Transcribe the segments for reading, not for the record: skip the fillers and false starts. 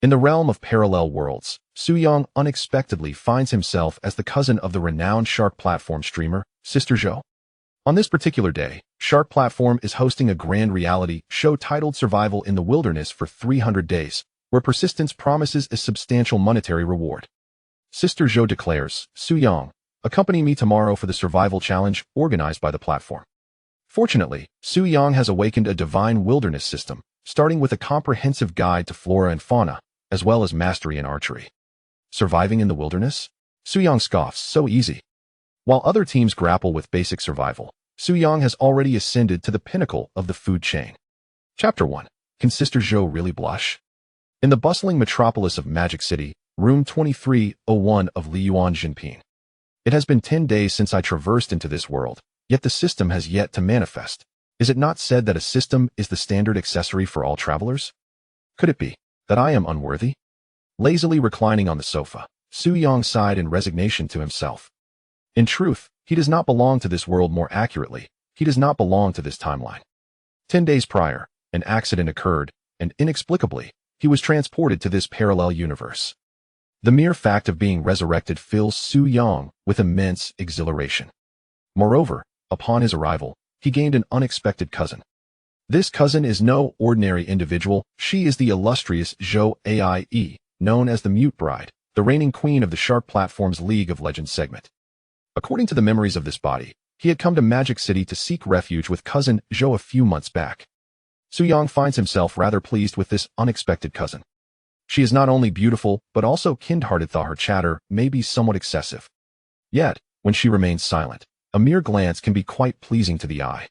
In the realm of parallel worlds, Su-Yang unexpectedly finds himself as the cousin of the renowned Shark Platform streamer, Sister Zhou. On this particular day, Shark Platform is hosting a grand reality show titled Survival in the Wilderness for 300 days, where persistence promises a substantial monetary reward. Sister Zhou declares, Su-Yang, accompany me tomorrow for the survival challenge organized by the platform. Fortunately, Su-Yang has awakened a divine wilderness system, starting with a comprehensive guide to flora and fauna, as well as mastery in archery. Surviving in the wilderness? Su-Yang scoffs, so easy. While other teams grapple with basic survival, Su-Yang has already ascended to the pinnacle of the food chain. Chapter 1. Can Sister Zhou really blush? In the bustling metropolis of Magic City, room 2301 of Liyuan Jinping. It has been 10 days since I traversed into this world, yet the system has yet to manifest. Is it not said that a system is the standard accessory for all travelers? Could it be that I am unworthy? Lazily reclining on the sofa, Su-Yang sighed in resignation to himself. In truth, he does not belong to this world. More accurately, he does not belong to this timeline. 10 days prior, an accident occurred, and inexplicably, he was transported to this parallel universe. The mere fact of being resurrected fills Su-Yang with immense exhilaration. Moreover, upon his arrival, he gained an unexpected cousin. This cousin is no ordinary individual. She is the illustrious Zhou Aie, known as the Mute Bride, the reigning queen of the Shark Platform's League of Legends segment. According to the memories of this body, he had come to Magic City to seek refuge with cousin Zhou a few months back. Su-Yang finds himself rather pleased with this unexpected cousin. She is not only beautiful, but also kind-hearted, though her chatter may be somewhat excessive. Yet, when she remains silent, a mere glance can be quite pleasing to the eye.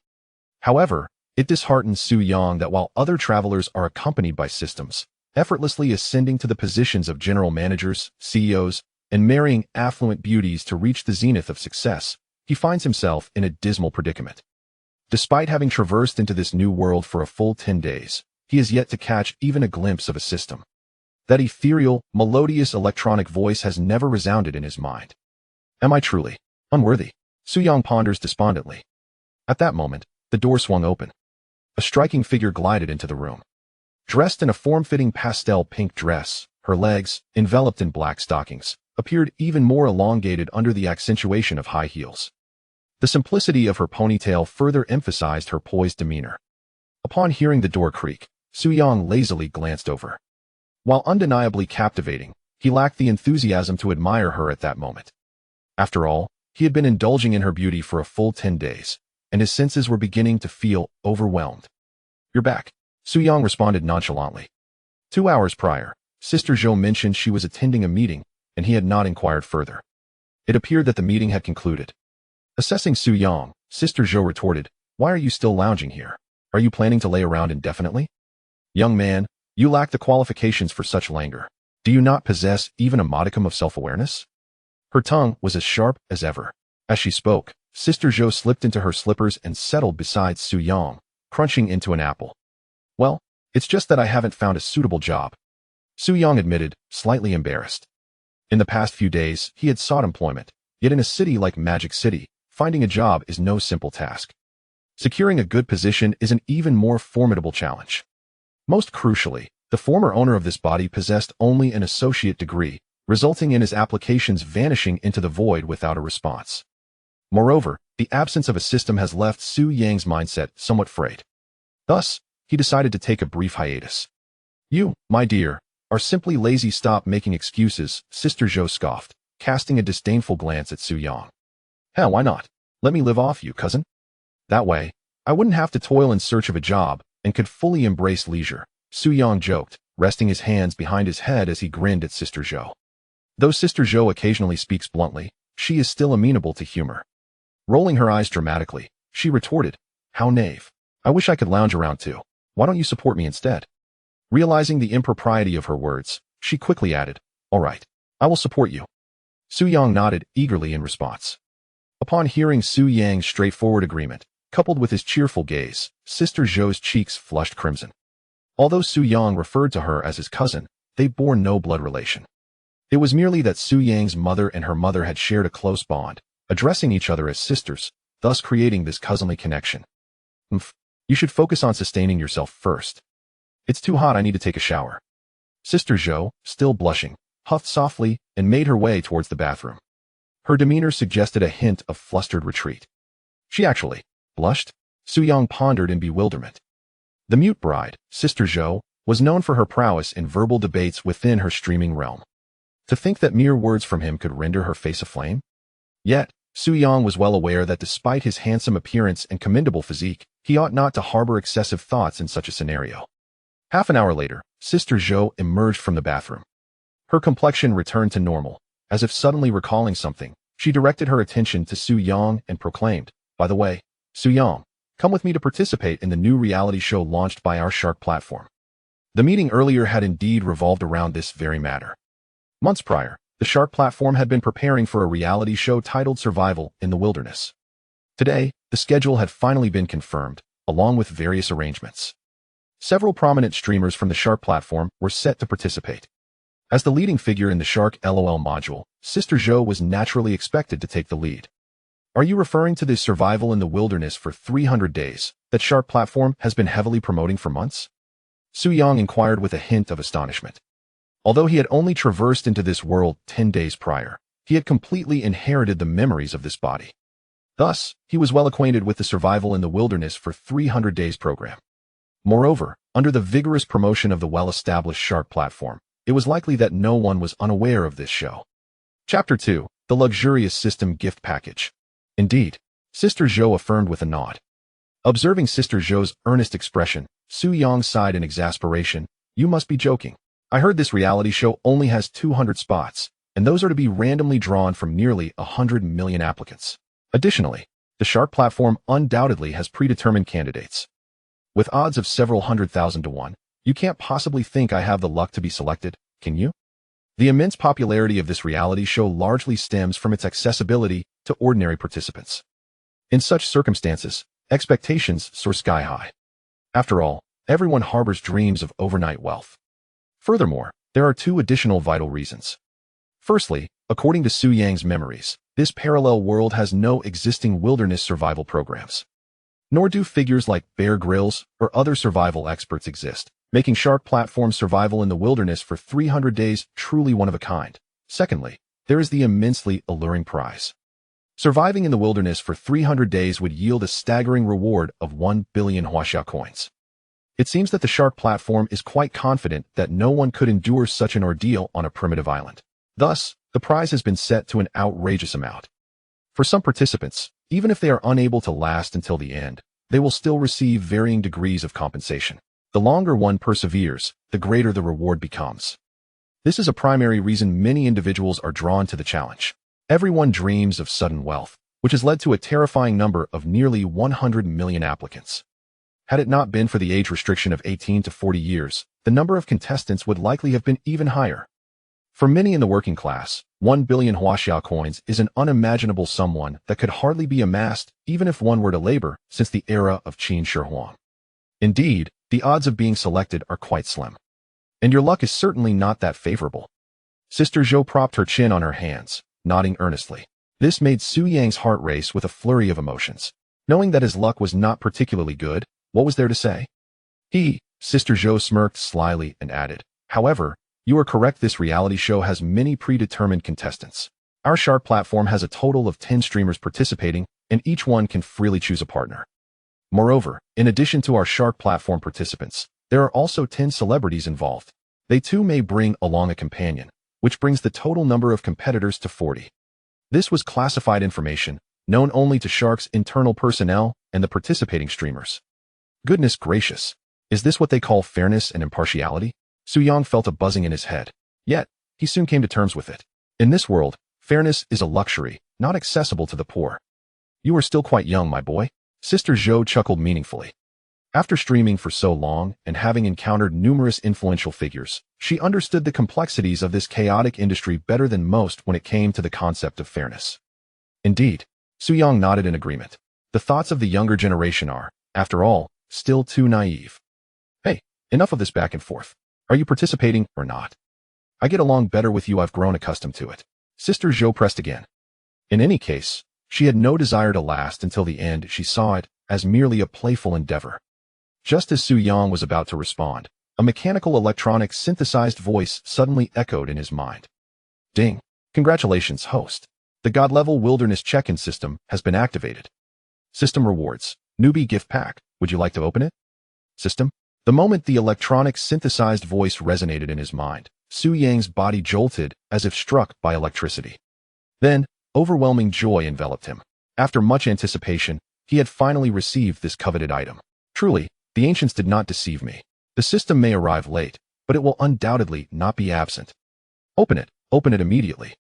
However, it disheartens Su-Yang that while other travelers are accompanied by systems, effortlessly ascending to the positions of general managers, CEOs, and marrying affluent beauties to reach the zenith of success, he finds himself in a dismal predicament. Despite having traversed into this new world for a full 10 days, he has yet to catch even a glimpse of a system. That ethereal, melodious electronic voice has never resounded in his mind. Am I truly unworthy? Su-Yang ponders despondently. At that moment, the door swung open. A striking figure glided into the room. Dressed in a form-fitting pastel pink dress, her legs, enveloped in black stockings, appeared even more elongated under the accentuation of high heels. The simplicity of her ponytail further emphasized her poised demeanor. Upon hearing the door creak, Su-Yang lazily glanced over. While undeniably captivating, he lacked the enthusiasm to admire her at that moment. After all, he had been indulging in her beauty for a full 10 days, and his senses were beginning to feel overwhelmed. You're back, Su-Yang responded nonchalantly. 2 hours prior, Sister Zhou mentioned she was attending a meeting, and he had not inquired further. It appeared that the meeting had concluded. Assessing Su-Yang, Sister Zhou retorted, Why are you still lounging here? Are you planning to lay around indefinitely? Young man, you lack the qualifications for such languor. Do you not possess even a modicum of self-awareness? Her tongue was as sharp as ever. As she spoke, Sister Zhou slipped into her slippers and settled beside Su-Yang, crunching into an apple. Well, it's just that I haven't found a suitable job, Su-Yang admitted, slightly embarrassed. In the past few days, he had sought employment, yet in a city like Magic City, finding a job is no simple task. Securing a good position is an even more formidable challenge. Most crucially, the former owner of this body possessed only an associate degree, resulting in his applications vanishing into the void without a response. Moreover, the absence of a system has left Su-Yang's mindset somewhat frayed. Thus, he decided to take a brief hiatus. You, my dear, are simply lazy. Stop making excuses, Sister Zhou scoffed, casting a disdainful glance at Su-Yang. Hell, why not? Let me live off you, cousin. That way, I wouldn't have to toil in search of a job and could fully embrace leisure, Su-Yang joked, resting his hands behind his head as he grinned at Sister Zhou. Though Sister Zhou occasionally speaks bluntly, she is still amenable to humor. Rolling her eyes dramatically, she retorted, How naive. I wish I could lounge around too. Why don't you support me instead? Realizing the impropriety of her words, she quickly added, All right, I will support you. Su-Yang nodded eagerly in response. Upon hearing Su-Yang's straightforward agreement, coupled with his cheerful gaze, Sister Zhou's cheeks flushed crimson. Although Su-Yang referred to her as his cousin, they bore no blood relation. It was merely that Su-Yang's mother and her mother had shared a close bond, addressing each other as sisters, thus creating this cousinly connection. You should focus on sustaining yourself first. It's too hot, I need to take a shower. Sister Zhou, still blushing, huffed softly and made her way towards the bathroom. Her demeanor suggested a hint of flustered retreat. She actually blushed? Su-yang pondered in bewilderment. The mute bride, Sister Zhou, was known for her prowess in verbal debates within her streaming realm. To think that mere words from him could render her face aflame? Yet, Su-yang was well aware that despite his handsome appearance and commendable physique, he ought not to harbor excessive thoughts in such a scenario. Half an hour later, Sister Zhou emerged from the bathroom. Her complexion returned to normal. As if suddenly recalling something, she directed her attention to Su-yang and proclaimed, "By the way, Su-yang, come with me to participate in the new reality show launched by our Shark platform." The meeting earlier had indeed revolved around this very matter. Months prior, the Shark platform had been preparing for a reality show titled Survival in the Wilderness. Today, the schedule had finally been confirmed, along with various arrangements. Several prominent streamers from the Shark platform were set to participate. As the leading figure in the Shark LOL module, Sister Zhou was naturally expected to take the lead. Are you referring to the Survival in the Wilderness for 300 days that Shark platform has been heavily promoting for months? Su-yang inquired with a hint of astonishment. Although he had only traversed into this world 10 days prior, he had completely inherited the memories of this body. Thus, he was well acquainted with the Survival in the Wilderness for 300 days program. Moreover, under the vigorous promotion of the well-established Shark platform, it was likely that no one was unaware of this show. Chapter 2, The Luxurious System Gift Package. Indeed, Sister Zhou affirmed with a nod. Observing Sister Zhou's earnest expression, Su-yang sighed in exasperation. "You must be joking. I heard this reality show only has 200 spots, and those are to be randomly drawn from nearly 100 million applicants. Additionally, the Shark platform undoubtedly has predetermined candidates. With odds of several 100,000 to 1, you can't possibly think I have the luck to be selected, can you?" The immense popularity of this reality show largely stems from its accessibility to ordinary participants. In such circumstances, expectations soar sky high. After all, everyone harbors dreams of overnight wealth. Furthermore, there are two additional vital reasons. Firstly, according to Su-yang's memories, this parallel world has no existing wilderness survival programs. Nor do figures like Bear Grylls or other survival experts exist, making Shark platform's Survival in the Wilderness for 300 days truly one of a kind. Secondly, there is the immensely alluring prize. Surviving in the wilderness for 300 days would yield a staggering reward of 1 billion huaxia coins. It seems that the Shark platform is quite confident that no one could endure such an ordeal on a primitive island. Thus, the prize has been set to an outrageous amount. For some participants, even if they are unable to last until the end, they will still receive varying degrees of compensation. The longer one perseveres, the greater the reward becomes. This is a primary reason many individuals are drawn to the challenge. Everyone dreams of sudden wealth, which has led to a terrifying number of nearly 100 million applicants. Had it not been for the age restriction of 18 to 40 years, the number of contestants would likely have been even higher. For many in the working class, 1 billion huaxia coins is an unimaginable sum that could hardly be amassed even if one were to labor since the era of Qin Shi Huang. Indeed, the odds of being selected are quite slim. And your luck is certainly not that favorable. Sister Zhou propped her chin on her hands, nodding earnestly. This made Su-yang's heart race with a flurry of emotions. Knowing that his luck was not particularly good, what was there to say? Sister Zhou smirked slyly and added, "However, you are correct, this reality show has many predetermined contestants. Our Shark platform has a total of 10 streamers participating, and each one can freely choose a partner. Moreover, in addition to our Shark platform participants, there are also 10 celebrities involved. They too may bring along a companion, which brings the total number of competitors to 40. This was classified information, known only to Shark's internal personnel and the participating streamers. Goodness gracious, is this what they call fairness and impartiality? Su-yang felt a buzzing in his head. Yet, he soon came to terms with it. In this world, fairness is a luxury, not accessible to the poor. You are still quite young, my boy. Sister Zhou chuckled meaningfully. After streaming for so long and having encountered numerous influential figures, she understood the complexities of this chaotic industry better than most when it came to the concept of fairness. Indeed, Su-yang nodded in agreement. The thoughts of the younger generation are, after all, still too naive. Hey, enough of this back and forth. Are you participating or not? I get along better with you, I've grown accustomed to it. Sister Zhou pressed again. In any case, she had no desire to last until the end. She saw it as merely a playful endeavor. Just as Su-yang was about to respond, A mechanical electronic synthesized voice suddenly echoed in his mind. Ding! Congratulations, host. The God-level wilderness check-in system has been activated. System rewards. Newbie gift pack. Would you like to open it? System? The moment the electronic synthesized voice resonated in his mind, Su Yang's body jolted as if struck by electricity. Then, overwhelming joy enveloped him. After much anticipation, he had finally received this coveted item. Truly, the ancients did not deceive me. The system may arrive late, but it will undoubtedly not be absent. Open it immediately.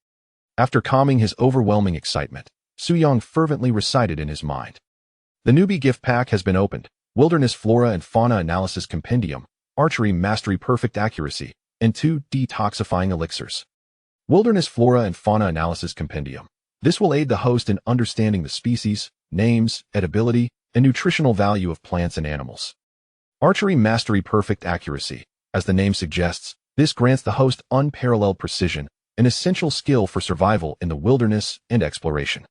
After calming his overwhelming excitement, Su Yang fervently recited in his mind. The newbie gift pack has been opened. Wilderness Flora and Fauna Analysis Compendium, Archery Mastery Perfect Accuracy, and 2 detoxifying elixirs. Wilderness Flora and Fauna Analysis Compendium. This will aid the host in understanding the species, names, edibility, and nutritional value of plants and animals. Archery Mastery Perfect Accuracy. As the name suggests, this grants the host unparalleled precision, an essential skill for survival in the wilderness and exploration.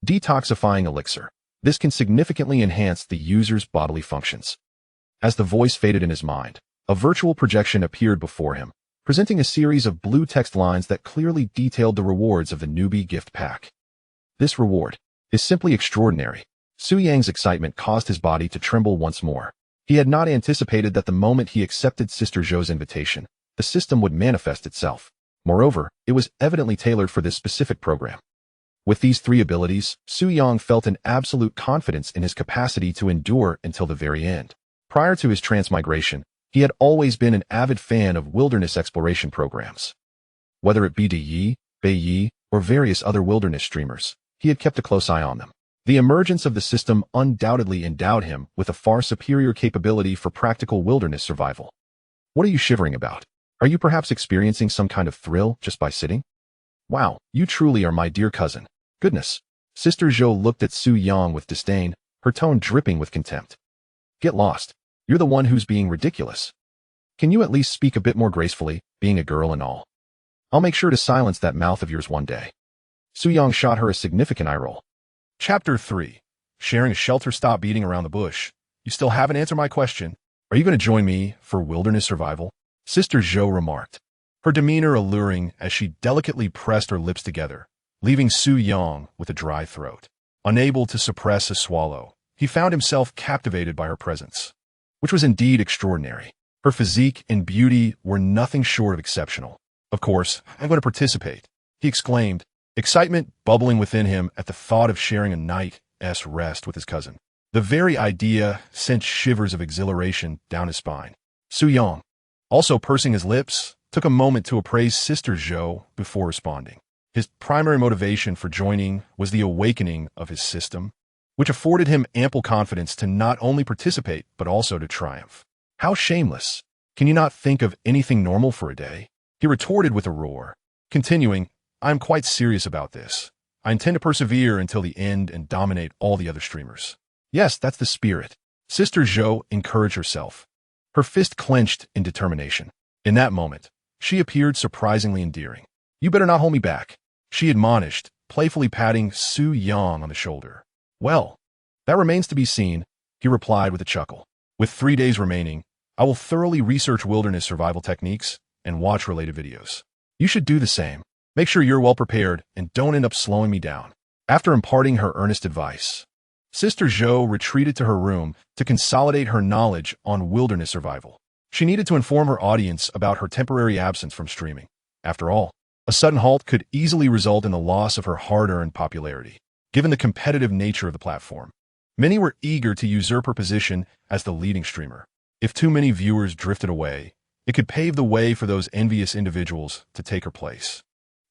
Detoxifying Elixir. This can significantly enhance the user's bodily functions. As the voice faded in his mind, a virtual projection appeared before him, presenting a series of blue text lines that clearly detailed the rewards of the newbie gift pack. This reward is simply extraordinary. Su Yang's excitement caused his body to tremble once more. He had not anticipated that the moment he accepted Sister Zhou's invitation, the system would manifest itself. Moreover, it was evidently tailored for this specific program. With these 3 abilities, Su Yang felt an absolute confidence in his capacity to endure until the very end. Prior to his transmigration, he had always been an avid fan of wilderness exploration programs. Whether it be Yi, Beiyi, or various other wilderness streamers, he had kept a close eye on them. The emergence of the system undoubtedly endowed him with a far superior capability for practical wilderness survival. What are you shivering about? Are you perhaps experiencing some kind of thrill just by sitting? Wow, you truly are my dear cousin. Goodness. Sister Zhou looked at Su Yang with disdain, her tone dripping with contempt. Get lost. You're the one who's being ridiculous. Can you at least speak a bit more gracefully, being a girl and all? I'll make sure to silence that mouth of yours one day. Su Yang shot her a significant eye roll. Chapter 3. Sharing a shelter. Stop beating around the bush. You still haven't answered my question. Are you going to join me for wilderness survival? Sister Zhou remarked, her demeanor alluring as she delicately pressed her lips together, leaving Su Yang with a dry throat. Unable to suppress a swallow, he found himself captivated by her presence, which was indeed extraordinary. Her physique and beauty were nothing short of exceptional. Of course, I'm going to participate, he exclaimed, excitement bubbling within him at the thought of sharing a night's rest with his cousin. The very idea sent shivers of exhilaration down his spine. Su Yang, also pursing his lips, took a moment to appraise Sister Zhou before responding. His primary motivation for joining was the awakening of his system, which afforded him ample confidence to not only participate, but also to triumph. How shameless! Can you not think of anything normal for a day? He retorted with a roar. Continuing, I'm quite serious about this. I intend to persevere until the end and dominate all the other streamers. Yes, that's the spirit. Sister Zhou encouraged herself, her fist clenched in determination. In that moment, she appeared surprisingly endearing. You better not hold me back, she admonished, playfully patting Su Yang on the shoulder. Well, that remains to be seen, he replied with a chuckle. With 3 days remaining, I will thoroughly research wilderness survival techniques and watch related videos. You should do the same. Make sure you're well prepared and don't end up slowing me down. After imparting her earnest advice, Sister Zhou retreated to her room to consolidate her knowledge on wilderness survival. She needed to inform her audience about her temporary absence from streaming. After all, a sudden halt could easily result in the loss of her hard-earned popularity. Given the competitive nature of the platform, many were eager to usurp her position as the leading streamer. If too many viewers drifted away, it could pave the way for those envious individuals to take her place.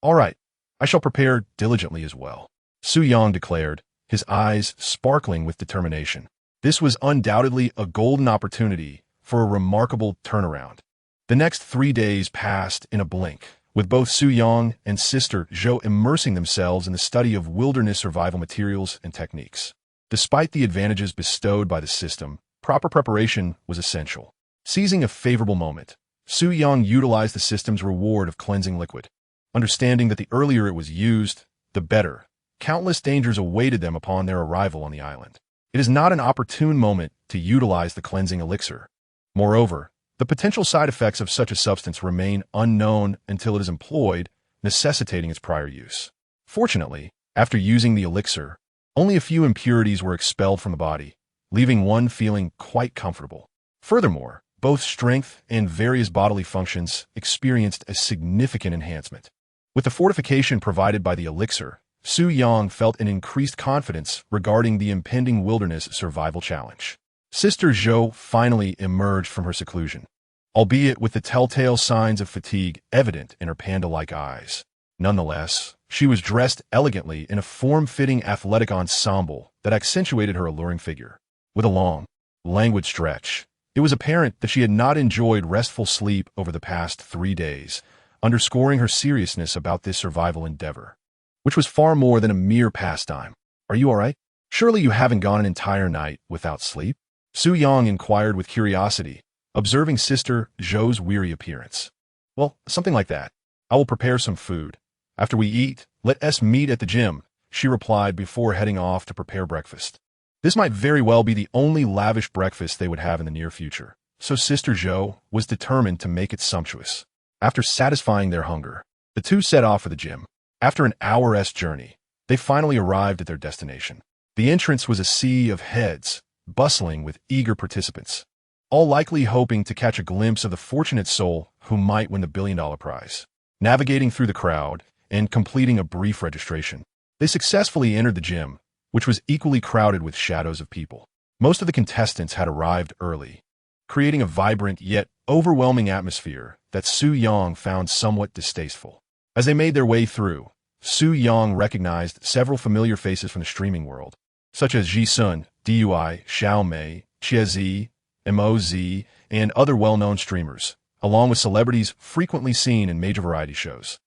All right, I shall prepare diligently as well, Su Yang declared, his eyes sparkling with determination. This was undoubtedly a golden opportunity for a remarkable turnaround. The next 3 days passed in a blink, with both Su Yang and Sister Zhou immersing themselves in the study of wilderness survival materials and techniques. Despite the advantages bestowed by the system, proper preparation was essential. Seizing a favorable moment, Su Yang utilized the system's reward of cleansing liquid. Understanding that the earlier it was used, the better, countless dangers awaited them upon their arrival on the island. It is not an opportune moment to utilize the cleansing elixir. Moreover, The potential side effects of such a substance remain unknown until it is employed, necessitating its prior use. Fortunately, after using the elixir, only a few impurities were expelled from the body, leaving one feeling quite comfortable. Furthermore, both strength and various bodily functions experienced a significant enhancement. With the fortification provided by the elixir, Su Yang felt an increased confidence regarding the impending wilderness survival challenge. Sister Zhou finally emerged from her seclusion, albeit with the telltale signs of fatigue evident in her panda-like eyes. Nonetheless, she was dressed elegantly in a form-fitting athletic ensemble that accentuated her alluring figure. With a long, languid stretch, it was apparent that she had not enjoyed restful sleep over the past 3 days, underscoring her seriousness about this survival endeavor, which was far more than a mere pastime. "Are you all right? Surely you haven't gone an entire night without sleep?" Su Yang inquired with curiosity, observing Sister Zhou's weary appearance. "Well, something like that. I will prepare some food. After we eat, let us meet at the gym," she replied before heading off to prepare breakfast. This might very well be the only lavish breakfast they would have in the near future, so Sister Zhou was determined to make it sumptuous. After satisfying their hunger, the two set off for the gym. After an hour's journey, they finally arrived at their destination. The entrance was a sea of heads, bustling with eager participants, all likely hoping to catch a glimpse of the fortunate soul who might win the billion-dollar prize. Navigating through the crowd and completing a brief registration, they successfully entered the gym, which was equally crowded with shadows of people. Most of the contestants had arrived early, creating a vibrant yet overwhelming atmosphere that Su Yang found somewhat distasteful. As they made their way through, Su Yang recognized several familiar faces from the streaming world, such as Ji Sun, Dui, Xiao Mei, Chia Zi, Moz, and other well-known streamers, along with celebrities frequently seen in major variety shows.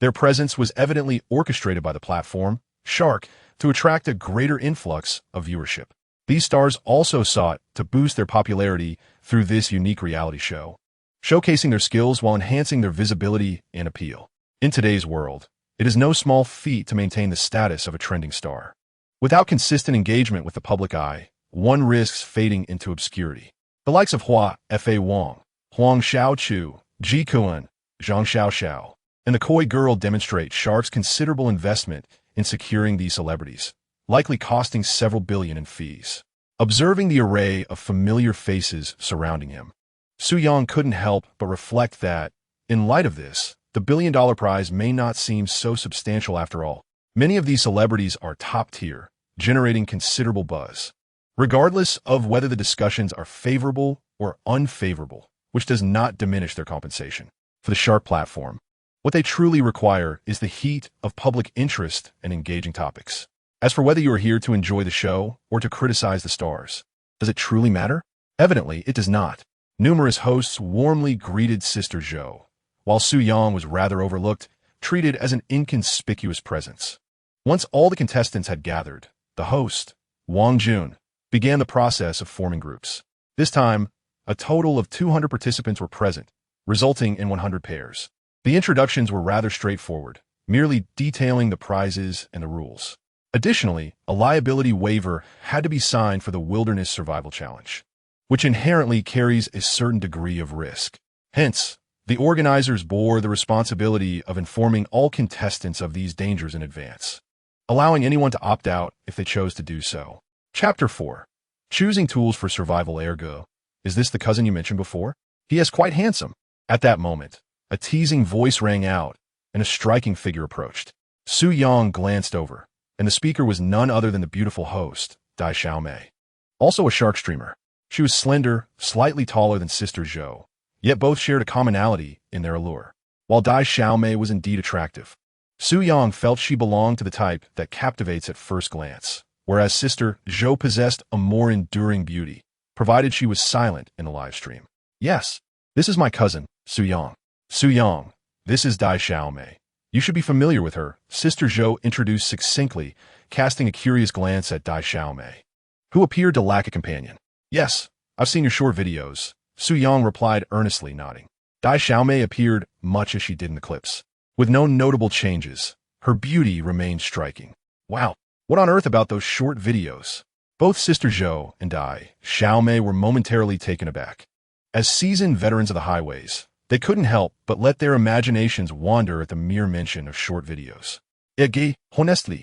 Their presence was evidently orchestrated by the platform, Shark, to attract a greater influx of viewership. These stars also sought to boost their popularity through this unique reality show, showcasing their skills while enhancing their visibility and appeal. In today's world, it is no small feat to maintain the status of a trending star. Without consistent engagement with the public eye, one risks fading into obscurity. The likes of Hua Fa Wang, Huang Xiaochu, Ji Kuan, Zhang Xiaoxiao, and the Koi Girl demonstrate Shark's considerable investment in securing these celebrities, likely costing several billion in fees. Observing the array of familiar faces surrounding him, Su Yang couldn't help but reflect that, in light of this, the billion-dollar prize may not seem so substantial after all. Many of these celebrities are top-tier, generating considerable buzz, regardless of whether the discussions are favorable or unfavorable, which does not diminish their compensation. For the Shark platform, what they truly require is the heat of public interest and engaging topics. As for whether you are here to enjoy the show or to criticize the stars, does it truly matter? Evidently, it does not. Numerous hosts warmly greeted Sister Zhou, while Su Yang was rather overlooked, treated as an inconspicuous presence. Once all the contestants had gathered, the host, Wang Jun, began the process of forming groups. This time, a total of 200 participants were present, resulting in 100 pairs. The introductions were rather straightforward, merely detailing the prizes and the rules. Additionally, a liability waiver had to be signed for the Wilderness Survival Challenge, which inherently carries a certain degree of risk. Hence, the organizers bore the responsibility of informing all contestants of these dangers in advance, allowing anyone to opt out if they chose to do so. Chapter 4. Choosing Tools for Survival. Ergo, is this the cousin you mentioned before? He is quite handsome. At that moment, a teasing voice rang out, and a striking figure approached. Su Yang glanced over, and the speaker was none other than the beautiful host, Daimei, also a shark streamer. She was slender, slightly taller than Sister Zhou, yet both shared a commonality in their allure. While Daimei was indeed attractive, Su Yang felt she belonged to the type that captivates at first glance, whereas Sister Zhou possessed a more enduring beauty, provided she was silent in the live stream. "Yes, this is my cousin, Su Yang. Su Yang, this is Daimei. You should be familiar with her," Sister Zhou introduced succinctly, casting a curious glance at Daimei, who appeared to lack a companion. "Yes, I've seen your short videos," Su Yang replied earnestly, nodding. Daimei appeared much as she did in the clips. With no notable changes, her beauty remained striking. "Wow, what on earth about those short videos?" Both Sister Zhou and Daimei were momentarily taken aback. As seasoned veterans of the highways, they couldn't help but let their imaginations wander at the mere mention of short videos. Ege, honestly,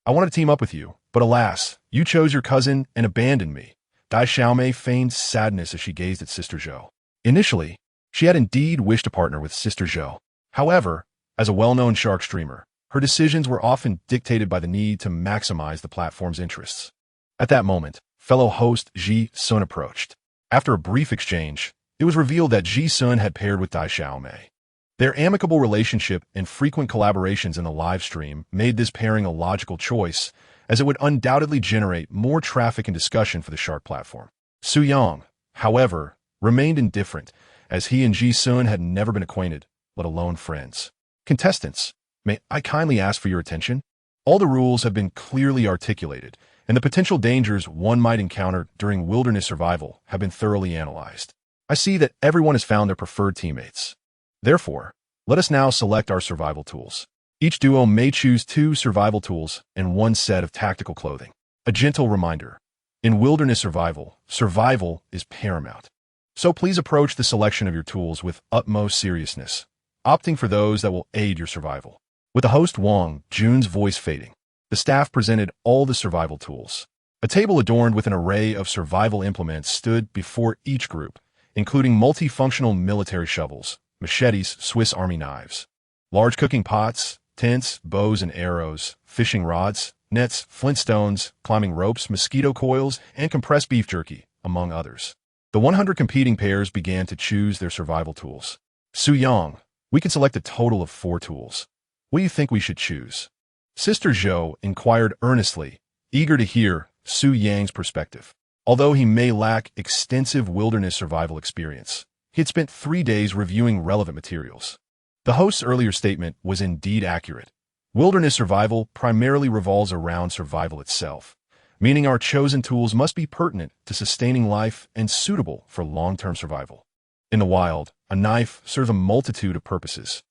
I wanted to team up with you, but alas, you chose your cousin and abandoned me. Dai Xiaomei feigned sadness as she gazed at Sister Zhou. Initially, she had indeed wished to partner with Sister Zhou. However, as a well-known shark streamer, her decisions were often dictated by the need to maximize the platform's interests. At that moment, fellow host Ji Sun approached. After a brief exchange, it was revealed that Ji Sun had paired with Dai Xiaomei. Their amicable relationship and frequent collaborations in the live stream made this pairing a logical choice, as it would undoubtedly generate more traffic and discussion for the shark platform. Su Yang, however, remained indifferent, as he and Ji Sun had never been acquainted, let alone friends. Contestants, may I kindly ask for your attention? All the rules have been clearly articulated, and the potential dangers one might encounter during wilderness survival have been thoroughly analyzed. I see that everyone has found their preferred teammates. Therefore, let us now select our survival tools. Each duo may choose 2 survival tools and 1 set of tactical clothing. A gentle reminder, in wilderness survival, survival is paramount. So please approach the selection of your tools with utmost seriousness, opting for those that will aid your survival. With the host Wang Jun's voice fading, the staff presented all the survival tools. A table adorned with an array of survival implements stood before each group, including multifunctional military shovels, machetes, Swiss Army knives, large cooking pots, tents, bows and arrows, fishing rods, nets, flintstones, climbing ropes, mosquito coils, and compressed beef jerky, among others. The 100 competing pairs began to choose their survival tools. Su Yang, we can select a total of 4 tools. What do you think we should choose? Sister Zhou inquired earnestly, eager to hear Su Yang's perspective. Although he may lack extensive wilderness survival experience, he had spent 3 days reviewing relevant materials. The host's earlier statement was indeed accurate. Wilderness survival primarily revolves around survival itself, meaning our chosen tools must be pertinent to sustaining life and suitable for long-term survival. In the wild, a knife serves a multitude of purposes.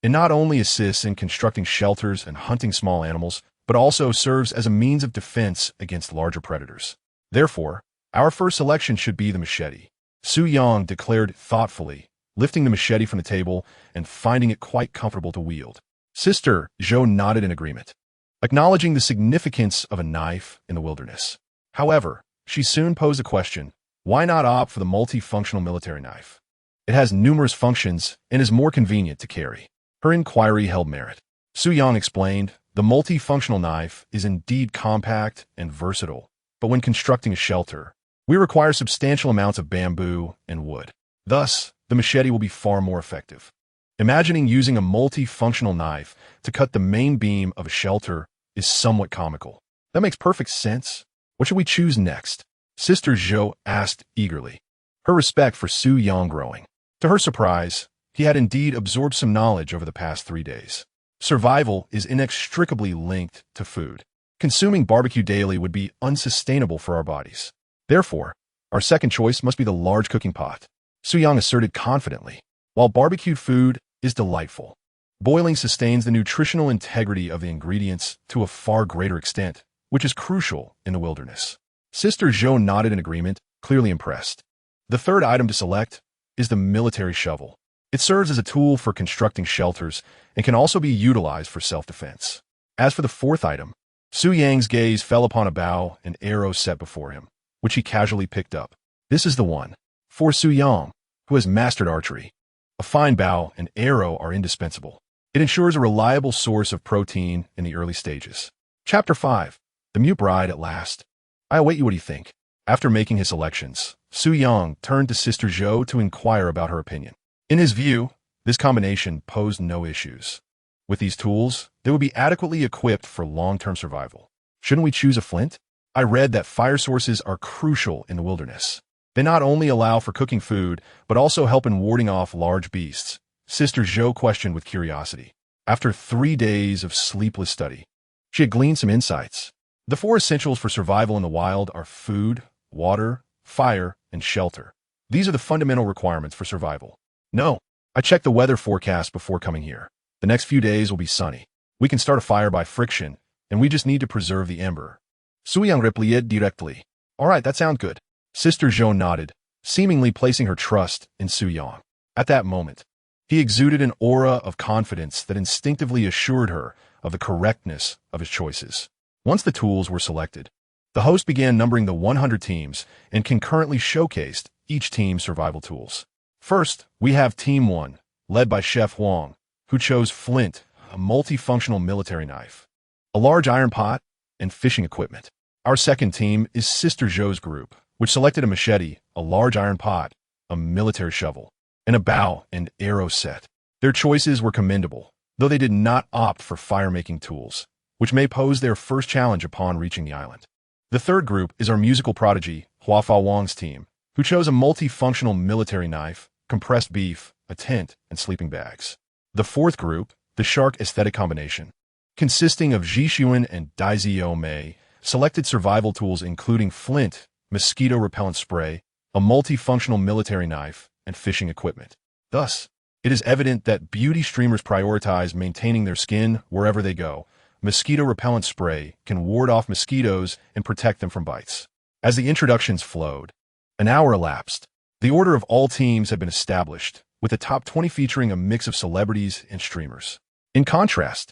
It not only assists in constructing shelters and hunting small animals, but also serves as a means of defense against larger predators. Therefore, our first selection should be the machete. Su Yang declared thoughtfully, lifting the machete from the table and finding it quite comfortable to wield. Sister Zhou nodded in agreement, acknowledging the significance of a knife in the wilderness. However, she soon posed a question: why not opt for the multifunctional military knife? It has numerous functions and is more convenient to carry. Her inquiry held merit. Su Yang explained, the multifunctional knife is indeed compact and versatile, but when constructing a shelter, we require substantial amounts of bamboo and wood. Thus, the machete will be far more effective. Imagining using a multifunctional knife to cut the main beam of a shelter is somewhat comical. That makes perfect sense. What should we choose next? Sister Zhou asked eagerly, her respect for Su Yang growing. To her surprise, he had indeed absorbed some knowledge over the past 3 days. Survival is inextricably linked to food. Consuming barbecue daily would be unsustainable for our bodies. Therefore, our second choice must be the large cooking pot. Su Yang asserted confidently. While barbecued food is delightful, boiling sustains the nutritional integrity of the ingredients to a far greater extent, which is crucial in the wilderness. Sister Zhou nodded in agreement, clearly impressed. The third item to select is the military shovel. It serves as a tool for constructing shelters and can also be utilized for self-defense. As for the fourth item, Su Yang's gaze fell upon a bow and arrow set before him, which he casually picked up. This is the one. For Su Yang, who has mastered archery, a fine bow and arrow are indispensable. It ensures a reliable source of protein in the early stages. Chapter 5. The Mute Bride at Last. I await you. What do you think? After making his selections, Su Yang turned to Sister Zhou to inquire about her opinion. In his view, this combination posed no issues. With these tools, they would be adequately equipped for long-term survival. Shouldn't we choose a flint? I read that fire sources are crucial in the wilderness. They not only allow for cooking food, but also help in warding off large beasts. Sister Zhou questioned with curiosity. After 3 days of sleepless study, she had gleaned some insights. The 4 essentials for survival in the wild are food, water, fire, and shelter. These are the fundamental requirements for survival. No, I checked the weather forecast before coming here. The next few days will be sunny. We can start a fire by friction, and we just need to preserve the ember. Su Yang replied directly. All right, that sounds good. Sister Zhou nodded, seemingly placing her trust in Su Yang. At that moment, he exuded an aura of confidence that instinctively assured her of the correctness of his choices. Once the tools were selected, the host began numbering the 100 teams and concurrently showcased each team's survival tools. First, we have Team 1, led by Chef Huang, who chose flint, a multifunctional military knife, a large iron pot, and fishing equipment. Our second team is Sister Zhou's group, which selected a machete, a large iron pot, a military shovel, and a bow and arrow set. Their choices were commendable, though they did not opt for fire-making tools, which may pose their first challenge upon reaching the island. The third group is our musical prodigy, Huafa Wang's team, who chose a multifunctional military knife, compressed beef, a tent, and sleeping bags. The fourth group, the Shark Aesthetic Combination, consisting of Zhixuan and Daimei, selected survival tools including flint, mosquito repellent spray, a multifunctional military knife, and fishing equipment. Thus, it is evident that beauty streamers prioritize maintaining their skin wherever they go. Mosquito repellent spray can ward off mosquitoes and protect them from bites. As the introductions flowed, an hour elapsed. The order of all teams had been established, with the top 20 featuring a mix of celebrities and streamers. In contrast,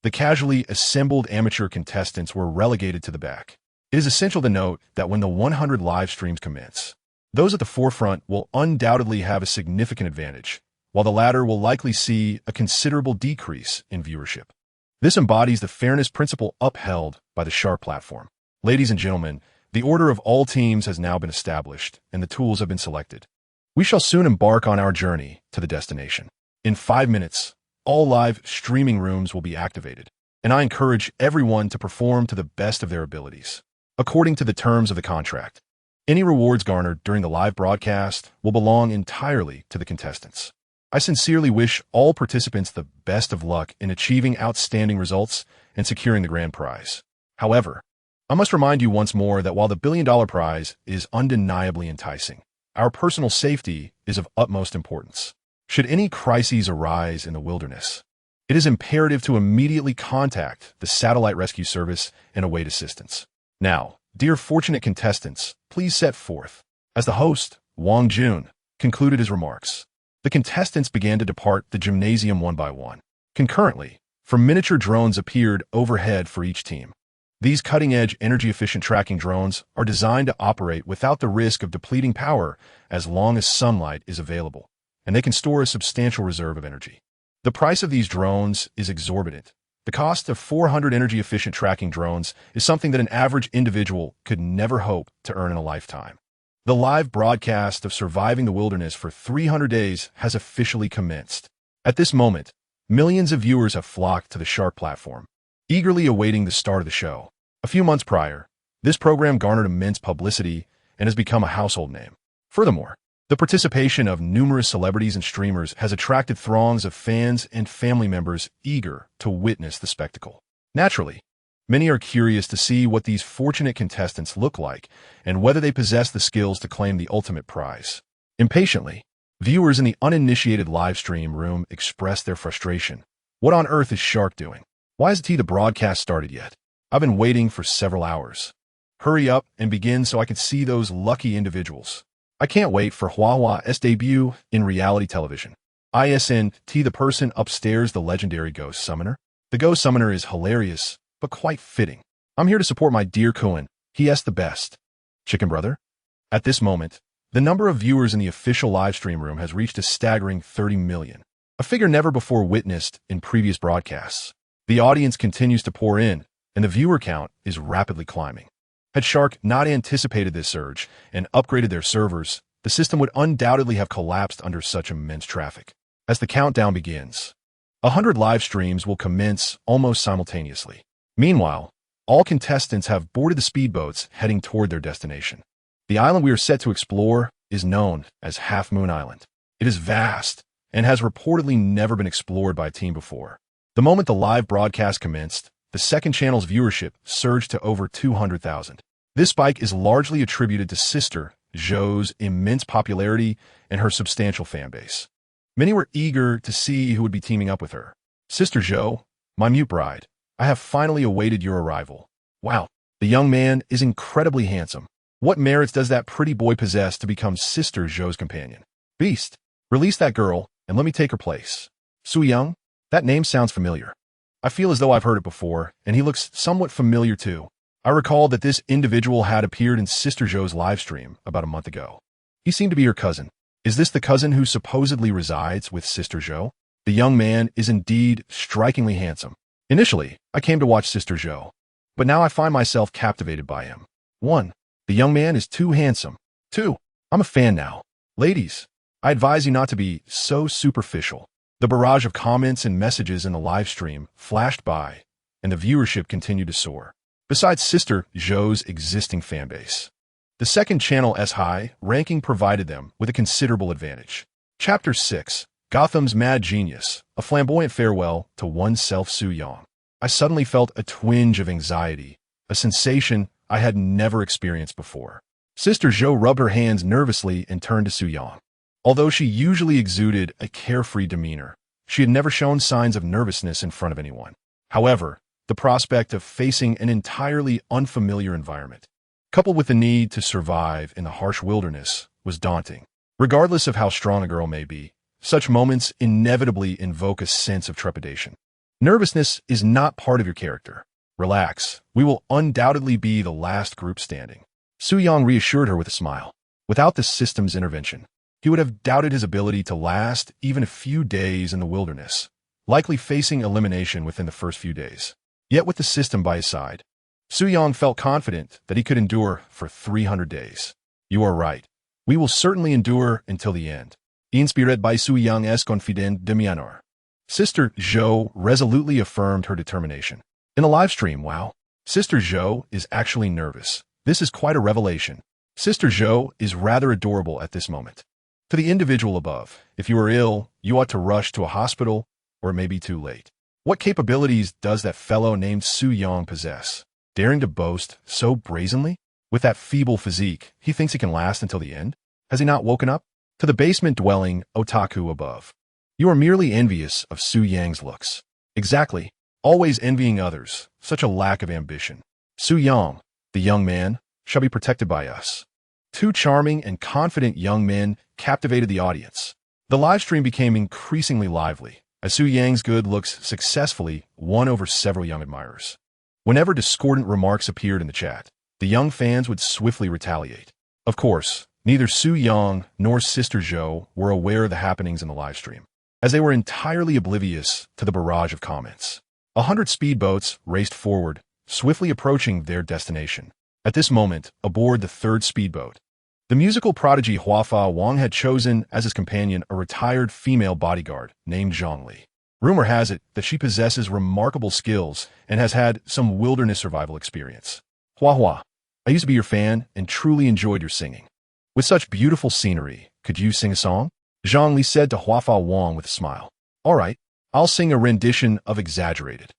the casually assembled amateur contestants were relegated to the back. It is essential to note that when the 100 live streams commence, those at the forefront will undoubtedly have a significant advantage, while the latter will likely see a considerable decrease in viewership. This embodies the fairness principle upheld by the Shark platform. Ladies and gentlemen, the order of all teams has now been established, and the tools have been selected. We shall soon embark on our journey to the destination. In 5 minutes, all live streaming rooms will be activated, and I encourage everyone to perform to the best of their abilities. According to the terms of the contract, any rewards garnered during the live broadcast will belong entirely to the contestants. I sincerely wish all participants the best of luck in achieving outstanding results and securing the grand prize. However, I must remind you once more that while the billion-dollar prize is undeniably enticing, our personal safety is of utmost importance. Should any crises arise in the wilderness, it is imperative to immediately contact the Satellite Rescue Service and await assistance. Now, dear fortunate contestants, please set forth. As the host, Wang Jun, concluded his remarks, the contestants began to depart the gymnasium one by one. Concurrently, miniature drones appeared overhead for each team. These cutting-edge, energy-efficient tracking drones are designed to operate without the risk of depleting power as long as sunlight is available, and they can store a substantial reserve of energy. The price of these drones is exorbitant. The cost of 400 energy-efficient tracking drones is something that an average individual could never hope to earn in a lifetime. The live broadcast of Surviving the Wilderness for 300 days has officially commenced. At this moment, millions of viewers have flocked to the Shark platform, eagerly awaiting the start of the show. A few months prior, this program garnered immense publicity and has become a household name. Furthermore, the participation of numerous celebrities and streamers has attracted throngs of fans and family members eager to witness the spectacle. Naturally, many are curious to see what these fortunate contestants look like and whether they possess the skills to claim the ultimate prize. Impatiently, viewers in the uninitiated live stream room express their frustration. What on earth is Shark doing? Why hasn't the broadcast started yet? I've been waiting for several hours. Hurry up and begin so I can see those lucky individuals. I can't wait for Huahua's debut in reality television. Isn't the person upstairs the legendary ghost summoner? The ghost summoner is hilarious, but quite fitting. I'm here to support my dear Kuan. He has the best. Chicken brother? At this moment, the number of viewers in the official live stream room has reached a staggering 30 million, a figure never before witnessed in previous broadcasts. The audience continues to pour in, and the viewer count is rapidly climbing. Had Shark not anticipated this surge and upgraded their servers, the system would undoubtedly have collapsed under such immense traffic. As the countdown begins, 100 live streams will commence almost simultaneously. Meanwhile, all contestants have boarded the speedboats heading toward their destination. The island we are set to explore is known as Half Moon Island. It is vast and has reportedly never been explored by a team before. The moment the live broadcast commenced, the second channel's viewership surged to over 200,000. This spike is largely attributed to Sister Zhou's immense popularity and her substantial fan base. Many were eager to see who would be teaming up with her. Sister Zhou, my mute bride, I have finally awaited your arrival. Wow, the young man is incredibly handsome. What merits does that pretty boy possess to become Sister Zhou's companion? Beast, release that girl, and let me take her place. Su Young? That name sounds familiar. I feel as though I've heard it before, and he looks somewhat familiar too. I recall that this individual had appeared in Sister Zhou's livestream about a month ago. He seemed to be her cousin. Is this the cousin who supposedly resides with Sister Zhou? The young man is indeed strikingly handsome. Initially, I came to watch Sister Zhou, but now I find myself captivated by him. 1. The young man is too handsome. 2. I'm a fan now. Ladies, I advise you not to be so superficial. The barrage of comments and messages in the live stream flashed by, and the viewership continued to soar. Besides Sister Zhou's existing fanbase, the second channel's high ranking provided them with a considerable advantage. Chapter 6. Gotham's Mad Genius, a flamboyant farewell to oneself. Su Yang. I suddenly felt a twinge of anxiety, a sensation I had never experienced before. Sister Zhou rubbed her hands nervously and turned to Su Yang. Although she usually exuded a carefree demeanor, she had never shown signs of nervousness in front of anyone. However, the prospect of facing an entirely unfamiliar environment, coupled with the need to survive in the harsh wilderness, was daunting. Regardless of how strong a girl may be, such moments inevitably invoke a sense of trepidation. Nervousness is not part of your character. Relax, we will undoubtedly be the last group standing. Su Yang reassured her with a smile. Without the system's intervention, he would have doubted his ability to last even a few days in the wilderness, likely facing elimination within the first few days. Yet with the system by his side, Su Yang felt confident that he could endure for 300 days. You are right. We will certainly endure until the end. Inspired by Su Yang es confident de mi honor. Sister Zhou resolutely affirmed her determination. In the live stream, wow, Sister Zhou is actually nervous. This is quite a revelation. Sister Zhou is rather adorable at this moment. To the individual above, if you are ill, you ought to rush to a hospital, or it may be too late. What capabilities does that fellow named Su Yang possess? Daring to boast so brazenly? With that feeble physique, he thinks he can last until the end? Has he not woken up? To the basement-dwelling otaku above, you are merely envious of Su Yang's looks. Exactly. Always envying others. Such a lack of ambition. Su Yang, the young man, shall be protected by us. Two charming and confident young men captivated the audience. The livestream became increasingly lively, as Su Yang's good looks successfully won over several young admirers. Whenever discordant remarks appeared in the chat, the young fans would swiftly retaliate. Of course, neither Su Yang nor Sister Zhou were aware of the happenings in the livestream, as they were entirely oblivious to the barrage of comments. 100 speedboats raced forward, swiftly approaching their destination. At this moment, aboard the third speedboat, the musical prodigy Huafa Wang had chosen as his companion a retired female bodyguard named Zhongli. Rumor has it that she possesses remarkable skills and has had some wilderness survival experience. Hua, I used to be your fan and truly enjoyed your singing. With such beautiful scenery, could you sing a song? Zhongli said to Huafa Wang with a smile. All right, I'll sing a rendition of Exaggerated.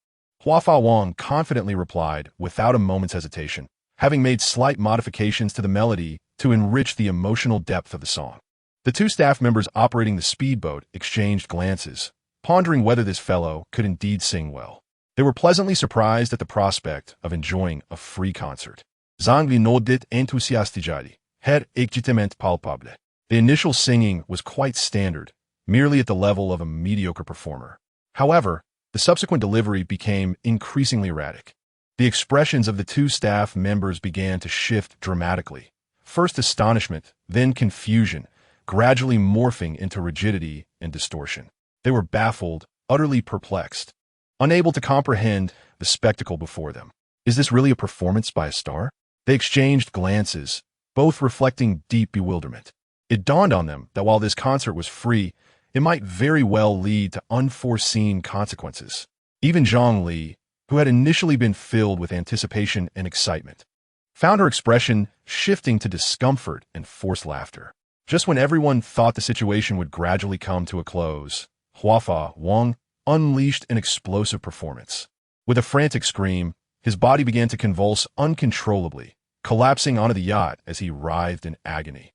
Huafa Wang confidently replied without a moment's hesitation, having made slight modifications to the melody to enrich the emotional depth of the song. The two staff members operating the speedboat exchanged glances, pondering whether this fellow could indeed sing well. They were pleasantly surprised at the prospect of enjoying a free concert. Zhongli nodded enthusiastically, her excitement palpable. The initial singing was quite standard, merely at the level of a mediocre performer. However, the subsequent delivery became increasingly erratic. The expressions of the two staff members began to shift dramatically. First astonishment, then confusion, gradually morphing into rigidity and distortion. They were baffled, utterly perplexed, unable to comprehend the spectacle before them. Is this really a performance by a star? They exchanged glances, both reflecting deep bewilderment. It dawned on them that while this concert was free, it might very well lead to unforeseen consequences. Even Zhongli, who had initially been filled with anticipation and excitement, found her expression shifting to discomfort and forced laughter. Just when everyone thought the situation would gradually come to a close, Huafa Wang unleashed an explosive performance. With a frantic scream, his body began to convulse uncontrollably, collapsing onto the yacht as he writhed in agony.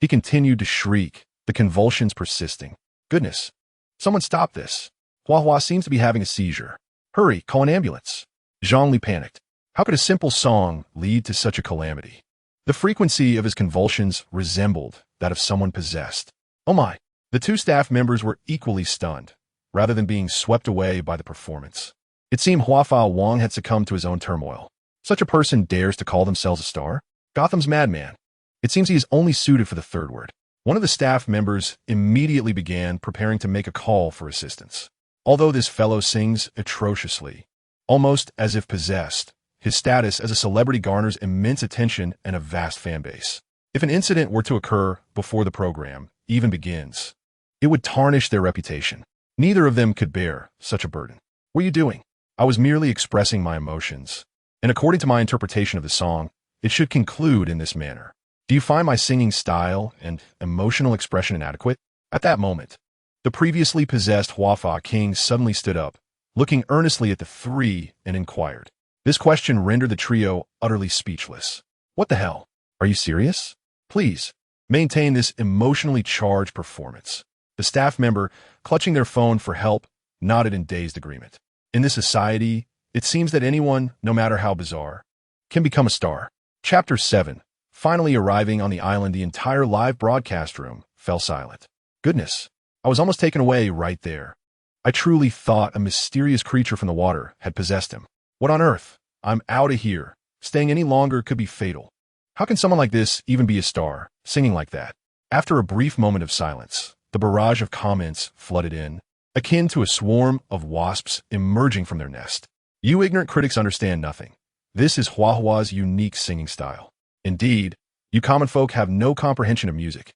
He continued to shriek, the convulsions persisting. Goodness, someone stop this. Hua seems to be having a seizure. Hurry, call an ambulance. Zhongli panicked. How could a simple song lead to such a calamity? The frequency of his convulsions resembled that of someone possessed. Oh my! The two staff members were equally stunned, rather than being swept away by the performance. It seemed Huafao Wang had succumbed to his own turmoil. Such a person dares to call themselves a star? Gotham's madman. It seems he is only suited for the third word. One of the staff members immediately began preparing to make a call for assistance. Although this fellow sings atrociously, almost as if possessed, his status as a celebrity garners immense attention and a vast fan base. If an incident were to occur before the program even begins, it would tarnish their reputation. Neither of them could bear such a burden. What are you doing? I was merely expressing my emotions, and according to my interpretation of the song, it should conclude in this manner. Do you find my singing style and emotional expression inadequate? At that moment, the previously possessed Huafa King suddenly stood up, looking earnestly at the three, and inquired. This question rendered the trio utterly speechless. What the hell? Are you serious? Please, maintain this emotionally charged performance. The staff member, clutching their phone for help, nodded in dazed agreement. In this society, it seems that anyone, no matter how bizarre, can become a star. Chapter 7. Finally arriving on the island, the entire live broadcast room fell silent. Goodness, I was almost taken away right there. I truly thought a mysterious creature from the water had possessed him. What on earth? I'm out of here. Staying any longer could be fatal. How can someone like this even be a star, singing like that? After a brief moment of silence, the barrage of comments flooded in, akin to a swarm of wasps emerging from their nest. You ignorant critics understand nothing. This is Huahua's unique singing style. Indeed, you common folk have no comprehension of music.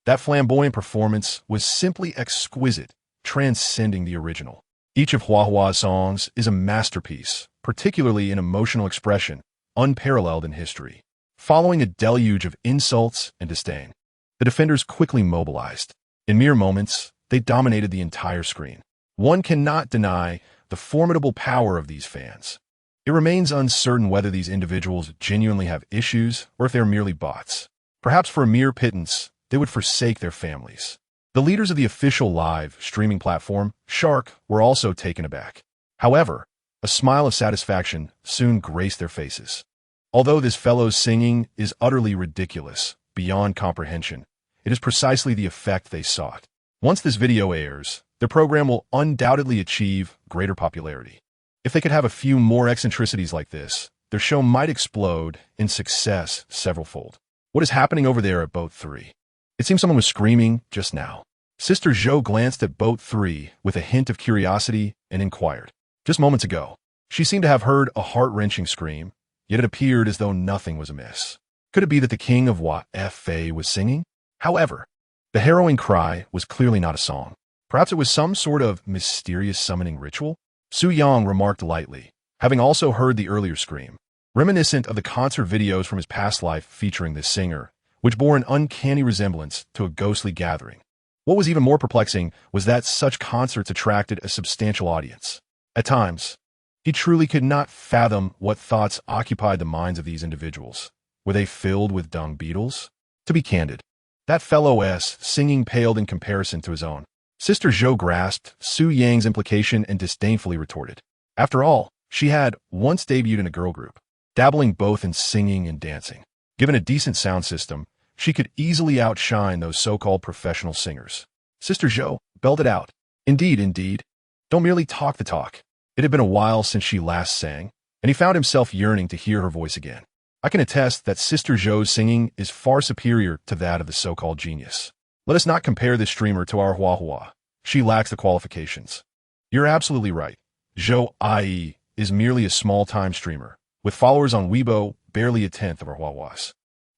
That flamboyant performance was simply exquisite, transcending the original. Each of Huahua's songs is a masterpiece, particularly in emotional expression, unparalleled in history. Following a deluge of insults and disdain, the defenders quickly mobilized. In mere moments, they dominated the entire screen. One cannot deny the formidable power of these fans. It remains uncertain whether these individuals genuinely have issues or if they are merely bots. Perhaps for a mere pittance, they would forsake their families. The leaders of the official live streaming platform, Shark, were also taken aback. However, a smile of satisfaction soon graced their faces. Although this fellow's singing is utterly ridiculous, beyond comprehension, it is precisely the effect they sought. Once this video airs, the program will undoubtedly achieve greater popularity. If they could have a few more eccentricities like this, their show might explode in success severalfold. What is happening over there at Boat 3? It seems someone was screaming just now. Sister Zhou glanced at Boat 3 with a hint of curiosity and inquired. Just moments ago, she seemed to have heard a heart-wrenching scream, yet it appeared as though nothing was amiss. Could it be that the king of Wa-Fa was singing? However, the harrowing cry was clearly not a song. Perhaps it was some sort of mysterious summoning ritual? Su Yang remarked lightly, having also heard the earlier scream, reminiscent of the concert videos from his past life featuring this singer, which bore an uncanny resemblance to a ghostly gathering. What was even more perplexing was that such concerts attracted a substantial audience. At times, he truly could not fathom what thoughts occupied the minds of these individuals. Were they filled with dung beetles? To be candid, that fellow's singing paled in comparison to his own. Sister Zhou grasped Su Yang's implication and disdainfully retorted. After all, she had once debuted in a girl group, dabbling both in singing and dancing. Given a decent sound system, she could easily outshine those so-called professional singers. Sister Zhou belted out. Indeed, indeed. Don't merely talk the talk. It had been a while since she last sang, and he found himself yearning to hear her voice again. I can attest that Sister Zhou's singing is far superior to that of the so-called genius. Let us not compare this streamer to our Huahua. She lacks the qualifications. You're absolutely right. Zhou IE is merely a small-time streamer, with followers on Weibo barely a tenth of our Huahuas.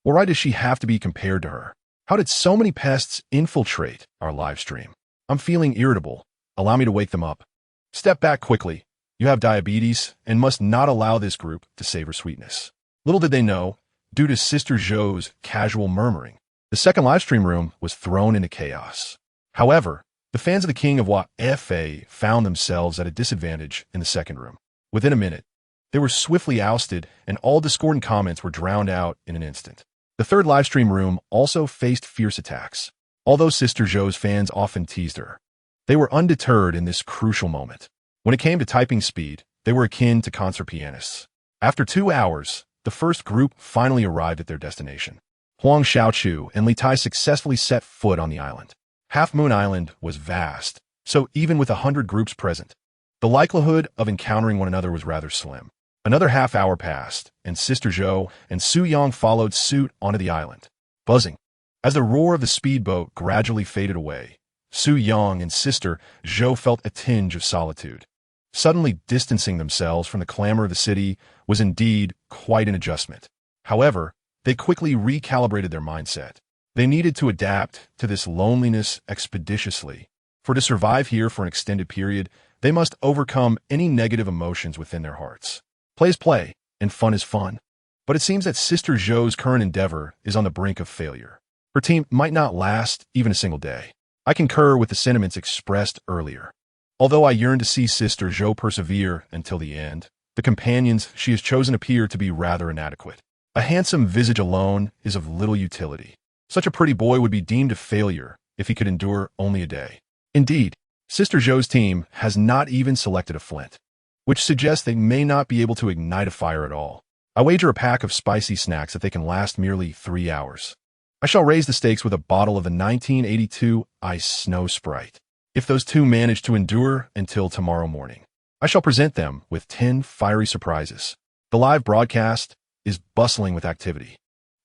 Well, why does she have to be compared to her? How did so many pests infiltrate our live stream? I'm feeling irritable. Allow me to wake them up. Step back quickly. You have diabetes and must not allow this group to savor sweetness. Little did they know, due to Sister Zhou's casual murmuring, the second livestream room was thrown into chaos. However, the fans of the King of Wa-Fa found themselves at a disadvantage in the second room. Within a minute, they were swiftly ousted and all discordant comments were drowned out in an instant. The third livestream room also faced fierce attacks. Although Sister Zhou's fans often teased her, they were undeterred in this crucial moment. When it came to typing speed, they were akin to concert pianists. After 2 hours, the first group finally arrived at their destination. Huang Xiaochu and Li Tai successfully set foot on the island. Half Moon Island was vast, so even with 100 groups present, the likelihood of encountering one another was rather slim. Another half hour passed, and Sister Zhou and Su Yang followed suit onto the island, buzzing. As the roar of the speedboat gradually faded away, Su Yang and Sister Zhou felt a tinge of solitude. Suddenly distancing themselves from the clamor of the city was indeed quite an adjustment. However, they quickly recalibrated their mindset. They needed to adapt to this loneliness expeditiously. For to survive here for an extended period, they must overcome any negative emotions within their hearts. Play is play, and fun is fun. But it seems that Sister Zhou's current endeavor is on the brink of failure. Her team might not last even a single day. I concur with the sentiments expressed earlier. Although I yearn to see Sister Zhou persevere until the end, the companions she has chosen appear to be rather inadequate. A handsome visage alone is of little utility. Such a pretty boy would be deemed a failure if he could endure only a day. Indeed, Sister Zhou's team has not even selected a flint, which suggests they may not be able to ignite a fire at all. I wager a pack of spicy snacks that they can last merely 3 hours. I shall raise the stakes with a bottle of the 1982 Ice Snow Sprite. If those two manage to endure until tomorrow morning, I shall present them with 10 fiery surprises. The live broadcast is bustling with activity.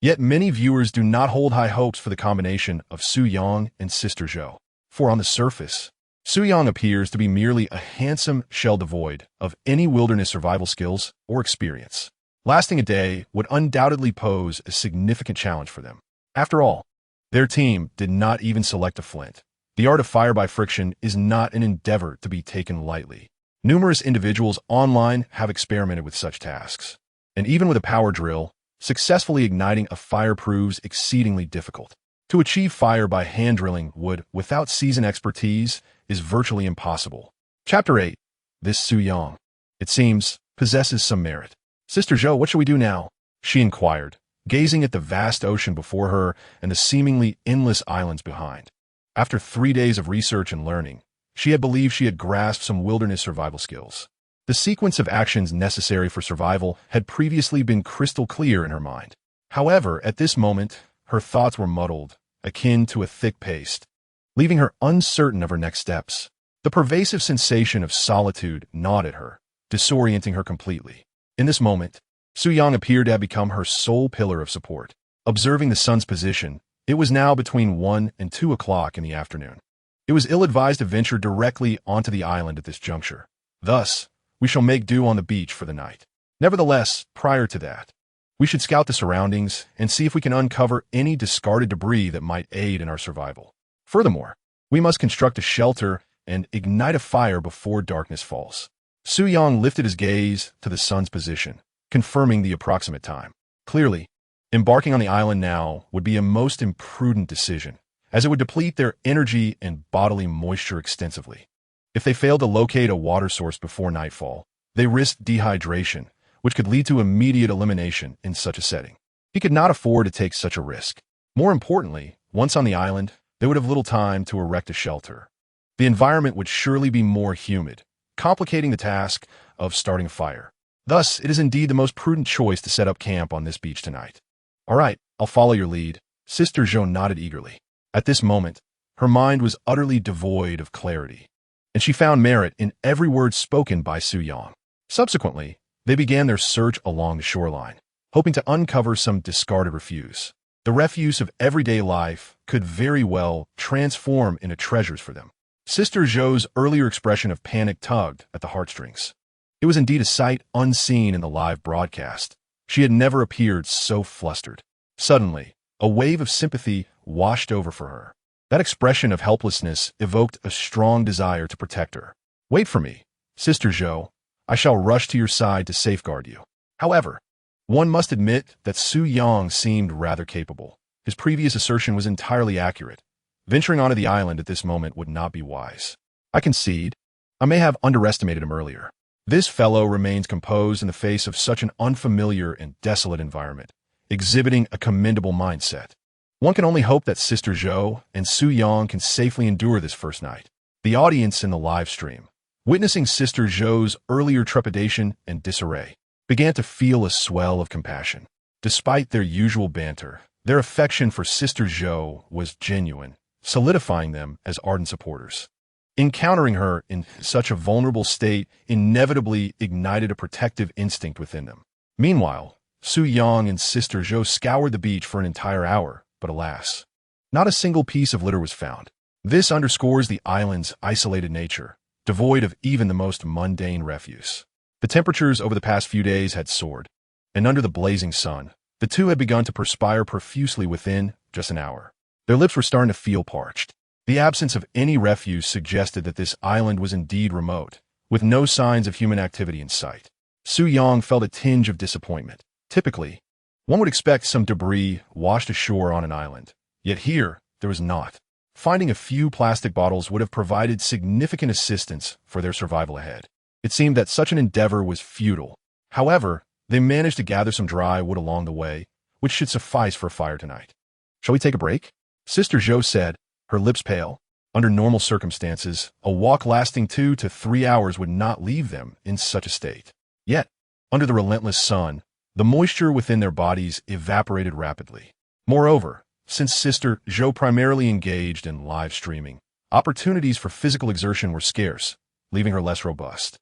Yet many viewers do not hold high hopes for the combination of Su Yang and Sister Zhou. For on the surface, Su Yang appears to be merely a handsome shell devoid of any wilderness survival skills or experience. Lasting a day would undoubtedly pose a significant challenge for them. After all, their team did not even select a flint. The art of fire by friction is not an endeavor to be taken lightly. Numerous individuals online have experimented with such tasks. And even with a power drill, successfully igniting a fire proves exceedingly difficult. To achieve fire by hand drilling wood without seasoned expertise is virtually impossible. Chapter 8. This Su Yang, it seems, possesses some merit. Sister Zhou, what shall we do now? She inquired, gazing at the vast ocean before her and the seemingly endless islands behind. After 3 days of research and learning, she had believed she had grasped some wilderness survival skills. The sequence of actions necessary for survival had previously been crystal clear in her mind. However, at this moment, her thoughts were muddled, akin to a thick paste, leaving her uncertain of her next steps. The pervasive sensation of solitude gnawed at her, disorienting her completely. In this moment, Su Yang appeared to have become her sole pillar of support. Observing the sun's position, it was now between 1 and 2 o'clock in the afternoon. It was ill-advised to venture directly onto the island at this juncture. Thus, we shall make do on the beach for the night. Nevertheless, prior to that, we should scout the surroundings and see if we can uncover any discarded debris that might aid in our survival. Furthermore, we must construct a shelter and ignite a fire before darkness falls. Su Yang lifted his gaze to the sun's position, confirming the approximate time. Clearly, embarking on the island now would be a most imprudent decision, as it would deplete their energy and bodily moisture extensively. If they failed to locate a water source before nightfall, they risked dehydration, which could lead to immediate elimination in such a setting. He could not afford to take such a risk. More importantly, once on the island, they would have little time to erect a shelter. The environment would surely be more humid, complicating the task of starting a fire. Thus, it is indeed the most prudent choice to set up camp on this beach tonight. All right, I'll follow your lead. Sister Zhou nodded eagerly. At this moment, her mind was utterly devoid of clarity, and she found merit in every word spoken by Su Yang. Subsequently, they began their search along the shoreline, hoping to uncover some discarded refuse. The refuse of everyday life could very well transform into treasures for them. Sister Zhou's earlier expression of panic tugged at the heartstrings. It was indeed a sight unseen in the live broadcast. She had never appeared so flustered. Suddenly, a wave of sympathy washed over for her. That expression of helplessness evoked a strong desire to protect her. Wait for me, Sister Zhou. I shall rush to your side to safeguard you. However, one must admit that Su Yang seemed rather capable. His previous assertion was entirely accurate. Venturing onto the island at this moment would not be wise. I concede. I may have underestimated him earlier. This fellow remains composed in the face of such an unfamiliar and desolate environment, exhibiting a commendable mindset. One can only hope that Sister Zhou and Su Yang can safely endure this first night. The audience in the live stream, witnessing Sister Zhou's earlier trepidation and disarray, began to feel a swell of compassion. Despite their usual banter, their affection for Sister Zhou was genuine, solidifying them as ardent supporters. Encountering her in such a vulnerable state inevitably ignited a protective instinct within them. Meanwhile, Su Yang and Sister Zhou scoured the beach for an entire hour, but alas, not a single piece of litter was found. This underscores the island's isolated nature, devoid of even the most mundane refuse. The temperatures over the past few days had soared, and under the blazing sun, the two had begun to perspire profusely within just an hour. Their lips were starting to feel parched. The absence of any refuse suggested that this island was indeed remote, with no signs of human activity in sight. Su Yang felt a tinge of disappointment. Typically, one would expect some debris washed ashore on an island, yet here there was not. Finding a few plastic bottles would have provided significant assistance for their survival ahead. It seemed that such an endeavor was futile. However, they managed to gather some dry wood along the way, which should suffice for a fire tonight. "Shall we take a break?" Sister Zhou said, her lips pale. Under normal circumstances, a walk lasting 2 to 3 hours would not leave them in such a state. Yet, under the relentless sun, the moisture within their bodies evaporated rapidly. Moreover, since Sister Zhou primarily engaged in live streaming, opportunities for physical exertion were scarce, leaving her less robust.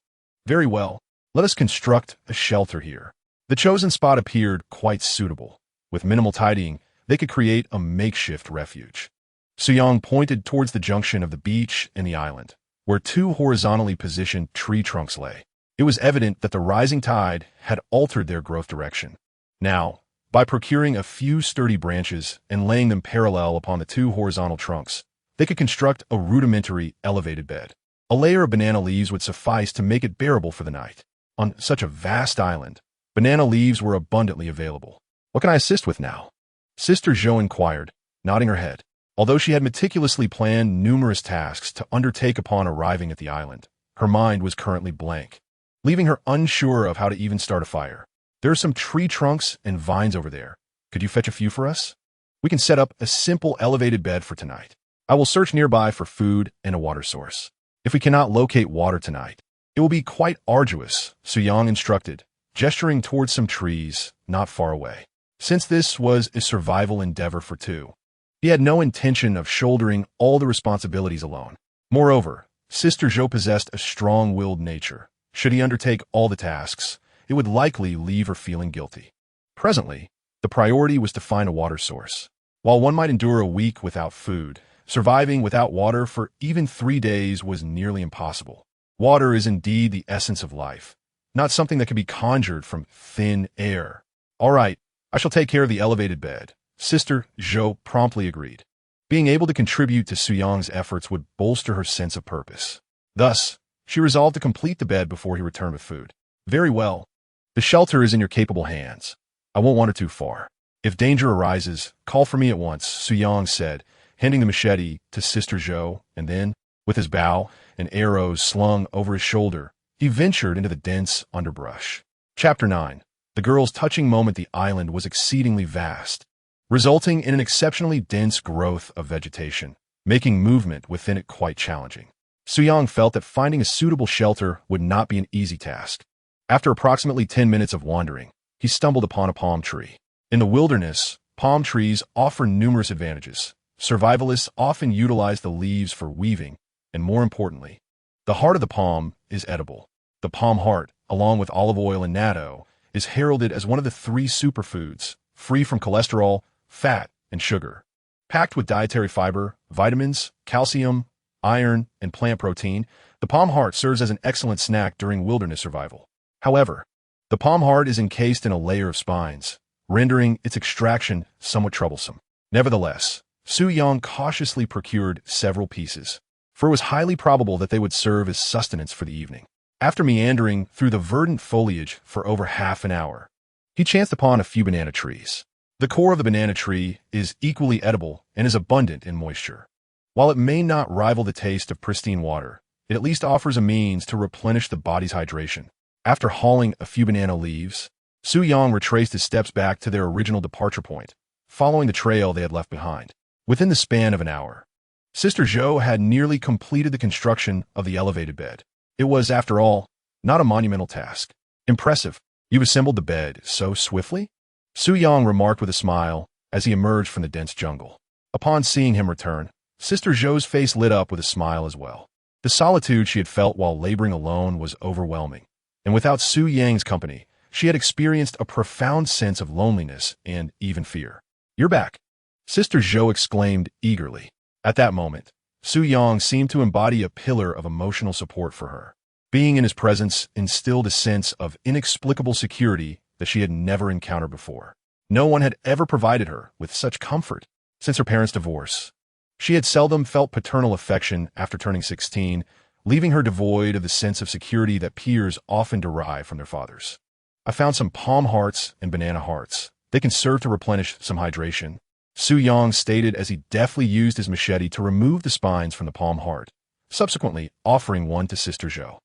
"Very well, let us construct a shelter here." The chosen spot appeared quite suitable. With minimal tidying, they could create a makeshift refuge. Su Yang pointed towards the junction of the beach and the island, where 2 horizontally positioned tree trunks lay. It was evident that the rising tide had altered their growth direction. Now, by procuring a few sturdy branches and laying them parallel upon the 2 horizontal trunks, they could construct a rudimentary elevated bed. A layer of banana leaves would suffice to make it bearable for the night. On such a vast island, banana leaves were abundantly available. "What can I assist with now?" Sister Zhou inquired, nodding her head. Although she had meticulously planned numerous tasks to undertake upon arriving at the island, her mind was currently blank, leaving her unsure of how to even start a fire. "There are some tree trunks and vines over there. Could you fetch a few for us? We can set up a simple elevated bed for tonight. I will search nearby for food and a water source. If we cannot locate water tonight, it will be quite arduous," Su Yang instructed, gesturing towards some trees not far away. Since this was a survival endeavor for 2, he had no intention of shouldering all the responsibilities alone. Moreover, Sister Zhou possessed a strong-willed nature. Should he undertake all the tasks, it would likely leave her feeling guilty. Presently, the priority was to find a water source. While one might endure a week without food, surviving without water for even 3 days was nearly impossible. Water is indeed the essence of life, not something that can be conjured from thin air. "All right, I shall take care of the elevated bed," Sister Zhou promptly agreed. Being able to contribute to Su Yang's efforts would bolster her sense of purpose. Thus, she resolved to complete the bed before he returned with food. "Very well. The shelter is in your capable hands. I won't wander too far. If danger arises, call for me at once," Su Yang said, handing the machete to Sister Zhou, and then, with his bow and arrows slung over his shoulder, he ventured into the dense underbrush. Chapter 9. The girl's touching moment. The island was exceedingly vast, resulting in an exceptionally dense growth of vegetation, making movement within it quite challenging. Su Yang felt that finding a suitable shelter would not be an easy task. After approximately 10 minutes of wandering, he stumbled upon a palm tree. In the wilderness, palm trees offer numerous advantages. Survivalists often utilize the leaves for weaving, and more importantly, the heart of the palm is edible. The palm heart, along with olive oil and natto, is heralded as one of the 3 superfoods, free from cholesterol, fat, and sugar. Packed with dietary fiber, vitamins, calcium, iron, and plant protein, the palm heart serves as an excellent snack during wilderness survival. However, the palm heart is encased in a layer of spines, rendering its extraction somewhat troublesome. Nevertheless, Su Yang cautiously procured several pieces, for it was highly probable that they would serve as sustenance for the evening. After meandering through the verdant foliage for over half an hour, he chanced upon a few banana trees. The core of the banana tree is equally edible and is abundant in moisture. While it may not rival the taste of pristine water, it at least offers a means to replenish the body's hydration. After hauling a few banana leaves, Su Yang retraced his steps back to their original departure point, following the trail they had left behind. Within the span of an hour, Sister Zhou had nearly completed the construction of the elevated bed. It was, after all, not a monumental task. Impressive, You've assembled the bed so swiftly? Su Yang remarked with a smile as he emerged from the dense jungle. Upon seeing him return, Sister Zhou's face lit up with a smile as well. The solitude she had felt while laboring alone was overwhelming, and without Su Yang's company, she had experienced a profound sense of loneliness and even fear. "You're back," Sister Zhou exclaimed eagerly. At that moment, Su Yang seemed to embody a pillar of emotional support for her. Being in his presence instilled a sense of inexplicable security that she had never encountered before. No one had ever provided her with such comfort since her parents' divorce. She had seldom felt paternal affection after turning 16, leaving her devoid of the sense of security that peers often derive from their fathers. "I found some palm hearts and banana hearts. They can serve to replenish some hydration," Su Yang stated as he deftly used his machete to remove the spines from the palm heart, subsequently offering one to Sister Zhou.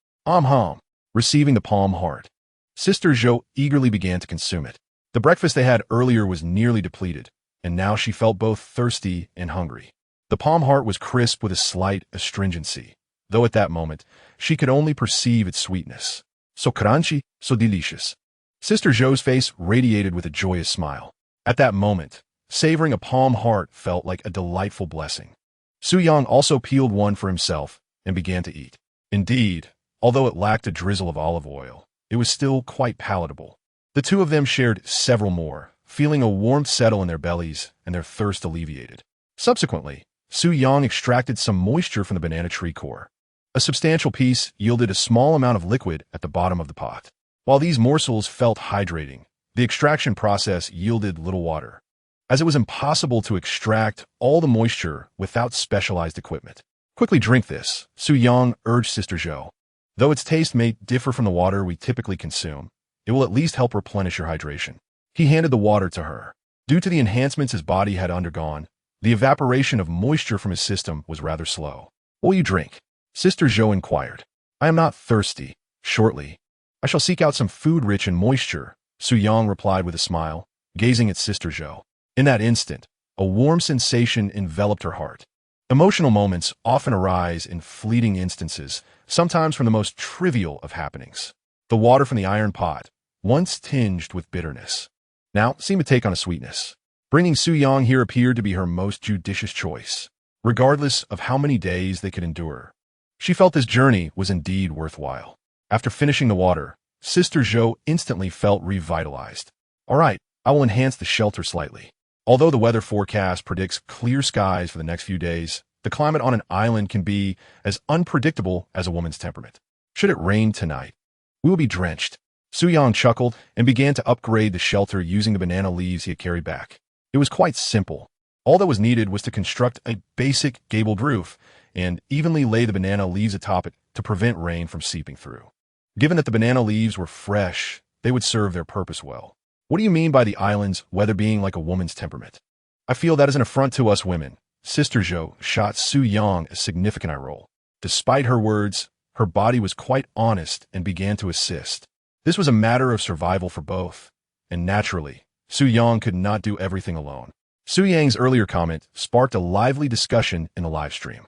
Receiving the palm heart, Sister Zhou eagerly began to consume it. The breakfast they had earlier was nearly depleted, and now she felt both thirsty and hungry. The palm heart was crisp with a slight astringency, though at that moment, she could only perceive its sweetness. "So crunchy, so delicious." Sister Zhou's face radiated with a joyous smile. At that moment, savoring a palm heart felt like a delightful blessing. Su Yang also peeled one for himself and began to eat. Indeed, although it lacked a drizzle of olive oil, it was still quite palatable. The two of them shared several more, feeling a warmth settle in their bellies and their thirst alleviated. Subsequently, Su Yang extracted some moisture from the banana tree core. A substantial piece yielded a small amount of liquid at the bottom of the pot. While these morsels felt hydrating, the extraction process yielded little water, as it was impossible to extract all the moisture without specialized equipment. "Quickly drink this," Su Yang urged Sister Zhou. "Though its taste may differ from the water we typically consume, it will at least help replenish your hydration." He handed the water to her. Due to the enhancements his body had undergone, the evaporation of moisture from his system was rather slow. "What will you drink?" Sister Zhou inquired. "I am not thirsty. Shortly, I shall seek out some food rich in moisture," Su Yang replied with a smile, gazing at Sister Zhou. In that instant, a warm sensation enveloped her heart. Emotional moments often arise in fleeting instances, sometimes from the most trivial of happenings. The water from the iron pot, once tinged with bitterness, now seemed to take on a sweetness. Bringing Su Yang here appeared to be her most judicious choice, regardless of how many days they could endure. She felt this journey was indeed worthwhile. After finishing the water, Sister Zhou instantly felt revitalized. "All right, I will enhance the shelter slightly." Although the weather forecast predicts clear skies for the next few days, the climate on an island can be as unpredictable as a woman's temperament. "Should it rain tonight, we will be drenched." Su Yang chuckled and began to upgrade the shelter using the banana leaves he had carried back. It was quite simple. All that was needed was to construct a basic gabled roof and evenly lay the banana leaves atop it to prevent rain from seeping through. Given that the banana leaves were fresh, they would serve their purpose well. "What do you mean by the island's weather being like a woman's temperament?" "I feel that is an affront to us women." Sister Zhou shot Su Yang a significant eye roll. Despite her words, her body was quite honest and began to assist. This was a matter of survival for both, and naturally, Su Yang could not do everything alone. Su Yang's earlier comment sparked a lively discussion in the live stream.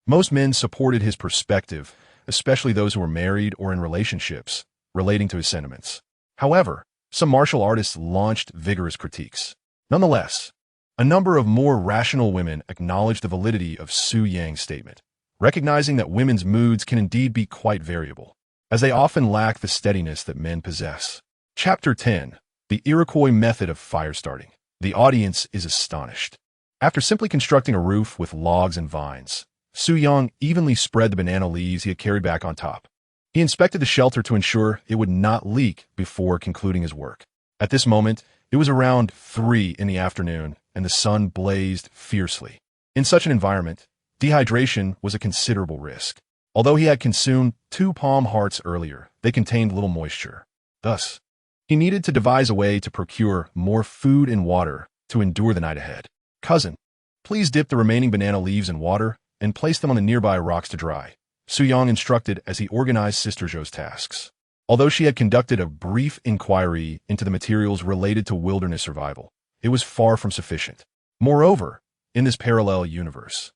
Most men supported his perspective, especially those who were married or in relationships, relating to his sentiments. However, some martial artists launched vigorous critiques. Nonetheless, a number of more rational women acknowledged the validity of Su Yang's statement, recognizing that women's moods can indeed be quite variable, as they often lack the steadiness that men possess. Chapter 10. The Iroquois Method of Fire Starting. The audience is astonished. After simply constructing a roof with logs and vines, Su Yang evenly spread the banana leaves he had carried back on top. He inspected the shelter to ensure it would not leak before concluding his work. At this moment, it was around 3 in the afternoon, and the sun blazed fiercely. In such an environment, dehydration was a considerable risk. Although he had consumed 2 palm hearts earlier, they contained little moisture. Thus, he needed to devise a way to procure more food and water to endure the night ahead. "Cousin, please dip the remaining banana leaves in water and place them on the nearby rocks to dry," Su Yang instructed as he organized Sister Zhou's tasks. Although she had conducted a brief inquiry into the materials related to wilderness survival, it was far from sufficient. Moreover, in this parallel universe,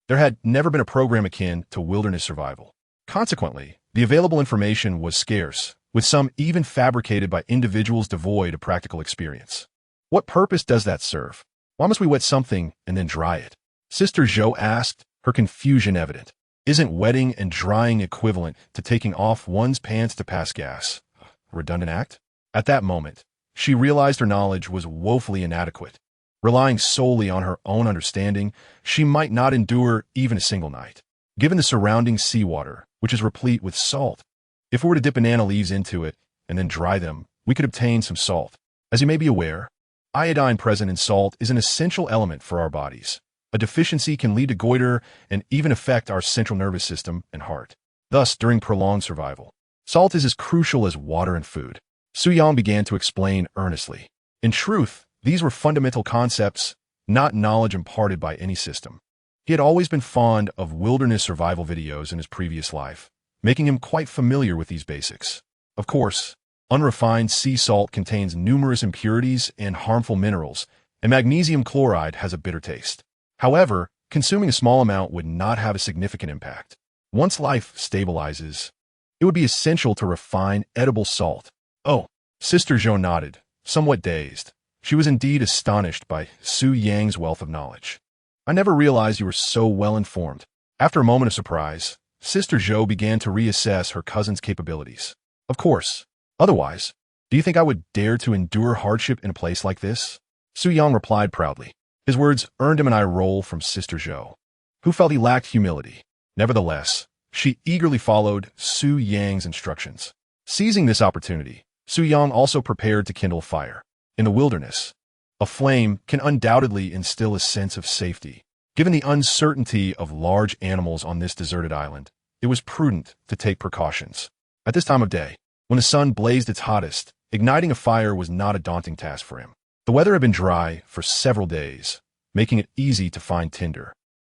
there had never been a program akin to wilderness survival. Consequently, the available information was scarce, with some even fabricated by individuals devoid of practical experience. What purpose does that serve? Why must we wet something and then dry it? Sister Zhou asked, her confusion evident. Isn't wetting and drying equivalent to taking off one's pants to pass gas? A redundant act? At that moment, she realized her knowledge was woefully inadequate. Relying solely on her own understanding, she might not endure even a single night. Given the surrounding seawater, which is replete with salt, if we were to dip banana leaves into it and then dry them, we could obtain some salt. As you may be aware, iodine present in salt is an essential element for our bodies. A deficiency can lead to goiter and even affect our central nervous system and heart. Thus, during prolonged survival, salt is as crucial as water and food. Su Yang began to explain earnestly. In truth, these were fundamental concepts, not knowledge imparted by any system. He had always been fond of wilderness survival videos in his previous life, making him quite familiar with these basics. Of course, unrefined sea salt contains numerous impurities and harmful minerals, and magnesium chloride has a bitter taste. However, consuming a small amount would not have a significant impact. Once life stabilizes, it would be essential to refine edible salt. Oh, Sister Zhou nodded, somewhat dazed. She was indeed astonished by Su Yang's wealth of knowledge. I never realized you were so well informed. After a moment of surprise, Sister Zhou began to reassess her cousin's capabilities. Of course. Otherwise, do you think I would dare to endure hardship in a place like this? Su Yang replied proudly. His words earned him an eye roll from Sister Zhou, who felt he lacked humility. Nevertheless, she eagerly followed Su Yang's instructions. Seizing this opportunity, Su Yang also prepared to kindle a fire. In the wilderness, a flame can undoubtedly instill a sense of safety. Given the uncertainty of large animals on this deserted island, it was prudent to take precautions. At this time of day, when the sun blazed its hottest, igniting a fire was not a daunting task for him. The weather had been dry for several days, making it easy to find tinder.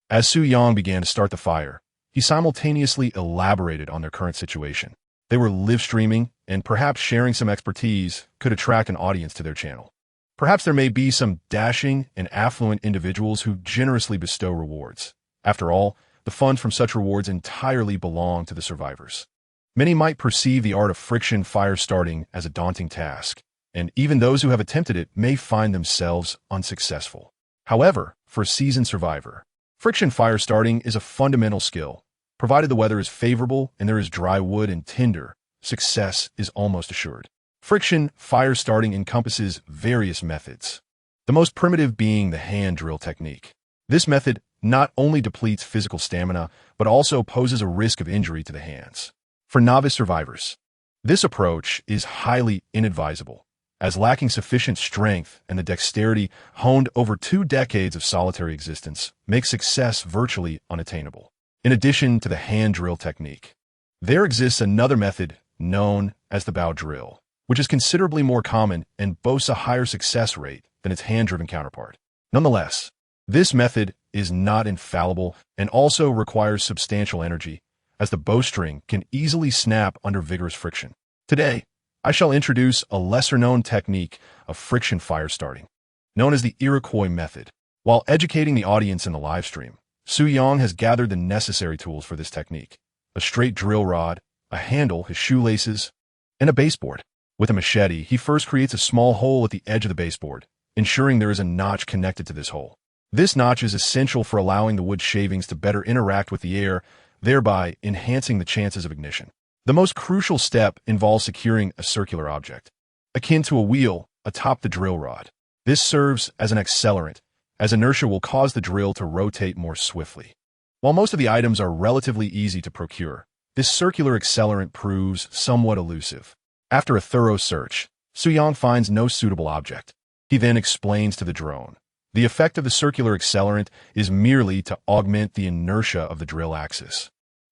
As Su Yang began to start the fire, he simultaneously elaborated on their current situation. They were live streaming, and perhaps sharing some expertise could attract an audience to their channel. Perhaps there may be some dashing and affluent individuals who generously bestow rewards. After all, the funds from such rewards entirely belong to the survivors. Many might perceive the art of friction fire starting as a daunting task, and even those who have attempted it may find themselves unsuccessful. However, for a seasoned survivor, friction fire starting is a fundamental skill. Provided the weather is favorable and there is dry wood and tinder, success is almost assured. Friction fire starting encompasses various methods, the most primitive being the hand drill technique. This method not only depletes physical stamina, but also poses a risk of injury to the hands. For novice survivors, this approach is highly inadvisable, as lacking sufficient strength and the dexterity honed over 2 decades of solitary existence makes success virtually unattainable. In addition to the hand drill technique, there exists another method known as the bow drill, which is considerably more common and boasts a higher success rate than its hand-driven counterpart. Nonetheless, this method is not infallible and also requires substantial energy, as the bowstring can easily snap under vigorous friction. Today, I shall introduce a lesser-known technique of friction fire starting, known as the Iroquois method. While educating the audience in the live stream, Su Yang has gathered the necessary tools for this technique: a straight drill rod, a handle, his shoelaces, and a baseboard. With a machete, he first creates a small hole at the edge of the baseboard, ensuring there is a notch connected to this hole. This notch is essential for allowing the wood shavings to better interact with the air, thereby enhancing the chances of ignition. The most crucial step involves securing a circular object, akin to a wheel, atop the drill rod. This serves as an accelerant, as inertia will cause the drill to rotate more swiftly. While most of the items are relatively easy to procure, this circular accelerant proves somewhat elusive. After a thorough search, Su Yang finds no suitable object. He then explains to the drone. The effect of the circular accelerant is merely to augment the inertia of the drill axis.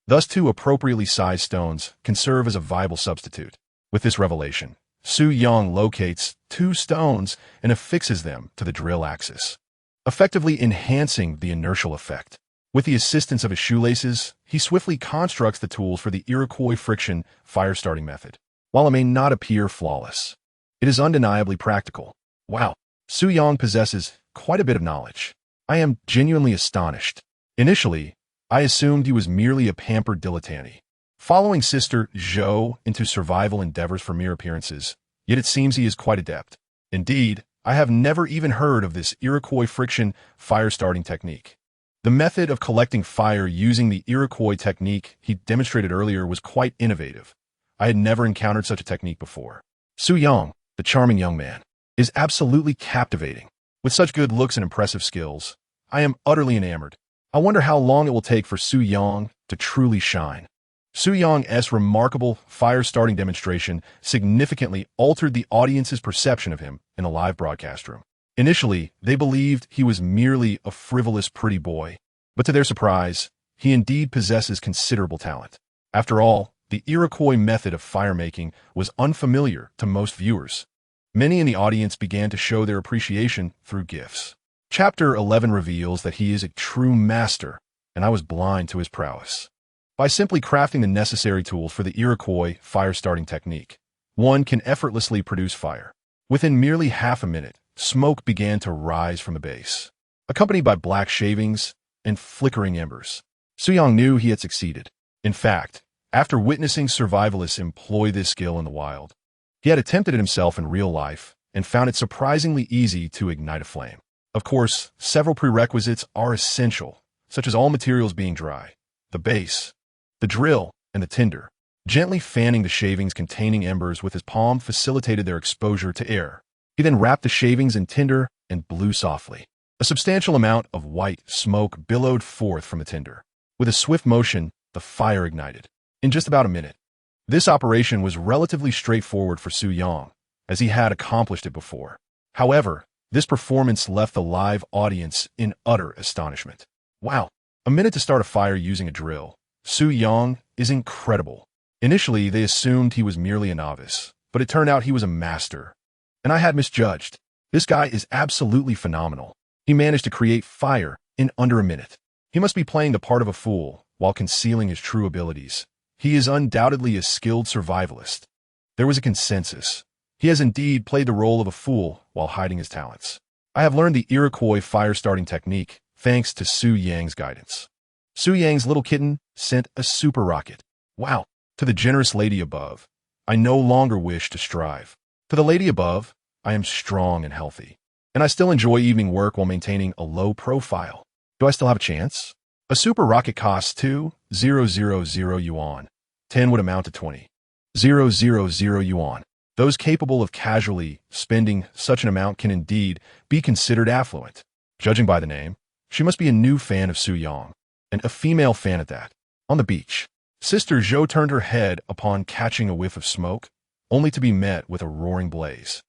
Thus, 2 appropriately sized stones can serve as a viable substitute. With this revelation, Su Yang locates 2 stones and affixes them to the drill axis, effectively enhancing the inertial effect. With the assistance of his shoelaces, he swiftly constructs the tools for the Iroquois friction fire starting method. While it may not appear flawless, it is undeniably practical. Wow, Su Yang possesses quite a bit of knowledge. I am genuinely astonished. Initially, I assumed he was merely a pampered dilettante. following Sister Zhou into survival endeavors for mere appearances, yet it seems he is quite adept. Indeed, I have never even heard of this Iroquois friction fire-starting technique. The method of collecting fire using the Iroquois technique he demonstrated earlier was quite innovative. I had never encountered such a technique before. Su Yang, the charming young man, is absolutely captivating. With such good looks and impressive skills, I am utterly enamored. I wonder how long it will take for Su Yang to truly shine. Su Yang's remarkable fire-starting demonstration significantly altered the audience's perception of him in a live broadcast room. Initially, they believed he was merely a frivolous pretty boy, but to their surprise, he indeed possesses considerable talent. After all, the Iroquois method of fire-making was unfamiliar to most viewers. Many in the audience began to show their appreciation through gifts. Chapter 11 reveals that he is a true master, and I was blind to his prowess. By simply crafting the necessary tools for the Iroquois fire-starting technique, one can effortlessly produce fire. Within merely half a minute, smoke began to rise from the base, accompanied by black shavings and flickering embers. Su Yang knew he had succeeded. In fact, after witnessing survivalists employ this skill in the wild, he had attempted it himself in real life and found it surprisingly easy to ignite a flame. Of course, several prerequisites are essential, such as all materials being dry, the base, the drill, and the tinder. Gently fanning the shavings containing embers with his palm facilitated their exposure to air. He then wrapped the shavings in tinder and blew softly. A substantial amount of white smoke billowed forth from the tinder. With a swift motion, the fire ignited. In just about a minute. This operation was relatively straightforward for Su Yang, as he had accomplished it before. However, this performance left the live audience in utter astonishment. Wow, a minute to start a fire using a drill. Su Yang is incredible. Initially, they assumed he was merely a novice, but it turned out he was a master. And I had misjudged. This guy is absolutely phenomenal. He managed to create fire in under a minute. He must be playing the part of a fool while concealing his true abilities. He is undoubtedly a skilled survivalist. There was a consensus. He has indeed played the role of a fool while hiding his talents. I have learned the Iroquois fire-starting technique thanks to Su Yang's guidance. Su Yang's little kitten sent a super rocket. Wow! To the generous lady above, I no longer wish to strive. To the lady above, I am strong and healthy. And I still enjoy evening work while maintaining a low profile. Do I still have a chance? A super rocket costs 2,000 yuan. 10 would amount to 20,000 yuan. Those capable of casually spending such an amount can indeed be considered affluent. Judging by the name, she must be a new fan of Su Yang, and a female fan at that. On the beach, Sister Zhou turned her head upon catching a whiff of smoke, only to be met with a roaring blaze.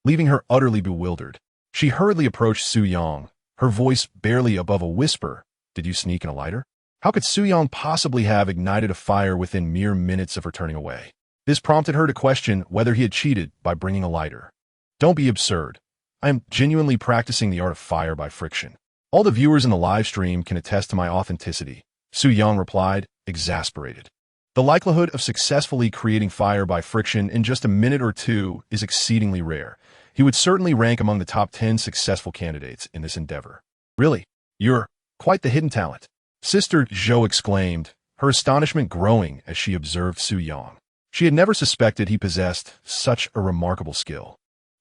Leaving her utterly bewildered, she hurriedly approached Su Yang, her voice barely above a whisper. Did you sneak in a lighter? How could Su Yang possibly have ignited a fire within mere minutes of her turning away? This prompted her to question whether he had cheated by bringing a lighter. Don't be absurd. I am genuinely practicing the art of fire by friction. All the viewers in the live stream can attest to my authenticity, Su Yang replied, exasperated. The likelihood of successfully creating fire by friction in just a minute or two is exceedingly rare. He would certainly rank among the top 10 successful candidates in this endeavor. Really? You're quite the hidden talent. Sister Zhou exclaimed, her astonishment growing as she observed Su Yang. She had never suspected he possessed such a remarkable skill.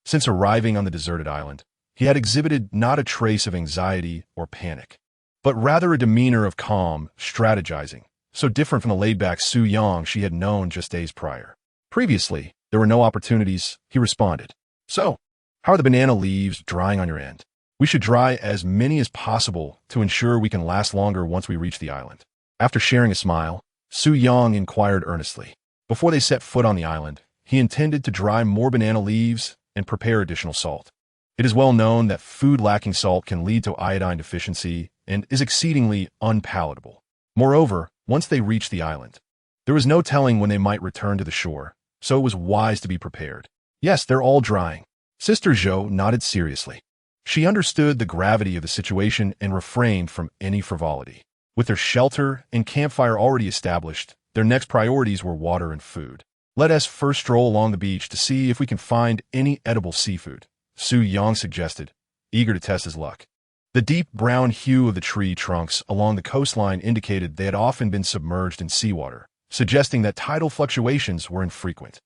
Since arriving on the deserted island, he had exhibited not a trace of anxiety or panic, but rather a demeanor of calm, strategizing, so different from the laid-back Su Yang she had known just days prior. Previously, there were no opportunities, he responded. So, how are the banana leaves drying on your end? We should dry as many as possible to ensure we can last longer once we reach the island. After sharing a smile, Su Yang inquired earnestly. Before they set foot on the island, he intended to dry more banana leaves and prepare additional salt. It is well known that food lacking salt can lead to iodine deficiency and is exceedingly unpalatable. Moreover, once they reached the island, there was no telling when they might return to the shore, so it was wise to be prepared. Yes, they're all drying. Sister Zhou nodded seriously. She understood the gravity of the situation and refrained from any frivolity. With their shelter and campfire already established, their next priorities were water and food. Let us first stroll along the beach to see if we can find any edible seafood, Su Yang suggested, eager to test his luck. The deep brown hue of the tree trunks along the coastline indicated they had often been submerged in seawater, suggesting that tidal fluctuations were infrequent.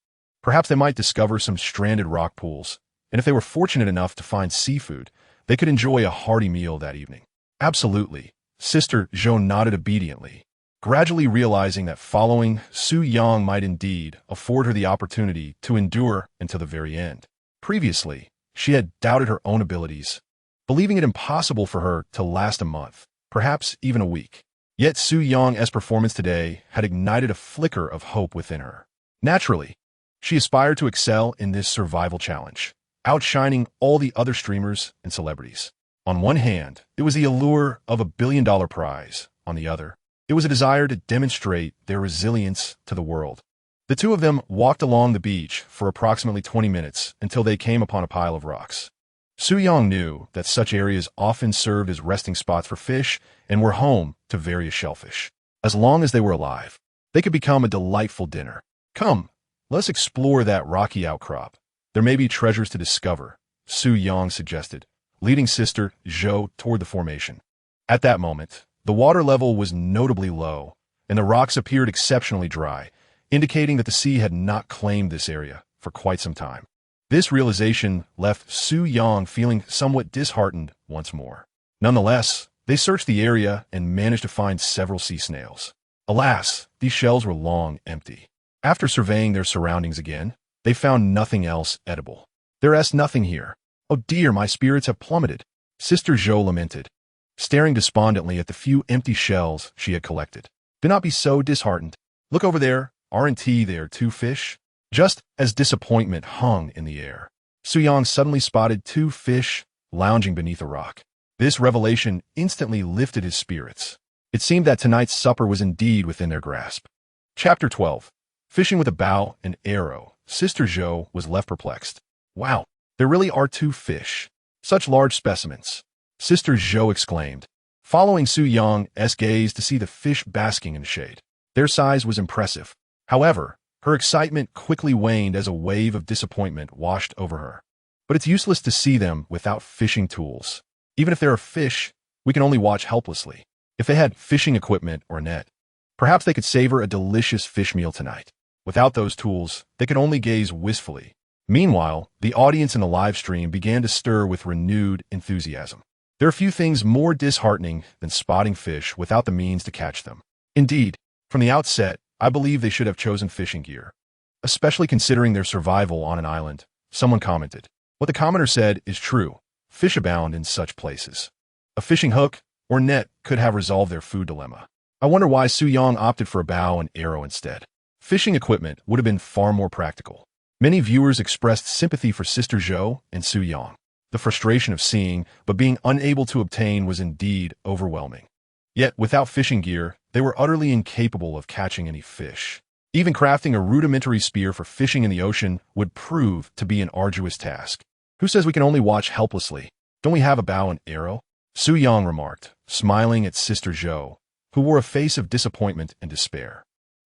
Perhaps they might discover some stranded rock pools, and if they were fortunate enough to find seafood, they could enjoy a hearty meal that evening. Absolutely. Sister Zhou nodded obediently, gradually realizing that following Su Yang might indeed afford her the opportunity to endure until the very end. Previously, she had doubted her own abilities, believing it impossible for her to last a month, perhaps even a week. Yet Su Yang's performance today had ignited a flicker of hope within her. Naturally, she aspired to excel in this survival challenge, outshining all the other streamers and celebrities. On one hand, it was the allure of a billion-dollar prize. On the other, it was a desire to demonstrate their resilience to the world. The two of them walked along the beach for approximately 20 minutes until they came upon a pile of rocks. Su Yang knew that such areas often served as resting spots for fish and were home to various shellfish. As long as they were alive, they could become a delightful dinner. Come, let's explore that rocky outcrop. There may be treasures to discover, Su Yang suggested, leading Sister Zhou toward the formation. At that moment, the water level was notably low, and the rocks appeared exceptionally dry, indicating that the sea had not claimed this area for quite some time. This realization left Su Yang feeling somewhat disheartened once more. Nonetheless, they searched the area and managed to find several sea snails. Alas, these shells were long empty. After surveying their surroundings again, they found nothing else edible. There is nothing here. Oh dear, my spirits have plummeted, Sister Zhou lamented, staring despondently at the few empty shells she had collected. Do not be so disheartened. Look over there, aren't there two fish? Just as disappointment hung in the air, Su Yang suddenly spotted two fish lounging beneath a rock. This revelation instantly lifted his spirits. It seemed that tonight's supper was indeed within their grasp. Chapter 12. Fishing with a bow and arrow. Sister Zhou was left perplexed. Wow, there really are two fish. Such large specimens, Sister Zhou exclaimed, following Su Yang's gaze to see the fish basking in the shade. Their size was impressive. However, her excitement quickly waned as a wave of disappointment washed over her. But it's useless to see them without fishing tools. Even if there are fish, we can only watch helplessly. If they had fishing equipment or a net, perhaps they could savor a delicious fish meal tonight. Without those tools, they could only gaze wistfully. Meanwhile, the audience in the live stream began to stir with renewed enthusiasm. There are few things more disheartening than spotting fish without the means to catch them. Indeed, from the outset, I believe they should have chosen fishing gear, especially considering their survival on an island, someone commented. What the commenter said is true. Fish abound in such places. A fishing hook or net could have resolved their food dilemma. I wonder why Su Yang opted for a bow and arrow instead. Fishing equipment would have been far more practical. Many viewers expressed sympathy for Sister Zhou and Su Yang. The frustration of seeing but being unable to obtain was indeed overwhelming. Yet, without fishing gear, they were utterly incapable of catching any fish. Even crafting a rudimentary spear for fishing in the ocean would prove to be an arduous task. Who says we can only watch helplessly? Don't we have a bow and arrow? Su Yang remarked, smiling at Sister Zhou, who wore a face of disappointment and despair.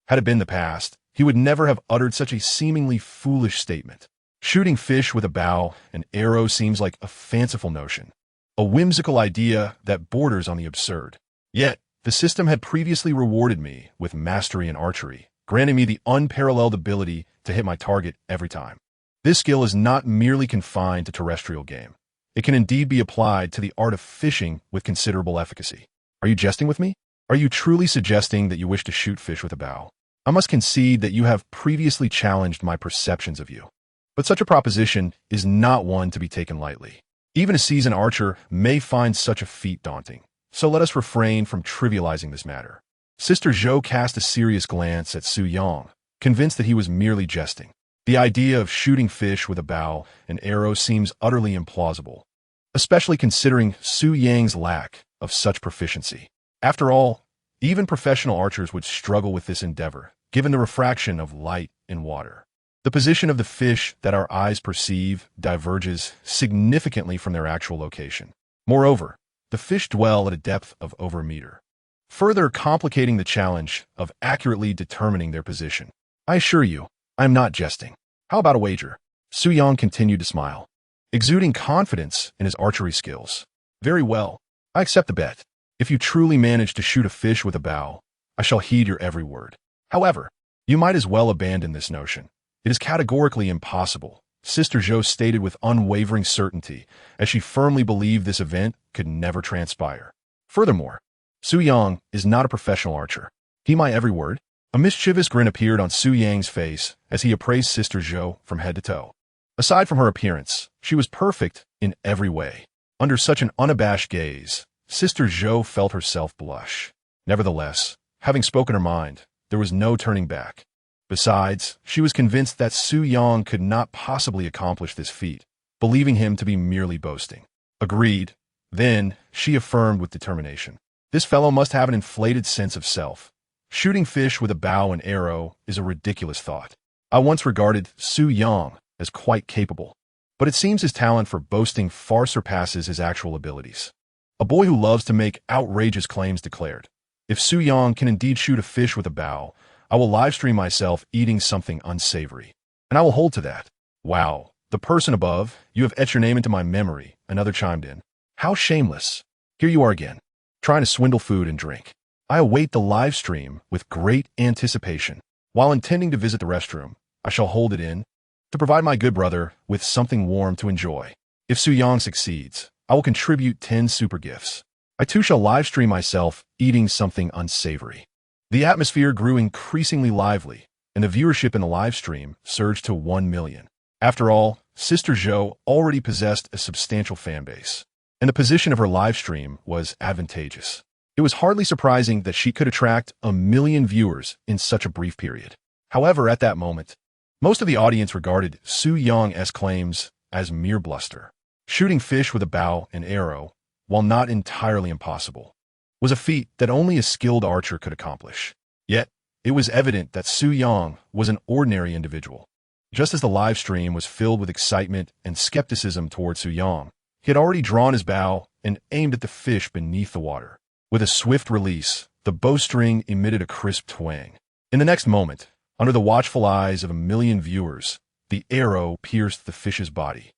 Had it been the past, he would never have uttered such a seemingly foolish statement. Shooting fish with a bow and arrow seems like a fanciful notion, a whimsical idea that borders on the absurd. Yet, the system had previously rewarded me with mastery in archery, granting me the unparalleled ability to hit my target every time. This skill is not merely confined to terrestrial game. It can indeed be applied to the art of fishing with considerable efficacy. Are you jesting with me? Are you truly suggesting that you wish to shoot fish with a bow? I must concede that you have previously challenged my perceptions of you. But such a proposition is not one to be taken lightly. Even a seasoned archer may find such a feat daunting. So let us refrain from trivializing this matter. Sister Zhou cast a serious glance at Su Yang, convinced that he was merely jesting. The idea of shooting fish with a bow and arrow seems utterly implausible, especially considering Su Yang's lack of such proficiency. After all, even professional archers would struggle with this endeavor, given the refraction of light in water. The position of the fish that our eyes perceive diverges significantly from their actual location. Moreover, the fish dwell at a depth of over a meter, further complicating the challenge of accurately determining their position. I assure you, I am not jesting. How about a wager? Su Yang continued to smile, exuding confidence in his archery skills. Very well, I accept the bet. If you truly manage to shoot a fish with a bow, I shall heed your every word. However, you might as well abandon this notion. It is categorically impossible, Sister Zhou stated with unwavering certainty, as she firmly believed this event could never transpire. Furthermore, Su Yang is not a professional archer. Heed my every word. A mischievous grin appeared on Su Yang's face as he appraised Sister Zhou from head to toe. Aside from her appearance, she was perfect in every way. Under such an unabashed gaze, Sister Zhou felt herself blush. Nevertheless, having spoken her mind, there was no turning back. Besides, she was convinced that Su Yang could not possibly accomplish this feat, believing him to be merely boasting. Agreed. Then, she affirmed with determination. This fellow must have an inflated sense of self. Shooting fish with a bow and arrow is a ridiculous thought. I once regarded Su Yang as quite capable, but it seems his talent for boasting far surpasses his actual abilities. A boy who loves to make outrageous claims declared, "If Su Yang can indeed shoot a fish with a bow, I will livestream myself eating something unsavory. And I will hold to that." Wow, the person above, you have etched your name into my memory, another chimed in. How shameless. Here you are again, trying to swindle food and drink. I await the live stream with great anticipation. While intending to visit the restroom, I shall hold it in to provide my good brother with something warm to enjoy. If Su Yang succeeds, I will contribute 10 super gifts. I too shall live stream myself eating something unsavory. The atmosphere grew increasingly lively, and the viewership in the live stream surged to 1 million. After all, Sister Zhou already possessed a substantial fanbase, and the position of her live stream was advantageous. It was hardly surprising that she could attract 1 million viewers in such a brief period. However, at that moment, most of the audience regarded Su Yang's claims as mere bluster. Shooting fish with a bow and arrow, while not entirely impossible, was a feat that only a skilled archer could accomplish. Yet, it was evident that Su Yang was an ordinary individual. Just as the live stream was filled with excitement and skepticism toward Su Yang, he had already drawn his bow and aimed at the fish beneath the water. With a swift release, the bowstring emitted a crisp twang. In the next moment, under the watchful eyes of 1 million viewers, the arrow pierced the fish's body,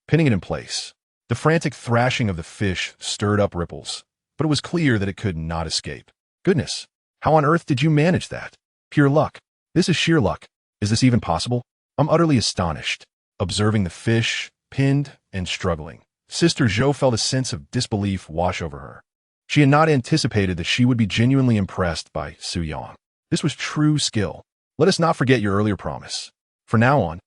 pinning it in place. The frantic thrashing of the fish stirred up ripples, but it was clear that it could not escape. Goodness, how on earth did you manage that? Pure luck. This is sheer luck. Is this even possible? I'm utterly astonished. Observing the fish, pinned and struggling, Sister Zhou felt a sense of disbelief wash over her. She had not anticipated that she would be genuinely impressed by Su Yang. This was true skill. Let us not forget your earlier promise. From now on,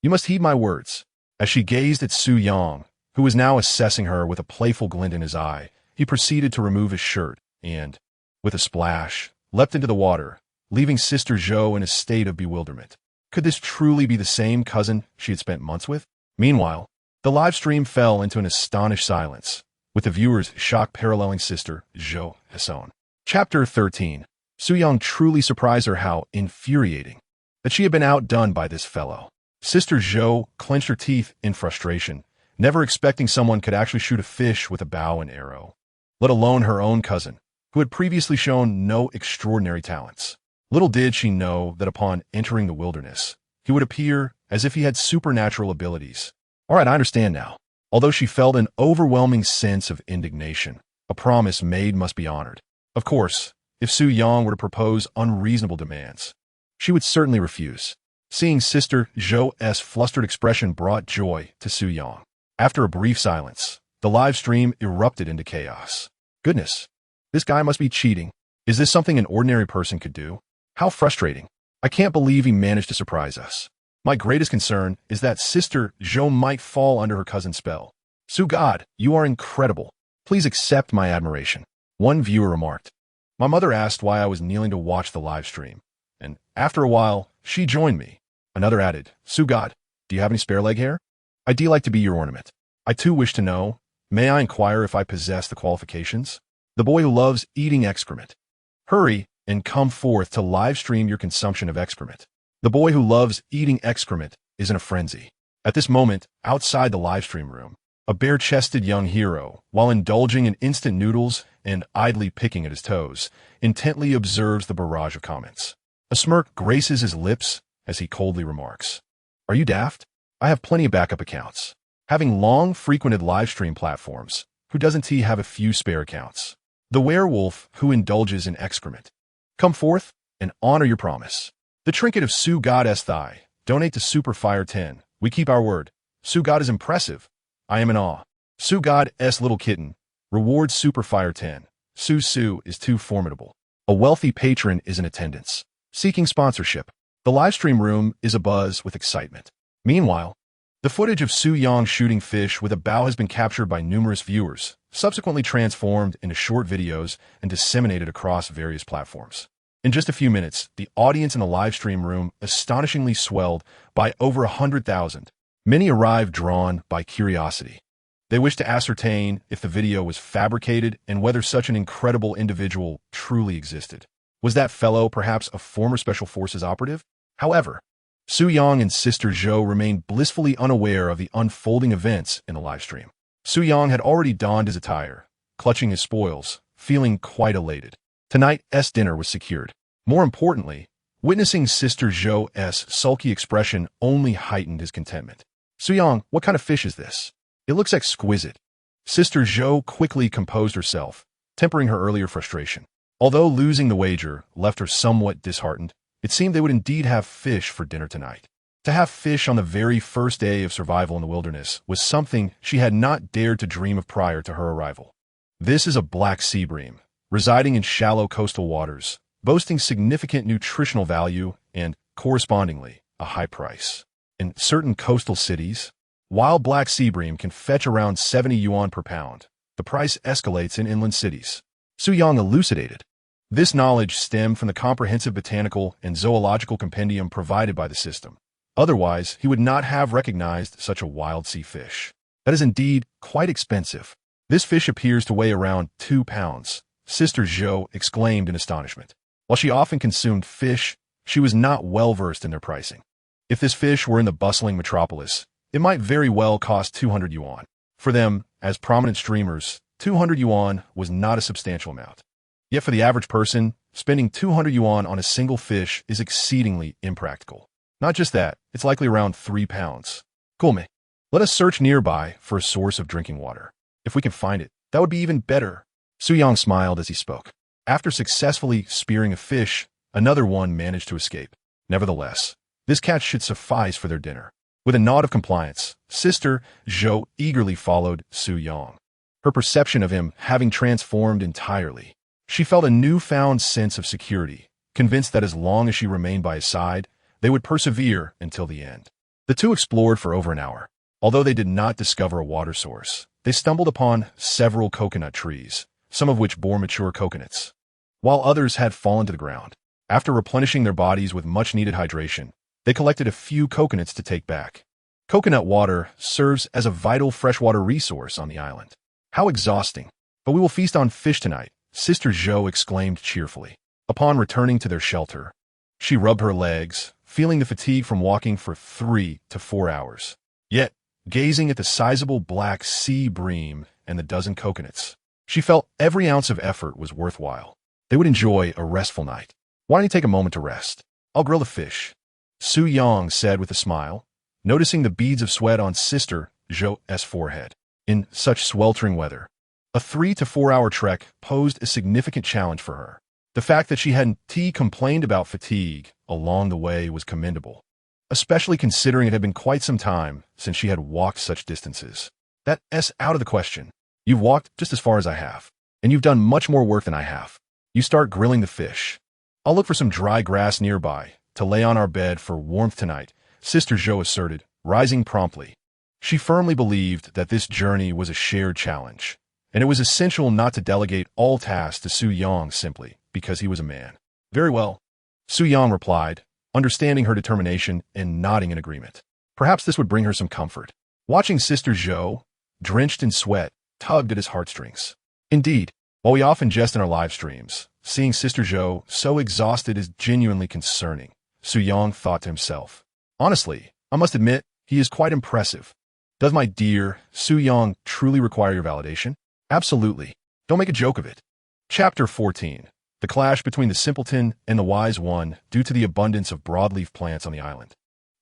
you must heed my words. As she gazed at Su Yang, who was now assessing her with a playful glint in his eye, he proceeded to remove his shirt and, with a splash, leapt into the water, leaving Sister Zhou in a state of bewilderment. Could this truly be the same cousin she had spent months with? Meanwhile, the live stream fell into an astonished silence, with the viewers' shock paralleling Sister Zhou's own. Chapter 13. Su Yang truly surprised her how infuriating that she had been outdone by this fellow. Sister Zhou clenched her teeth in frustration, never expecting someone could actually shoot a fish with a bow and arrow, let alone her own cousin, who had previously shown no extraordinary talents. Little did she know that upon entering the wilderness, he would appear as if he had supernatural abilities. All right, I understand now. Although she felt an overwhelming sense of indignation, a promise made must be honored. Of course, if Su Yang were to propose unreasonable demands, she would certainly refuse. Seeing Sister Zhou's flustered expression brought joy to Su Yang. After a brief silence, the live stream erupted into chaos. Goodness, this guy must be cheating. Is this something an ordinary person could do? How frustrating. I can't believe he managed to surprise us. My greatest concern is that Sister Zhou might fall under her cousin's spell. Su God, you are incredible. Please accept my admiration. One viewer remarked. My mother asked why I was kneeling to watch the live stream, and after a while, she joined me. Another added, Su God, do you have any spare leg hair? I'd like to be your ornament. I too wish to know, may I inquire if I possess the qualifications? The boy who loves eating excrement. Hurry and come forth to live stream your consumption of excrement. The boy who loves eating excrement is in a frenzy. At this moment, outside the livestream room, a bare-chested young hero, while indulging in instant noodles and idly picking at his toes, intently observes the barrage of comments. A smirk graces his lips as he coldly remarks, Are you daft? I have plenty of backup accounts. Having long frequented livestream platforms, who doesn't he have a few spare accounts? The werewolf who indulges in excrement. Come forth, and honor your promise. The trinket of Su God's thigh. Donate to Super Fire 10. We keep our word. Su God is impressive. I am in awe. Su God's little kitten. Reward Super Fire 10. Su is too formidable. A wealthy patron is in attendance, seeking sponsorship. The livestream room is abuzz with excitement. Meanwhile, the footage of Su Yang shooting fish with a bow has been captured by numerous viewers, subsequently transformed into short videos and disseminated across various platforms. In just a few minutes, the audience in the livestream room astonishingly swelled by over 100,000. Many arrived drawn by curiosity. They wished to ascertain if the video was fabricated and whether such an incredible individual truly existed. Was that fellow perhaps a former Special Forces operative? However, Su Yang and Sister Zhou remained blissfully unaware of the unfolding events in the livestream. Su Yang had already donned his attire, clutching his spoils, feeling quite elated. Tonight's dinner was secured. More importantly, witnessing Sister Zhou's sulky expression only heightened his contentment. Su Yang, what kind of fish is this? It looks exquisite. Sister Zhou quickly composed herself, tempering her earlier frustration. Although losing the wager left her somewhat disheartened, it seemed they would indeed have fish for dinner tonight. To have fish on the very first day of survival in the wilderness was something she had not dared to dream of prior to her arrival. This is a black sea bream, residing in shallow coastal waters, boasting significant nutritional value and, correspondingly, a high price. In certain coastal cities, while black sea bream can fetch around 70 yuan per pound, the price escalates in inland cities. Su Yang elucidated. This knowledge stemmed from the comprehensive botanical and zoological compendium provided by the system. Otherwise, he would not have recognized such a wild sea fish. That is indeed quite expensive. This fish appears to weigh around 2 pounds, Sister Zhou exclaimed in astonishment. While she often consumed fish, she was not well versed in their pricing. If this fish were in the bustling metropolis, it might very well cost 200 yuan. For them, as prominent streamers, 200 yuan was not a substantial amount. Yet for the average person, spending 200 yuan on a single fish is exceedingly impractical. Not just that, it's likely around 3 pounds. Daimei, let us search nearby for a source of drinking water. If we can find it, that would be even better. Su Yang smiled as he spoke. After successfully spearing a fish, another one managed to escape. Nevertheless, this catch should suffice for their dinner. With a nod of compliance, Sister Zhou eagerly followed Su Yang. Her perception of him having transformed entirely. She felt a newfound sense of security, convinced that as long as she remained by his side, they would persevere until the end. The two explored for over an hour. Although they did not discover a water source, they stumbled upon several coconut trees, some of which bore mature coconuts, while others had fallen to the ground. After replenishing their bodies with much-needed hydration, they collected a few coconuts to take back. Coconut water serves as a vital freshwater resource on the island. How exhausting! But we will feast on fish tonight, Sister Zhou exclaimed cheerfully. Upon returning to their shelter, she rubbed her legs, feeling the fatigue from walking for 3 to 4 hours. Yet, gazing at the sizable black sea bream and the dozen coconuts, she felt every ounce of effort was worthwhile. They would enjoy a restful night. Why don't you take a moment to rest? I'll grill the fish, Su Yang said with a smile, noticing the beads of sweat on Sister Zhou's forehead. In such sweltering weather, a 3 to 4 hour trek posed a significant challenge for her. The fact that she hadn't complained about fatigue along the way was commendable, especially considering it had been quite some time since she had walked such distances. That's out of the question. You've walked just as far as I have, and you've done much more work than I have. You start grilling the fish. I'll look for some dry grass nearby to lay on our bed for warmth tonight, Sister Zhou asserted, rising promptly. She firmly believed that this journey was a shared challenge, and it was essential not to delegate all tasks to Su Yang simply because he was a man. Very well, Su Yang replied, understanding her determination and nodding in agreement. Perhaps this would bring her some comfort. Watching Sister Zhou, drenched in sweat, tugged at his heartstrings. Indeed, while we often jest in our live streams, seeing Sister Zhou so exhausted is genuinely concerning, Su Yang thought to himself. Honestly, I must admit, he is quite impressive. Does my dear Su Yang truly require your validation? Absolutely. Don't make a joke of it. Chapter 14. The clash between the simpleton and the wise one due to the abundance of broadleaf plants on the island.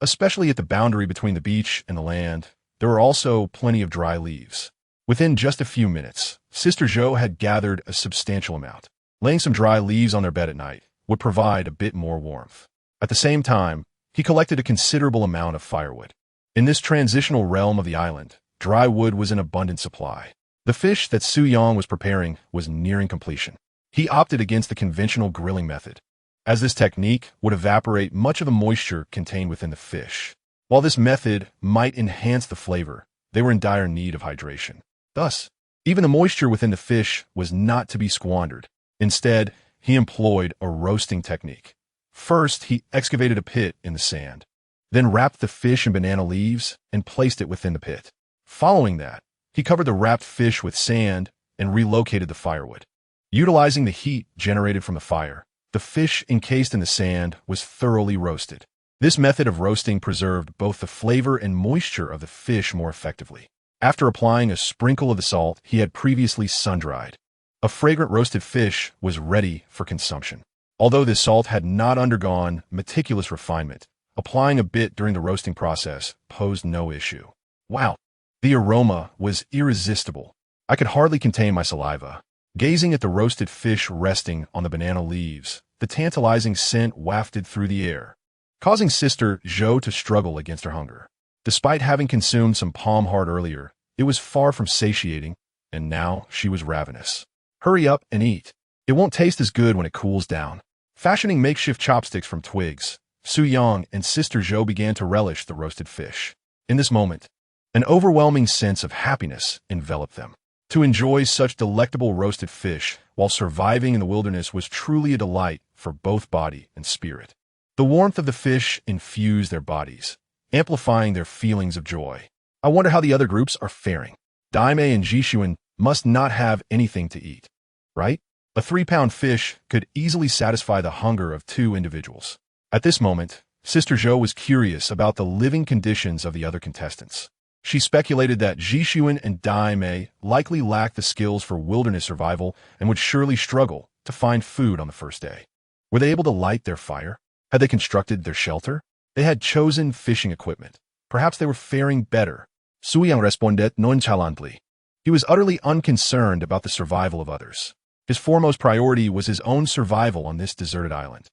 Especially at the boundary between the beach and the land, there were also plenty of dry leaves. Within just a few minutes, Sister Zhou had gathered a substantial amount. Laying some dry leaves on their bed at night would provide a bit more warmth. At the same time, he collected a considerable amount of firewood. In this transitional realm of the island, dry wood was in abundant supply. The fish that Su Yang was preparing was nearing completion. He opted against the conventional grilling method, as this technique would evaporate much of the moisture contained within the fish. While this method might enhance the flavor, they were in dire need of hydration. Thus, even the moisture within the fish was not to be squandered. Instead, he employed a roasting technique. First, he excavated a pit in the sand, then wrapped the fish in banana leaves and placed it within the pit. Following that, he covered the wrapped fish with sand and relocated the firewood. Utilizing the heat generated from the fire, the fish encased in the sand was thoroughly roasted. This method of roasting preserved both the flavor and moisture of the fish more effectively. After applying a sprinkle of the salt he had previously sun-dried, a fragrant roasted fish was ready for consumption. Although this salt had not undergone meticulous refinement, applying a bit during the roasting process posed no issue. Wow, the aroma was irresistible. I could hardly contain my saliva. Gazing at the roasted fish resting on the banana leaves, the tantalizing scent wafted through the air, causing Sister Zhou to struggle against her hunger. Despite having consumed some palm heart earlier, it was far from satiating, and now she was ravenous. Hurry up and eat. It won't taste as good when it cools down. Fashioning makeshift chopsticks from twigs, Su Yang and Sister Zhou began to relish the roasted fish. In this moment, an overwhelming sense of happiness enveloped them. To enjoy such delectable roasted fish while surviving in the wilderness was truly a delight for both body and spirit. The warmth of the fish infused their bodies, amplifying their feelings of joy. I wonder how the other groups are faring. Daimei and Jishuan must not have anything to eat, right? A 3-pound fish could easily satisfy the hunger of 2 individuals. At this moment, Sister Zhou was curious about the living conditions of the other contestants. She speculated that Jishuan and Daimei likely lacked the skills for wilderness survival and would surely struggle to find food on the first day. Were they able to light their fire? Had they constructed their shelter? They had chosen fishing equipment. Perhaps they were faring better. Su Yang responded nonchalantly. He was utterly unconcerned about the survival of others. His foremost priority was his own survival on this deserted island,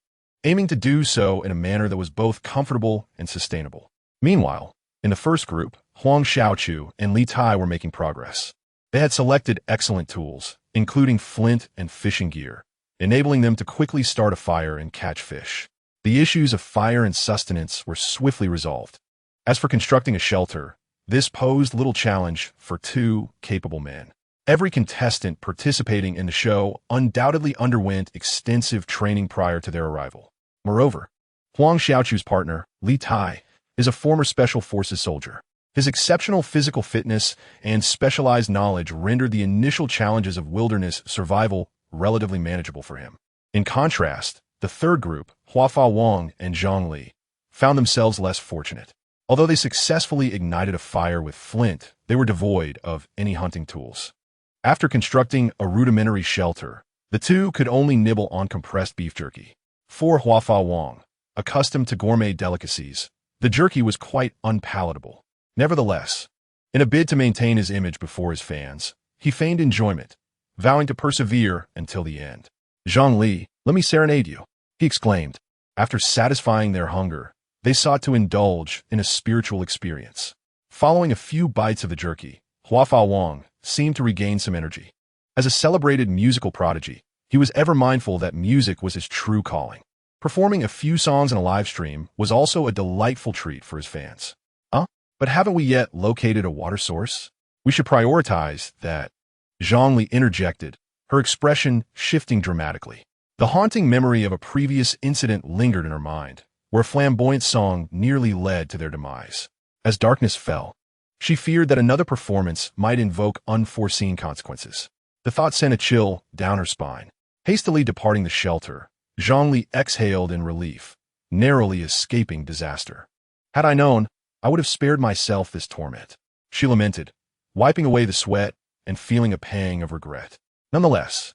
aiming to do so in a manner that was both comfortable and sustainable. Meanwhile, in the first group, Huang Xiaochu and Li Tai were making progress. They had selected excellent tools, including flint and fishing gear, enabling them to quickly start a fire and catch fish. The issues of fire and sustenance were swiftly resolved. As for constructing a shelter, this posed little challenge for 2 capable men. Every contestant participating in the show undoubtedly underwent extensive training prior to their arrival. Moreover, Huang Xiaochu's partner, Li Tai, is a former Special Forces soldier. His exceptional physical fitness and specialized knowledge rendered the initial challenges of wilderness survival relatively manageable for him. In contrast, the third group, Huafa Wang and Zhang Li, found themselves less fortunate. Although they successfully ignited a fire with flint, they were devoid of any hunting tools. After constructing a rudimentary shelter, the 2 could only nibble on compressed beef jerky. For Huafa Wang, accustomed to gourmet delicacies, the jerky was quite unpalatable. Nevertheless, in a bid to maintain his image before his fans, he feigned enjoyment, vowing to persevere until the end. Zhang Li, let me serenade you, he exclaimed. After satisfying their hunger, they sought to indulge in a spiritual experience. Following a few bites of the jerky, Huafa Wang seemed to regain some energy. As a celebrated musical prodigy, he was ever mindful that music was his true calling. Performing a few songs in a live stream was also a delightful treat for his fans. But haven't we yet located a water source? We should prioritize that, Zhang Li interjected, her expression shifting dramatically. The haunting memory of a previous incident lingered in her mind, where a flamboyant song nearly led to their demise. As darkness fell, she feared that another performance might invoke unforeseen consequences. The thought sent a chill down her spine. Hastily departing the shelter, Zhang Li exhaled in relief, narrowly escaping disaster. Had I known, I would have spared myself this torment, she lamented, wiping away the sweat and feeling a pang of regret. Nonetheless,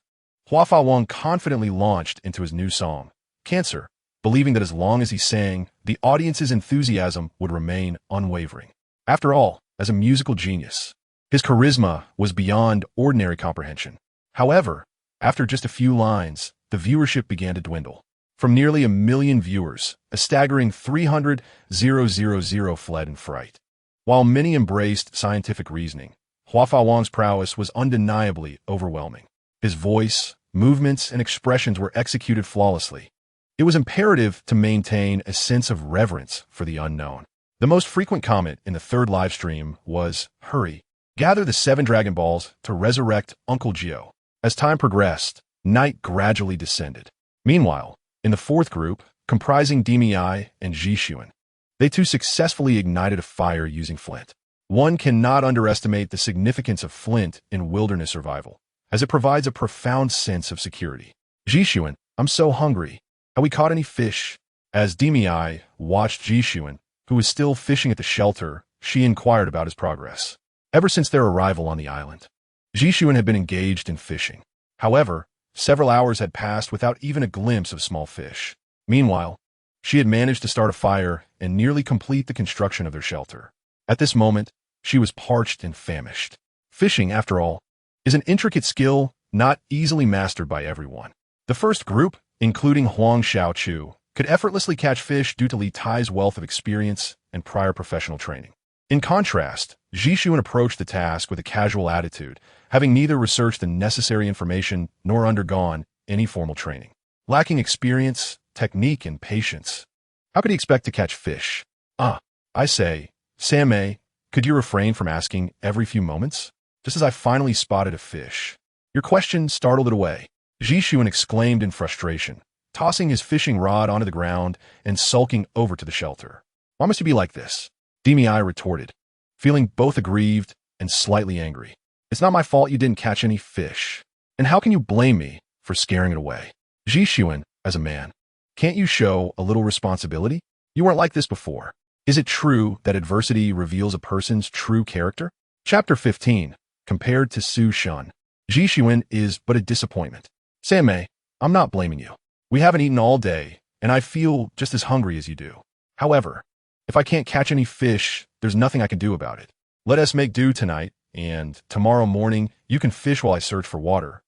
Huafa Wang confidently launched into his new song, Cancer, believing that as long as he sang, the audience's enthusiasm would remain unwavering. After all, as a musical genius, his charisma was beyond ordinary comprehension. However, after just a few lines, the viewership began to dwindle. From nearly 1 million viewers, a staggering 300,000 fled in fright. While many embraced scientific reasoning, Hua Wang's prowess was undeniably overwhelming. His voice, movements, and expressions were executed flawlessly. It was imperative to maintain a sense of reverence for the unknown. The most frequent comment in the third live stream was, "Hurry, gather the 7 Dragon Balls to resurrect Uncle Gio." As time progressed, night gradually descended. Meanwhile, in the fourth group, comprising Daimei and Zhixuan, they too successfully ignited a fire using flint. One cannot underestimate the significance of flint in wilderness survival, as it provides a profound sense of security. "Zhixuan, I'm so hungry. Have we caught any fish?" As Daimei watched Zhixuan, who was still fishing at the shelter, she inquired about his progress. Ever since their arrival on the island, Zhixuan had been engaged in fishing. However, several hours had passed without even a glimpse of small fish. Meanwhile, she had managed to start a fire and nearly complete the construction of their shelter. At this moment, she was parched and famished. Fishing, after all, is an intricate skill not easily mastered by everyone. The first group, including Huang Xiaochu, could effortlessly catch fish due to Li Tai's wealth of experience and prior professional training. In contrast, Zhixuan approached the task with a casual attitude, having neither researched the necessary information nor undergone any formal training. Lacking experience, technique, and patience, how could he expect to catch fish? I say, Daimei, could you refrain from asking every few moments? Just as I finally spotted a fish. Your question startled it away. Zhixuan exclaimed in frustration, tossing his fishing rod onto the ground and sulking over to the shelter. Why must you be like this? Daimei retorted, feeling both aggrieved and slightly angry. It's not my fault you didn't catch any fish. And how can you blame me for scaring it away? Zhixuan, as a man, can't you show a little responsibility? You weren't like this before. Is it true that adversity reveals a person's true character? Chapter 15. Compared to Su Shun, Zhixuan is but a disappointment. Daimei, I'm not blaming you. We haven't eaten all day, and I feel just as hungry as you do. However, if I can't catch any fish, there's nothing I can do about it. Let us make do tonight, and tomorrow morning you can fish while I search for water,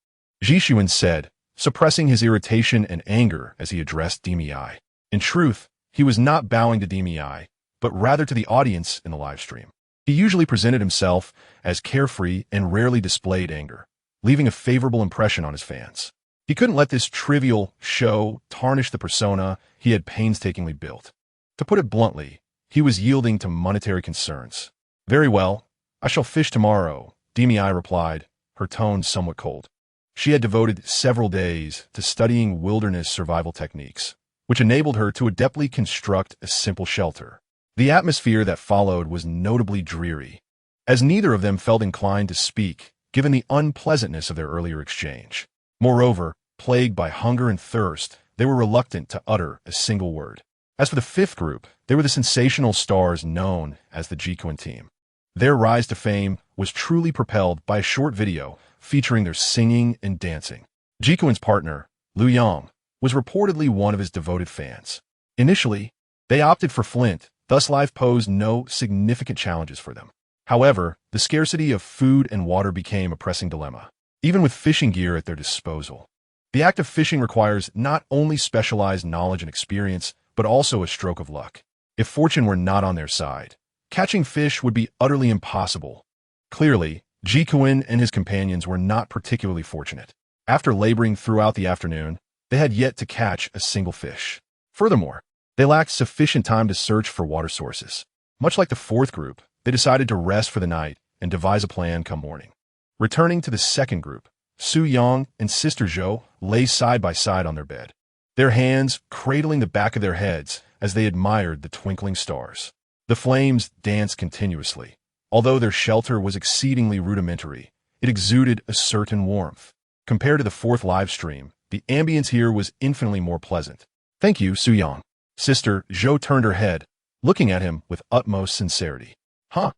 Zhixuan said, suppressing his irritation and anger as he addressed Daimei. In truth, he was not bowing to Daimei, but rather to the audience in the live stream. He usually presented himself as carefree and rarely displayed anger, leaving a favorable impression on his fans. He couldn't let this trivial show tarnish the persona he had painstakingly built. To put it bluntly, he was yielding to monetary concerns. Very well, I shall fish tomorrow, Daimei replied, her tone somewhat cold. She had devoted several days to studying wilderness survival techniques, which enabled her to adeptly construct a simple shelter. The atmosphere that followed was notably dreary, as neither of them felt inclined to speak, given the unpleasantness of their earlier exchange. Moreover, plagued by hunger and thirst, they were reluctant to utter a single word. As for the fifth group, they were the sensational stars known as the Jikuan team. Their rise to fame was truly propelled by a short video featuring their singing and dancing. Jikuan's partner, Liu Yang, was reportedly one of his devoted fans. Initially, they opted for flint, thus life posed no significant challenges for them. However, the scarcity of food and water became a pressing dilemma, even with fishing gear at their disposal. The act of fishing requires not only specialized knowledge and experience, but also a stroke of luck. If fortune were not on their side, catching fish would be utterly impossible. Clearly, Jikuan and his companions were not particularly fortunate. After laboring throughout the afternoon, they had yet to catch a single fish. Furthermore, they lacked sufficient time to search for water sources. Much like the fourth group, they decided to rest for the night and devise a plan come morning. Returning to the second group, Su Yang and Sister Zhou lay side by side on their bed, their hands cradling the back of their heads as they admired the twinkling stars. The flames danced continuously. Although their shelter was exceedingly rudimentary, it exuded a certain warmth. Compared to the fourth live stream, the ambience here was infinitely more pleasant. Thank you, Su Yang. Sister Zhou turned her head, looking at him with utmost sincerity. Huh?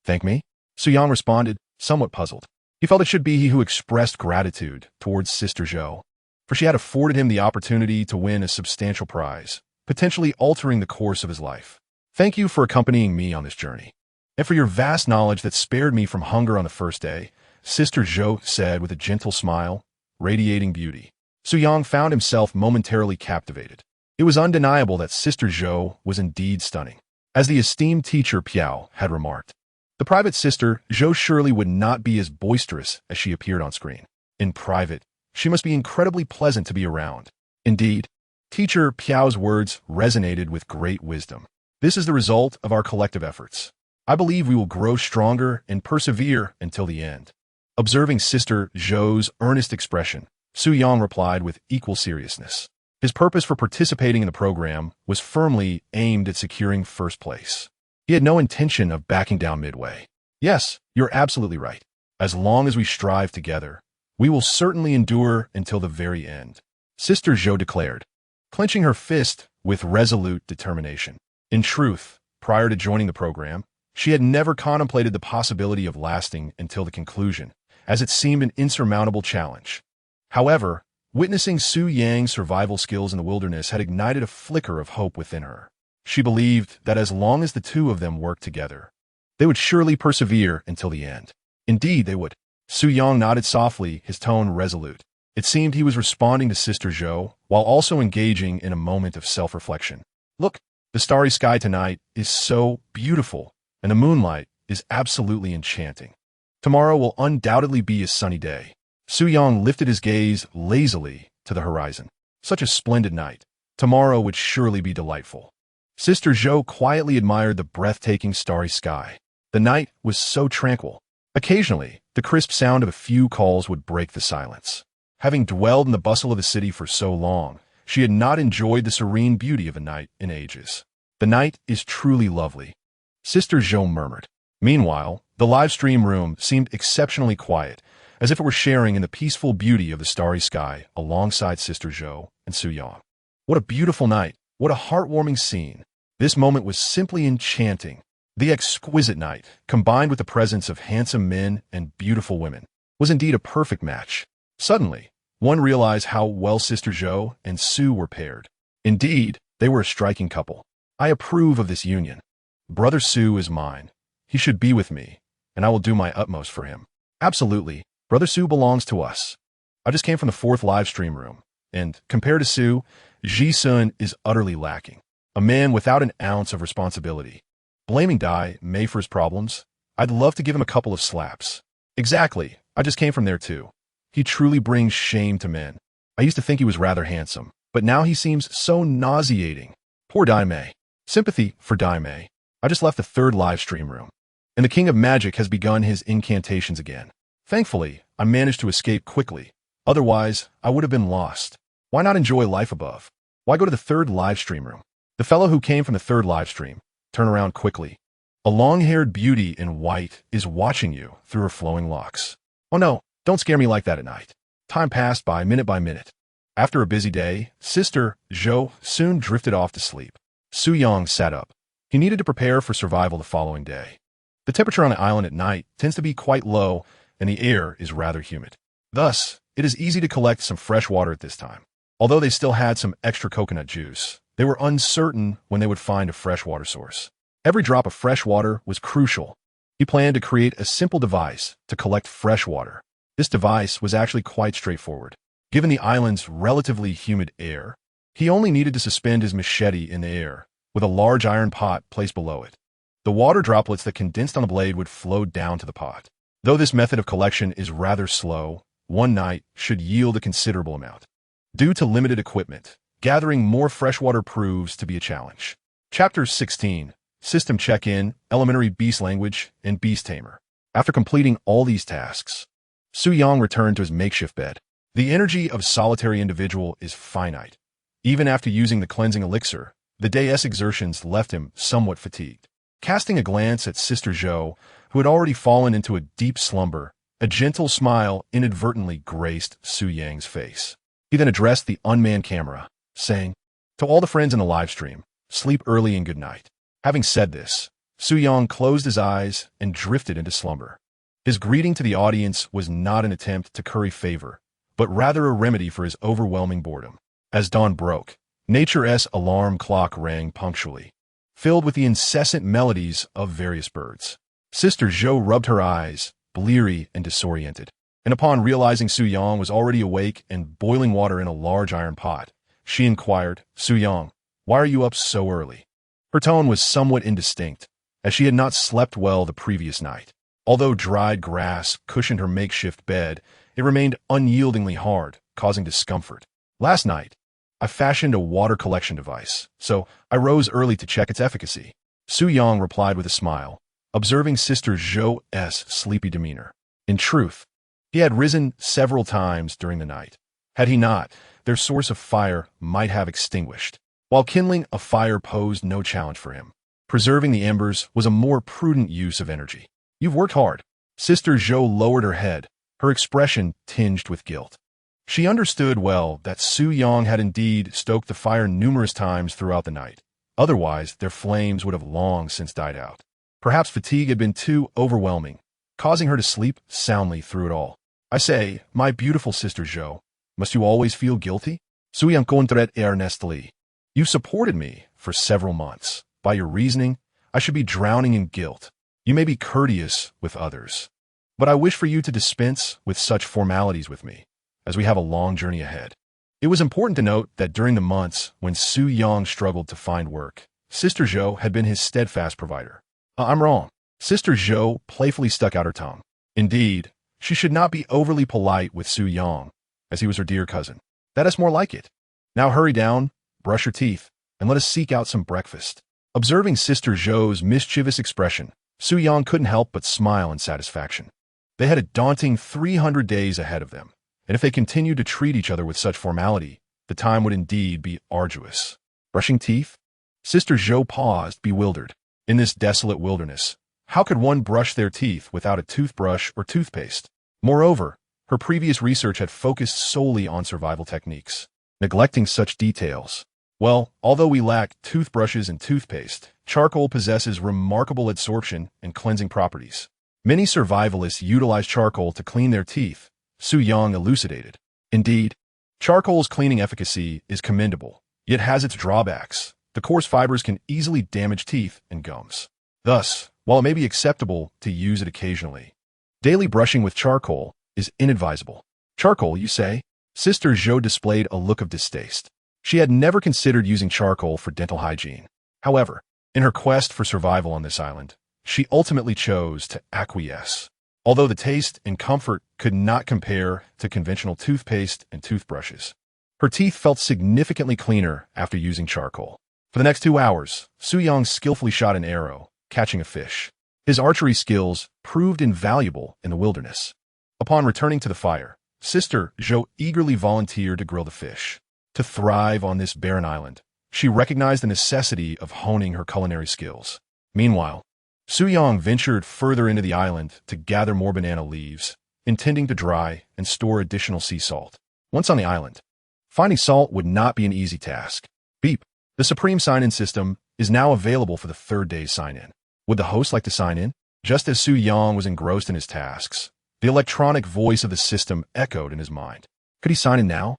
Thank me? Su Yang responded, somewhat puzzled. He felt it should be he who expressed gratitude towards Sister Zhou, for she had afforded him the opportunity to win a substantial prize, potentially altering the course of his life. Thank you for accompanying me on this journey, and for your vast knowledge that spared me from hunger on the first day, Sister Zhou said with a gentle smile, radiating beauty. Su Yang found himself momentarily captivated. It was undeniable that Sister Zhou was indeed stunning. As the esteemed teacher Piao had remarked, the private Sister Zhou surely would not be as boisterous as she appeared on screen. In private, she must be incredibly pleasant to be around. Indeed, Teacher Piao's words resonated with great wisdom. This is the result of our collective efforts. I believe we will grow stronger and persevere until the end. Observing Sister Zhou's earnest expression, Su Yang replied with equal seriousness. His purpose for participating in the program was firmly aimed at securing first place. He had no intention of backing down midway. Yes, you're absolutely right. As long as we strive together, we will certainly endure until the very end, Sister Zhou declared, clenching her fist with resolute determination. In truth, prior to joining the program, she had never contemplated the possibility of lasting until the conclusion, as it seemed an insurmountable challenge. However, witnessing Su Yang's survival skills in the wilderness had ignited a flicker of hope within her. She believed that as long as the two of them worked together, they would surely persevere until the end. Indeed, they would. Su Yang nodded softly, his tone resolute. It seemed he was responding to Sister Zhou while also engaging in a moment of self-reflection. Look, the starry sky tonight is so beautiful, and the moonlight is absolutely enchanting. Tomorrow will undoubtedly be a sunny day. Su Yang lifted his gaze lazily to the horizon. Such a splendid night. Tomorrow would surely be delightful. Sister Zhou quietly admired the breathtaking starry sky. The night was so tranquil. Occasionally, the crisp sound of a few calls would break the silence. Having dwelled in the bustle of the city for so long, she had not enjoyed the serene beauty of a night in ages. The night is truly lovely, Sister Zhou murmured. Meanwhile, the live stream room seemed exceptionally quiet, as if it were sharing in the peaceful beauty of the starry sky alongside Sister Zhou and Su Yang. What a beautiful night. What a heartwarming scene. This moment was simply enchanting. The exquisite night, combined with the presence of handsome men and beautiful women, was indeed a perfect match. Suddenly, one realized how well Sister Zhou and Su were paired. Indeed, they were a striking couple. I approve of this union. Brother Su is mine. He should be with me, and I will do my utmost for him. Absolutely, Brother Su belongs to us. I just came from the 4th live stream room, and compared to Su, Ji-sun is utterly lacking. A man without an ounce of responsibility. Blaming Daimei for his problems, I'd love to give him a couple of slaps. Exactly, I just came from there too. He truly brings shame to men. I used to think he was rather handsome, but now he seems so nauseating. Poor Daimei. Sympathy for Daimei. I just left the 3rd live stream room, and the King of Magic has begun his incantations again. Thankfully, I managed to escape quickly. Otherwise, I would have been lost. Why not enjoy life above? Why go to the 3rd live stream room? The fellow who came from the 3rd live stream, turn around quickly. A long-haired beauty in white is watching you through her flowing locks. Oh no, don't scare me like that at night. Time passed by minute. After a busy day, Sister Zhou soon drifted off to sleep. Su Yang sat up. He needed to prepare for survival the following day. The temperature on the island at night tends to be quite low, and the air is rather humid. Thus, it is easy to collect some fresh water at this time. Although they still had some extra coconut juice, they were uncertain when they would find a fresh water source. Every drop of fresh water was crucial. He planned to create a simple device to collect fresh water. This device was actually quite straightforward. Given the island's relatively humid air, he only needed to suspend his machete in the air, with a large iron pot placed below it. The water droplets that condensed on the blade would flow down to the pot. Though this method of collection is rather slow, one night should yield a considerable amount. Due to limited equipment, gathering more freshwater proves to be a challenge. Chapter 16, System Check-In, Elementary Beast Language, and Beast Tamer. After completing all these tasks, Su Yang returned to his makeshift bed. The energy of a solitary individual is finite. Even after using the cleansing elixir, the day's exertions left him somewhat fatigued. Casting a glance at Sister Zhou, who had already fallen into a deep slumber, a gentle smile inadvertently graced Su Yang's face. He then addressed the unmanned camera, saying, "To all the friends in the live stream, sleep early and good night." Having said this, Su Yang closed his eyes and drifted into slumber. His greeting to the audience was not an attempt to curry favor, but rather a remedy for his overwhelming boredom. As dawn broke, nature's alarm clock rang punctually, filled with the incessant melodies of various birds. Sister Zhou rubbed her eyes, bleary and disoriented. And upon realizing Su Yang was already awake and boiling water in a large iron pot, she inquired, "Su Yang, why are you up so early?" Her tone was somewhat indistinct, as she had not slept well the previous night. Although dried grass cushioned her makeshift bed, it remained unyieldingly hard, causing discomfort. "Last night, I fashioned a water collection device, so I rose early to check its efficacy." Su Yang replied with a smile, observing Sister Zhou's sleepy demeanor. In truth, he had risen several times during the night. Had he not, their source of fire might have extinguished. While kindling a fire posed no challenge for him, preserving the embers was a more prudent use of energy. "You've worked hard." Sister Zhou lowered her head, her expression tinged with guilt. She understood well that Su Yang had indeed stoked the fire numerous times throughout the night. Otherwise, their flames would have long since died out. Perhaps fatigue had been too overwhelming, causing her to sleep soundly through it all. "I say, my beautiful Sister Zhou, must you always feel guilty?" Su Yang contested earnestly. "You supported me for several months. By your reasoning, I should be drowning in guilt. You may be courteous with others, but I wish for you to dispense with such formalities with me, as we have a long journey ahead." It was important to note that during the months when Su Yang struggled to find work, Sister Zhou had been his steadfast provider. "I'm wrong." Sister Zhou playfully stuck out her tongue. Indeed, she should not be overly polite with Su Yang, as he was her dear cousin. "That is more like it. Now hurry down, brush your teeth, and let us seek out some breakfast." Observing Sister Zhou's mischievous expression, Su Yang couldn't help but smile in satisfaction. They had a daunting 300 days ahead of them, and if they continued to treat each other with such formality, the time would indeed be arduous. Brushing teeth? Sister Zhou paused, bewildered. In this desolate wilderness, how could one brush their teeth without a toothbrush or toothpaste? Moreover, her previous research had focused solely on survival techniques, neglecting such details. Well, although we lack toothbrushes and toothpaste, charcoal possesses remarkable absorption and cleansing properties. Many survivalists utilize charcoal to clean their teeth, Su Yang elucidated. Indeed, charcoal's cleaning efficacy is commendable, yet has its drawbacks. The coarse fibers can easily damage teeth and gums. Thus, while it may be acceptable to use it occasionally, daily brushing with charcoal is inadvisable. "Charcoal, you say?" Sister Zhou displayed a look of distaste. She had never considered using charcoal for dental hygiene. However, in her quest for survival on this island, she ultimately chose to acquiesce. Although the taste and comfort could not compare to conventional toothpaste and toothbrushes, her teeth felt significantly cleaner after using charcoal. For the next 2 hours, Su Yang skillfully shot an arrow, catching a fish. His archery skills proved invaluable in the wilderness. Upon returning to the fire, Sister Zhou eagerly volunteered to grill the fish. To thrive on this barren island, she recognized the necessity of honing her culinary skills. Meanwhile, Su Yang ventured further into the island to gather more banana leaves, intending to dry and store additional sea salt. Once on the island, finding salt would not be an easy task. Beep. The Supreme Sign-In system is now available for the 3rd day's sign-in. Would the host like to sign in? Just as Su Yang was engrossed in his tasks, the electronic voice of the system echoed in his mind. Could he sign in now?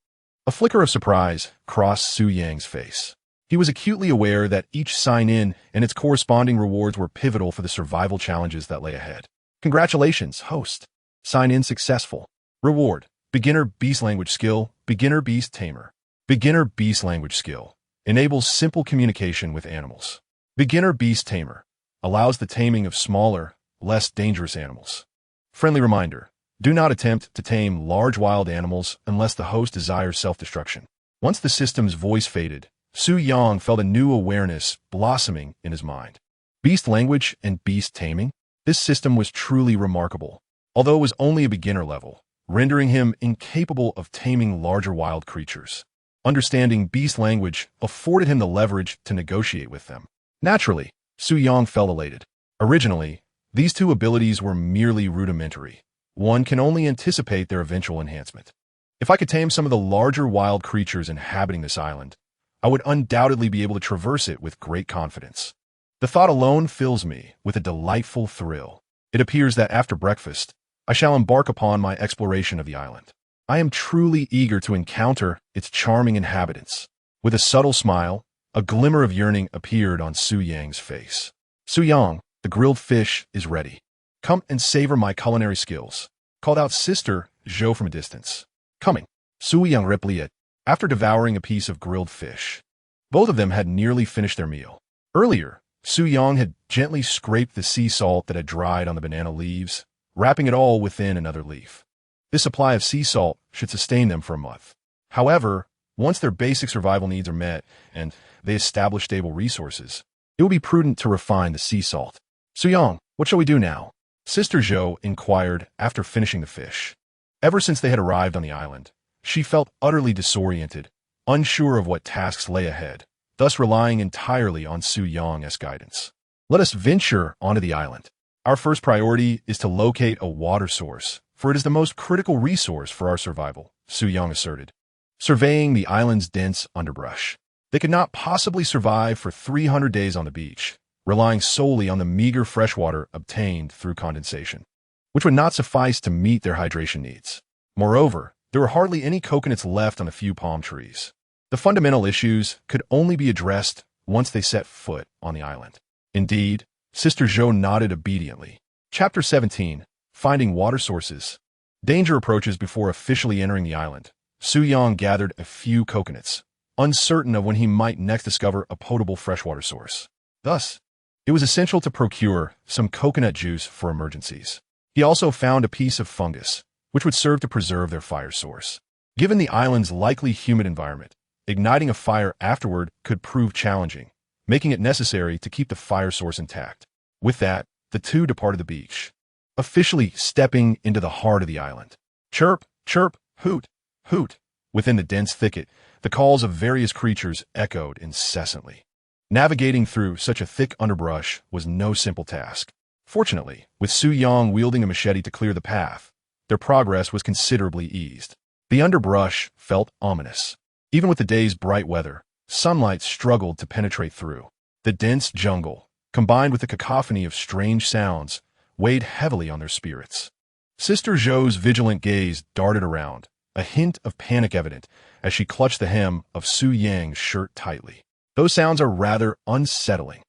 A flicker of surprise crossed Su Yang's face. He was acutely aware that each sign-in and its corresponding rewards were pivotal for the survival challenges that lay ahead. "Congratulations, host. Sign-in successful. Reward: Beginner Beast Language Skill, Beginner Beast Tamer. Beginner Beast Language Skill enables simple communication with animals. Beginner Beast Tamer allows the taming of smaller, less dangerous animals. Friendly reminder: do not attempt to tame large wild animals unless the host desires self-destruction." Once the system's voice faded, Su Yang felt a new awareness blossoming in his mind. Beast language and beast taming? This system was truly remarkable, although it was only a beginner level, rendering him incapable of taming larger wild creatures. Understanding beast language afforded him the leverage to negotiate with them. Naturally, Su Yang felt elated. Originally, these two abilities were merely rudimentary. One can only anticipate their eventual enhancement. If I could tame some of the larger wild creatures inhabiting this island, I would undoubtedly be able to traverse it with great confidence. The thought alone fills me with a delightful thrill. It appears that after breakfast, I shall embark upon my exploration of the island. I am truly eager to encounter its charming inhabitants. With a subtle smile, a glimmer of yearning appeared on Su Yang's face. "Su Yang, the grilled fish is ready. Come and savor my culinary skills," called out Sister Zhou from a distance. Coming. Su Yang replied, after devouring a piece of grilled fish. Both of them had nearly finished their meal. Earlier, Su Yang had gently scraped the sea salt that had dried on the banana leaves, wrapping it all within another leaf. This supply of sea salt should sustain them for a month. However, once their basic survival needs are met and they establish stable resources, it will be prudent to refine the sea salt. Su Yang, what shall we do now? Sister Zhou inquired after finishing the fish. Ever since they had arrived on the island, she felt utterly disoriented, unsure of what tasks lay ahead, thus relying entirely on Su Yang's guidance. Let us venture onto the island. Our first priority is to locate a water source, for it is the most critical resource for our survival, Su Yang asserted. Surveying the island's dense underbrush, they could not possibly survive for 300 days on the beach, relying solely on the meager freshwater obtained through condensation, which would not suffice to meet their hydration needs. Moreover, there were hardly any coconuts left on a few palm trees. The fundamental issues could only be addressed once they set foot on the island. Indeed, Sister Zhou nodded obediently. Chapter 17. Finding Water Sources. Danger approaches before officially entering the island. Su Yang gathered a few coconuts, uncertain of when he might next discover a potable freshwater source. Thus, it was essential to procure some coconut juice for emergencies. He also found a piece of fungus, which would serve to preserve their fire source. Given the island's likely humid environment, igniting a fire afterward could prove challenging, making it necessary to keep the fire source intact. With that, the two departed the beach, officially stepping into the heart of the island. Chirp, chirp, hoot, hoot. Within the dense thicket, the calls of various creatures echoed incessantly. Navigating through such a thick underbrush was no simple task. Fortunately, with Su Yang wielding a machete to clear the path, their progress was considerably eased. The underbrush felt ominous. Even with the day's bright weather, sunlight struggled to penetrate through. The dense jungle, combined with the cacophony of strange sounds, weighed heavily on their spirits. Sister Zhou's vigilant gaze darted around, a hint of panic evident as she clutched the hem of Su Yang's shirt tightly. Those sounds are rather unsettling.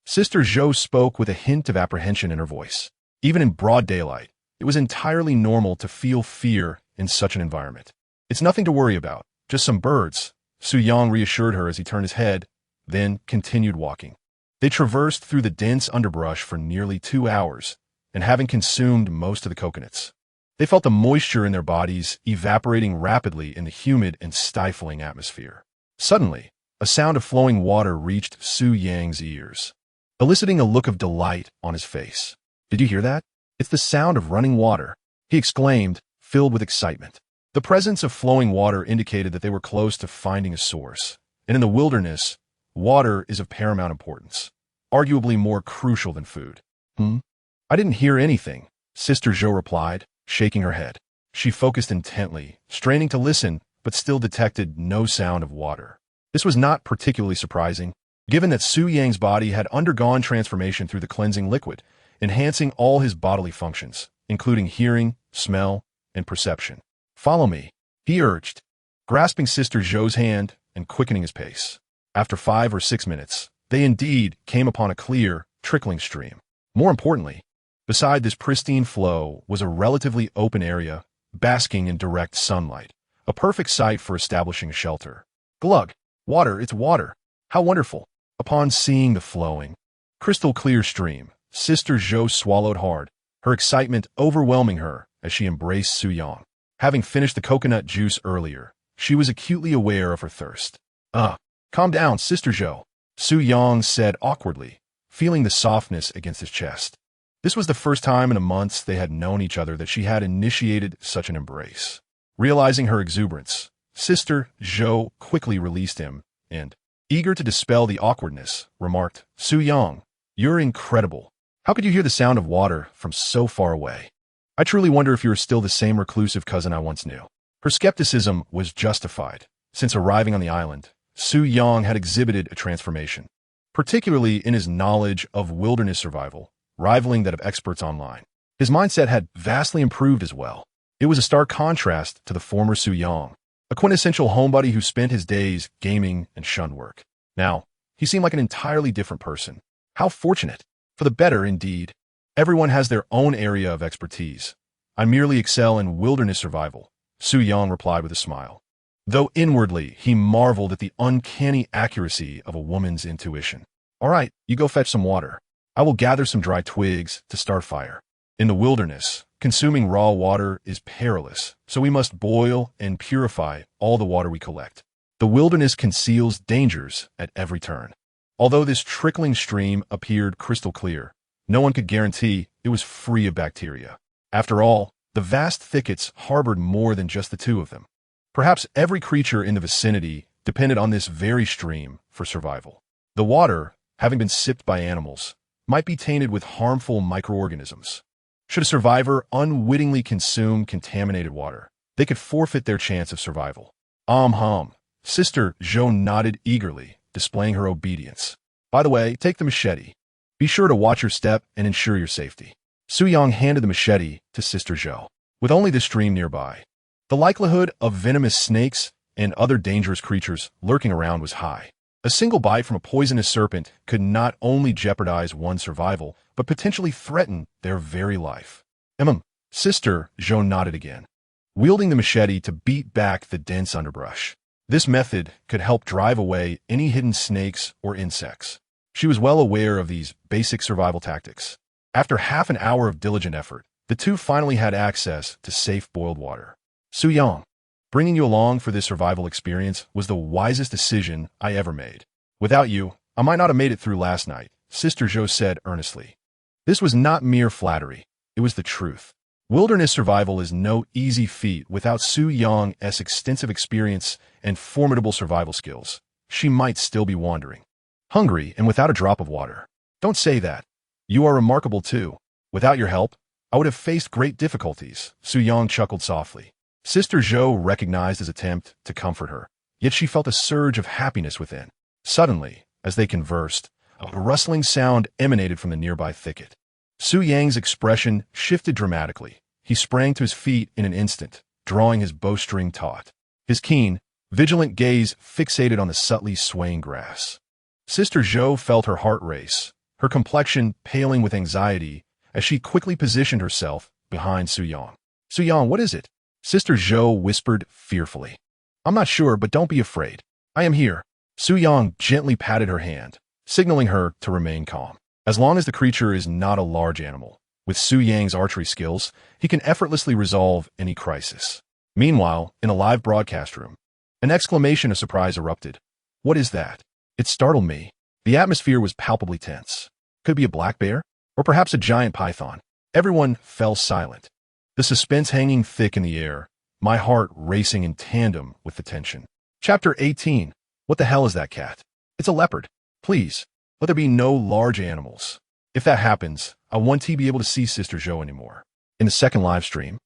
Sister Zhou spoke with a hint of apprehension in her voice. Even in broad daylight, it was entirely normal to feel fear in such an environment. It's nothing to worry about, just some birds, Su Yang reassured her as he turned his head, then continued walking. They traversed through the dense underbrush for nearly 2 hours, and having consumed most of the coconuts, they felt the moisture in their bodies evaporating rapidly in the humid and stifling atmosphere. Suddenly, a sound of flowing water reached Su Yang's ears, eliciting a look of delight on his face. Did you hear that? It's the sound of running water, he exclaimed, filled with excitement. The presence of flowing water indicated that they were close to finding a source, and in the wilderness, water is of paramount importance, arguably more crucial than food. I didn't hear anything, Sister Zhou replied, shaking her head. She focused intently, straining to listen, but still detected no sound of water. This was not particularly surprising, given that Su Yang's body had undergone transformation through the cleansing liquid, enhancing all his bodily functions, including hearing, smell, and perception. Follow me, he urged, grasping Sister Zhou's hand and quickening his pace. After 5 or 6 minutes, they indeed came upon a clear, trickling stream. More importantly, beside this pristine flow was a relatively open area, basking in direct sunlight, a perfect site for establishing a shelter. Glug! Water, it's water! How wonderful! Upon seeing the flowing, crystal-clear stream, Sister Zhou swallowed hard, her excitement overwhelming her as she embraced Su Yang. Having finished the coconut juice earlier, she was acutely aware of her thirst. Calm down, Sister Zhou, Su Yang said awkwardly, feeling the softness against his chest. This was the first time in the months they had known each other that she had initiated such an embrace. Realizing her exuberance, Sister Zhou quickly released him and, eager to dispel the awkwardness, remarked, Su Yang, you're incredible. How could you hear the sound of water from so far away? I truly wonder if you are still the same reclusive cousin I once knew. Her skepticism was justified. Since arriving on the island, Su Yang had exhibited a transformation, particularly in his knowledge of wilderness survival, rivaling that of experts online. His mindset had vastly improved as well. It was a stark contrast to the former Su Yang, a quintessential homebody who spent his days gaming and shunned work. Now, he seemed like an entirely different person. How fortunate. For the better, indeed. Everyone has their own area of expertise, I merely excel in wilderness survival, Su Yang replied with a smile. Though inwardly, he marveled at the uncanny accuracy of a woman's intuition. All right, you go fetch some water. I will gather some dry twigs to start fire. In the wilderness, consuming raw water is perilous, so we must boil and purify all the water we collect. The wilderness conceals dangers at every turn. Although this trickling stream appeared crystal clear, no one could guarantee it was free of bacteria. After all, the vast thickets harbored more than just the two of them. Perhaps every creature in the vicinity depended on this very stream for survival. The water, having been sipped by animals, might be tainted with harmful microorganisms. Should a survivor unwittingly consume contaminated water, they could forfeit their chance of survival. Sister Zhou nodded eagerly, displaying her obedience. By the way, take the machete. Be sure to watch your step and ensure your safety. Su Yang handed the machete to Sister Zhou. With only the stream nearby, the likelihood of venomous snakes and other dangerous creatures lurking around was high. A single bite from a poisonous serpent could not only jeopardize one's survival, but potentially threaten their very life. Sister Zhou nodded again, wielding the machete to beat back the dense underbrush. This method could help drive away any hidden snakes or insects. She was well aware of these basic survival tactics. After half an hour of diligent effort, the two finally had access to safe boiled water. Su Yang, bringing you along for this survival experience was the wisest decision I ever made. Without you, I might not have made it through last night, Sister Zhou said earnestly. This was not mere flattery. It was the truth. Wilderness survival is no easy feat without Su Yang's extensive experience and formidable survival skills. She might still be wandering, hungry and without a drop of water. Don't say that. You are remarkable too. Without your help, I would have faced great difficulties, Su Yang chuckled softly. Sister Zhou recognized his attempt to comfort her, yet she felt a surge of happiness within. Suddenly, as they conversed, a rustling sound emanated from the nearby thicket. Su Yang's expression shifted dramatically. He sprang to his feet in an instant, drawing his bowstring taut. His keen, vigilant gaze fixated on the subtly swaying grass. Sister Zhou felt her heart race, her complexion paling with anxiety as she quickly positioned herself behind Su Yang. Su Yang, what is it? Sister Zhou whispered fearfully. I'm not sure, but don't be afraid. I am here. Su Yang gently patted her hand, signaling her to remain calm. As long as the creature is not a large animal, with Su Yang's archery skills, he can effortlessly resolve any crisis. Meanwhile, in a live broadcast room, an exclamation of surprise erupted. What is that? It startled me. The atmosphere was palpably tense. Could it be a black bear? Or perhaps a giant python? Everyone fell silent, the suspense hanging thick in the air, my heart racing in tandem with the tension. Chapter 18. What the hell is that cat? It's a leopard. Please, let there be no large animals. If that happens, I won't be able to see Sister Zhou anymore. In the second live stream,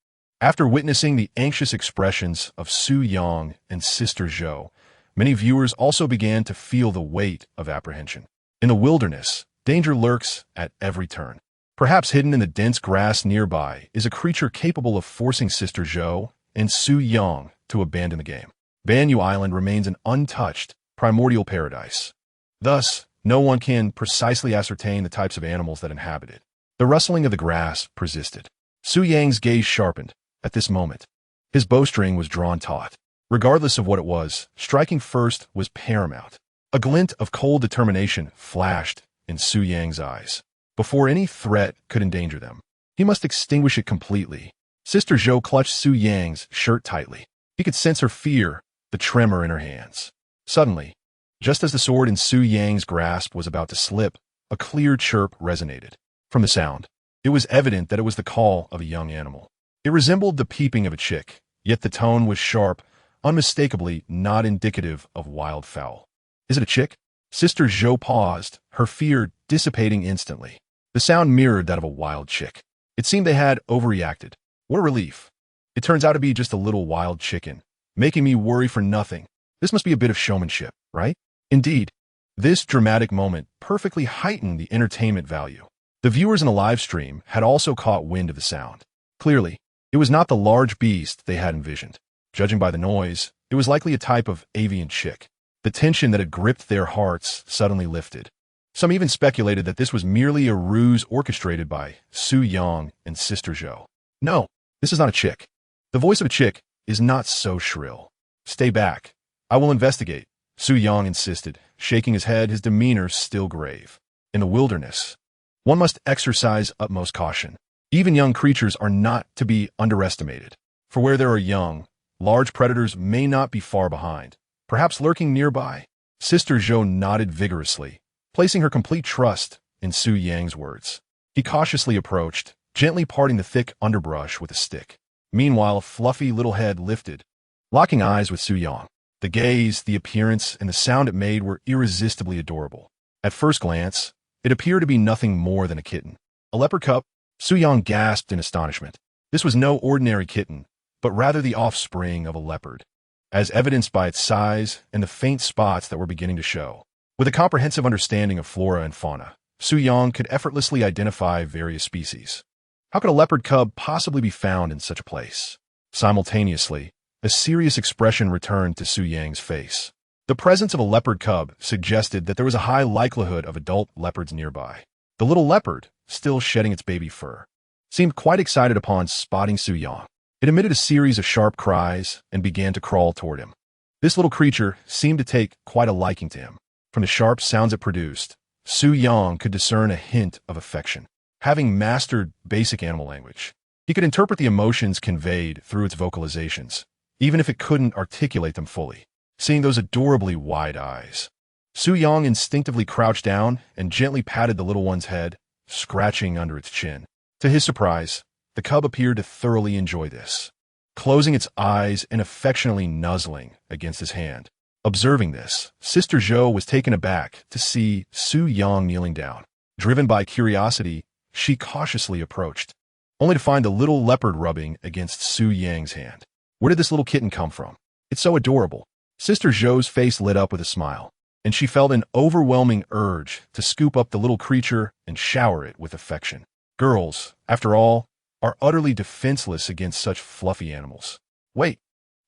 after witnessing the anxious expressions of Su Yang and Sister Zhou, many viewers also began to feel the weight of apprehension. In the wilderness, danger lurks at every turn. Perhaps hidden in the dense grass nearby is a creature capable of forcing Sister Zhou and Su Yang to abandon the game. Banyu Island remains an untouched, primordial paradise. Thus, no one can precisely ascertain the types of animals that inhabit it. The rustling of the grass persisted. Su Yang's gaze sharpened at this moment. His bowstring was drawn taut. Regardless of what it was, striking first was paramount. A glint of cold determination flashed in Su Yang's eyes. Before any threat could endanger them, he must extinguish it completely. Sister Zhou clutched Su Yang's shirt tightly. He could sense her fear, the tremor in her hands. Suddenly, just as the sword in Su Yang's grasp was about to slip, a clear chirp resonated. From the sound, it was evident that it was the call of a young animal. It resembled the peeping of a chick, yet the tone was sharp, unmistakably not indicative of wildfowl. Is it a chick? Sister Zhou paused, her fear dissipating instantly. The sound mirrored that of a wild chick. It seemed they had overreacted. What a relief. It turns out to be just a little wild chicken, making me worry for nothing. This must be a bit of showmanship, right? Indeed, this dramatic moment perfectly heightened the entertainment value. The viewers in the live stream had also caught wind of the sound. Clearly, it was not the large beast they had envisioned. Judging by the noise, it was likely a type of avian chick. The tension that had gripped their hearts suddenly lifted. Some even speculated that this was merely a ruse orchestrated by Su Yang and Sister Zhou. No, This is not a chick. The voice of a chick is not so shrill. Stay back. I will investigate, Su Yang insisted, shaking his head, his demeanor still grave. In the wilderness, one must exercise utmost caution. Even young creatures are not to be underestimated. For where there are young, large predators may not be far behind, perhaps lurking nearby. Sister Zhou nodded vigorously, placing her complete trust in Su Yang's words. He cautiously approached, gently parting the thick underbrush with a stick. Meanwhile, a fluffy little head lifted, locking eyes with Su Yang. The gaze, the appearance, and the sound it made were irresistibly adorable. At first glance, it appeared to be nothing more than a kitten. A leopard cub? Su Yang gasped in astonishment. This was no ordinary kitten, but rather the offspring of a leopard, as evidenced by its size and the faint spots that were beginning to show. With a comprehensive understanding of flora and fauna, Su Yang could effortlessly identify various species. How could a leopard cub possibly be found in such a place? Simultaneously, a serious expression returned to Su Yang's face. The presence of a leopard cub suggested that there was a high likelihood of adult leopards nearby. The little leopard, still shedding its baby fur, seemed quite excited upon spotting Su Yang. It emitted a series of sharp cries and began to crawl toward him. This little creature seemed to take quite a liking to him. From the sharp sounds it produced, Su Yang could discern a hint of affection. Having mastered basic animal language, he could interpret the emotions conveyed through its vocalizations, even if it couldn't articulate them fully. Seeing those adorably wide eyes, Su Yang instinctively crouched down and gently patted the little one's head, scratching under its chin. To his surprise, the cub appeared to thoroughly enjoy this, closing its eyes and affectionately nuzzling against his hand. Observing this, Sister Zhou was taken aback to see Su Yang kneeling down. Driven by curiosity, she cautiously approached, only to find the little leopard rubbing against Su Yang's hand. Where did this little kitten come from? It's so adorable. Sister Zhou's face lit up with a smile, and she felt an overwhelming urge to scoop up the little creature and shower it with affection. Girls, after all, are utterly defenseless against such fluffy animals. Wait,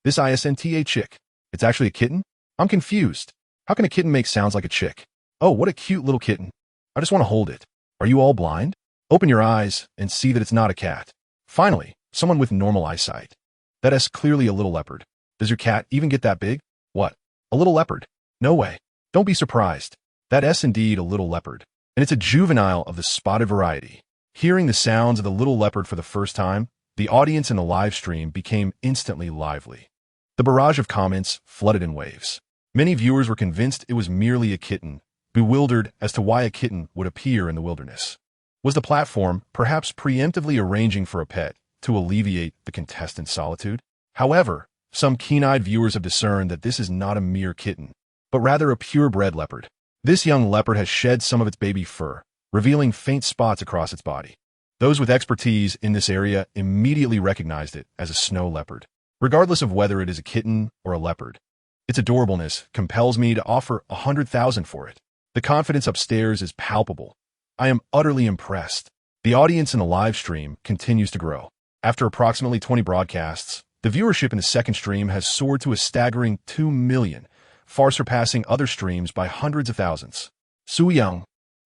this ISNTA chick, it's actually a kitten? I'm confused. How can a kitten make sounds like a chick? Oh, what a cute little kitten. I just want to hold it. Are you all blind? Open your eyes and see that it's not a cat. Finally, someone with normal eyesight. That is clearly a little leopard. Does your cat even get that big? What? A little leopard? No way. Don't be surprised. That is indeed a little leopard, and it's a juvenile of the spotted variety. Hearing the sounds of the little leopard for the first time, the audience in the live stream became instantly lively. The barrage of comments flooded in waves. Many viewers were convinced it was merely a kitten, bewildered as to why a kitten would appear in the wilderness. Was the platform perhaps preemptively arranging for a pet to alleviate the contestants' solitude? However, some keen-eyed viewers have discerned that this is not a mere kitten, but rather a purebred leopard. This young leopard has shed some of its baby fur, revealing faint spots across its body. Those with expertise in this area immediately recognized it as a snow leopard. Regardless of whether it is a kitten or a leopard, its adorableness compels me to offer 100,000 for it. The confidence upstairs is palpable. I am utterly impressed. The audience in the live stream continues to grow. After approximately 20 broadcasts, the viewership in the second stream has soared to a staggering 2 million, far surpassing other streams by hundreds of thousands. Su Yang,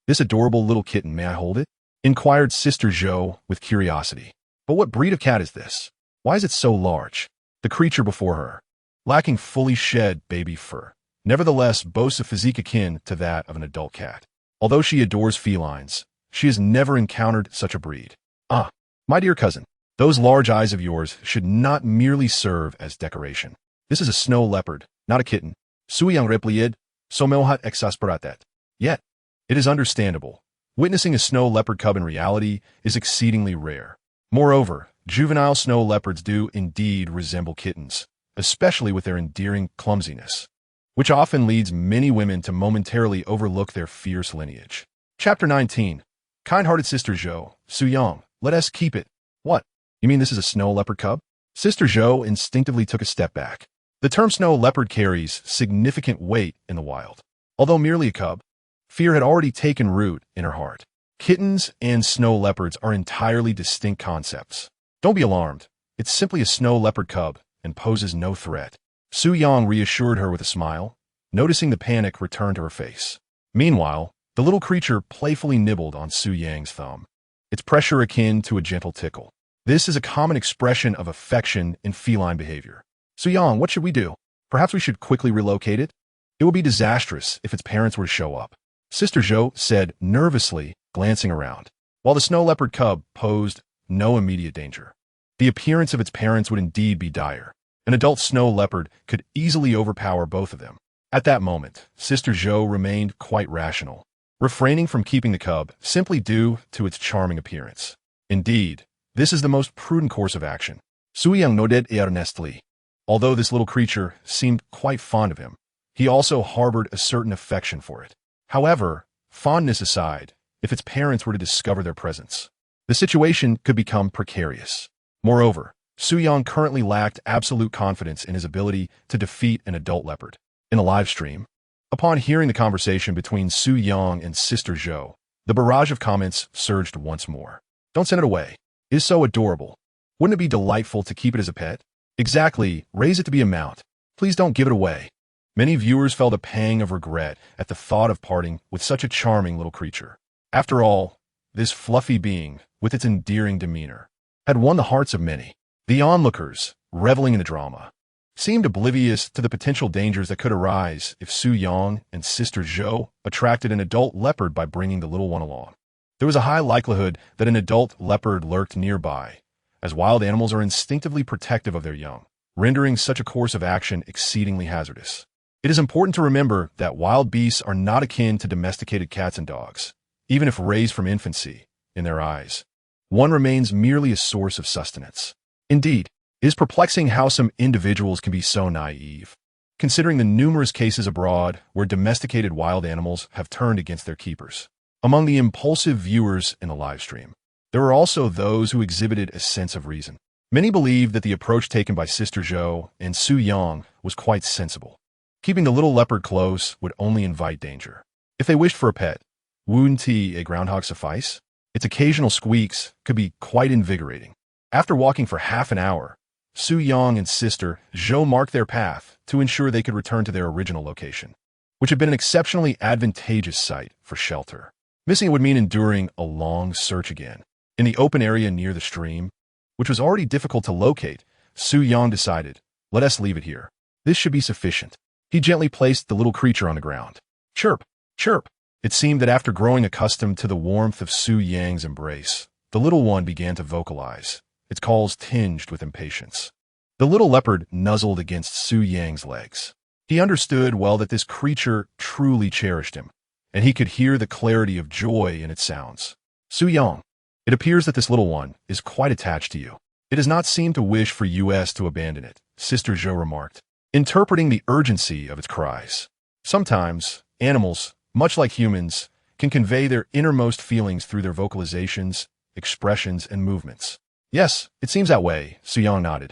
this adorable little kitten, may I hold it? Inquired Sister Zhou with curiosity. But what breed of cat is this? Why is it so large? The creature before her, lacking fully shed baby fur, nevertheless boasts a physique akin to that of an adult cat. Although she adores felines, she has never encountered such a breed. Ah, my dear cousin, those large eyes of yours should not merely serve as decoration. This is a snow leopard, not a kitten. Su Yang replied, somelhat exasperatet. Yet, it is understandable. Witnessing a snow leopard cub in reality is exceedingly rare. Moreover, juvenile snow leopards do indeed resemble kittens, especially with their endearing clumsiness, which often leads many women to momentarily overlook their fierce lineage. Chapter 19. Kind-hearted Sister Zhou, Su Yang, let us keep it. What? You mean this is a snow leopard cub? Sister Zhou instinctively took a step back. The term snow leopard carries significant weight in the wild. Although merely a cub, fear had already taken root in her heart. Kittens and snow leopards are entirely distinct concepts. Don't be alarmed. It's simply a snow leopard cub and poses no threat. Su Yang reassured her with a smile, noticing the panic return to her face. Meanwhile, the little creature playfully nibbled on Su Yang's thumb, its pressure akin to a gentle tickle. This is a common expression of affection in feline behavior. Su Yang, what should we do? Perhaps we should quickly relocate it? It would be disastrous if its parents were to show up, Sister Zhou said nervously, glancing around. While the snow leopard cub posed no immediate danger, the appearance of its parents would indeed be dire. An adult snow leopard could easily overpower both of them. At that moment, Sister Zhou remained quite rational, refraining from keeping the cub simply due to its charming appearance. Indeed, this is the most prudent course of action. Su Yang nodded earnestly. Although this little creature seemed quite fond of him, he also harbored a certain affection for it. However, fondness aside, if its parents were to discover their presence, the situation could become precarious. Moreover, Su Yang currently lacked absolute confidence in his ability to defeat an adult leopard. In a live stream, upon hearing the conversation between Su Yang and Sister Zhou, the barrage of comments surged once more. Don't send it away. It is so adorable. Wouldn't it be delightful to keep it as a pet? Exactly, raise it to be a mount. Please don't give it away. Many viewers felt a pang of regret at the thought of parting with such a charming little creature. After all, this fluffy being, with its endearing demeanor, had won the hearts of many. The onlookers, reveling in the drama, seemed oblivious to the potential dangers that could arise if Su Yang and Sister Zhou attracted an adult leopard by bringing the little one along. There was a high likelihood that an adult leopard lurked nearby, as wild animals are instinctively protective of their young, rendering such a course of action exceedingly hazardous. It is important to remember that wild beasts are not akin to domesticated cats and dogs, even if raised from infancy. In their eyes, one remains merely a source of sustenance. Indeed, it is perplexing how some individuals can be so naive, considering the numerous cases abroad where domesticated wild animals have turned against their keepers. Among the impulsive viewers in the livestream, there were also those who exhibited a sense of reason. Many believed that the approach taken by Sister Zhou and Su Yang was quite sensible. Keeping the little leopard close would only invite danger. If they wished for a pet, wouldn't a groundhog suffice? Its occasional squeaks could be quite invigorating. After walking for half an hour, Su Yang and Sister Zhou marked their path to ensure they could return to their original location, which had been an exceptionally advantageous site for shelter. Missing it would mean enduring a long search again. In the open area near the stream, which was already difficult to locate, Su Yang decided, let us leave it here. This should be sufficient. He gently placed the little creature on the ground. Chirp, chirp. It seemed that after growing accustomed to the warmth of Su Yang's embrace, the little one began to vocalize, its calls tinged with impatience. The little leopard nuzzled against Su Yang's legs. He understood well that this creature truly cherished him, and he could hear the clarity of joy in its sounds. Su Yang, it appears that this little one is quite attached to you. It does not seem to wish for us to abandon it, Sister Zhou remarked, interpreting the urgency of its cries. Sometimes, animals, much like humans, can convey their innermost feelings through their vocalizations, expressions, and movements. Yes, it seems that way, Su Yang nodded,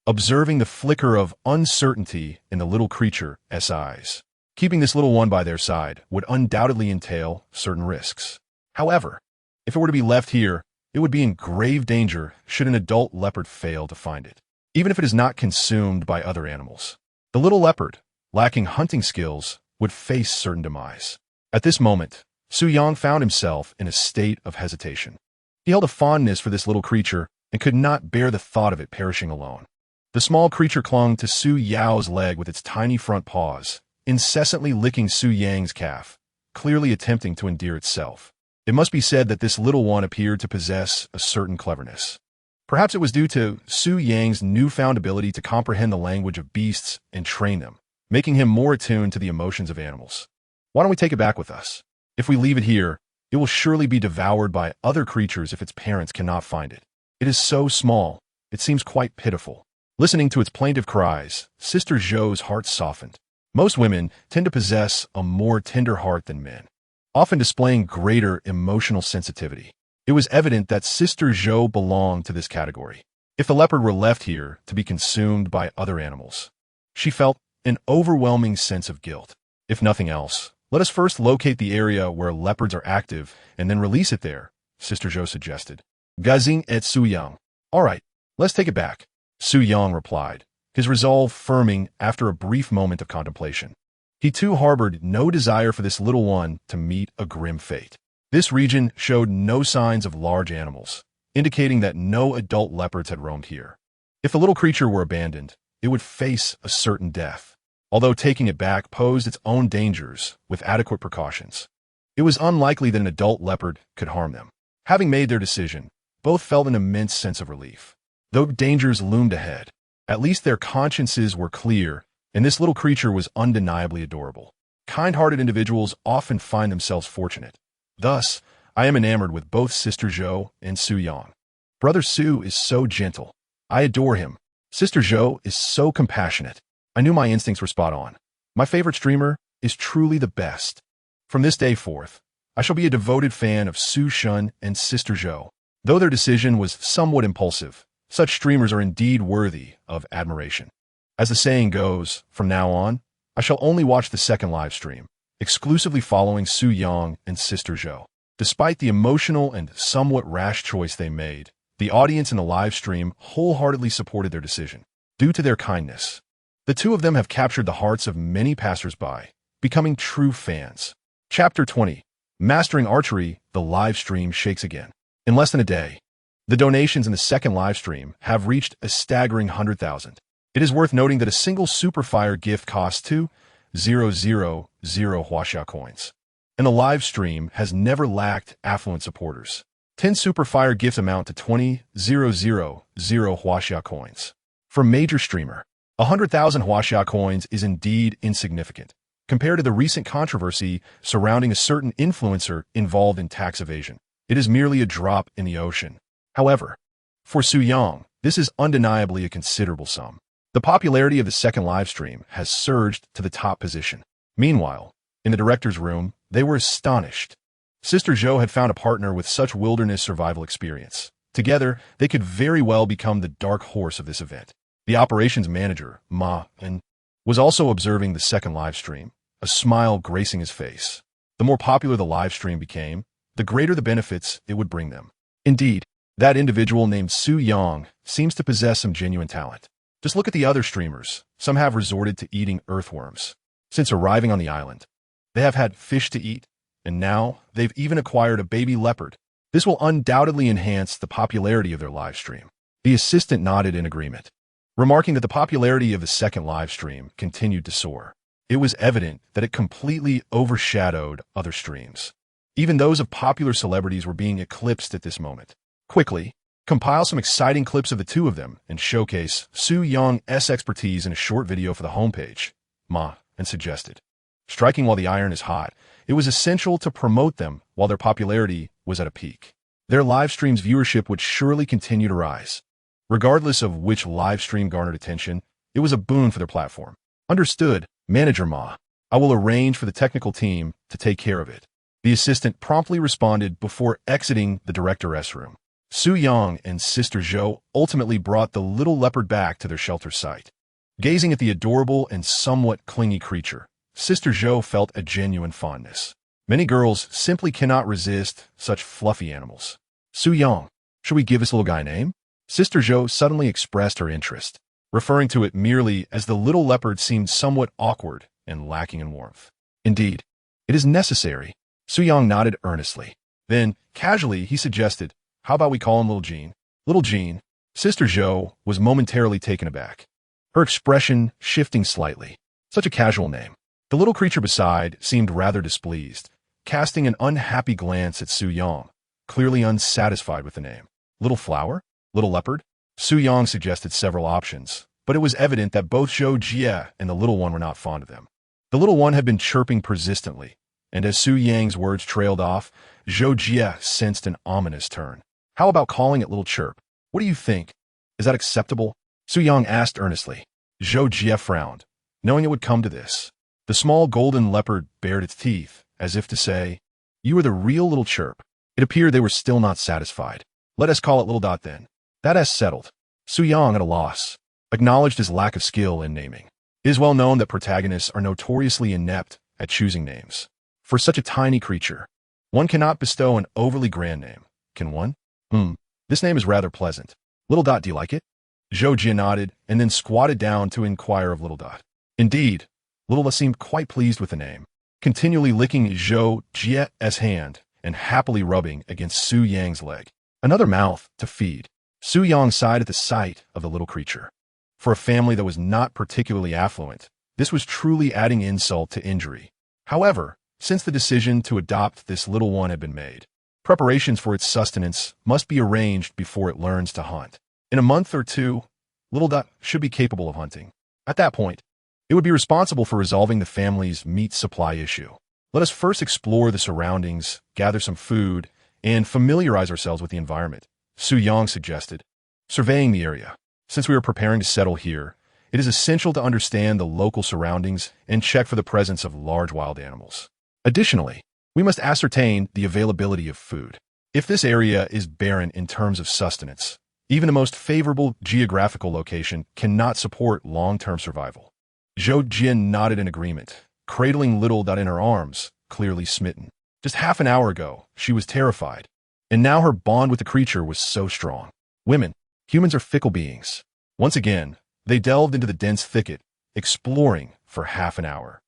observing the flicker of uncertainty in the little creature's eyes. Keeping this little one by their side would undoubtedly entail certain risks. However, if it were to be left here, it would be in grave danger should an adult leopard fail to find it, even if it is not consumed by other animals. The little leopard, lacking hunting skills, would face certain demise. At this moment, Su Yang found himself in a state of hesitation. He held a fondness for this little creature and could not bear the thought of it perishing alone. The small creature clung to Su Yao's leg with its tiny front paws, incessantly licking Su Yang's calf, clearly attempting to endear itself. It must be said that this little one appeared to possess a certain cleverness. Perhaps it was due to Su Yang's newfound ability to comprehend the language of beasts and train them, making him more attuned to the emotions of animals. Why don't we take it back with us? If we leave it here, it will surely be devoured by other creatures if its parents cannot find it. It is so small, it seems quite pitiful. Listening to its plaintive cries, Sister Zhou's heart softened. Most women tend to possess a more tender heart than men, often displaying greater emotional sensitivity. It was evident that Sister Zhou belonged to this category. If the leopard were left here to be consumed by other animals, she felt an overwhelming sense of guilt. If nothing else, let us first locate the area where leopards are active and then release it there, Sister Zhou suggested. Gazing et Su Yang. All right, let's take it back, Su Yang replied, his resolve firming after a brief moment of contemplation. He too harbored no desire for this little one to meet a grim fate. This region showed no signs of large animals, indicating that no adult leopards had roamed here. If the little creature were abandoned, it would face a certain death, although taking it back posed its own dangers with adequate precautions. It was unlikely that an adult leopard could harm them. Having made their decision, both felt an immense sense of relief. Though dangers loomed ahead, at least their consciences were clear, and this little creature was undeniably adorable. Kind-hearted individuals often find themselves fortunate. Thus, I am enamored with both Sister Zhou and Su Yang. Brother Su is so gentle. I adore him. Sister Zhou is so compassionate. I knew my instincts were spot on. My favorite streamer is truly the best. From this day forth, I shall be a devoted fan of Su Shun and Sister Zhou. Though their decision was somewhat impulsive, such streamers are indeed worthy of admiration. As the saying goes, from now on, I shall only watch the second live stream, exclusively following Su Yang and Sister Zhou. Despite the emotional and somewhat rash choice they made, the audience in the live stream wholeheartedly supported their decision. Due to their kindness, the two of them have captured the hearts of many passersby, becoming true fans. Chapter 20. Mastering Archery, the live stream shakes again. In less than a day, the donations in the second live stream have reached a staggering 100,000. It is worth noting that a single Superfire gift costs 2,000 Huaxia coins, and the live stream has never lacked affluent supporters. 10 Superfire gifts amount to 20,000 Huaxia coins. For a major streamer, 100,000 Huaxia coins is indeed insignificant, compared to the recent controversy surrounding a certain influencer involved in tax evasion. It is merely a drop in the ocean. However, for Su Yang, this is undeniably a considerable sum. The popularity of the second live stream has surged to the top position. Meanwhile, in the director's room, they were astonished. Sister Zhou had found a partner with such wilderness survival experience. Together, they could very well become the dark horse of this event. The operations manager, Ma, was also observing the second live stream, a smile gracing his face. The more popular the live stream became, the greater the benefits it would bring them. Indeed, that individual named Su Yang seems to possess some genuine talent. Just look at the other streamers. Some have resorted to eating earthworms. Since arriving on the island, they have had fish to eat, and now they've even acquired a baby leopard. This will undoubtedly enhance the popularity of their live stream. The assistant nodded in agreement, remarking that the popularity of the second live stream continued to soar. It was evident that it completely overshadowed other streams. Even those of popular celebrities were being eclipsed at this moment. Quickly, compile some exciting clips of the two of them and showcase Su Yang's expertise in a short video for the homepage, Ma, and suggested. Striking while the iron is hot, it was essential to promote them while their popularity was at a peak. Their live stream's viewership would surely continue to rise. Regardless of which live stream garnered attention, it was a boon for their platform. Understood, Manager Ma. I will arrange for the technical team to take care of it. The assistant promptly responded before exiting the director's room. Su Yang and Sister Zhou ultimately brought the little leopard back to their shelter site. Gazing at the adorable and somewhat clingy creature, Sister Zhou felt a genuine fondness. Many girls simply cannot resist such fluffy animals. Su Yang, should we give this little guy a name? Sister Zhou suddenly expressed her interest, referring to it merely as the little leopard seemed somewhat awkward and lacking in warmth. Indeed, it is necessary. Su Yang nodded earnestly. Then, casually, he suggested, how about we call him Little Jean? Little Jean. Sister Zhou was momentarily taken aback, her expression shifting slightly. Such a casual name. The little creature beside seemed rather displeased, casting an unhappy glance at Su Yang, clearly unsatisfied with the name. Little Flower? Little Leopard? Su Yang suggested several options, but it was evident that both Zhou Jie and the little one were not fond of them. The little one had been chirping persistently, and as Su Yang's words trailed off, Zhou Jie sensed an ominous turn. How about calling it Little Chirp? What do you think? Is that acceptable? Su Yang asked earnestly. Zhou Jie frowned, knowing it would come to this. The small golden leopard bared its teeth, as if to say, you are the real Little Chirp. It appeared they were still not satisfied. Let us call it Little Dot then. That as settled. Su Yang, at a loss, acknowledged his lack of skill in naming. It is well known that protagonists are notoriously inept at choosing names. For such a tiny creature, one cannot bestow an overly grand name, can one? This name is rather pleasant. Little Dot, do you like it? Zhou Jie nodded and then squatted down to inquire of Little Dot. Indeed, Little Dot seemed quite pleased with the name, continually licking Zhou Jie's hand and happily rubbing against Su Yang's leg. Another mouth to feed. Su Yang sighed at the sight of the little creature. For a family that was not particularly affluent, this was truly adding insult to injury. However, since the decision to adopt this little one had been made, preparations for its sustenance must be arranged before it learns to hunt. In a month or two, little duck should be capable of hunting. At that point, it would be responsible for resolving the family's meat supply issue. Let us first explore the surroundings, gather some food, and familiarize ourselves with the environment, Su Yang suggested. Surveying the area. Since we are preparing to settle here, it is essential to understand the local surroundings and check for the presence of large wild animals. Additionally, we must ascertain the availability of food. If this area is barren in terms of sustenance, even the most favorable geographical location cannot support long-term survival. Zhou Jin nodded in agreement, cradling little Dot in her arms, clearly smitten. Just half an hour ago, she was terrified, and now her bond with the creature was so strong. Humans are fickle beings. Once again, they delved into the dense thicket, exploring for half an hour.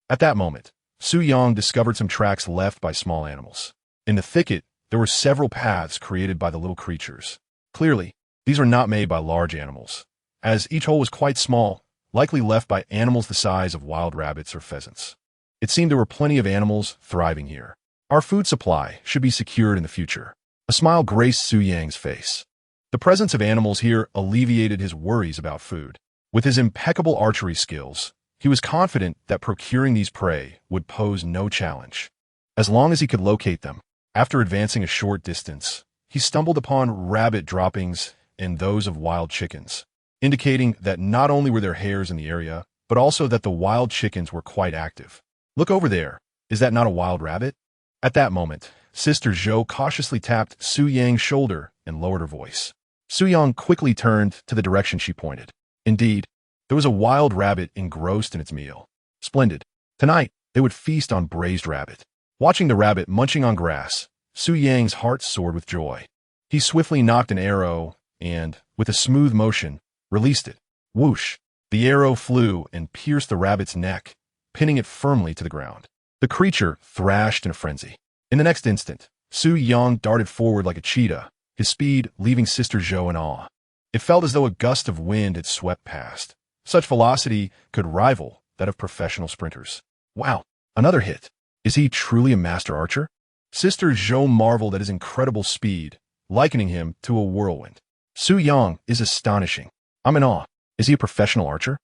At that moment, Su Yang discovered some tracks left by small animals. In the thicket, there were several paths created by the little creatures. Clearly, these were not made by large animals, as each hole was quite small, likely left by animals the size of wild rabbits or pheasants. It seemed there were plenty of animals thriving here. Our food supply should be secured in the future. A smile graced Su Yang's face. The presence of animals here alleviated his worries about food. With his impeccable archery skills, he was confident that procuring these prey would pose no challenge. As long as he could locate them, after advancing a short distance, he stumbled upon rabbit droppings and those of wild chickens, indicating that not only were there hares in the area, but also that the wild chickens were quite active. Look over there. Is that not a wild rabbit? At that moment, Sister Zhou cautiously tapped Su Yang's shoulder and lowered her voice. Su Yang quickly turned to the direction she pointed. Indeed, there was a wild rabbit engrossed in its meal. Splendid. Tonight, they would feast on braised rabbit. Watching the rabbit munching on grass, Su Yang's heart soared with joy. He swiftly knocked an arrow and, with a smooth motion, released it. Whoosh! The arrow flew and pierced the rabbit's neck, pinning it firmly to the ground. The creature thrashed in a frenzy. In the next instant, Su Yang darted forward like a cheetah, his speed leaving Sister Zhou in awe. It felt as though a gust of wind had swept past. Such velocity could rival that of professional sprinters. Wow, another hit. Is he truly a master archer? Sister Zhou marveled at his incredible speed, likening him to a whirlwind. Su Yang is astonishing. I'm in awe. Is he a professional archer?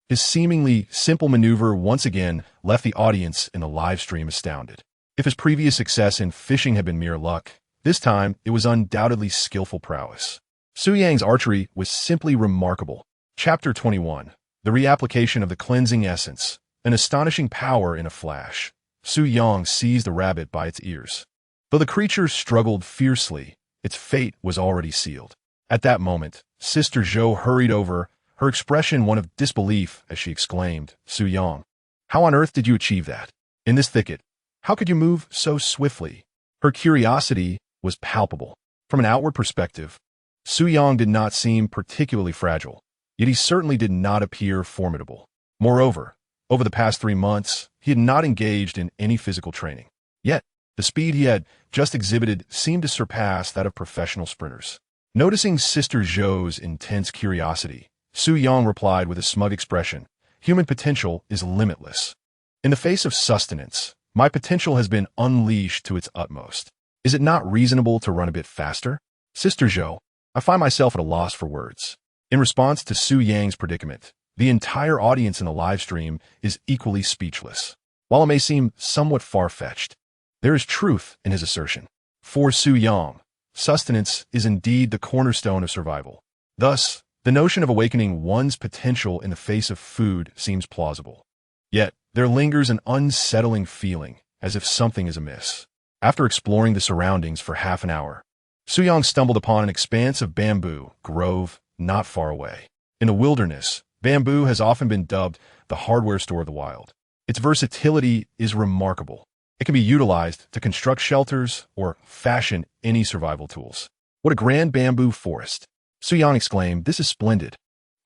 His seemingly simple maneuver once again left the audience in the live stream astounded. If his previous success in fishing had been mere luck, this time it was undoubtedly skillful prowess. Su Yang's archery was simply remarkable. Chapter 21. The reapplication of the cleansing essence. An astonishing power in a flash. Su Yang seized the rabbit by its ears. Though the creature struggled fiercely, its fate was already sealed. At that moment, Sister Zhou hurried over, her expression one of disbelief as she exclaimed, Su Yang, how on earth did you achieve that? In this thicket, how could you move so swiftly? Her curiosity was palpable. From an outward perspective, Su Yang did not seem particularly fragile, yet he certainly did not appear formidable. Moreover, over the past 3 months, he had not engaged in any physical training. Yet, the speed he had just exhibited seemed to surpass that of professional sprinters. Noticing Sister Zhou's intense curiosity, Su Yang replied with a smug expression, human potential is limitless. In the face of sustenance, my potential has been unleashed to its utmost. Is it not reasonable to run a bit faster? Sister Zhou, I find myself at a loss for words. In response to Su Yang's predicament, the entire audience in the live stream is equally speechless. While it may seem somewhat far-fetched, there is truth in his assertion. For Su Yang, sustenance is indeed the cornerstone of survival. Thus, the notion of awakening one's potential in the face of food seems plausible. Yet, there lingers an unsettling feeling, as if something is amiss. After exploring the surroundings for half an hour, Su Yang stumbled upon an expanse of bamboo grove not far away. In the wilderness, bamboo has often been dubbed the hardware store of the wild. Its versatility is remarkable. It can be utilized to construct shelters or fashion any survival tools. What a grand bamboo forest! Su Yang exclaimed, this is splendid.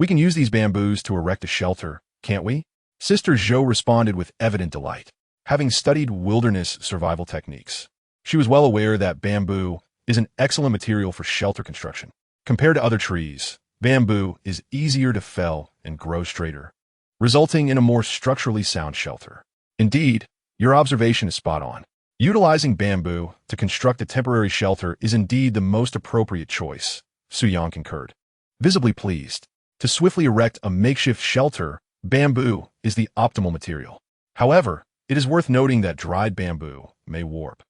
We can use these bamboos to erect a shelter, can't we? Sister Zhou responded with evident delight. Having studied wilderness survival techniques, she was well aware that bamboo, is an excellent material for shelter construction. Compared to other trees, bamboo is easier to fell and grow straighter, resulting in a more structurally sound shelter. Indeed, your observation is spot on. Utilizing bamboo to construct a temporary shelter is indeed the most appropriate choice, Suyang concurred. Visibly pleased. To swiftly erect a makeshift shelter, bamboo is the optimal material. However, it is worth noting that dried bamboo may warp.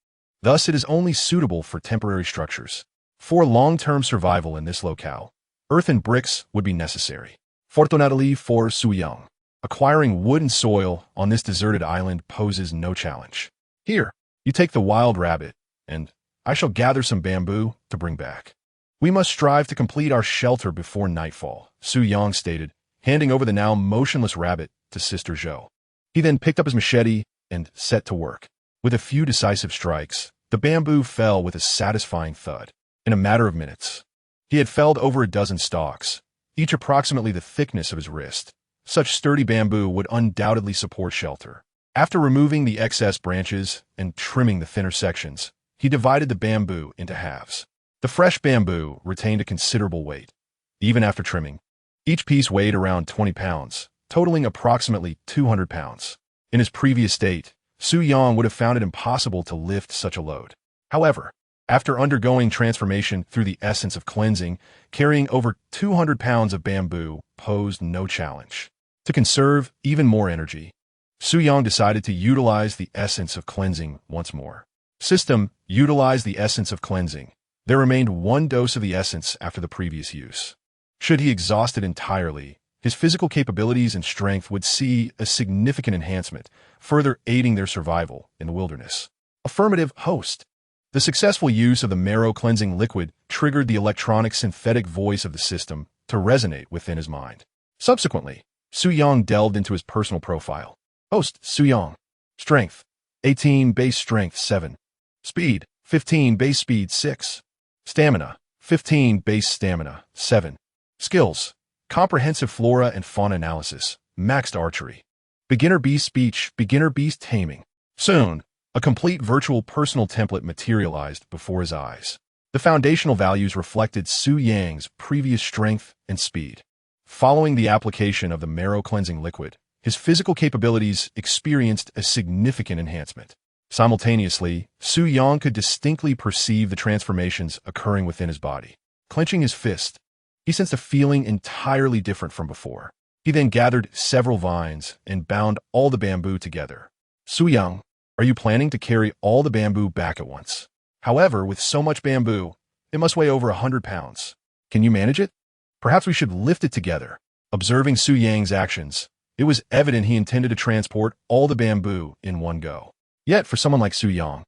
Thus, it is only suitable for temporary structures. For long-term survival in this locale, earth and bricks would be necessary. Fortunately for Suyang, acquiring wood and soil on this deserted island poses no challenge. Here, you take the wild rabbit, and I shall gather some bamboo to bring back. We must strive to complete our shelter before nightfall, Suyang stated, handing over the now motionless rabbit to Sister Zhou. He then picked up his machete and set to work. With a few decisive strikes, the bamboo fell with a satisfying thud. In a matter of minutes, he had felled over a dozen stalks, each approximately the thickness of his wrist. Such sturdy bamboo would undoubtedly support shelter. After removing the excess branches and trimming the thinner sections, he divided the bamboo into halves. The fresh bamboo retained a considerable weight. Even after trimming, each piece weighed around 20 pounds, totaling approximately 200 pounds. In his previous state, Suyang would have found it impossible to lift such a load. However, after undergoing transformation through the essence of cleansing, carrying over 200 pounds of bamboo posed no challenge. To conserve even more energy, Suyang decided to utilize the essence of cleansing once more. System, utilize the essence of cleansing. There remained one dose of the essence after the previous use. Should he exhaust it entirely, his physical capabilities and strength would see a significant enhancement, further aiding their survival in the wilderness. Affirmative, host. The successful use of the marrow cleansing liquid triggered the electronic synthetic voice of the system to resonate within his mind. Subsequently, Suyang delved into his personal profile. Host, Suyang. Strength, 18, base strength 7. Speed, 15, base speed 6. Stamina, 15, base stamina 7. Skills, comprehensive flora and fauna analysis, maxed archery. Beginner beast speech, beginner beast taming. Soon, a complete virtual personal template materialized before his eyes. The foundational values reflected Suyang's previous strength and speed. Following the application of the marrow cleansing liquid, his physical capabilities experienced a significant enhancement. Simultaneously, Suyang could distinctly perceive the transformations occurring within his body. Clenching his fist, he sensed a feeling entirely different from before. He then gathered several vines and bound all the bamboo together. Suyang, are you planning to carry all the bamboo back at once? However, with so much bamboo, it must weigh over 100 pounds. Can you manage it? Perhaps we should lift it together. Observing Suyang's actions, it was evident he intended to transport all the bamboo in one go. Yet, for someone like Suyang,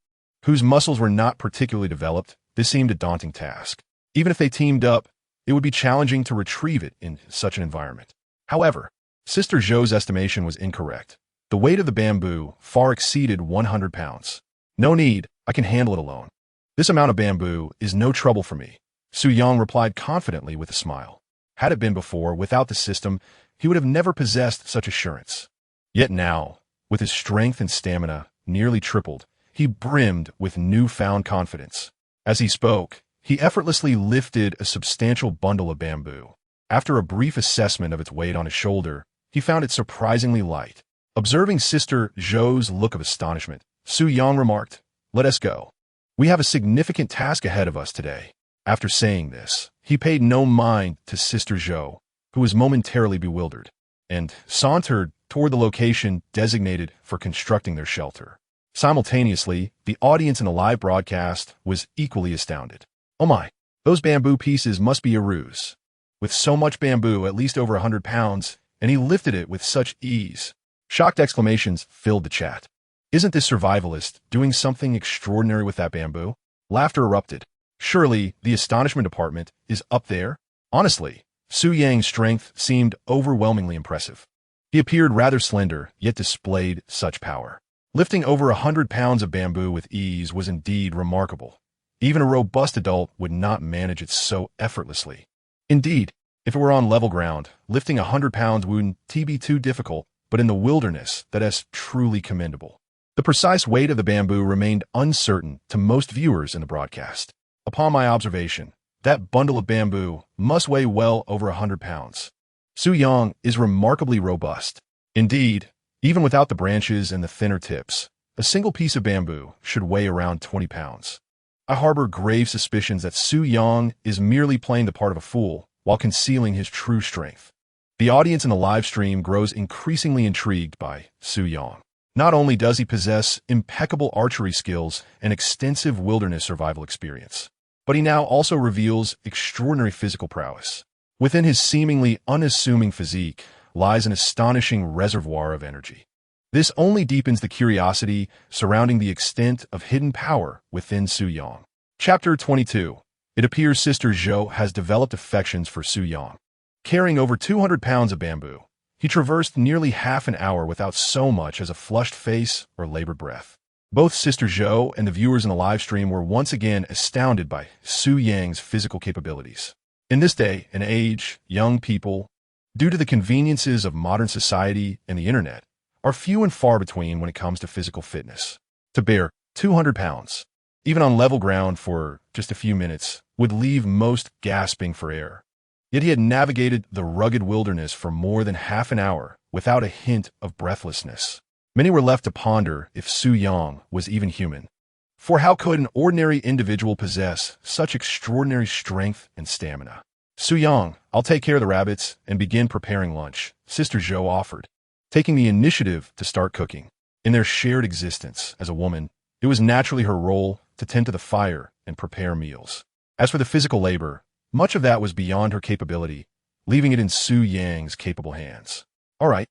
whose muscles were not particularly developed, this seemed a daunting task. Even if they teamed up, it would be challenging to retrieve it in such an environment. However, Sister Zhou's estimation was incorrect. The weight of the bamboo far exceeded 100 pounds. No need, I can handle it alone. This amount of bamboo is no trouble for me, Suyang replied confidently with a smile. Had it been before, without the system, he would have never possessed such assurance. Yet now, with his strength and stamina nearly tripled, he brimmed with newfound confidence. As he spoke, he effortlessly lifted a substantial bundle of bamboo. After a brief assessment of its weight on his shoulder, he found it surprisingly light. Observing Sister Zhou's look of astonishment, Suyang remarked, "Let us go. We have a significant task ahead of us today." After saying this, he paid no mind to Sister Zhou, who was momentarily bewildered, and sauntered toward the location designated for constructing their shelter. Simultaneously, the audience in the live broadcast was equally astounded. Oh my, those bamboo pieces must be a ruse. With so much bamboo, at least over 100 pounds, and he lifted it with such ease. Shocked exclamations filled the chat. Isn't this survivalist doing something extraordinary with that bamboo? Laughter erupted. Surely, the astonishment department is up there? Honestly, Suyang's strength seemed overwhelmingly impressive. He appeared rather slender, yet displayed such power. Lifting over 100 pounds of bamboo with ease was indeed remarkable. Even a robust adult would not manage it so effortlessly. Indeed, if it were on level ground, lifting 100 pounds wouldn't be too difficult, but in the wilderness, that is truly commendable. The precise weight of the bamboo remained uncertain to most viewers in the broadcast. Upon my observation, that bundle of bamboo must weigh well over 100 pounds. Su Yang is remarkably robust. Indeed, even without the branches and the thinner tips, a single piece of bamboo should weigh around 20 pounds. I harbor grave suspicions that Su Yang is merely playing the part of a fool while concealing his true strength. The audience in the live stream grows increasingly intrigued by Su Yang. Not only does he possess impeccable archery skills and extensive wilderness survival experience, but he now also reveals extraordinary physical prowess. Within his seemingly unassuming physique lies an astonishing reservoir of energy. This only deepens the curiosity surrounding the extent of hidden power within Su Yang. Chapter 22. It appears Sister Zhou has developed affections for Su Yang. Carrying over 200 pounds of bamboo, he traversed nearly half an hour without so much as a flushed face or labored breath. Both Sister Zhou and the viewers in the live stream were once again astounded by Su Yang's physical capabilities. In this day and age, young people, due to the conveniences of modern society and the internet, are few and far between when it comes to physical fitness. To bear 200 pounds, even on level ground for just a few minutes, would leave most gasping for air. Yet he had navigated the rugged wilderness for more than half an hour without a hint of breathlessness. Many were left to ponder if Su Yang was even human. For how could an ordinary individual possess such extraordinary strength and stamina? Su Yang, I'll take care of the rabbits and begin preparing lunch, Sister Zhou offered, taking the initiative to start cooking. In their shared existence as a woman, it was naturally her role to tend to the fire and prepare meals. As for the physical labor, much of that was beyond her capability, leaving it in Su Yang's capable hands. All right,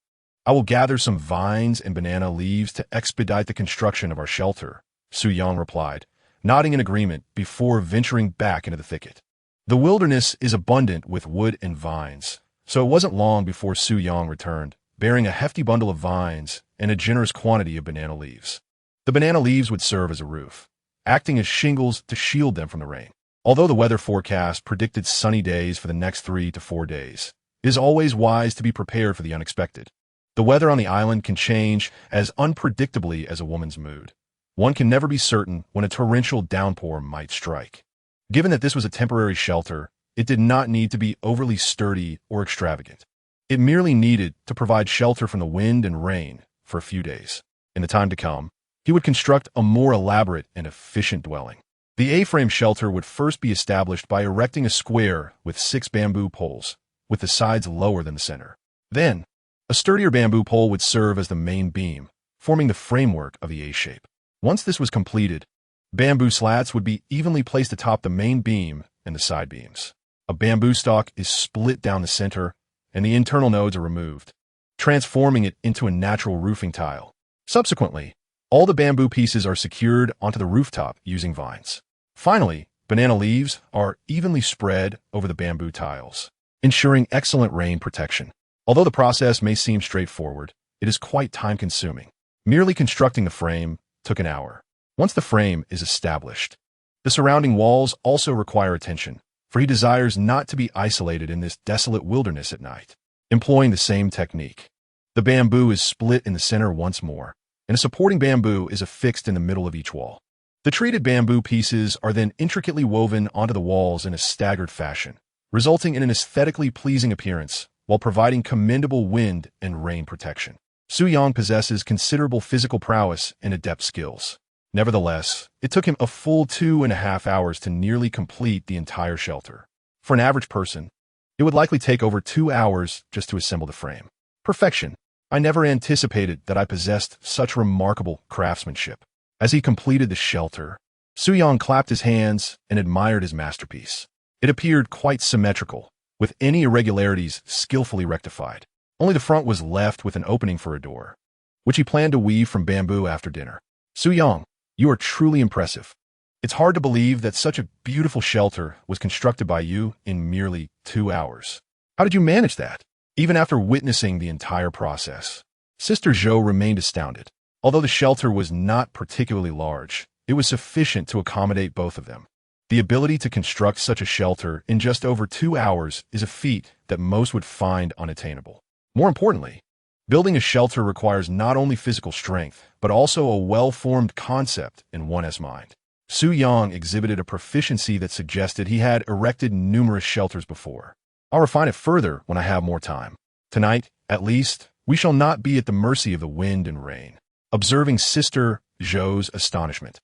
I will gather some vines and banana leaves to expedite the construction of our shelter, Su Yang replied, nodding in agreement before venturing back into the thicket. The wilderness is abundant with wood and vines, so it wasn't long before Su Yang returned, bearing a hefty bundle of vines and a generous quantity of banana leaves. The banana leaves would serve as a roof, acting as shingles to shield them from the rain. Although the weather forecast predicted sunny days for the next 3 to 4 days, it is always wise to be prepared for the unexpected. The weather on the island can change as unpredictably as a woman's mood. One can never be certain when a torrential downpour might strike. Given that this was a temporary shelter, it did not need to be overly sturdy or extravagant. It merely needed to provide shelter from the wind and rain for a few days. In the time to come, he would construct a more elaborate and efficient dwelling. The A-frame shelter would first be established by erecting a square with 6 bamboo poles, with the sides lower than the center. Then, a sturdier bamboo pole would serve as the main beam, forming the framework of the A-shape. Once this was completed, bamboo slats would be evenly placed atop the main beam and the side beams. A bamboo stalk is split down the center, and the internal nodes are removed, transforming it into a natural roofing tile. Subsequently, all the bamboo pieces are secured onto the rooftop using vines. Finally, banana leaves are evenly spread over the bamboo tiles, ensuring excellent rain protection. Although the process may seem straightforward, it is quite time-consuming. Merely constructing the frame took an hour. Once the frame is established, the surrounding walls also require attention, for he desires not to be isolated in this desolate wilderness at night. Employing the same technique, the bamboo is split in the center once more, and a supporting bamboo is affixed in the middle of each wall. The treated bamboo pieces are then intricately woven onto the walls in a staggered fashion, resulting in an aesthetically pleasing appearance while providing commendable wind and rain protection. Su Yang possesses considerable physical prowess and adept skills. Nevertheless, it took him a full 2.5 hours to nearly complete the entire shelter. For an average person, it would likely take over 2 hours just to assemble the frame. Perfection. I never anticipated that I possessed such remarkable craftsmanship. As he completed the shelter, Su Yang clapped his hands and admired his masterpiece. It appeared quite symmetrical, with any irregularities skillfully rectified. Only the front was left with an opening for a door, which he planned to weave from bamboo after dinner. Su Yang, you are truly impressive. It's hard to believe that such a beautiful shelter was constructed by you in merely 2 hours. How did you manage that? Even after witnessing the entire process, Sister Zhou remained astounded. Although the shelter was not particularly large, it was sufficient to accommodate both of them. The ability to construct such a shelter in just over 2 hours is a feat that most would find unattainable. More importantly, building a shelter requires not only physical strength, but also a well-formed concept in one's mind. Su Yang exhibited a proficiency that suggested he had erected numerous shelters before. I'll refine it further when I have more time. Tonight, at least, we shall not be at the mercy of the wind and rain. Observing Sister Zhou's astonishment,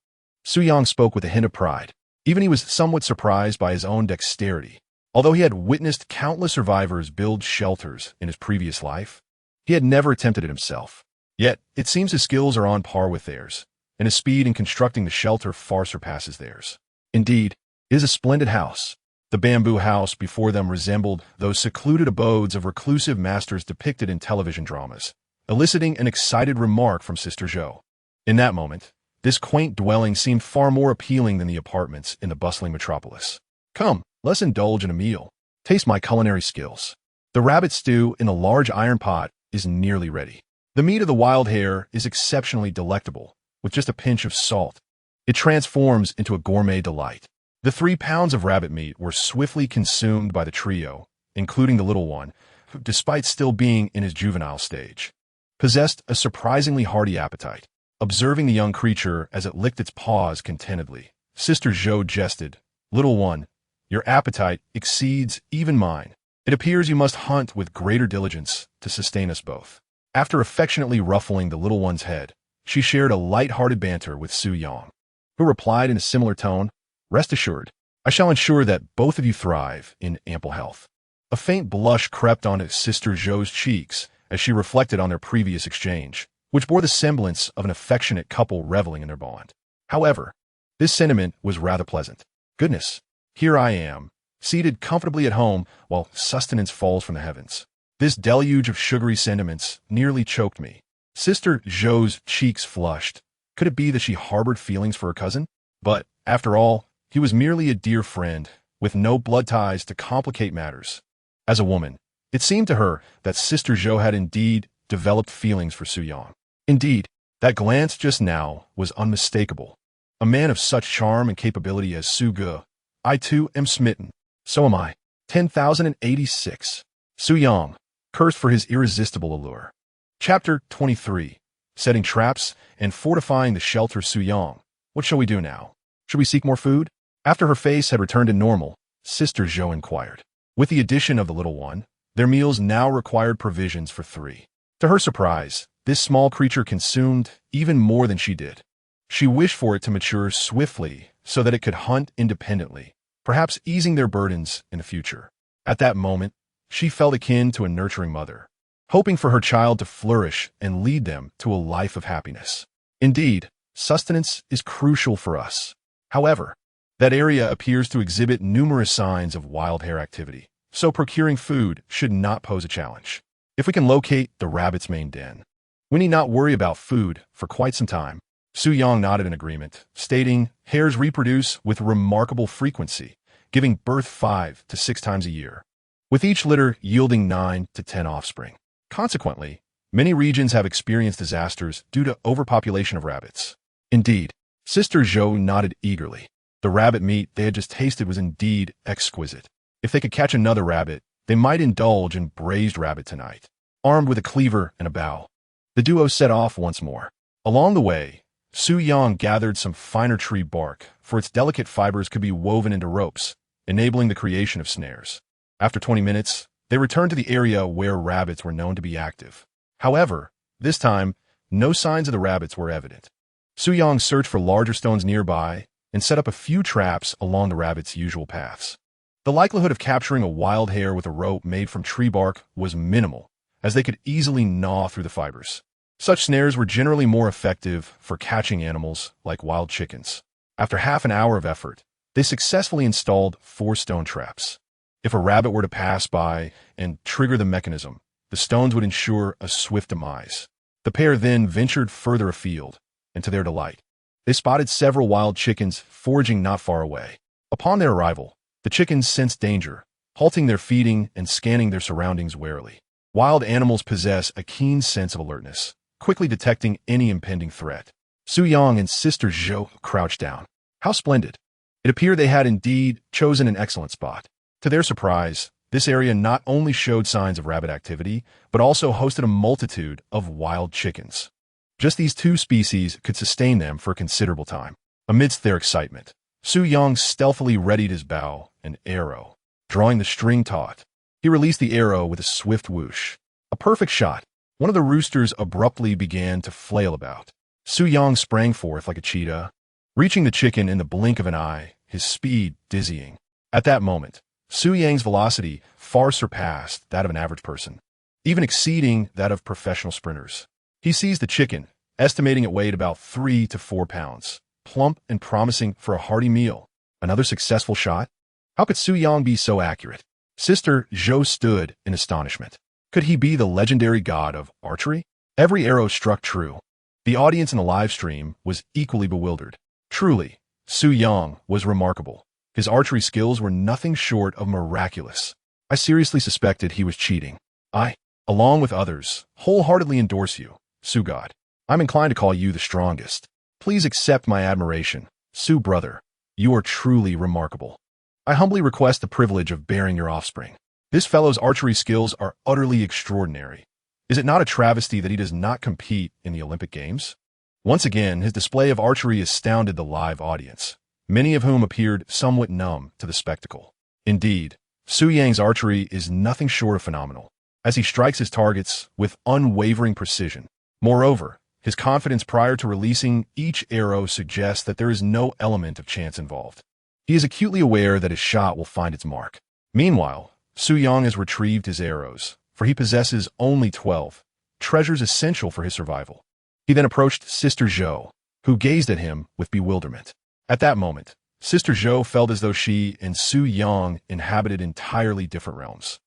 Su Yang spoke with a hint of pride. Even he was somewhat surprised by his own dexterity. Although he had witnessed countless survivors build shelters in his previous life, he had never attempted it himself. Yet, it seems his skills are on par with theirs, and his speed in constructing the shelter far surpasses theirs. Indeed, it is a splendid house. The bamboo house before them resembled those secluded abodes of reclusive masters depicted in television dramas, eliciting an excited remark from Sister Zhou. In that moment, this quaint dwelling seemed far more appealing than the apartments in the bustling metropolis. Come, let's indulge in a meal. Taste my culinary skills. The rabbit stew in a large iron pot is nearly ready. The meat of the wild hare is exceptionally delectable, with just a pinch of salt. It transforms into a gourmet delight. The 3 pounds of rabbit meat were swiftly consumed by the trio, including the little one, who, despite still being in his juvenile stage, possessed a surprisingly hearty appetite. Observing the young creature as it licked its paws contentedly, Sister Zhou jested, "Little one, your appetite exceeds even mine. It appears you must hunt with greater diligence to sustain us both." After affectionately ruffling the little one's head, she shared a light-hearted banter with Su Yang, who replied in a similar tone, "Rest assured, I shall ensure that both of you thrive in ample health." A faint blush crept onto Sister Zhou's cheeks as she reflected on their previous exchange, which bore the semblance of an affectionate couple reveling in their bond. However, this sentiment was rather pleasant. Goodness, here I am, seated comfortably at home while sustenance falls from the heavens. This deluge of sugary sentiments nearly choked me. Sister Zhou's cheeks flushed. Could it be that she harbored feelings for her cousin? But, after all, he was merely a dear friend, with no blood ties to complicate matters. As a woman, it seemed to her that Sister Zhou had indeed developed feelings for Su Yang. Indeed, that glance just now was unmistakable. A man of such charm and capability as Su Ge, I too am smitten. So am I. 10,086. Su Yang, cursed for his irresistible allure. Chapter 23. Setting traps and fortifying the shelter. Su Yang, what shall we do now? Should we seek more food? After her face had returned to normal, Sister Zhou inquired. With the addition of the little one, their meals now required provisions for 3. To her surprise, this small creature consumed even more than she did. She wished for it to mature swiftly so that it could hunt independently, perhaps easing their burdens in the future. At that moment, she felt akin to a nurturing mother, hoping for her child to flourish and lead them to a life of happiness. Indeed, sustenance is crucial for us. However, that area appears to exhibit numerous signs of wild hare activity, so procuring food should not pose a challenge. If we can locate the rabbit's main den, we need not worry about food for quite some time. Su Yang nodded in agreement, stating, hares reproduce with remarkable frequency, giving birth 5 to 6 times a year, with each litter yielding 9 to 10 offspring. Consequently, many regions have experienced disasters due to overpopulation of rabbits. Indeed, Sister Zhou nodded eagerly. The rabbit meat they had just tasted was indeed exquisite. If they could catch another rabbit, they might indulge in braised rabbit tonight. Armed with a cleaver and a bow, the duo set off once more. Along the way, Su Yang gathered some finer tree bark, for its delicate fibers could be woven into ropes, enabling the creation of snares. After 20 minutes, they returned to the area where rabbits were known to be active. However, this time, no signs of the rabbits were evident. Su Yang searched for larger stones nearby and set up a few traps along the rabbits' usual paths. The likelihood of capturing a wild hare with a rope made from tree bark was minimal, as they could easily gnaw through the fibers. Such snares were generally more effective for catching animals like wild chickens. After half an hour of effort, they successfully installed 4 stone traps. If a rabbit were to pass by and trigger the mechanism, the stones would ensure a swift demise. The pair then ventured further afield, and to their delight, they spotted several wild chickens foraging not far away. Upon their arrival, the chickens sensed danger, halting their feeding and scanning their surroundings warily. Wild animals possess a keen sense of alertness, quickly detecting any impending threat. Su Yang and Sister Zhou crouched down. How splendid! It appeared they had indeed chosen an excellent spot. To their surprise, this area not only showed signs of rabbit activity, but also hosted a multitude of wild chickens. Just these 2 species could sustain them for a considerable time. Amidst their excitement, Su Yang stealthily readied his bow and arrow. Drawing the string taut, he released the arrow with a swift whoosh. A perfect shot. One of the roosters abruptly began to flail about. Su Yang sprang forth like a cheetah, reaching the chicken in the blink of an eye, his speed dizzying. At that moment, Su Yang's velocity far surpassed that of an average person, even exceeding that of professional sprinters. He seized the chicken, estimating it weighed about 3 to 4 pounds, plump and promising for a hearty meal. Another successful shot? How could Su Yang be so accurate? Sister Zhou stood in astonishment. Could he be the legendary god of archery? Every arrow struck true. The audience in the live stream was equally bewildered. Truly, Su Yang was remarkable. His archery skills were nothing short of miraculous. I seriously suspected he was cheating. I, along with others, wholeheartedly endorse you, Su God. I'm inclined to call you the strongest. Please accept my admiration. Su brother, you are truly remarkable. I humbly request the privilege of bearing your offspring. This fellow's archery skills are utterly extraordinary. Is it not a travesty that he does not compete in the Olympic Games? Once again, his display of archery astounded the live audience, many of whom appeared somewhat numb to the spectacle. Indeed, Su Yang's archery is nothing short of phenomenal, as he strikes his targets with unwavering precision. Moreover, his confidence prior to releasing each arrow suggests that there is no element of chance involved. He is acutely aware that his shot will find its mark. Meanwhile, Su Yang has retrieved his arrows, for he possesses only 12, treasures essential for his survival. He then approached Sister Zhou, who gazed at him with bewilderment. At that moment, Sister Zhou felt as though she and Su Yang inhabited entirely different realms.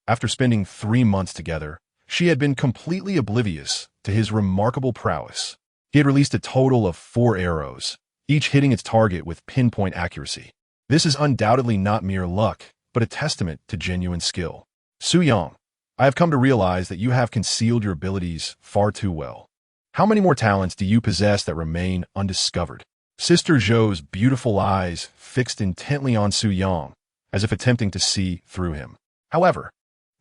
After spending 3 months together, she had been completely oblivious to his remarkable prowess. He had released a total of 4 arrows, each hitting its target with pinpoint accuracy. This is undoubtedly not mere luck, but a testament to genuine skill. Su Yang, I have come to realize that you have concealed your abilities far too well. How many more talents do you possess that remain undiscovered? Sister Zhou's beautiful eyes fixed intently on Su Yang, as if attempting to see through him. However,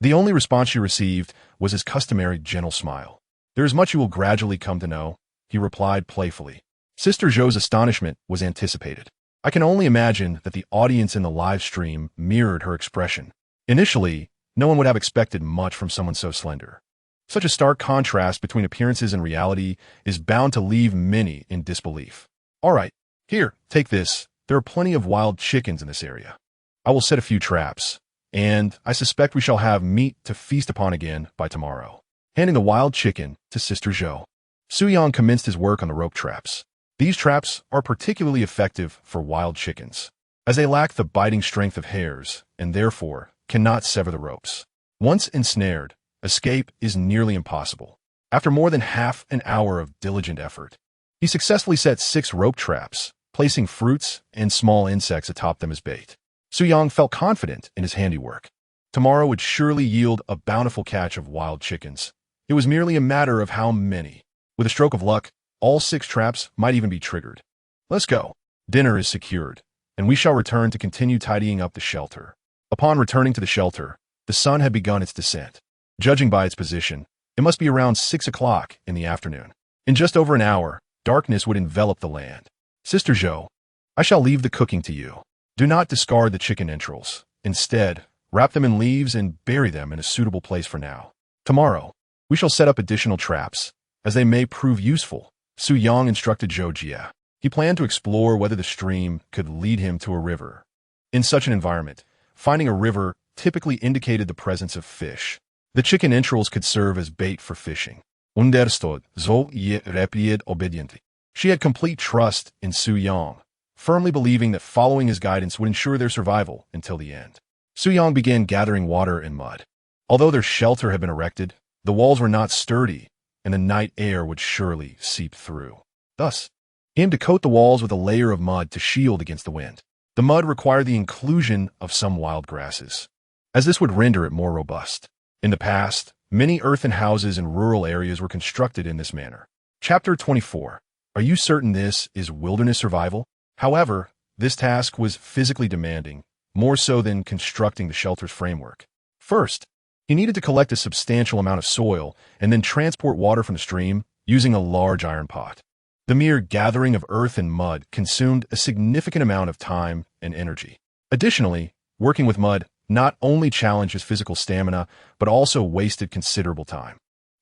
the only response she received was his customary gentle smile. There is much you will gradually come to know, he replied playfully. Sister Zhou's astonishment was anticipated. I can only imagine that the audience in the live stream mirrored her expression. Initially, no one would have expected much from someone so slender. Such a stark contrast between appearances and reality is bound to leave many in disbelief. All right, here, take this. There are plenty of wild chickens in this area. I will set a few traps, and I suspect we shall have meat to feast upon again by tomorrow. Handing the wild chicken to Sister Zhou, Su Yang commenced his work on the rope traps. These traps are particularly effective for wild chickens, as they lack the biting strength of hares and therefore cannot sever the ropes. Once ensnared, escape is nearly impossible. After more than half an hour of diligent effort, he successfully set 6 rope traps, placing fruits and small insects atop them as bait. Su Yang felt confident in his handiwork. Tomorrow would surely yield a bountiful catch of wild chickens. It was merely a matter of how many. With a stroke of luck, all 6 traps might even be triggered. Let's go. Dinner is secured, and we shall return to continue tidying up the shelter. Upon returning to the shelter, the sun had begun its descent. Judging by its position, it must be around 6 o'clock in the afternoon. In just over an hour, darkness would envelop the land. Sister Zhou, I shall leave the cooking to you. Do not discard the chicken entrails. Instead, wrap them in leaves and bury them in a suitable place for now. Tomorrow, we shall set up additional traps, as they may prove useful. Su Yang instructed Zhou Jia. He planned to explore whether the stream could lead him to a river. In such an environment, finding a river typically indicated the presence of fish. The chicken entrails could serve as bait for fishing. Understood. Zhou Ye replied obediently. She had complete trust in Su Yang, firmly believing that following his guidance would ensure their survival until the end. Su Yang began gathering water and mud. Although their shelter had been erected, the walls were not sturdy, and the night air would surely seep through. Thus, he aimed to coat the walls with a layer of mud to shield against the wind. The mud required the inclusion of some wild grasses, as this would render it more robust. In the past, many earthen houses in rural areas were constructed in this manner. Chapter 24. Are you certain this is wilderness survival? However, this task was physically demanding, more so than constructing the shelter's framework. First, he needed to collect a substantial amount of soil and then transport water from the stream using a large iron pot. The mere gathering of earth and mud consumed a significant amount of time and energy. Additionally, working with mud not only challenged his physical stamina, but also wasted considerable time.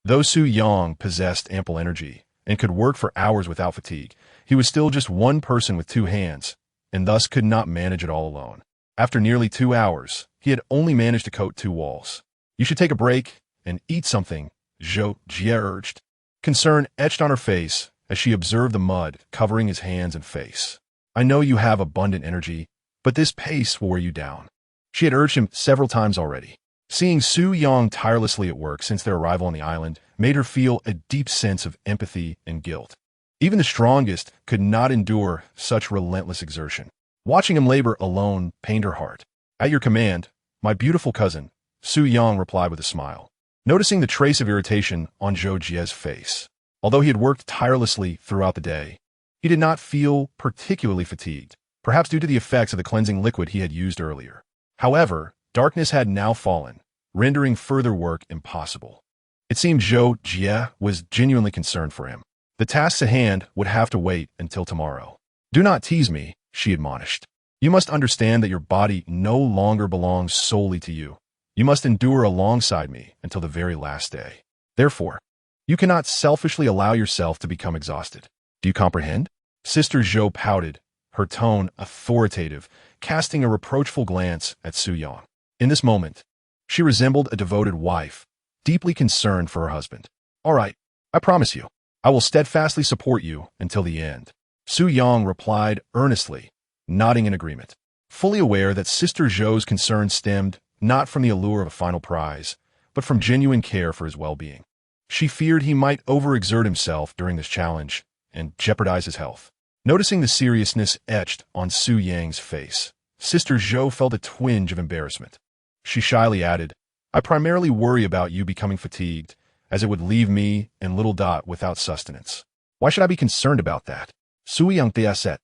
Though Su Yang possessed ample energy and could work for hours without fatigue, he was still just one person with two hands, and thus could not manage it all alone. After nearly 2 hours, he had only managed to coat 2 walls. "You should take a break and eat something," Zhou Jie urged. Concern etched on her face as she observed the mud covering his hands and face. "I know you have abundant energy, but this pace will wear you down." She had urged him several times already. Seeing Su Yang tirelessly at work since their arrival on the island made her feel a deep sense of empathy and guilt. Even the strongest could not endure such relentless exertion. Watching him labor alone pained her heart. "At your command, my beautiful cousin," Su Yang replied with a smile, noticing the trace of irritation on Zhou Jie's face. Although he had worked tirelessly throughout the day, he did not feel particularly fatigued, perhaps due to the effects of the cleansing liquid he had used earlier. However, darkness had now fallen, rendering further work impossible. It seemed Zhou Jie was genuinely concerned for him. The tasks at hand would have to wait until tomorrow. "Do not tease me," she admonished. "You must understand that your body no longer belongs solely to you. You must endure alongside me until the very last day. Therefore, you cannot selfishly allow yourself to become exhausted. Do you comprehend?" Sister Zhou pouted, her tone authoritative, casting a reproachful glance at Su Yang. In this moment, she resembled a devoted wife, deeply concerned for her husband. "All right, I promise you, I will steadfastly support you until the end," Su Yang replied earnestly, nodding in agreement. Fully aware that Sister Zhou's concern stemmed not from the allure of a final prize, but from genuine care for his well-being. She feared he might overexert himself during this challenge and jeopardize his health. Noticing the seriousness etched on Su Yang's face, Sister Zhou felt a twinge of embarrassment. She shyly added, "I primarily worry about you becoming fatigued, as it would leave me and little Dot without sustenance." "Why should I be concerned about that?" Su Yang said.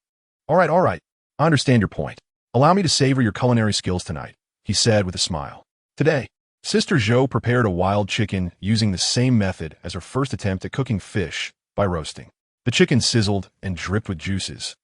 All right, I understand your point. Allow me to savor your culinary skills tonight," he said with a smile. Today, Sister Zhou prepared a wild chicken using the same method as her first attempt at cooking fish by roasting. The chicken sizzled and dripped with juices,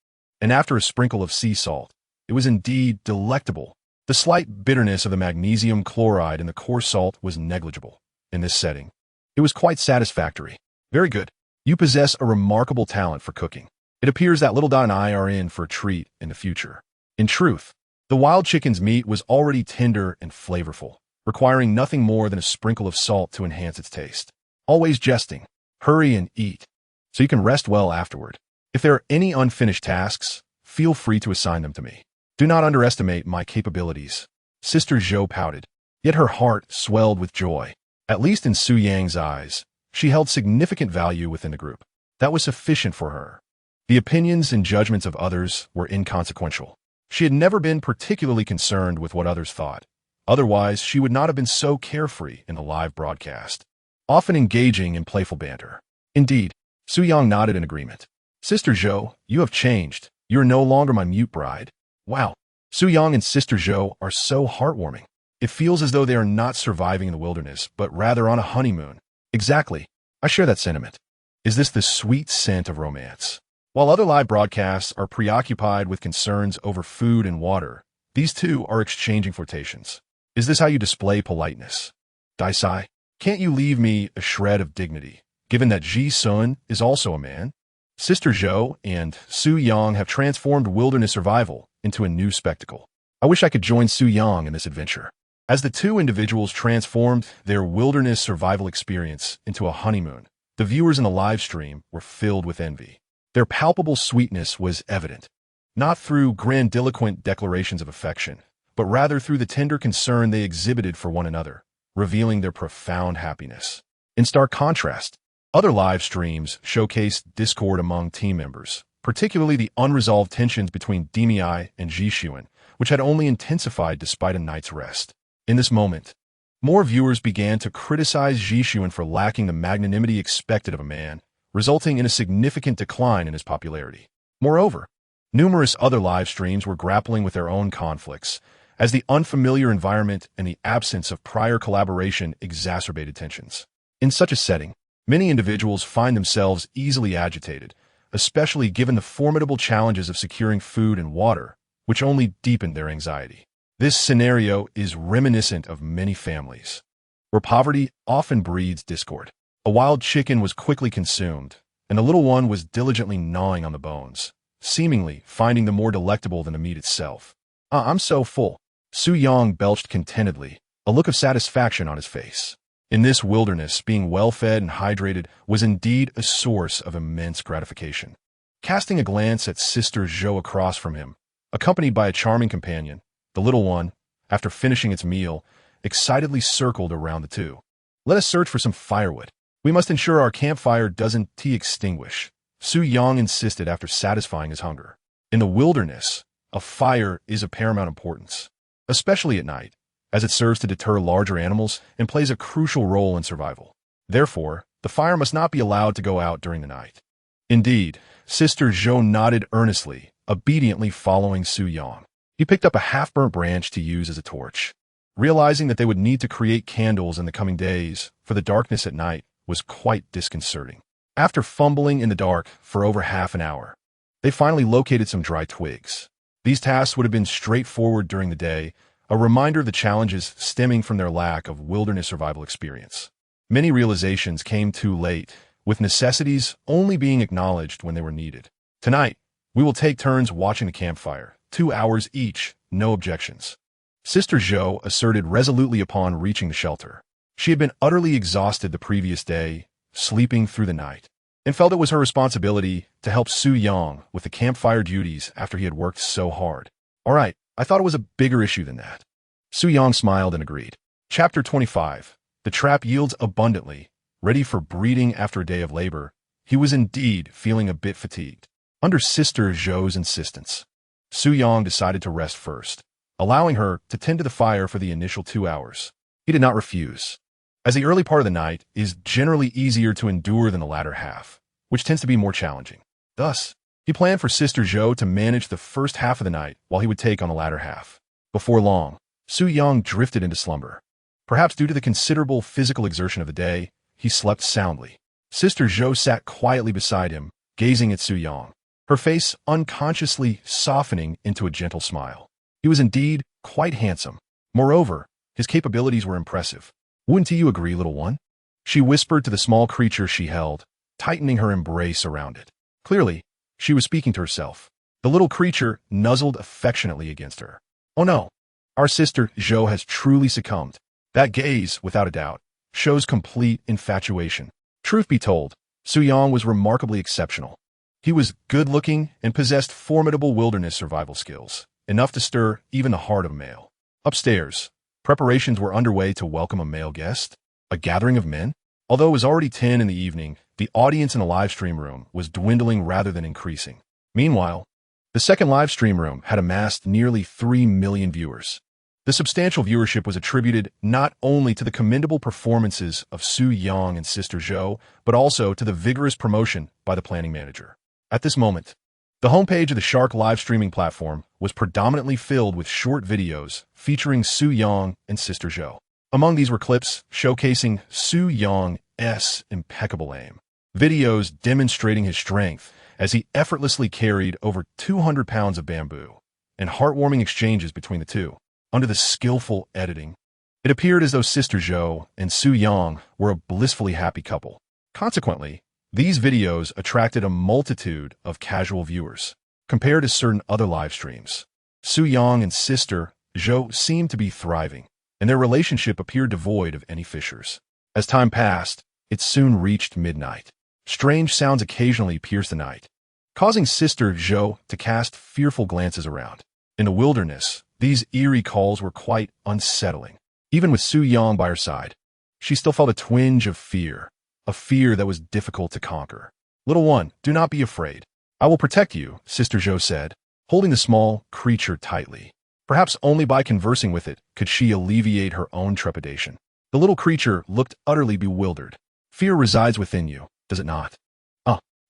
and after a sprinkle of sea salt, it was indeed delectable. The slight bitterness of the magnesium chloride in the coarse salt was negligible. In this setting, it was quite satisfactory. "Very good. You possess a remarkable talent for cooking. It appears that Little Dot and I are in for a treat in the future." In truth, the wild chicken's meat was already tender and flavorful, requiring nothing more than a sprinkle of salt to enhance its taste. Always jesting, hurry and eat, so you can rest well afterward. If there are any unfinished tasks, feel free to assign them to me. Do not underestimate my capabilities." Sister Zhou pouted, yet her heart swelled with joy. At least in Su Yang's eyes, she held significant value within the group. That was sufficient for her. The opinions and judgments of others were inconsequential. She had never been particularly concerned with what others thought. Otherwise, she would not have been so carefree in the live broadcast, often engaging in playful banter. Indeed, Su Yang nodded in agreement. "Sister Zhou, you have changed. You are no longer my mute bride." Wow, Su Yang and Sister Zhou are so heartwarming. It feels as though they are not surviving in the wilderness, but rather on a honeymoon. Exactly. I share that sentiment. Is this the sweet scent of romance? While other live broadcasts are preoccupied with concerns over food and water, these two are exchanging flirtations. Is this how you display politeness? Daisai, can't you leave me a shred of dignity, given that Ji Sun is also a man? Sister Zhou and Su Yang have transformed wilderness survival into a new spectacle. I wish I could join Su Yang in this adventure. As the two individuals transformed their wilderness survival experience into a honeymoon, the viewers in the live stream were filled with envy. Their palpable sweetness was evident, not through grandiloquent declarations of affection, but rather through the tender concern they exhibited for one another, revealing their profound happiness. In stark contrast, other live streams showcased discord among team members, particularly the unresolved tensions between Daimei and Jishuan, which had only intensified despite a night's rest. In this moment, more viewers began to criticize Jishuan for lacking the magnanimity expected of a man, resulting in a significant decline in his popularity. Moreover, numerous other live streams were grappling with their own conflicts, as the unfamiliar environment and the absence of prior collaboration exacerbated tensions. In such a setting, many individuals find themselves easily agitated, especially given the formidable challenges of securing food and water, which only deepened their anxiety. This scenario is reminiscent of many families, where poverty often breeds discord. A wild chicken was quickly consumed, and the little one was diligently gnawing on the bones, seemingly finding them more delectable than the meat itself. I'm so full. Su Yang belched contentedly, a look of satisfaction on his face. In this wilderness, being well-fed and hydrated was indeed a source of immense gratification. Casting a glance at Sister Zhou across from him, accompanied by a charming companion, the little one, after finishing its meal, excitedly circled around the two. Let us search for some firewood. We must ensure our campfire doesn't extinguish, Su Yang insisted after satisfying his hunger. In the wilderness, a fire is of paramount importance, especially at night, as it serves to deter larger animals and plays a crucial role in survival. Therefore, the fire must not be allowed to go out during the night. Indeed, Sister Zhou nodded earnestly, obediently following Su Yang. He picked up a half-burnt branch to use as a torch. Realizing that they would need to create candles in the coming days, for the darkness at night was quite disconcerting. After fumbling in the dark for over half an hour, they finally located some dry twigs. These tasks would have been straightforward during the day, a reminder of the challenges stemming from their lack of wilderness survival experience. Many realizations came too late, with necessities only being acknowledged when they were needed. Tonight, we will take turns watching the campfire, 2 hours each, no objections, Sister Zhou asserted resolutely upon reaching the shelter. She had been utterly exhausted the previous day, sleeping through the night, and felt it was her responsibility to help Su Yang with the campfire duties after he had worked so hard. All right, I thought it was a bigger issue than that. Su Yang smiled and agreed. Chapter 25. The trap yields abundantly. Ready for breeding after a day of labor, he was indeed feeling a bit fatigued. Under Sister Zhou's insistence, Su Yang decided to rest first, allowing her to tend to the fire for the initial 2 hours. He did not refuse, as the early part of the night is generally easier to endure than the latter half, which tends to be more challenging. Thus, he planned for Sister Zhou to manage the first half of the night while he would take on the latter half. Before long, Su Yang drifted into slumber. Perhaps due to the considerable physical exertion of the day, he slept soundly. Sister Zhou sat quietly beside him, gazing at Su Yang, her face unconsciously softening into a gentle smile. He was indeed quite handsome. Moreover, his capabilities were impressive. Wouldn't you agree, little one? She whispered to the small creature she held, tightening her embrace around it. Clearly, she was speaking to herself. The little creature nuzzled affectionately against her. Oh no, our Sister Zhou has truly succumbed. That gaze, without a doubt, shows complete infatuation. Truth be told, Su Yang was remarkably exceptional. He was good-looking and possessed formidable wilderness survival skills, enough to stir even the heart of a male. Upstairs, preparations were underway to welcome a male guest, a gathering of men. Although it was already 10 in the evening, the audience in the live stream room was dwindling rather than increasing. Meanwhile, the second live stream room had amassed nearly 3 million viewers. The substantial viewership was attributed not only to the commendable performances of Su Yang and Sister Zhou, but also to the vigorous promotion by the planning manager. At this moment, the homepage of the Shark live streaming platform was predominantly filled with short videos featuring Su Yang and Sister Zhou. Among these were clips showcasing Su Yang's impeccable aim, videos demonstrating his strength as he effortlessly carried over 200 pounds of bamboo, and heartwarming exchanges between the two. Under the skillful editing, it appeared as though Sister Zhou and Su Yang were a blissfully happy couple. Consequently, these videos attracted a multitude of casual viewers. Compared to certain other live streams, Su Yang and Sister Zhou seemed to be thriving, and their relationship appeared devoid of any fissures. As time passed, it soon reached midnight. Strange sounds occasionally pierced the night, causing Sister Zhou to cast fearful glances around. In the wilderness, these eerie calls were quite unsettling. Even with Su Yang by her side, she still felt a twinge of fear, a fear that was difficult to conquer. Little one, do not be afraid. I will protect you, Sister Zhou said, holding the small creature tightly. Perhaps only by conversing with it could she alleviate her own trepidation. The little creature looked utterly bewildered. Fear resides within you, does it not?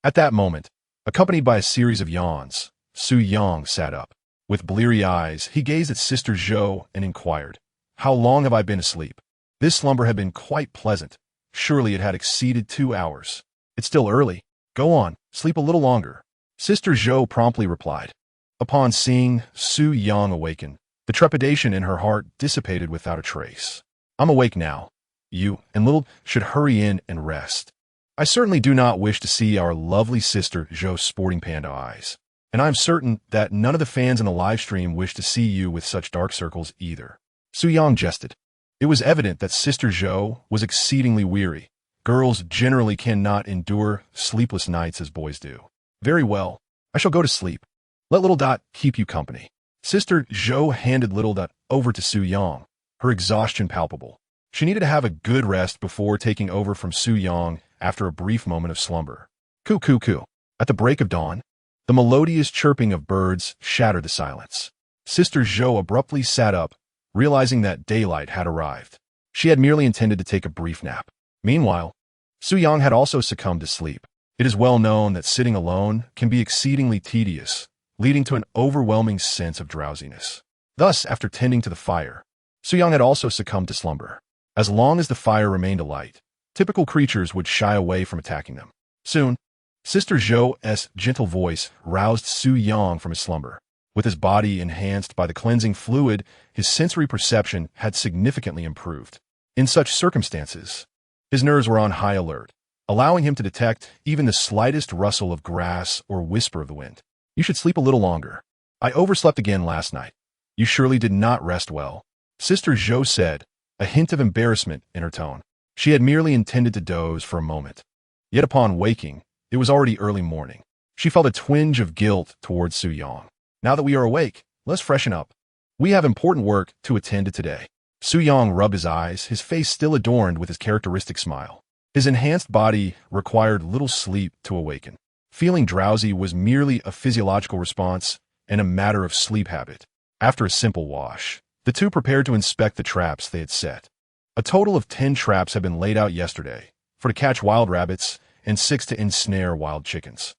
At that moment, accompanied by a series of yawns, Su Yang sat up. With bleary eyes, he gazed at Sister Zhou and inquired, "How long have I been asleep?" This slumber had been quite pleasant. Surely it had exceeded 2 hours. It's still early. Go on, sleep a little longer. Sister Zhou promptly replied. Upon seeing Su Yang awaken, the trepidation in her heart dissipated without a trace. I'm awake now. You and Little should hurry in and rest. I certainly do not wish to see our lovely Sister Zhou's sporting panda eyes. And I'm certain that none of the fans in the live stream wish to see you with such dark circles either. Su Yang jested. It was evident that Sister Zhou was exceedingly weary. Girls generally cannot endure sleepless nights as boys do. Very well, I shall go to sleep. Let Little Dot keep you company. Sister Zhou handed Little Dot over to Su Yang, her exhaustion palpable. She needed to have a good rest before taking over from Su Yang after a brief moment of slumber. Coo coo coo. At the break of dawn, the melodious chirping of birds shattered the silence. Sister Zhou abruptly sat up, realizing that daylight had arrived. She had merely intended to take a brief nap. Meanwhile, Su Yang had also succumbed to sleep. It is well known that sitting alone can be exceedingly tedious, leading to an overwhelming sense of drowsiness. Thus, after tending to the fire, Su Yang had also succumbed to slumber. As long as the fire remained alight, typical creatures would shy away from attacking them. Soon, Sister Zhou's gentle voice roused Su Yang from his slumber. With his body enhanced by the cleansing fluid, his sensory perception had significantly improved. In such circumstances, his nerves were on high alert, allowing him to detect even the slightest rustle of grass or whisper of the wind. You should sleep a little longer. I overslept again last night. You surely did not rest well, Sister Zhou said, a hint of embarrassment in her tone. She had merely intended to doze for a moment. Yet upon waking, it was already early morning. She felt a twinge of guilt towards Su Yang. Now that we are awake, let's freshen up. We have important work to attend to today. Su Yang rubbed his eyes, his face still adorned with his characteristic smile. His enhanced body required little sleep to awaken. Feeling drowsy was merely a physiological response and a matter of sleep habit. After a simple wash, the two prepared to inspect the traps they had set. A total of 10 traps had been laid out yesterday, for to catch wild rabbits and 6 to ensnare wild chickens.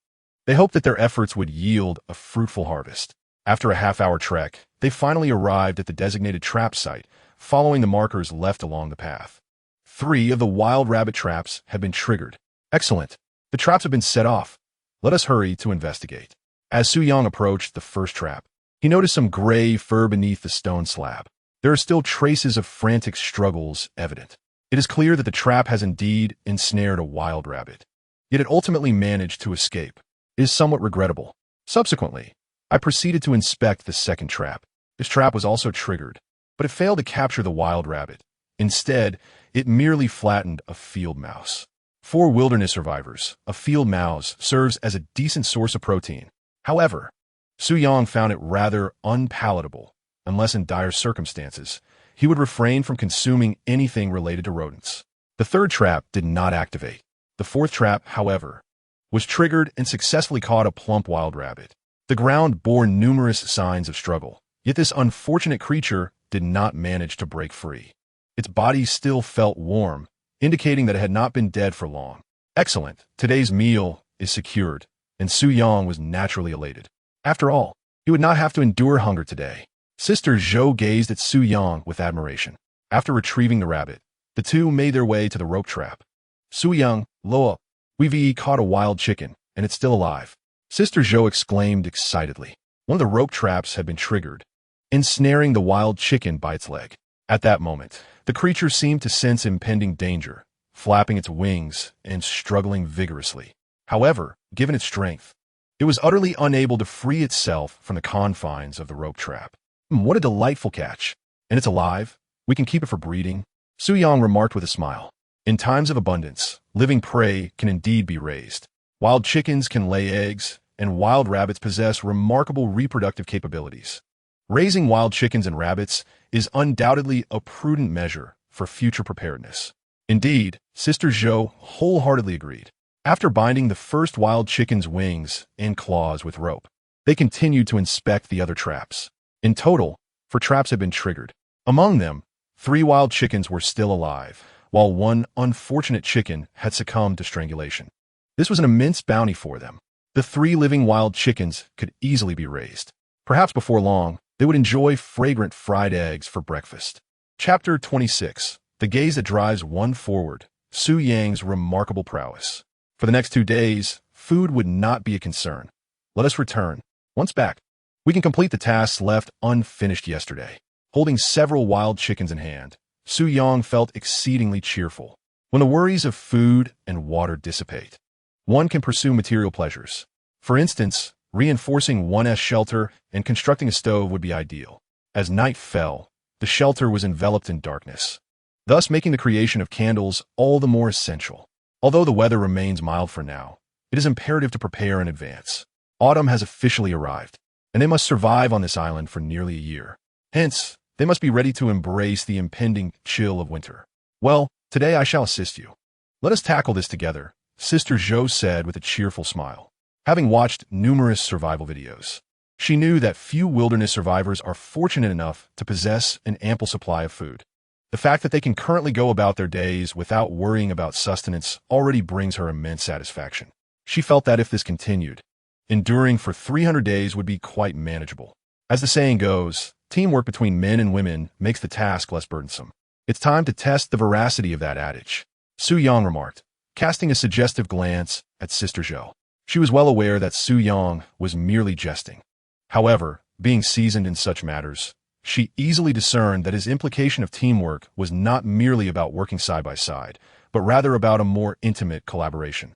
They hoped that their efforts would yield a fruitful harvest. After a half-hour trek, they finally arrived at the designated trap site, following the markers left along the path. 3 of the wild rabbit traps had been triggered. Excellent. The traps have been set off. Let us hurry to investigate. As Su Yang approached the first trap, he noticed some gray fur beneath the stone slab. There are still traces of frantic struggles evident. It is clear that the trap has indeed ensnared a wild rabbit. Yet it ultimately managed to escape. It is somewhat regrettable. Subsequently, I proceeded to inspect the second trap. This trap was also triggered, but it failed to capture the wild rabbit. Instead, it merely flattened a field mouse. For wilderness survivors, a field mouse serves as a decent source of protein. However, Su Yang found it rather unpalatable. Unless in dire circumstances, he would refrain from consuming anything related to rodents. The third trap did not activate. The fourth trap, however, was triggered and successfully caught a plump wild rabbit. The ground bore numerous signs of struggle, yet this unfortunate creature did not manage to break free. Its body still felt warm, indicating that it had not been dead for long. Excellent. Today's meal is secured, and Su Yang was naturally elated. After all, he would not have to endure hunger today. Sister Zhou gazed at Su Yang with admiration. After retrieving the rabbit, the two made their way to the rope trap. Su Yang, Loa, we've caught a wild chicken, and it's still alive. Sister Zhou exclaimed excitedly. One of the rope traps had been triggered, ensnaring the wild chicken by its leg. At that moment, the creature seemed to sense impending danger, flapping its wings and struggling vigorously. However, given its strength, it was utterly unable to free itself from the confines of the rope trap. What a delightful catch. And it's alive. We can keep it for breeding. Su Yang remarked with a smile. In times of abundance, living prey can indeed be raised. Wild chickens can lay eggs, and wild rabbits possess remarkable reproductive capabilities. Raising wild chickens and rabbits is undoubtedly a prudent measure for future preparedness. Indeed, Sister Zhou wholeheartedly agreed. After binding the first wild chicken's wings and claws with rope, they continued to inspect the other traps. In total, 4 traps had been triggered. Among them, 3 wild chickens were still alive, while 1 unfortunate chicken had succumbed to strangulation. This was an immense bounty for them. The 3 living wild chickens could easily be raised. Perhaps before long, they would enjoy fragrant fried eggs for breakfast. Chapter 26. The Gaze That Drives One Forward. Su Yang's Remarkable Prowess. For the next 2 days, food would not be a concern. Let us return. Once back, we can complete the tasks left unfinished yesterday. Holding several wild chickens in hand, Su Yang felt exceedingly cheerful. When the worries of food and water dissipate, one can pursue material pleasures. For instance, reinforcing one's shelter and constructing a stove would be ideal. As night fell, the shelter was enveloped in darkness, thus making the creation of candles all the more essential. Although the weather remains mild for now, it is imperative to prepare in advance. Autumn has officially arrived, and they must survive on this island for nearly a year. Hence, they must be ready to embrace the impending chill of winter. Well, today I shall assist you. Let us tackle this together, Sister Zhou said with a cheerful smile. Having watched numerous survival videos, she knew that few wilderness survivors are fortunate enough to possess an ample supply of food. The fact that they can currently go about their days without worrying about sustenance already brings her immense satisfaction. She felt that if this continued, enduring for 300 days would be quite manageable. As the saying goes, teamwork between men and women makes the task less burdensome. It's time to test the veracity of that adage, Su Yang remarked, casting a suggestive glance at Sister Zhou. She was well aware that Su Yang was merely jesting. However, being seasoned in such matters, she easily discerned that his implication of teamwork was not merely about working side by side, but rather about a more intimate collaboration.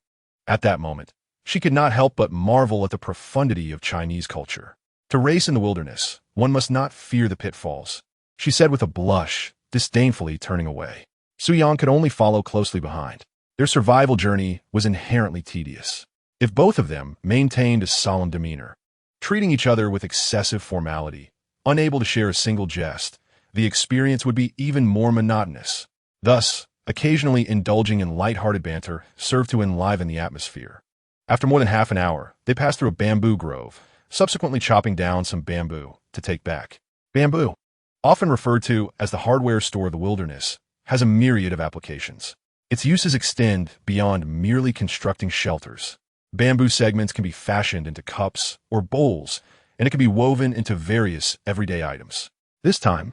At that moment, she could not help but marvel at the profundity of Chinese culture. To race in the wilderness, one must not fear the pitfalls, she said with a blush, disdainfully turning away. Su Yang could only follow closely behind. Their survival journey was inherently tedious. If both of them maintained a solemn demeanor, treating each other with excessive formality, unable to share a single jest, the experience would be even more monotonous. Thus, occasionally indulging in light-hearted banter served to enliven the atmosphere. After more than half an hour, they passed through a bamboo grove, subsequently chopping down some bamboo to take back. Bamboo, often referred to as the hardware store of the wilderness, has a myriad of applications. Its uses extend beyond merely constructing shelters. Bamboo segments can be fashioned into cups or bowls, and it can be woven into various everyday items. This time,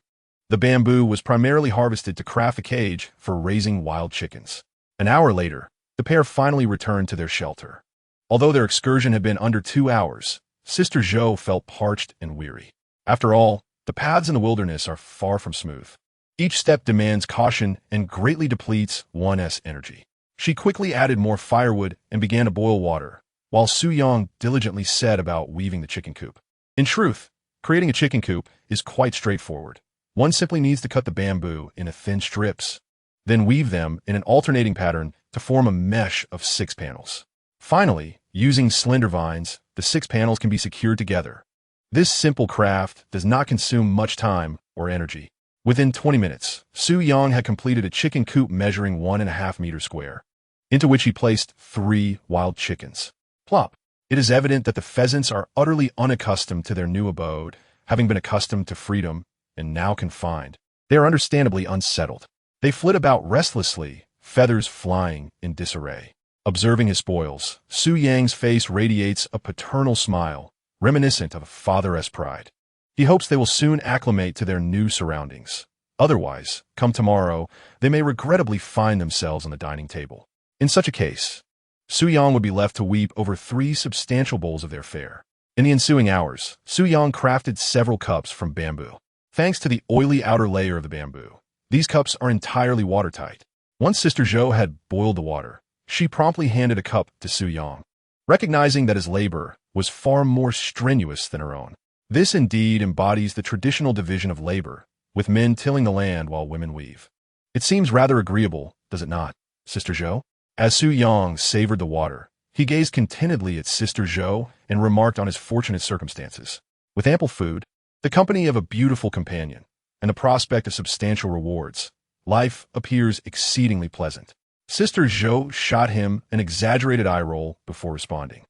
the bamboo was primarily harvested to craft a cage for raising wild chickens. An hour later, the pair finally returned to their shelter. Although their excursion had been under 2 hours, Sister Zhou felt parched and weary. After all, the paths in the wilderness are far from smooth. Each step demands caution and greatly depletes one's energy. She quickly added more firewood and began to boil water, while Su Yang diligently set about weaving the chicken coop. In truth, creating a chicken coop is quite straightforward. One simply needs to cut the bamboo into thin strips, then weave them in an alternating pattern to form a mesh of 6 panels. Finally, using slender vines, the 6 panels can be secured together. This simple craft does not consume much time or energy. Within 20 minutes, Su Yang had completed a chicken coop measuring 1.5 meters square, into which he placed 3 wild chickens. Plop! It is evident that the pheasants are utterly unaccustomed to their new abode, having been accustomed to freedom and now confined. They are understandably unsettled. They flit about restlessly, feathers flying in disarray. Observing his spoils, Su Yang's face radiates a paternal smile, reminiscent of a father's pride. He hopes they will soon acclimate to their new surroundings. Otherwise, come tomorrow, they may regrettably find themselves on the dining table. In such a case, Su Yang would be left to weep over 3 substantial bowls of their fare. In the ensuing hours, Su Yang crafted several cups from bamboo. Thanks to the oily outer layer of the bamboo, these cups are entirely watertight. Once Sister Zhou had boiled the water, she promptly handed a cup to Su Yang, recognizing that his labor was far more strenuous than her own. This indeed embodies the traditional division of labor, with men tilling the land while women weave. It seems rather agreeable, does it not, Sister Zhou? As Su Yang savored the water, he gazed contentedly at Sister Zhou and remarked on his fortunate circumstances. With ample food, the company of a beautiful companion, and the prospect of substantial rewards, life appears exceedingly pleasant. Sister Zhou shot him an exaggerated eye roll before responding.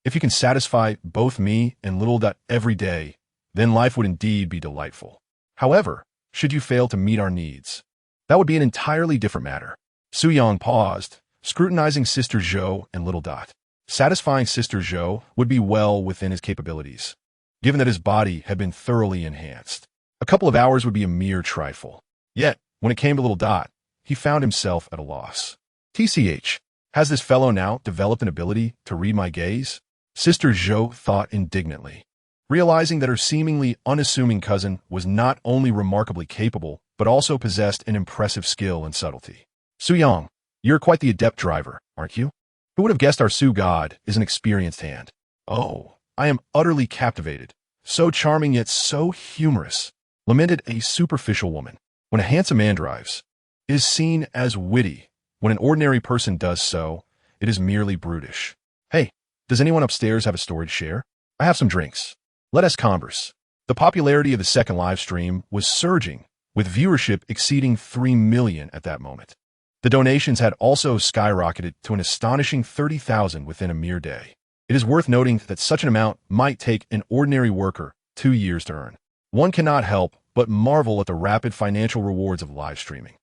If you can satisfy both me and little Dot every day, then life would indeed be delightful. However, should you fail to meet our needs, that would be an entirely different matter. Su Yang paused, scrutinizing Sister Zhou and little Dot. Satisfying Sister Zhou would be well within his capabilities, given that his body had been thoroughly enhanced. A couple of hours would be a mere trifle. Yet, when it came to little Dot, he found himself at a loss. TCH, Has this fellow now developed an ability to read my gaze? Sister Zhou thought indignantly, realizing that her seemingly unassuming cousin was not only remarkably capable, but also possessed an impressive skill and subtlety. Suyang, you're quite the adept driver, aren't you? Who would have guessed our Su god is an experienced hand? Oh, I am utterly captivated. So charming yet so humorous, lamented a superficial woman. When a handsome man drives, it is seen as witty. When an ordinary person does so, it is merely brutish. Hey, does anyone upstairs have a storage share? I have some drinks. Let us converse. The popularity of the second live stream was surging, with viewership exceeding 3 million at that moment. The donations had also skyrocketed to an astonishing 30,000 within a mere day. It is worth noting that such an amount might take an ordinary worker 2 years to earn. One cannot help but marvel at the rapid financial rewards of live streaming.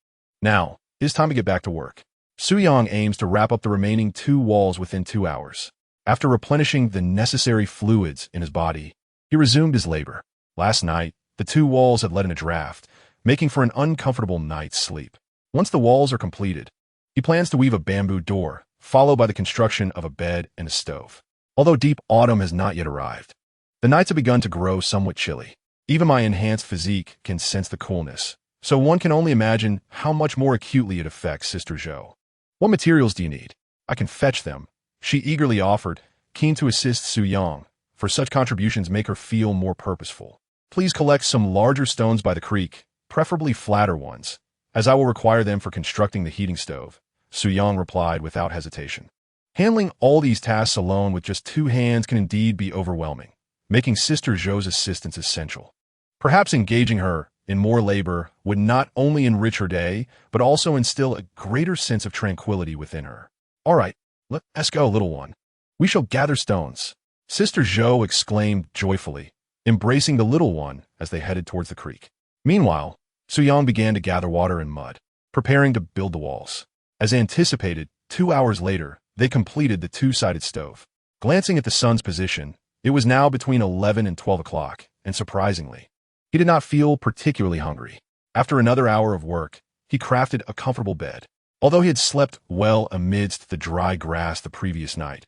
Now, it is time to get back to work. Suyang aims to wrap up the remaining 2 walls within 2 hours. After replenishing the necessary fluids in his body, he resumed his labor. Last night, the 2 walls had let in a draft, making for an uncomfortable night's sleep. Once the walls are completed, he plans to weave a bamboo door, followed by the construction of a bed and a stove. Although deep autumn has not yet arrived, the nights have begun to grow somewhat chilly. Even my enhanced physique can sense the coolness, so one can only imagine how much more acutely it affects Sister Zhou. What materials do you need? I can fetch them, she eagerly offered, keen to assist Suyang, for such contributions make her feel more purposeful. Please collect some larger stones by the creek, preferably flatter ones, as I will require them for constructing the heating stove, Suyang replied without hesitation. Handling all these tasks alone with just 2 hands can indeed be overwhelming, making Sister Zhou's assistance essential. Perhaps engaging her in more labor would not only enrich her day, but also instill a greater sense of tranquility within her. All right, let's go, little one. We shall gather stones, Sister Zhou exclaimed joyfully, embracing the little one as they headed towards the creek. Meanwhile, Suyang began to gather water and mud, preparing to build the walls. As anticipated, 2 hours later, they completed the 2-sided stove. Glancing at the sun's position, it was now between 11 and 12 o'clock, and surprisingly, he did not feel particularly hungry. After another hour of work, he crafted a comfortable bed. Although he had slept well amidst the dry grass the previous night,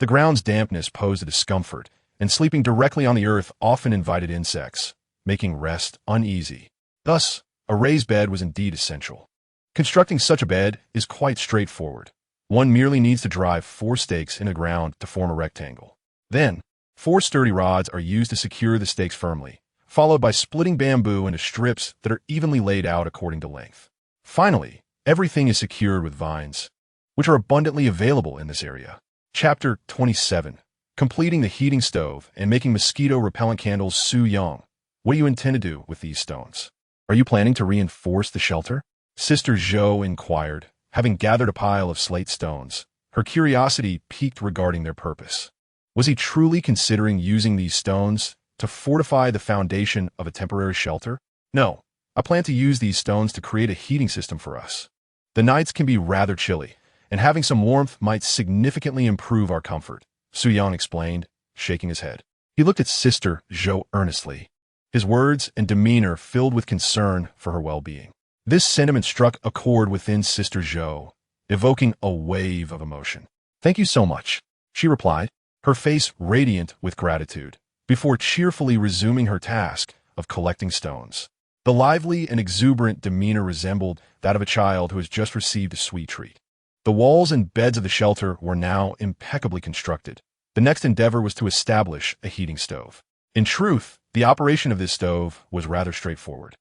the ground's dampness posed a discomfort, and sleeping directly on the earth often invited insects, making rest uneasy. Thus, a raised bed was indeed essential. Constructing such a bed is quite straightforward. One merely needs to drive 4 stakes in the ground to form a rectangle. Then, 4 sturdy rods are used to secure the stakes firmly, followed by splitting bamboo into strips that are evenly laid out according to length. Finally, everything is secured with vines, which are abundantly available in this area. Chapter 27. Completing the heating stove and making mosquito-repellent candles. Suyang, what do you intend to do with these stones? Are you planning to reinforce the shelter? Sister Zhou inquired, having gathered a pile of slate stones. Her curiosity piqued regarding their purpose. Was he truly considering using these stones to fortify the foundation of a temporary shelter? No, I plan to use these stones to create a heating system for us. The nights can be rather chilly, and having some warmth might significantly improve our comfort, Suyang explained, shaking his head. He looked at Sister Zhou earnestly, his words and demeanor filled with concern for her well-being. This sentiment struck a chord within Sister Zhou, evoking a wave of emotion. Thank you so much, she replied, her face radiant with gratitude, before cheerfully resuming her task of collecting stones. The lively and exuberant demeanor resembled that of a child who has just received a sweet treat. The walls and beds of the shelter were now impeccably constructed. The next endeavor was to establish a heating stove. In truth, the operation of this stove was rather straightforward.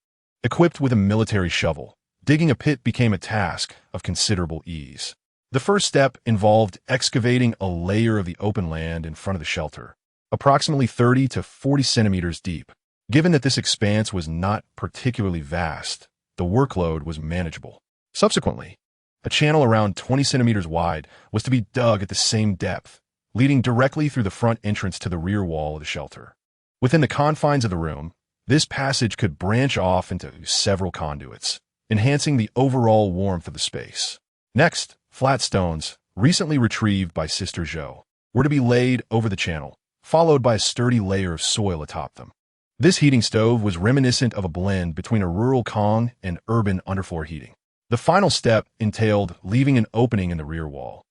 Equipped with a military shovel, digging a pit became a task of considerable ease. The first step involved excavating a layer of the open land in front of the shelter, approximately 30 to 40 centimeters deep. Given that this expanse was not particularly vast, the workload was manageable. Subsequently, a channel around 20 centimeters wide was to be dug at the same depth, leading directly through the front entrance to the rear wall of the shelter. Within the confines of the room, this passage could branch off into several conduits, enhancing the overall warmth of the space. Next, flat stones, recently retrieved by Sister Zhou, were to be laid over the channel, followed by a sturdy layer of soil atop them. This heating stove was reminiscent of a blend between a rural Kong and urban underfloor heating. The final step entailed leaving an opening in the rear wall,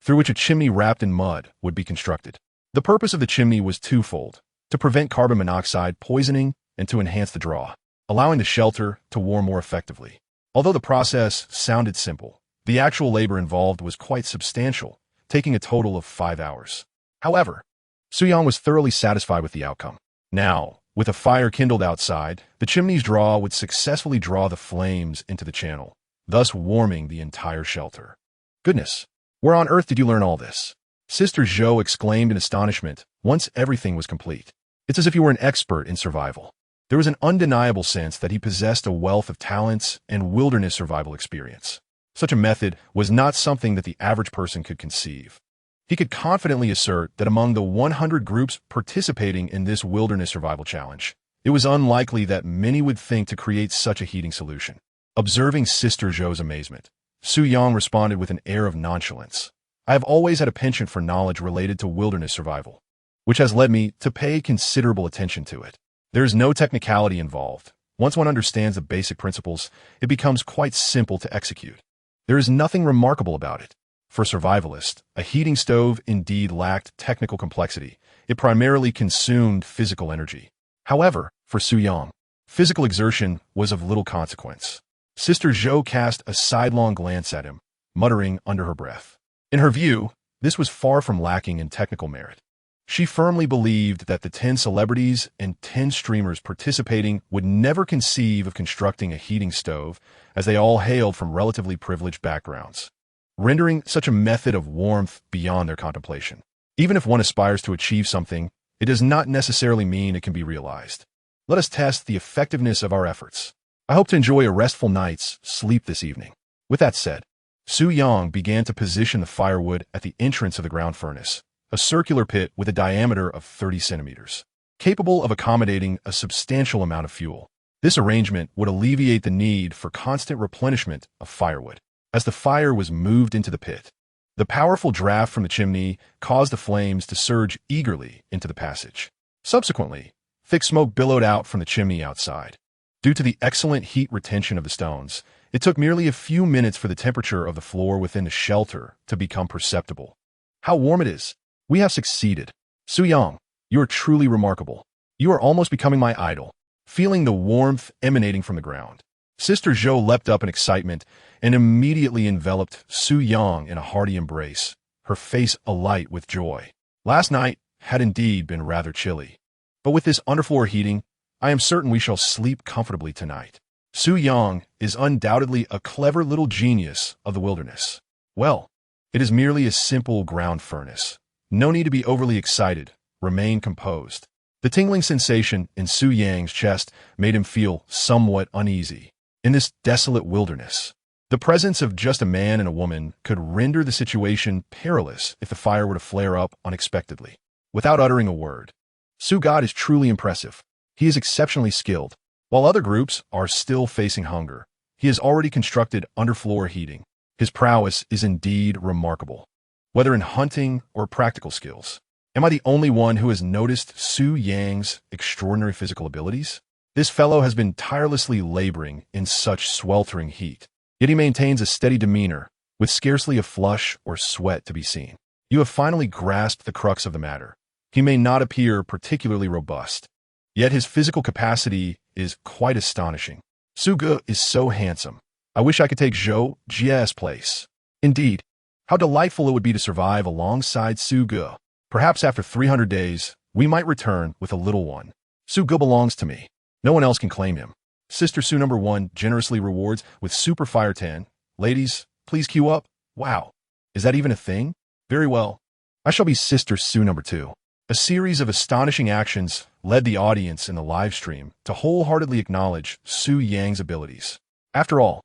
through which a chimney wrapped in mud would be constructed. The purpose of the chimney was twofold: to prevent carbon monoxide poisoning and to enhance the draw, allowing the shelter to warm more effectively. Although the process sounded simple, the actual labor involved was quite substantial, taking a total of 5 hours. However, Su-yang was thoroughly satisfied with the outcome. Now, with a fire kindled outside, the chimney's draw would successfully draw the flames into the channel, thus warming the entire shelter. Goodness, where on earth did you learn all this? Sister Zhou exclaimed in astonishment once everything was complete. It's as if you were an expert in survival. There was an undeniable sense that he possessed a wealth of talents and wilderness survival experience. Such a method was not something that the average person could conceive. He could confidently assert that among the 100 groups participating in this wilderness survival challenge, it was unlikely that many would think to create such a heating solution. Observing Sister Zhou's amazement, Su-yang responded with an air of nonchalance. I have always had a penchant for knowledge related to wilderness survival, which has led me to pay considerable attention to it. There is no technicality involved. Once one understands the basic principles, it becomes quite simple to execute. There is nothing remarkable about it. For survivalists, a heating stove indeed lacked technical complexity. It primarily consumed physical energy. However, for Su-yang, physical exertion was of little consequence. Sister Zhou cast a sidelong glance at him, muttering under her breath. In her view, this was far from lacking in technical merit. She firmly believed that the 10 celebrities and 10 streamers participating would never conceive of constructing a heating stove, as they all hailed from relatively privileged backgrounds, rendering such a method of warmth beyond their contemplation. Even if one aspires to achieve something, it does not necessarily mean it can be realized. Let us test the effectiveness of our efforts. I hope to enjoy a restful night's sleep this evening. With that said, Su-yang began to position the firewood at the entrance of the ground furnace, a circular pit with a diameter of 30 centimeters, capable of accommodating a substantial amount of fuel. This arrangement would alleviate the need for constant replenishment of firewood. As the fire was moved into the pit, the powerful draft from the chimney caused the flames to surge eagerly into the passage. Subsequently, thick smoke billowed out from the chimney outside. Due to the excellent heat retention of the stones, it took merely a few minutes for the temperature of the floor within the shelter to become perceptible. How warm it is! We have succeeded. Su-yang, you are truly remarkable. You are almost becoming my idol. Feeling the warmth emanating from the ground, Sister Zhou leapt up in excitement and immediately enveloped Su-yang in a hearty embrace, her face alight with joy. Last night had indeed been rather chilly, but with this underfloor heating, I am certain we shall sleep comfortably tonight. Su-yang is undoubtedly a clever little genius of the wilderness. Well, it is merely a simple ground furnace. No need to be overly excited. Remain composed. The tingling sensation in Su-yang's chest made him feel somewhat uneasy. In this desolate wilderness, the presence of just a man and a woman could render the situation perilous if the fire were to flare up unexpectedly. Without uttering a word, Su-god is truly impressive. He is exceptionally skilled. While other groups are still facing hunger, he has already constructed underfloor heating. His prowess is indeed remarkable, whether in hunting or practical skills. Am I the only one who has noticed Su-yang's extraordinary physical abilities? This fellow has been tirelessly laboring in such sweltering heat, yet he maintains a steady demeanor, with scarcely a flush or sweat to be seen. You have finally grasped the crux of the matter. He may not appear particularly robust, yet his physical capacity is quite astonishing. Su-ge is so handsome. I wish I could take Zhou Jie's place. Indeed, how delightful it would be to survive alongside Su-ge. Perhaps after 300 days, we might return with a little one. Su-ge belongs to me. No one else can claim him. Sister Su number 1 generously rewards with Super Fire 10. Ladies, please queue up. Wow. Is that even a thing? Very well. I shall be Sister Su number 2. A series of astonishing actions led the audience in the live stream to wholeheartedly acknowledge Su-yang's abilities. After all,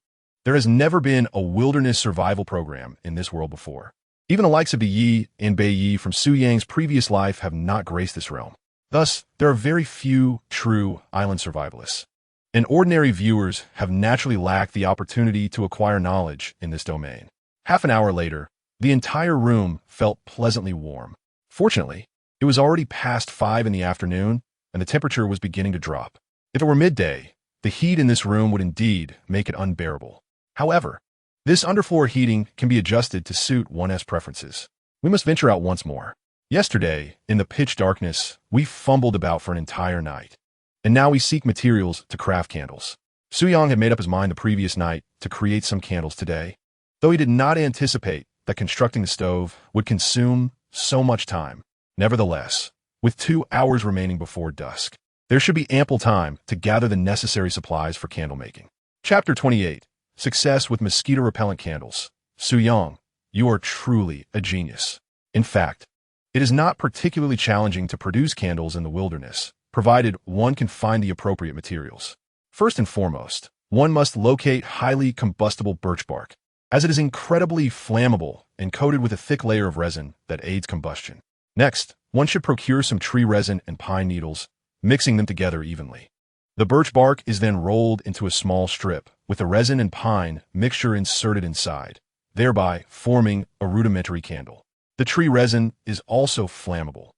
there has never been a wilderness survival program in this world before. Even the likes of the Yi and Bei Yi from Su-yang's previous life have not graced this realm. Thus, there are very few true island survivalists, and ordinary viewers have naturally lacked the opportunity to acquire knowledge in this domain. Half an hour later, the entire room felt pleasantly warm. Fortunately, it was already past 5 in the afternoon, and the temperature was beginning to drop. If it were midday, the heat in this room would indeed make it unbearable. However, This underfloor heating can be adjusted to suit one's preferences. We must venture out once more. Yesterday, in the pitch darkness, we fumbled about for an entire night. And now we seek materials to craft candles. Suyang had made up his mind the previous night to create some candles today, though he did not anticipate that constructing the stove would consume so much time. Nevertheless, with 2 hours remaining before dusk, there should be ample time to gather the necessary supplies for candle making. Chapter 28. Success with Mosquito-Repellent Candles. Suyang, you are truly a genius. In fact, it is not particularly challenging to produce candles in the wilderness, provided one can find the appropriate materials. First and foremost, one must locate highly combustible birch bark, as it is incredibly flammable and coated with a thick layer of resin that aids combustion. Next, one should procure some tree resin and pine needles, mixing them together evenly. The birch bark is then rolled into a small strip, with the resin and pine mixture inserted inside, thereby forming a rudimentary candle. The tree resin is also flammable,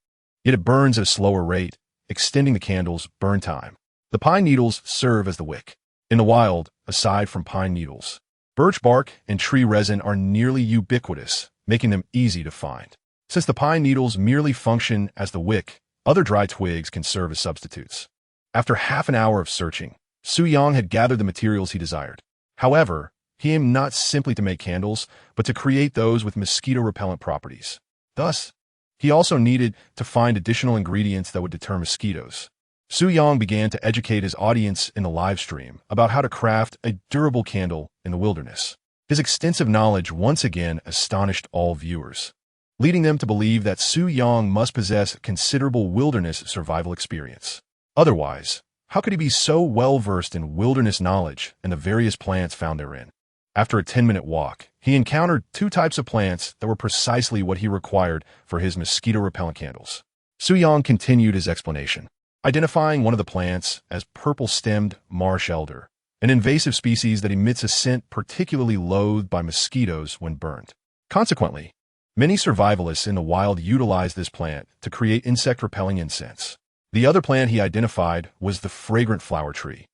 yet it burns at a slower rate, extending the candle's burn time. The pine needles serve as the wick. In the wild, aside from pine needles, birch bark and tree resin are nearly ubiquitous, making them easy to find. Since the pine needles merely function as the wick, other dry twigs can serve as substitutes. After half an hour of searching, Suyang had gathered the materials he desired. However, he aimed not simply to make candles, but to create those with mosquito-repellent properties. Thus, he also needed to find additional ingredients that would deter mosquitoes. Suyang began to educate his audience in the live stream about how to craft a durable candle in the wilderness. His extensive knowledge once again astonished all viewers, leading them to believe that Suyang must possess considerable wilderness survival experience. Otherwise, how could he be so well-versed in wilderness knowledge and the various plants found therein? After a 10-minute walk, he encountered 2 types of plants that were precisely what he required for his mosquito-repellent candles. Suyang continued his explanation, identifying one of the plants as purple-stemmed marsh elder, an invasive species that emits a scent particularly loathed by mosquitoes when burnt. Consequently, many survivalists in the wild utilize this plant to create insect-repelling incense. The other plant he identified was the fragrant flower tree,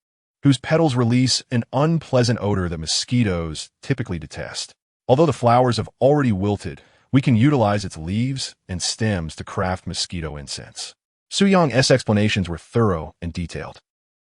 whose petals release an unpleasant odor that mosquitoes typically detest. Although the flowers have already wilted, we can utilize its leaves and stems to craft mosquito incense. Suyang's explanations were thorough and detailed.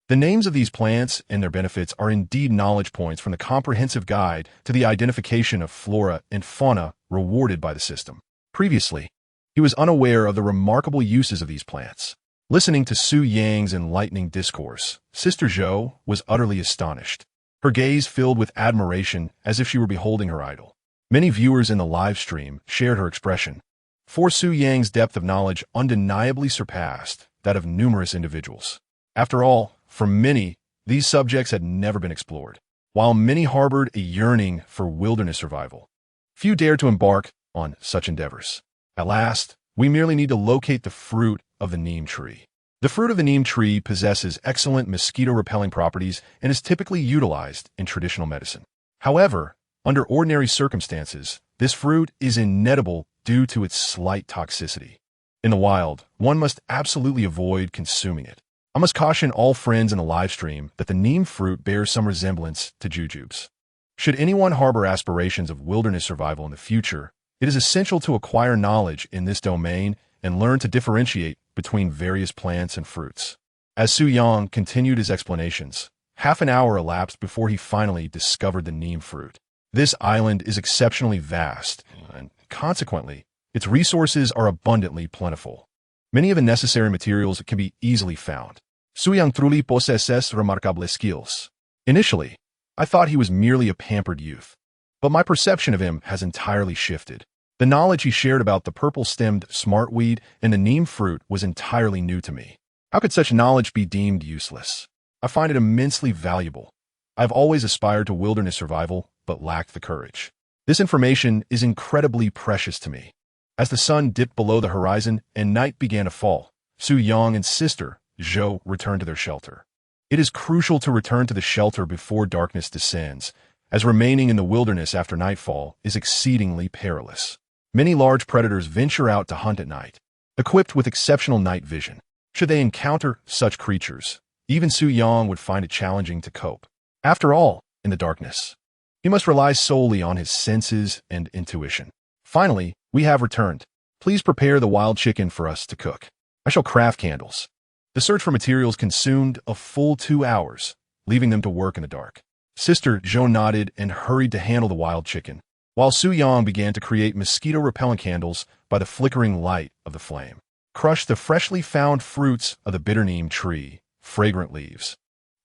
The names of these plants and their benefits are indeed knowledge points from the comprehensive guide to the identification of flora and fauna rewarded by the system. Previously, he was unaware of the remarkable uses of these plants. Listening to Suyang's enlightening discourse, Sister Zhou was utterly astonished, her gaze filled with admiration as if she were beholding her idol. Many viewers in the live stream shared her expression, for Suyang's depth of knowledge undeniably surpassed that of numerous individuals. After all, for many, these subjects had never been explored. While many harbored a yearning for wilderness survival, few dared to embark on such endeavors. At last, we merely need to locate the fruit of the neem tree. The fruit of the neem tree possesses excellent mosquito-repelling properties and is typically utilized in traditional medicine. However, under ordinary circumstances, this fruit is inedible due to its slight toxicity. In the wild, one must absolutely avoid consuming it. I must caution all friends in the live stream that the neem fruit bears some resemblance to jujubes. Should anyone harbor aspirations of wilderness survival in the future, it is essential to acquire knowledge in this domain and learn to differentiate between various plants and fruits. As Suyang continued his explanations, half an hour elapsed before he finally discovered the neem fruit. This island is exceptionally vast, and consequently, its resources are abundantly plentiful. Many of the necessary materials can be easily found. Suyang truly possesses remarkable skills. Initially, I thought he was merely a pampered youth, but my perception of him has entirely shifted. The knowledge he shared about the purple-stemmed smartweed and the neem fruit was entirely new to me. How could such knowledge be deemed useless? I find it immensely valuable. I've always aspired to wilderness survival, but lacked the courage. This information is incredibly precious to me. As the sun dipped below the horizon and night began to fall, Suyang and Sister Zhou returned to their shelter. It is crucial to return to the shelter before darkness descends, as remaining in the wilderness after nightfall is exceedingly perilous. Many large predators venture out to hunt at night, equipped with exceptional night vision. Should they encounter such creatures, even Suyang would find it challenging to cope. After all, in the darkness, He must rely solely on his senses and intuition. Finally, we have returned. Please prepare the wild chicken for us to cook. I shall craft candles. The search for materials consumed a full 2 hours, leaving them to work in the dark. Sister Zhou nodded and hurried to handle the wild chicken, while Su Yang began to create mosquito-repellent candles by the flickering light of the flame. Crush the freshly found fruits of the bitter neem tree, fragrant leaves,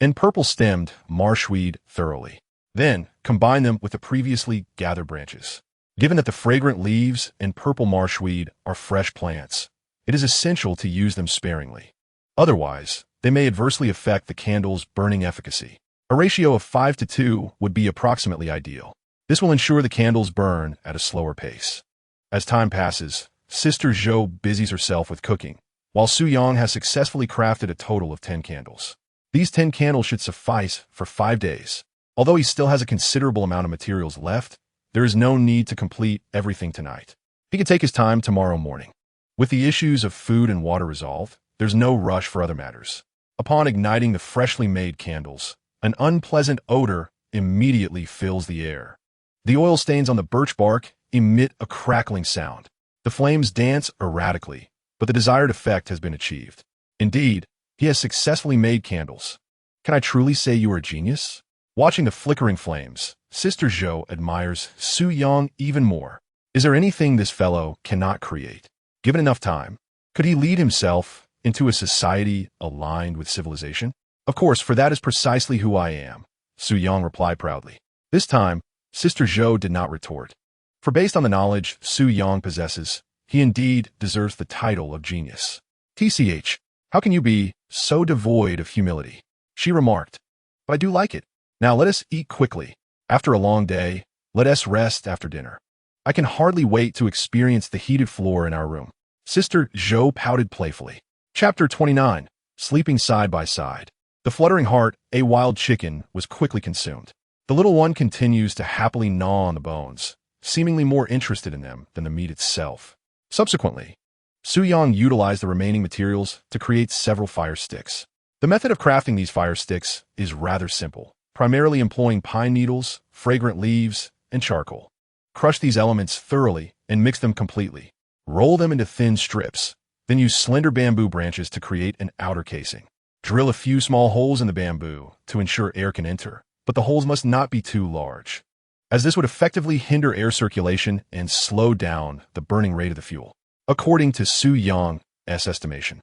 and purple-stemmed marshweed thoroughly. Then, combine them with the previously gathered branches. Given that the fragrant leaves and purple marshweed are fresh plants, it is essential to use them sparingly. Otherwise, they may adversely affect the candle's burning efficacy. A ratio of 5 to 2 would be approximately ideal. This will ensure the candles burn at a slower pace. As time passes, Sister Zhou busies herself with cooking, while Su Yang has successfully crafted a total of 10 candles. These 10 candles should suffice for 5 days. Although he still has a considerable amount of materials left, there is no need to complete everything tonight. He can take his time tomorrow morning. With the issues of food and water resolved, there's no rush for other matters. Upon igniting the freshly made candles, an unpleasant odor immediately fills the air. The oil stains on the birch bark emit a crackling sound. The flames dance erratically, but the desired effect has been achieved. Indeed, he has successfully made candles. Can I truly say you are a genius? Watching the flickering flames, Sister Zhou admires Su Yang even more. Is there anything this fellow cannot create? Given enough time, could he lead himself into a society aligned with civilization? Of course, for that is precisely who I am, Su Yang replied proudly. This time, Sister Zhou did not retort. For based on the knowledge Su Yang possesses, he indeed deserves the title of genius. TCH, how can you be so devoid of humility? She remarked. But I do like it. Now let us eat quickly. After a long day, let us rest after dinner. I can hardly wait to experience the heated floor in our room. Sister Zhou pouted playfully. Chapter 29. Sleeping Side by Side. The fluttering heart, a wild chicken, was quickly consumed. The little one continues to happily gnaw on the bones, seemingly more interested in them than the meat itself. Subsequently, Su Yang utilized the remaining materials to create several fire sticks. The method of crafting these fire sticks is rather simple, primarily employing pine needles, fragrant leaves, and charcoal. Crush these elements thoroughly and mix them completely. Roll them into thin strips, then use slender bamboo branches to create an outer casing. Drill a few small holes in the bamboo to ensure air can enter, but the holes must not be too large, as this would effectively hinder air circulation and slow down the burning rate of the fuel. According to Su Yang's estimation,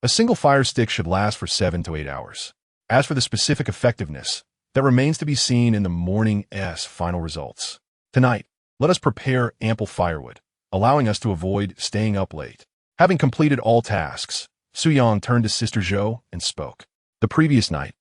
a single fire stick should last for 7 to 8 hours. As for the specific effectiveness, that remains to be seen in the morning's final results. Tonight, let us prepare ample firewood, allowing us to avoid staying up late. Having completed all tasks, Su Yang turned to Sister Zhou and spoke. The previous night,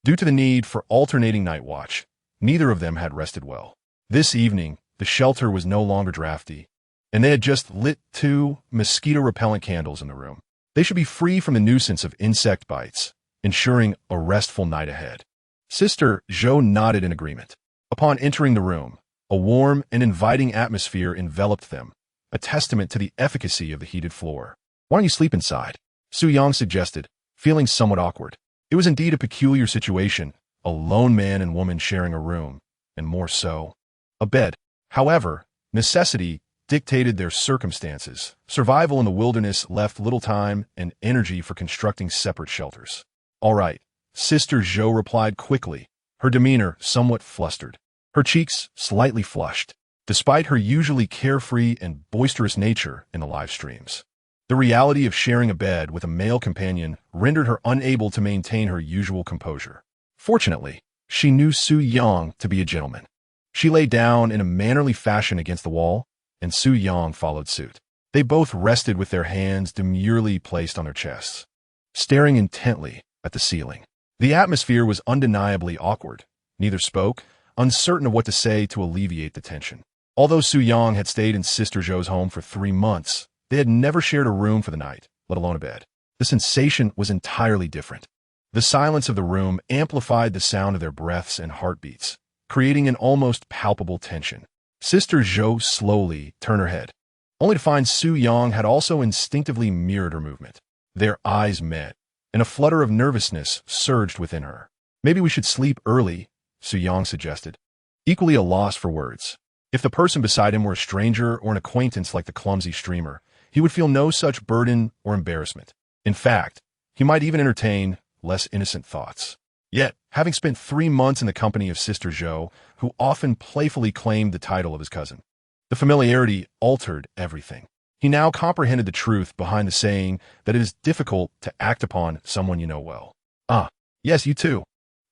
due to the need for alternating night watch, neither of them had rested well. This evening, the shelter was no longer drafty, and they had just lit 2 mosquito-repellent candles in the room. They should be free from the nuisance of insect bites, ensuring a restful night ahead. Sister Zhou nodded in agreement. Upon entering the room, a warm and inviting atmosphere enveloped them, a testament to the efficacy of the heated floor. Why don't you sleep inside? Su Yang suggested, feeling somewhat awkward. It was indeed a peculiar situation, a lone man and woman sharing a room, and more so, a bed. However, necessity dictated their circumstances. Survival in the wilderness left little time and energy for constructing separate shelters. All right, Sister Zhou replied quickly, her demeanor somewhat flustered, her cheeks slightly flushed, despite her usually carefree and boisterous nature in the live streams. The reality of sharing a bed with a male companion rendered her unable to maintain her usual composure. Fortunately, she knew Su Yang to be a gentleman. She lay down in a mannerly fashion against the wall, and Su Yang followed suit. They both rested with their hands demurely placed on their chests, staring intently at the ceiling. The atmosphere was undeniably awkward. Neither spoke, uncertain of what to say to alleviate the tension. Although Su Yang had stayed in Sister Zhou's home for 3 months, they had never shared a room for the night, let alone a bed. The sensation was entirely different. The silence of the room amplified the sound of their breaths and heartbeats, creating an almost palpable tension. Sister Zhou slowly turned her head, only to find Su Yang had also instinctively mirrored her movement. Their eyes met, and a flutter of nervousness surged within her. Maybe we should sleep early, Su Yang suggested. equally a loss for words. If the person beside him were a stranger or an acquaintance like the clumsy streamer, he would feel no such burden or embarrassment. In fact, he might even entertain less innocent thoughts. Yet, having spent 3 months in the company of Sister Zhou, who often playfully claimed the title of his cousin, the familiarity altered everything. He now comprehended the truth behind the saying that it is difficult to act upon someone you know well. "Ah, yes, you too.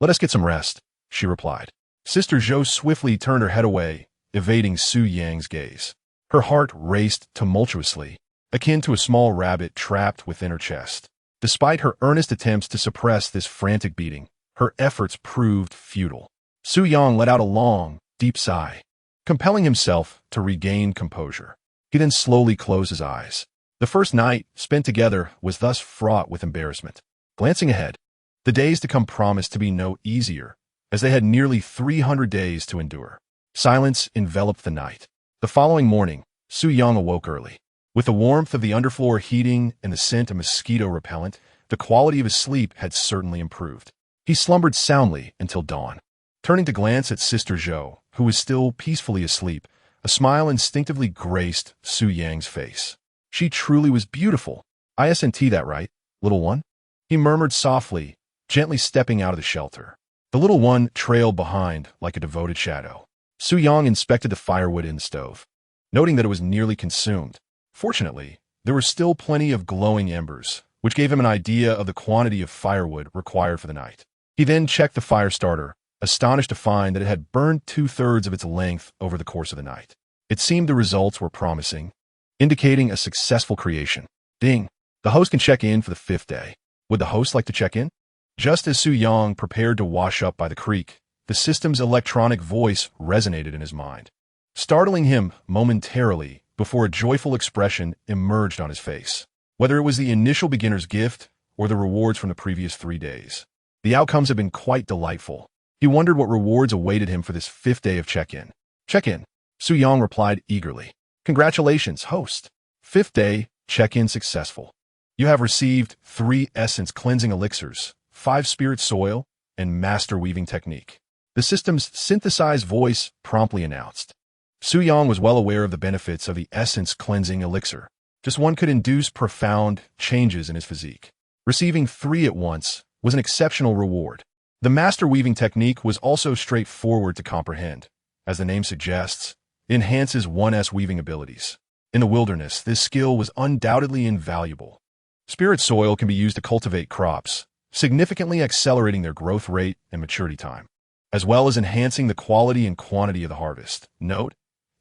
Let us get some rest," she replied. Sister Zhou swiftly turned her head away, evading Su Yang's gaze. Her heart raced tumultuously, akin to a small rabbit trapped within her chest. Despite her earnest attempts to suppress this frantic beating, her efforts proved futile. Su Yang let out a long, deep sigh, compelling himself to regain composure. He then slowly closed his eyes. The first night spent together was thus fraught with embarrassment. Glancing ahead, the days to come promised to be no easier, as they had nearly 300 days to endure. Silence enveloped the night. The following morning, Su Yang awoke early. With the warmth of the underfloor heating and the scent of mosquito repellent, the quality of his sleep had certainly improved. He slumbered soundly until dawn. Turning to glance at Sister Zhou, who was still peacefully asleep, a smile instinctively graced Su Yang's face. She truly was beautiful. "Isn't that right, little one?" he murmured softly, gently stepping out of the shelter. The little one trailed behind like a devoted shadow. Su Yang inspected the firewood in the stove, noting that it was nearly consumed. Fortunately, there were still plenty of glowing embers, which gave him an idea of the quantity of firewood required for the night. He then checked the fire starter, astonished to find that it had burned 2/3 of its length over the course of the night. It seemed the results were promising, indicating a successful creation. Ding! The host can check in for the 5th day. Would the host like to check in? Just as Su Yang prepared to wash up by the creek, the system's electronic voice resonated in his mind, startling him momentarily before a joyful expression emerged on his face. Whether it was the initial beginner's gift or the rewards from the previous 3 days, the outcomes had been quite delightful. He wondered what rewards awaited him for this 5th day of check-in. "Check-in," Su Yang replied eagerly. "Congratulations, host. 5th day, check-in successful. You have received 3 essence cleansing elixirs, 5 spirit soil, and master weaving technique," the system's synthesized voice promptly announced. Su Yang was well aware of the benefits of the essence cleansing elixir. Just one could induce profound changes in his physique. Receiving 3 at once was an exceptional reward. The master weaving technique was also straightforward to comprehend. As the name suggests, it enhances one's weaving abilities. In the wilderness, this skill was undoubtedly invaluable. Spirit soil can be used to cultivate crops, significantly accelerating their growth rate and maturity time, as well as enhancing the quality and quantity of the harvest. Note,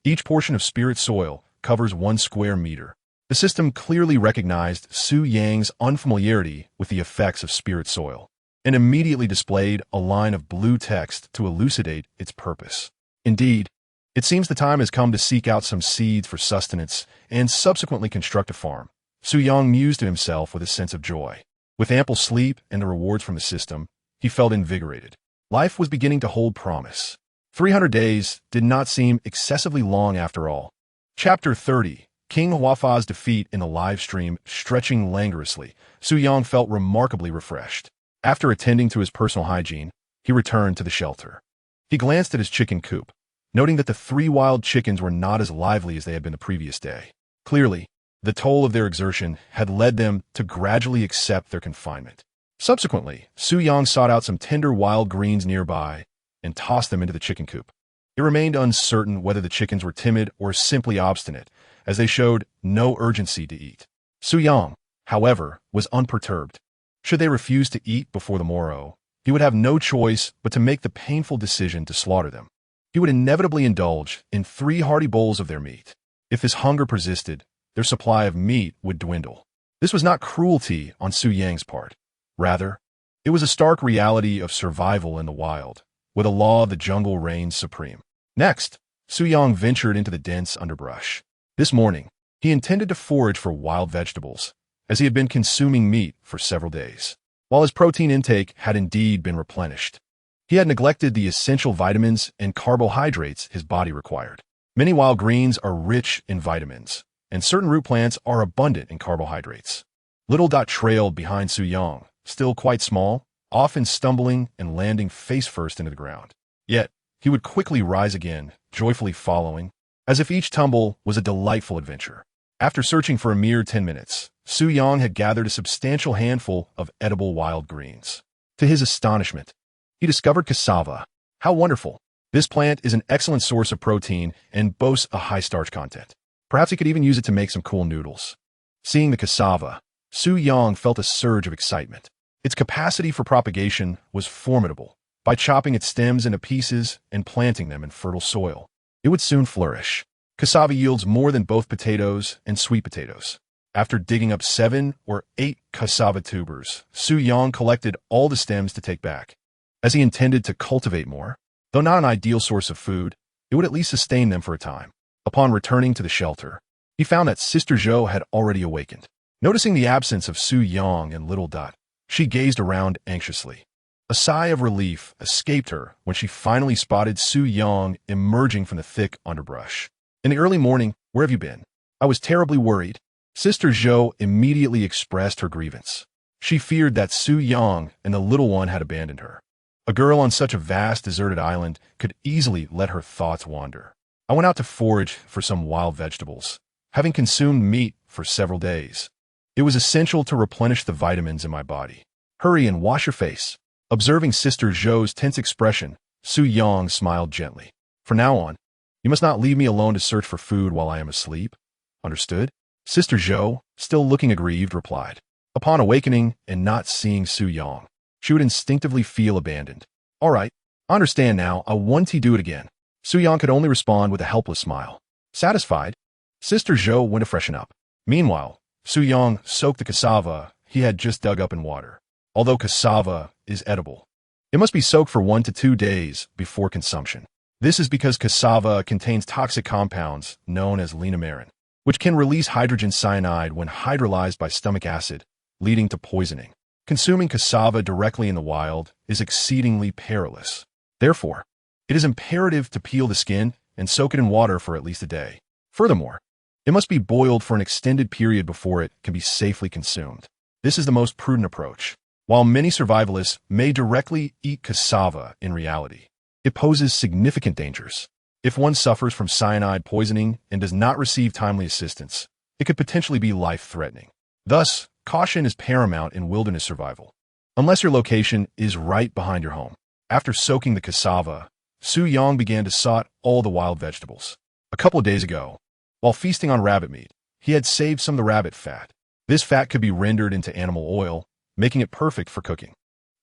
each portion of spirit soil covers 1 square meter. The system clearly recognized Su Yang's unfamiliarity with the effects of spirit soil, and immediately displayed a line of blue text to elucidate its purpose. Indeed, it seems the time has come to seek out some seeds for sustenance and subsequently construct a farm. Su Yang mused to himself with a sense of joy. With ample sleep and the rewards from the system, he felt invigorated. Life was beginning to hold promise. 300 days did not seem excessively long after all. Chapter 30, King Huafa's defeat in the live stream. Stretching languorously, Su Yang felt remarkably refreshed. After attending to his personal hygiene, he returned to the shelter. He glanced at his chicken coop, noting that the 3 wild chickens were not as lively as they had been the previous day. Clearly, the toll of their exertion had led them to gradually accept their confinement. Subsequently, Su Yang sought out some tender wild greens nearby and tossed them into the chicken coop. It remained uncertain whether the chickens were timid or simply obstinate, as they showed no urgency to eat. Su Yang, however, was unperturbed. Should they refuse to eat before the morrow, he would have no choice but to make the painful decision to slaughter them. He would inevitably indulge in 3 hearty bowls of their meat. If this hunger persisted, their supply of meat would dwindle. This was not cruelty on Su Yang's part. Rather, it was a stark reality of survival in the wild, where the law of the jungle reigns supreme. Next, Su Yang ventured into the dense underbrush. This morning, he intended to forage for wild vegetables, as he had been consuming meat for several days. While his protein intake had indeed been replenished, he had neglected the essential vitamins and carbohydrates his body required. Many wild greens are rich in vitamins, and certain root plants are abundant in carbohydrates. Little Dot trailed behind Su Yang, still quite small, often stumbling and landing face first into the ground. Yet, he would quickly rise again, joyfully following, as if each tumble was a delightful adventure. After searching for a mere 10 minutes, Su Yang had gathered a substantial handful of edible wild greens. To his astonishment, he discovered cassava. How wonderful! This plant is an excellent source of protein and boasts a high starch content. Perhaps he could even use it to make some cool noodles. Seeing the cassava, Su Yang felt a surge of excitement. Its capacity for propagation was formidable. By chopping its stems into pieces and planting them in fertile soil, it would soon flourish. Cassava yields more than both potatoes and sweet potatoes. After digging up 7 or 8 cassava tubers, Su Yang collected all the stems to take back. As he intended to cultivate more, though not an ideal source of food, it would at least sustain them for a time. Upon returning to the shelter, he found that Sister Zhou had already awakened. Noticing the absence of Su Yang and little Dot, she gazed around anxiously. A sigh of relief escaped her when she finally spotted Su Yang emerging from the thick underbrush. In the early morning, where have you been? I was terribly worried. Sister Zhou immediately expressed her grievance. She feared that Su Yang and the little one had abandoned her. A girl on such a vast deserted island could easily let her thoughts wander. I went out to forage for some wild vegetables, having consumed meat for several days. It was essential to replenish the vitamins in my body. Hurry and wash your face. Observing Sister Zhou's tense expression, Su Yang smiled gently. From now on, you must not leave me alone to search for food while I am asleep. Understood? Sister Zhou, still looking aggrieved, replied. Upon awakening and not seeing Su Yang, she would instinctively feel abandoned. All right, I understand now. I want to do it again. Su Yang could only respond with a helpless smile. Satisfied, Sister Zhou went to freshen up. Meanwhile, Su Yang soaked the cassava he had just dug up in water. Although cassava is edible, it must be soaked for 1 to 2 days before consumption. This is because cassava contains toxic compounds known as linamarin, which can release hydrogen cyanide when hydrolyzed by stomach acid, leading to poisoning. Consuming cassava directly in the wild is exceedingly perilous. Therefore, it is imperative to peel the skin and soak it in water for at least a day. Furthermore, it must be boiled for an extended period before it can be safely consumed. This is the most prudent approach. While many survivalists may directly eat cassava in reality, it poses significant dangers. If one suffers from cyanide poisoning and does not receive timely assistance, it could potentially be life-threatening. Thus, caution is paramount in wilderness survival, unless your location is right behind your home. After soaking the cassava, Su Yang began to sort all the wild vegetables. A couple of days ago, while feasting on rabbit meat, he had saved some of the rabbit fat. This fat could be rendered into animal oil, making it perfect for cooking.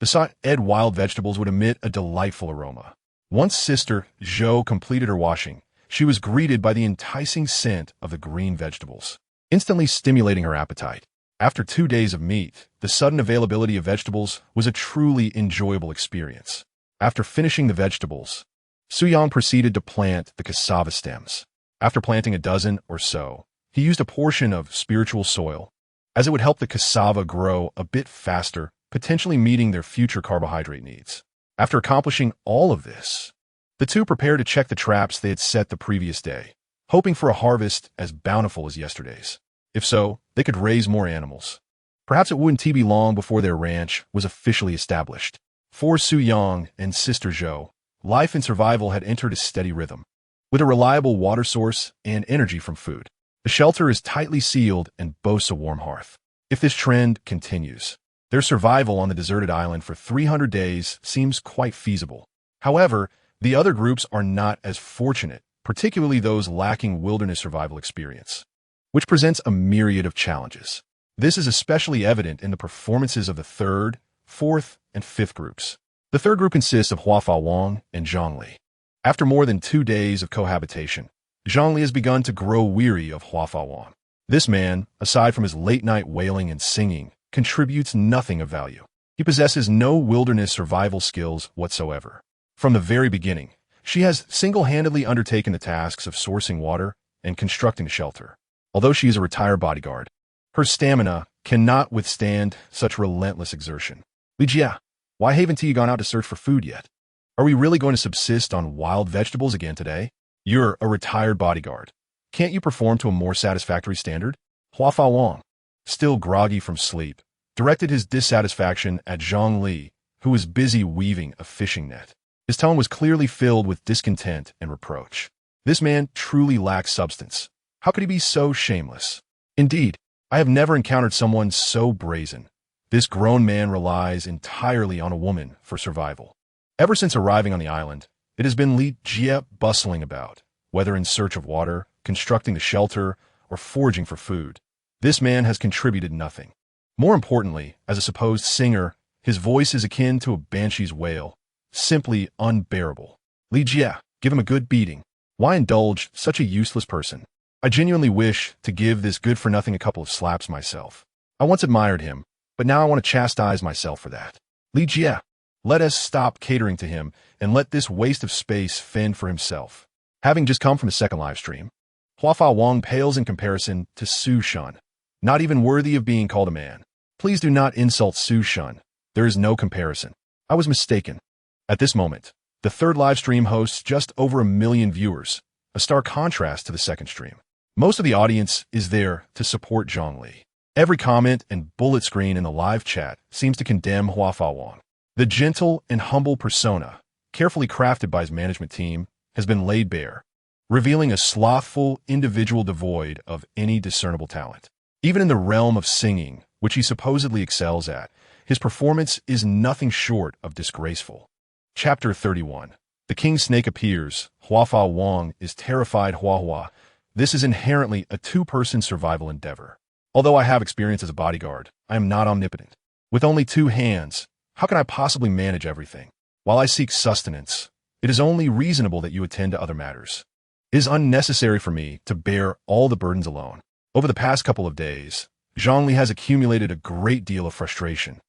The sauteed wild vegetables would emit a delightful aroma. Once Sister Zhou completed her washing, she was greeted by the enticing scent of the green vegetables, instantly stimulating her appetite. After 2 days of meat, the sudden availability of vegetables was a truly enjoyable experience. After finishing the vegetables, Su Yang proceeded to plant the cassava stems. After planting a dozen or so, he used a portion of spiritual soil, as it would help the cassava grow a bit faster, potentially meeting their future carbohydrate needs. After accomplishing all of this, the two prepared to check the traps they had set the previous day, hoping for a harvest as bountiful as yesterday's. If so, they could raise more animals. Perhaps it wouldn't be long before their ranch was officially established. For Su Yang and Sister Zhou, life and survival had entered a steady rhythm. With a reliable water source and energy from food, the shelter is tightly sealed and boasts a warm hearth. If this trend continues, their survival on the deserted island for 300 days seems quite feasible. However, the other groups are not as fortunate, particularly those lacking wilderness survival experience, which presents a myriad of challenges. This is especially evident in the performances of the 3rd, 4th, and 5th groups. The 3rd group consists of Huafa Wang and Zhongli. After more than 2 days of cohabitation, Zhongli has begun to grow weary of Huafa Wang. This man, aside from his late-night wailing and singing, contributes nothing of value. He possesses no wilderness survival skills whatsoever. From the very beginning, she has single-handedly undertaken the tasks of sourcing water and constructing a shelter. Although she is a retired bodyguard, her stamina cannot withstand such relentless exertion. Li Jia, why haven't you gone out to search for food yet? Are we really going to subsist on wild vegetables again today? You're a retired bodyguard. Can't you perform to a more satisfactory standard? Huafa Wang, still groggy from sleep, directed his dissatisfaction at Zhang Li, who was busy weaving a fishing net. His tone was clearly filled with discontent and reproach. This man truly lacks substance. How could he be so shameless? Indeed, I have never encountered someone so brazen. This grown man relies entirely on a woman for survival. Ever since arriving on the island, it has been Li Jie bustling about, whether in search of water, constructing the shelter, or foraging for food. This man has contributed nothing. More importantly, as a supposed singer, his voice is akin to a banshee's wail, simply unbearable. Li Jie, give him a good beating. Why indulge such a useless person? I genuinely wish to give this good-for-nothing a couple of slaps myself. I once admired him, but now I want to chastise myself for that. Li Jie, let us stop catering to him and let this waste of space fend for himself. Having just come from a second live stream, Huafa Wang pales in comparison to Su Shun, not even worthy of being called a man. Please do not insult Su Shun. There is no comparison. I was mistaken. At this moment, the third live stream hosts just over 1 million viewers, a stark contrast to the second stream. Most of the audience is there to support Zhongli. Every comment and bullet screen in the live chat seems to condemn Huafa Wang. The gentle and humble persona, carefully crafted by his management team, has been laid bare, revealing a slothful individual devoid of any discernible talent. Even in the realm of singing, which he supposedly excels at, his performance is nothing short of disgraceful. Chapter 31. The King Snake appears. Huafa Wang is terrified. Huahua. This is inherently a two-person survival endeavor. Although I have experience as a bodyguard, I am not omnipotent. With only 2 hands, how can I possibly manage everything? While I seek sustenance, it is only reasonable that you attend to other matters. It is unnecessary for me to bear all the burdens alone. Over the past couple of days, Zhongli has accumulated a great deal of frustration,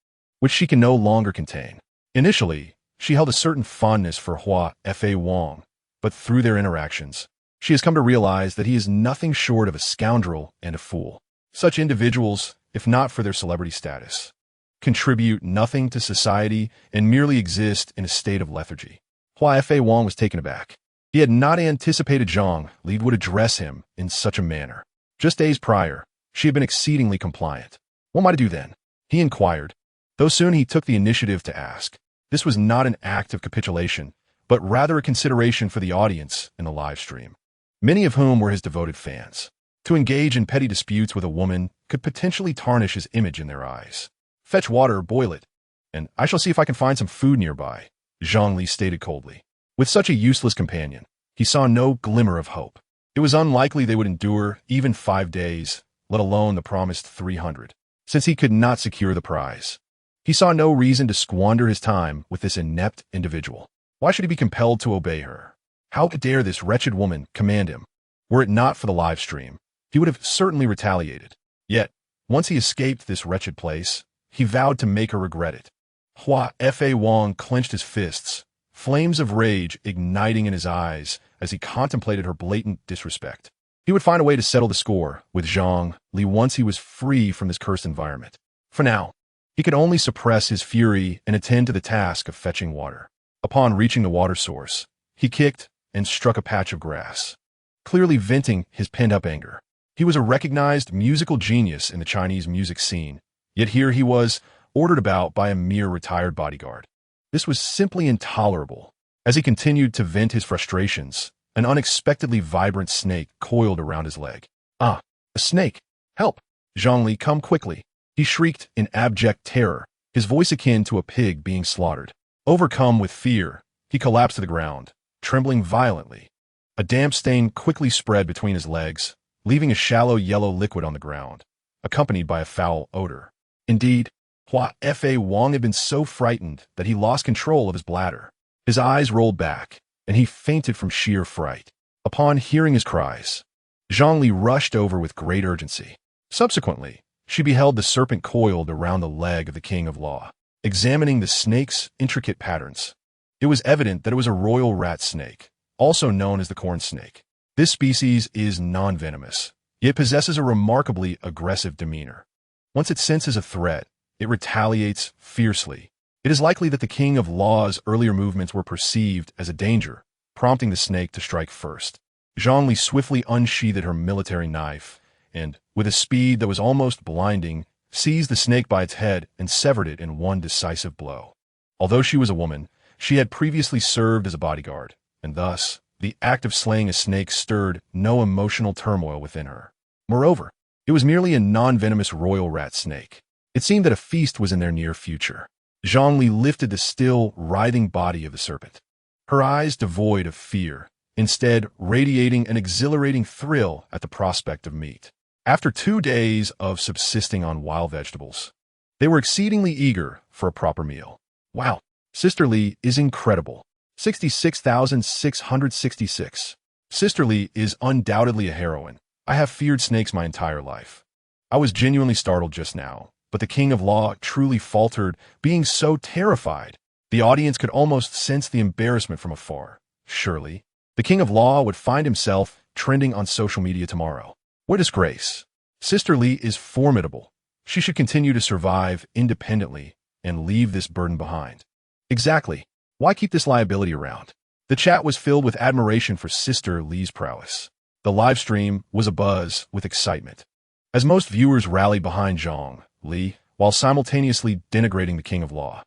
which she can no longer contain. Initially, she held a certain fondness for Huafa Wang, but through their interactions, she has come to realize that he is nothing short of a scoundrel and a fool. Such individuals, if not for their celebrity status, contribute nothing to society and merely exist in a state of lethargy. Huafa Wang was taken aback. He had not anticipated Zhongli would address him in such a manner. Just days prior, she had been exceedingly compliant. What am I to do then? He inquired, though soon he took the initiative to ask. This was not an act of capitulation, but rather a consideration for the audience in the live stream, many of whom were his devoted fans. To engage in petty disputes with a woman could potentially tarnish his image in their eyes. Fetch water, boil it, and I shall see if I can find some food nearby, Zhongli stated coldly. With such a useless companion, he saw no glimmer of hope. It was unlikely they would endure even 5 days, let alone the promised 300, since he could not secure the prize. He saw no reason to squander his time with this inept individual. Why should he be compelled to obey her? How dare this wretched woman command him? Were it not for the live stream, he would have certainly retaliated. Yet, once he escaped this wretched place, he vowed to make her regret it. Huafa Wang clenched his fists, flames of rage igniting in his eyes as he contemplated her blatant disrespect. He would find a way to settle the score with Zhongli once he was free from this cursed environment. For now, he could only suppress his fury and attend to the task of fetching water. Upon reaching the water source, he kicked and struck a patch of grass, clearly venting his pent-up anger. He was a recognized musical genius in the Chinese music scene, yet here he was, ordered about by a mere retired bodyguard. This was simply intolerable. As he continued to vent his frustrations, an unexpectedly vibrant snake coiled around his leg. Ah, a snake! Help! Zhongli, come quickly! He shrieked in abject terror, his voice akin to a pig being slaughtered. Overcome with fear, he collapsed to the ground, trembling violently. A damp stain quickly spread between his legs, leaving a shallow yellow liquid on the ground, accompanied by a foul odor. Indeed, Huafa Wang had been so frightened that he lost control of his bladder. His eyes rolled back, and he fainted from sheer fright. Upon hearing his cries, Zhongli rushed over with great urgency. Subsequently, she beheld the serpent coiled around the leg of the King of Law, examining the snake's intricate patterns. It was evident that it was a royal rat snake, also known as the corn snake. This species is non-venomous, yet possesses a remarkably aggressive demeanor. Once it senses a threat, it retaliates fiercely. It is likely that the King of Law's earlier movements were perceived as a danger, prompting the snake to strike first. Zhongli swiftly unsheathed her military knife, and, with a speed that was almost blinding, seized the snake by its head and severed it in one decisive blow. Although she was a woman, She had previously served as a bodyguard, and thus, the act of slaying a snake stirred no emotional turmoil within her. Moreover, it was merely a non-venomous royal rat snake. It seemed that a feast was in their near future. Zhongli lifted the still, writhing body of the serpent, her eyes devoid of fear, instead radiating an exhilarating thrill at the prospect of meat. After 2 days of subsisting on wild vegetables, they were exceedingly eager for a proper meal. Wow, Sister Li is incredible. 66,666. Sister Li is undoubtedly a heroine. I have feared snakes my entire life. I was genuinely startled just now, but the King of Law truly faltered, being so terrified. The audience could almost sense the embarrassment from afar. Surely, the King of Law would find himself trending on social media tomorrow. What disgrace. Sister Li is formidable. She should continue to survive independently and leave this burden behind. Exactly. Why keep this liability around? The chat was filled with admiration for Sister Li's prowess. The live stream was abuzz with excitement, as most viewers rallied behind Zhong Li while simultaneously denigrating the King of Law.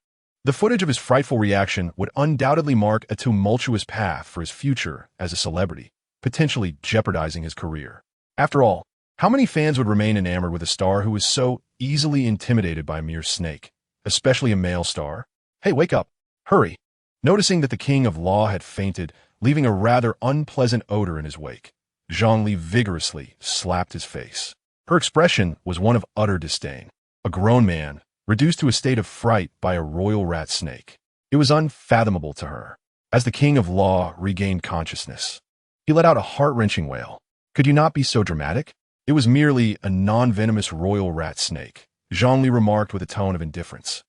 The footage of his frightful reaction would undoubtedly mark a tumultuous path for his future as a celebrity, potentially jeopardizing his career. After all, how many fans would remain enamored with a star who was so easily intimidated by a mere snake, especially a male star? Hey, wake up. Hurry. Noticing that the King of Law had fainted, leaving a rather unpleasant odor in his wake, Zhongli vigorously slapped his face. Her expression was one of utter disdain. A grown man, reduced to a state of fright by a royal rat snake. It was unfathomable to her. As the King of Law regained consciousness, he let out a heart-wrenching wail. Could you not be so dramatic? It was merely a non-venomous royal rat snake, Zhongli remarked with a tone of indifference.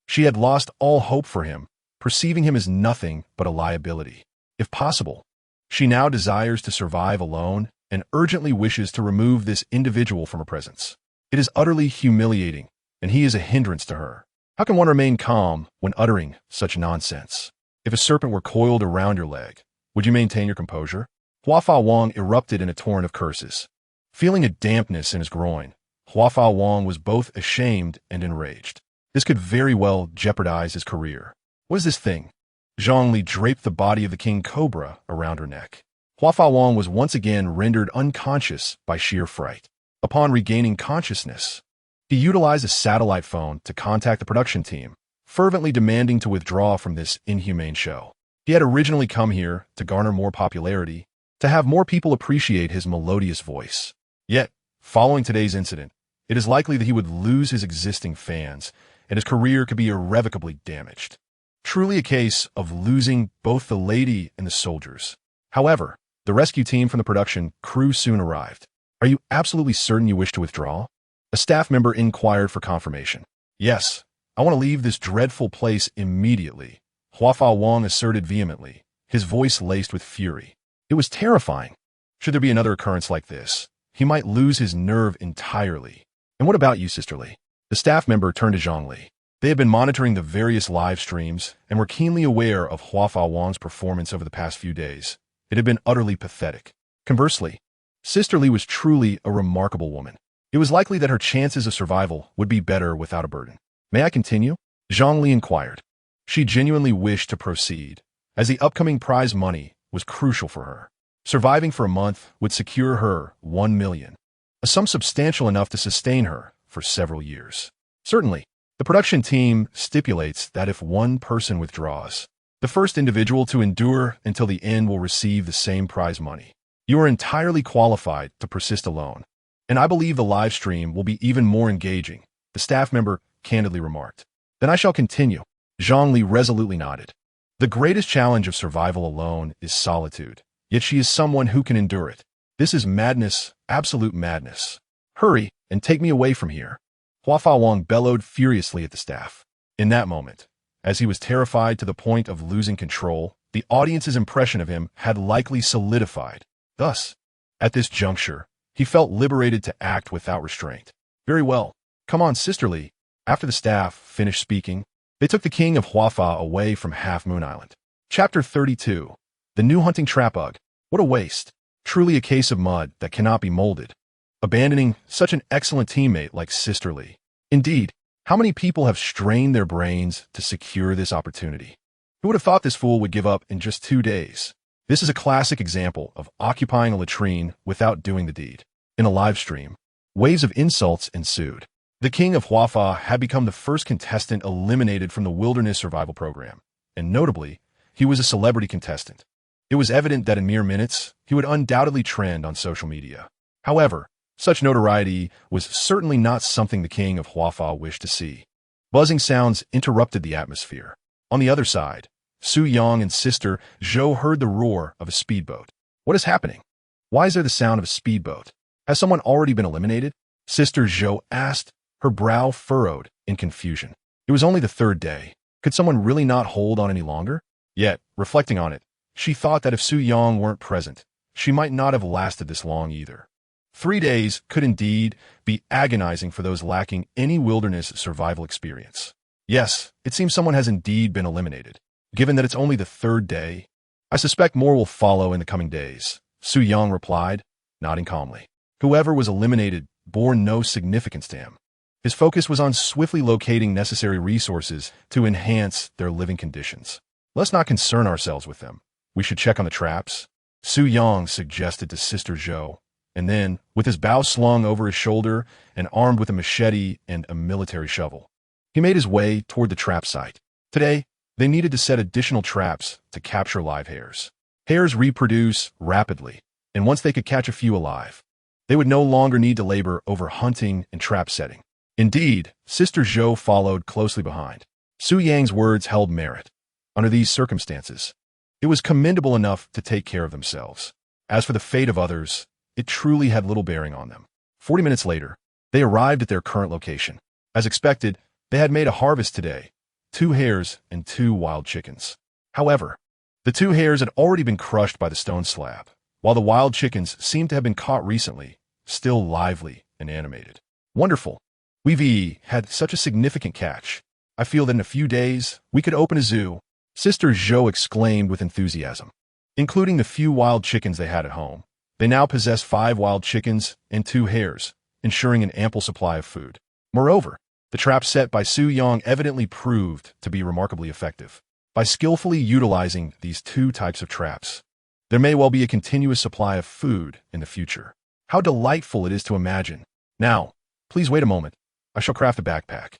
She had lost all hope for him, perceiving him as nothing but a liability. If possible, she now desires to survive alone and urgently wishes to remove this individual from her presence. It is utterly humiliating, and he is a hindrance to her. How can one remain calm when uttering such nonsense? If a serpent were coiled around your leg, would you maintain your composure? Huafa Wang erupted in a torrent of curses. Feeling a dampness in his groin, Huafa Wang was both ashamed and enraged. This could very well jeopardize his career. What is this thing? Zhongli draped the body of the King Cobra around her neck. Huafa Wang was once again rendered unconscious by sheer fright. Upon regaining consciousness, he utilized a satellite phone to contact the production team, fervently demanding to withdraw from this inhumane show. He had originally come here to garner more popularity, to have more people appreciate his melodious voice. Yet, following today's incident, it is likely that he would lose his existing fans, and his career could be irrevocably damaged. Truly a case of losing both the lady and the soldiers. However, the rescue team from the production crew soon arrived. Are you absolutely certain you wish to withdraw? A staff member inquired for confirmation. Yes, I want to leave this dreadful place immediately, Huafa Wang asserted vehemently, his voice laced with fury. It was terrifying. Should there be another occurrence like this, he might lose his nerve entirely. And what about you, Sister Li? The staff member turned to Zhongli. They had been monitoring the various live streams and were keenly aware of Huafa Wang's performance over the past few days. It had been utterly pathetic. Conversely, Sister Li was truly a remarkable woman. It was likely that her chances of survival would be better without a burden. May I continue? Zhongli inquired. She genuinely wished to proceed, as the upcoming prize money was crucial for her. Surviving for a month would secure her 1 million, a sum substantial enough to sustain her for several years. Certainly, the production team stipulates that if one person withdraws, the first individual to endure until the end will receive the same prize money. You are entirely qualified to persist alone, and I believe the live stream will be even more engaging, the staff member candidly remarked. Then I shall continue. Zhongli resolutely nodded. The greatest challenge of survival alone is solitude, yet she is someone who can endure it. This is madness, absolute madness. Hurry and take me away from here. Huafa Wang bellowed furiously at the staff. In that moment, as he was terrified to the point of losing control, the audience's impression of him had likely solidified. Thus, at this juncture, he felt liberated to act without restraint. Very well. Come on, Sister Li. After the staff finished speaking, they took the king of Huafa away from Half Moon Island. Chapter 32. The New Hunting Trap Bug. What a waste. Truly a case of mud that cannot be molded. Abandoning such an excellent teammate like Sister Li. Indeed, how many people have strained their brains to secure this opportunity? Who would have thought this fool would give up in just 2 days? This is a classic example of occupying a latrine without doing the deed. In a live stream, waves of insults ensued. The king of Huafa had become the first contestant eliminated from the wilderness survival program, and notably, he was a celebrity contestant. It was evident that in mere minutes, he would undoubtedly trend on social media. However, such notoriety was certainly not something the king of Huafa wished to see. Buzzing sounds interrupted the atmosphere. On the other side, Su Yang and Sister Zhou heard the roar of a speedboat. What is happening? Why is there the sound of a speedboat? Has someone already been eliminated? Sister Zhou asked, her brow furrowed in confusion. It was only the third day. Could someone really not hold on any longer? Yet, reflecting on it, she thought that if Su Yang weren't present, she might not have lasted this long either. 3 days could indeed be agonizing for those lacking any wilderness survival experience. Yes, it seems someone has indeed been eliminated. Given that it's only the third day, I suspect more will follow in the coming days, Su Yang replied, nodding calmly. Whoever was eliminated bore no significance to him. His focus was on swiftly locating necessary resources to enhance their living conditions. Let's not concern ourselves with them. We should check on the traps, Su Yang suggested to Sister Zhou, and then, with his bow slung over his shoulder and armed with a machete and a military shovel, he made his way toward the trap site. Today, they needed to set additional traps to capture live hares. Hares reproduce rapidly, and once they could catch a few alive, they would no longer need to labor over hunting and trap setting. Indeed, Sister Zhou followed closely behind. Su Yang's words held merit. Under these circumstances, it was commendable enough to take care of themselves. As for the fate of others, it truly had little bearing on them. 40 minutes later, they arrived at their current location. As expected, they had made a harvest today, 2 hares and 2 wild chickens. However, the 2 hares had already been crushed by the stone slab, while the wild chickens seemed to have been caught recently, still lively and animated. Wonderful. We've had such a significant catch. I feel that in a few days, we could open a zoo, Sister Zhou exclaimed with enthusiasm. Including the few wild chickens they had at home, they now possess 5 wild chickens and 2 hares, ensuring an ample supply of food. Moreover, the trap set by Su Yang evidently proved to be remarkably effective. By skillfully utilizing these 2 types of traps, there may well be a continuous supply of food in the future. How delightful it is to imagine. Now, please wait a moment. I shall craft a backpack.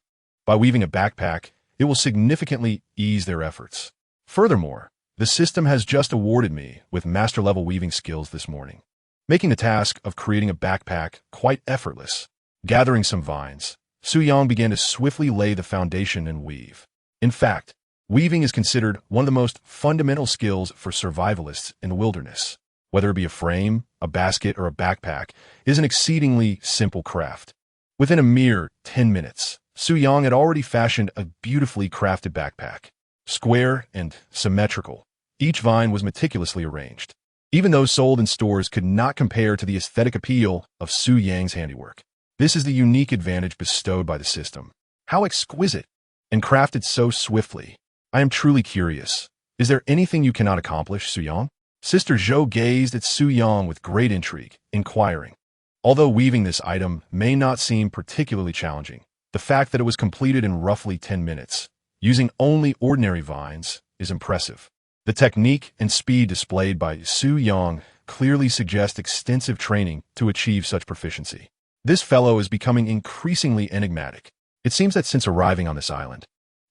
By weaving a backpack, it will significantly ease their efforts. Furthermore, the system has just awarded me with master-level weaving skills this morning, making the task of creating a backpack quite effortless. Gathering some vines, Su Yang began to swiftly lay the foundation and weave. In fact, weaving is considered one of the most fundamental skills for survivalists in the wilderness. Whether it be a frame, a basket, or a backpack, is an exceedingly simple craft. Within a mere 10 minutes, Su Yang had already fashioned a beautifully crafted backpack. Square and symmetrical, each vine was meticulously arranged. Even those sold in stores could not compare to the aesthetic appeal of Su Yang's handiwork. This is the unique advantage bestowed by the system. How exquisite, and crafted so swiftly. I am truly curious. Is there anything you cannot accomplish, Su Yang? Sister Zhou gazed at Su Yang with great intrigue, inquiring. Although weaving this item may not seem particularly challenging, the fact that it was completed in roughly 10 minutes, using only ordinary vines, is impressive. The technique and speed displayed by Su Yang clearly suggest extensive training to achieve such proficiency. This fellow is becoming increasingly enigmatic. It seems that since arriving on this island,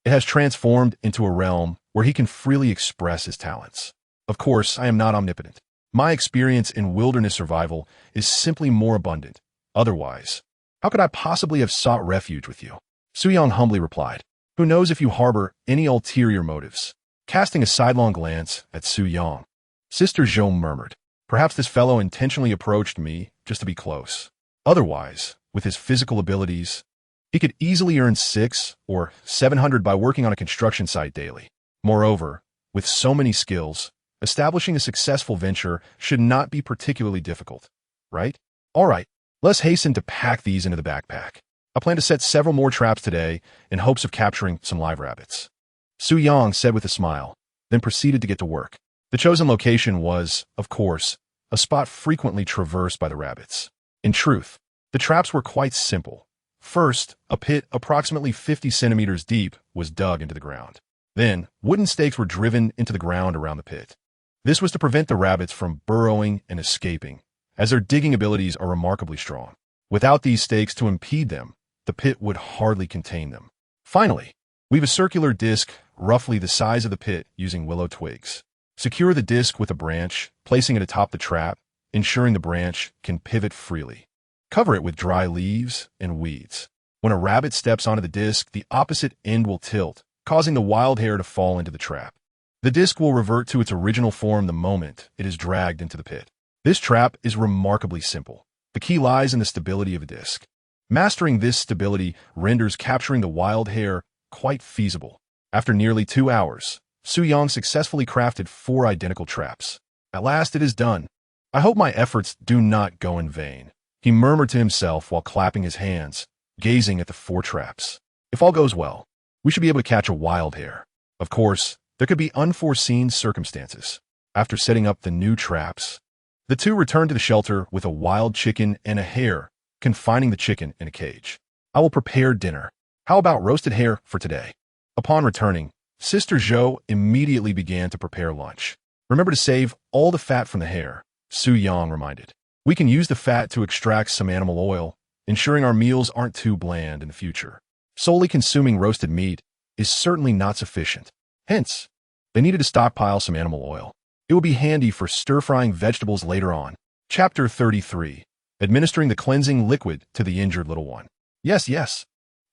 it has transformed into a realm where he can freely express his talents. Of course, I am not omnipotent. My experience in wilderness survival is simply more abundant. Otherwise, how could I possibly have sought refuge with you? Su Yang humbly replied. Who knows if you harbor any ulterior motives? Casting a sidelong glance at Su Yang, Sister Zhou murmured. Perhaps this fellow intentionally approached me just to be close. Otherwise, with his physical abilities, he could easily earn 600 or 700 by working on a construction site daily. Moreover, with so many skills, establishing a successful venture should not be particularly difficult, right? All right, let's hasten to pack these into the backpack. I plan to set several more traps today in hopes of capturing some live rabbits. Su Yang said with a smile, then proceeded to get to work. The chosen location was, of course, a spot frequently traversed by the rabbits. In truth, the traps were quite simple. First, a pit approximately 50 centimeters deep was dug into the ground. Then, wooden stakes were driven into the ground around the pit. This was to prevent the rabbits from burrowing and escaping, as their digging abilities are remarkably strong. Without these stakes to impede them, the pit would hardly contain them. Finally, weave a circular disc roughly the size of the pit using willow twigs. Secure the disc with a branch, placing it atop the trap, ensuring the branch can pivot freely. Cover it with dry leaves and weeds. When a rabbit steps onto the disc, the opposite end will tilt, causing the wild hare to fall into the trap. The disc will revert to its original form the moment it is dragged into the pit. This trap is remarkably simple. The key lies in the stability of the disc. Mastering this stability renders capturing the wild hare quite feasible. After nearly 2 hours, Su Yang successfully crafted 4 identical traps. At last it is done. I hope my efforts do not go in vain, he murmured to himself while clapping his hands, gazing at the 4 traps. If all goes well, we should be able to catch a wild hare. Of course, there could be unforeseen circumstances. After setting up the new traps, the two returned to the shelter with a wild chicken and a hare, confining the chicken in a cage. I will prepare dinner. How about roasted hare for today? Upon returning, Sister Zhou immediately began to prepare lunch. Remember to save all the fat from the hare, Su Yang reminded. We can use the fat to extract some animal oil, ensuring our meals aren't too bland in the future. Solely consuming roasted meat is certainly not sufficient. Hence, they needed to stockpile some animal oil. It will be handy for stir-frying vegetables later on. Chapter 33. Administering the cleansing liquid to the injured little one. Yes,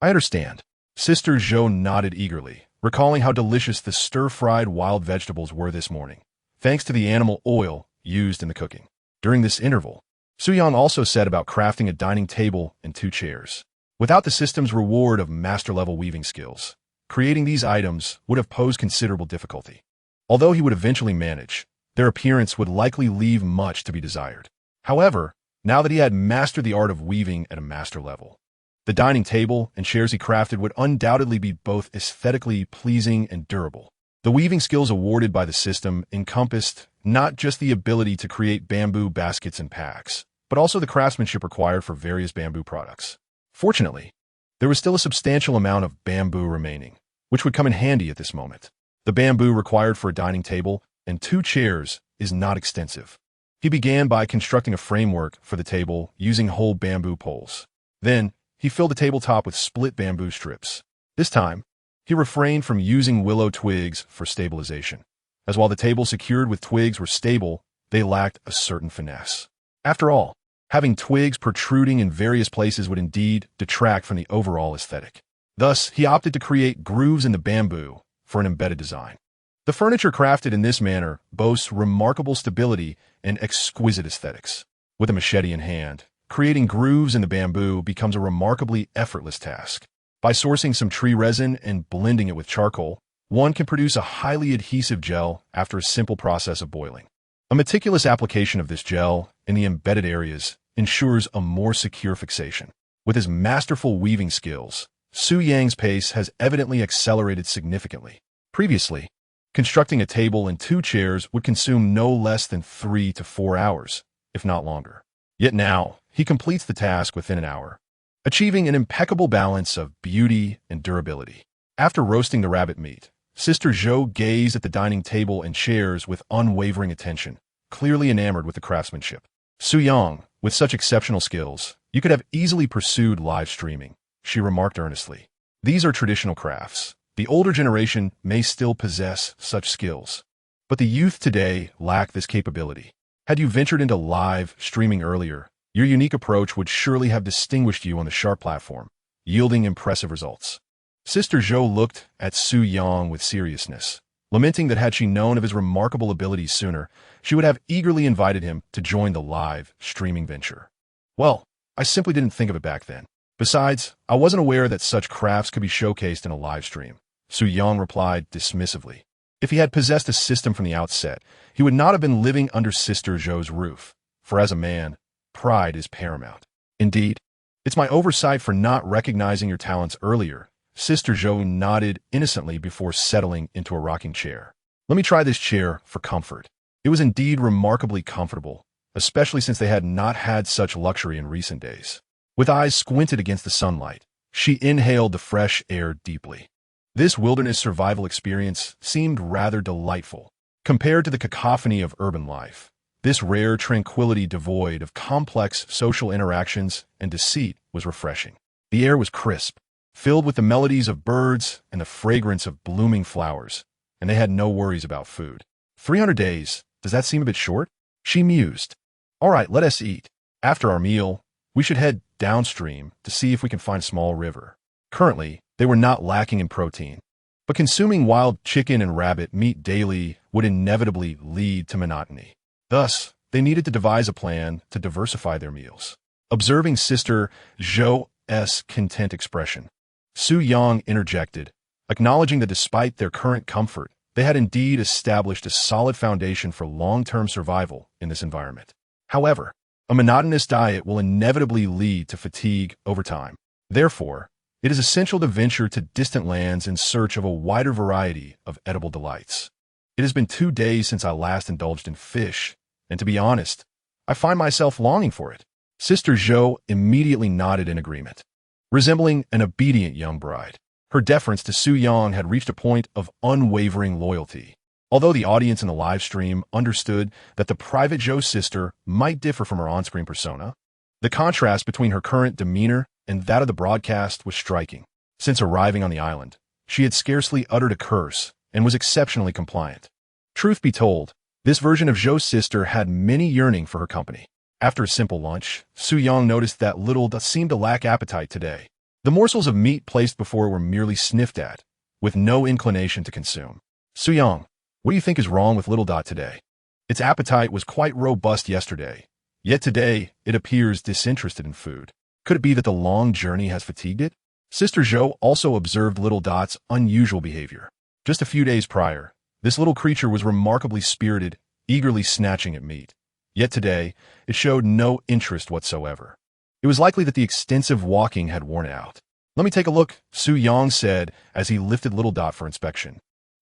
I understand. Sister Zhou nodded eagerly, recalling how delicious the stir-fried wild vegetables were this morning, thanks to the animal oil used in the cooking. During this interval, Su Yang also said about crafting a dining table and 2 chairs. Without the system's reward of master-level weaving skills, creating these items would have posed considerable difficulty. Although he would eventually manage, their appearance would likely leave much to be desired. However, now that he had mastered the art of weaving at a master level, the dining table and chairs he crafted would undoubtedly be both aesthetically pleasing and durable. The weaving skills awarded by the system encompassed not just the ability to create bamboo baskets and packs, but also the craftsmanship required for various bamboo products. Fortunately, there was still a substantial amount of bamboo remaining, which would come in handy at this moment. The bamboo required for a dining table and 2 chairs is not extensive. He began by constructing a framework for the table using whole bamboo poles. Then, he filled the tabletop with split bamboo strips. This time, he refrained from using willow twigs for stabilization, as while the table secured with twigs were stable, they lacked a certain finesse. After all, having twigs protruding in various places would indeed detract from the overall aesthetic. Thus, he opted to create grooves in the bamboo for an embedded design. The furniture crafted in this manner boasts remarkable stability and exquisite aesthetics. With a machete in hand, creating grooves in the bamboo becomes a remarkably effortless task. By sourcing some tree resin and blending it with charcoal, one can produce a highly adhesive gel after a simple process of boiling. A meticulous application of this gel in the embedded areas ensures a more secure fixation. With his masterful weaving skills, Su Yang's pace has evidently accelerated significantly. Previously, constructing a table and 2 chairs would consume no less than 3 to 4 hours, if not longer. Yet now, he completes the task within an hour, achieving an impeccable balance of beauty and durability. After roasting the rabbit meat, Sister Zhou gazed at the dining table and chairs with unwavering attention, clearly enamored with the craftsmanship. Su Yang, with such exceptional skills, you could have easily pursued live streaming, she remarked earnestly. These are traditional crafts. The older generation may still possess such skills, but the youth today lack this capability. Had you ventured into live streaming earlier, your unique approach would surely have distinguished you on the Sharp platform, yielding impressive results. Sister Zhou looked at Su Yang with seriousness, lamenting that had she known of his remarkable abilities sooner, she would have eagerly invited him to join the live streaming venture. Well, I simply didn't think of it back then. Besides, I wasn't aware that such crafts could be showcased in a live stream, Su Yang replied dismissively. If he had possessed a system from the outset, he would not have been living under Sister Zhou's roof, for as a man, pride is paramount. Indeed, it's my oversight for not recognizing your talents earlier. Sister Zhou nodded innocently before settling into a rocking chair. Let me try this chair for comfort. It was indeed remarkably comfortable, especially since they had not had such luxury in recent days. With eyes squinted against the sunlight, she inhaled the fresh air deeply. This wilderness survival experience seemed rather delightful. Compared to the cacophony of urban life, this rare tranquility devoid of complex social interactions and deceit was refreshing. The air was crisp, filled with the melodies of birds and the fragrance of blooming flowers, and they had no worries about food. 300 days, does that seem a bit short? She mused. All right, let us eat. After our meal, we should head downstream to see if we can find a small river. Currently, they were not lacking in protein, but consuming wild chicken and rabbit meat daily would inevitably lead to monotony. Thus, they needed to devise a plan to diversify their meals. Observing Sister Zhou's content expression, Su Yang interjected, acknowledging that despite their current comfort, they had indeed established a solid foundation for long-term survival in this environment. However, a monotonous diet will inevitably lead to fatigue over time. Therefore, it is essential to venture to distant lands in search of a wider variety of edible delights. It has been 2 days since I last indulged in fish, and to be honest, I find myself longing for it. Sister Zhou immediately nodded in agreement. Resembling an obedient young bride, her deference to Su Yang had reached a point of unwavering loyalty. Although the audience in the live stream understood that the private Zhou sister might differ from her on-screen persona, the contrast between her current demeanor and that of the broadcast was striking. Since arriving on the island, she had scarcely uttered a curse and was exceptionally compliant. Truth be told, this version of Zhou's sister had many yearning for her company. After a simple lunch, Su Yang noticed that little seemed to lack appetite today. The morsels of meat placed before her were merely sniffed at, with no inclination to consume. Su Yang, what do you think is wrong with Little Dot today? Its appetite was quite robust yesterday, yet today it appears disinterested in food. Could it be that the long journey has fatigued it? Sister Zhou also observed Little Dot's unusual behavior. Just a few days prior, this little creature was remarkably spirited, eagerly snatching at meat. Yet today, it showed no interest whatsoever. It was likely that the extensive walking had worn it out. Let me take a look, Su Yang said as he lifted Little Dot for inspection,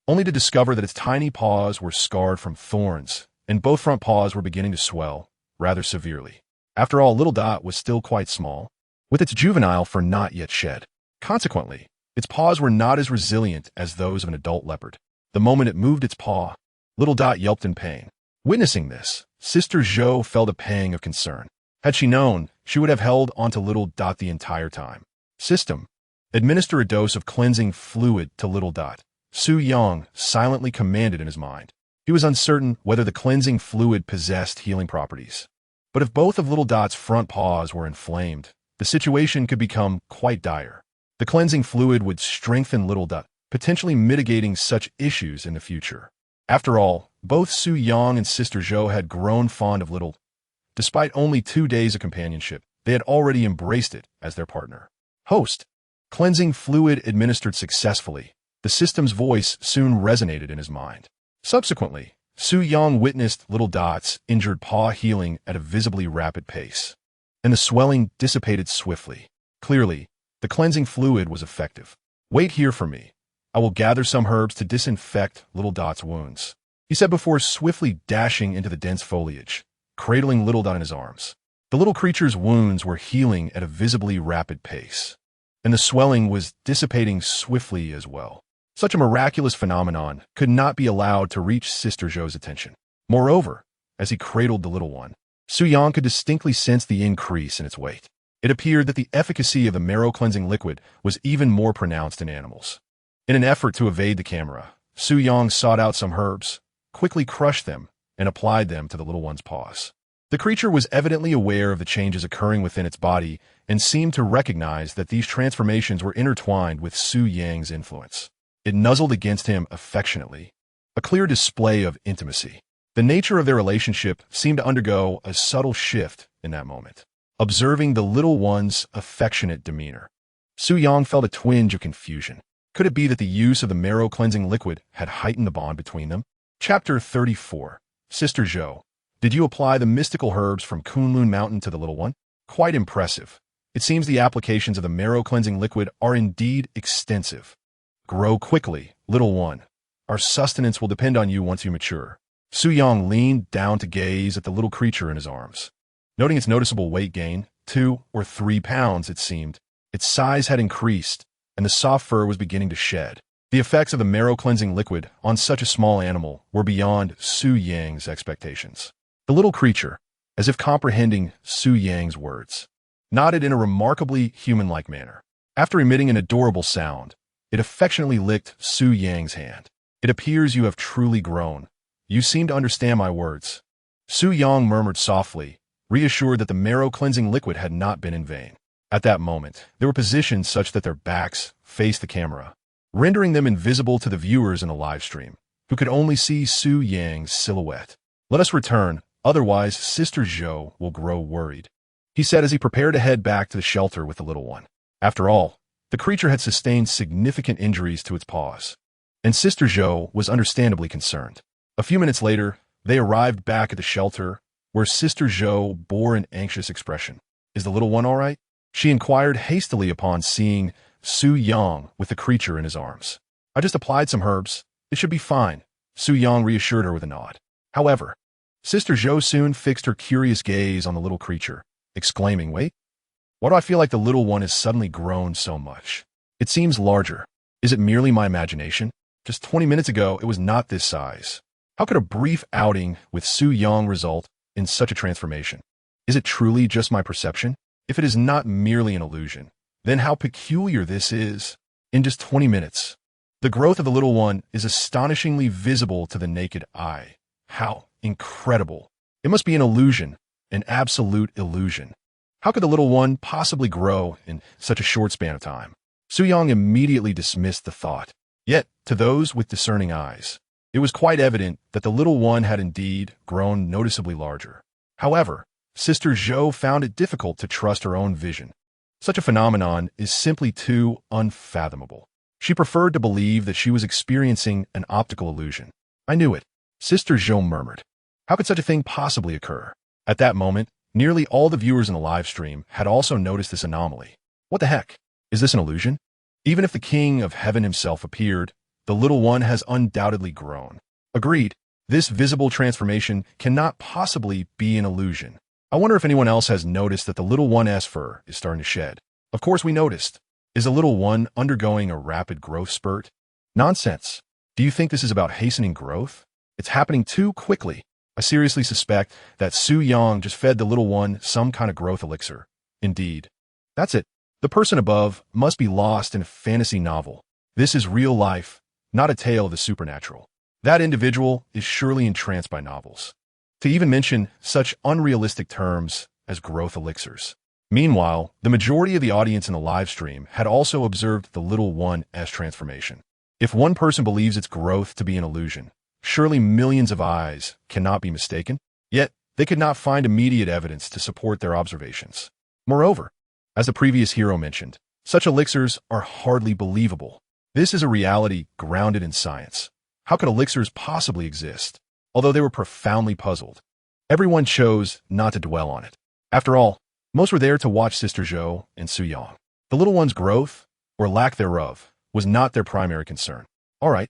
only to discover that its tiny paws were scarred from thorns, and both front paws were beginning to swell, rather severely. After all, Little Dot was still quite small, with its juvenile fur not yet shed. Consequently, its paws were not as resilient as those of an adult leopard. The moment it moved its paw, Little Dot yelped in pain. Witnessing this, Sister Zhou felt a pang of concern. Had she known, she would have held onto Little Dot the entire time. System. Administer a dose of cleansing fluid to Little Dot, Su Yang silently commanded in his mind. He was uncertain whether the cleansing fluid possessed healing properties. But if both of Little Dot's front paws were inflamed, the situation could become quite dire. The cleansing fluid would strengthen Little Dot, potentially mitigating such issues in the future. After all, both Su Yang and Sister Zhou had grown fond of Little. Despite only 2 days of companionship, they had already embraced it as their partner. Host. Cleansing fluid administered successfully. The system's voice soon resonated in his mind. Subsequently, Su Yang witnessed Little Dot's injured paw healing at a visibly rapid pace, and the swelling dissipated swiftly. Clearly, the cleansing fluid was effective. Wait here for me. I will gather some herbs to disinfect Little Dot's wounds, he said before swiftly dashing into the dense foliage, cradling Little Dot in his arms. The little creature's wounds were healing at a visibly rapid pace, and the swelling was dissipating swiftly as well. Such a miraculous phenomenon could not be allowed to reach Sister Zhou's attention. Moreover, as he cradled the little one, Su Yang could distinctly sense the increase in its weight. It appeared that the efficacy of the marrow-cleansing liquid was even more pronounced in animals. In an effort to evade the camera, Su Yang sought out some herbs, quickly crushed them, and applied them to the little one's paws. The creature was evidently aware of the changes occurring within its body and seemed to recognize that these transformations were intertwined with Su Yang's influence. It nuzzled against him affectionately, a clear display of intimacy. The nature of their relationship seemed to undergo a subtle shift in that moment. Observing the little one's affectionate demeanor, Su Yang felt a twinge of confusion. Could it be that the use of the marrow-cleansing liquid had heightened the bond between them? Chapter 34. Sister Zhou, did you apply the mystical herbs from Kunlun Mountain to the little one? Quite impressive. It seems the applications of the marrow-cleansing liquid are indeed extensive. Grow quickly, little one. Our sustenance will depend on you once you mature. Su Yang leaned down to gaze at the little creature in his arms. Noting its noticeable weight gain, 2 or 3 pounds it seemed, its size had increased, and the soft fur was beginning to shed. The effects of the marrow-cleansing liquid on such a small animal were beyond Su Yang's expectations. The little creature, as if comprehending Su Yang's words, nodded in a remarkably human-like manner. After emitting an adorable sound, it affectionately licked Su Yang's hand. "It appears you have truly grown. You seem to understand my words." Su Yang murmured softly, reassured that the marrow-cleansing liquid had not been in vain. At that moment, they were positioned such that their backs faced the camera, rendering them invisible to the viewers in the live stream, who could only see Su Yang's silhouette. "Let us return, otherwise Sister Zhou will grow worried," he said as he prepared to head back to the shelter with the little one. After all, the creature had sustained significant injuries to its paws, and Sister Zhou was understandably concerned. A few minutes later, they arrived back at the shelter, where Sister Zhou bore an anxious expression. "Is the little one all right?" she inquired hastily upon seeing Su Yang with the creature in his arms. "I just applied some herbs. It should be fine," Su Yang reassured her with a nod. However, Sister Zhou soon fixed her curious gaze on the little creature, exclaiming, "Wait, why do I feel like the little one has suddenly grown so much? It seems larger. Is it merely my imagination? Just 20 minutes ago, it was not this size. How could a brief outing with Su Yang result in such a transformation? Is it truly just my perception? If it is not merely an illusion, then how peculiar this is. In just 20 minutes, the growth of the little one is astonishingly visible to the naked eye. How incredible. It must be an illusion, an absolute illusion. How could the little one possibly grow in such a short span of time?" Su Yang immediately dismissed the thought. Yet, to those with discerning eyes, it was quite evident that the little one had indeed grown noticeably larger. However, Sister Zhou found it difficult to trust her own vision. Such a phenomenon is simply too unfathomable. She preferred to believe that she was experiencing an optical illusion. "I knew it," Sister Zhou murmured. "How could such a thing possibly occur?" At that moment, nearly all the viewers in the live stream had also noticed this anomaly. "What the heck? Is this an illusion? Even if the King of Heaven himself appeared, the little one has undoubtedly grown." Agreed, this visible transformation cannot possibly be an illusion. I wonder if anyone else has noticed that the little one's fur is starting to shed. Of course we noticed. Is the little one undergoing a rapid growth spurt? Nonsense. Do you think this is about hastening growth? It's happening too quickly. I seriously suspect that Su Yang just fed the little one some kind of growth elixir. Indeed. That's it. The person above must be lost in a fantasy novel. This is real life, not a tale of the supernatural. That individual is surely entranced by novels, to even mention such unrealistic terms as growth elixirs. Meanwhile, the majority of the audience in the live stream had also observed the little one's transformation. If one person believes its growth to be an illusion, surely millions of eyes cannot be mistaken. Yet, they could not find immediate evidence to support their observations. Moreover, as the previous hero mentioned, such elixirs are hardly believable. This is a reality grounded in science. How could elixirs possibly exist? Although they were profoundly puzzled, everyone chose not to dwell on it. After all, most were there to watch Sister Zhou and Su Yang. The little one's growth, or lack thereof, was not their primary concern. All right.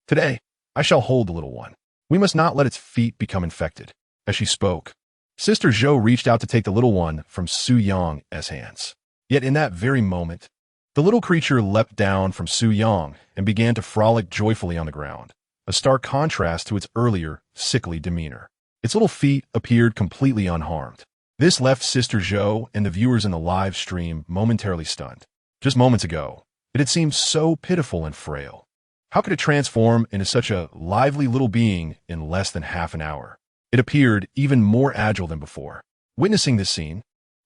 Today, I shall hold the little one. We must not let its feet become infected." As she spoke, Sister Zhou reached out to take the little one from Su Yang's hands. Yet in that very moment, the little creature leapt down from Su Yang and began to frolic joyfully on the ground, a stark contrast to its earlier, sickly demeanor. Its little feet appeared completely unharmed. This left Sister Zhou and the viewers in the live stream momentarily stunned. Just moments ago, it had seemed so pitiful and frail. How could it transform into such a lively little being in less than half an hour? It appeared even more agile than before. Witnessing this scene,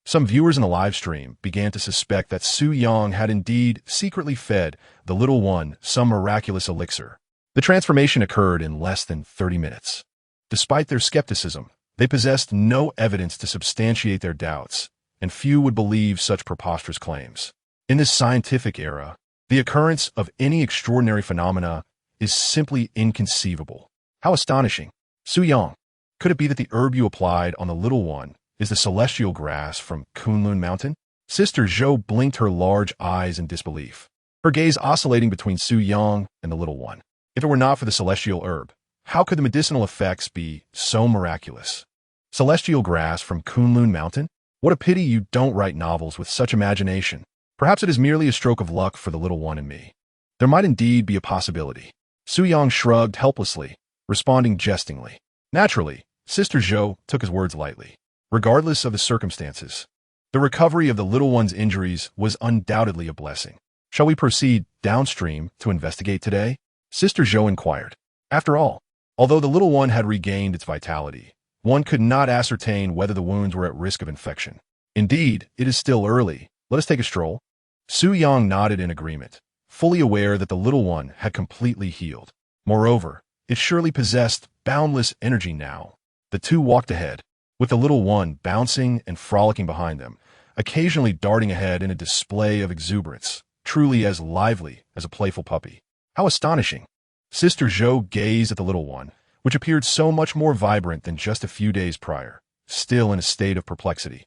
some viewers in the live stream began to suspect that Su Yang had indeed secretly fed the little one some miraculous elixir. The transformation occurred in less than 30 minutes. Despite their skepticism, they possessed no evidence to substantiate their doubts, and few would believe such preposterous claims. In this scientific era, the occurrence of any extraordinary phenomena is simply inconceivable. How astonishing. Su Yang, could it be that the herb you applied on the little one is the celestial grass from Kunlun Mountain? Sister Zhou blinked her large eyes in disbelief, her gaze oscillating between Su Yang and the little one. If it were not for the celestial herb, how could the medicinal effects be so miraculous? Celestial grass from Kunlun Mountain? What a pity you don't write novels with such imagination. Perhaps it is merely a stroke of luck for the little one and me. There might indeed be a possibility. Su-yang shrugged helplessly, responding jestingly. Naturally, Sister Zhou took his words lightly. Regardless of the circumstances, the recovery of the little one's injuries was undoubtedly a blessing. Shall we proceed downstream to investigate today? Sister Zhou inquired. After all, although the little one had regained its vitality, one could not ascertain whether the wounds were at risk of infection. Indeed, it is still early. Let us take a stroll. Su-yang nodded in agreement, fully aware that the little one had completely healed. Moreover, it surely possessed boundless energy now. The two walked ahead, with the little one bouncing and frolicking behind them, occasionally darting ahead in a display of exuberance, truly as lively as a playful puppy. How astonishing! Sister Zhou gazed at the little one, which appeared so much more vibrant than just a few days prior, still in a state of perplexity.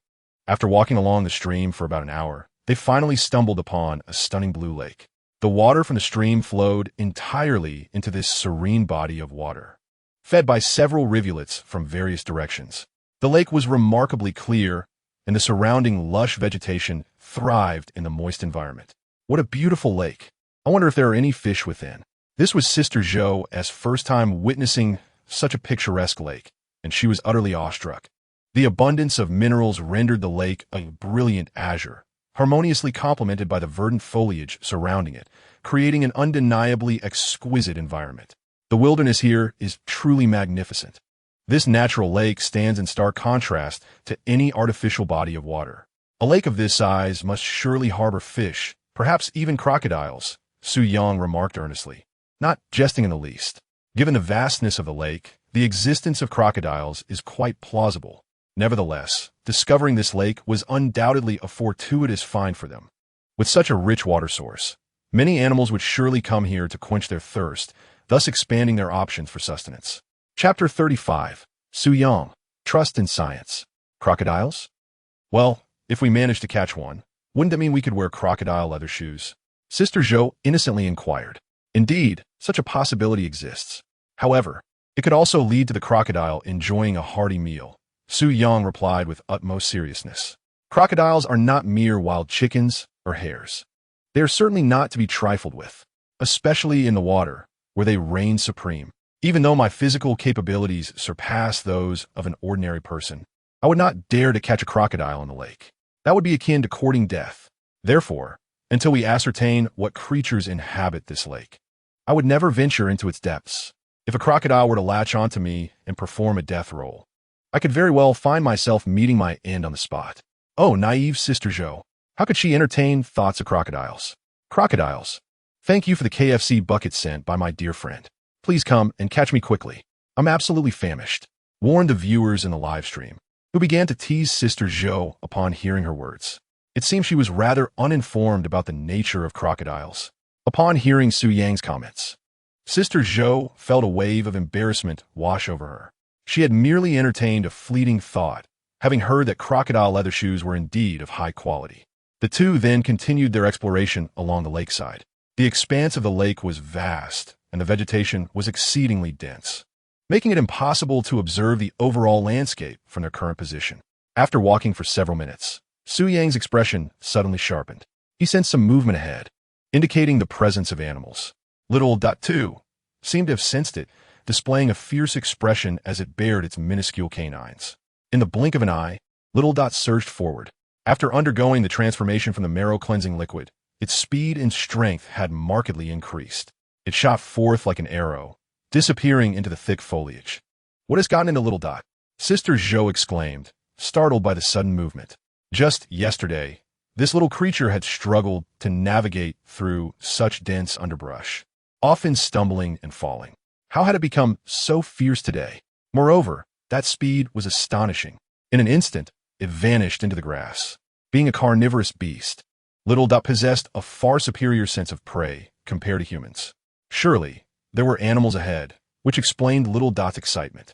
After walking along the stream for about an hour, they finally stumbled upon a stunning blue lake. The water from the stream flowed entirely into this serene body of water, fed by several rivulets from various directions. The lake was remarkably clear, and the surrounding lush vegetation thrived in the moist environment. What a beautiful lake! I wonder if there are any fish within. This was Sister Zhou's first time witnessing such a picturesque lake, and she was utterly awestruck. The abundance of minerals rendered the lake a brilliant azure, harmoniously complemented by the verdant foliage surrounding it, creating an undeniably exquisite environment. The wilderness here is truly magnificent. This natural lake stands in stark contrast to any artificial body of water. A lake of this size must surely harbor fish, perhaps even crocodiles, Su-yang remarked earnestly, not jesting in the least. Given the vastness of the lake, the existence of crocodiles is quite plausible. Nevertheless, discovering this lake was undoubtedly a fortuitous find for them. With such a rich water source, many animals would surely come here to quench their thirst, thus expanding their options for sustenance. Chapter 35. Su-yang, Trust in Science. Crocodiles? Well, if we managed to catch one, wouldn't that mean we could wear crocodile leather shoes? Sister Zhou innocently inquired. Indeed, such a possibility exists. However, it could also lead to the crocodile enjoying a hearty meal. Su-yang replied with utmost seriousness. Crocodiles are not mere wild chickens or hares. They are certainly not to be trifled with, especially in the water, where they reign supreme. Even though my physical capabilities surpass those of an ordinary person, I would not dare to catch a crocodile in the lake. That would be akin to courting death. Therefore, until we ascertain what creatures inhabit this lake, I would never venture into its depths. If a crocodile were to latch onto me and perform a death roll, I could very well find myself meeting my end on the spot. Oh, naive Sister Zhou. How could she entertain thoughts of crocodiles? Crocodiles. Thank you for the KFC bucket sent by my dear friend. Please come and catch me quickly. I'm absolutely famished, warned the viewers in the live stream, who began to tease Sister Zhou upon hearing her words. It seemed she was rather uninformed about the nature of crocodiles. Upon hearing Su-yang's comments, Sister Zhou felt a wave of embarrassment wash over her. She had merely entertained a fleeting thought, having heard that crocodile leather shoes were indeed of high quality. The two then continued their exploration along the lakeside. The expanse of the lake was vast, and the vegetation was exceedingly dense, making it impossible to observe the overall landscape from their current position. After walking for several minutes, Su-yang's expression suddenly sharpened. He sensed some movement ahead, indicating the presence of animals. Little Dot 2 seemed to have sensed it, displaying a fierce expression as it bared its minuscule canines. In the blink of an eye, Little Dot surged forward. After undergoing the transformation from the marrow-cleansing liquid, its speed and strength had markedly increased. It shot forth like an arrow, disappearing into the thick foliage. What has gotten into Little Dot? Sister Zhou exclaimed, startled by the sudden movement. Just yesterday, this little creature had struggled to navigate through such dense underbrush, often stumbling and falling. How had it become so fierce today? Moreover, that speed was astonishing. In an instant, it vanished into the grass. Being a carnivorous beast, Little Dot possessed a far superior sense of prey compared to humans. Surely, there were animals ahead, which explained Little Dot's excitement.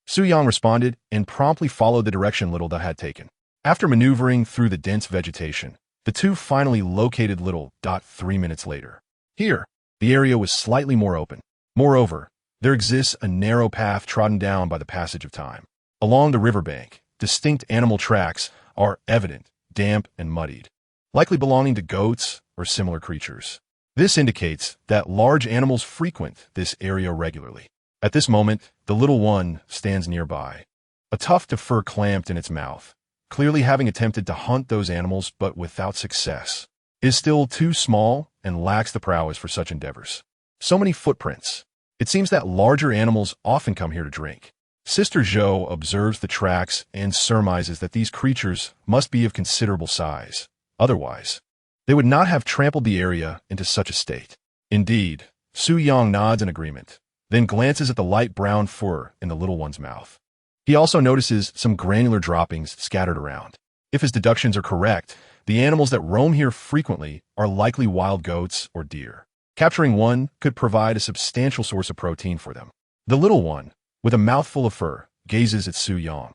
Su-yang responded and promptly followed the direction Little Dot had taken. After maneuvering through the dense vegetation, the two finally located Little Dot 3 minutes later. Here, the area was slightly more open. Moreover, there exists a narrow path trodden down by the passage of time. Along the riverbank, distinct animal tracks are evident, damp and muddied, likely belonging to goats or similar creatures. This indicates that large animals frequent this area regularly. At this moment, the little one stands nearby, a tuft of fur clamped in its mouth, clearly having attempted to hunt those animals but without success. It is still too small and lacks the prowess for such endeavors. So many footprints. It seems that larger animals often come here to drink. Sister Zhou observes the tracks and surmises that these creatures must be of considerable size. Otherwise, they would not have trampled the area into such a state. Indeed, Su Yang nods in agreement, then glances at the light brown fur in the little one's mouth. He also notices some granular droppings scattered around. If his deductions are correct, the animals that roam here frequently are likely wild goats or deer. Capturing one could provide a substantial source of protein for them. The little one, with a mouthful of fur, gazes at Su Yang,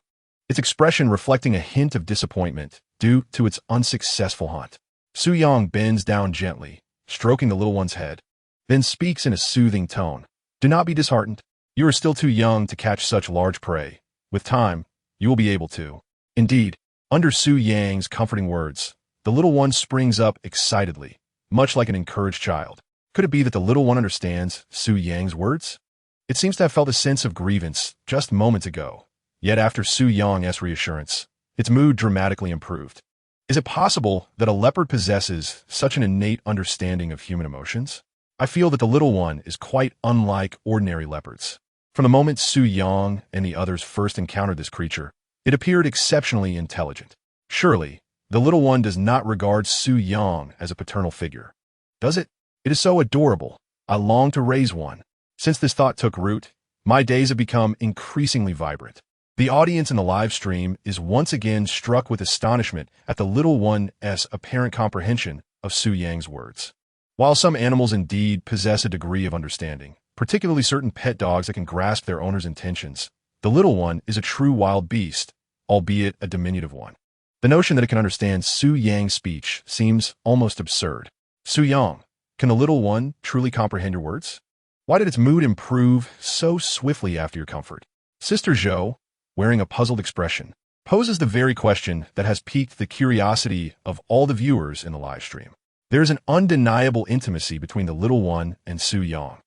its expression reflecting a hint of disappointment due to its unsuccessful hunt. Su Yang bends down gently, stroking the little one's head, then speaks in a soothing tone. Do not be disheartened. You are still too young to catch such large prey. With time, you will be able to. Indeed, under Su Yang's comforting words, the little one springs up excitedly, much like an encouraged child. Could it be that the little one understands Su Yang's words? It seems to have felt a sense of grievance just moments ago, yet after Su Yang's reassurance, its mood dramatically improved. Is it possible that a leopard possesses such an innate understanding of human emotions? I feel that the little one is quite unlike ordinary leopards. From the moment Su Yang and the others first encountered this creature, it appeared exceptionally intelligent. Surely, the little one does not regard Su Yang as a paternal figure. Does it? It is so adorable. I long to raise one. Since this thought took root, my days have become increasingly vibrant. The audience in the live stream is once again struck with astonishment at the little one's apparent comprehension of Su Yang's words. While some animals indeed possess a degree of understanding, particularly certain pet dogs that can grasp their owner's intentions, the little one is a true wild beast, albeit a diminutive one. The notion that it can understand Su Yang's speech seems almost absurd. Su Yang, can the little one truly comprehend your words? Why did its mood improve so swiftly after your comfort? Sister Zhou, wearing a puzzled expression, poses the very question that has piqued the curiosity of all the viewers in the live stream. There is an undeniable intimacy between the little one and Su Yang,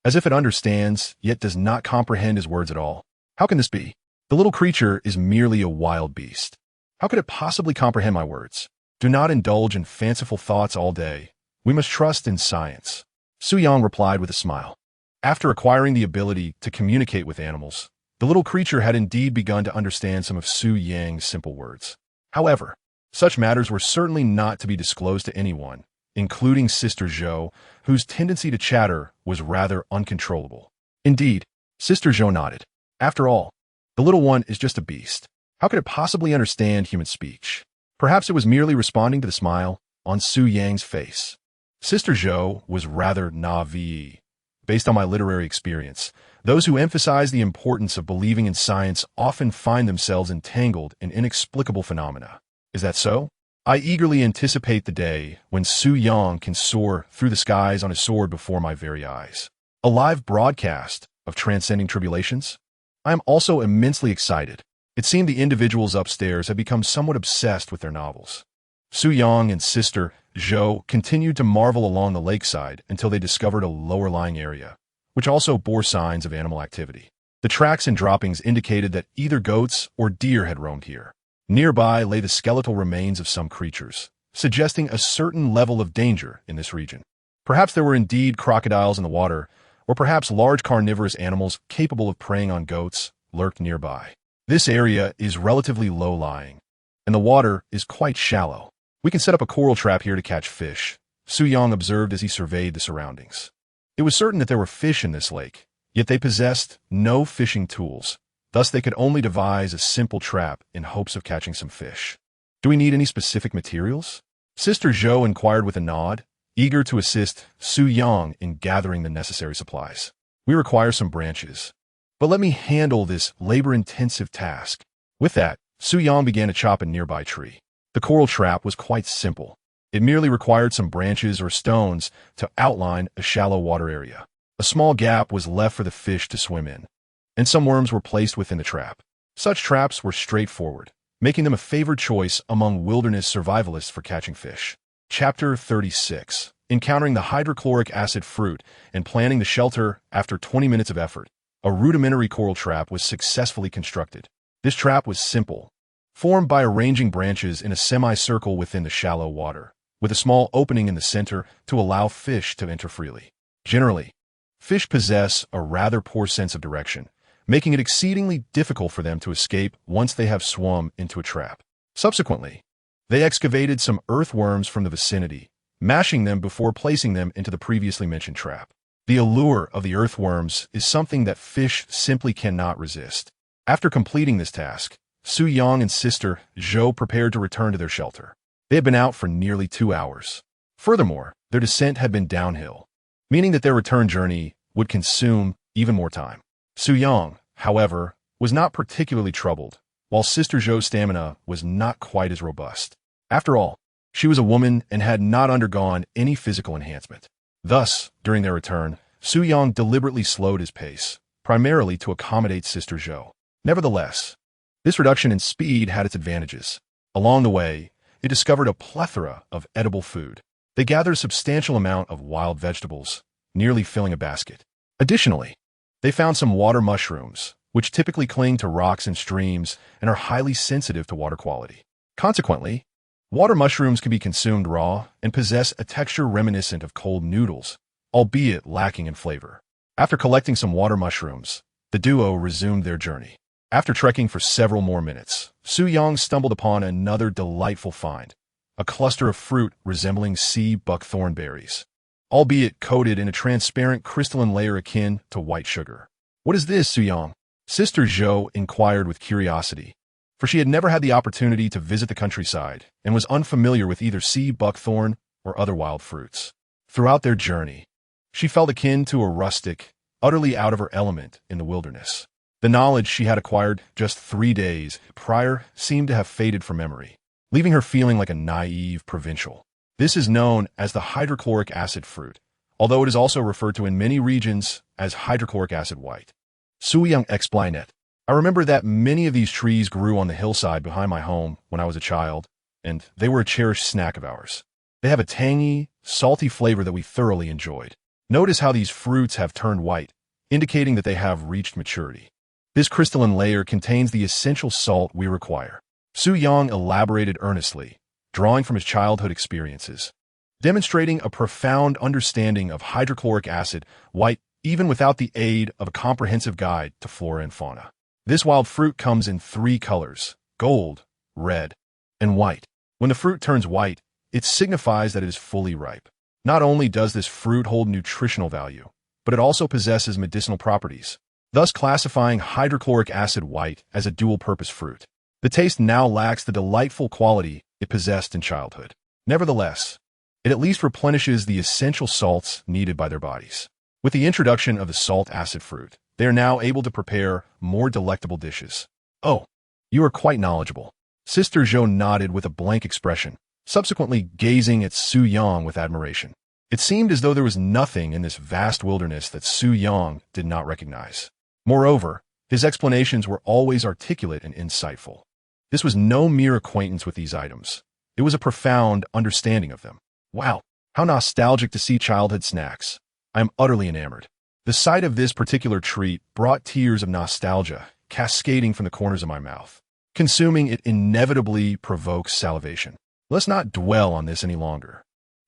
as if it understands, yet does not comprehend his words at all. How can this be? The little creature is merely a wild beast. How could it possibly comprehend my words? Do not indulge in fanciful thoughts all day. We must trust in science. Su Yang replied with a smile. After acquiring the ability to communicate with animals, the little creature had indeed begun to understand some of Su Yang's simple words. However, such matters were certainly not to be disclosed to anyone, including Sister Zhou, whose tendency to chatter was rather uncontrollable. Indeed, Sister Zhou nodded. After all, the little one is just a beast. How could it possibly understand human speech? Perhaps it was merely responding to the smile on Su Yang's face. Sister Zhou was rather naive. Based on my literary experience, those who emphasize the importance of believing in science often find themselves entangled in inexplicable phenomena. Is that so? I eagerly anticipate the day when Su Yang can soar through the skies on his sword before my very eyes. A live broadcast of Transcending Tribulations? I am also immensely excited. It seemed the individuals upstairs had become somewhat obsessed with their novels. Su Yang and Sister Zhou continued to marvel along the lakeside until they discovered a lower-lying area, which also bore signs of animal activity. The tracks and droppings indicated that either goats or deer had roamed here. Nearby lay the skeletal remains of some creatures, suggesting a certain level of danger in this region. Perhaps there were indeed crocodiles in the water, or perhaps large carnivorous animals capable of preying on goats lurked nearby. This area is relatively low-lying, and the water is quite shallow. We can set up a coral trap here to catch fish, Su Yang observed as he surveyed the surroundings. It was certain that there were fish in this lake, yet they possessed no fishing tools. Thus, they could only devise a simple trap in hopes of catching some fish. Do we need any specific materials? Sister Zhou inquired with a nod, eager to assist Su Yang in gathering the necessary supplies. We require some branches, but let me handle this labor-intensive task. With that, Su Yang began to chop a nearby tree. The coral trap was quite simple. It merely required some branches or stones to outline a shallow water area. A small gap was left for the fish to swim in, and some worms were placed within the trap. Such traps were straightforward, making them a favored choice among wilderness survivalists for catching fish. Chapter 36. encountering the hydrochloric acid fruit and planning the shelter. After 20 minutes of effort, a rudimentary coral trap was successfully constructed. This trap was simple, formed by arranging branches in a semicircle within the shallow water, with a small opening in the center to allow fish to enter freely. Generally, fish possess a rather poor sense of direction, making it exceedingly difficult for them to escape once they have swum into a trap. Subsequently, they excavated some earthworms from the vicinity, mashing them before placing them into the previously mentioned trap. The allure of the earthworms is something that fish simply cannot resist. After completing this task, Su Yang and Sister Zhou prepared to return to their shelter. They had been out for nearly 2 hours. Furthermore, their descent had been downhill, meaning that their return journey would consume even more time. Su Yang, however, was not particularly troubled, while Sister Zhou's stamina was not quite as robust. After all, she was a woman and had not undergone any physical enhancement. Thus, during their return, Su Yang deliberately slowed his pace, primarily to accommodate Sister Zhou. Nevertheless, this reduction in speed had its advantages. Along the way, they discovered a plethora of edible food. They gathered a substantial amount of wild vegetables, nearly filling a basket. Additionally, they found some water mushrooms, which typically cling to rocks and streams and are highly sensitive to water quality. Consequently, water mushrooms can be consumed raw and possess a texture reminiscent of cold noodles, albeit lacking in flavor. After collecting some water mushrooms, the duo resumed their journey. After trekking for several more minutes, Su Yang stumbled upon another delightful find, a cluster of fruit resembling sea buckthorn berries, albeit coated in a transparent crystalline layer akin to white sugar. "What is this, Su Yang?" Sister Zhou inquired with curiosity, for she had never had the opportunity to visit the countryside and was unfamiliar with either sea buckthorn or other wild fruits. Throughout their journey, she felt akin to a rustic, utterly out of her element in the wilderness. The knowledge she had acquired just 3 days prior seemed to have faded from memory, leaving her feeling like a naive provincial. This is known as the hydrochloric acid fruit, although it is also referred to in many regions as hydrochloric acid white. Su Yang explained. "I remember that many of these trees grew on the hillside behind my home when I was a child, and they were a cherished snack of ours. They have a tangy, salty flavor that we thoroughly enjoyed. Notice how these fruits have turned white, indicating that they have reached maturity. This crystalline layer contains the essential salt we require." Su Yang elaborated earnestly, drawing from his childhood experiences, demonstrating a profound understanding of hydrochloric acid white even without the aid of a comprehensive guide to flora and fauna. This wild fruit comes in 3 colors: gold, red, and white. When the fruit turns white, it signifies that it is fully ripe. Not only does this fruit hold nutritional value, but it also possesses medicinal properties, thus classifying hydrochloric acid white as a dual-purpose fruit. The taste now lacks the delightful quality it possessed in childhood. Nevertheless, it at least replenishes the essential salts needed by their bodies. With the introduction of the salt acid fruit, they are now able to prepare more delectable dishes. "Oh, you are quite knowledgeable." Sister Zhou nodded with a blank expression, subsequently gazing at Su Yang with admiration. It seemed as though there was nothing in this vast wilderness that Su Yang did not recognize. Moreover, his explanations were always articulate and insightful. This was no mere acquaintance with these items. It was a profound understanding of them. Wow, how nostalgic to see childhood snacks. I am utterly enamored. The sight of this particular treat brought tears of nostalgia cascading from the corners of my mouth. Consuming it inevitably provokes salivation. Let's not dwell on this any longer.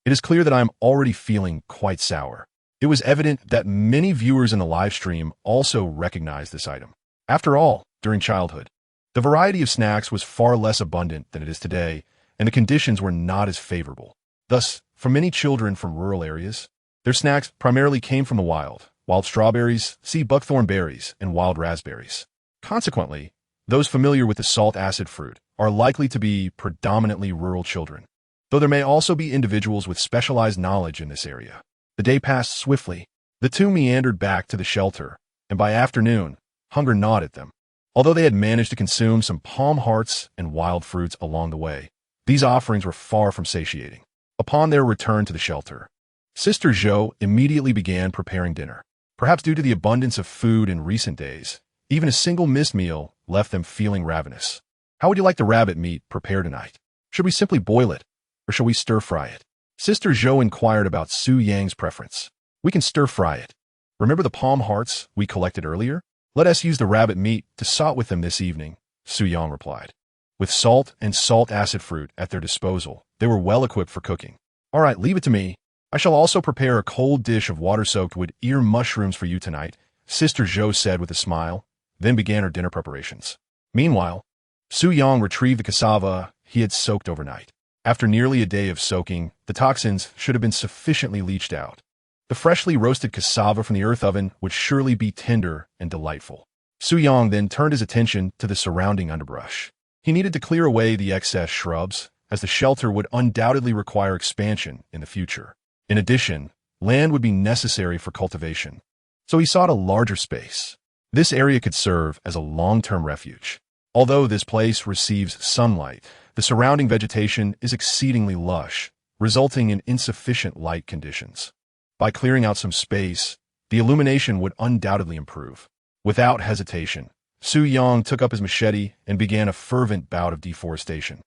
It is clear that I am already feeling quite sour. It was evident that many viewers in the live stream also recognized this item. After all, during childhood, the variety of snacks was far less abundant than it is today, and the conditions were not as favorable. Thus, for many children from rural areas, their snacks primarily came from the wild strawberries, sea buckthorn berries, and wild raspberries. Consequently, those familiar with the salt acid fruit are likely to be predominantly rural children, though there may also be individuals with specialized knowledge in this area. The day passed swiftly. The two meandered back to the shelter, and by afternoon, hunger gnawed at them. Although they had managed to consume some palm hearts and wild fruits along the way, these offerings were far from satiating. Upon their return to the shelter, Sister Zhou immediately began preparing dinner. Perhaps due to the abundance of food in recent days, even a single missed meal left them feeling ravenous. "How would you like the rabbit meat prepared tonight? Should we simply boil it, or shall we stir-fry it?" Sister Zhou inquired about Su Yang's preference. We can stir-fry it. Remember the palm hearts we collected earlier? Let us use the rabbit meat to saute with them this evening, Su Yang replied. With salt and salt acid fruit at their disposal, they were well equipped for cooking. All right, leave it to me. I shall also prepare a cold dish of water-soaked wood ear mushrooms for you tonight, Sister Zhou said with a smile, then began her dinner preparations. Meanwhile, Su Yang retrieved the cassava he had soaked overnight. After nearly a day of soaking, the toxins should have been sufficiently leached out. The freshly roasted cassava from the earth oven would surely be tender and delightful. Su Yang then turned his attention to the surrounding underbrush. He needed to clear away the excess shrubs, as the shelter would undoubtedly require expansion in the future. In addition, land would be necessary for cultivation, so he sought a larger space. This area could serve as a long-term refuge. Although this place receives sunlight, the surrounding vegetation is exceedingly lush, resulting in insufficient light conditions. By clearing out some space, the illumination would undoubtedly improve. Without hesitation, Su Yang took up his machete and began a fervent bout of deforestation.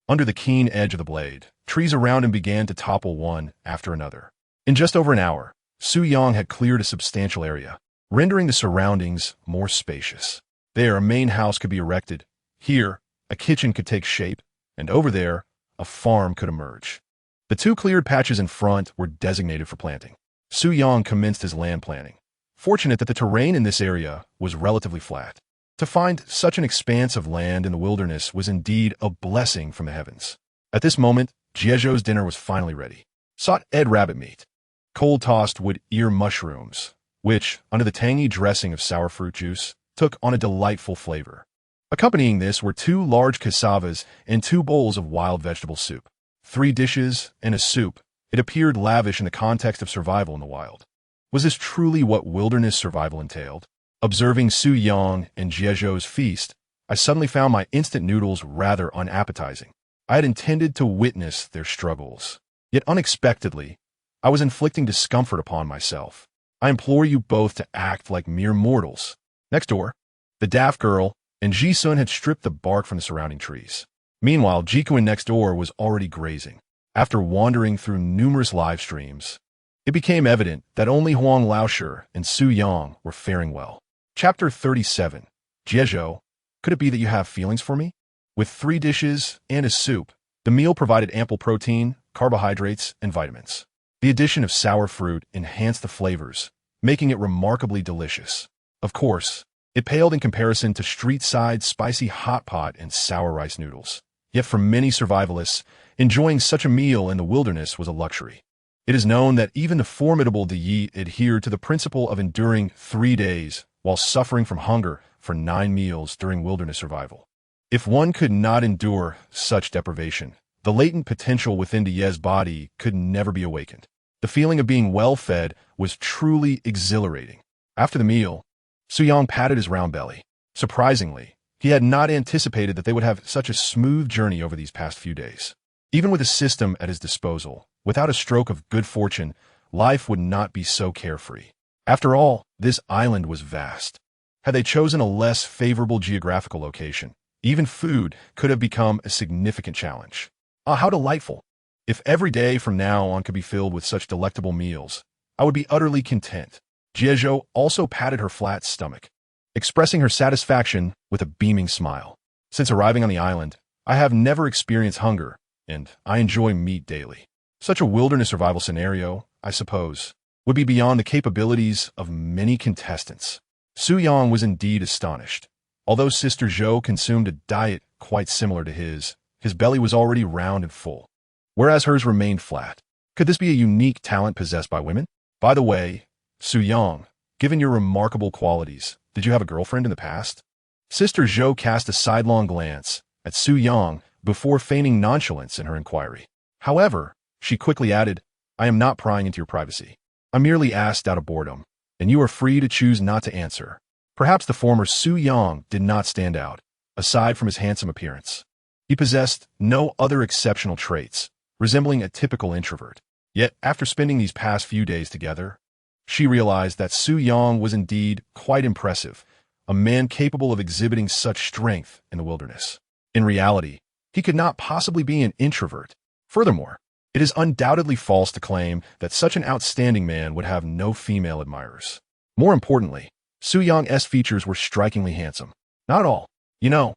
Under the keen edge of the blade, trees around him began to topple one after another. In just over an hour, Su Yang had cleared a substantial area, rendering the surroundings more spacious. There, a main house could be erected. Here, a kitchen could take shape, and over there, a farm could emerge. The two cleared patches in front were designated for planting. Su Yang commenced his land planning, fortunate that the terrain in this area was relatively flat. To find such an expanse of land in the wilderness was indeed a blessing from the heavens. At this moment, Jiezhou's dinner was finally ready. Sought Ed rabbit meat, cold-tossed wood ear mushrooms, which, under the tangy dressing of sour fruit juice, took on a delightful flavor. Accompanying this were 2 large cassavas and 2 bowls of wild vegetable soup. 3 dishes and a soup. It appeared lavish in the context of survival in the wild. Was this truly what wilderness survival entailed? Observing Su Yang and Jiezhou's feast, I suddenly found my instant noodles rather unappetizing. I had intended to witness their struggles. Yet unexpectedly, I was inflicting discomfort upon myself. I implore you both to act like mere mortals. Next door, the daft girl and Ji-sun had stripped the bark from the surrounding trees. Meanwhile, Jikuin next door was already grazing. After wandering through numerous live streams, it became evident that only Huang Laoshe and Su Yang were faring well. Chapter 37. Jiezhou, could it be that you have feelings for me? With 3 dishes and a soup, the meal provided ample protein, carbohydrates, and vitamins. The addition of sour fruit enhanced the flavors, making it remarkably delicious. Of course, it paled in comparison to street-side spicy hot pot and sour rice noodles. Yet for many survivalists, enjoying such a meal in the wilderness was a luxury. It is known that even the formidable Yi adhered to the principle of enduring 3 days while suffering from hunger for 9 meals during wilderness survival. If one could not endure such deprivation, the latent potential within Ye's body could never be awakened. The feeling of being well-fed was truly exhilarating. After the meal, Su Yang patted his round belly. Surprisingly, he had not anticipated that they would have such a smooth journey over these past few days. Even with a system at his disposal, without a stroke of good fortune, life would not be so carefree. After all, this island was vast. Had they chosen a less favorable geographical location, even food could have become a significant challenge. Ah, how delightful! If every day from now on could be filled with such delectable meals, I would be utterly content. Jiezhou also patted her flat stomach, expressing her satisfaction with a beaming smile. Since arriving on the island, I have never experienced hunger, and I enjoy meat daily. Such a wilderness survival scenario, I suppose, would be beyond the capabilities of many contestants. Su Yang was indeed astonished. Although Sister Zhou consumed a diet quite similar to his belly was already round and full, whereas hers remained flat. Could this be a unique talent possessed by women? By the way, Su Yang, given your remarkable qualities, did you have a girlfriend in the past? Sister Zhou cast a sidelong glance at Su Yang before feigning nonchalance in her inquiry. However, she quickly added, I am not prying into your privacy. I merely asked out of boredom, and you are free to choose not to answer. Perhaps the former Su Yang did not stand out, aside from his handsome appearance. He possessed no other exceptional traits, resembling a typical introvert. Yet, after spending these past few days together, she realized that Su Yang was indeed quite impressive, a man capable of exhibiting such strength in the wilderness. In reality, he could not possibly be an introvert. Furthermore, It is undoubtedly false to claim that such an outstanding man would have no female admirers. More importantly, Su Yang's features were strikingly handsome. Not at all. You know,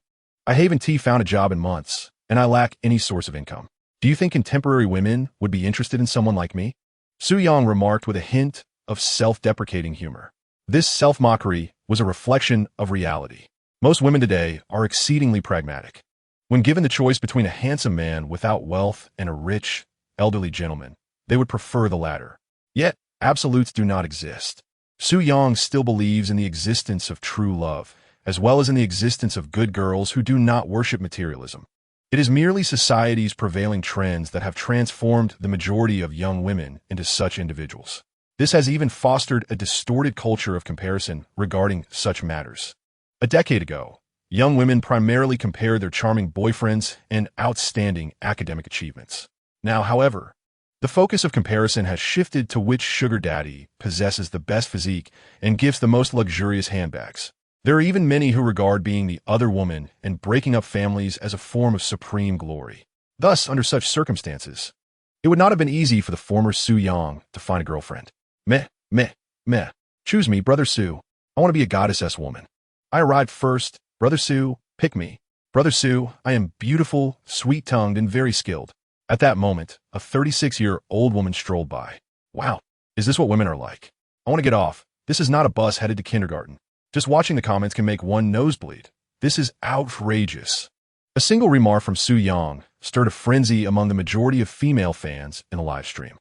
I haven't found a job in months, and I lack any source of income. Do you think contemporary women would be interested in someone like me? Su Yang remarked with a hint of self-deprecating humor. This self-mockery was a reflection of reality. Most women today are exceedingly pragmatic. When given the choice between a handsome man without wealth and a rich, elderly gentleman, they would prefer the latter. Yet, absolutes do not exist. Su Yang still believes in the existence of true love, as well as in the existence of good girls who do not worship materialism. It is merely society's prevailing trends that have transformed the majority of young women into such individuals. This has even fostered a distorted culture of comparison regarding such matters. A decade ago, young women primarily compared their charming boyfriends and outstanding academic achievements. Now, however, the focus of comparison has shifted to which sugar daddy possesses the best physique and gives the most luxurious handbags. There are even many who regard being the other woman and breaking up families as a form of supreme glory. Thus, under such circumstances, it would not have been easy for the former Su Yang to find a girlfriend. Meh, meh, meh. Choose me, Brother Su. I want to be a goddess woman. I arrived first. Brother Su, pick me. Brother Su, I am beautiful, sweet-tongued, and very skilled. At that moment, a 36-year-old woman strolled by. Wow, is this what women are like? I want to get off. This is not a bus headed to kindergarten. Just watching the comments can make one nosebleed. This is outrageous. A single remark from Su Yang stirred a frenzy among the majority of female fans in the live stream.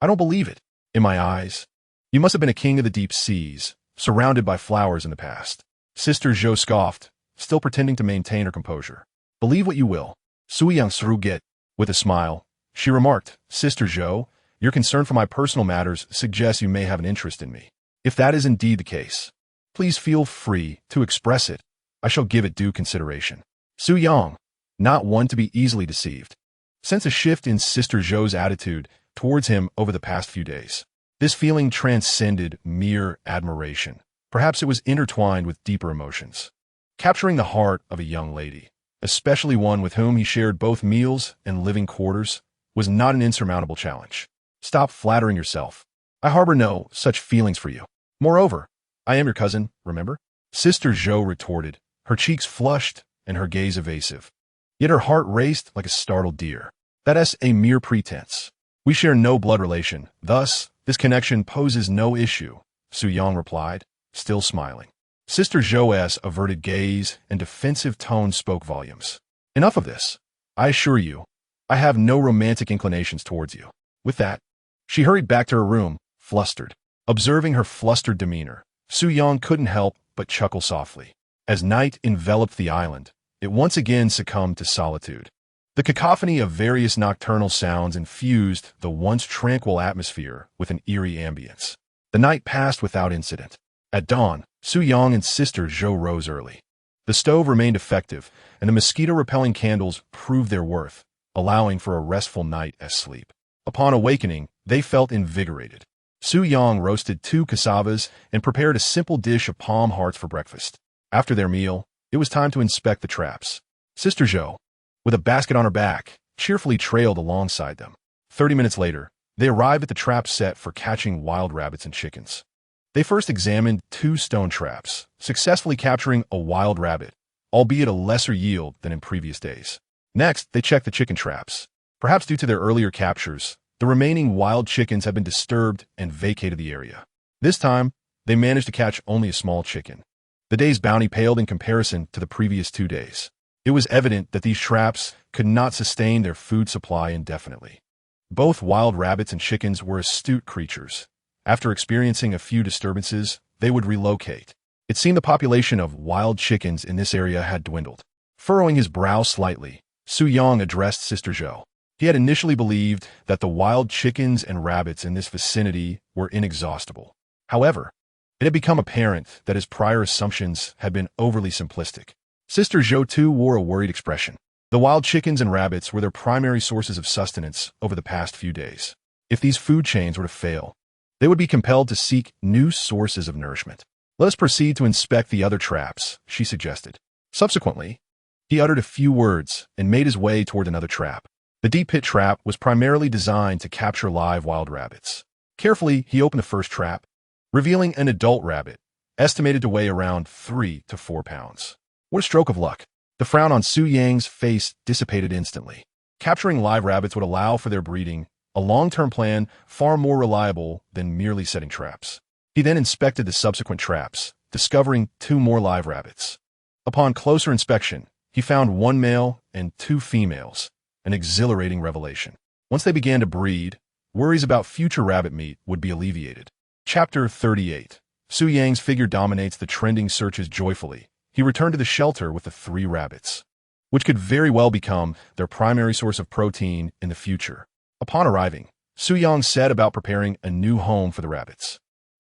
I don't believe it. In my eyes, you must have been a king of the deep seas, surrounded by flowers in the past. Sister Zhou scoffed, still pretending to maintain her composure. Believe what you will. Su Yang Sruget. With a smile, she remarked, Sister Zhou, your concern for my personal matters suggests you may have an interest in me. If that is indeed the case, please feel free to express it. I shall give it due consideration. Su Yang, not one to be easily deceived, sensed a shift in Sister Zhou's attitude towards him over the past few days. This feeling transcended mere admiration. Perhaps it was intertwined with deeper emotions. Capturing the heart of a young lady, especially one with whom he shared both meals and living quarters, was not an insurmountable challenge. Stop flattering yourself. I harbor no such feelings for you. Moreover, I am your cousin, remember? Sister Zhou retorted, her cheeks flushed and her gaze evasive. Yet her heart raced like a startled deer. That is a mere pretense. We share no blood relation, thus, this connection poses no issue, Su Yang replied, still smiling. Sister Zhou's averted gaze and defensive tone spoke volumes. Enough of this. I assure you, I have no romantic inclinations towards you. With that, she hurried back to her room, flustered. Observing her flustered demeanor, Su Yang couldn't help but chuckle softly. As night enveloped the island, it once again succumbed to solitude. The cacophony of various nocturnal sounds infused the once tranquil atmosphere with an eerie ambience. The night passed without incident. At dawn, Su Yang and Sister Zhou rose early. The stove remained effective, and the mosquito-repelling candles proved their worth, allowing for a restful night as sleep. Upon awakening, they felt invigorated. Su Yang roasted 2 cassavas and prepared a simple dish of palm hearts for breakfast. After their meal, it was time to inspect the traps. Sister Zhou, with a basket on her back, cheerfully trailed alongside them. 30 minutes later, they arrived at the trap set for catching wild rabbits and chickens. They first examined 2 stone traps, successfully capturing a wild rabbit, albeit a lesser yield than in previous days. Next, they checked the chicken traps. Perhaps due to their earlier captures, the remaining wild chickens had been disturbed and vacated the area. This time, they managed to catch only a small chicken. The day's bounty paled in comparison to the previous 2 days. It was evident that these traps could not sustain their food supply indefinitely. Both wild rabbits and chickens were astute creatures. After experiencing a few disturbances, they would relocate. It seemed the population of wild chickens in this area had dwindled. Furrowing his brow slightly, Su Yang addressed Sister Zhou. He had initially believed that the wild chickens and rabbits in this vicinity were inexhaustible. However, it had become apparent that his prior assumptions had been overly simplistic. Sister Zhou too wore a worried expression. The wild chickens and rabbits were their primary sources of sustenance over the past few days. If these food chains were to fail, they would be compelled to seek new sources of nourishment. Let us proceed to inspect the other traps, she suggested. Subsequently, he uttered a few words and made his way toward another trap. The deep pit trap was primarily designed to capture live wild rabbits. Carefully, he opened the first trap, revealing an adult rabbit, estimated to weigh around 3 to 4 pounds. What a stroke of luck. The frown on Su Yang's face dissipated instantly. Capturing live rabbits would allow for their breeding, a long-term plan far more reliable than merely setting traps. He then inspected the subsequent traps, discovering 2 more live rabbits. Upon closer inspection, he found 1 male and 2 females, an exhilarating revelation. Once they began to breed, worries about future rabbit meat would be alleviated. Chapter 38. Su Yang's figure dominates the trending searches joyfully. He returned to the shelter with the 3 rabbits, which could very well become their primary source of protein in the future. Upon arriving, Su Yang set about preparing a new home for the rabbits.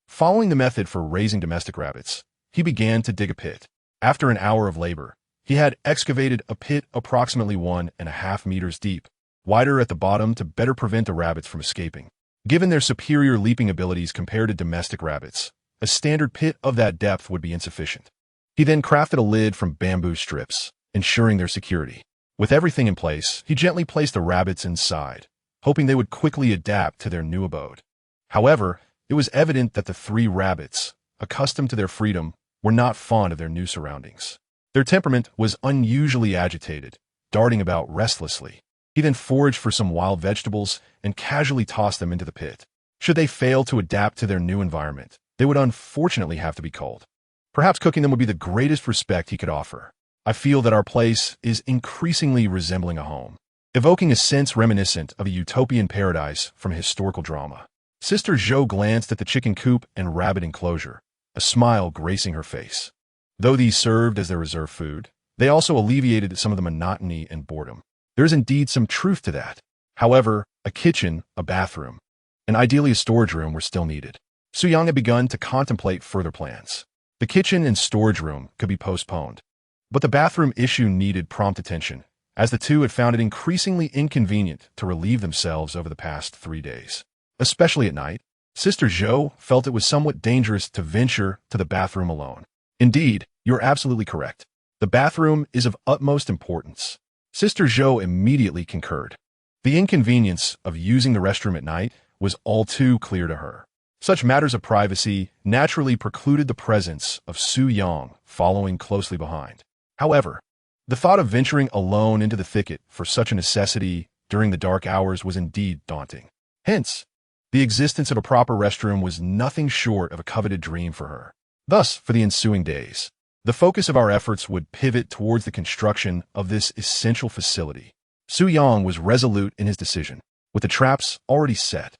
Following the method for raising domestic rabbits, he began to dig a pit. After an hour of labor, he had excavated a pit approximately 1.5 meters deep, wider at the bottom to better prevent the rabbits from escaping. Given their superior leaping abilities compared to domestic rabbits, a standard pit of that depth would be insufficient. He then crafted a lid from bamboo strips, ensuring their security. With everything in place, he gently placed the rabbits inside, hoping they would quickly adapt to their new abode. However, it was evident that the 3 rabbits, accustomed to their freedom, were not fond of their new surroundings. Their temperament was unusually agitated, darting about restlessly. He then foraged for some wild vegetables and casually tossed them into the pit. Should they fail to adapt to their new environment, they would unfortunately have to be culled. Perhaps cooking them would be the greatest respect he could offer. I feel that our place is increasingly resembling a home, evoking a sense reminiscent of a utopian paradise from a historical drama. Sister Zhou glanced at the chicken coop and rabbit enclosure, a smile gracing her face. Though these served as their reserve food, they also alleviated some of the monotony and boredom. There is indeed some truth to that. However, a kitchen, a bathroom, and ideally a storage room were still needed. Su Yang had begun to contemplate further plans. The kitchen and storage room could be postponed, but the bathroom issue needed prompt attention, as the two had found it increasingly inconvenient to relieve themselves over the past 3 days. Especially at night, Sister Zhou felt it was somewhat dangerous to venture to the bathroom alone. Indeed, you're absolutely correct. The bathroom is of utmost importance. Sister Zhou immediately concurred. The inconvenience of using the restroom at night was all too clear to her. Such matters of privacy naturally precluded the presence of Su Yang following closely behind. However, the thought of venturing alone into the thicket for such a necessity during the dark hours was indeed daunting. Hence, the existence of a proper restroom was nothing short of a coveted dream for her. Thus, for the ensuing days, the focus of our efforts would pivot towards the construction of this essential facility. Su Yang was resolute in his decision. With the traps already set,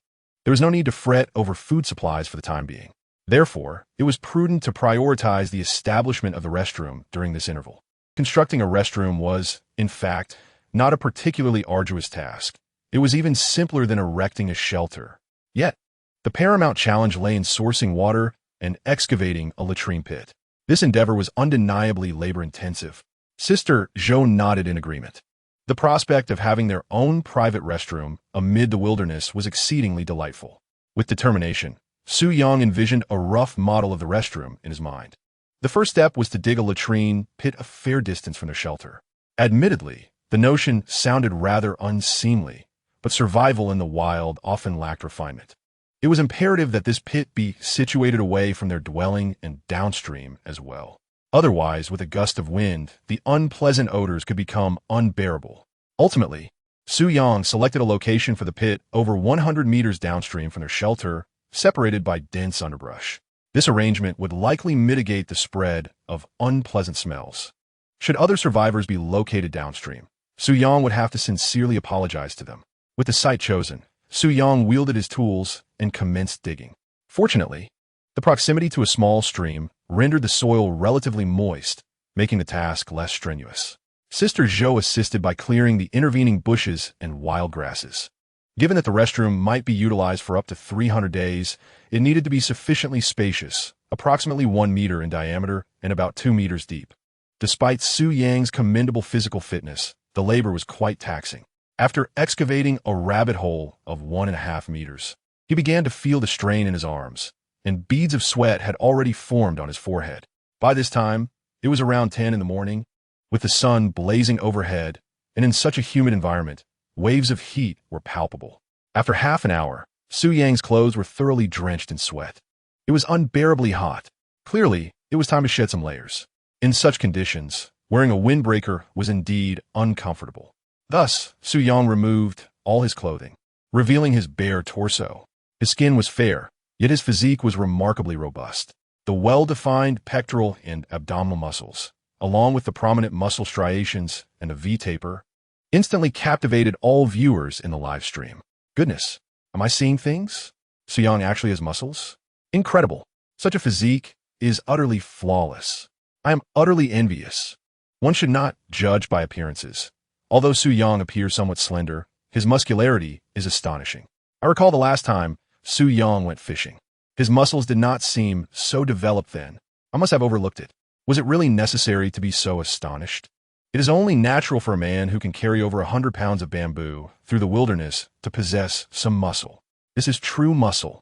there was no need to fret over food supplies for the time being. Therefore, it was prudent to prioritize the establishment of the restroom during this interval. Constructing a restroom was, in fact, not a particularly arduous task. It was even simpler than erecting a shelter. Yet, the paramount challenge lay in sourcing water and excavating a latrine pit. This endeavor was undeniably labor-intensive. Sister Zhou nodded in agreement. The prospect of having their own private restroom amid the wilderness was exceedingly delightful. With determination, Su Yang envisioned a rough model of the restroom in his mind. The first step was to dig a latrine pit a fair distance from their shelter. Admittedly, the notion sounded rather unseemly, but survival in the wild often lacked refinement. It was imperative that this pit be situated away from their dwelling and downstream as well. Otherwise, with a gust of wind, the unpleasant odors could become unbearable. Ultimately, Su Yang selected a location for the pit over 100 meters downstream from their shelter, separated by dense underbrush. This arrangement would likely mitigate the spread of unpleasant smells. Should other survivors be located downstream, Su Yang would have to sincerely apologize to them. With the site chosen, Su Yang wielded his tools and commenced digging. Fortunately, the proximity to a small stream rendered the soil relatively moist, making the task less strenuous. Sister Zhou assisted by clearing the intervening bushes and wild grasses. Given that the restroom might be utilized for up to 300 days, it needed to be sufficiently spacious, approximately 1 meter in diameter and about 2 meters deep. Despite Su Yang's commendable physical fitness, the labor was quite taxing. After excavating a rabbit hole of 1.5 meters, he began to feel the strain in his arms, and beads of sweat had already formed on his forehead. By this time, it was around 10 in the morning. With the sun blazing overhead, and in such a humid environment, waves of heat were palpable. After half an hour, Su Yang's clothes were thoroughly drenched in sweat. It was unbearably hot. Clearly, it was time to shed some layers. In such conditions, wearing a windbreaker was indeed uncomfortable. Thus, Su Yang removed all his clothing, revealing his bare torso. His skin was fair, yet his physique was remarkably robust. The well-defined pectoral and abdominal muscles, along with the prominent muscle striations and a V-taper, instantly captivated all viewers in the live stream. Goodness, am I seeing things? Su Yang actually has muscles? Incredible. Such a physique is utterly flawless. I am utterly envious. One should not judge by appearances. Although Su Yang appears somewhat slender, his muscularity is astonishing. I recall the last time Su Yang went fishing. His muscles did not seem so developed then. I must have overlooked it. Was it really necessary to be so astonished? It is only natural for a man who can carry over 100 pounds of bamboo through the wilderness to possess some muscle. This is true muscle,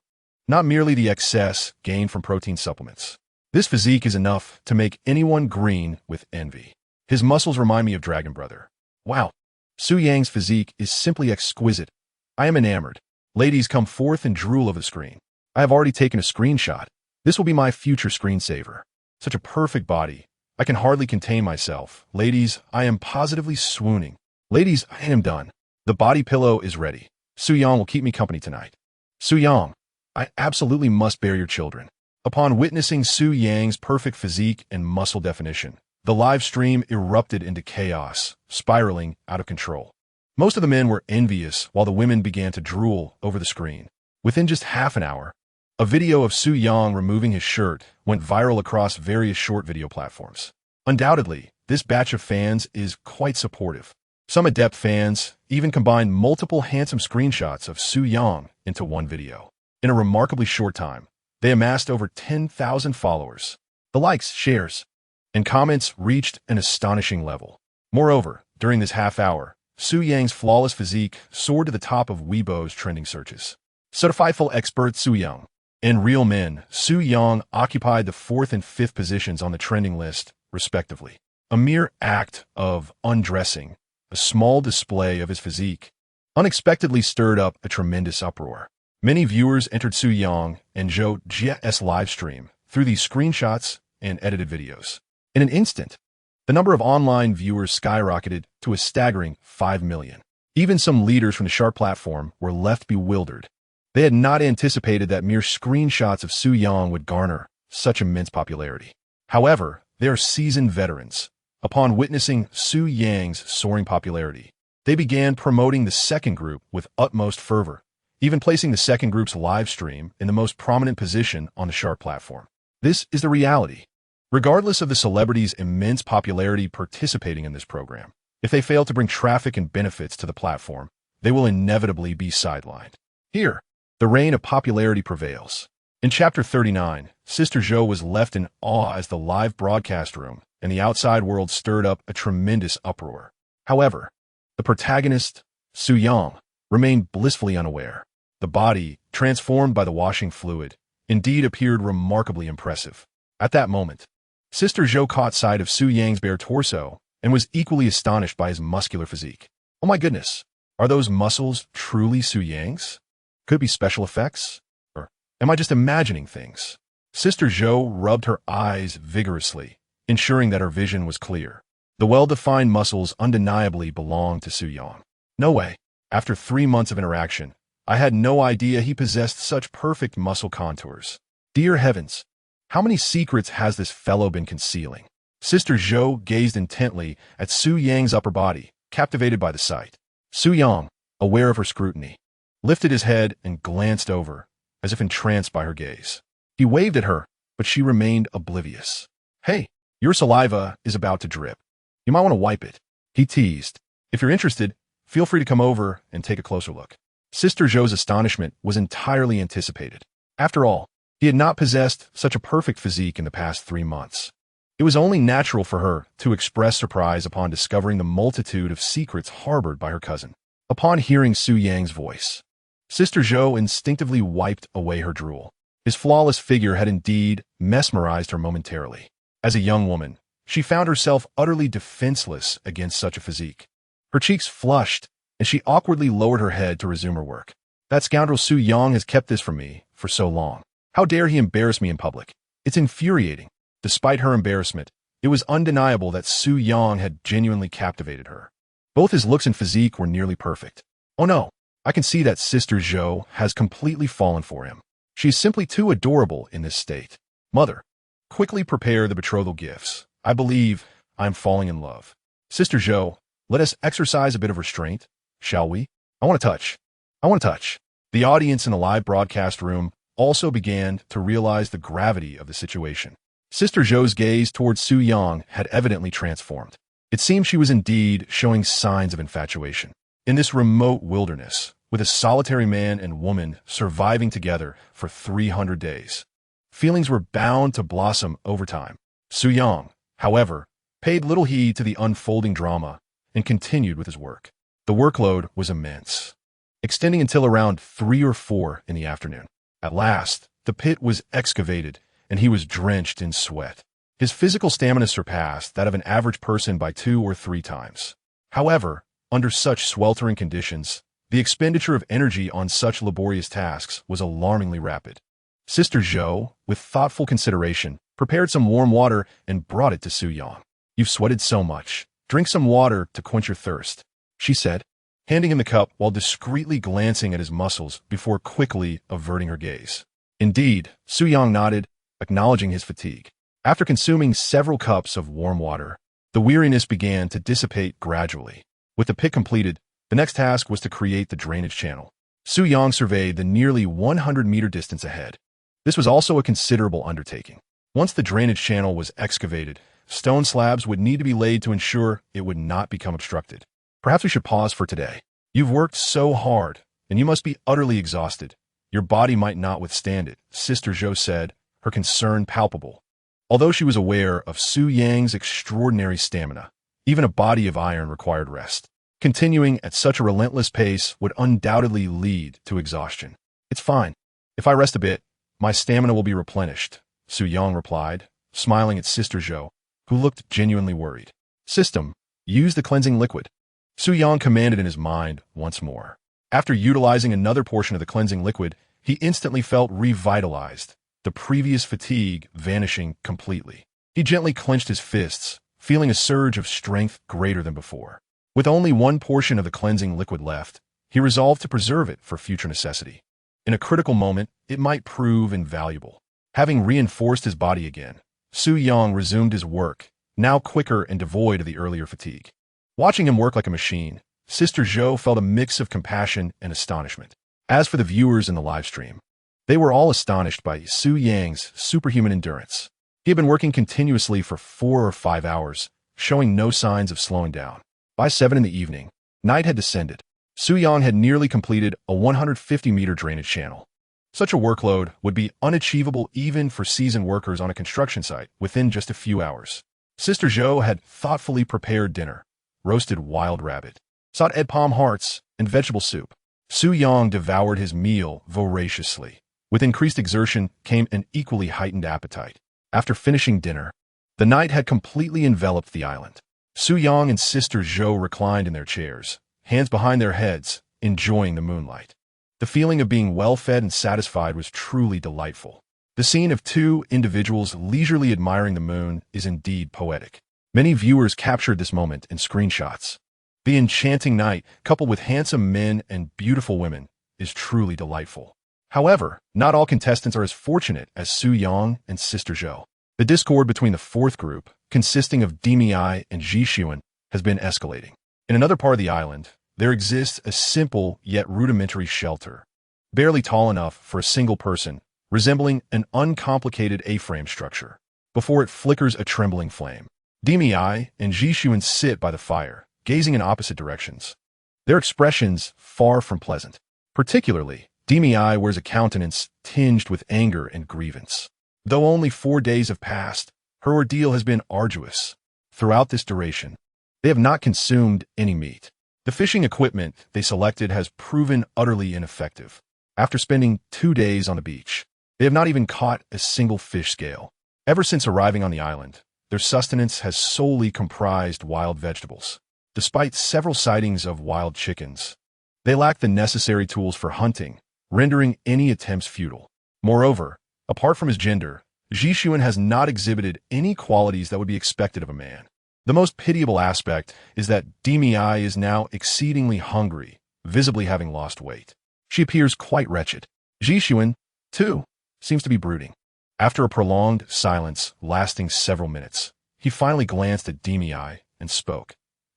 not merely the excess gained from protein supplements. This physique is enough to make anyone green with envy. His muscles remind me of Dragon Brother. Wow, Su Yang's physique is simply exquisite. I am enamored. Ladies, come forth and drool over the screen. I have already taken a screenshot. This will be my future screensaver. Such a perfect body. I can hardly contain myself. Ladies, I am positively swooning. Ladies, I am done. The body pillow is ready. Su Yang will keep me company tonight. Su Yang, I absolutely must bear your children. Upon witnessing Su Yang's perfect physique and muscle definition, the live stream erupted into chaos, spiraling out of control. Most of the men were envious while the women began to drool over the screen. Within just half an hour, a video of Su Yang removing his shirt went viral across various short video platforms. Undoubtedly, this batch of fans is quite supportive. Some adept fans even combined multiple handsome screenshots of Su Yang into one video. In a remarkably short time, they amassed over 10,000 followers. The likes, shares, and comments reached an astonishing level. Moreover, during this half hour, Su Yang's flawless physique soared to the top of Weibo's trending searches. Certified full expert Su Yang. In Real Men, Su Yang occupied the 4th and 5th positions on the trending list, respectively. A mere act of undressing, a small display of his physique, unexpectedly stirred up a tremendous uproar. Many viewers entered Su Yang and Zhou Jia's live stream through these screenshots and edited videos. In an instant, the number of online viewers skyrocketed to a staggering 5 million. Even some leaders from the Shark platform were left bewildered. They had not anticipated that mere screenshots of Su Yang would garner such immense popularity. However, they are seasoned veterans. Upon witnessing Su Yang's soaring popularity, they began promoting the second group with utmost fervor, even placing the second group's live stream in the most prominent position on the Shark platform. This is the reality. Regardless of the celebrities' immense popularity participating in this program, if they fail to bring traffic and benefits to the platform, they will inevitably be sidelined. Here, the reign of popularity prevails. In Chapter 39, Sister Zhou was left in awe as the live broadcast room and the outside world stirred up a tremendous uproar. However, the protagonist, Su Yang, remained blissfully unaware. The body, transformed by the washing fluid, indeed appeared remarkably impressive. At that moment, Sister Zhou caught sight of Su Yang's bare torso and was equally astonished by his muscular physique. Oh my goodness, are those muscles truly Su Yang's? Could it be special effects? Or am I just imagining things? Sister Zhou rubbed her eyes vigorously, ensuring that her vision was clear. The well-defined muscles undeniably belonged to Su Yang. No way. After 3 months of interaction, I had no idea he possessed such perfect muscle contours. Dear heavens, how many secrets has this fellow been concealing? Sister Zhou gazed intently at Su Yang's upper body, captivated by the sight. Su Yang, aware of her scrutiny, lifted his head and glanced over, as if entranced by her gaze. He waved at her, but she remained oblivious. Hey, your saliva is about to drip. You might want to wipe it. He teased. If you're interested, feel free to come over and take a closer look. Sister Zhou's astonishment was entirely anticipated. After all, he had not possessed such a perfect physique in the past 3 months. It was only natural for her to express surprise upon discovering the multitude of secrets harbored by her cousin. Upon hearing Su Yang's voice, Sister Zhou instinctively wiped away her drool. His flawless figure had indeed mesmerized her momentarily. As a young woman, she found herself utterly defenseless against such a physique. Her cheeks flushed and she awkwardly lowered her head to resume her work. That scoundrel Su Yang has kept this from me for so long. How dare he embarrass me in public? It's infuriating. Despite her embarrassment, it was undeniable that Su Yang had genuinely captivated her. Both his looks and physique were nearly perfect. Oh no, I can see that Sister Zhou has completely fallen for him. She is simply too adorable in this state. Mother, quickly prepare the betrothal gifts. I believe I am falling in love. Sister Zhou, let us exercise a bit of restraint, shall we? I want to touch. I want to touch. The audience in the live broadcast room also began to realize the gravity of the situation. Sister Zhou's gaze towards Su Yang had evidently transformed. It seemed she was indeed showing signs of infatuation. In this remote wilderness, with a solitary man and woman surviving together for 300 days, feelings were bound to blossom over time. Su Yang, however, paid little heed to the unfolding drama and continued with his work. The workload was immense, extending until around 3 or 4 in the afternoon. At last, the pit was excavated, and he was drenched in sweat. His physical stamina surpassed that of an average person by 2 or 3 times. However, under such sweltering conditions, the expenditure of energy on such laborious tasks was alarmingly rapid. Sister Zhou, with thoughtful consideration, prepared some warm water and brought it to Su Yang. You've sweated so much. Drink some water to quench your thirst, she said, handing him the cup while discreetly glancing at his muscles before quickly averting her gaze. Indeed, Su Yang nodded, acknowledging his fatigue. After consuming several cups of warm water, the weariness began to dissipate gradually. With the pit completed, the next task was to create the drainage channel. Su Yang surveyed the nearly 100-meter distance ahead. This was also a considerable undertaking. Once the drainage channel was excavated, stone slabs would need to be laid to ensure it would not become obstructed. Perhaps we should pause for today. You've worked so hard, and you must be utterly exhausted. Your body might not withstand it, Sister Zhou said, her concern palpable. Although she was aware of Su Yang's extraordinary stamina, even a body of iron required rest. Continuing at such a relentless pace would undoubtedly lead to exhaustion. It's fine. If I rest a bit, my stamina will be replenished, Su Yang replied, smiling at Sister Zhou, who looked genuinely worried. System, use the cleansing liquid. Su Yang commanded in his mind once more. After utilizing another portion of the cleansing liquid, he instantly felt revitalized, the previous fatigue vanishing completely. He gently clenched his fists, feeling a surge of strength greater than before. With only one portion of the cleansing liquid left, he resolved to preserve it for future necessity. In a critical moment, it might prove invaluable. Having reinforced his body again, Su Yang resumed his work, now quicker and devoid of the earlier fatigue. Watching him work like a machine, Sister Zhou felt a mix of compassion and astonishment. As for the viewers in the live stream, they were all astonished by Su Yang's superhuman endurance. He had been working continuously for 4 or 5 hours, showing no signs of slowing down. By 7 in the evening, night had descended. Su Yang had nearly completed a 150-meter drainage channel. Such a workload would be unachievable even for seasoned workers on a construction site within just a few hours. Sister Zhou had thoughtfully prepared dinner, roasted wild rabbit, sauteed palm hearts, and vegetable soup. Su Yang devoured his meal voraciously. With increased exertion came an equally heightened appetite. After finishing dinner, the night had completely enveloped the island. Su Yang and Sister Zhou reclined in their chairs, hands behind their heads, enjoying the moonlight. The feeling of being well-fed and satisfied was truly delightful. The scene of 2 individuals leisurely admiring the moon is indeed poetic. Many viewers captured this moment in screenshots. The enchanting night, coupled with handsome men and beautiful women, is truly delightful. However, not all contestants are as fortunate as Su Yang and Sister Zhou. The discord between the 4th group, consisting of Daimei and Zhixuan, has been escalating. In another part of the island, there exists a simple yet rudimentary shelter, barely tall enough for a single person, resembling an uncomplicated A-frame structure. Before it flickers a trembling flame. Daimei and Zhixuan sit by the fire, gazing in opposite directions. Their expressions far from pleasant. Particularly, Daimei wears a countenance tinged with anger and grievance. Though only 4 days have passed, her ordeal has been arduous. Throughout this duration, they have not consumed any meat. The fishing equipment they selected has proven utterly ineffective. After spending 2 days on the beach, they have not even caught a single fish scale. Ever since arriving on the island, their sustenance has solely comprised wild vegetables. despite several sightings of wild chickens. They lack the necessary tools for hunting, rendering any attempts futile. Moreover, apart from his gender, Zhixuan has not exhibited any qualities that would be expected of a man. The most pitiable aspect is that Daimei is now exceedingly hungry, visibly having lost weight. She appears quite wretched. Zhixuan, too, seems to be brooding. After a prolonged silence lasting several minutes, he finally glanced at Daimei and spoke.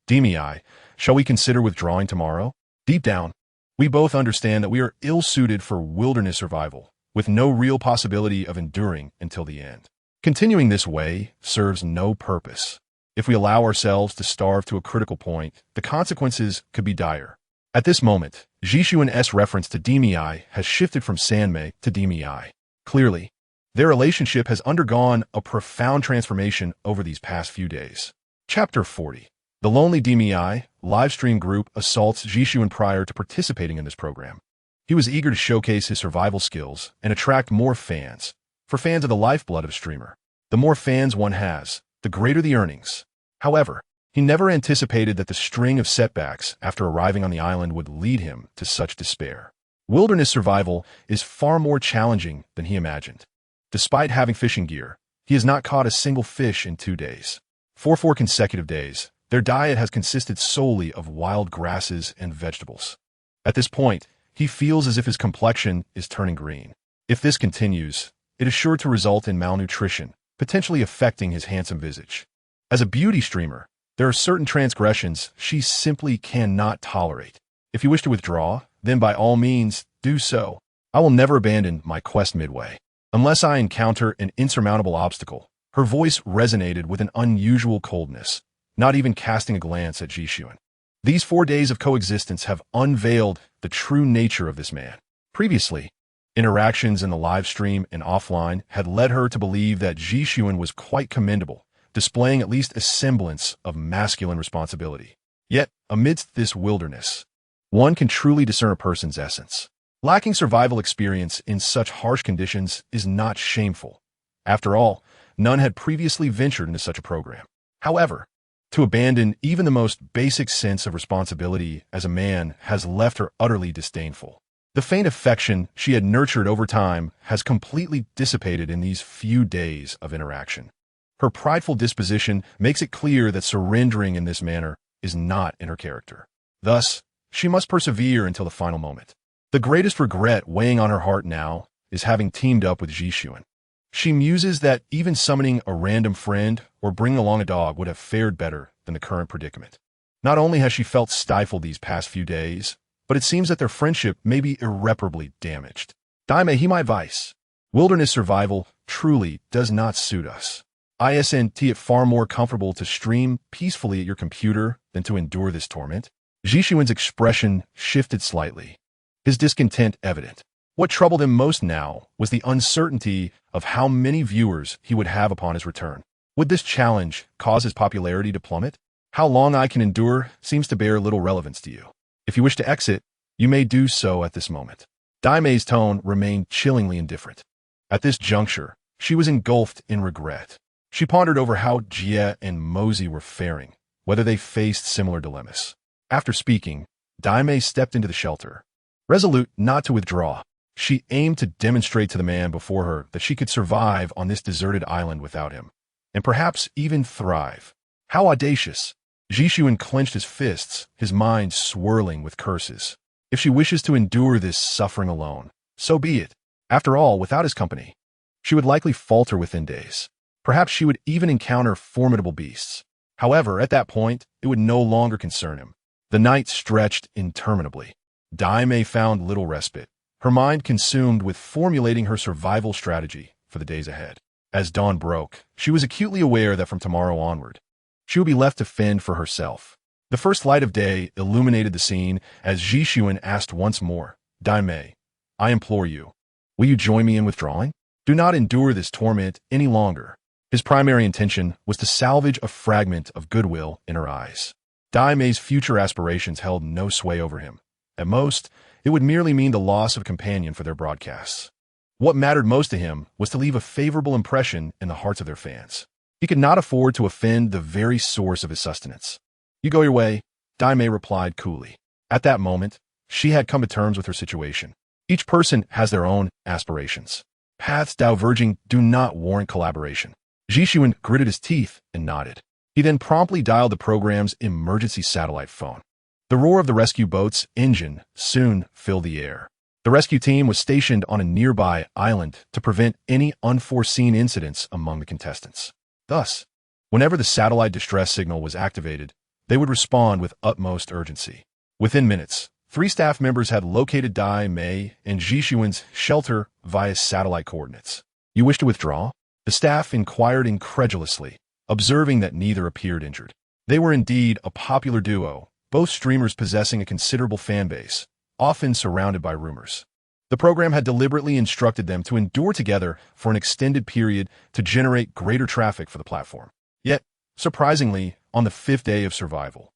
Daimei, shall we consider withdrawing tomorrow? Deep down, we both understand that we are ill-suited for wilderness survival, with no real possibility of enduring until the end. Continuing this way serves no purpose. If we allow ourselves to starve to a critical point, the consequences could be dire. At this moment, Zhixuan's reference to Daimei has shifted from Sanmei to Daimei. Clearly, their relationship has undergone a profound transformation over these past few days. Chapter 40. The Lonely Daimei livestream group assaults Zhixuan prior to participating in this program. He was eager to showcase his survival skills and attract more fans. For fans are the lifeblood of a streamer. The more fans one has, the greater the earnings. However, he never anticipated that the string of setbacks after arriving on the island would lead him to such despair. Wilderness survival is far more challenging than he imagined. Despite having fishing gear, he has not caught a single fish in 2 days. For 4 consecutive days, their diet has consisted solely of wild grasses and vegetables. At this point, he feels as if his complexion is turning green. If this continues, it is sure to result in malnutrition, potentially affecting his handsome visage. As a beauty streamer, there are certain transgressions she simply cannot tolerate. If you wish to withdraw, then by all means, do so. I will never abandon my quest midway. Unless I encounter an insurmountable obstacle. Her voice resonated with an unusual coldness, not even casting a glance at Zhixuan. These 4 days of coexistence have unveiled the true nature of this man. Previously, interactions in the live stream and offline had led her to believe that Zhixuan was quite commendable, displaying at least a semblance of masculine responsibility. Yet, amidst this wilderness, one can truly discern a person's essence. Lacking survival experience in such harsh conditions is not shameful. After all, none had previously ventured into such a program. However, to abandon even the most basic sense of responsibility as a man has left her utterly disdainful. The faint affection she had nurtured over time has completely dissipated in these few days of interaction. Her prideful disposition makes it clear that surrendering in this manner is not in her character. Thus, she must persevere until the final moment. The greatest regret weighing on her heart now is having teamed up with Zhixuan. She muses that even summoning a random friend or bringing along a dog would have fared better than the current predicament. Not only has she felt stifled these past few days, but it seems that their friendship may be irreparably damaged. Daimei, he my vice. Wilderness survival truly does not suit us. Isn't it far more comfortable to stream peacefully at your computer than to endure this torment? Zhixuan's expression shifted slightly, his discontent evident. What troubled him most now was the uncertainty of how many viewers he would have upon his return. Would this challenge cause his popularity to plummet? How long I can endure seems to bear little relevance to you. If you wish to exit, you may do so at this moment. Daimei's tone remained chillingly indifferent. At this juncture, she was engulfed in regret. She pondered over how Jie and Mosey were faring, whether they faced similar dilemmas. After speaking, Daimei stepped into the shelter. Resolute not to withdraw, she aimed to demonstrate to the man before her that she could survive on this deserted island without him, and perhaps even thrive. How audacious! Zhixuan clenched his fists, his mind swirling with curses. If she wishes to endure this suffering alone, so be it. After all, without his company, she would likely falter within days. Perhaps she would even encounter formidable beasts. However, at that point, it would no longer concern him. The night stretched interminably. Daimei found little respite, her mind consumed with formulating her survival strategy for the days ahead. As dawn broke, she was acutely aware that from tomorrow onward, she would be left to fend for herself. The first light of day illuminated the scene as Zhixuan asked once more, Daimei, I implore you, will you join me in withdrawing? Do not endure this torment any longer. His primary intention was to salvage a fragment of goodwill in her eyes. Daimei's future aspirations held no sway over him. At most, it would merely mean the loss of a companion for their broadcasts. What mattered most to him was to leave a favorable impression in the hearts of their fans. He could not afford to offend the very source of his sustenance. You go your way, Daimei replied coolly. At that moment, she had come to terms with her situation. Each person has their own aspirations. Paths diverging do not warrant collaboration. Zhishuan gritted his teeth and nodded. He then promptly dialed the program's emergency satellite phone. The roar of the rescue boat's engine soon filled the air. The rescue team was stationed on a nearby island to prevent any unforeseen incidents among the contestants. Thus, whenever the satellite distress signal was activated, they would respond with utmost urgency. Within minutes, 3 staff members had located Daimei and Zhishuan's shelter via satellite coordinates. You wish to withdraw? The staff inquired incredulously, observing that neither appeared injured. They were indeed a popular duo, both streamers possessing a considerable fan base, often surrounded by rumors. The program had deliberately instructed them to endure together for an extended period to generate greater traffic for the platform. Yet, surprisingly, on the 5th day of survival,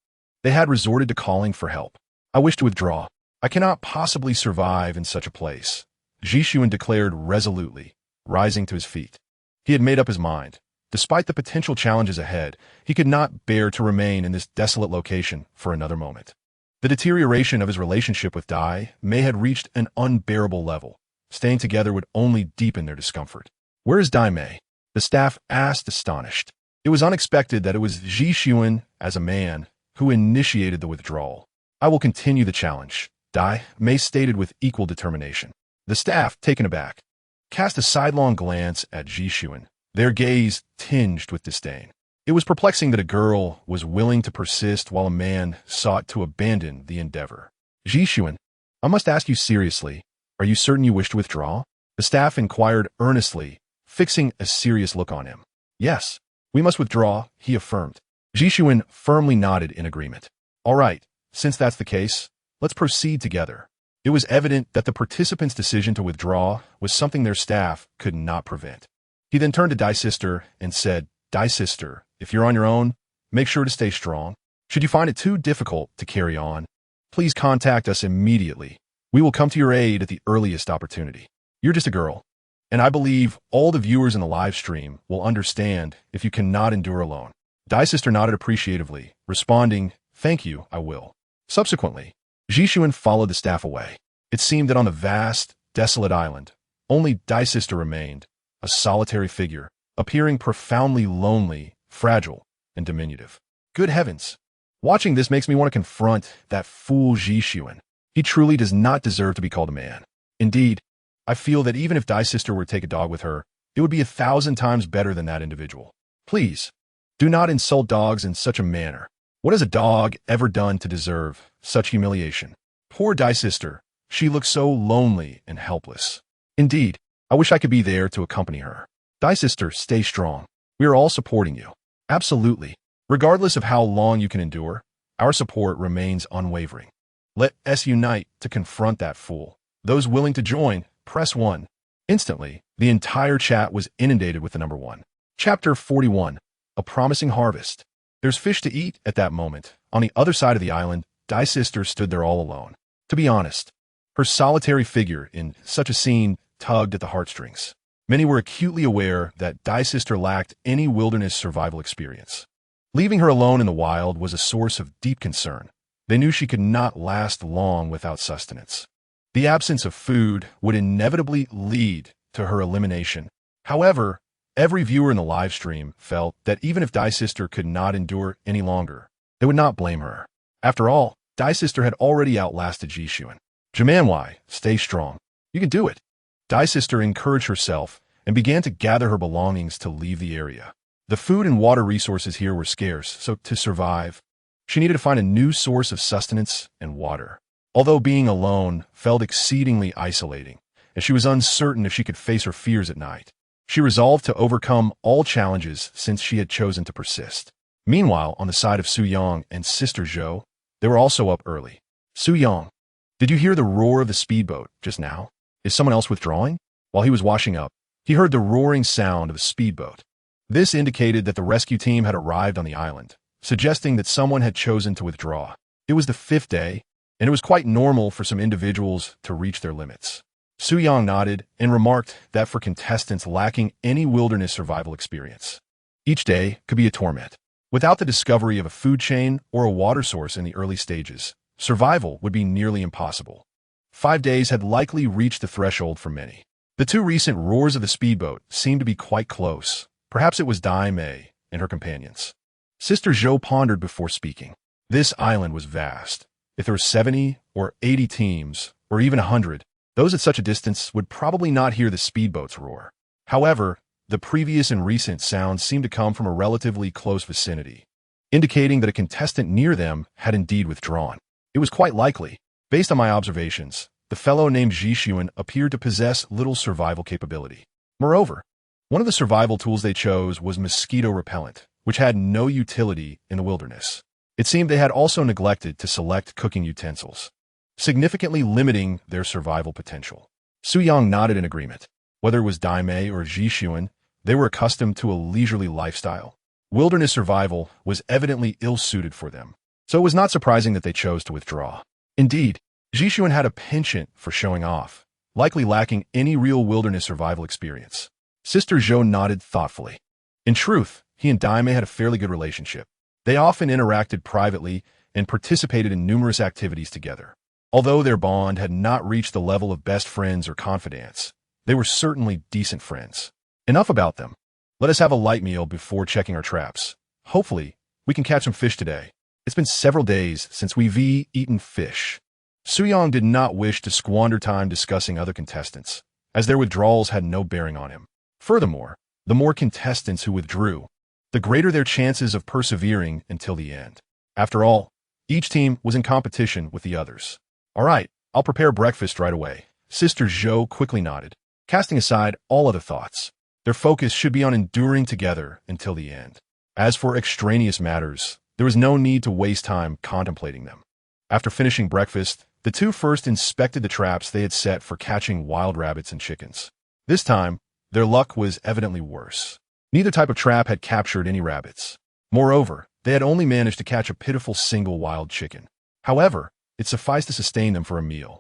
they had resorted to calling for help. I wish to withdraw. I cannot possibly survive in such a place, Zhishuan declared resolutely, rising to his feet. He had made up his mind. Despite the potential challenges ahead, he could not bear to remain in this desolate location for another moment. The deterioration of his relationship with Daimei had reached an unbearable level. Staying together would only deepen their discomfort. Where is Daimei? The staff asked, astonished. It was unexpected that it was Zhishuan, as a man, who initiated the withdrawal. I will continue the challenge, Daimei stated with equal determination. The staff, taken aback, cast a sidelong glance at Zhishuan, their gaze tinged with disdain. It was perplexing that a girl was willing to persist while a man sought to abandon the endeavor. Zhishuan, I must ask you seriously, are you certain you wish to withdraw? The staff inquired earnestly, fixing a serious look on him. Yes, we must withdraw, he affirmed. Zhishuan firmly nodded in agreement. All right, since that's the case, let's proceed together. It was evident that the participants' decision to withdraw was something their staff could not prevent. He then turned to Dai Sister and said, Dai Sister, if you're on your own, make sure to stay strong. Should you find it too difficult to carry on, please contact us immediately. We will come to your aid at the earliest opportunity. You're just a girl, and I believe all the viewers in the live stream will understand if you cannot endure alone. Dai Sister nodded appreciatively, responding, Thank you, I will. Subsequently, Zhishuan followed the staff away. It seemed that on the vast, desolate island, only Dai Sister remained, a solitary figure, appearing profoundly lonely, fragile, and diminutive. Good heavens! Watching this makes me want to confront that fool Zhishuan. He truly does not deserve to be called a man. Indeed, I feel that even if Dai Sister were to take a dog with her, it would be 1,000 times better than that individual. Please, do not insult dogs in such a manner. What has a dog ever done to deserve such humiliation? Poor Dai Sister, she looks so lonely and helpless. Indeed, I wish I could be there to accompany her. Dai Sister, stay strong. We are all supporting you. Absolutely. Regardless of how long you can endure, our support remains unwavering. Let us unite to confront that fool. Those willing to join, press 1. Instantly, the entire chat was inundated with the number 1. Chapter 41. A Promising Harvest. There's fish to eat at that moment. On the other side of the island, Dai Sister stood there all alone. To be honest, her solitary figure in such a scene tugged at the heartstrings. Many were acutely aware that Dai Sister lacked any wilderness survival experience. Leaving her alone in the wild was a source of deep concern. They knew she could not last long without sustenance. The absence of food would inevitably lead to her elimination. However, every viewer in the live stream felt that even if Dai Sister could not endure any longer, they would not blame her. After all, Dai Sister had already outlasted Zhishuan. Jamanwai, stay strong. You can do it. Dai Sister encouraged herself and began to gather her belongings to leave the area. The food and water resources here were scarce, so to survive, she needed to find a new source of sustenance and water. Although being alone felt exceedingly isolating, and she was uncertain if she could face her fears at night, she resolved to overcome all challenges since she had chosen to persist. Meanwhile, on the side of Su Yang and Sister Zhou, they were also up early. Su Yang, did you hear the roar of the speedboat just now? Is someone else withdrawing? While he was washing up, he heard the roaring sound of a speedboat. This indicated that the rescue team had arrived on the island, suggesting that someone had chosen to withdraw. It was the 5th day, and it was quite normal for some individuals to reach their limits. Su Yang nodded and remarked that for contestants lacking any wilderness survival experience, each day could be a torment. Without the discovery of a food chain or a water source in the early stages, survival would be nearly impossible. 5 days had likely reached the threshold for many. The two recent roars of the speedboat seemed to be quite close. Perhaps it was Daimei and her companions. Sister Zhou pondered before speaking. This island was vast. If there were 70 or 80 teams, or even 100, those at such a distance would probably not hear the speedboat's roar. However, the previous and recent sounds seemed to come from a relatively close vicinity, indicating that a contestant near them had indeed withdrawn. It was quite likely. Based on my observations, the fellow named Zhishuan appeared to possess little survival capability. Moreover, one of the survival tools they chose was mosquito repellent, which had no utility in the wilderness. It seemed they had also neglected to select cooking utensils, significantly limiting their survival potential. Su Yang nodded in agreement. Whether it was Daimei or Zhishuan, they were accustomed to a leisurely lifestyle. Wilderness survival was evidently ill-suited for them, so it was not surprising that they chose to withdraw. Indeed, Zhishuan had a penchant for showing off, likely lacking any real wilderness survival experience. Sister Zhou nodded thoughtfully. In truth, he and Daimei had a fairly good relationship. They often interacted privately and participated in numerous activities together. Although their bond had not reached the level of best friends or confidants, they were certainly decent friends. Enough about them. Let us have a light meal before checking our traps. Hopefully, we can catch some fish today. It's been several days since we've eaten fish. Su Yang did not wish to squander time discussing other contestants, as their withdrawals had no bearing on him. Furthermore, the more contestants who withdrew, the greater their chances of persevering until the end. After all, each team was in competition with the others. All right, I'll prepare breakfast right away. Sister Zhou quickly nodded, casting aside all other thoughts. Their focus should be on enduring together until the end. As for extraneous matters, there was no need to waste time contemplating them. After finishing breakfast, the two first inspected the traps they had set for catching wild rabbits and chickens. This time, their luck was evidently worse. Neither type of trap had captured any rabbits. Moreover, they had only managed to catch a pitiful single wild chicken. However, it sufficed to sustain them for a meal.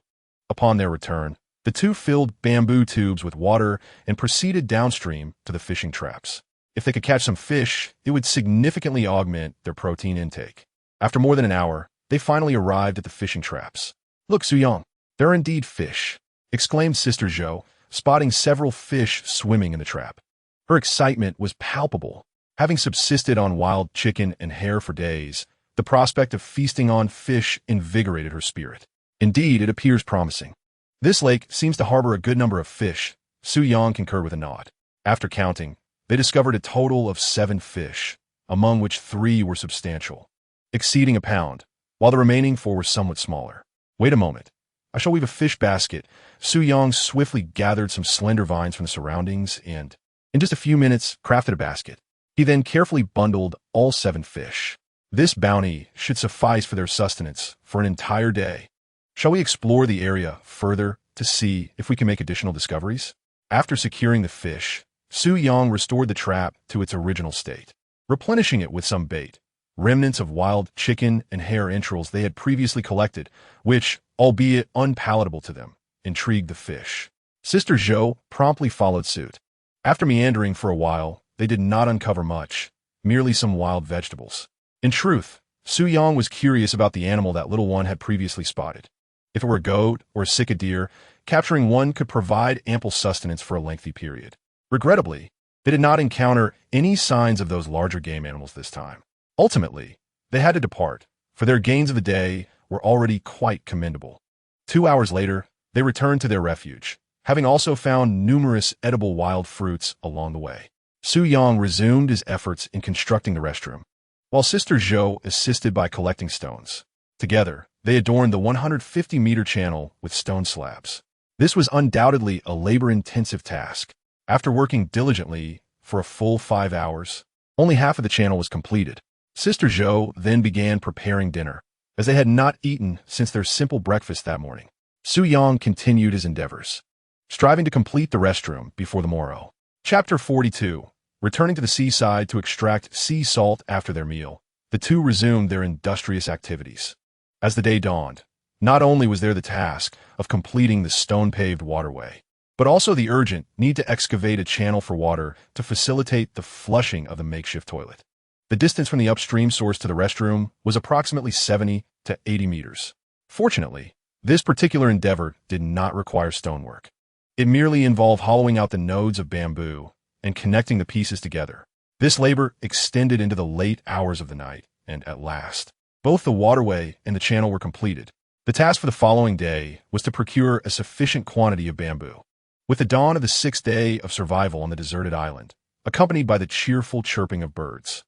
Upon their return, the two filled bamboo tubes with water and proceeded downstream to the fishing traps. If they could catch some fish, it would significantly augment their protein intake. After more than an hour, they finally arrived at the fishing traps. "Look, Su Yang, there are indeed fish," exclaimed Sister Zhou, spotting several fish swimming in the trap. Her excitement was palpable. Having subsisted on wild chicken and hare for days, the prospect of feasting on fish invigorated her spirit. Indeed, it appears promising. This lake seems to harbor a good number of fish. Su Yang concurred with a nod. After counting, they discovered a total of 7 fish, among which 3 were substantial, exceeding a pound, while the remaining 4 were somewhat smaller. Wait a moment. I shall weave a fish basket. Su Yang swiftly gathered some slender vines from the surroundings and, in just a few minutes, crafted a basket. He then carefully bundled all 7 fish. This bounty should suffice for their sustenance for an entire day. Shall we explore the area further to see if we can make additional discoveries? After securing the fish, Su Yang restored the trap to its original state, replenishing it with some bait, remnants of wild chicken and hare entrails they had previously collected, which, albeit unpalatable to them, intrigued the fish. Sister Zhou promptly followed suit. After meandering for a while, they did not uncover much, merely some wild vegetables. In truth, Su Yang was curious about the animal that little one had previously spotted. If it were a goat or a sika deer, capturing one could provide ample sustenance for a lengthy period. Regrettably, they did not encounter any signs of those larger game animals this time. Ultimately, they had to depart, for their gains of the day were already quite commendable. 2 hours later, they returned to their refuge, having also found numerous edible wild fruits along the way. Su Yang resumed his efforts in constructing the restroom, while Sister Zhou assisted by collecting stones. Together, they adorned the 150-meter channel with stone slabs. This was undoubtedly a labor-intensive task. After working diligently for a full 5 hours, only half of the channel was completed. Sister Zhou then began preparing dinner, as they had not eaten since their simple breakfast that morning. Su Yang continued his endeavors, striving to complete the restroom before the morrow. Chapter 42. Returning to the seaside to extract sea salt after their meal, the two resumed their industrious activities. As the day dawned, not only was there the task of completing the stone-paved waterway, but also the urgent need to excavate a channel for water to facilitate the flushing of the makeshift toilet. The distance from the upstream source to the restroom was approximately 70 to 80 meters. Fortunately, this particular endeavor did not require stonework. It merely involved hollowing out the nodes of bamboo and connecting the pieces together. This labor extended into the late hours of the night, and at last, both the waterway and the channel were completed. The task for the following day was to procure a sufficient quantity of bamboo. With the dawn of the 6th day of survival on the deserted island, accompanied by the cheerful chirping of birds,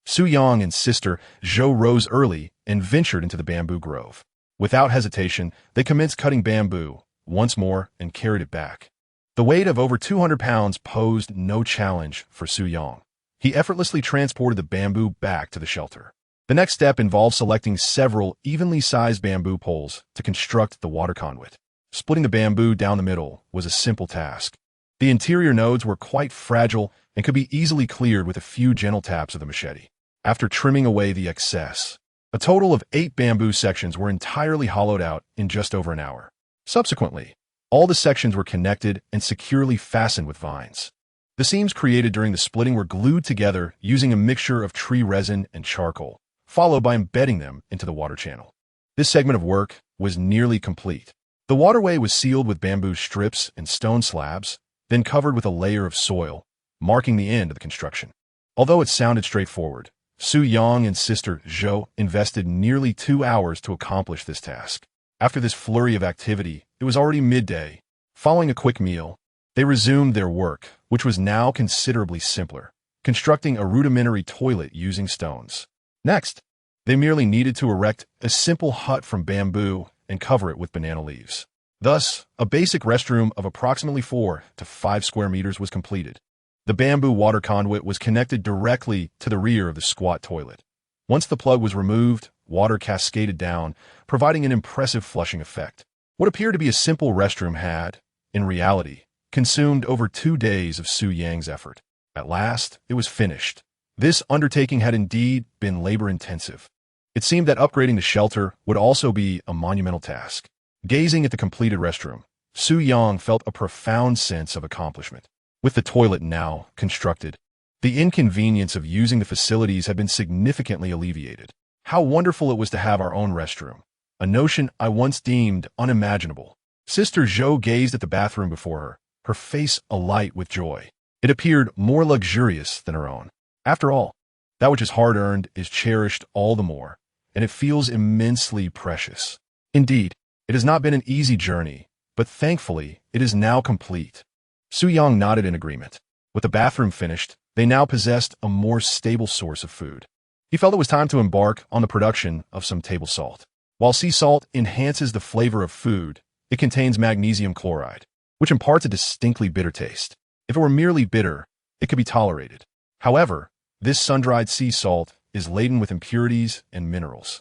Su-yang and Sister Zhou rose early and ventured into the bamboo grove. Without hesitation, they commenced cutting bamboo once more and carried it back. The weight of over 200 pounds posed no challenge for Su-yang. He effortlessly transported the bamboo back to the shelter. The next step involved selecting several evenly sized bamboo poles to construct the water conduit. Splitting the bamboo down the middle was a simple task. The interior nodes were quite fragile and could be easily cleared with a few gentle taps of the machete. After trimming away the excess, a total of 8 bamboo sections were entirely hollowed out in just over an hour. Subsequently, all the sections were connected and securely fastened with vines. The seams created during the splitting were glued together using a mixture of tree resin and charcoal, followed by embedding them into the water channel. This segment of work was nearly complete. The waterway was sealed with bamboo strips and stone slabs, then covered with a layer of soil, marking the end of the construction. Although it sounded straightforward, Su-yang and Sister Zhou invested nearly 2 hours to accomplish this task. After this flurry of activity, it was already midday. Following a quick meal, they resumed their work, which was now considerably simpler, constructing a rudimentary toilet using stones. Next, they merely needed to erect a simple hut from bamboo and cover it with banana leaves. Thus, a basic restroom of approximately 4 to 5 square meters was completed. The bamboo water conduit was connected directly to the rear of the squat toilet. Once the plug was removed, water cascaded down, providing an impressive flushing effect. What appeared to be a simple restroom had, in reality, consumed over 2 days of Su-yang's effort. At last, it was finished. This undertaking had indeed been labor-intensive. It seemed that upgrading the shelter would also be a monumental task. Gazing at the completed restroom, Su-yang felt a profound sense of accomplishment. With the toilet now constructed, the inconvenience of using the facilities had been significantly alleviated. How wonderful it was to have our own restroom, a notion I once deemed unimaginable. Sister Zhou gazed at the bathroom before her, her face alight with joy. It appeared more luxurious than her own. After all, that which is hard-earned is cherished all the more, and it feels immensely precious. Indeed, it has not been an easy journey, but thankfully, it is now complete. Su-yang nodded in agreement. With the bathroom finished, they now possessed a more stable source of food. He felt it was time to embark on the production of some table salt. While sea salt enhances the flavor of food, it contains magnesium chloride, which imparts a distinctly bitter taste. If it were merely bitter, it could be tolerated. However, this sun-dried sea salt is laden with impurities and minerals.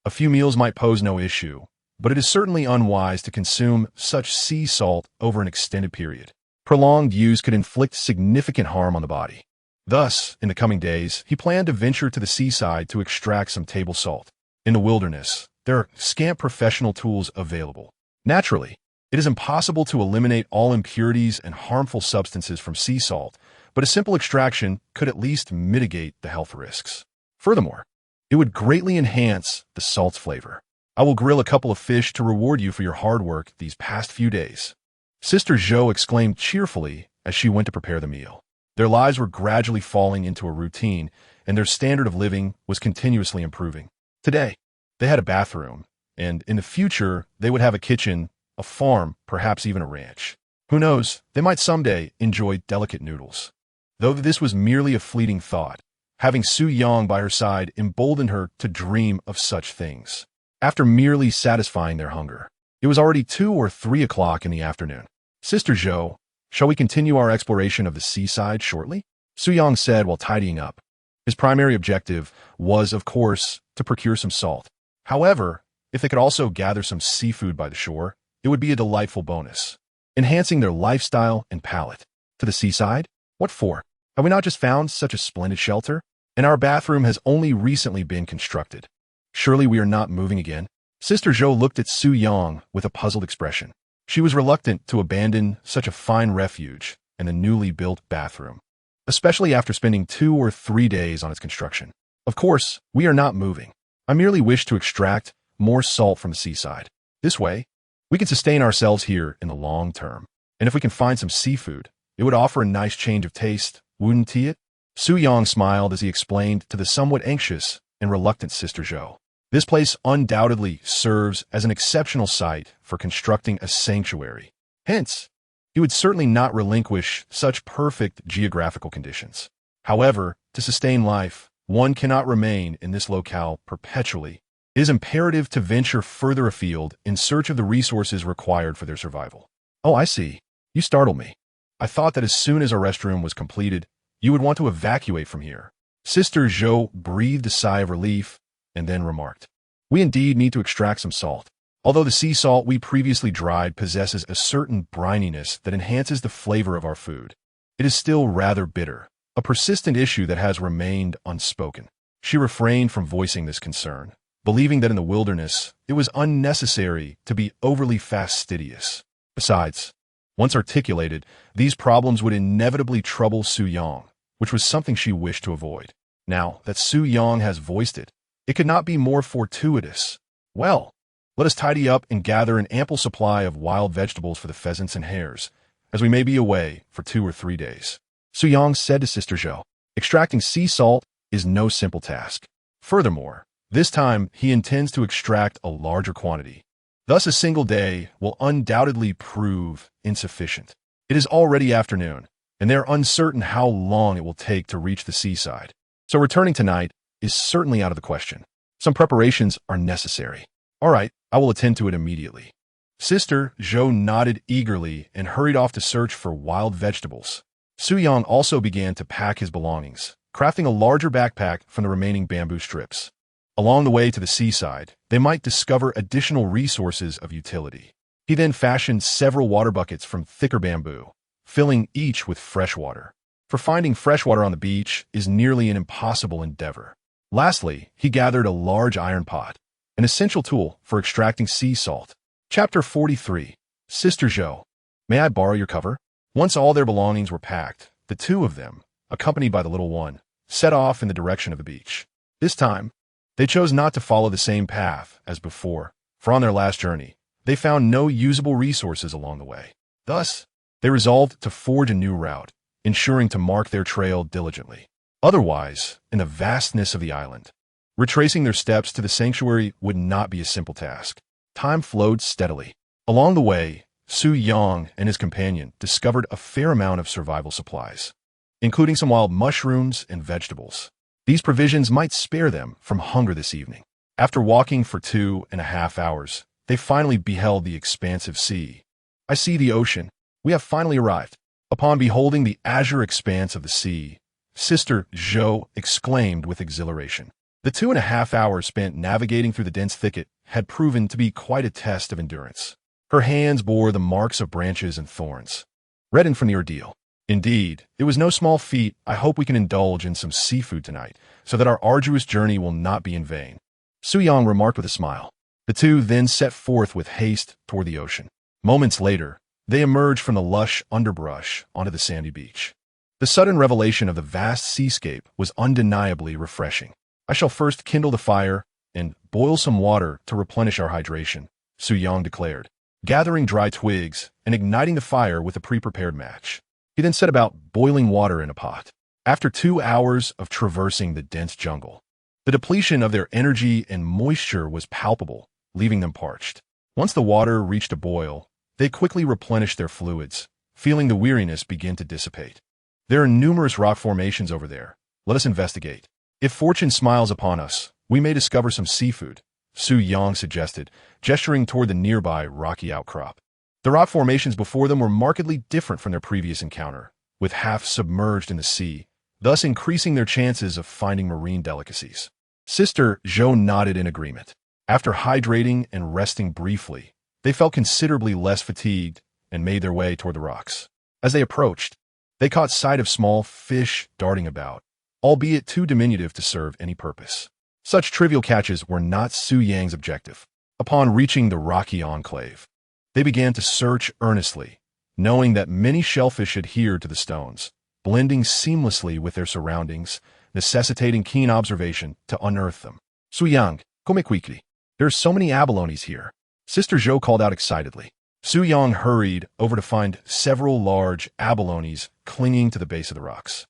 A few meals might pose no issue, but it is certainly unwise to consume such sea salt over an extended period. Prolonged use could inflict significant harm on the body. Thus, in the coming days, he planned to venture to the seaside to extract some table salt. In the wilderness, there are scant professional tools available. Naturally, it is impossible to eliminate all impurities and harmful substances from sea salt, but a simple extraction could at least mitigate the health risks. Furthermore, it would greatly enhance the salt's flavor. I will grill a couple of fish to reward you for your hard work these past few days. Sister Zhou exclaimed cheerfully as she went to prepare the meal. Their lives were gradually falling into a routine, and their standard of living was continuously improving. Today, they had a bathroom, and in the future, they would have a kitchen, a farm, perhaps even a ranch. Who knows, they might someday enjoy delicate noodles. Though this was merely a fleeting thought, having Su-yang by her side emboldened her to dream of such things. After merely satisfying their hunger, it was already 2 or 3 o'clock in the afternoon. Sister Zhou, shall we continue our exploration of the seaside shortly? Su-yang said while tidying up. His primary objective was, of course, to procure some salt. However, if they could also gather some seafood by the shore, it would be a delightful bonus, enhancing their lifestyle and palate. To the seaside? What for? Have we not just found such a splendid shelter? And our bathroom has only recently been constructed. Surely we are not moving again? Sister Zhou looked at Su-yang with a puzzled expression. She was reluctant to abandon such a fine refuge and the newly built bathroom, especially after spending 2 or 3 days on its construction. Of course, we are not moving. I merely wish to extract more salt from the seaside. This way, we can sustain ourselves here in the long term. And if we can find some seafood, it would offer a nice change of taste, wouldn't it? Su Yang smiled as he explained to the somewhat anxious and reluctant Sister Zhou. This place undoubtedly serves as an exceptional site for constructing a sanctuary. Hence, he would certainly not relinquish such perfect geographical conditions. However, to sustain life, one cannot remain in this locale perpetually. It is imperative to venture further afield in search of the resources required for their survival. Oh, I see. You startled me. I thought that as soon as our restroom was completed, you would want to evacuate from here. Sister Zhou breathed a sigh of relief and then remarked, "We indeed need to extract some salt. Although the sea salt we previously dried possesses a certain brininess that enhances the flavor of our food, it is still rather bitter, a persistent issue that has remained unspoken." She refrained from voicing this concern, believing that in the wilderness it was unnecessary to be overly fastidious. Besides, once articulated, these problems would inevitably trouble Su Yang, which was something she wished to avoid. Now that Su Yang has voiced it, it could not be more fortuitous. Well, let us tidy up and gather an ample supply of wild vegetables for the pheasants and hares, as we may be away for 2 or 3 days. Su Yang said to Sister Zhou, extracting sea salt is no simple task. Furthermore, this time he intends to extract a larger quantity. Thus a single day will undoubtedly prove insufficient. It is already afternoon, and they are uncertain how long it will take to reach the seaside. So returning tonight is certainly out of the question. Some preparations are necessary. All right, I will attend to it immediately. Sister Zhou nodded eagerly and hurried off to search for wild vegetables. Su Yang also began to pack his belongings, crafting a larger backpack from the remaining bamboo strips. Along the way to the seaside, they might discover additional resources of utility. He then fashioned several water buckets from thicker bamboo, filling each with fresh water. For finding fresh water on the beach is nearly an impossible endeavor. Lastly, he gathered a large iron pot, an essential tool for extracting sea salt. Chapter 43. Sister Zhou, may I borrow your cover? Once all their belongings were packed, the two of them, accompanied by the little one, set off in the direction of the beach. This time, they chose not to follow the same path as before, for on their last journey, they found no usable resources along the way. Thus, they resolved to forge a new route, ensuring to mark their trail diligently. Otherwise, in the vastness of the island, retracing their steps to the sanctuary would not be a simple task. Time flowed steadily. Along the way, Su Yang and his companion discovered a fair amount of survival supplies, including some wild mushrooms and vegetables. These provisions might spare them from hunger this evening. After walking for 2.5 hours, they finally beheld the expansive sea. I see the ocean. We have finally arrived. Upon beholding the azure expanse of the sea, Sister Zhou exclaimed with exhilaration. The 2.5 hours spent navigating through the dense thicket had proven to be quite a test of endurance. Her hands bore the marks of branches and thorns, reddened from the ordeal. Indeed, it was no small feat. I hope we can indulge in some seafood tonight, so that our arduous journey will not be in vain. Su Yang remarked with a smile. The two then set forth with haste toward the ocean. Moments later, they emerged from the lush underbrush onto the sandy beach. The sudden revelation of the vast seascape was undeniably refreshing. I shall first kindle the fire and boil some water to replenish our hydration, Su Yang declared, gathering dry twigs and igniting the fire with a pre-prepared match. He then set about boiling water in a pot. After 2 hours of traversing the dense jungle, the depletion of their energy and moisture was palpable, leaving them parched. Once the water reached a boil, they quickly replenished their fluids, feeling the weariness begin to dissipate. There are numerous rock formations over there. Let us investigate. If fortune smiles upon us, we may discover some seafood, Su Yang suggested, gesturing toward the nearby rocky outcrop. The rock formations before them were markedly different from their previous encounter, with half submerged in the sea, thus increasing their chances of finding marine delicacies. Sister Zhou nodded in agreement. After hydrating and resting briefly, they felt considerably less fatigued and made their way toward the rocks. As they approached, they caught sight of small fish darting about, albeit too diminutive to serve any purpose. Such trivial catches were not Su Yang's objective. Upon reaching the rocky enclave, they began to search earnestly, knowing that many shellfish adhered to the stones, blending seamlessly with their surroundings, necessitating keen observation to unearth them. Suyang, come quickly. There are so many abalones here. Sister Zhou called out excitedly. Suyang hurried over to find several large abalones clinging to the base of the rocks.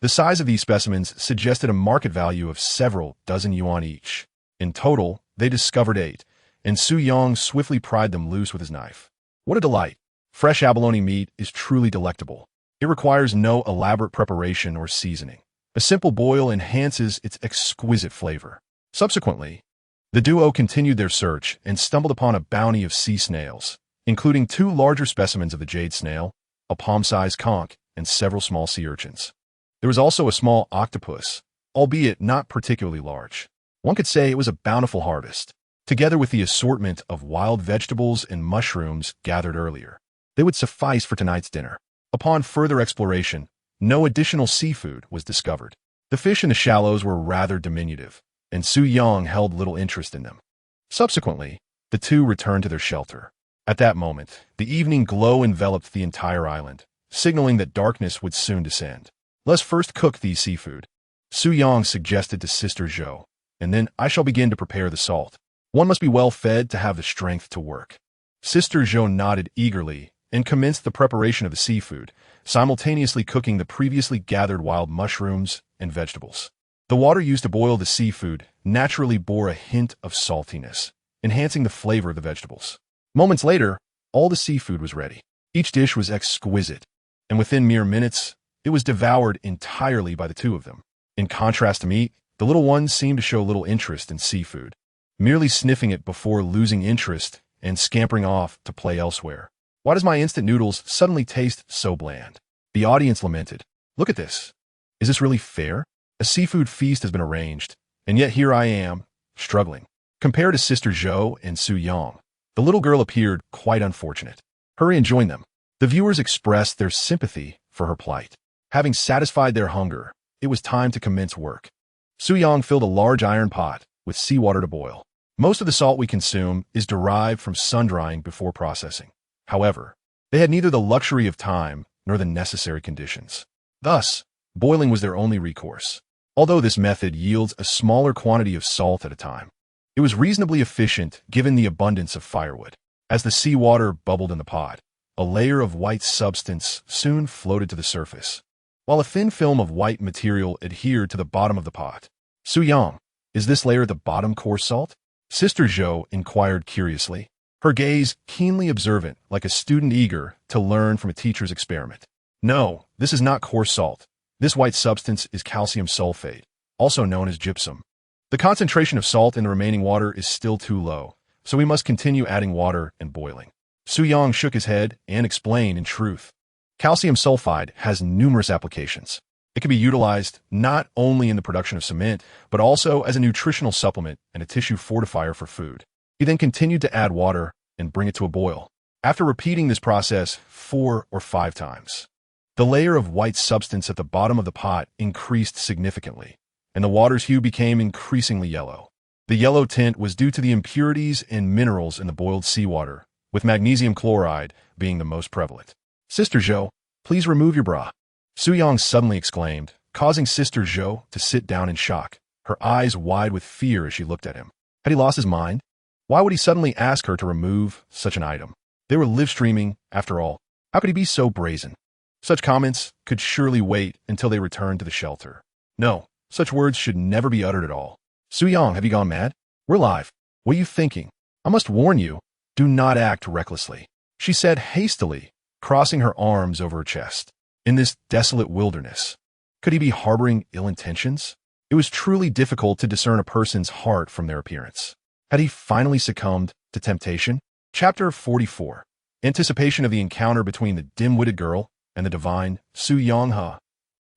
The size of these specimens suggested a market value of several dozen yuan each. In total, they discovered 8, and Suyang swiftly pried them loose with his knife. What a delight! Fresh abalone meat is truly delectable. It requires no elaborate preparation or seasoning. A simple boil enhances its exquisite flavor. Subsequently, the duo continued their search and stumbled upon a bounty of sea snails, including 2 larger specimens of the jade snail, a palm-sized conch, and several small sea urchins. There was also a small octopus, albeit not particularly large. One could say it was a bountiful harvest. Together with the assortment of wild vegetables and mushrooms gathered earlier, they would suffice for tonight's dinner. Upon further exploration, no additional seafood was discovered. The fish in the shallows were rather diminutive, and Suyang held little interest in them. Subsequently, the two returned to their shelter. At that moment, the evening glow enveloped the entire island, signaling that darkness would soon descend. Let's first cook these seafood, Suyang suggested to Sister Zhou, and then I shall begin to prepare the salt. One must be well fed to have the strength to work. Sister Zhou nodded eagerly and commenced the preparation of the seafood, simultaneously cooking the previously gathered wild mushrooms and vegetables. The water used to boil the seafood naturally bore a hint of saltiness, enhancing the flavor of the vegetables. Moments later, all the seafood was ready. Each dish was exquisite, and within mere minutes, it was devoured entirely by the two of them. In contrast to meat, the little ones seemed to show little interest in seafood, merely sniffing it before losing interest and scampering off to play elsewhere. Why does my instant noodles suddenly taste so bland? The audience lamented. Look at this. Is this really fair? A seafood feast has been arranged, and yet here I am, struggling. Compared to Sister Zhou and Suyang, the little girl appeared quite unfortunate. Hurry and join them. The viewers expressed their sympathy for her plight. Having satisfied their hunger, it was time to commence work. Suyang filled a large iron pot with seawater to boil. Most of the salt we consume is derived from sun-drying before processing. However, they had neither the luxury of time nor the necessary conditions. Thus, boiling was their only recourse. Although this method yields a smaller quantity of salt at a time, it was reasonably efficient given the abundance of firewood. As the seawater bubbled in the pot, a layer of white substance soon floated to the surface, while a thin film of white material adhered to the bottom of the pot. Suyang, is this layer the bottom coarse salt? Sister Zhou inquired curiously, her gaze keenly observant like a student eager to learn from a teacher's experiment. No, this is not coarse salt. This white substance is calcium sulfate, also known as gypsum. The concentration of salt in the remaining water is still too low, so we must continue adding water and boiling. Suyang shook his head and explained in truth. Calcium sulfide has numerous applications. It can be utilized not only in the production of cement, but also as a nutritional supplement and a tissue fortifier for food. He then continued to add water and bring it to a boil. After repeating this process 4 or 5 times, the layer of white substance at the bottom of the pot increased significantly, and the water's hue became increasingly yellow. The yellow tint was due to the impurities and minerals in the boiled seawater, with magnesium chloride being the most prevalent. Sister Zhou, please remove your bra, Suyang suddenly exclaimed, causing Sister Zhou to sit down in shock, her eyes wide with fear as she looked at him. Had he lost his mind? Why would he suddenly ask her to remove such an item? They were live-streaming, after all. How could he be so brazen? Such comments could surely wait until they returned to the shelter. No, such words should never be uttered at all. Suyang, have you gone mad? We're live. What are you thinking? I must warn you, do not act recklessly, she said hastily, crossing her arms over her chest. In this desolate wilderness, could he be harboring ill intentions? It was truly difficult to discern a person's heart from their appearance. Had he finally succumbed to temptation? Chapter 44. Anticipation of the encounter between the dim-witted girl and the divine Suyang.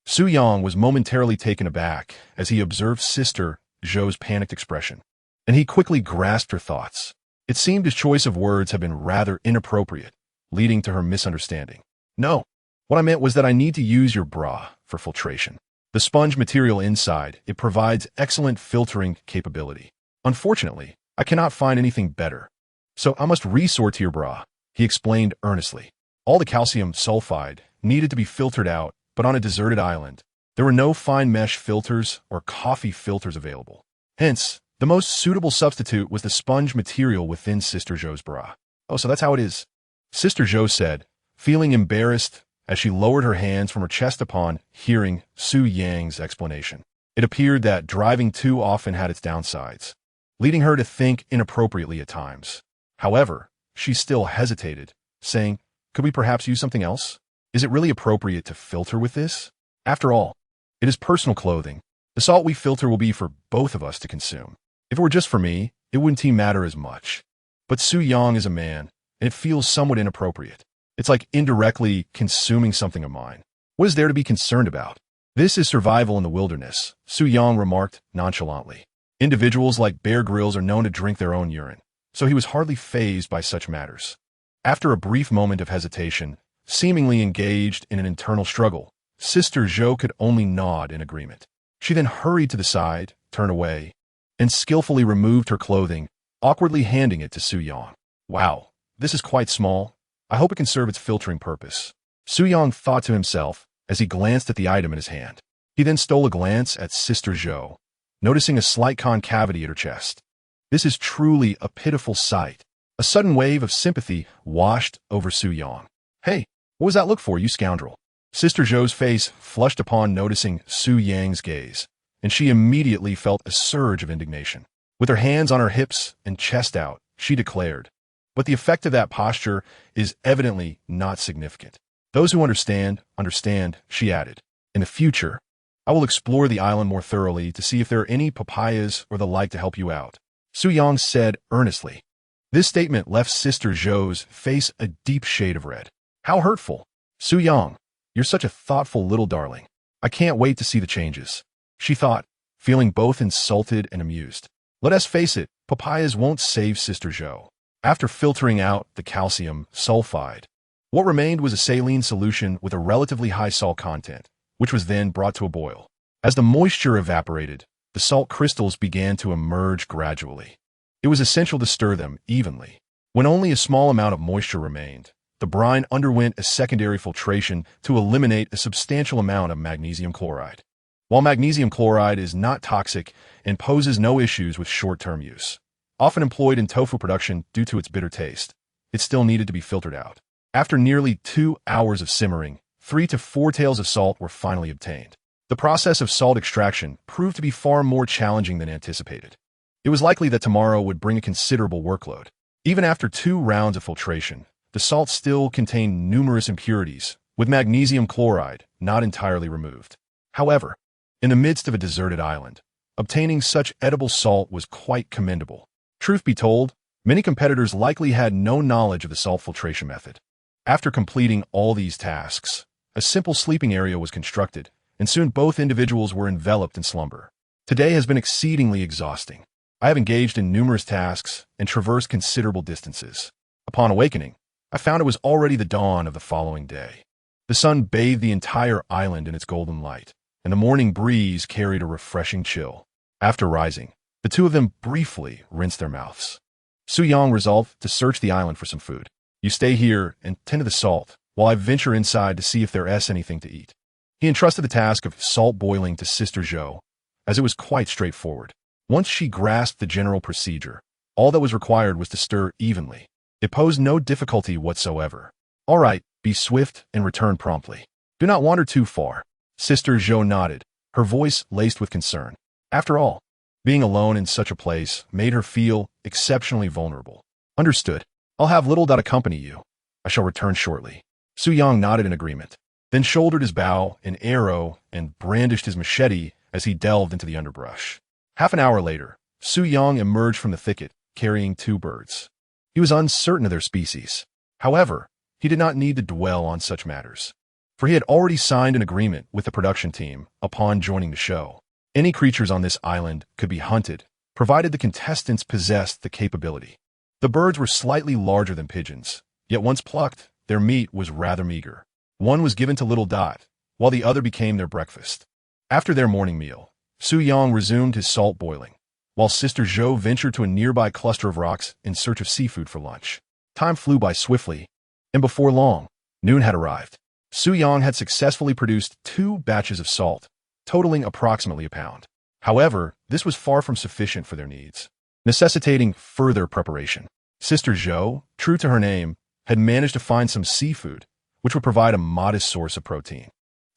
Suyang was momentarily taken aback as he observed Sister Zhou's panicked expression, and he quickly grasped her thoughts. It seemed his choice of words had been rather inappropriate, leading to her misunderstanding. No, what I meant was that I need to use your bra for filtration. The sponge material inside, it provides excellent filtering capability. Unfortunately, I cannot find anything better, so I must resort to your bra, he explained earnestly. All the calcium sulfide needed to be filtered out, but on a deserted island, There were no fine mesh filters or coffee filters available. Hence, the most suitable substitute was the sponge material within Sister Zhou's bra. Oh, so that's how it is. Sister Zhou said, feeling embarrassed as she lowered her hands from her chest upon hearing Su Yang's explanation. It appeared that driving too often had its downsides, leading her to think inappropriately at times. However, she still hesitated, saying, "Could we perhaps use something else? Is it really appropriate to filter with this? After all, it is personal clothing. The salt we filter will be for both of us to consume. If it were just for me, it wouldn't matter as much. But Su Yang is a man, and it feels somewhat inappropriate. It's like indirectly consuming something of mine. What is there to be concerned about? This is survival in the wilderness," Su Yang remarked nonchalantly. Individuals like Bear Grylls are known to drink their own urine, so he was hardly fazed by such matters. After a brief moment of hesitation, seemingly engaged in an internal struggle, Sister Zhou could only nod in agreement. She then hurried to the side, turned away, and skillfully removed her clothing, awkwardly handing it to Su Yang. "Wow, this is quite small. I hope it can serve its filtering purpose," Su Yang thought to himself as he glanced at the item in his hand. He then stole a glance at Sister Zhou, noticing a slight concavity at her chest. This is truly a pitiful sight. A sudden wave of sympathy washed over Su Yang. "Hey, what was that look for, you scoundrel?" Sister Zhou's face flushed upon noticing Su Yang's gaze, and she immediately felt a surge of indignation. With her hands on her hips and chest out, she declared, "But the effect of that posture is evidently not significant. Those who understand, understand," she added. "In the future, I will explore the island more thoroughly to see if there are any papayas or the like to help you out," Su Yang said earnestly. This statement left Sister Zhou's face a deep shade of red. How hurtful. "Su Yang, you're such a thoughtful little darling. I can't wait to see the changes," she thought, feeling both insulted and amused. Let us face it, papayas won't save Sister Zhou. After filtering out the calcium sulfide, what remained was a saline solution with a relatively high salt content, which was then brought to a boil. As the moisture evaporated, the salt crystals began to emerge gradually. It was essential to stir them evenly. When only a small amount of moisture remained, the brine underwent a secondary filtration to eliminate a substantial amount of magnesium chloride. While magnesium chloride is not toxic and poses no issues with short-term use, often employed in tofu production due to its bitter taste, it still needed to be filtered out. After nearly 2 hours of simmering, 3 to 4 taels of salt were finally obtained. The process of salt extraction proved to be far more challenging than anticipated. It was likely that tomorrow would bring a considerable workload. Even after 2 rounds of filtration, the salt still contained numerous impurities, with magnesium chloride not entirely removed. However, in the midst of a deserted island, obtaining such edible salt was quite commendable. Truth be told, many competitors likely had no knowledge of the salt filtration method. After completing all these tasks, a simple sleeping area was constructed, and soon both individuals were enveloped in slumber. Today has been exceedingly exhausting. I have engaged in numerous tasks and traversed considerable distances. Upon awakening, I found it was already the dawn of the following day. The sun bathed the entire island in its golden light, and the morning breeze carried a refreshing chill. After rising, the two of them briefly rinsed their mouths. Su Yang resolved to search the island for some food. "You stay here and tend to the salt, while I venture inside to see if there is anything to eat." He entrusted the task of salt boiling to Sister Zhou, as it was quite straightforward. Once she grasped the general procedure, all that was required was to stir evenly. It posed no difficulty whatsoever. "All right, be swift and return promptly. Do not wander too far." Sister Zhou nodded, her voice laced with concern. After all, being alone in such a place made her feel exceptionally vulnerable. "Understood. I'll have little dot accompany you. I shall return shortly." Su Yang nodded in agreement, then shouldered his bow and arrow and brandished his machete as he delved into the underbrush. Half an hour later, Su Yang emerged from the thicket, carrying 2 birds. He was uncertain of their species. However, he did not need to dwell on such matters, for he had already signed an agreement with the production team upon joining the show. Any creatures on this island could be hunted, provided the contestants possessed the capability. The birds were slightly larger than pigeons, yet once plucked, their meat was rather meager. One was given to Little Dot, while the other became their breakfast. After their morning meal, Su Yang resumed his salt boiling, while Sister Zhou ventured to a nearby cluster of rocks in search of seafood for lunch. Time flew by swiftly, and before long, noon had arrived. Su Yang had successfully produced 2 batches of salt, totaling approximately a pound. However, this was far from sufficient for their needs, necessitating further preparation. Sister Zhou, true to her name, had managed to find some seafood, which would provide a modest source of protein.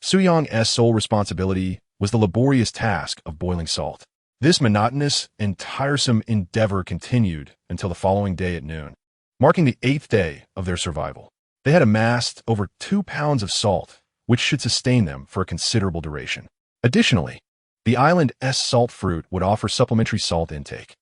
Su Yang's sole responsibility was the laborious task of boiling salt. This monotonous and tiresome endeavor continued until the following day at noon, marking the 8th day of their survival. They had amassed over 2 pounds of salt, which should sustain them for a considerable duration. Additionally, the island's salt fruit would offer supplementary salt intake.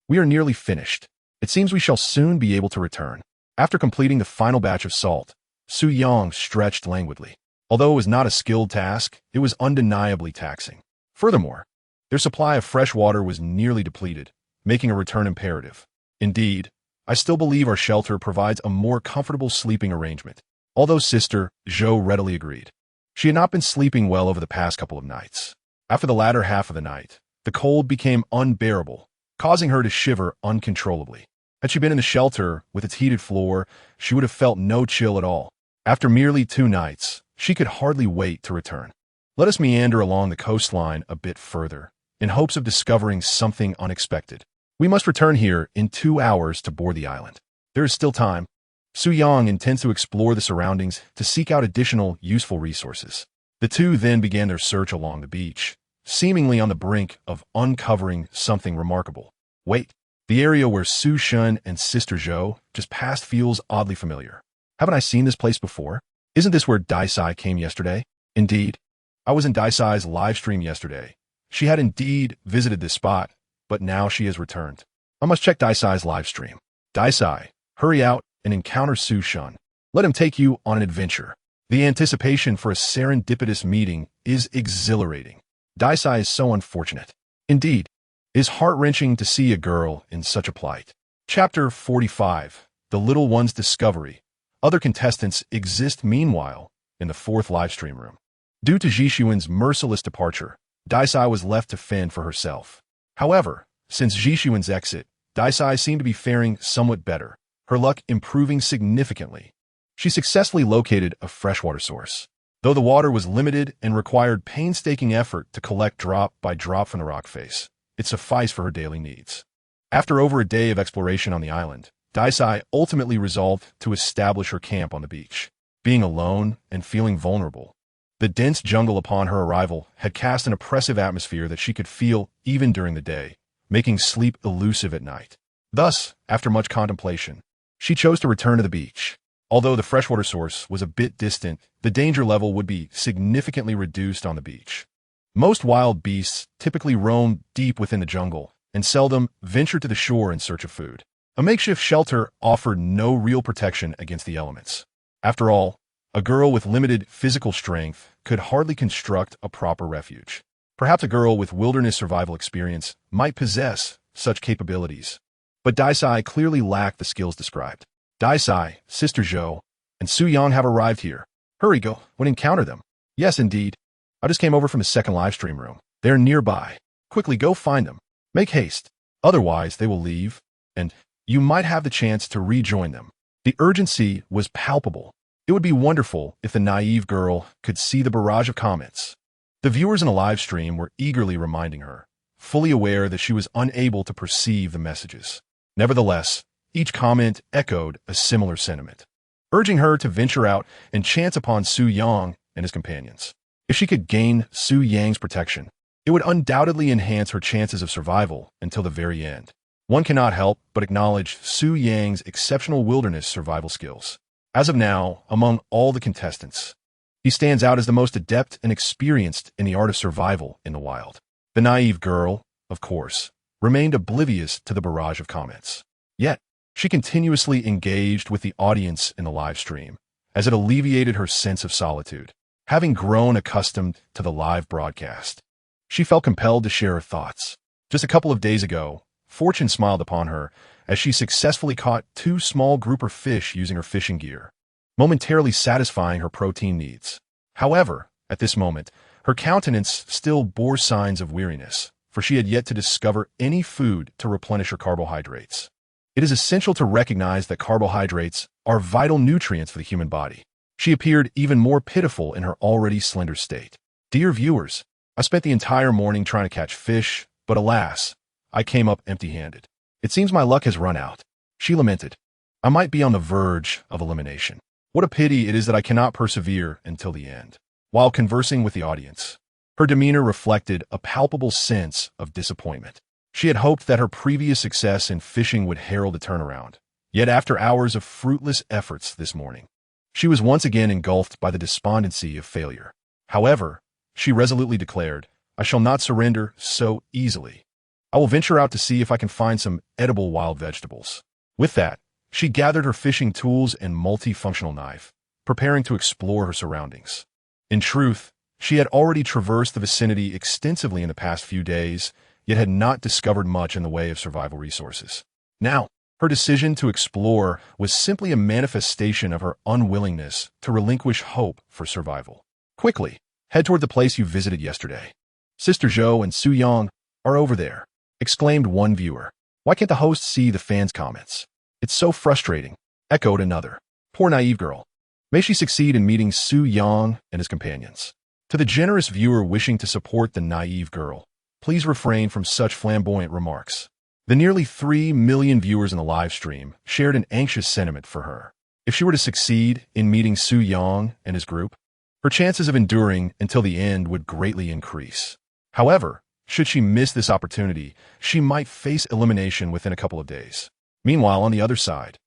We are nearly finished. It seems we shall soon be able to return. After completing the final batch of salt, Su Yang stretched languidly. Although it was not a skilled task, it was undeniably taxing. Furthermore, their supply of fresh water was nearly depleted, making a return imperative. Indeed, I still believe our shelter provides a more comfortable sleeping arrangement, although Sister Zhou readily agreed. She had not been sleeping well over the past couple of nights. After the latter half of the night, the cold became unbearable, causing her to shiver uncontrollably. Had she been in the shelter with its heated floor, she would have felt no chill at all. After merely 2 nights, she could hardly wait to return. Let us meander along the coastline a bit further, in hopes of discovering something unexpected. We must return here in 2 hours to board the island. There is still time. Su Yang intends to explore the surroundings to seek out additional useful resources. The two then began their search along the beach, seemingly on the brink of uncovering something remarkable. Wait, the area where Su Shun and Sister Zhou just passed feels oddly familiar. Haven't I seen this place before? Isn't this where Daimei came yesterday? Indeed, I was in Daimei's live stream yesterday. She had indeed visited this spot, but now she has returned. I must check Daimei's live stream. Daimei, hurry out and encounter Su Shun. Let him take you on an adventure. The anticipation for a serendipitous meeting is exhilarating. Daimei is so unfortunate. Indeed, it is heart-wrenching to see a girl in such a plight. Chapter 45, The Little One's Discovery. Other contestants exist meanwhile in the 4th livestream room. Due to Zhishuan's merciless departure, Daimei was left to fend for herself. However, since Zhishuan's exit, Daimei seemed to be faring somewhat better, her luck improving significantly. She successfully located a freshwater source. Though the water was limited and required painstaking effort to collect drop by drop from the rock face, it sufficed for her daily needs. After over a day of exploration on the island, Daimei ultimately resolved to establish her camp on the beach. Being alone and feeling vulnerable, the dense jungle upon her arrival had cast an oppressive atmosphere that she could feel even during the day, making sleep elusive at night. Thus, after much contemplation, she chose to return to the beach. Although the freshwater source was a bit distant, the danger level would be significantly reduced on the beach. Most wild beasts typically roam deep within the jungle and seldom venture to the shore in search of food. A makeshift shelter offered no real protection against the elements. After all, a girl with limited physical strength could hardly construct a proper refuge. Perhaps a girl with wilderness survival experience might possess such capabilities, but Daimei clearly lacked the skills described. Daimei, Sister Zhou, and Su Yang have arrived here. Hurry, go and encounter them. Yes, indeed. I just came over from the 2nd livestream room. They're nearby. Quickly go find them. Make haste. Otherwise, they will leave, and you might have the chance to rejoin them. The urgency was palpable. It would be wonderful if the naive girl could see the barrage of comments. The viewers in the live stream were eagerly reminding her, fully aware that she was unable to perceive the messages. Nevertheless, each comment echoed a similar sentiment, urging her to venture out and chance upon Su Yang and his companions. If she could gain Su Yang's protection, it would undoubtedly enhance her chances of survival until the very end. One cannot help but acknowledge Su Yang's exceptional wilderness survival skills. As of now, among all the contestants, he stands out as the most adept and experienced in the art of survival in the wild. The naive girl, of course, remained oblivious to the barrage of comments. Yet, she continuously engaged with the audience in the live stream, as it alleviated her sense of solitude. Having grown accustomed to the live broadcast, she felt compelled to share her thoughts. Just a couple of days ago, fortune smiled upon her as she successfully caught 2 small grouper fish using her fishing gear, momentarily satisfying her protein needs. However, at this moment, her countenance still bore signs of weariness, for she had yet to discover any food to replenish her carbohydrates. It is essential to recognize that carbohydrates are vital nutrients for the human body. She appeared even more pitiful in her already slender state. Dear viewers, I spent the entire morning trying to catch fish, but alas, I came up empty-handed. It seems my luck has run out, she lamented. I might be on the verge of elimination. What a pity it is that I cannot persevere until the end. While conversing with the audience, her demeanor reflected a palpable sense of disappointment. She had hoped that her previous success in fishing would herald a turnaround. Yet after hours of fruitless efforts this morning, she was once again engulfed by the despondency of failure. However, she resolutely declared, I shall not surrender so easily. I will venture out to see if I can find some edible wild vegetables. With that, she gathered her fishing tools and multifunctional knife, preparing to explore her surroundings. In truth, she had already traversed the vicinity extensively in the past few days, yet had not discovered much in the way of survival resources. Now, her decision to explore was simply a manifestation of her unwillingness to relinquish hope for survival. Quickly, head toward the place you visited yesterday. Sister Zhou and Su Yang are over there, exclaimed one viewer. Why can't the host see the fans' comments? It's so frustrating, echoed another. Poor naive girl. May she succeed in meeting Su Yang and his companions. To the generous viewer wishing to support the naive girl, please refrain from such flamboyant remarks. The nearly 3 million viewers in the live stream shared an anxious sentiment for her. If she were to succeed in meeting Su Yang and his group, her chances of enduring until the end would greatly increase. However, should she miss this opportunity, she might face elimination within a couple of days. Meanwhile, on the other side,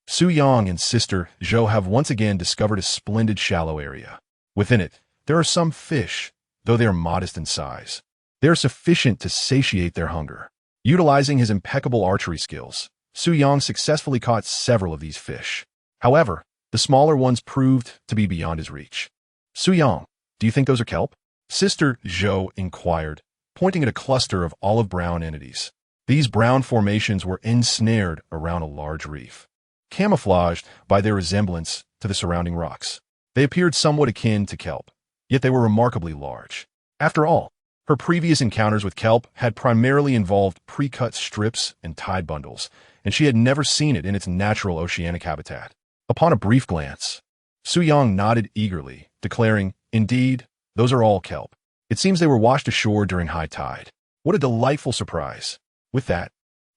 Su Yang and Sister Zhou have once again discovered a splendid shallow area. Within it, there are some fish, though they are modest in size. They are sufficient to satiate their hunger. Utilizing his impeccable archery skills, Su Yang successfully caught several of these fish. However, the smaller ones proved to be beyond his reach. Su Yang, do you think those are kelp? Sister Zhou inquired, pointing at a cluster of olive-brown entities. These brown formations were ensnared around a large reef, camouflaged by their resemblance to the surrounding rocks. They appeared somewhat akin to kelp, yet they were remarkably large. After all, her previous encounters with kelp had primarily involved pre-cut strips and tide bundles, and she had never seen it in its natural oceanic habitat. Upon a brief glance, Su Yang nodded eagerly, declaring, Indeed, those are all kelp. It seems they were washed ashore during high tide. What a delightful surprise. With that,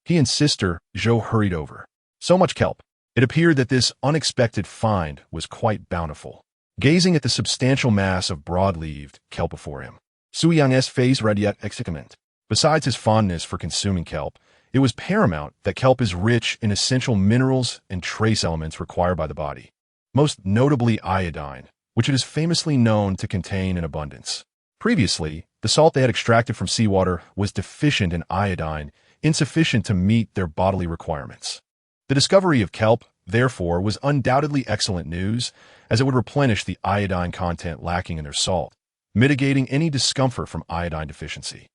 he and Sister Zhou hurried over. So much kelp. It appeared that this unexpected find was quite bountiful. Gazing at the substantial mass of broad-leaved kelp before him, Su Yang's face read yet excitement. Besides his fondness for consuming kelp, it was paramount that kelp is rich in essential minerals and trace elements required by the body, most notably iodine, which it is famously known to contain in abundance. Previously, the salt they had extracted from seawater was deficient in iodine, insufficient to meet their bodily requirements. The discovery of kelp, therefore, was undoubtedly excellent news, as it would replenish the iodine content lacking in their salt, mitigating any discomfort from iodine deficiency.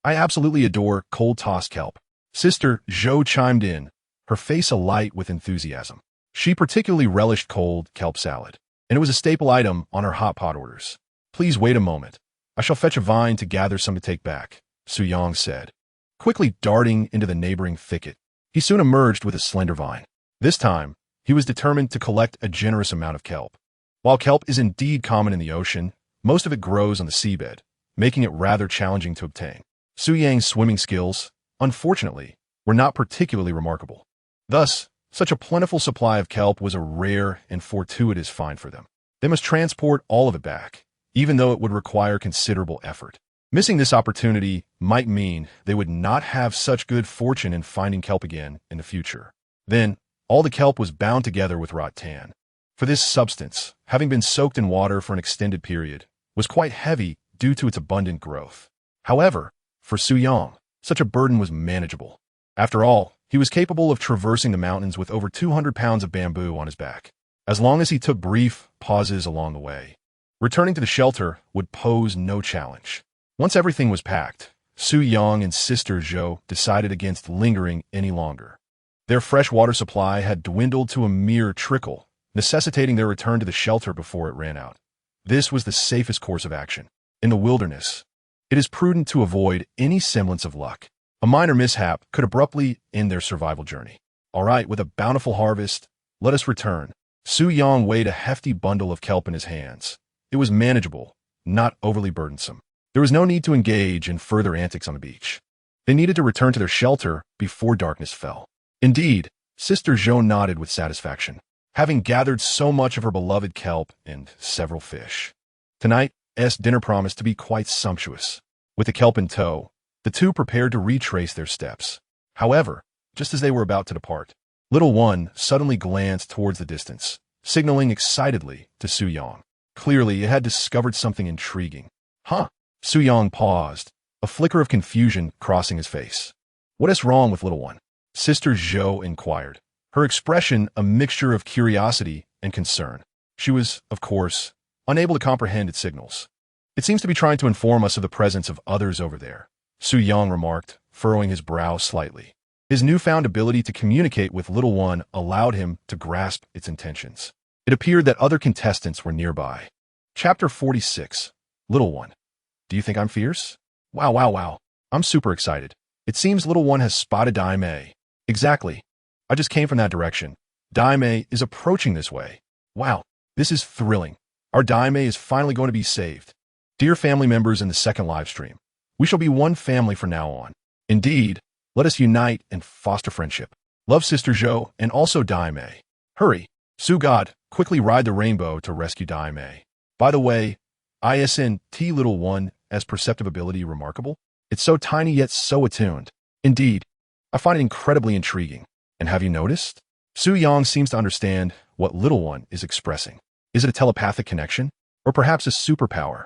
I absolutely adore cold-tossed kelp. Sister Zhou chimed in, her face alight with enthusiasm. She particularly relished cold kelp salad, and it was a staple item on her hot pot orders. Please wait a moment. I shall fetch a vine to gather some to take back, Su Yang said. Quickly darting into the neighboring thicket, he soon emerged with a slender vine. This time, he was determined to collect a generous amount of kelp. While kelp is indeed common in the ocean, most of it grows on the seabed, making it rather challenging to obtain. Su Yang's swimming skills, unfortunately, were not particularly remarkable. Thus, such a plentiful supply of kelp was a rare and fortuitous find for them. They must transport all of it back, even though it would require considerable effort. Missing this opportunity might mean they would not have such good fortune in finding kelp again in the future. Then, all the kelp was bound together with rattan. For this substance, having been soaked in water for an extended period, was quite heavy due to its abundant growth. However, for Su Yang, such a burden was manageable. After all, he was capable of traversing the mountains with over 200 pounds of bamboo on his back, as long as he took brief pauses along the way. Returning to the shelter would pose no challenge. Once everything was packed, Su Yang and Sister Zhou decided against lingering any longer. Their fresh water supply had dwindled to a mere trickle, necessitating their return to the shelter before it ran out. This was the safest course of action. In the wilderness, it is prudent to avoid any semblance of luck. A minor mishap could abruptly end their survival journey. All right, with a bountiful harvest, let us return. Su Yang weighed a hefty bundle of kelp in his hands. It was manageable, not overly burdensome. There was no need to engage in further antics on the beach. They needed to return to their shelter before darkness fell. Indeed, Sister Zhou nodded with satisfaction, having gathered so much of her beloved kelp and several fish. Tonight's dinner promised to be quite sumptuous. With the kelp in tow, the two prepared to retrace their steps. However, just as they were about to depart, little one suddenly glanced towards the distance, signaling excitedly to Su Yang. Clearly, it had discovered something intriguing. Huh? Su Yang paused, a flicker of confusion crossing his face. What is wrong with little one? Sister Zhou inquired, her expression a mixture of curiosity and concern. She was, of course, unable to comprehend its signals. It seems to be trying to inform us of the presence of others over there, Su Yang remarked, furrowing his brow slightly. His newfound ability to communicate with little one allowed him to grasp its intentions. It appeared that other contestants were nearby. Chapter 46. Little one. Do you think I'm fierce? Wow. I'm super excited. It seems little one has spotted Daimei. Exactly. I just came from that direction. Daimei is approaching this way. Wow, this is thrilling. Our Daimei is finally going to be saved. Dear family members in the second live stream, we shall be one family from now on. Indeed, let us unite and foster friendship. Love Sister Zhou and also Daimei. Hurry, Su God, quickly ride the rainbow to rescue Daimei. By the way, isn't little one as perceptive ability remarkable? It's so tiny yet so attuned. Indeed, I find it incredibly intriguing. And have you noticed? Su Yang seems to understand what little one is expressing. Is it a telepathic connection? Or perhaps a superpower?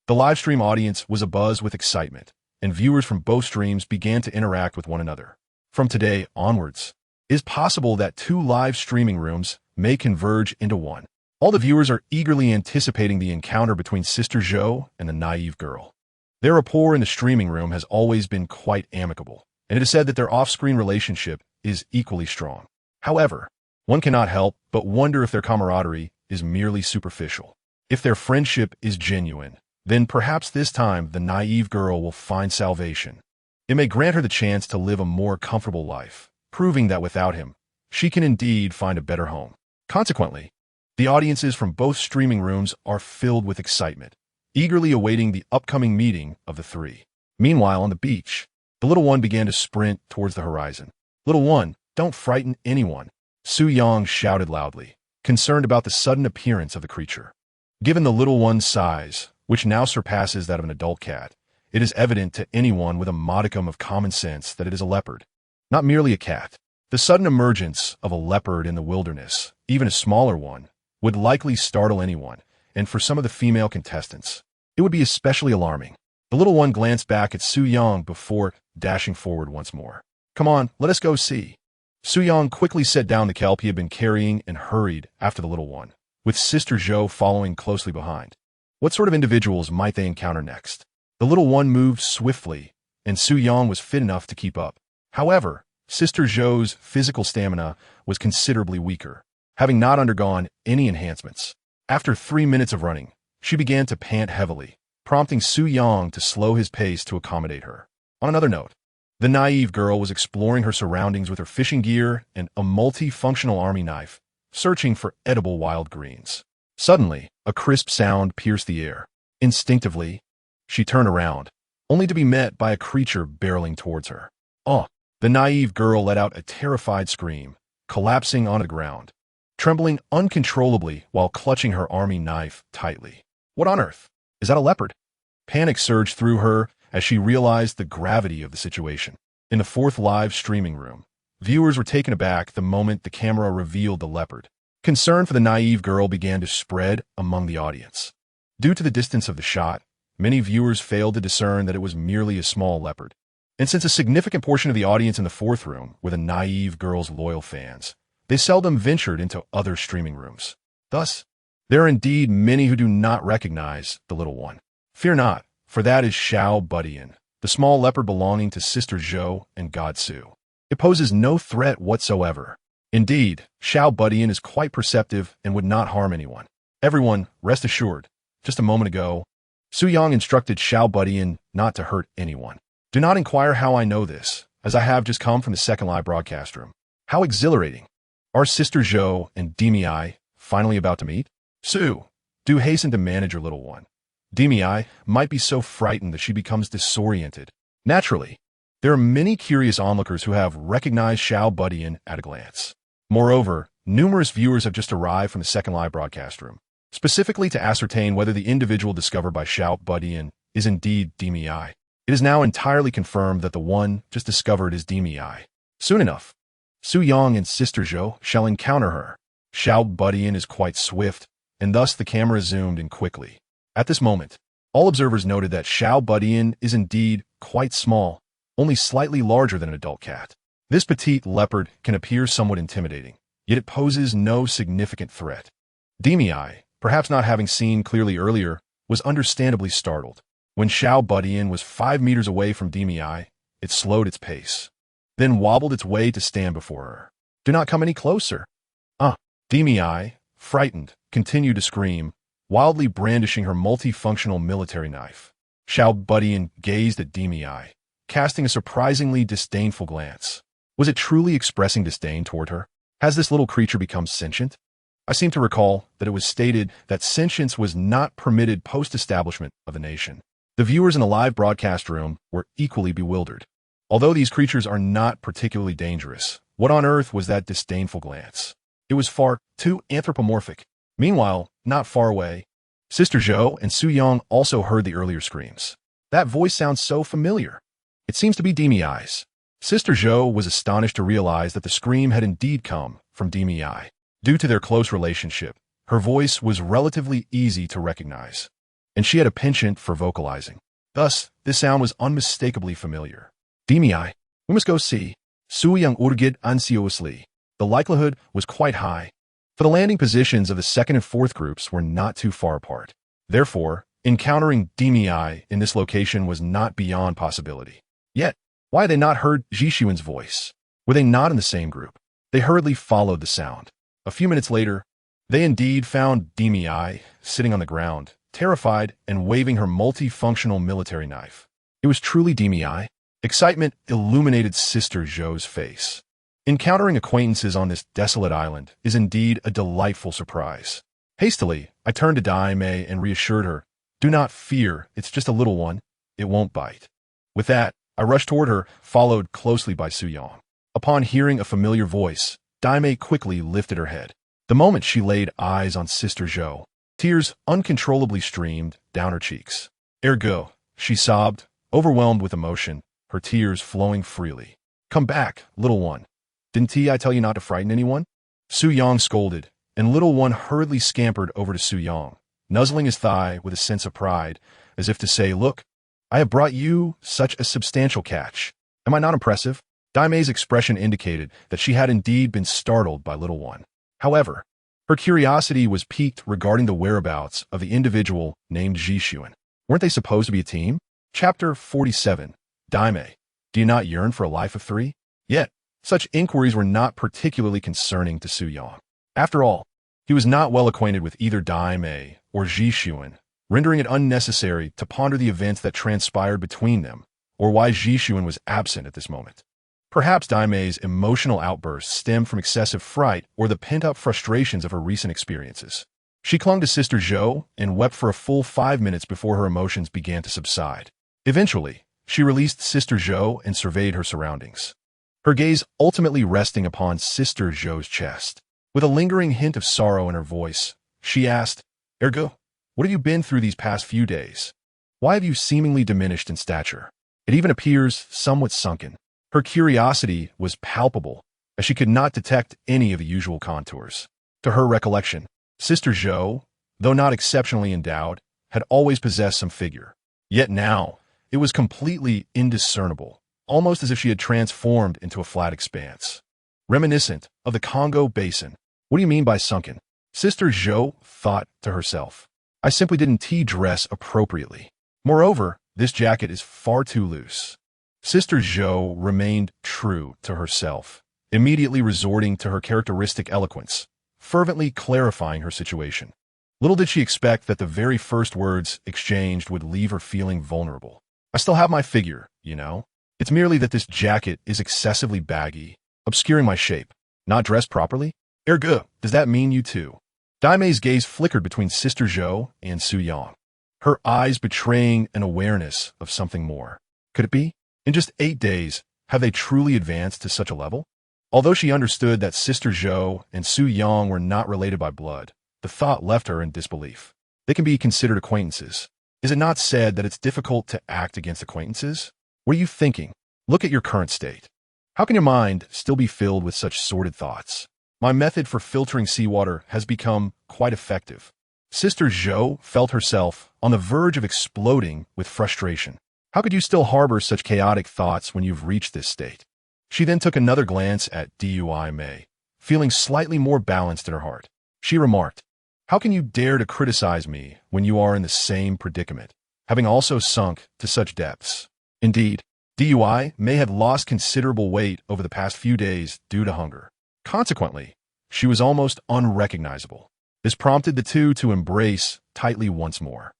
The live stream audience was abuzz with excitement, and viewers from both streams began to interact with one another. From today onwards, it is possible that two live streaming rooms may converge into one. All the viewers are eagerly anticipating the encounter between Sister Zhou and the naive girl. Their rapport in the streaming room has always been quite amicable, and it is said that their off-screen relationship is equally strong. However, one cannot help but wonder if their camaraderie is merely superficial. If their friendship is genuine, then perhaps this time the naive girl will find salvation. It may grant her the chance to live a more comfortable life, proving that without him, she can indeed find a better home. Consequently, the audiences from both streaming rooms are filled with excitement, eagerly awaiting the upcoming meeting of the three. Meanwhile, on the beach, the little one began to sprint towards the horizon. Little one, don't frighten anyone, Su Yang shouted loudly, concerned about the sudden appearance of the creature. Given the little one's size, which now surpasses that of an adult cat, it is evident to anyone with a modicum of common sense that it is a leopard, not merely a cat. The sudden emergence of a leopard in the wilderness, even a smaller one, would likely startle anyone, and for some of the female contestants, it would be especially alarming. The little one glanced back at Su Yang before dashing forward once more. Come on, let us go see. Su Yang quickly set down the kelp he had been carrying and hurried after the little one, with Sister Zhou following closely behind. What sort of individuals might they encounter next? The little one moved swiftly, and Su Yang was fit enough to keep up. However, Sister Zhou's physical stamina was considerably weaker, having not undergone any enhancements. After 3 minutes of running, she began to pant heavily, prompting Su Yang to slow his pace to accommodate her. On another note, the naive girl was exploring her surroundings with her fishing gear and a multifunctional army knife, searching for edible wild greens. Suddenly, a crisp sound pierced the air. Instinctively, she turned around, only to be met by a creature barreling towards her. Oh! The naive girl let out a terrified scream, collapsing on the ground, trembling uncontrollably while clutching her army knife tightly. What on earth? Is that a leopard? Panic surged through her as she realized the gravity of the situation. In the fourth live streaming room, viewers were taken aback the moment the camera revealed the leopard. Concern for the naive girl began to spread among the audience. Due to the distance of the shot, many viewers failed to discern that it was merely a small leopard. And since a significant portion of the audience in the fourth room were the naive girl's loyal fans, they seldom ventured into other streaming rooms. Thus, there are indeed many who do not recognize the little one. Fear not, for that is Xiao Budian, the small leopard belonging to Sister Zhou and God Su. It poses no threat whatsoever. Indeed, Xiao Budian is quite perceptive and would not harm anyone. Everyone, rest assured, just a moment ago, Su Yang instructed Xiao Budian not to hurt anyone. Do not inquire how I know this, as I have just come from the second live broadcast room. How exhilarating! Are Sister Zhou and Daimei finally about to meet? Su, do hasten to manage your little one. Daimei might be so frightened that she becomes disoriented. Naturally, there are many curious onlookers who have recognized Xiao Budian at a glance. Moreover, numerous viewers have just arrived from the second live broadcast room, specifically to ascertain whether the individual discovered by Xiao Budian is indeed Daimei. It is now entirely confirmed that the one just discovered is Daimei. Soon enough, Su Yang and Sister Zhou shall encounter her. Xiao Budian is quite swift, and thus the camera zoomed in quickly. At this moment, all observers noted that Xiao Budian is indeed quite small, only slightly larger than an adult cat. This petite leopard can appear somewhat intimidating, yet it poses no significant threat. Daimei, perhaps not having seen clearly earlier, was understandably startled. When Xiao Budian was 5 meters away from Daimei, it slowed its pace, then wobbled its way to stand before her. "Do not come any closer." Daimei, frightened, continued to scream, wildly brandishing her multifunctional military knife. Xiao Budian gazed at Daimei, casting a surprisingly disdainful glance. Was it truly expressing disdain toward her? Has this little creature become sentient? I seem to recall that it was stated that sentience was not permitted post-establishment of the nation. The viewers in the live broadcast room were equally bewildered. Although these creatures are not particularly dangerous, what on earth was that disdainful glance? It was far too anthropomorphic. Meanwhile, not far away, Sister Zhou and Su Yang also heard the earlier screams. That voice sounds so familiar. It seems to be Daimei's. Sister Zhou was astonished to realize that the scream had indeed come from Daimei. Due to their close relationship, her voice was relatively easy to recognize, and she had a penchant for vocalizing. Thus, this sound was unmistakably familiar. "Daimei, we must go see." Su Yang urged anxiously. The likelihood was quite high, for the landing positions of the second and fourth groups were not too far apart. Therefore, encountering Daimei in this location was not beyond possibility. Yet, why had they not heard Zhishuan's voice? Were they not in the same group? They hurriedly followed the sound. A few minutes later, they indeed found Daimei sitting on the ground, terrified and waving her multifunctional military knife. It was truly Daimei. Excitement illuminated Sister Zhou's face. Encountering acquaintances on this desolate island is indeed a delightful surprise. Hastily, I turned to Daimei and reassured her, "Do not fear, it's just a little one. It won't bite." With that, I rushed toward her, followed closely by Su Yang. Upon hearing a familiar voice, Daimei quickly lifted her head. The moment she laid eyes on Sister Zhou, tears uncontrollably streamed down her cheeks. "Ergo," she sobbed, overwhelmed with emotion, her tears flowing freely. "Come back, little one. Didn't I tell you not to frighten anyone?" Su Yang scolded, and little one hurriedly scampered over to Su Yang, nuzzling his thigh with a sense of pride, as if to say, "Look, I have brought you such a substantial catch. Am I not impressive?" Daimei's expression indicated that she had indeed been startled by little one. However, her curiosity was piqued regarding the whereabouts of the individual named Zhishuan. Weren't they supposed to be a team? Chapter 47. Daimei, do you not yearn for a life of 3? Yet, such inquiries were not particularly concerning to Su Yang. After all, he was not well acquainted with either Daimei or Zhishuan, rendering it unnecessary to ponder the events that transpired between them, or why Zhishuan was absent at this moment. Perhaps Daimei's emotional outbursts stemmed from excessive fright or the pent-up frustrations of her recent experiences. She clung to Sister Zhou and wept for a full 5 minutes before her emotions began to subside. Eventually, she released Sister Zhou and surveyed her surroundings, her gaze ultimately resting upon Sister Zhou's chest. With a lingering hint of sorrow in her voice, she asked, "Ergo, what have you been through these past few days? Why have you seemingly diminished in stature? It even appears somewhat sunken." Her curiosity was palpable, as she could not detect any of the usual contours. To her recollection, Sister Zhou, though not exceptionally endowed, had always possessed some figure. Yet now, it was completely indiscernible, almost as if she had transformed into a flat expanse, reminiscent of the Congo Basin. "What do you mean by sunken?" Sister Zhou thought to herself. "I simply didn't dress appropriately. Moreover, this jacket is far too loose." Sister Zhou remained true to herself, immediately resorting to her characteristic eloquence, fervently clarifying her situation. Little did she expect that the very first words exchanged would leave her feeling vulnerable. "I still have my figure, you know. It's merely that this jacket is excessively baggy, obscuring my shape. Not dressed properly? Ergo, does that mean you too?" Daimei's gaze flickered between Sister Zhou and Su Yang. her eyes betraying an awareness of something more. Could it be? In just 8 days, have they truly advanced to such a level? Although she understood that Sister Zhou and Su Yang were not related by blood, the thought left her in disbelief. They can be considered acquaintances. Is it not said that it's difficult to act against acquaintances? What are you thinking? Look at your current state. How can your mind still be filled with such sordid thoughts? My method for filtering seawater has become quite effective. Sister Zhou felt herself on the verge of exploding with frustration. How could you still harbor such chaotic thoughts when you've reached this state? She then took another glance at Daimei, feeling slightly more balanced in her heart. She remarked, "How can you dare to criticize me when you are in the same predicament, having also sunk to such depths?" Indeed, Daimei may have lost considerable weight over the past few days due to hunger. Consequently, she was almost unrecognizable. This prompted the two to embrace tightly once more.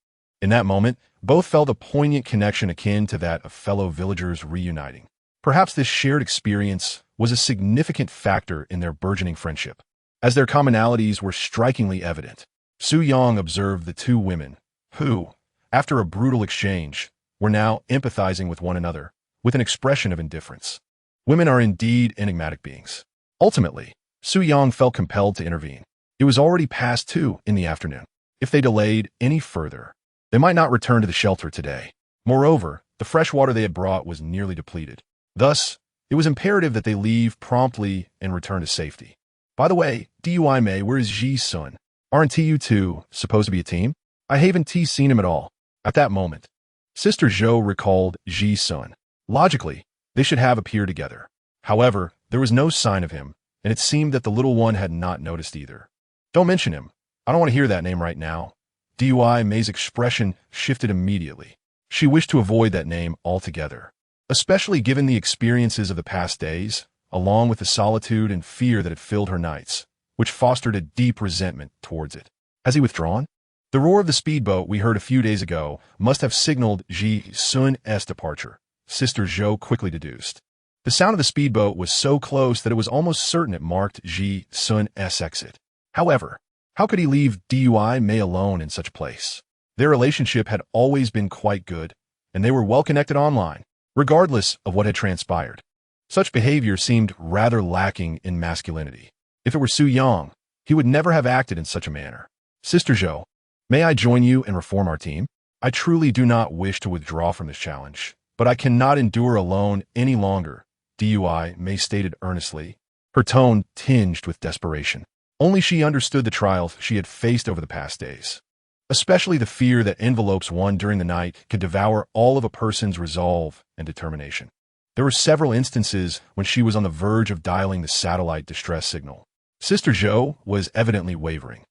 In that moment, both felt a poignant connection akin to that of fellow villagers reuniting. Perhaps this shared experience was a significant factor in their burgeoning friendship, as their commonalities were strikingly evident. Su Yang observed the two women, who, after a brutal exchange, were now empathizing with one another, with an expression of indifference. Women are indeed enigmatic beings. Ultimately, Su Yang felt compelled to intervene. It was already past 2 in the afternoon. If they delayed any further, they might not return to the shelter today. Moreover, the fresh water they had brought was nearly depleted. Thus, it was imperative that they leave promptly and return to safety. By the way, Daimei, where is Ji-sun? Aren't you two supposed to be a team? I haven't seen him at all. At that moment, Sister Zhou recalled Ji-sun. Logically, they should have appeared together. However, there was no sign of him, and it seemed that the little one had not noticed either. Don't mention him. I don't want to hear that name right now. Daimei's expression shifted immediately. She wished to avoid that name altogether, especially given the experiences of the past days, along with the solitude and fear that had filled her nights, which fostered a deep resentment towards it. Has he withdrawn? The roar of the speedboat we heard a few days ago must have signaled Ji-sun's departure, Sister Zhou quickly deduced. The sound of the speedboat was so close that it was almost certain it marked Ji-sun's exit. However, how could he leave Daimei alone in such a place? Their relationship had always been quite good, and they were well connected online, regardless of what had transpired. Such behavior seemed rather lacking in masculinity. If it were Su Yang, he would never have acted in such a manner. Sister Zhou, may I join you and reform our team? I truly do not wish to withdraw from this challenge, but I cannot endure alone any longer, Daimei stated earnestly, her tone tinged with desperation. Only she understood the trials she had faced over the past days, especially the fear that envelopes one during the night could devour all of a person's resolve and determination. There were several instances when she was on the verge of dialing the satellite distress signal. Sister Zhou was evidently wavering,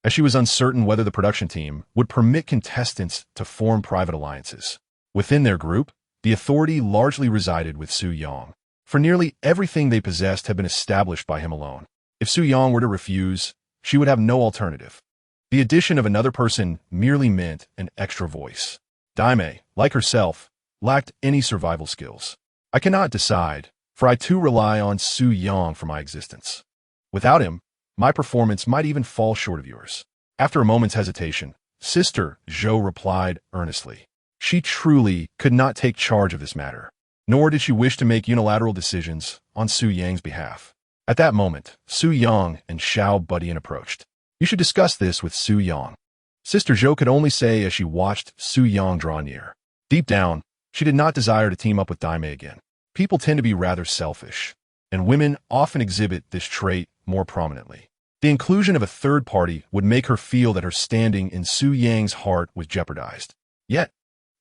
as she was uncertain whether the production team would permit contestants to form private alliances. Within their group, the authority largely resided with Su Yang, for nearly everything they possessed had been established by him alone. If Su Yang were to refuse, she would have no alternative. The addition of another person merely meant an extra voice. Daimei, like herself, lacked any survival skills. I cannot decide, for I too rely on Su Yang for my existence. Without him, my performance might even fall short of yours. After a moment's hesitation, Sister Zhou replied earnestly. She truly could not take charge of this matter, nor did she wish to make unilateral decisions on Su Yang's behalf. At that moment, Su Yang and Xiao Budian approached. You should discuss this with Su Yang, Sister Zhou could only say as she watched Su Yang draw near. Deep down, she did not desire to team up with Daimei again. People tend to be rather selfish, and women often exhibit this trait more prominently. The inclusion of a third party would make her feel that her standing in Su Yang's heart was jeopardized. Yet,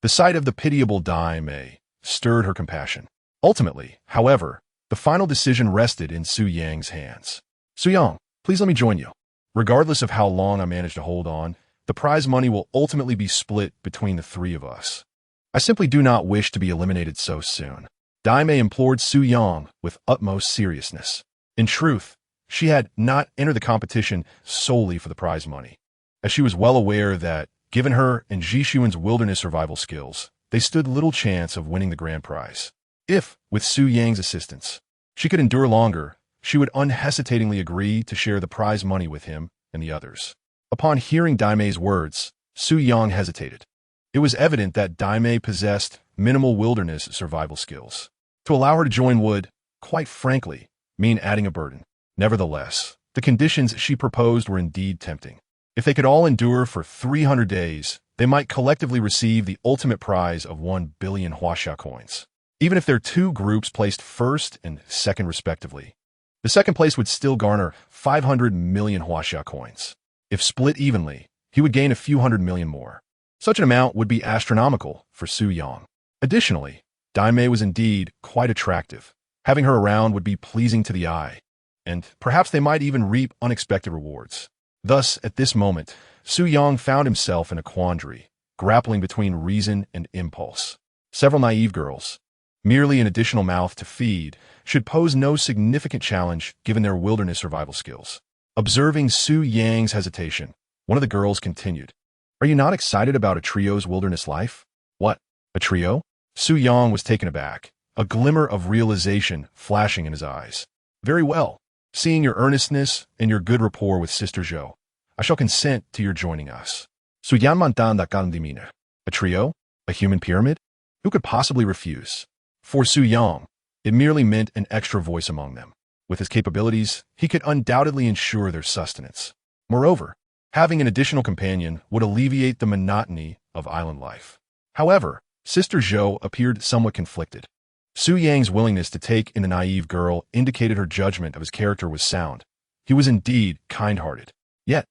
the sight of the pitiable Daimei stirred her compassion. Ultimately, however, the final decision rested in Su Yang's hands. Su Yang, please let me join you. Regardless of how long I manage to hold on, the prize money will ultimately be split between the three of us. I simply do not wish to be eliminated so soon. Daimei implored Su Yang with utmost seriousness. In truth, she had not entered the competition solely for the prize money, as she was well aware that, given her and Jishuan's wilderness survival skills, they stood little chance of winning the grand prize. If, with Su Yang's assistance, she could endure longer, she would unhesitatingly agree to share the prize money with him and the others. Upon hearing Daimei's words, Su Yang hesitated. It was evident that Daimei possessed minimal wilderness survival skills. To allow her to join would, quite frankly, mean adding a burden. Nevertheless, the conditions she proposed were indeed tempting. If they could all endure for 300 days, they might collectively receive the ultimate prize of 1 billion huaxia coins. Even if their two groups placed first and second respectively, the second place would still garner 500 million huaxia coins. If split evenly, he would gain a few hundred million more. Such an amount would be astronomical for Su Yang. Additionally, Daimei was indeed quite attractive. Having her around would be pleasing to the eye, and perhaps they might even reap unexpected rewards. Thus, at this moment, Su Yang found himself in a quandary, grappling between reason and impulse. Several naive girls, merely an additional mouth to feed, should pose no significant challenge given their wilderness survival skills. Observing Su Yang's hesitation, one of the girls continued, "Are you not excited about a trio's wilderness life?" "What? A trio?" Su Yang was taken aback, a glimmer of realization flashing in his eyes. "Very well. Seeing your earnestness and your good rapport with Sister Zhou, I shall consent to your joining us." Su Yan mantan da kandimina. A trio? A human pyramid? Who could possibly refuse? For Su Yang, it merely meant an extra voice among them. With his capabilities, he could undoubtedly ensure their sustenance. Moreover, having an additional companion would alleviate the monotony of island life. However, Sister Zhou appeared somewhat conflicted. Su Yang's willingness to take in the naive girl indicated her judgment of his character was sound. He was indeed kind-hearted. Yet,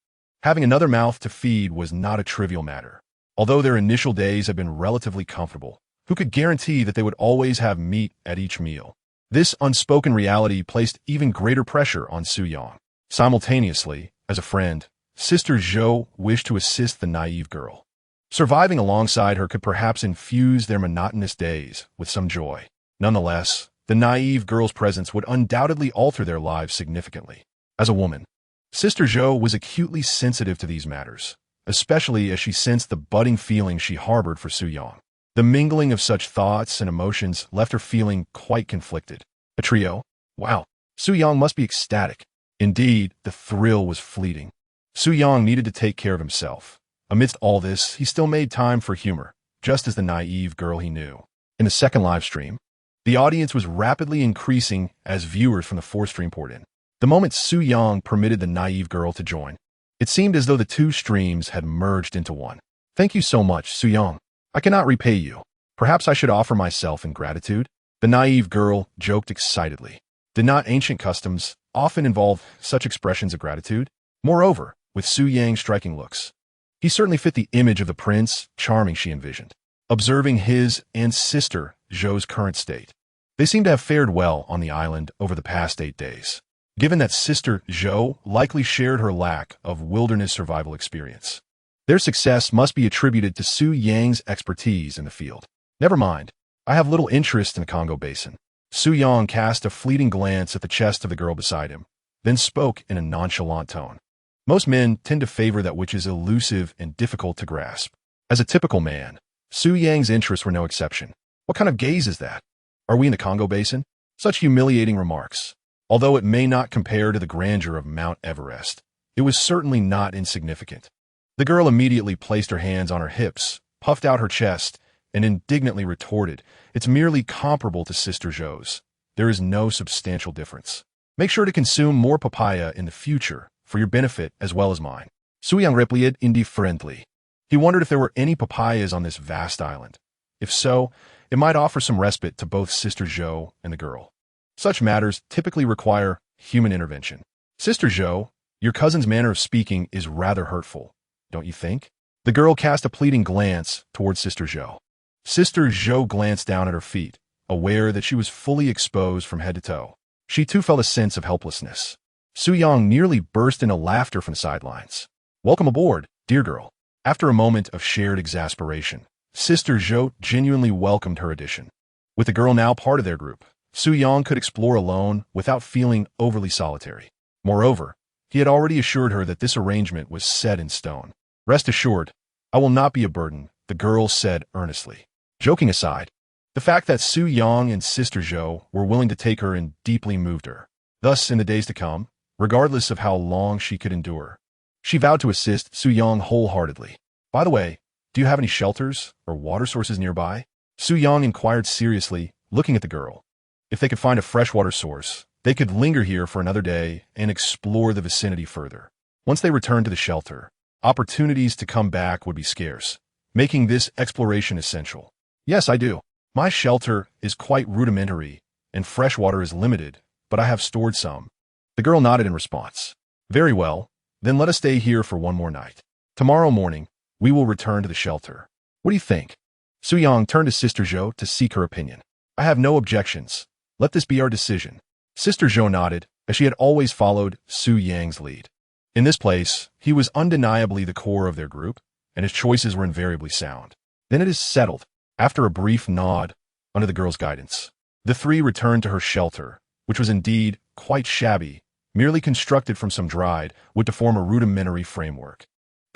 having another mouth to feed was not a trivial matter. Although their initial days had been relatively comfortable, who could guarantee that they would always have meat at each meal? This unspoken reality placed even greater pressure on Su Yang. Simultaneously, as a friend, Sister Zhou wished to assist the naive girl. Surviving alongside her could perhaps infuse their monotonous days with some joy. Nonetheless, the naive girl's presence would undoubtedly alter their lives significantly. As a woman, Sister Zhou was acutely sensitive to these matters, especially as she sensed the budding feeling she harbored for Su Yang. The mingling of such thoughts and emotions left her feeling quite conflicted. A trio? Wow, Su Yang must be ecstatic. Indeed, the thrill was fleeting. Su Yang needed to take care of himself. Amidst all this, he still made time for humor, just as the naive girl he knew. In the second live stream, the audience was rapidly increasing as viewers from the fourth stream poured in. The moment Su Yang permitted the naive girl to join, it seemed as though the two streams had merged into one. "Thank you so much, Su Yang. I cannot repay you. Perhaps I should offer myself in gratitude?" The naive girl joked excitedly. Did not ancient customs often involve such expressions of gratitude? Moreover, with Su Yang's striking looks, he certainly fit the image of the prince charming she envisioned. Observing his and Sister Zhou's current state, they seemed to have fared well on the island over the past 8 days. Given that Sister Zhou likely shared her lack of wilderness survival experience, their success must be attributed to Su Yang's expertise in the field. "Never mind. I have little interest in the Congo Basin." Su Yang cast a fleeting glance at the chest of the girl beside him, then spoke in a nonchalant tone. Most men tend to favor that which is elusive and difficult to grasp. As a typical man, Su Yang's interests were no exception. "What kind of gaze is that? Are we in the Congo Basin?" Such humiliating remarks. Although it may not compare to the grandeur of Mount Everest, it was certainly not insignificant. The girl immediately placed her hands on her hips, puffed out her chest, and indignantly retorted, "It's merely comparable to Sister Zhou's. There is no substantial difference. Make sure to consume more papaya in the future, for your benefit as well as mine." Su Yang replied indifferently. He wondered if there were any papayas on this vast island. If so, it might offer some respite to both Sister Zhou and the girl. Such matters typically require human intervention. "Sister Zhou, your cousin's manner of speaking is rather hurtful, don't you think?" The girl cast a pleading glance towards Sister Zhou. Sister Zhou glanced down at her feet, aware that she was fully exposed from head to toe. She too felt a sense of helplessness. Su Yang nearly burst into laughter from the sidelines. "Welcome aboard, dear girl." After a moment of shared exasperation, Sister Zhou genuinely welcomed her addition. With the girl now part of their group, Su Yang could explore alone without feeling overly solitary. Moreover, he had already assured her that this arrangement was set in stone. "Rest assured, I will not be a burden," the girl said earnestly. Joking aside, the fact that Su Yang and Sister Zhou were willing to take her in deeply moved her. Thus, in the days to come, regardless of how long she could endure, she vowed to assist Su Yang wholeheartedly. "By the way, do you have any shelters or water sources nearby? Su Yang inquired seriously, looking at the girl. If they could find a freshwater source, they could linger here for another day and explore the vicinity further. Once they returned to the shelter, opportunities to come back would be scarce, making this exploration essential. Yes, I do. My shelter is quite rudimentary, and fresh water is limited, but I have stored some. The girl nodded in response. Very well, then let us stay here for one more night. Tomorrow morning, we will return to the shelter. What do you think? Su Yang turned to Sister Zhou to seek her opinion. I have no objections. Let this be our decision. Sister Zhou nodded, as she had always followed Su Yang's lead. In this place, he was undeniably the core of their group, and his choices were invariably sound. Then it is settled. After a brief nod, under the girl's guidance, the three returned to her shelter, which was indeed quite shabby, merely constructed from some dried wood to form a rudimentary framework.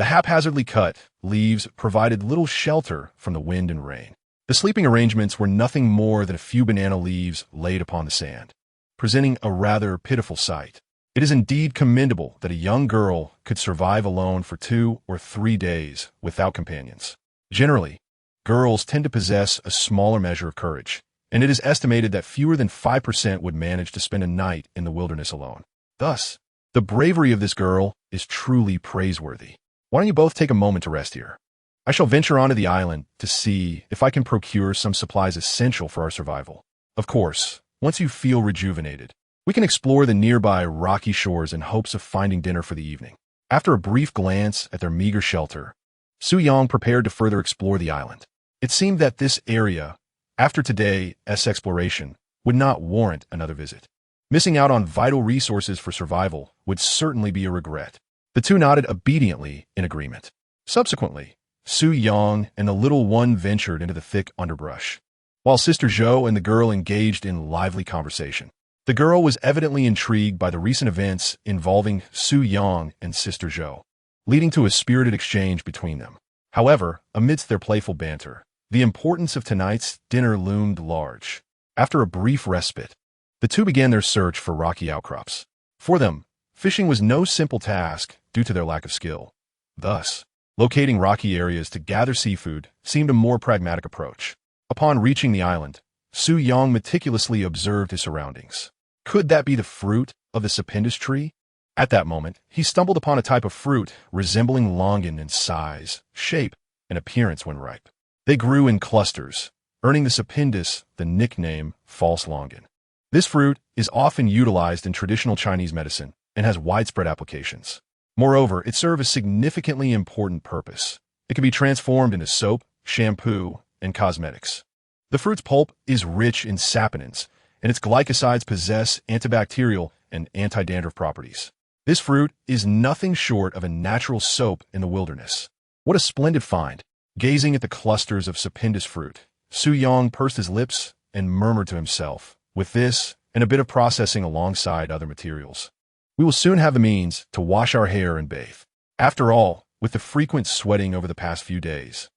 The haphazardly cut leaves provided little shelter from the wind and rain. The sleeping arrangements were nothing more than a few banana leaves laid upon the sand, presenting a rather pitiful sight. It is indeed commendable that a young girl could survive alone for 2 or 3 days without companions. Generally, girls tend to possess a smaller measure of courage, and it is estimated that fewer than 5% would manage to spend a night in the wilderness alone. Thus, the bravery of this girl is truly praiseworthy. Why don't you both take a moment to rest here? I shall venture onto the island to see if I can procure some supplies essential for our survival. Of course, once you feel rejuvenated, we can explore the nearby rocky shores in hopes of finding dinner for the evening. After a brief glance at their meager shelter, Su Yang prepared to further explore the island. It seemed that this area, after today's exploration, would not warrant another visit. Missing out on vital resources for survival would certainly be a regret. The two nodded obediently in agreement. Subsequently, Su Yang and the little one ventured into the thick underbrush, while Sister Zhou and the girl engaged in lively conversation. The girl was evidently intrigued by the recent events involving Su Yang and Sister Zhou, leading to a spirited exchange between them. However, amidst their playful banter, the importance of tonight's dinner loomed large. After a brief respite, the two began their search for rocky outcrops. For them, fishing was no simple task due to their lack of skill. Thus, locating rocky areas to gather seafood seemed a more pragmatic approach. Upon reaching the island, Su Yang meticulously observed his surroundings. Could that be the fruit of the sapindus tree? At that moment, he stumbled upon a type of fruit resembling longan in size, shape, and appearance when ripe. They grew in clusters, earning the sapindus the nickname false longan. This fruit is often utilized in traditional Chinese medicine and has widespread applications. Moreover, it serves a significantly important purpose. It can be transformed into soap, shampoo, and cosmetics. The fruit's pulp is rich in saponins, and its glycosides possess antibacterial and anti-dandruff properties. This fruit is nothing short of a natural soap in the wilderness. What a splendid find! Gazing at the clusters of sapindus fruit, Su Yang pursed his lips and murmured to himself, with this and a bit of processing alongside other materials, we will soon have the means to wash our hair and bathe. After all, with the frequent sweating over the past few days,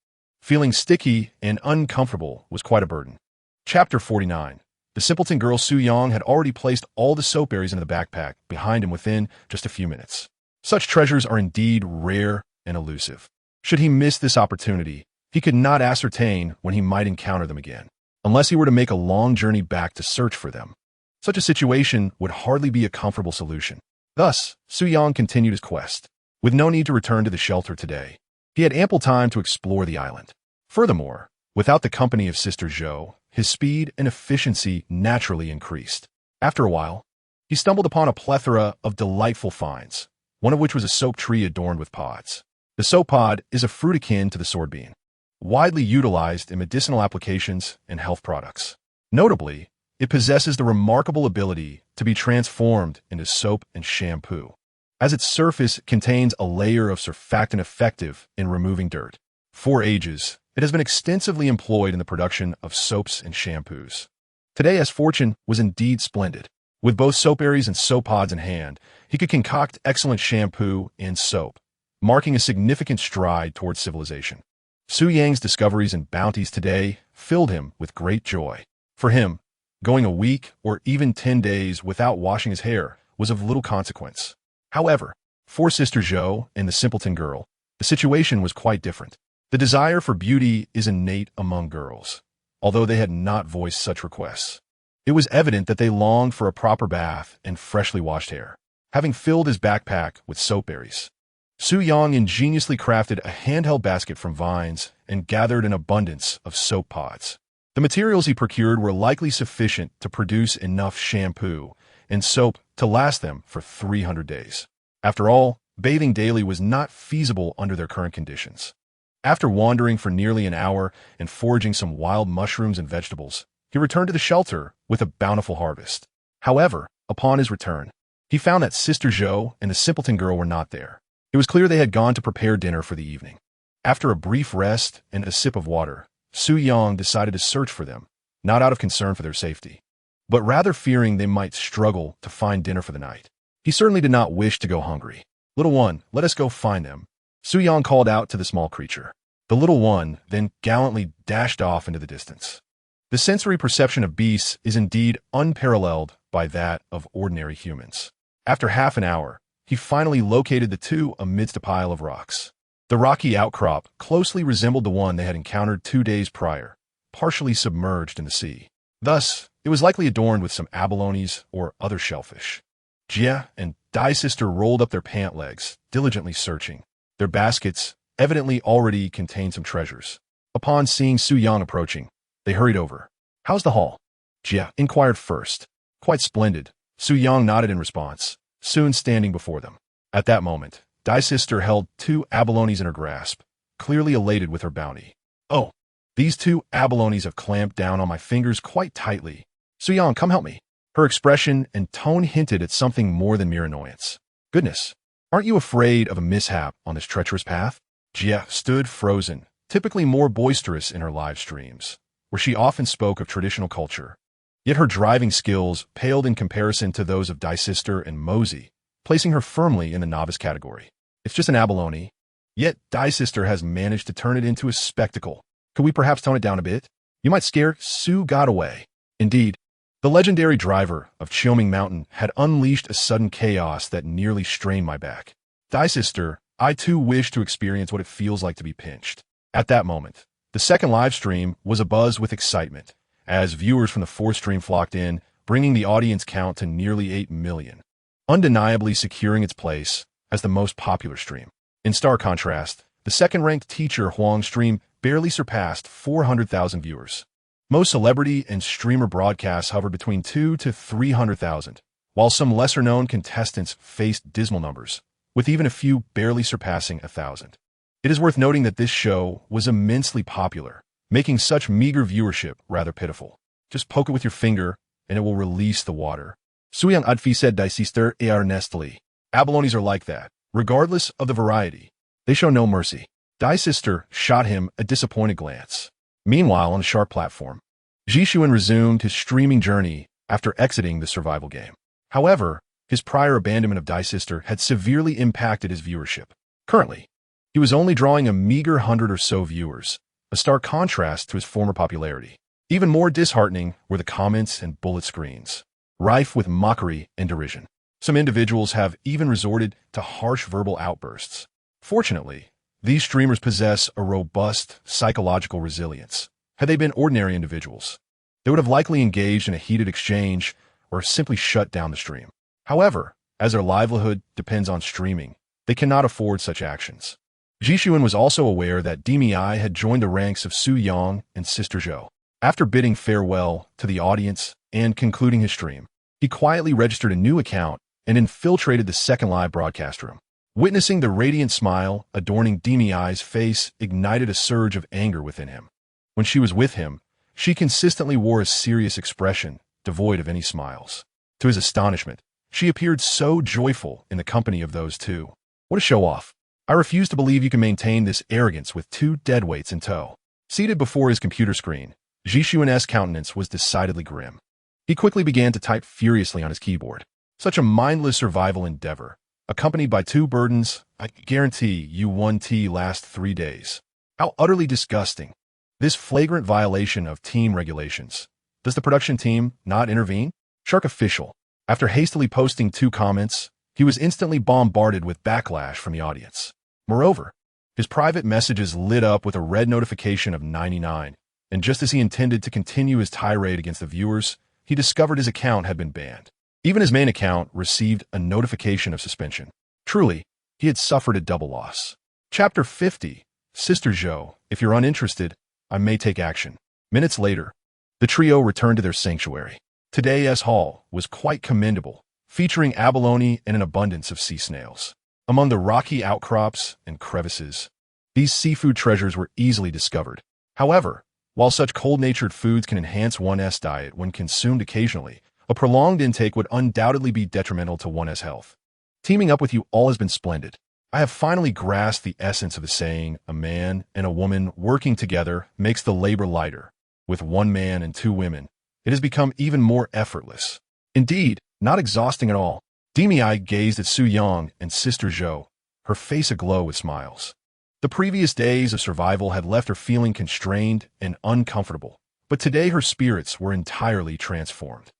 feeling sticky and uncomfortable was quite a burden. Chapter 49. The simpleton girl Su Yang had already placed all the soap berries into the backpack behind him within just a few minutes. Such treasures are indeed rare and elusive. Should he miss this opportunity, he could not ascertain when he might encounter them again, unless he were to make a long journey back to search for them. Such a situation would hardly be a comfortable solution. Thus, Su Yang continued his quest. With no need to return to the shelter today, he had ample time to explore the island. Furthermore, without the company of Sister Zhou, his speed and efficiency naturally increased. After a while, he stumbled upon a plethora of delightful finds, one of which was a soap tree adorned with pods. The soap pod is a fruit akin to the sword bean, widely utilized in medicinal applications and health products. Notably, it possesses the remarkable ability to be transformed into soap and shampoo, as its surface contains a layer of surfactant effective in removing dirt. For ages, it has been extensively employed in the production of soaps and shampoos. Today, his fortune was indeed splendid. With both soap berries and soap pods in hand, he could concoct excellent shampoo and soap, marking a significant stride towards civilization. Su Yang's discoveries and bounties today filled him with great joy. For him, going a week or even 10 days without washing his hair was of little consequence. However, for Sister Zhou and the simpleton girl, the situation was quite different. The desire for beauty is innate among girls, although they had not voiced such requests. It was evident that they longed for a proper bath and freshly washed hair, having filled his backpack with soap berries. Su Yang ingeniously crafted a handheld basket from vines and gathered an abundance of soap pods. The materials he procured were likely sufficient to produce enough shampoo and soap to last them for 300 days. After all, bathing daily was not feasible under their current conditions. After wandering for nearly an hour and foraging some wild mushrooms and vegetables, he returned to the shelter with a bountiful harvest. However, upon his return, he found that Sister Zhou and the simpleton girl were not there. It was clear they had gone to prepare dinner for the evening. After a brief rest and a sip of water, Su Yang decided to search for them, not out of concern for their safety, but rather fearing they might struggle to find dinner for the night. He certainly did not wish to go hungry. "Little one, let us go find them," Su Yang called out to the small creature. The little one then gallantly dashed off into the distance. The sensory perception of beasts is indeed unparalleled by that of ordinary humans. After half an hour, he finally located the two amidst a pile of rocks. The rocky outcrop closely resembled the one they had encountered 2 days prior, partially submerged in the sea. Thus, it was likely adorned with some abalones or other shellfish. Jia and Dai Sister rolled up their pant legs, diligently searching. Their baskets evidently already contained some treasures. Upon seeing Su Yang approaching, they hurried over. "How's the haul?" Jia inquired first. "Quite splendid," Su Yang nodded in response, soon standing before them. At that moment, Dai Sister held 2 abalones in her grasp, clearly elated with her bounty. "Oh, these 2 abalones have clamped down on my fingers quite tightly. Su Yang, come help me." Her expression and tone hinted at something more than mere annoyance. "Goodness, aren't you afraid of a mishap on this treacherous path?" Jia stood frozen, typically more boisterous in her live streams, where she often spoke of traditional culture. Yet her driving skills paled in comparison to those of Dai Sister and Mosey, placing her firmly in the novice category. "It's just an abalone." Yet Dai Sister has managed to turn it into a spectacle. Could we perhaps tone it down a bit? You might scare. Su got away. Indeed, the legendary driver of Qiuming Mountain had unleashed a sudden chaos that nearly strained my back. Dai Sister, I too wish to experience what it feels like to be pinched. At that moment, the second live stream was abuzz with excitement, as viewers from the fourth stream flocked in, bringing the audience count to nearly 8 million, undeniably securing its place as the most popular stream. In stark contrast, the second-ranked Teacher Huang stream barely surpassed 400,000 viewers. Most celebrity and streamer broadcasts hovered between 200,000 to 300,000, while some lesser-known contestants faced dismal numbers, with even a few barely surpassing 1,000. It is worth noting that this show was immensely popular, making such meager viewership rather pitiful. Just poke it with your finger, and it will release the water. Suyang Adfi said Dai Sister et Ernestly. Abalones are like that, regardless of the variety. They show no mercy. Dai Sister shot him a disappointed glance. Meanwhile, on a sharp platform, Jishuan resumed his streaming journey after exiting the survival game. However, his prior abandonment of Dai Sister had severely impacted his viewership. Currently, he was only drawing a meager 100 or so viewers, a stark contrast to his former popularity. Even more disheartening were the comments and bullet screens, rife with mockery and derision. Some individuals have even resorted to harsh verbal outbursts. Fortunately, these streamers possess a robust psychological resilience. Had they been ordinary individuals, they would have likely engaged in a heated exchange or simply shut down the stream. However, as their livelihood depends on streaming, they cannot afford such actions. Jishuan was also aware that Daimei had joined the ranks of Su Yang and Sister Zhou. After bidding farewell to the audience and concluding his stream, he quietly registered a new account and infiltrated the second live broadcast room. Witnessing the radiant smile adorning Daimei's face ignited a surge of anger within him. When she was with him, she consistently wore a serious expression, devoid of any smiles. To his astonishment, she appeared so joyful in the company of those two. What a show-off. I refuse to believe you can maintain this arrogance with 2 deadweights in tow. Seated before his computer screen, Jishuan's countenance was decidedly grim. He quickly began to type furiously on his keyboard. Such a mindless survival endeavor, accompanied by 2 burdens, I guarantee you 1T last 3 days. How utterly disgusting. This flagrant violation of team regulations. Does the production team not intervene? Shark official. After hastily posting 2 comments, he was instantly bombarded with backlash from the audience. Moreover, His private messages lit up with a red notification of 99, and just as he intended to continue his tirade against the viewers, he discovered his account had been banned. Even his main account received a notification of suspension. Truly, he had suffered a double loss. Chapter 50, Sister Zhou, if you're uninterested, I may take action. Minutes later, the trio returned to their sanctuary. Today's haul was quite commendable, featuring abalone and an abundance of sea snails. Among the rocky outcrops and crevices, these seafood treasures were easily discovered. However, while such cold-natured foods can enhance one's diet when consumed occasionally, a prolonged intake would undoubtedly be detrimental to one's health. Teaming up with you all has been splendid. I have finally grasped the essence of the saying, a man and a woman working together makes the labor lighter. With one man and two women, it has become even more effortless. Indeed, not exhausting at all. Daimei gazed at Su Yang and Sister Zhou, her face aglow with smiles. The previous days of survival had left her feeling constrained and uncomfortable, but today her spirits were entirely transformed.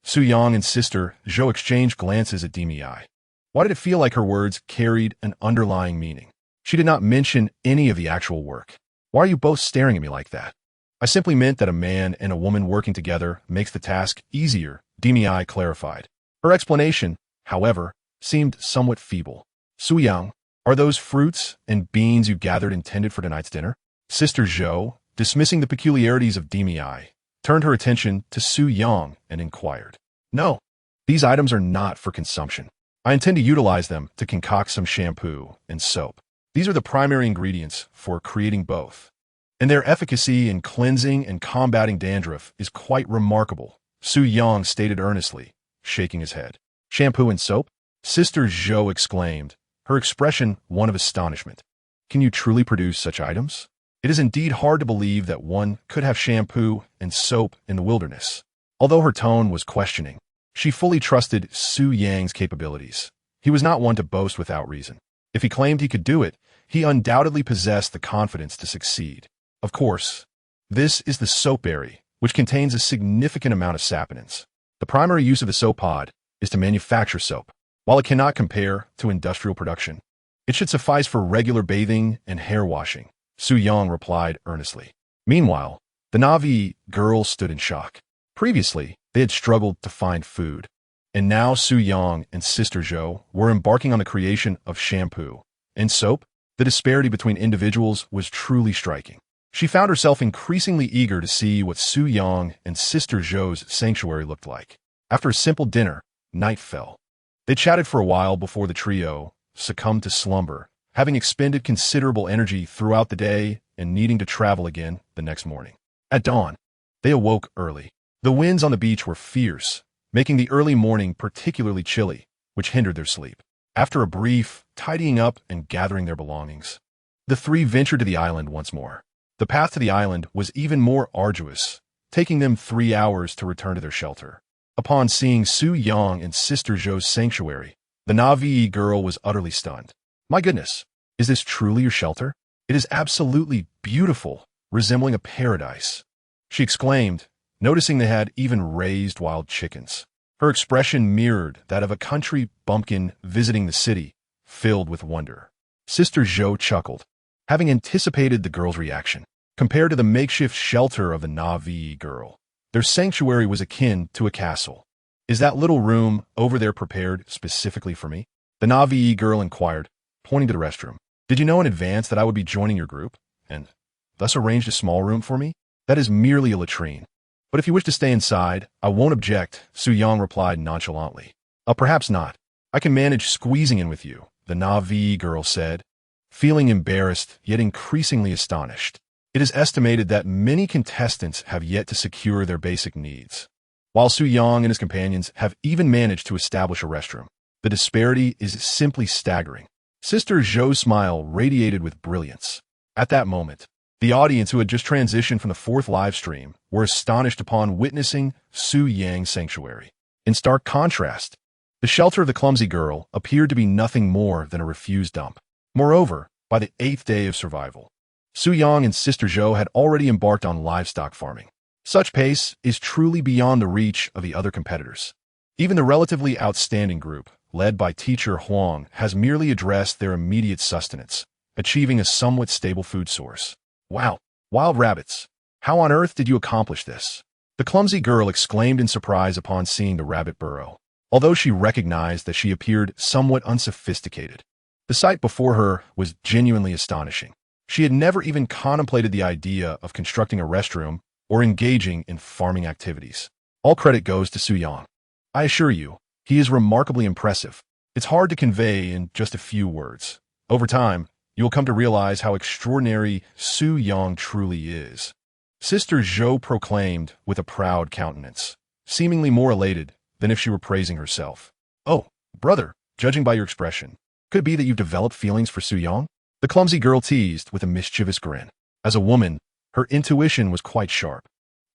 Su Yang and Sister Zhou exchanged glances at Daimei. Why did it feel like her words carried an underlying meaning? She did not mention any of the actual work. Why are you both staring at me like that? I simply meant that a man and a woman working together makes the task easier, Daimei clarified. Her explanation, however, seemed somewhat feeble. Su Yang, are those fruits and beans you gathered intended for tonight's dinner? Sister Zhou, dismissing the peculiarities of Daimei, turned her attention to Su Yang and inquired. No, these items are not for consumption. I intend to utilize them to concoct some shampoo and soap. These are the primary ingredients for creating both, and their efficacy in cleansing and combating dandruff is quite remarkable, Su Yang stated earnestly, shaking his head. Shampoo and soap? Sister Zhou exclaimed, her expression one of astonishment. Can you truly produce such items? It is indeed hard to believe that one could have shampoo and soap in the wilderness. Although her tone was questioning, she fully trusted Su Yang's capabilities. He was not one to boast without reason. If he claimed he could do it, he undoubtedly possessed the confidence to succeed. Of course, this is the soap berry, which contains a significant amount of saponins. The primary use of the soap pod is to manufacture soap. While it cannot compare to industrial production, it should suffice for regular bathing and hair washing, Su Yang replied earnestly. Meanwhile, the Na'vi girls stood in shock. Previously, they had struggled to find food, and now Su Yang and Sister Zhou were embarking on the creation of shampoo and soap. The disparity between individuals was truly striking. She found herself increasingly eager to see what Su Yang and Sister Zhou's sanctuary looked like. After a simple dinner, night fell. They chatted for a while before the trio succumbed to slumber, having expended considerable energy throughout the day and needing to travel again the next morning. At dawn, they awoke early. The winds on the beach were fierce, making the early morning particularly chilly, which hindered their sleep. After a brief tidying up and gathering their belongings, the three ventured to the island once more. The path to the island was even more arduous, taking them 3 hours to return to their shelter. Upon seeing Su Yang and Sister Zhou's sanctuary, the Na'vi girl was utterly stunned. My goodness, is this truly your shelter? It is absolutely beautiful, resembling a paradise, she exclaimed, noticing they had even raised wild chickens. Her expression mirrored that of a country bumpkin visiting the city, filled with wonder. Sister Zhou chuckled, having anticipated the girl's reaction. Compared to the makeshift shelter of the Na'vi girl, their sanctuary was akin to a castle. Is that little room over there prepared specifically for me? The Na'vi girl inquired, pointing to the restroom. Did you know in advance that I would be joining your group, and thus arranged a small room for me? That is merely a latrine. But if you wish to stay inside, I won't object, Su Yang replied nonchalantly. Perhaps not. I can manage squeezing in with you, the Na'vi girl said, feeling embarrassed yet increasingly astonished. It is estimated that many contestants have yet to secure their basic needs, while Su Yang and his companions have even managed to establish a restroom. The disparity is simply staggering. Sister Zhou's smile radiated with brilliance. At that moment, the audience who had just transitioned from the 4th live stream were astonished upon witnessing Su Yang's sanctuary. In stark contrast, the shelter of the clumsy girl appeared to be nothing more than a refuse dump. Moreover, by the 8th day of survival, Su Yang and Sister Zhou had already embarked on livestock farming. Such pace is truly beyond the reach of the other competitors. Even the relatively outstanding group, led by teacher Huang, has merely addressed their immediate sustenance, achieving a somewhat stable food source. Wow, wild rabbits! How on earth did you accomplish this? The clumsy girl exclaimed in surprise upon seeing the rabbit burrow, although she recognized that she appeared somewhat unsophisticated. The sight before her was genuinely astonishing. She had never even contemplated the idea of constructing a restroom or engaging in farming activities. All credit goes to Su Yang. I assure you, he is remarkably impressive. It's hard to convey in just a few words. Over time, you will come to realize how extraordinary Su Yang truly is. Sister Zhou proclaimed with a proud countenance, seemingly more elated than if she were praising herself. Oh, brother, judging by your expression, could it be that you've developed feelings for Su Yang? The clumsy girl teased with a mischievous grin. As a woman, her intuition was quite sharp.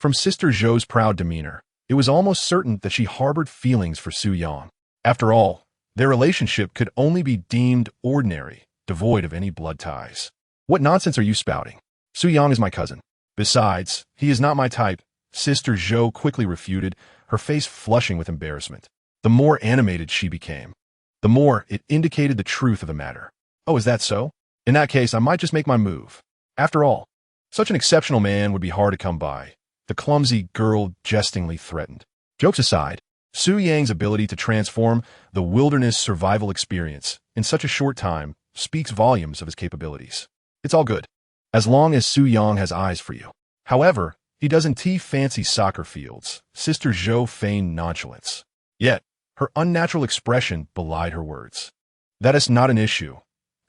From Sister Zhou's proud demeanor, it was almost certain that she harbored feelings for Su Yang. After all, their relationship could only be deemed ordinary, devoid of any blood ties. What nonsense are you spouting? Su Yang is my cousin. Besides, he is not my type, Sister Zhou quickly refuted, her face flushing with embarrassment. The more animated she became, the more it indicated the truth of the matter. Oh, is that so? In that case, I might just make my move. After all, such an exceptional man would be hard to come by, the clumsy girl jestingly threatened. Jokes aside, Su Yang's ability to transform the wilderness survival experience in such a short time speaks volumes of his capabilities. It's all good, as long as Su Yang has eyes for you. However, he doesn't fancy soccer fields. Sister Zhou feigned nonchalance. Yet, her unnatural expression belied her words. That is not an issue.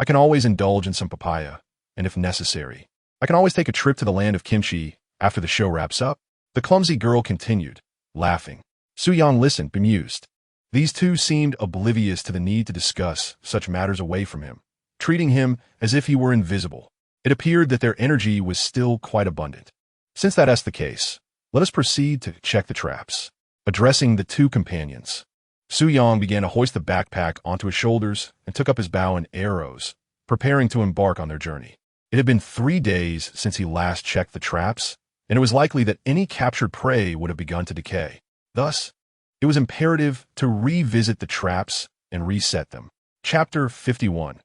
I can always indulge in some papaya, and if necessary, I can always take a trip to the land of kimchi after the show wraps up. The clumsy girl continued, laughing. Su Yang listened, bemused. These two seemed oblivious to the need to discuss such matters away from him, treating him as if he were invisible. It appeared that their energy was still quite abundant. Since that is the case, let us proceed to check the traps. Addressing the two companions, Su Yang began to hoist the backpack onto his shoulders and took up his bow and arrows, preparing to embark on their journey. It had been 3 days since he last checked the traps, and it was likely that any captured prey would have begun to decay. Thus, it was imperative to revisit the traps and reset them. Chapter 51.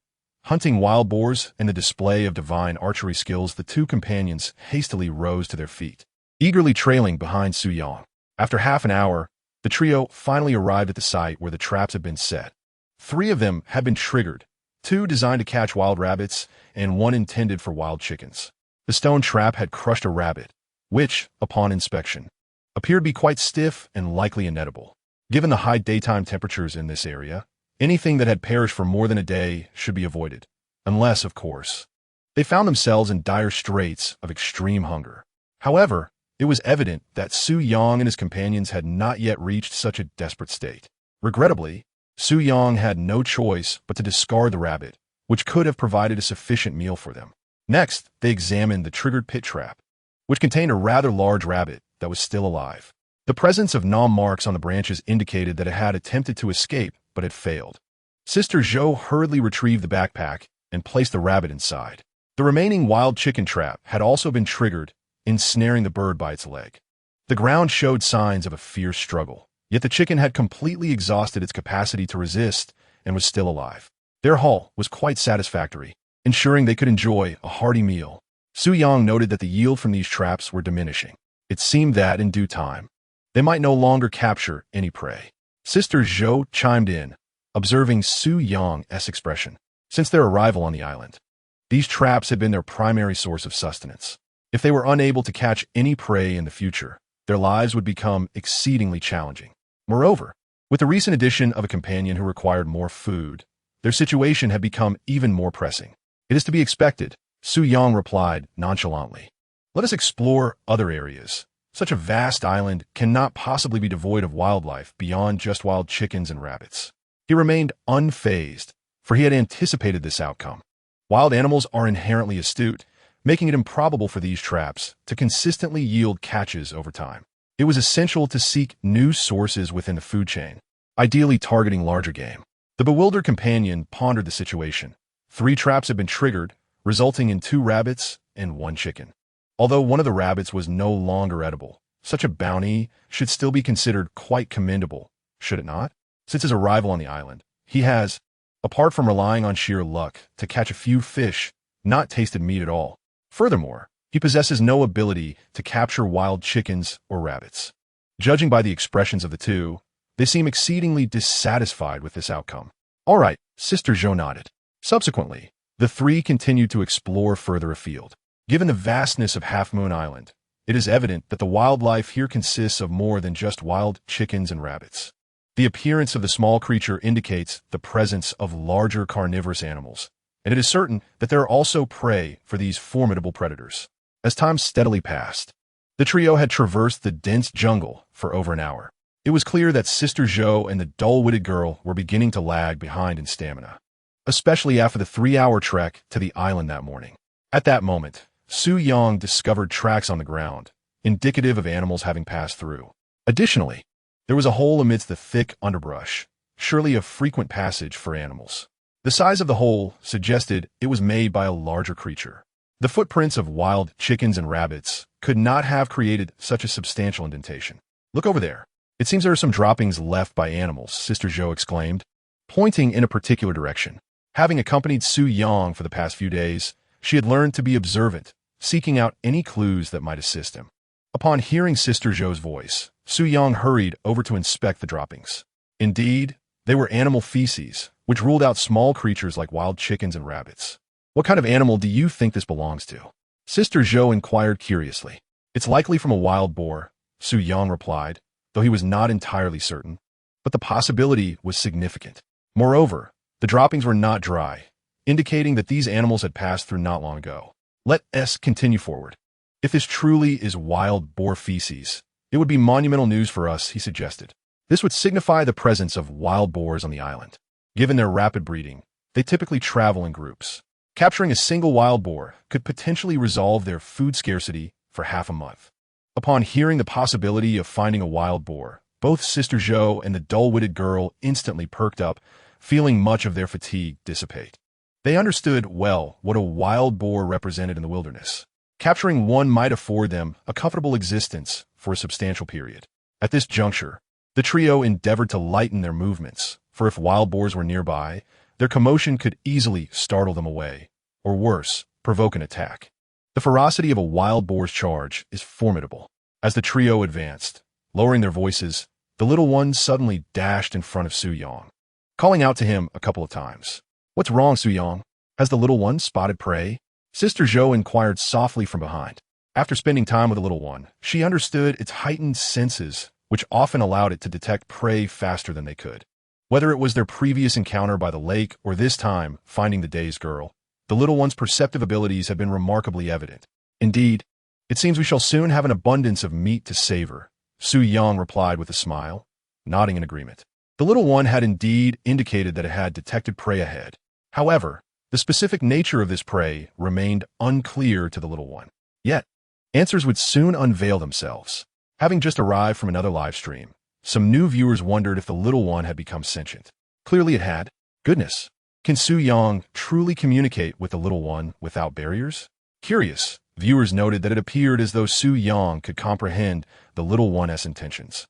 Hunting wild boars and the display of divine archery skills, the two companions hastily rose to their feet, eagerly trailing behind Su Yang. After half an hour, the trio finally arrived at the site where the traps had been set. 3 of them had been triggered, 2 designed to catch wild rabbits and 1 intended for wild chickens. The stone trap had crushed a rabbit, which, upon inspection, appeared to be quite stiff and likely inedible. Given the high daytime temperatures in this area, anything that had perished for more than a day should be avoided, unless, of course, they found themselves in dire straits of extreme hunger. However, it was evident that Su Yang and his companions had not yet reached such a desperate state. Regrettably, Su Yang had no choice but to discard the rabbit, which could have provided a sufficient meal for them. Next, they examined the triggered pit trap, which contained a rather large rabbit that was still alive. The presence of gnaw marks on the branches indicated that it had attempted to escape but had failed. Sister Zhou hurriedly retrieved the backpack and placed the rabbit inside. The remaining wild chicken trap had also been triggered, ensnaring the bird by its leg. The ground showed signs of a fierce struggle, yet the chicken had completely exhausted its capacity to resist and was still alive. Their haul was quite satisfactory, ensuring they could enjoy a hearty meal. Su Yang noted that the yield from these traps were diminishing. It seemed that, in due time, they might no longer capture any prey. Sister Zhou chimed in, observing Su Yang's expression. Since their arrival on the island, these traps had been their primary source of sustenance. If they were unable to catch any prey in the future, their lives would become exceedingly challenging. Moreover, with the recent addition of a companion who required more food, their situation had become even more pressing. It is to be expected, Su Yang replied nonchalantly. Let us explore other areas. Such a vast island cannot possibly be devoid of wildlife beyond just wild chickens and rabbits. He remained unfazed, for he had anticipated this outcome. Wild animals are inherently astute, making it improbable for these traps to consistently yield catches over time. It was essential to seek new sources within the food chain, ideally targeting larger game. The bewildered companion pondered the situation. 3 traps had been triggered, resulting in 2 rabbits and 1 chicken. Although one of the rabbits was no longer edible, such a bounty should still be considered quite commendable, should it not? Since his arrival on the island, he has apart from relying on sheer luck to catch a few fish, not tasted meat at all. Furthermore, he possesses no ability to capture wild chickens or rabbits. Judging by the expressions of the two, they seem exceedingly dissatisfied with this outcome. All right, Sister Zhou nodded. Subsequently, the three continued to explore further afield. Given the vastness of Half Moon Island, it is evident that the wildlife here consists of more than just wild chickens and rabbits. The appearance of the small creature indicates the presence of larger carnivorous animals, and it is certain that there are also prey for these formidable predators. As time steadily passed, the trio had traversed the dense jungle for over an hour. It was clear that Sister Zhou and the dull-witted girl were beginning to lag behind in stamina, especially after the 3-hour trek to the island that morning. At that moment, Su Yang discovered tracks on the ground, indicative of animals having passed through. Additionally, there was a hole amidst the thick underbrush, surely a frequent passage for animals. The size of the hole suggested it was made by a larger creature. The footprints of wild chickens and rabbits could not have created such a substantial indentation. Look over there. It seems there are some droppings left by animals, Sister Zhou exclaimed, pointing in a particular direction. Having accompanied Su Yang for the past few days, she had learned to be observant, seeking out any clues that might assist him. Upon hearing Sister Zhou's voice, Su Yang hurried over to inspect the droppings. Indeed, they were animal feces, which ruled out small creatures like wild chickens and rabbits. What kind of animal do you think this belongs to? Sister Zhou inquired curiously. It's likely from a wild boar, Su Yang replied, though he was not entirely certain. But the possibility was significant. Moreover, the droppings were not dry, indicating that these animals had passed through not long ago. Let us continue forward. If this truly is wild boar feces, it would be monumental news for us, he suggested. This would signify the presence of wild boars on the island. Given their rapid breeding, they typically travel in groups. Capturing a single wild boar could potentially resolve their food scarcity for half a month. Upon hearing the possibility of finding a wild boar, both Sister Zhou and the dull-witted girl instantly perked up, feeling much of their fatigue dissipate. They understood well what a wild boar represented in the wilderness. Capturing one might afford them a comfortable existence for a substantial period. At this juncture, the trio endeavored to lighten their movements, for if wild boars were nearby, their commotion could easily startle them away, or worse, provoke an attack. The ferocity of a wild boar's charge is formidable. As the trio advanced, lowering their voices, the little one suddenly dashed in front of Su Yang, calling out to him a couple of times. What's wrong, Su Yang? Has the little one spotted prey? Sister Zhou inquired softly from behind. After spending time with the little one, she understood its heightened senses, which often allowed it to detect prey faster than they could. Whether it was their previous encounter by the lake or this time finding the dazed girl, the little one's perceptive abilities have been remarkably evident. Indeed, it seems we shall soon have an abundance of meat to savor, Su Yang replied with a smile, nodding in agreement. The little one had indeed indicated that it had detected prey ahead. However, the specific nature of this prey remained unclear to the little one. Yet, answers would soon unveil themselves. Having just arrived from another live stream, some new viewers wondered if the little one had become sentient. Clearly it had. Goodness, can Su Yang truly communicate with the little one without barriers? Curious, viewers noted that it appeared as though Su Yang could comprehend the little one's intentions.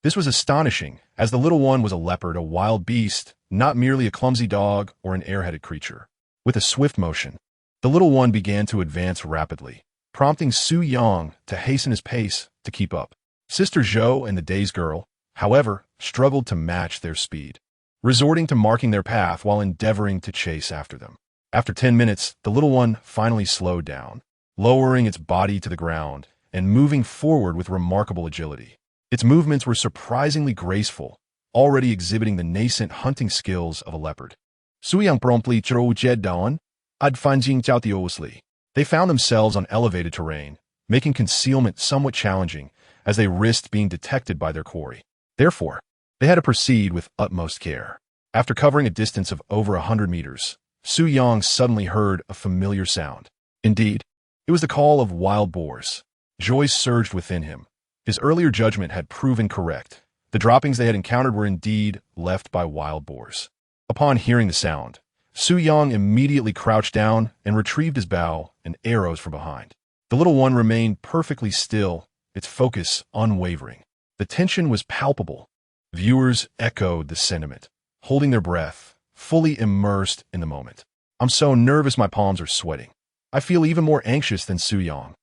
This was astonishing, as the little one was a leopard, a wild beast, not merely a clumsy dog or an airheaded creature. With a swift motion, the little one began to advance rapidly, prompting Su Yang to hasten his pace to keep up. Sister Zhou and the dazed girl, however, struggled to match their speed, resorting to marking their path while endeavoring to chase after them. After 10 minutes, the little one finally slowed down, lowering its body to the ground and moving forward with remarkable agility. Its movements were surprisingly graceful, already exhibiting the nascent hunting skills of a leopard. Su Yang promptly threw down, advancing cautiously. They found themselves on elevated terrain, making concealment somewhat challenging as they risked being detected by their quarry. Therefore, they had to proceed with utmost care. After covering a distance of over 100 meters, Su Yang suddenly heard a familiar sound. Indeed, it was the call of wild boars. Joy surged within him. His earlier judgment had proven correct. The droppings they had encountered were indeed left by wild boars. Upon hearing the sound, Su Yang immediately crouched down and retrieved his bow and arrows from behind. The little one remained perfectly still, its focus unwavering. The tension was palpable. Viewers echoed the sentiment, holding their breath, fully immersed in the moment. I'm so nervous my palms are sweating. I feel even more anxious than Su Yang.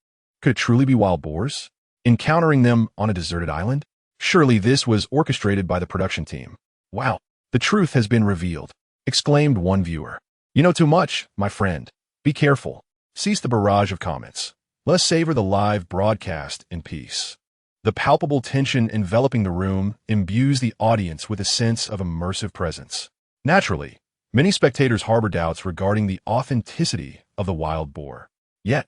Could it truly be wild boars? Encountering them on a deserted island? Surely this was orchestrated by the production team. Wow, the truth has been revealed, exclaimed one viewer. You know too much, my friend. Be careful. Cease the barrage of comments. Let us savor the live broadcast in peace. The palpable tension enveloping the room imbues the audience with a sense of immersive presence. Naturally, many spectators harbor doubts regarding the authenticity of the wild boar. Yet,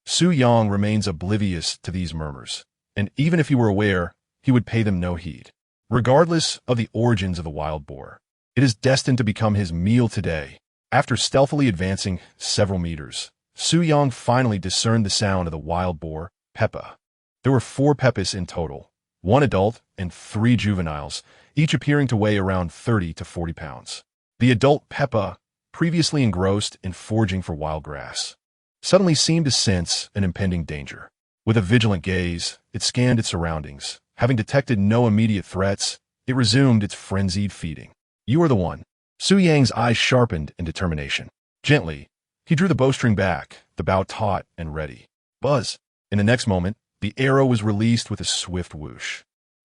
Su Yang remains oblivious to these murmurs, and even if he were aware, he would pay them no heed. Regardless of the origins of the wild boar, it is destined to become his meal today. After stealthily advancing several meters, Su Yang finally discerned the sound of the wild boar, Peppa. There were 4 Peppas in total, 1 adult and 3 juveniles, each appearing to weigh around 30 to 40 pounds. The adult Peppa, previously engrossed in foraging for wild grass, suddenly seemed to sense an impending danger. With a vigilant gaze, it scanned its surroundings. Having detected no immediate threats, it resumed its frenzied feeding. You are the one. Su Yang's eyes sharpened in determination. Gently, he drew the bowstring back, the bow taut and ready. Buzz! In the next moment, the arrow was released with a swift whoosh.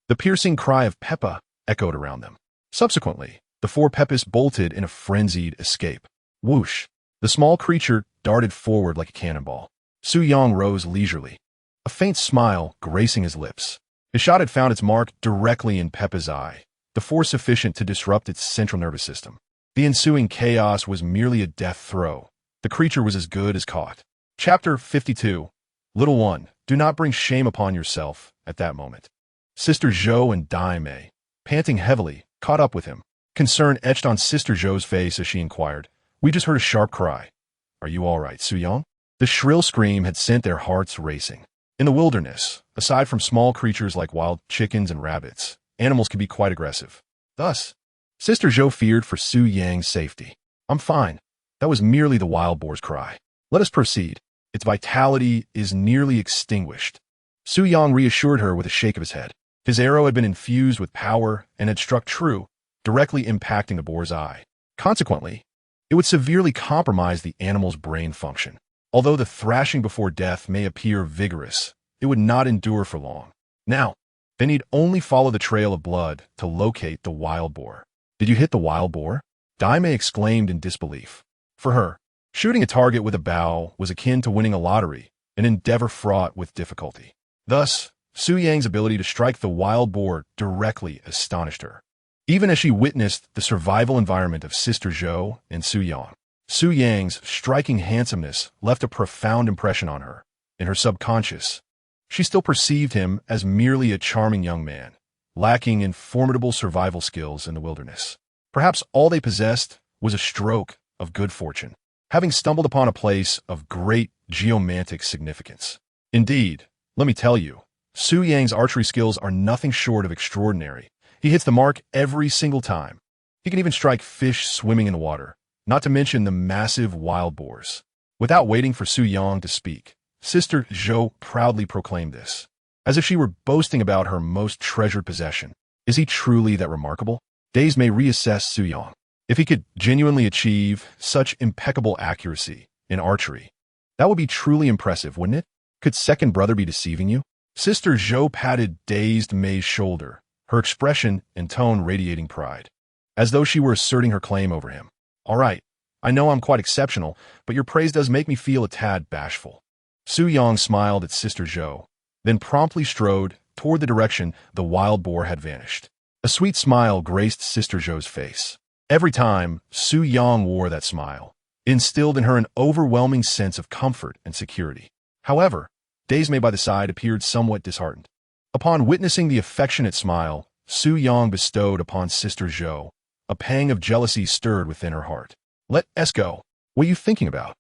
The piercing cry of Peppa echoed around them. Subsequently, the 4 Peppas bolted in a frenzied escape. Whoosh! The small creature darted forward like a cannonball. Su Yang rose leisurely, a faint smile gracing his lips. His shot had found its mark directly in Peppa's eye, the force sufficient to disrupt its central nervous system. The ensuing chaos was merely a death throw. The creature was as good as caught. Chapter 52. Little one, do not bring shame upon yourself at that moment. Sister Zhou and Daimei, panting heavily, caught up with him. Concern etched on Sister Zhou's face as she inquired, "We just heard a sharp cry. Are you all right, Su Yang?" The shrill scream had sent their hearts racing. In the wilderness, aside from small creatures like wild chickens and rabbits, animals can be quite aggressive. Thus, Sister Zhou feared for Su Yang's safety. "I'm fine. That was merely the wild boar's cry. Let us proceed. Its vitality is nearly extinguished." Su Yang reassured her with a shake of his head. His arrow had been infused with power and had struck true, directly impacting the boar's eye. Consequently, it would severely compromise the animal's brain function. Although the thrashing before death may appear vigorous, it would not endure for long. Now, they need only follow the trail of blood to locate the wild boar. "Did you hit the wild boar?" Daimei exclaimed in disbelief. For her, shooting a target with a bow was akin to winning a lottery, an endeavor fraught with difficulty. Thus, Su Yang's ability to strike the wild boar directly astonished her. Even as she witnessed the survival environment of Sister Zhou and Su Yang, Su Yang's striking handsomeness left a profound impression on her. In her subconscious, she still perceived him as merely a charming young man, lacking in formidable survival skills in the wilderness. Perhaps all they possessed was a stroke of good fortune, having stumbled upon a place of great geomantic significance. Indeed, let me tell you, Su Yang's archery skills are nothing short of extraordinary. He hits the mark every single time. He can even strike fish swimming in the water, not to mention the massive wild boars. Without waiting for Su Yang to speak, Sister Zhou proudly proclaimed this, as if she were boasting about her most treasured possession. Is he truly that remarkable? Daimei reassessed Su Yang. If he could genuinely achieve such impeccable accuracy in archery, that would be truly impressive, wouldn't it? Could second brother be deceiving you? Sister Zhou patted dazed Mei's shoulder, her expression and tone radiating pride, as though she were asserting her claim over him. "All right, I know I'm quite exceptional, but your praise does make me feel a tad bashful." Su Yang smiled at Sister Zhou, then promptly strode toward the direction the wild boar had vanished. A sweet smile graced Sister Zhou's face. Every time Su Yang wore that smile, it instilled in her an overwhelming sense of comfort and security. However, Daimei by the side appeared somewhat disheartened. Upon witnessing the affectionate smile Su Yang bestowed upon Sister Zhou, a pang of jealousy stirred within her heart. "Let us go. What are you thinking about?"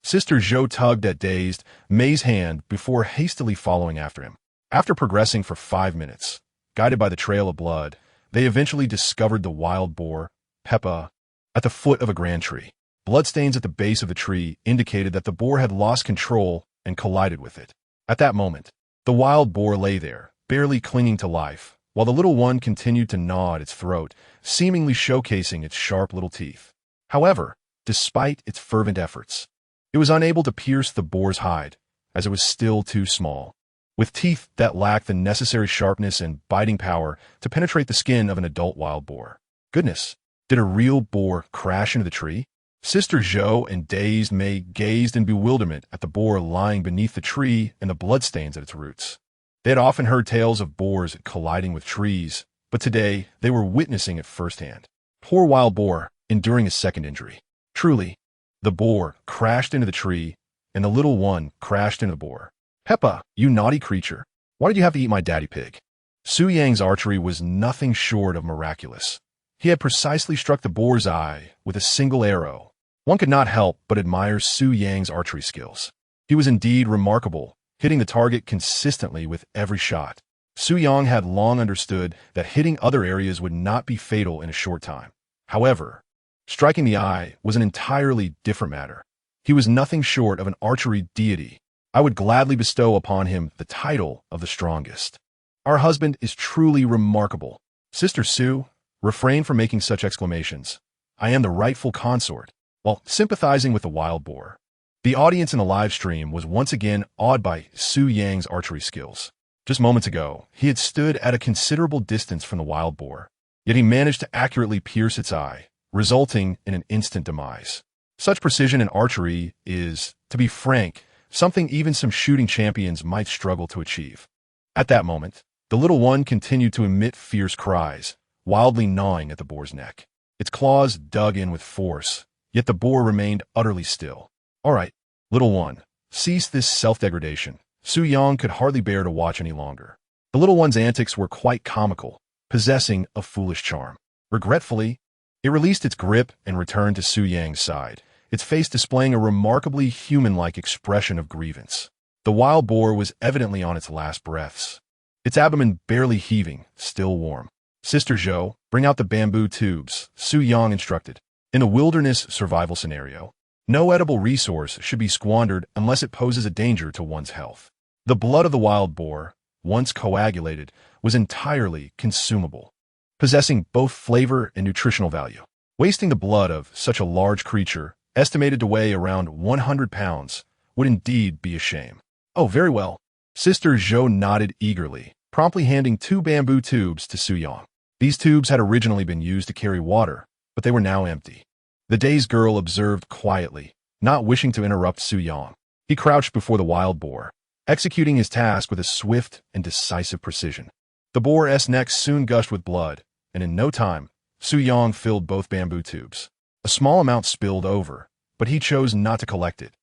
Sister Zhou tugged at dazed Mei's hand before hastily following after him. After progressing for 5 minutes, guided by the trail of blood, they eventually discovered the wild boar, Peppa, at the foot of a grand tree. Bloodstains at the base of the tree indicated that the boar had lost control and collided with it. At that moment, the wild boar lay there, barely clinging to life, while the little one continued to gnaw at its throat, seemingly showcasing its sharp little teeth. However, despite its fervent efforts, it was unable to pierce the boar's hide, as it was still too small. With teeth that lacked the necessary sharpness and biting power to penetrate the skin of an adult wild boar. Goodness, did a real boar crash into the tree? Sister Zhou and Daimei gazed in bewilderment at the boar lying beneath the tree and the bloodstains at its roots. They had often heard tales of boars colliding with trees, but today they were witnessing it firsthand. Poor wild boar, enduring a second injury. Truly, the boar crashed into the tree, and the little one crashed into the boar. Peppa, you naughty creature, why did you have to eat my daddy pig? Su Yang's archery was nothing short of miraculous. He had precisely struck the boar's eye with a single arrow. One could not help but admire Su Yang's archery skills. He was indeed remarkable, hitting the target consistently with every shot. Su Yang had long understood that hitting other areas would not be fatal in a short time. However, striking the eye was an entirely different matter. He was nothing short of an archery deity. I would gladly bestow upon him the title of the strongest. Our husband is truly remarkable. Sister Zhou, refrain from making such exclamations. I am the rightful consort, while sympathizing with the wild boar. The audience in the live stream was once again awed by Su Yang's archery skills. Just moments ago, he had stood at a considerable distance from the wild boar, yet he managed to accurately pierce its eye, resulting in an instant demise. Such precision in archery is, to be frank, something even some shooting champions might struggle to achieve. At that moment, the little one continued to emit fierce cries, wildly gnawing at the boar's neck. Its claws dug in with force, yet the boar remained utterly still. All right, little one, cease this self-degradation. Su Yang could hardly bear to watch any longer. The little one's antics were quite comical, possessing a foolish charm. Regretfully, it released its grip and returned to Su Yang's side, its face displaying a remarkably human-like expression of grievance. The wild boar was evidently on its last breaths, its abdomen barely heaving, still warm. Sister Zhou, bring out the bamboo tubes, Su Yang instructed. In a wilderness survival scenario, no edible resource should be squandered unless it poses a danger to one's health. The blood of the wild boar, once coagulated, was entirely consumable, possessing both flavor and nutritional value. Wasting the blood of such a large creature, estimated to weigh around 100 pounds, would indeed be a shame. Oh, very well. Sister Zhou nodded eagerly, promptly handing 2 bamboo tubes to Su Yang. These tubes had originally been used to carry water, but they were now empty. The dazed girl observed quietly, not wishing to interrupt Su Yang. He crouched before the wild boar, executing his task with a swift and decisive precision. The boar's neck soon gushed with blood, and in no time, Su Yang filled both bamboo tubes. A small amount spilled over, but he chose not to collect it,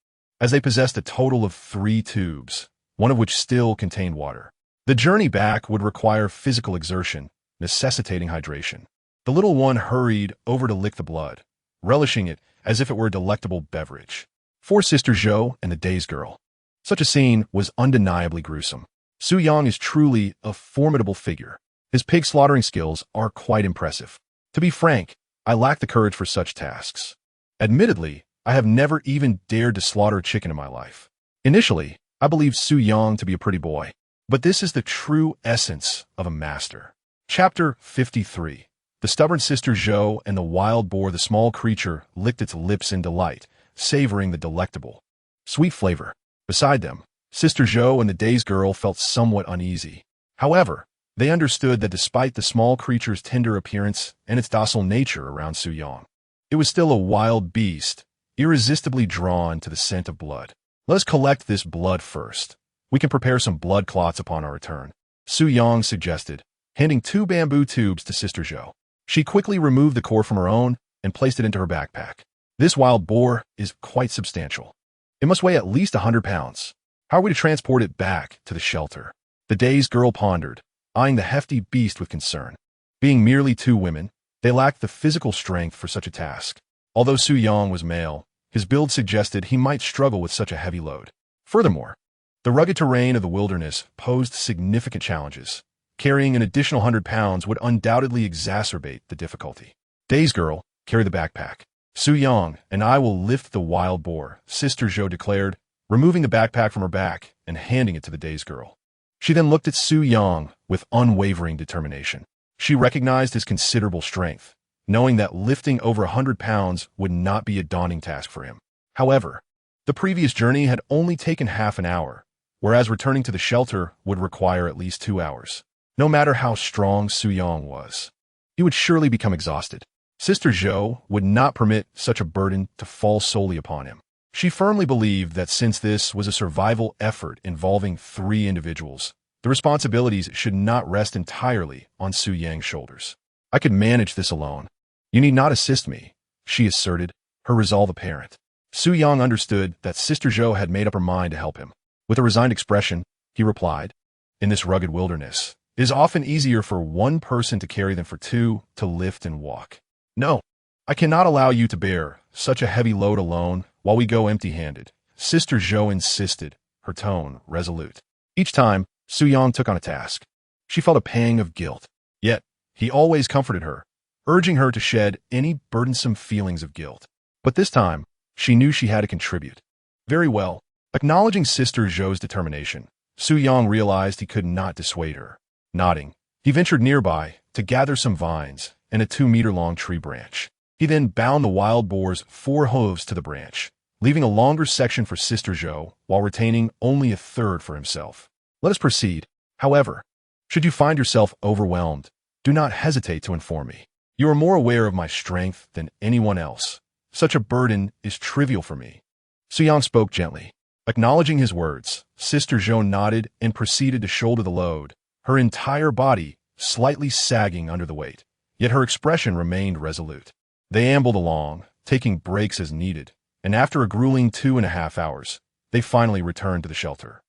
as they possessed a total of 3 tubes, one of which still contained water. The journey back would require physical exertion, necessitating hydration. The little one hurried over to lick the blood, relishing it as if it were a delectable beverage. For Sister Zhou and the dazed girl, such a scene was undeniably gruesome. Su Yang is truly a formidable figure. His pig slaughtering skills are quite impressive. To be frank, I lack the courage for such tasks. Admittedly, I have never even dared to slaughter a chicken in my life. Initially, I believed Su Yang to be a pretty boy, but this is the true essence of a master. Chapter 53. The stubborn Sister Zhou and the wild boar. The small creature licked its lips in delight, savoring the delectable, sweet flavor. Beside them, Sister Zhou and the dazed girl felt somewhat uneasy. However, they understood that despite the small creature's tender appearance and its docile nature around Su Yang, it was still a wild beast, irresistibly drawn to the scent of blood. Let us collect this blood first. We can prepare some blood clots upon our return, Su Yang suggested, handing 2 bamboo tubes to Sister Zhou. She quickly removed the core from her own and placed it into her backpack. This wild boar is quite substantial. It must weigh at least 100 pounds. How are we to transport it back to the shelter? The dazed girl pondered, eyeing the hefty beast with concern. Being merely 2 women, they lacked the physical strength for such a task. Although Su Yang was male, his build suggested he might struggle with such a heavy load. Furthermore, the rugged terrain of the wilderness posed significant challenges. Carrying an additional 100 pounds would undoubtedly exacerbate the difficulty. Dazed girl, carry the backpack. Su Yang and I will lift the wild boar, Sister Zhou declared, removing the backpack from her back and handing it to the dazed girl. She then looked at Su Yang with unwavering determination. She recognized his considerable strength, knowing that lifting over 100 pounds would not be a daunting task for him. However, the previous journey had only taken half an hour, whereas returning to the shelter would require at least 2 hours. No matter how strong Suyang was, he would surely become exhausted. Sister Zhou would not permit such a burden to fall solely upon him. She firmly believed that since this was a survival effort involving 3 individuals, the responsibilities should not rest entirely on Suyang's shoulders. I could manage this alone. You need not assist me, she asserted, her resolve apparent. Suyang understood that Sister Zhou had made up her mind to help him. With a resigned expression, he replied, "In this rugged wilderness, it is often easier for one person to carry than for 2 to lift and walk. No, I cannot allow you to bear such a heavy load alone while we go empty-handed," Sister Zhou insisted, her tone resolute. Each time Suyang took on a task, she felt a pang of guilt. Yet, he always comforted her, urging her to shed any burdensome feelings of guilt. But this time, she knew she had to contribute. Very well. Acknowledging Sister Zhou's determination, Suyang realized he could not dissuade her. Nodding, he ventured nearby to gather some vines and a 2-meter-long tree branch. He then bound the wild boar's 4 hooves to the branch, leaving a longer section for Sister Zhou while retaining only a third for himself. Let us proceed. However, should you find yourself overwhelmed, do not hesitate to inform me. You are more aware of my strength than anyone else. Such a burden is trivial for me. Suyang spoke gently. Acknowledging his words, Sister Zhou nodded and proceeded to shoulder the load, her entire body slightly sagging under the weight. Yet her expression remained resolute. They ambled along, taking breaks as needed, and after a grueling 2.5 hours, they finally returned to the shelter.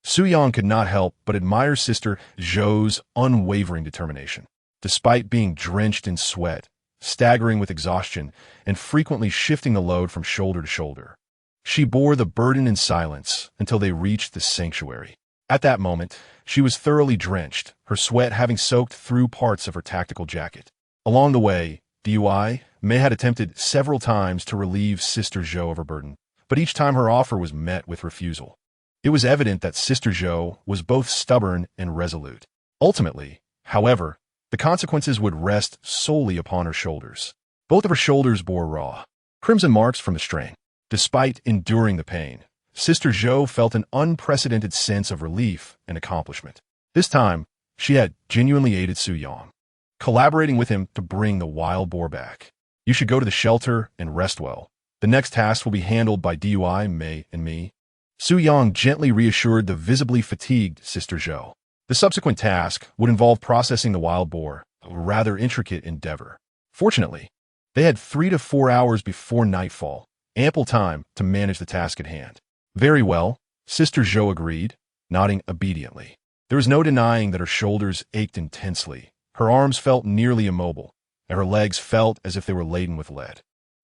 Suyang could not help but admire Sister Zhou's unwavering determination. Despite being drenched in sweat, staggering with exhaustion, and frequently shifting the load from shoulder to shoulder, she bore the burden in silence until they reached the sanctuary. At that moment, she was thoroughly drenched, her sweat having soaked through parts of her tactical jacket. Along the way, Daimei had attempted several times to relieve Sister Zhou of her burden, but each time her offer was met with refusal. It was evident that Sister Zhou was both stubborn and resolute. Ultimately, however, the consequences would rest solely upon her shoulders. Both of her shoulders bore raw, crimson marks from the strain. Despite enduring the pain, Sister Zhou felt an unprecedented sense of relief and accomplishment. This time, she had genuinely aided Suyang, collaborating with him to bring the wild boar back. You should go to the shelter and rest well. The next task will be handled by Daimei and me. Suyang gently reassured the visibly fatigued Sister Zhou. The subsequent task would involve processing the wild boar, a rather intricate endeavor. Fortunately, they had 3 to 4 hours before nightfall, ample time to manage the task at hand. Very well, Sister Zhou agreed, nodding obediently. There was no denying that her shoulders ached intensely, her arms felt nearly immobile, and her legs felt as if they were laden with lead.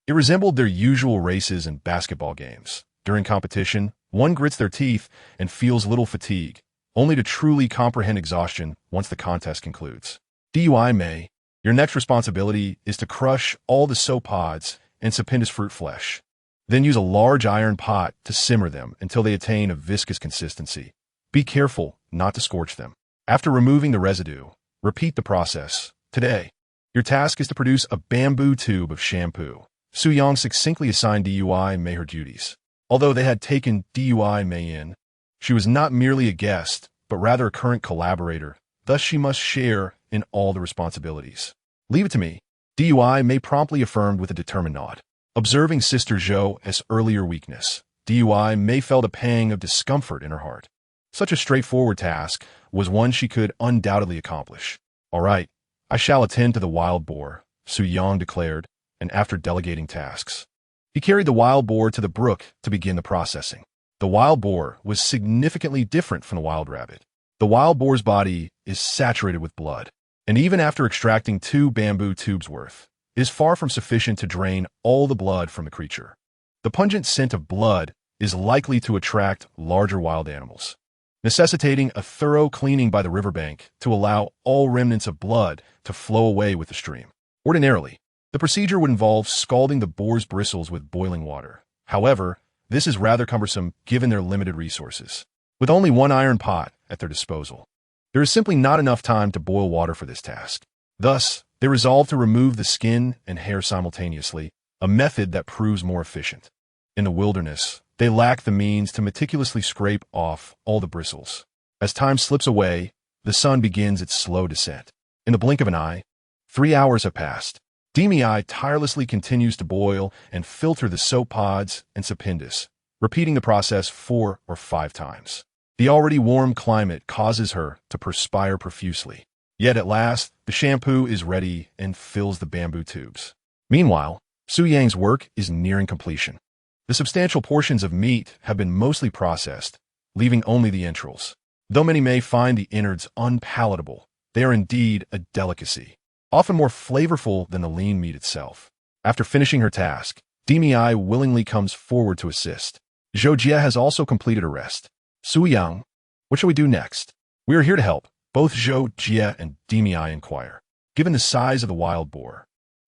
It resembled their usual races and basketball games. During competition, one grits their teeth and feels little fatigue, only to truly comprehend exhaustion once the contest concludes. Daimei, your next responsibility is to crush all the soapods and stupendous fruit flesh. Then use a large iron pot to simmer them until they attain a viscous consistency. Be careful not to scorch them. After removing the residue, repeat the process. Today, your task is to produce a bamboo tube of shampoo. Suyang succinctly assigned Daimei her duties. Although they had taken Daimei in, she was not merely a guest, but rather a current collaborator. Thus she must share in all the responsibilities. Leave it to me, Daimei promptly affirmed with a determined nod. Observing Sister Zhou's earlier weakness, Daimei felt a pang of discomfort in her heart. Such a straightforward task was one she could undoubtedly accomplish. All right, I shall attend to the wild boar, Suyang declared, and after delegating tasks, he carried the wild boar to the brook to begin the processing. The wild boar was significantly different from the wild rabbit. The wild boar's body is saturated with blood, and even after extracting 2 bamboo tubes worth, it is far from sufficient to drain all the blood from the creature. The pungent scent of blood is likely to attract larger wild animals, necessitating a thorough cleaning by the riverbank to allow all remnants of blood to flow away with the stream. Ordinarily, the procedure would involve scalding the boar's bristles with boiling water. However, this is rather cumbersome given their limited resources. With only 1 iron pot at their disposal, there is simply not enough time to boil water for this task. Thus, They resolve to remove the skin and hair simultaneously, a method that proves more efficient. In the wilderness, they lack the means to meticulously scrape off all the bristles. As time slips away, the sun begins its slow descent. In the blink of an eye, 3 hours have passed. Daimei tirelessly continues to boil and filter the soap pods and sapindis, repeating the process 4 or 5 times. The already warm climate causes her to perspire profusely. Yet at last, the shampoo is ready and fills the bamboo tubes. Meanwhile, Su Yang's work is nearing completion. The substantial portions of meat have been mostly processed, leaving only the entrails. Though many may find the innards unpalatable, they are indeed a delicacy, often more flavorful than the lean meat itself. After finishing her task, Daimei willingly comes forward to assist. Zhou Jie has also completed a rest. Su Yang, what shall we do next? We are here to help, both Zhou Jie and Daimei inquire. Given the size of the wild boar,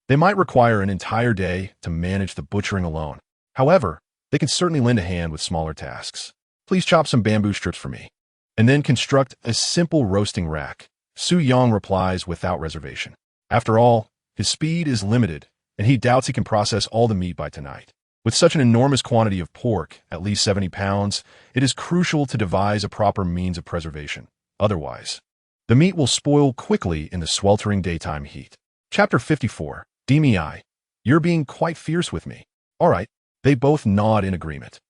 they might require an entire day to manage the butchering alone. However, they can certainly lend a hand with smaller tasks. Please chop some bamboo strips for me, and then construct a simple roasting rack. Su Yang replies without reservation. After all, his speed is limited, and he doubts he can process all the meat by tonight. With such an enormous quantity of pork, at least 70 pounds, it is crucial to devise a proper means of preservation. Otherwise, the meat will spoil quickly in the sweltering daytime heat. Chapter 54. Daimei, you're being quite fierce with me. All right. They both nod in agreement.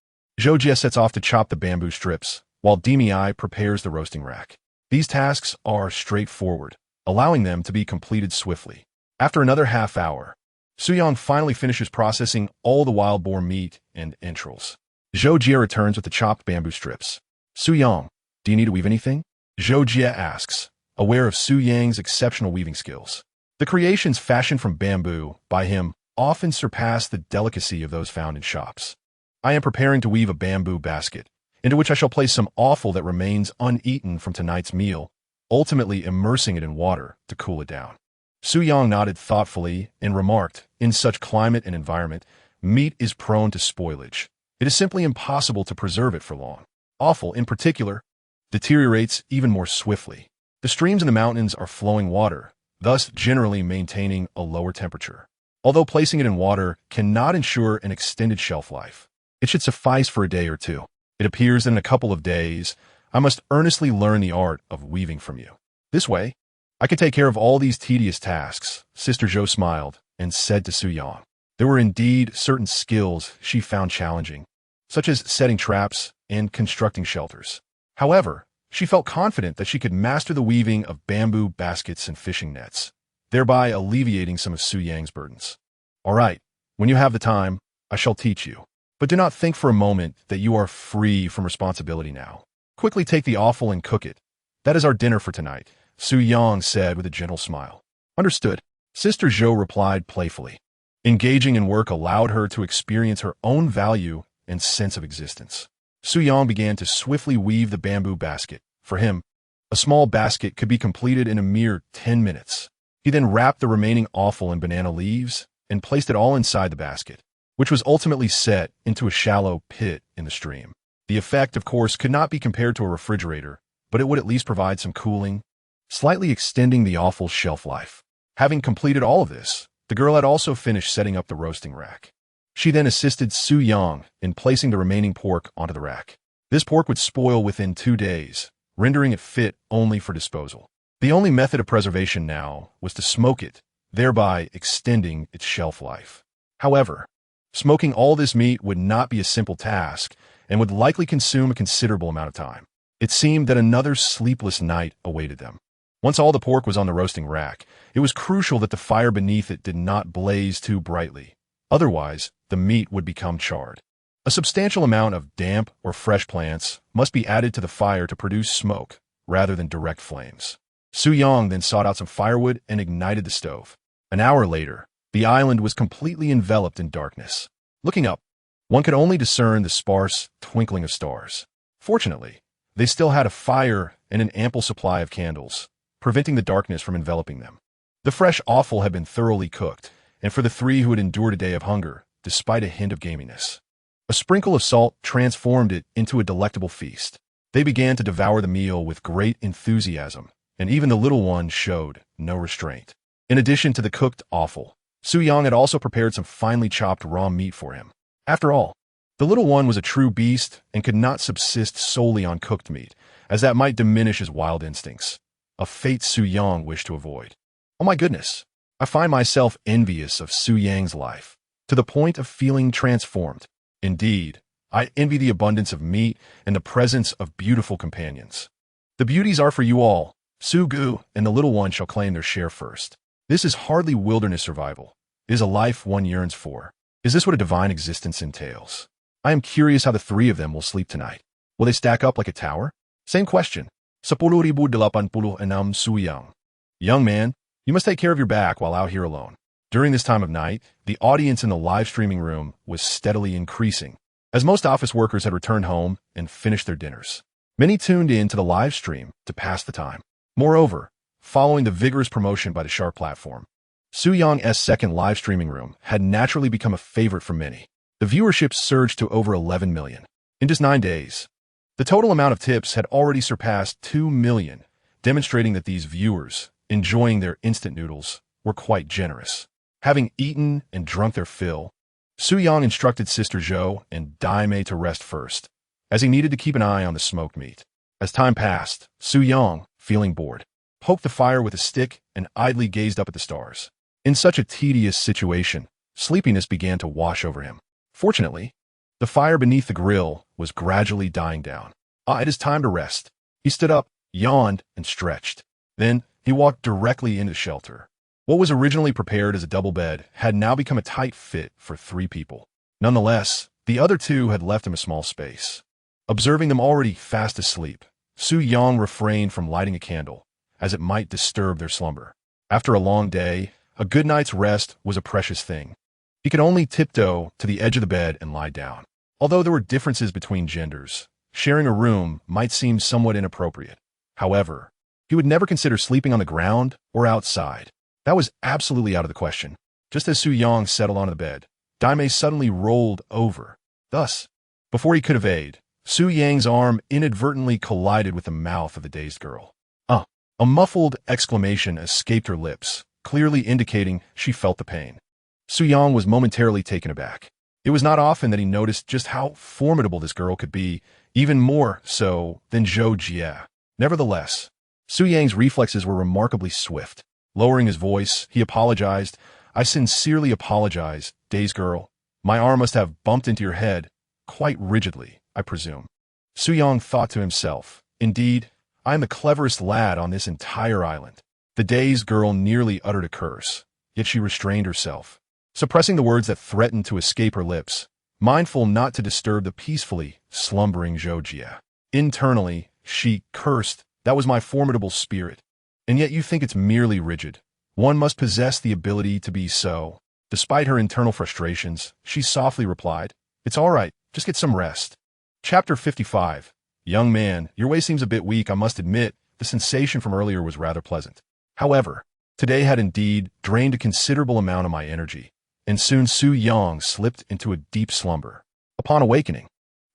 Zhou Jie sets off to chop the bamboo strips, while Daimei prepares the roasting rack. These tasks are straightforward, allowing them to be completed swiftly. After another half hour, Su Yang finally finishes processing all the wild boar meat and entrails. Zhou Jie returns with the chopped bamboo strips. Su Yang, do you need to weave anything? Zhou Jie asks, aware of Su Yang's exceptional weaving skills. The creations fashioned from bamboo by him often surpass the delicacy of those found in shops. I am preparing to weave a bamboo basket, into which I shall place some offal that remains uneaten from tonight's meal, ultimately immersing it in water to cool it down. Su Yang nodded thoughtfully and remarked, in such climate and environment, meat is prone to spoilage. It is simply impossible to preserve it for long. Offal, in particular, deteriorates even more swiftly. The streams in the mountains are flowing water, thus generally maintaining a lower temperature. Although placing it in water cannot ensure an extended shelf life, it should suffice for a day or two. It appears that in a couple of days, I must earnestly learn the art of weaving from you. This way, I can take care of all these tedious tasks. Sister Zhou smiled and said to Su Yang. There were indeed certain skills she found challenging, such as setting traps and constructing shelters. However, she felt confident that she could master the weaving of bamboo baskets and fishing nets, thereby alleviating some of Su Yang's burdens. All right, when you have the time, I shall teach you. But do not think for a moment that you are free from responsibility now. Quickly take the offal and cook it. That is our dinner for tonight, Su Yang said with a gentle smile. Understood, Sister Zhou replied playfully. Engaging in work allowed her to experience her own value and sense of existence. Su Yang began to swiftly weave the bamboo basket. For him, a small basket could be completed in a mere 10 minutes. He then wrapped the remaining offal in banana leaves and placed it all inside the basket, which was ultimately set into a shallow pit in the stream. The effect, of course, could not be compared to a refrigerator, but it would at least provide some cooling, slightly extending the offal's shelf life. Having completed all of this, the girl had also finished setting up the roasting rack. She then assisted Su Yang in placing the remaining pork onto the rack. This pork would spoil within 2 days, rendering it fit only for disposal. The only method of preservation now was to smoke it, thereby extending its shelf life. However, smoking all this meat would not be a simple task and would likely consume a considerable amount of time. It seemed that another sleepless night awaited them. Once all the pork was on the roasting rack, it was crucial that the fire beneath it did not blaze too brightly. Otherwise, the meat would become charred. A substantial amount of damp or fresh plants must be added to the fire to produce smoke, rather than direct flames. Su Yang then sought out some firewood and ignited the stove. An hour later, the island was completely enveloped in darkness. Looking up, one could only discern the sparse twinkling of stars. Fortunately, they still had a fire and an ample supply of candles, preventing the darkness from enveloping them. The fresh offal had been thoroughly cooked, and for the 3 who had endured a day of hunger, despite a hint of gaminess, a sprinkle of salt transformed it into a delectable feast. They began to devour the meal with great enthusiasm, and even the little one showed no restraint. In addition to the cooked offal, Su Yang had also prepared some finely chopped raw meat for him. After all, the little one was a true beast and could not subsist solely on cooked meat, as that might diminish his wild instincts, a fate Su Yang wished to avoid. Oh my goodness, I find myself envious of Su Yang's life, to the point of feeling transformed. Indeed, I envy the abundance of meat and the presence of beautiful companions. The beauties are for you all. Su Gu and the little one shall claim their share first. This is hardly wilderness survival. It is a life one yearns for. Is this what a divine existence entails? I am curious how the three of them will sleep tonight. Will they stack up like a tower? Same question. 10,086 Su Yang. Young man, you must take care of your back while out here alone. During this time of night, the audience in the live streaming room was steadily increasing, as most office workers had returned home and finished their dinners. Many tuned in to the live stream to pass the time. Moreover, following the vigorous promotion by the Shark platform, Su Yang's second live streaming room had naturally become a favorite for many. The viewership surged to over 11 million. In just 9 days, the total amount of tips had already surpassed 2 million, demonstrating that these viewers, enjoying their instant noodles, were quite generous. Having eaten and drunk their fill, Su Yang instructed Sister Zhou and Daimei to rest first, as he needed to keep an eye on the smoked meat. As time passed, Su Yang, feeling bored, poked the fire with a stick and idly gazed up at the stars. In such a tedious situation, sleepiness began to wash over him. Fortunately, the fire beneath the grill was gradually dying down. It is time to rest. He stood up, yawned, and stretched. Then, he walked directly into shelter. What was originally prepared as a double bed had now become a tight fit for 3 people. Nonetheless, the other 2 had left him a small space. Observing them already fast asleep, Su Yang refrained from lighting a candle, as it might disturb their slumber. After a long day, a good night's rest was a precious thing. He could only tiptoe to the edge of the bed and lie down. Although there were differences between genders, sharing a room might seem somewhat inappropriate. However, he would never consider sleeping on the ground or outside. That was absolutely out of the question. Just as Su Yang settled onto the bed, Daimei suddenly rolled over. Thus, before he could evade, Su Yang's arm inadvertently collided with the mouth of the dazed girl. A muffled exclamation escaped her lips, clearly indicating she felt the pain. Su Yang was momentarily taken aback. It was not often that he noticed just how formidable this girl could be, even more so than Zhou Jie. Nevertheless, Su Yang's reflexes were remarkably swift. Lowering his voice, he apologized. "I sincerely apologize, dazed girl. My arm must have bumped into your head, quite rigidly, I presume." Su Yang thought to himself, "Indeed, I am the cleverest lad on this entire island." The dazed girl nearly uttered a curse, yet she restrained herself, suppressing the words that threatened to escape her lips, mindful not to disturb the peacefully slumbering Zhou Jie. Internally, she cursed, "That was my formidable spirit. And yet you think it's merely rigid. One must possess the ability to be so." Despite her internal frustrations, she softly replied, "It's all right, just get some rest." Chapter 55. Young man, your way seems a bit weak, I must admit. The sensation from earlier was rather pleasant. However, today had indeed drained a considerable amount of my energy, and soon Su Yang slipped into a deep slumber. Upon awakening,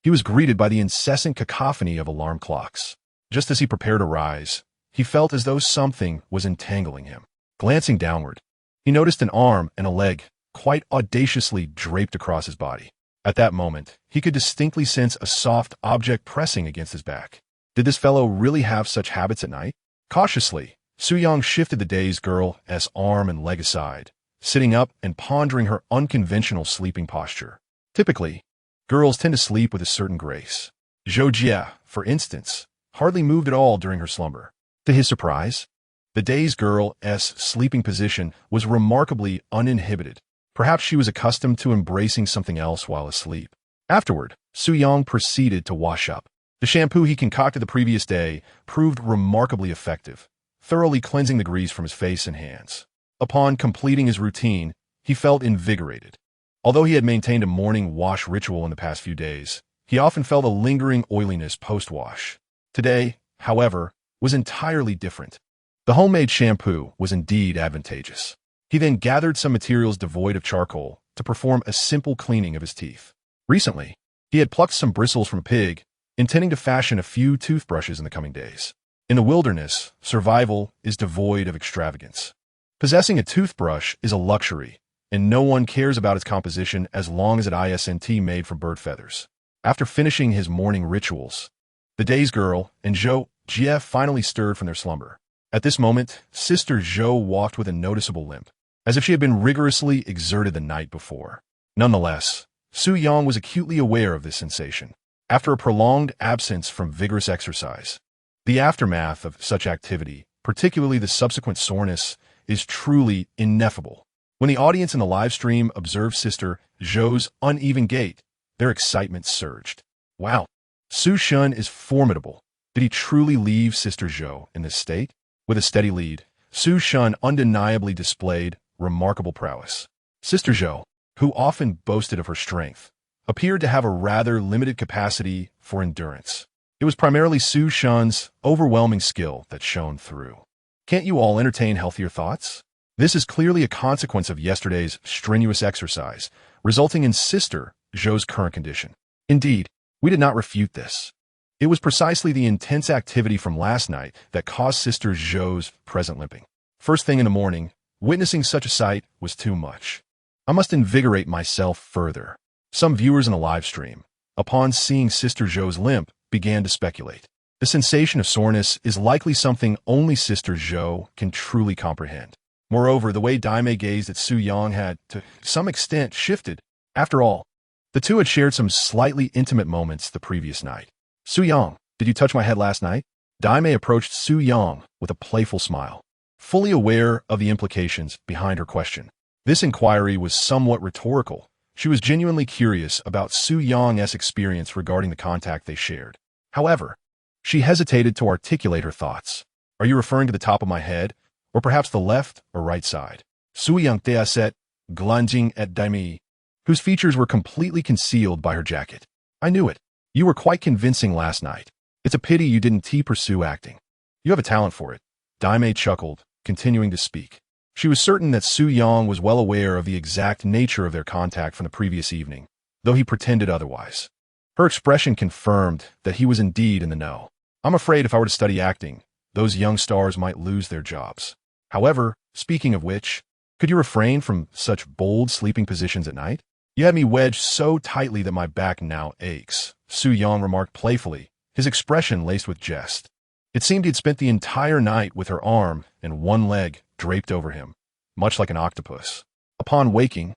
he was greeted by the incessant cacophony of alarm clocks. Just as he prepared to rise, he felt as though something was entangling him. Glancing downward, he noticed an arm and a leg quite audaciously draped across his body. At that moment, he could distinctly sense a soft object pressing against his back. Did this fellow really have such habits at night? Cautiously, Su Yang shifted the dazed girl's arm and leg aside, sitting up and pondering her unconventional sleeping posture. Typically, girls tend to sleep with a certain grace. Zhou Jie, for instance, hardly moved at all during her slumber. To his surprise, the dazed girl's sleeping position was remarkably uninhibited. Perhaps she was accustomed to embracing something else while asleep. Afterward, Su Yang proceeded to wash up. The shampoo he concocted the previous day proved remarkably effective, thoroughly cleansing the grease from his face and hands. Upon completing his routine, he felt invigorated. Although he had maintained a morning wash ritual in the past few days, he often felt a lingering oiliness post-wash. Today, however, was entirely different. The homemade shampoo was indeed advantageous. He then gathered some materials devoid of charcoal to perform a simple cleaning of his teeth. Recently, he had plucked some bristles from a pig, intending to fashion a few toothbrushes in the coming days. In the wilderness, survival is devoid of extravagance. Possessing a toothbrush is a luxury, and no one cares about its composition as long as it isn't made from bird feathers. After finishing his morning rituals, the day's girl and Zhou Jie finally stirred from their slumber. At this moment, Sister Zhou walked with a noticeable limp, as if she had been rigorously exerted the night before. Nonetheless, Su Yang was acutely aware of this sensation. After a prolonged absence from vigorous exercise, the aftermath of such activity, particularly the subsequent soreness, is truly ineffable. When the audience in the live stream observed Sister Zhou's uneven gait, their excitement surged. Wow, Su Shun is formidable. Did he truly leave Sister Zhou in this state? With a steady lead, Su Shun undeniably displayed remarkable prowess. Sister Zhou, who often boasted of her strength, appeared to have a rather limited capacity for endurance. It was primarily Su Shun's overwhelming skill that shone through. Can't you all entertain healthier thoughts? This is clearly a consequence of yesterday's strenuous exercise, resulting in Sister Zhou's current condition. Indeed, we did not refute this. It was precisely the intense activity from last night that caused Sister Zhou's present limping. First thing in the morning, witnessing such a sight was too much. I must invigorate myself further. Some viewers in the live stream, upon seeing Sister Zhou's limp, began to speculate. The sensation of soreness is likely something only Sister Zhou can truly comprehend. Moreover, the way Daimei gazed at Su Yang had, to some extent, shifted. After all, the two had shared some slightly intimate moments the previous night. Su Yang, did you touch my head last night? Daimei approached Su Yang with a playful smile, fully aware of the implications behind her question. This inquiry was somewhat rhetorical. She was genuinely curious about Su Yang's experience regarding the contact they shared. However, she hesitated to articulate her thoughts. Are you referring to the top of my head, or perhaps the left or right side? Su Yang Deaset, glunging at Daimei, whose features were completely concealed by her jacket. I knew it. You were quite convincing last night. It's a pity you didn't pursue acting. You have a talent for it. Daimei chuckled, continuing to speak. She was certain that Su Yang was well aware of the exact nature of their contact from the previous evening, though he pretended otherwise. Her expression confirmed that he was indeed in the know. I'm afraid if I were to study acting, those young stars might lose their jobs. However, speaking of which, could you refrain from such bold sleeping positions at night? You had me wedged so tightly that my back now aches, Su Yang remarked playfully, his expression laced with jest. It seemed he'd spent the entire night with her arm and one leg draped over him, much like an octopus. Upon waking,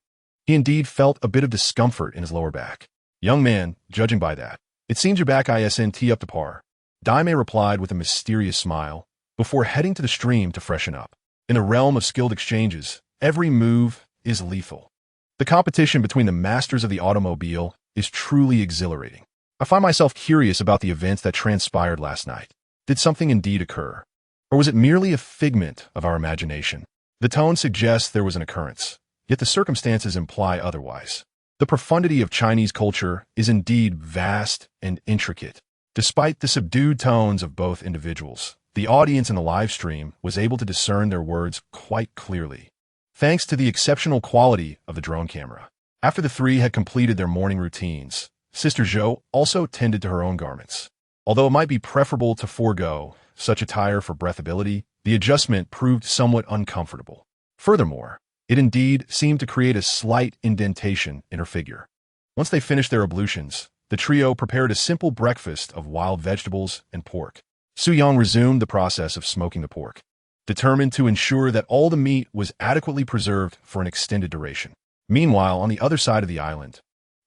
he indeed felt a bit of discomfort in his lower back. Young man, judging by that, it seems your back isn't up to par. Daimei replied with a mysterious smile, before heading to the stream to freshen up. In the realm of skilled exchanges, every move is lethal. The competition between the masters of the automobile is truly exhilarating. I find myself curious about the events that transpired last night. Did something indeed occur? Or was it merely a figment of our imagination? The tone suggests there was an occurrence, yet the circumstances imply otherwise. The profundity of Chinese culture is indeed vast and intricate. Despite the subdued tones of both individuals, the audience in the live stream was able to discern their words quite clearly, thanks to the exceptional quality of the drone camera. After the three had completed their morning routines, Sister Zhou also tended to her own garments. Although it might be preferable to forego such attire for breathability, the adjustment proved somewhat uncomfortable. Furthermore, it indeed seemed to create a slight indentation in her figure. Once they finished their ablutions, the trio prepared a simple breakfast of wild vegetables and pork. Su Yang resumed the process of smoking the pork, determined to ensure that all the meat was adequately preserved for an extended duration. Meanwhile, on the other side of the island,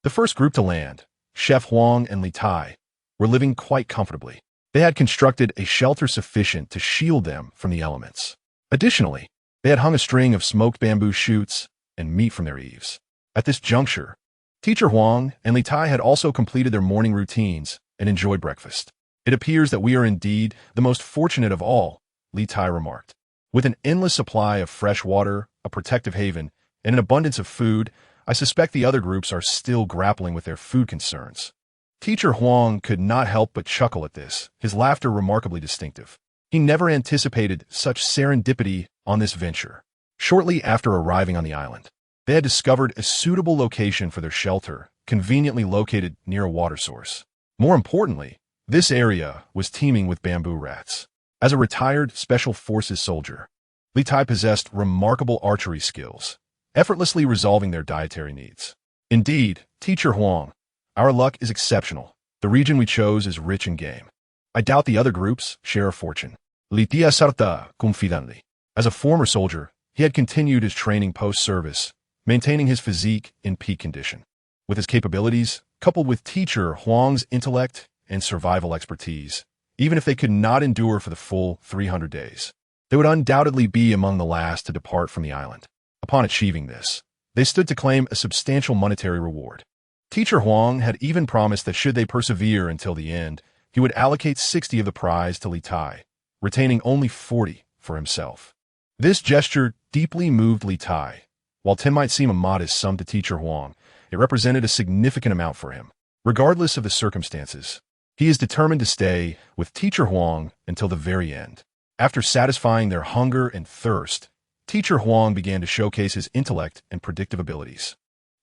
the first group to land, Chef Huang and Li Tai, were living quite comfortably. They had constructed a shelter sufficient to shield them from the elements. Additionally, they had hung a string of smoked bamboo shoots and meat from their eaves. At this juncture, Teacher Huang and Li Tai had also completed their morning routines and enjoyed breakfast. It appears that we are indeed the most fortunate of all, Li Tai remarked. With an endless supply of fresh water, a protective haven, and an abundance of food, I suspect the other groups are still grappling with their food concerns. Teacher Huang could not help but chuckle at this, his laughter remarkably distinctive. He never anticipated such serendipity on this venture. Shortly after arriving on the island, they had discovered a suitable location for their shelter, conveniently located near a water source. More importantly, this area was teeming with bamboo rats. As a retired Special Forces soldier, Li Tai possessed remarkable archery skills, effortlessly resolving their dietary needs. Indeed, Teacher Huang, our luck is exceptional. The region we chose is rich in game. I doubt the other groups share a fortune. Li Tia Sarta confidently. As a former soldier, he had continued his training post-service, maintaining his physique in peak condition. With his capabilities, coupled with Teacher Huang's intellect and survival expertise, even if they could not endure for the full 300 days, they would undoubtedly be among the last to depart from the island. Upon achieving this, they stood to claim a substantial monetary reward. Teacher Huang had even promised that should they persevere until the end, he would allocate 60 of the prize to Li Tai, retaining only 40 for himself. This gesture deeply moved Li Tai. While 10 might seem a modest sum to Teacher Huang, it represented a significant amount for him. Regardless of the circumstances, he is determined to stay with Teacher Huang until the very end. After satisfying their hunger and thirst, Teacher Huang began to showcase his intellect and predictive abilities.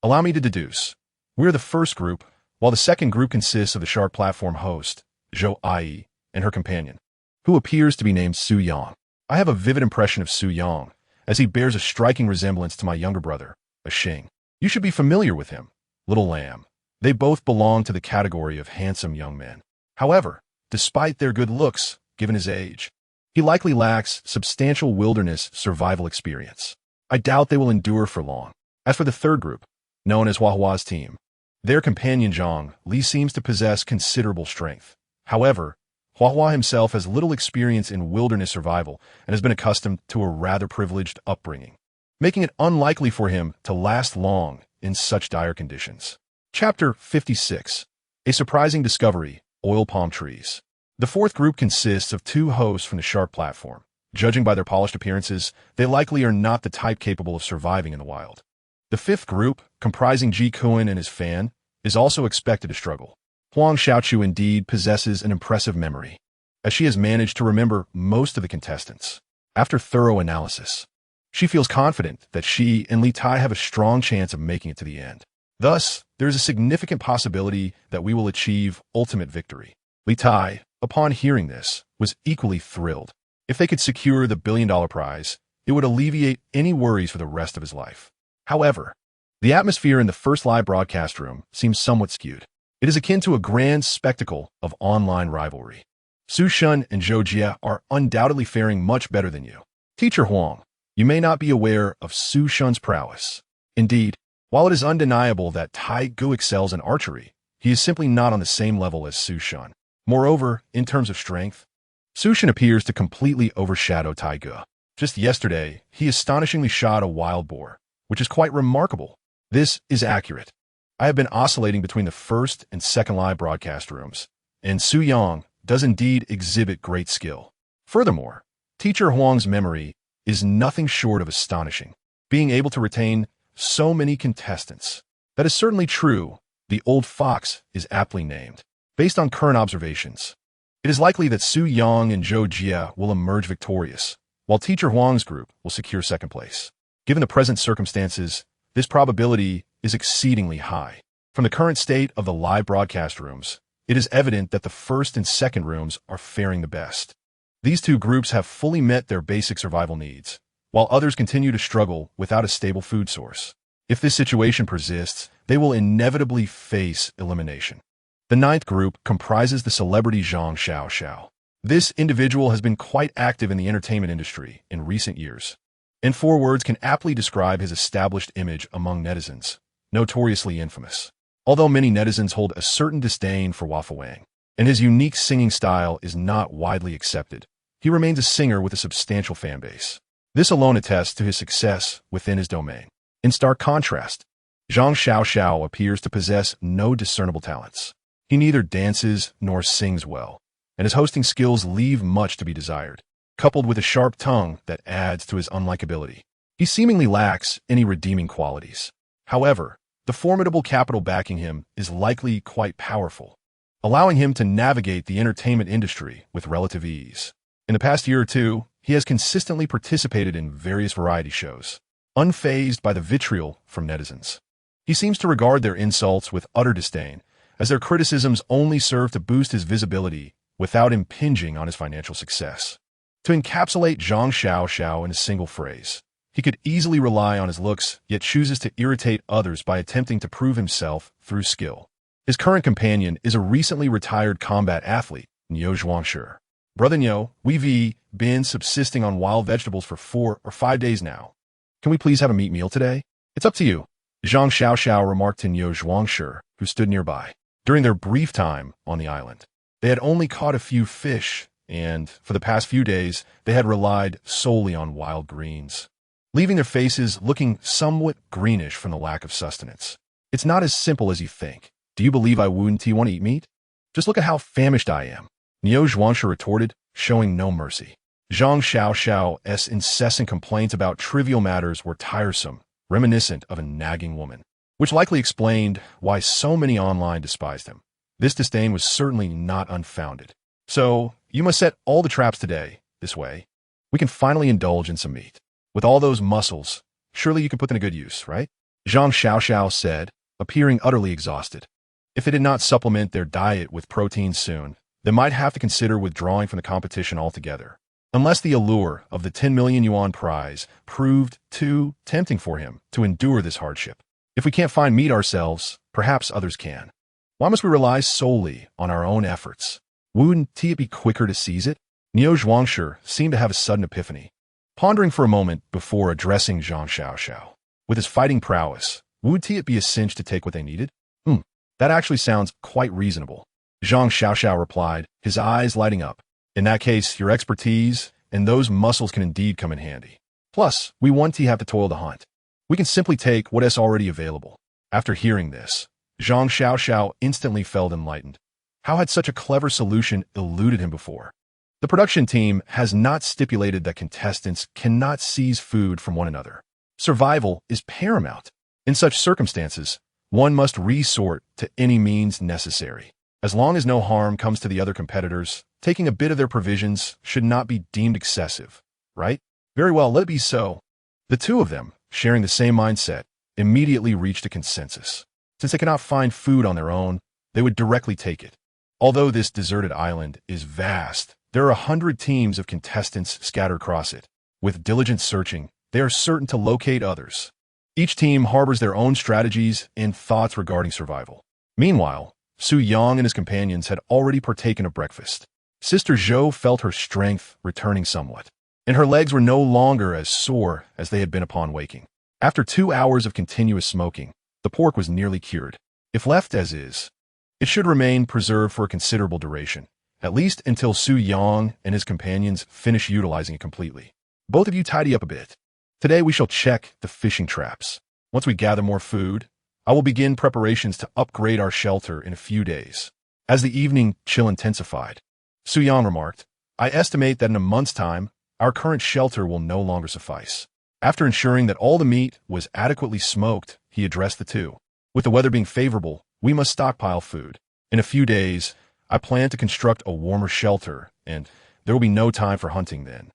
Allow me to deduce. We're the first group, while the second group consists of the Shark Platform host, Zhou Ai, and her companion, who appears to be named Su Yang. I have a vivid impression of Su Yang, as he bears a striking resemblance to my younger brother, Xing. You should be familiar with him, little lamb. They both belong to the category of handsome young men. However, despite their good looks, given his age, he likely lacks substantial wilderness survival experience. I doubt they will endure for long. As for the third group, known as Huahua's team, their companion Zhang Li seems to possess considerable strength. However, Huahua himself has little experience in wilderness survival and has been accustomed to a rather privileged upbringing, making it unlikely for him to last long in such dire conditions. Chapter 56. A surprising discovery, oil palm trees. The fourth group consists of 2 hosts from the Shark Platform. Judging by their polished appearances, they likely are not the type capable of surviving in the wild. The fifth group, comprising Ji Kuan and his fan, is also expected to struggle. Huang Xiaochu indeed possesses an impressive memory, as she has managed to remember most of the contestants. After thorough analysis, she feels confident that she and Li Tai have a strong chance of making it to the end. Thus, there is a significant possibility that we will achieve ultimate victory. Li Tai, upon hearing this, was equally thrilled. If they could secure the billion-dollar prize, it would alleviate any worries for the rest of his life. However, the atmosphere in the first live broadcast room seems somewhat skewed. It is akin to a grand spectacle of online rivalry. Su Shun and Zhou Jie are undoubtedly faring much better than you. Teacher Huang, you may not be aware of Su Shun's prowess. Indeed, while it is undeniable that Tai Gu excels in archery, he is simply not on the same level as Su Shun. Moreover, in terms of strength, Su Shun appears to completely overshadow Tai Gu. Just yesterday, he astonishingly shot a wild boar, which is quite remarkable. This is accurate. I have been oscillating between the first and second live broadcast rooms, and Su Yang does indeed exhibit great skill. Furthermore, Teacher Huang's memory is nothing short of astonishing, being able to retain so many contestants. That is certainly true. The old fox is aptly named. Based on current observations, it is likely that Su Yang and Zhou Jie will emerge victorious, while Teacher Huang's group will secure second place. Given the present circumstances, this probability is exceedingly high. From the current state of the live broadcast rooms, it is evident that the first and second rooms are faring the best. These 2 groups have fully met their basic survival needs, while others continue to struggle without a stable food source. If this situation persists, they will inevitably face elimination. The 9th group comprises the celebrity Zhang Xiaoxiao. This individual has been quite active in the entertainment industry in recent years, and 4 words can aptly describe his established image among netizens, notoriously infamous. Although many netizens hold a certain disdain for Wafa Wang, and his unique singing style is not widely accepted, he remains a singer with a substantial fan base. This alone attests to his success within his domain. In stark contrast, Zhang Xiaoxiao appears to possess no discernible talents. He neither dances nor sings well, and his hosting skills leave much to be desired, coupled with a sharp tongue that adds to his unlikability. He seemingly lacks any redeeming qualities. However, the formidable capital backing him is likely quite powerful, allowing him to navigate the entertainment industry with relative ease. In the past year or 2, he has consistently participated in various variety shows, unfazed by the vitriol from netizens. He seems to regard their insults with utter disdain, as their criticisms only serve to boost his visibility without impinging on his financial success. To encapsulate Zhang Xiao in a single phrase, he could easily rely on his looks, yet chooses to irritate others by attempting to prove himself through skill. His current companion is a recently retired combat athlete, Niu Zhuangshi. Brother Niu, we've been subsisting on wild vegetables for 4 or 5 days now. Can we please have a meat meal today? It's up to you, Zhang Xiao remarked to Niu Zhuangshi, who stood nearby. During their brief time on the island, they had only caught a few fish, and for the past few days, they had relied solely on wild greens, leaving their faces looking somewhat greenish from the lack of sustenance. It's not as simple as you think. Do you believe I wouldn't want to eat meat? Just look at how famished I am, Niu Zhuangshi retorted, showing no mercy. Zhang Xiao's incessant complaints about trivial matters were tiresome, reminiscent of a nagging woman, which likely explained why so many online despised him. This disdain was certainly not unfounded. So, you must set all the traps today. This way, we can finally indulge in some meat. With all those muscles, surely you can put them to good use, right? Zhang Xiao said, appearing utterly exhausted. If they did not supplement their diet with protein soon, they might have to consider withdrawing from the competition altogether, unless the allure of the 10 million yuan prize proved too tempting for him to endure this hardship. If we can't find meat ourselves, perhaps others can. Why must we rely solely on our own efforts? Wouldn't it be quicker to seize it? Niu Zhuangshi seemed to have a sudden epiphany, pondering for a moment before addressing Zhang Xiao. With his fighting prowess, would it be a cinch to take what they needed? That actually sounds quite reasonable, Zhang Xiao replied, his eyes lighting up. In that case, your expertise and those muscles can indeed come in handy. Plus, we won't have to toil to hunt. We can simply take what is already available. After hearing this, Zhang Xiao instantly felt enlightened. How had such a clever solution eluded him before? The production team has not stipulated that contestants cannot seize food from one another. Survival is paramount. In such circumstances, one must resort to any means necessary. As long as no harm comes to the other competitors, taking a bit of their provisions should not be deemed excessive, right? Very well, let it be so. The two of them, sharing the same mindset, immediately reached a consensus. Since they cannot find food on their own, they would directly take it. Although this deserted island is vast, there are 100 teams of contestants scattered across it. With diligent searching, they are certain to locate others. Each team harbors their own strategies and thoughts regarding survival. Meanwhile, Su Yang and his companions had already partaken of breakfast. Sister Zhou felt her strength returning somewhat, and her legs were no longer as sore as they had been upon waking. After 2 hours of continuous smoking, the pork was nearly cured. If left as is, it should remain preserved for a considerable duration, at least until Su Yang and his companions finish utilizing it completely. Both of you tidy up a bit. Today we shall check the fishing traps. Once we gather more food, I will begin preparations to upgrade our shelter in a few days. As the evening chill intensified, Su Yang remarked, I estimate that in a month's time, our current shelter will no longer suffice. After ensuring that all the meat was adequately smoked, he addressed the two. With the weather being favorable, we must stockpile food. In a few days, I plan to construct a warmer shelter, and there will be no time for hunting then.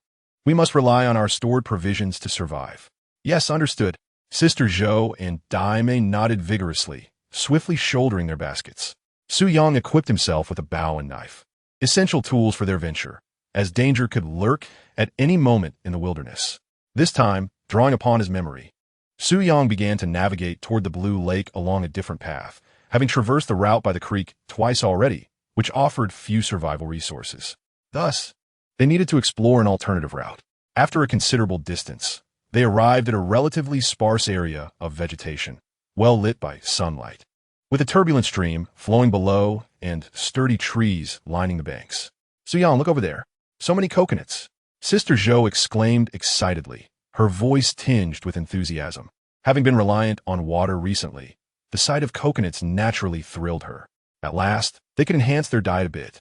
We must rely on our stored provisions to survive. Yes, understood. Sister Zhou and Daimei nodded vigorously, swiftly shouldering their baskets. Su Yang equipped himself with a bow and knife, essential tools for their venture, as danger could lurk at any moment in the wilderness. This time, drawing upon his memory, Su Yang began to navigate toward the Blue Lake along a different path, having traversed the route by the creek twice already, which offered few survival resources. Thus, they needed to explore an alternative route. After a considerable distance, they arrived at a relatively sparse area of vegetation, well lit by sunlight, with a turbulent stream flowing below and sturdy trees lining the banks. Su Yang, look over there. So many coconuts. Sister Zhou exclaimed excitedly, her voice tinged with enthusiasm. Having been reliant on water recently, the sight of coconuts naturally thrilled her. At last, they could enhance their diet a bit.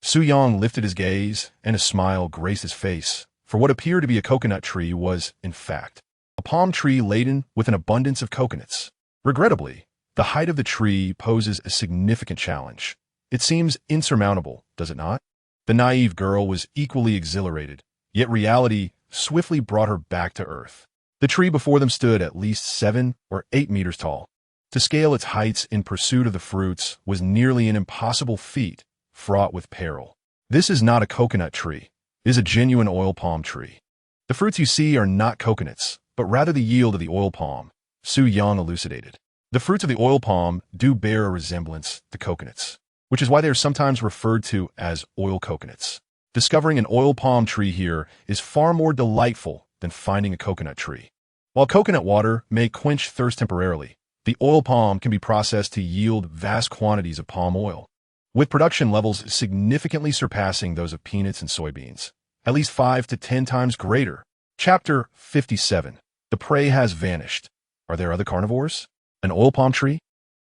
Su Yang lifted his gaze, and a smile graced his face, for what appeared to be a coconut tree was, in fact, a palm tree laden with an abundance of coconuts. Regrettably, the height of the tree poses a significant challenge. It seems insurmountable, does it not? The naive girl was equally exhilarated, yet reality swiftly brought her back to earth. The tree before them stood at least 7 or 8 meters tall. To scale its heights in pursuit of the fruits was nearly an impossible feat, fraught with peril. This is not a coconut tree. is a genuine oil palm tree. The fruits you see are not coconuts, but rather the yield of the oil palm, Su Yang elucidated. The fruits of the oil palm do bear a resemblance to coconuts, which is why they are sometimes referred to as oil coconuts. Discovering an oil palm tree here is far more delightful than finding a coconut tree. While coconut water may quench thirst temporarily, the oil palm can be processed to yield vast quantities of palm oil, with production levels significantly surpassing those of peanuts and soybeans, at least 5 to 10 times greater. Chapter 57. The prey has vanished. Are there other carnivores? An oil palm tree?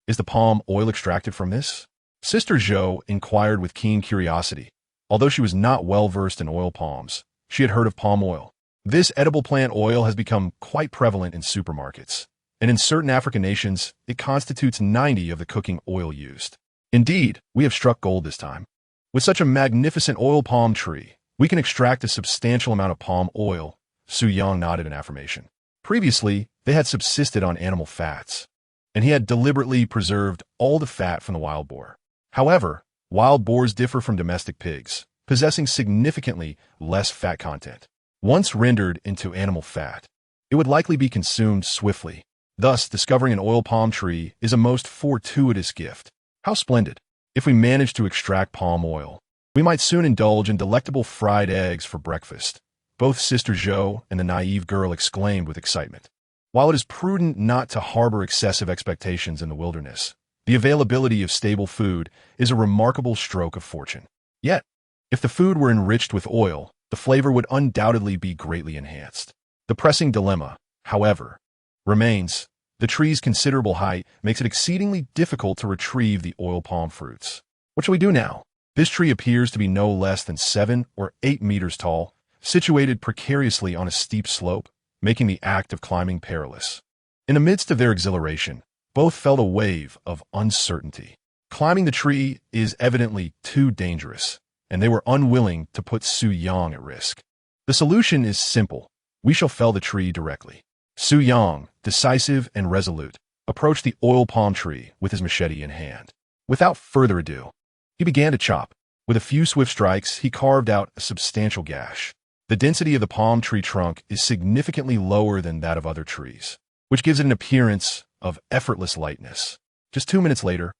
Is the palm oil extracted from this? Sister Zhou inquired with keen curiosity. Although she was not well versed in oil palms, she had heard of palm oil. This edible plant oil has become quite prevalent in supermarkets, and in certain African nations, it constitutes 90% of the cooking oil used. Indeed, we have struck gold this time. With such a magnificent oil palm tree, we can extract a substantial amount of palm oil. Su Yang nodded in affirmation. Previously, they had subsisted on animal fats, and he had deliberately preserved all the fat from the wild boar. However, wild boars differ from domestic pigs, possessing significantly less fat content. Once rendered into animal fat, it would likely be consumed swiftly. Thus, discovering an oil palm tree is a most fortuitous gift. How splendid! If we manage to extract palm oil, we might soon indulge in delectable fried eggs for breakfast. Both Sister Zhou and the naive girl exclaimed with excitement. While it is prudent not to harbor excessive expectations in the wilderness, the availability of stable food is a remarkable stroke of fortune. Yet, if the food were enriched with oil, the flavor would undoubtedly be greatly enhanced. The pressing dilemma, however, remains. The tree's considerable height makes it exceedingly difficult to retrieve the oil palm fruits. What shall we do now? This tree appears to be no less than 7 or 8 meters tall, situated precariously on a steep slope, making the act of climbing perilous. In the midst of their exhilaration, both felt a wave of uncertainty. Climbing the tree is evidently too dangerous, and they were unwilling to put Su Yang at risk. The solution is simple. We shall fell the tree directly. Su Yang, decisive and resolute, approached the oil palm tree with his machete in hand. Without further ado, he began to chop. With a few swift strikes, he carved out a substantial gash. The density of the palm tree trunk is significantly lower than that of other trees, which gives it an appearance of effortless lightness. Just 2 minutes later,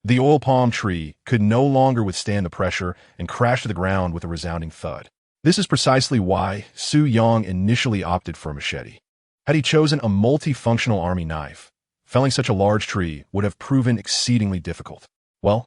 the oil palm tree could no longer withstand the pressure and crashed to the ground with a resounding thud. This is precisely why Su Yang initially opted for a machete. Had he chosen a multifunctional army knife, felling such a large tree would have proven exceedingly difficult. Well,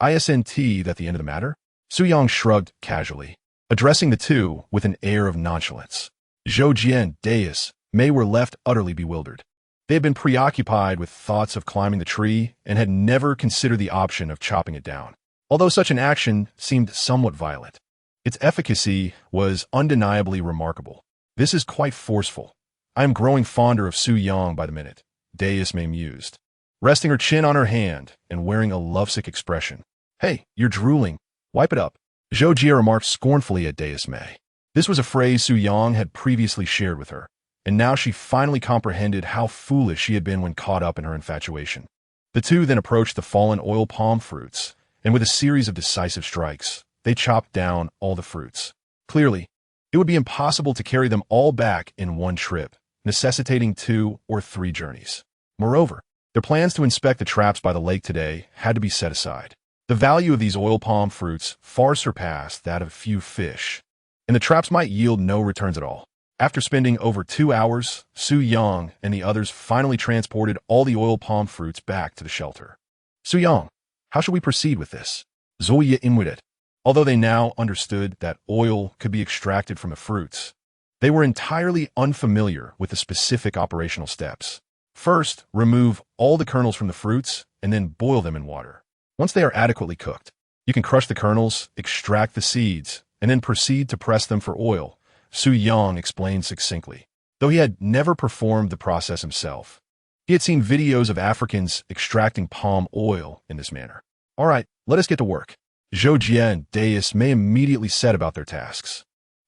isn't that the end of the matter? Su Yang shrugged casually, addressing the two with an air of nonchalance. Zhou Jian and Daimei were left utterly bewildered. They had been preoccupied with thoughts of climbing the tree and had never considered the option of chopping it down. Although such an action seemed somewhat violent, its efficacy was undeniably remarkable. This is quite forceful. I am growing fonder of Su Yang by the minute, Daimei mused, resting her chin on her hand and wearing a lovesick expression. Hey, you're drooling. Wipe it up. Zhou Jie remarked scornfully at Daimei. This was a phrase Su Yang had previously shared with her, and now she finally comprehended how foolish she had been when caught up in her infatuation. The two then approached the fallen oil palm fruits, and with a series of decisive strikes, they chopped down all the fruits. Clearly, it would be impossible to carry them all back in one trip, necessitating 2 or 3 journeys. Moreover, their plans to inspect the traps by the lake today had to be set aside. The value of these oil palm fruits far surpassed that of a few fish, and the traps might yield no returns at all. After spending over 2 hours, Su Yang and the others finally transported all the oil palm fruits back to the shelter. Su Yang, how should we proceed with this? Zoya inwarded. Although they now understood that oil could be extracted from the fruits, they were entirely unfamiliar with the specific operational steps. First, remove all the kernels from the fruits and then boil them in water. Once they are adequately cooked, you can crush the kernels, extract the seeds, and then proceed to press them for oil, Su Yang explained succinctly. Though he had never performed the process himself, he had seen videos of Africans extracting palm oil in this manner. All right, let us get to work. Zhou Jie and Daimei immediately set about their tasks.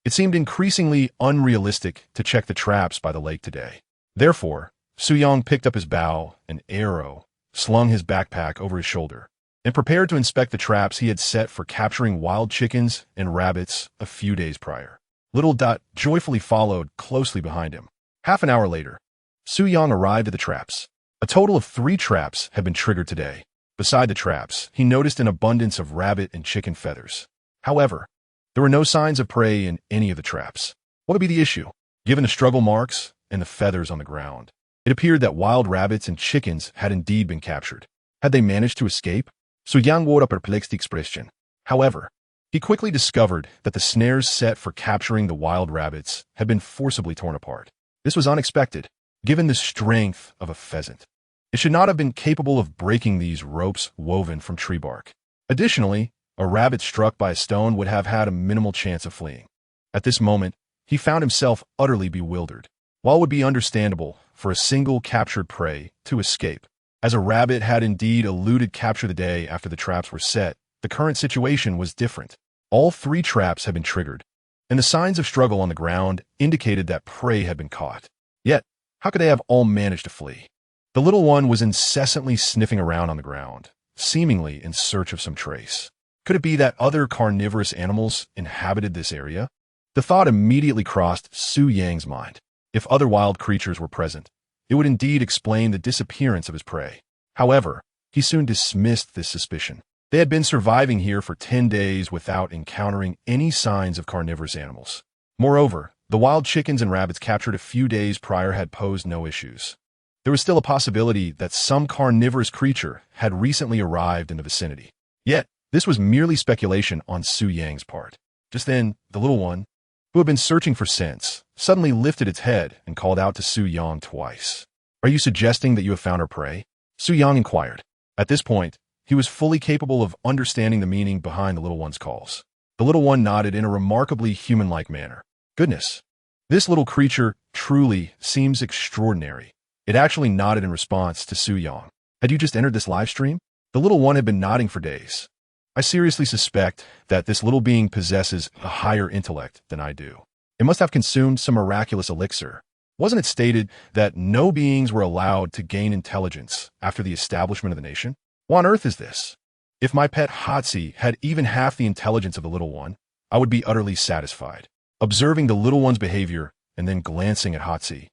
It seemed increasingly unrealistic to check the traps by the lake today. Therefore, Su Yang picked up his bow and arrow, slung his backpack over his shoulder, and prepared to inspect the traps he had set for capturing wild chickens and rabbits a few days prior. Little Dot joyfully followed closely behind him. Half an hour later, Su Yang arrived at the traps. A total of 3 traps had been triggered today. Beside the traps, he noticed an abundance of rabbit and chicken feathers. However, there were no signs of prey in any of the traps. What would be the issue? Given the struggle marks and the feathers on the ground, it appeared that wild rabbits and chickens had indeed been captured. Had they managed to escape? Su Yang wore a perplexed expression. However, he quickly discovered that the snares set for capturing the wild rabbits had been forcibly torn apart. This was unexpected, given the strength of a pheasant. It should not have been capable of breaking these ropes woven from tree bark. Additionally, a rabbit struck by a stone would have had a minimal chance of fleeing. At this moment, he found himself utterly bewildered. While it would be understandable for a single captured prey to escape, as a rabbit had indeed eluded capture the day after the traps were set, the current situation was different. All 3 traps had been triggered, and the signs of struggle on the ground indicated that prey had been caught. Yet, how could they have all managed to flee? The little one was incessantly sniffing around on the ground, seemingly in search of some trace. Could it be that other carnivorous animals inhabited this area? The thought immediately crossed Su Yang's mind. If other wild creatures were present, it would indeed explain the disappearance of his prey. However, he soon dismissed this suspicion. They had been surviving here for 10 days without encountering any signs of carnivorous animals. Moreover, the wild chickens and rabbits captured a few days prior had posed no issues. There was still a possibility that some carnivorous creature had recently arrived in the vicinity. Yet, this was merely speculation on Su Yang's part. Just then, the little one, who had been searching for scents, suddenly lifted its head and called out to Su Yang twice. "Are you suggesting that you have found our prey?" Su Yang inquired. At this point, he was fully capable of understanding the meaning behind the little one's calls. The little one nodded in a remarkably human-like manner. "Goodness, this little creature truly seems extraordinary." It actually nodded in response to Su Yang. "Had you just entered this live stream?" The little one had been nodding for days. "I seriously suspect that this little being possesses a higher intellect than I do. It must have consumed some miraculous elixir. Wasn't it stated that no beings were allowed to gain intelligence after the establishment of the nation? What on earth is this? If my pet Hatsi had even half the intelligence of the little one, I would be utterly satisfied." Observing the little one's behavior and then glancing at Hatsi,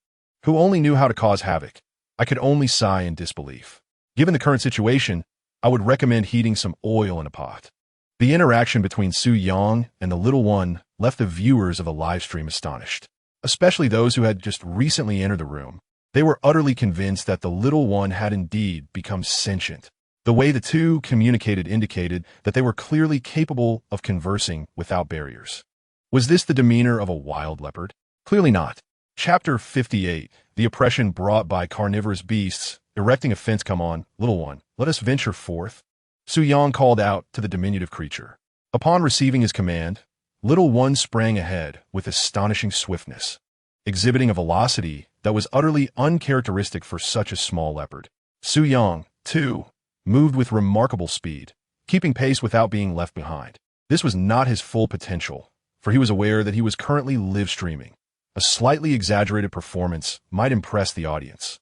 who only knew how to cause havoc, I could only sigh in disbelief. Given the current situation, I would recommend heating some oil in a pot. The interaction between Su Yang and the little one left the viewers of the live stream astonished, especially those who had just recently entered the room. They were utterly convinced that the little one had indeed become sentient. The way the two communicated indicated that they were clearly capable of conversing without barriers. Was this the demeanor of a wild leopard? Clearly not. Chapter 58, The Oppression Brought by Carnivorous Beasts. Erecting a fence. "Come on, little one, let us venture forth," Su Yang called out to the diminutive creature. Upon receiving his command, little one sprang ahead with astonishing swiftness, exhibiting a velocity that was utterly uncharacteristic for such a small leopard. Su Yang, too, moved with remarkable speed, keeping pace without being left behind. This was not his full potential, for he was aware that he was currently live streaming. A slightly exaggerated performance might impress the audience.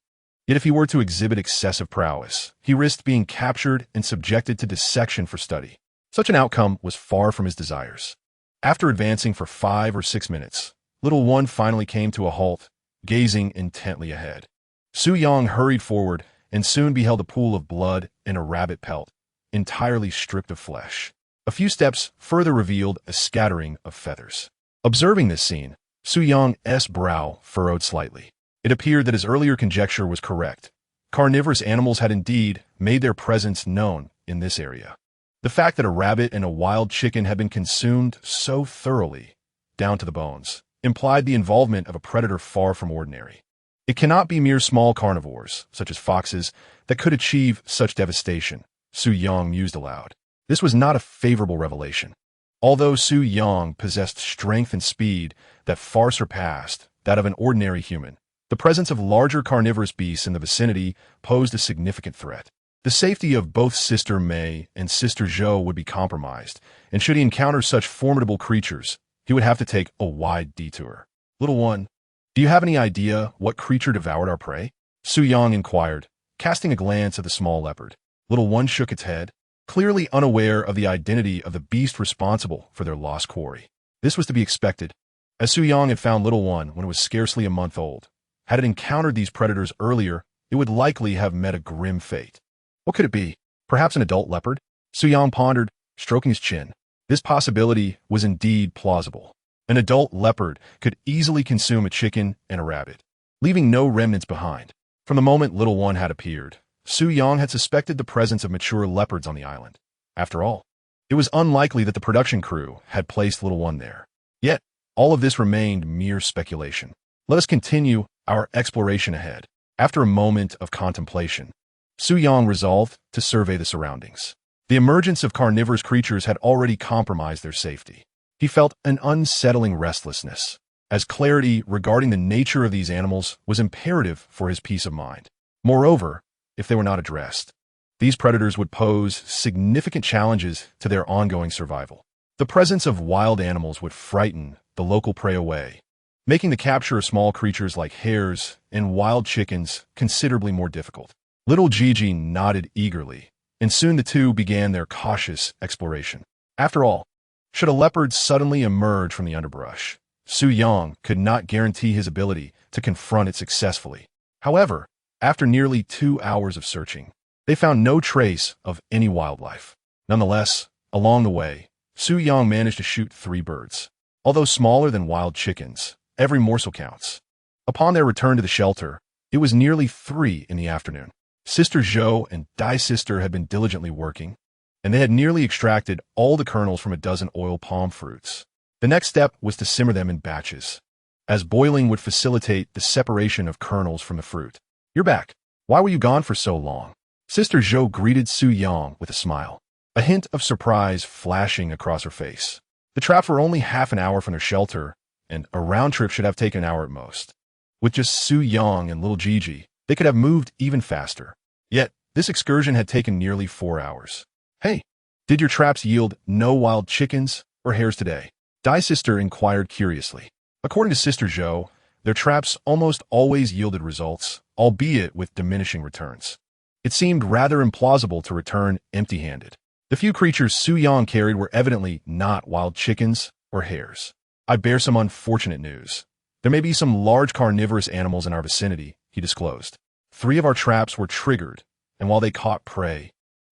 Yet if he were to exhibit excessive prowess, he risked being captured and subjected to dissection for study. Such an outcome was far from his desires. After advancing for 5 or 6 minutes, little one finally came to a halt, gazing intently ahead. Su Yang hurried forward and soon beheld a pool of blood and a rabbit pelt, entirely stripped of flesh. A few steps further revealed a scattering of feathers. Observing this scene, Su Yang's brow furrowed slightly. It appeared that his earlier conjecture was correct. Carnivorous animals had indeed made their presence known in this area. The fact that a rabbit and a wild chicken had been consumed so thoroughly, down to the bones, implied the involvement of a predator far from ordinary. It cannot be mere small carnivores, such as foxes, that could achieve such devastation, Su Yang mused aloud. This was not a favorable revelation. Although Su Yang possessed strength and speed that far surpassed that of an ordinary human, the presence of larger carnivorous beasts in the vicinity posed a significant threat. The safety of both Sister Mei and Sister Zhou would be compromised, and should he encounter such formidable creatures, he would have to take a wide detour. "Little one, do you have any idea what creature devoured our prey?" Su Yang inquired, casting a glance at the small leopard. Little one shook its head. clearly unaware of the identity of the beast responsible for their lost quarry. This was to be expected, as Su Yang had found little one when it was scarcely a month old. Had it encountered these predators earlier, it would likely have met a grim fate. What could it be? Perhaps an adult leopard? Su Yang pondered, stroking his chin. This possibility was indeed plausible. An adult leopard could easily consume a chicken and a rabbit, leaving no remnants behind. From the moment little one had appeared, Su Yang had suspected the presence of mature leopards on the island. After all, it was unlikely that the production crew had placed little one there. Yet, all of this remained mere speculation. Let us continue our exploration ahead. After a moment of contemplation, Su Yang resolved to survey the surroundings. The emergence of carnivorous creatures had already compromised their safety. He felt an unsettling restlessness, as clarity regarding the nature of these animals was imperative for his peace of mind. Moreover, if they were not addressed, these predators would pose significant challenges to their ongoing survival. The presence of wild animals would frighten the local prey away, making the capture of small creatures like hares and wild chickens considerably more difficult. Little Gigi nodded eagerly, and soon the two began their cautious exploration. After all, should a leopard suddenly emerge from the underbrush, Su Yang could not guarantee his ability to confront it successfully. However, after nearly 2 hours of searching, they found no trace of any wildlife. Nonetheless, along the way, Su Yang managed to shoot 3 birds. Although smaller than wild chickens, every morsel counts. Upon their return to the shelter, it was nearly 3 in the afternoon. Sister Zhou and Dai Sister had been diligently working, and they had nearly extracted all the kernels from a dozen oil palm fruits. The next step was to simmer them in batches, as boiling would facilitate the separation of kernels from the fruit. "You're back. Why were you gone for so long?" Sister Zhou greeted Su Yang with a smile, a hint of surprise flashing across her face. The traps were only half an hour from their shelter, and a round trip should have taken an hour at most. With just Su Yang and little Gigi, they could have moved even faster. Yet, this excursion had taken nearly 4 hours. "Hey, did your traps yield no wild chickens or hares today?" Dai Sister inquired curiously. According to Sister Zhou, their traps almost always yielded results, albeit with diminishing returns. It seemed rather implausible to return empty-handed. The few creatures Su Yang carried were evidently not wild chickens or hares. "I bear some unfortunate news. There may be some large carnivorous animals in our vicinity," he disclosed. 3 of our traps were triggered, and while they caught prey,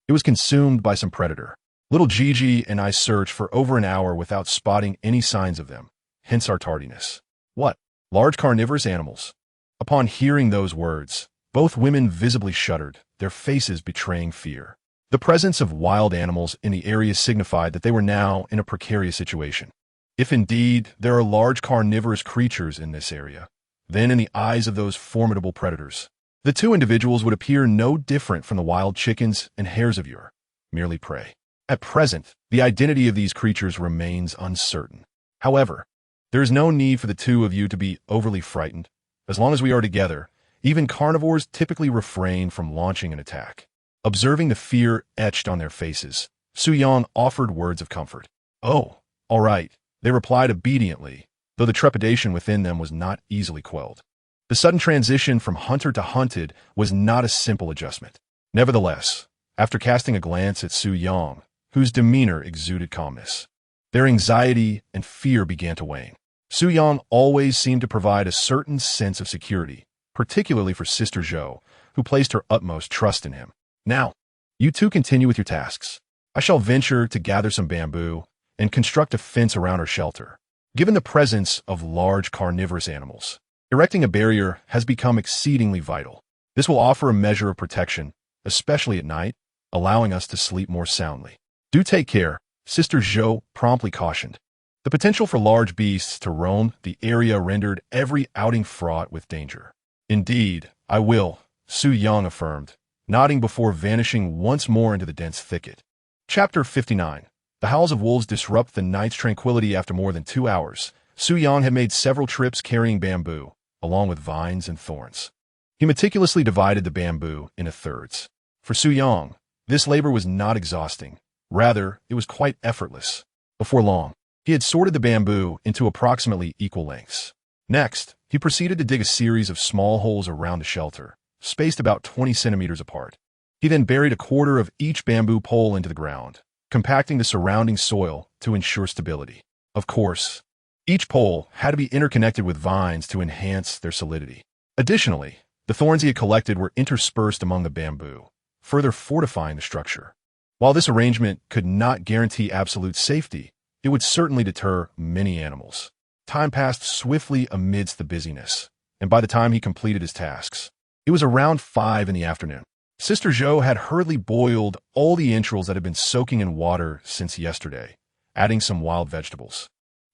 it was consumed by some predator. Little Gigi and I searched for over an hour without spotting any signs of them, hence our tardiness. "What? Large carnivorous animals?" Upon hearing those words, both women visibly shuddered, their faces betraying fear. The presence of wild animals in the area signified that they were now in a precarious situation. If indeed there are large carnivorous creatures in this area, then in the eyes of those formidable predators, the 2 individuals would appear no different from the wild chickens and hares of yore, merely prey. At present, the identity of these creatures remains uncertain. However, there is no need for the 2 of you to be overly frightened. As long as we are together, even carnivores typically refrain from launching an attack. Observing the fear etched on their faces, Su Yang offered words of comfort. "Oh, all right," they replied obediently, though the trepidation within them was not easily quelled. The sudden transition from hunter to hunted was not a simple adjustment. Nevertheless, after casting a glance at Su Yang, whose demeanor exuded calmness, their anxiety and fear began to wane. Su Yang always seemed to provide a certain sense of security, particularly for Sister Zhou, who placed her utmost trust in him. "Now, you 2 continue with your tasks. I shall venture to gather some bamboo and construct a fence around our shelter. Given the presence of large carnivorous animals, erecting a barrier has become exceedingly vital. This will offer a measure of protection, especially at night, allowing us to sleep more soundly." "Do take care," Sister Zhou promptly cautioned. The potential for large beasts to roam the area rendered every outing fraught with danger. "Indeed, I will," Su Yang affirmed, nodding before vanishing once more into the dense thicket. Chapter 59. The howls of wolves disrupt the night's tranquility. After more than 2 hours, Su Yang had made several trips carrying bamboo, along with vines and thorns. He meticulously divided the bamboo into thirds. For Su Yang, this labor was not exhausting. Rather, it was quite effortless. Before long, he had sorted the bamboo into approximately equal lengths. Next, he proceeded to dig a series of small holes around the shelter, spaced about 20 centimeters apart. He then buried a quarter of each bamboo pole into the ground, compacting the surrounding soil to ensure stability. Of course, each pole had to be interconnected with vines to enhance their solidity. Additionally, the thorns he had collected were interspersed among the bamboo, further fortifying the structure. While this arrangement could not guarantee absolute safety, it would certainly deter many animals. Time passed swiftly amidst the busyness, and by the time he completed his tasks, it was around 5 in the afternoon. Sister Zhou had hurriedly boiled all the entrails that had been soaking in water since yesterday, adding some wild vegetables.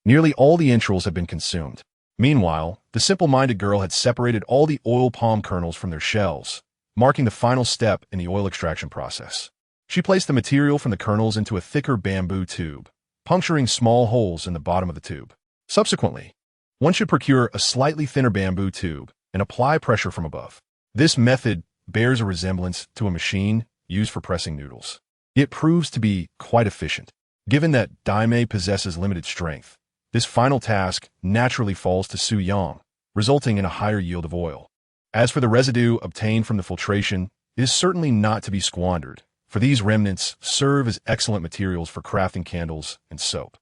Nearly all the entrails had been consumed. Meanwhile, the simple-minded girl had separated all the oil palm kernels from their shells, marking the final step in the oil extraction process. She placed the material from the kernels into a thicker bamboo tube, puncturing small holes in the bottom of the tube. Subsequently, one should procure a slightly thinner bamboo tube and apply pressure from above. This method bears a resemblance to a machine used for pressing noodles. It proves to be quite efficient. Given that Daimei possesses limited strength, this final task naturally falls to Su Yang, resulting in a higher yield of oil. As for the residue obtained from the filtration, it is certainly not to be squandered, for these remnants serve as excellent materials for crafting candles and soap,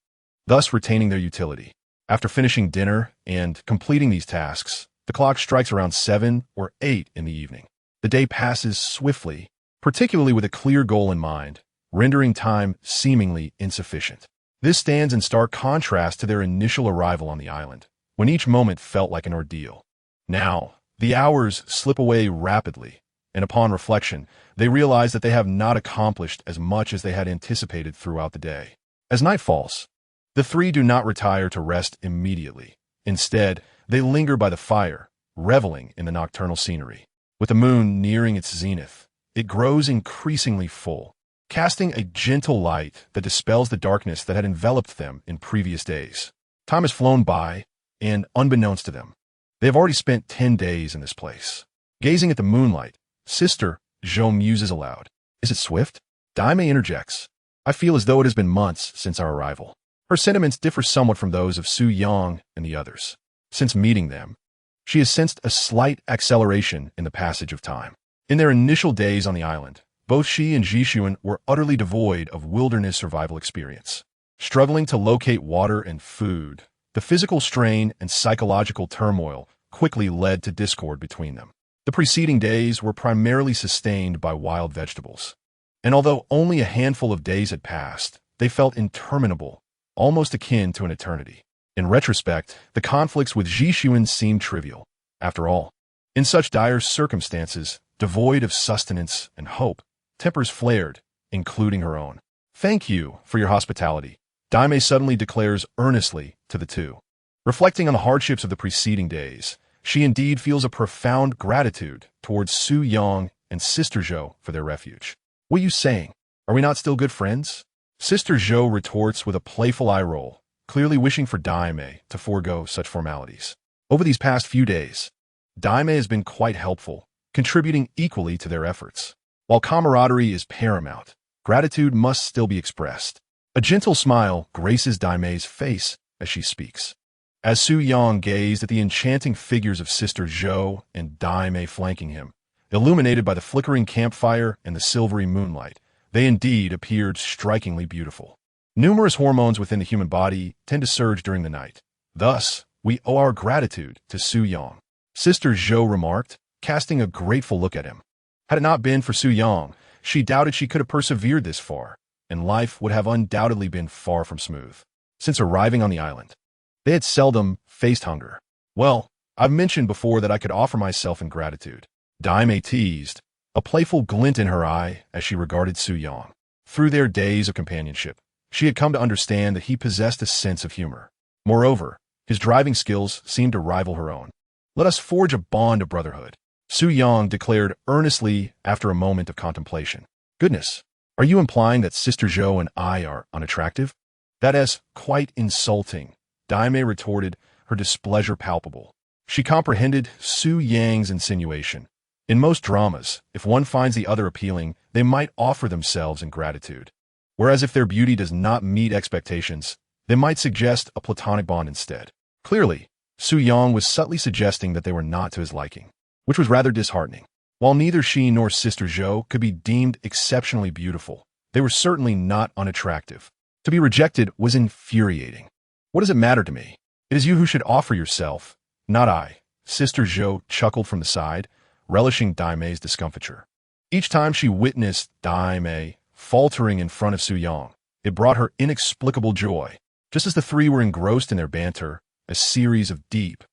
thus retaining their utility. After finishing dinner and completing these tasks, the clock strikes around 7 or 8 in the evening. The day passes swiftly, particularly with a clear goal in mind, rendering time seemingly insufficient. This stands in stark contrast to their initial arrival on the island, when each moment felt like an ordeal. Now, the hours slip away rapidly, and upon reflection, they realize that they have not accomplished as much as they had anticipated throughout the day. As night falls, the three do not retire to rest immediately. Instead, they linger by the fire, reveling in the nocturnal scenery. With the moon nearing its zenith, it grows increasingly full, casting a gentle light that dispels the darkness that had enveloped them in previous days. Time has flown by, and unbeknownst to them, they have already spent 10 days in this place. Gazing at the moonlight, Sister Zhou muses aloud. Is it swift? Daimei interjects. I feel as though it has been months since our arrival. Her sentiments differ somewhat from those of Su Yang and the others. Since meeting them, she has sensed a slight acceleration in the passage of time. In their initial days on the island, both she and Zhishuan were utterly devoid of wilderness survival experience. Struggling to locate water and food, the physical strain and psychological turmoil quickly led to discord between them. The preceding days were primarily sustained by wild vegetables, and although only a handful of days had passed, they felt interminable, almost akin to an eternity. In retrospect, the conflicts with Zhishuan seemed trivial. After all, in such dire circumstances, devoid of sustenance and hope, tempers flared, including her own. Thank you for your hospitality, Daimei suddenly declares earnestly to the two. Reflecting on the hardships of the preceding days, she indeed feels a profound gratitude towards Su Yang and Sister Zhou for their refuge. What are you saying? Are we not still good friends? Sister Zhou retorts with a playful eye roll, clearly wishing for Daimei to forego such formalities. Over these past few days, Daimei has been quite helpful, contributing equally to their efforts. While camaraderie is paramount, gratitude must still be expressed. A gentle smile graces Daimei's face as she speaks. As Su Yang gazed at the enchanting figures of Sister Zhou and Daimei flanking him, illuminated by the flickering campfire and the silvery moonlight, they indeed appeared strikingly beautiful. Numerous hormones within the human body tend to surge during the night. Thus, we owe our gratitude to Su Yang. Sister Zhou remarked, casting a grateful look at him. Had it not been for Su Yang, she doubted she could have persevered this far, and life would have undoubtedly been far from smooth. Since arriving on the island, they had seldom faced hunger. Well, I've mentioned before that I could offer myself in gratitude. Daimei teased, a playful glint in her eye as she regarded Su Yang. Through their days of companionship, she had come to understand that he possessed a sense of humor. Moreover, his driving skills seemed to rival her own. Let us forge a bond of brotherhood, Su Yang declared earnestly after a moment of contemplation. Goodness, are you implying that Sister Zhou and I are unattractive? That is quite insulting, Daimei retorted, her displeasure palpable. She comprehended Su Yang's insinuation. In most dramas, if one finds the other appealing, they might offer themselves in gratitude. Whereas if their beauty does not meet expectations, they might suggest a platonic bond instead. Clearly, Su Yang was subtly suggesting that they were not to his liking, which was rather disheartening. While neither she nor Sister Zhou could be deemed exceptionally beautiful, they were certainly not unattractive. To be rejected was infuriating. What does it matter to me? It is you who should offer yourself, not I. Sister Zhou chuckled from the side, relishing Daimei's discomfiture. Each time she witnessed Daimei faltering in front of Su Yang, it brought her inexplicable joy. Just as the three were engrossed in their banter, a series of deep,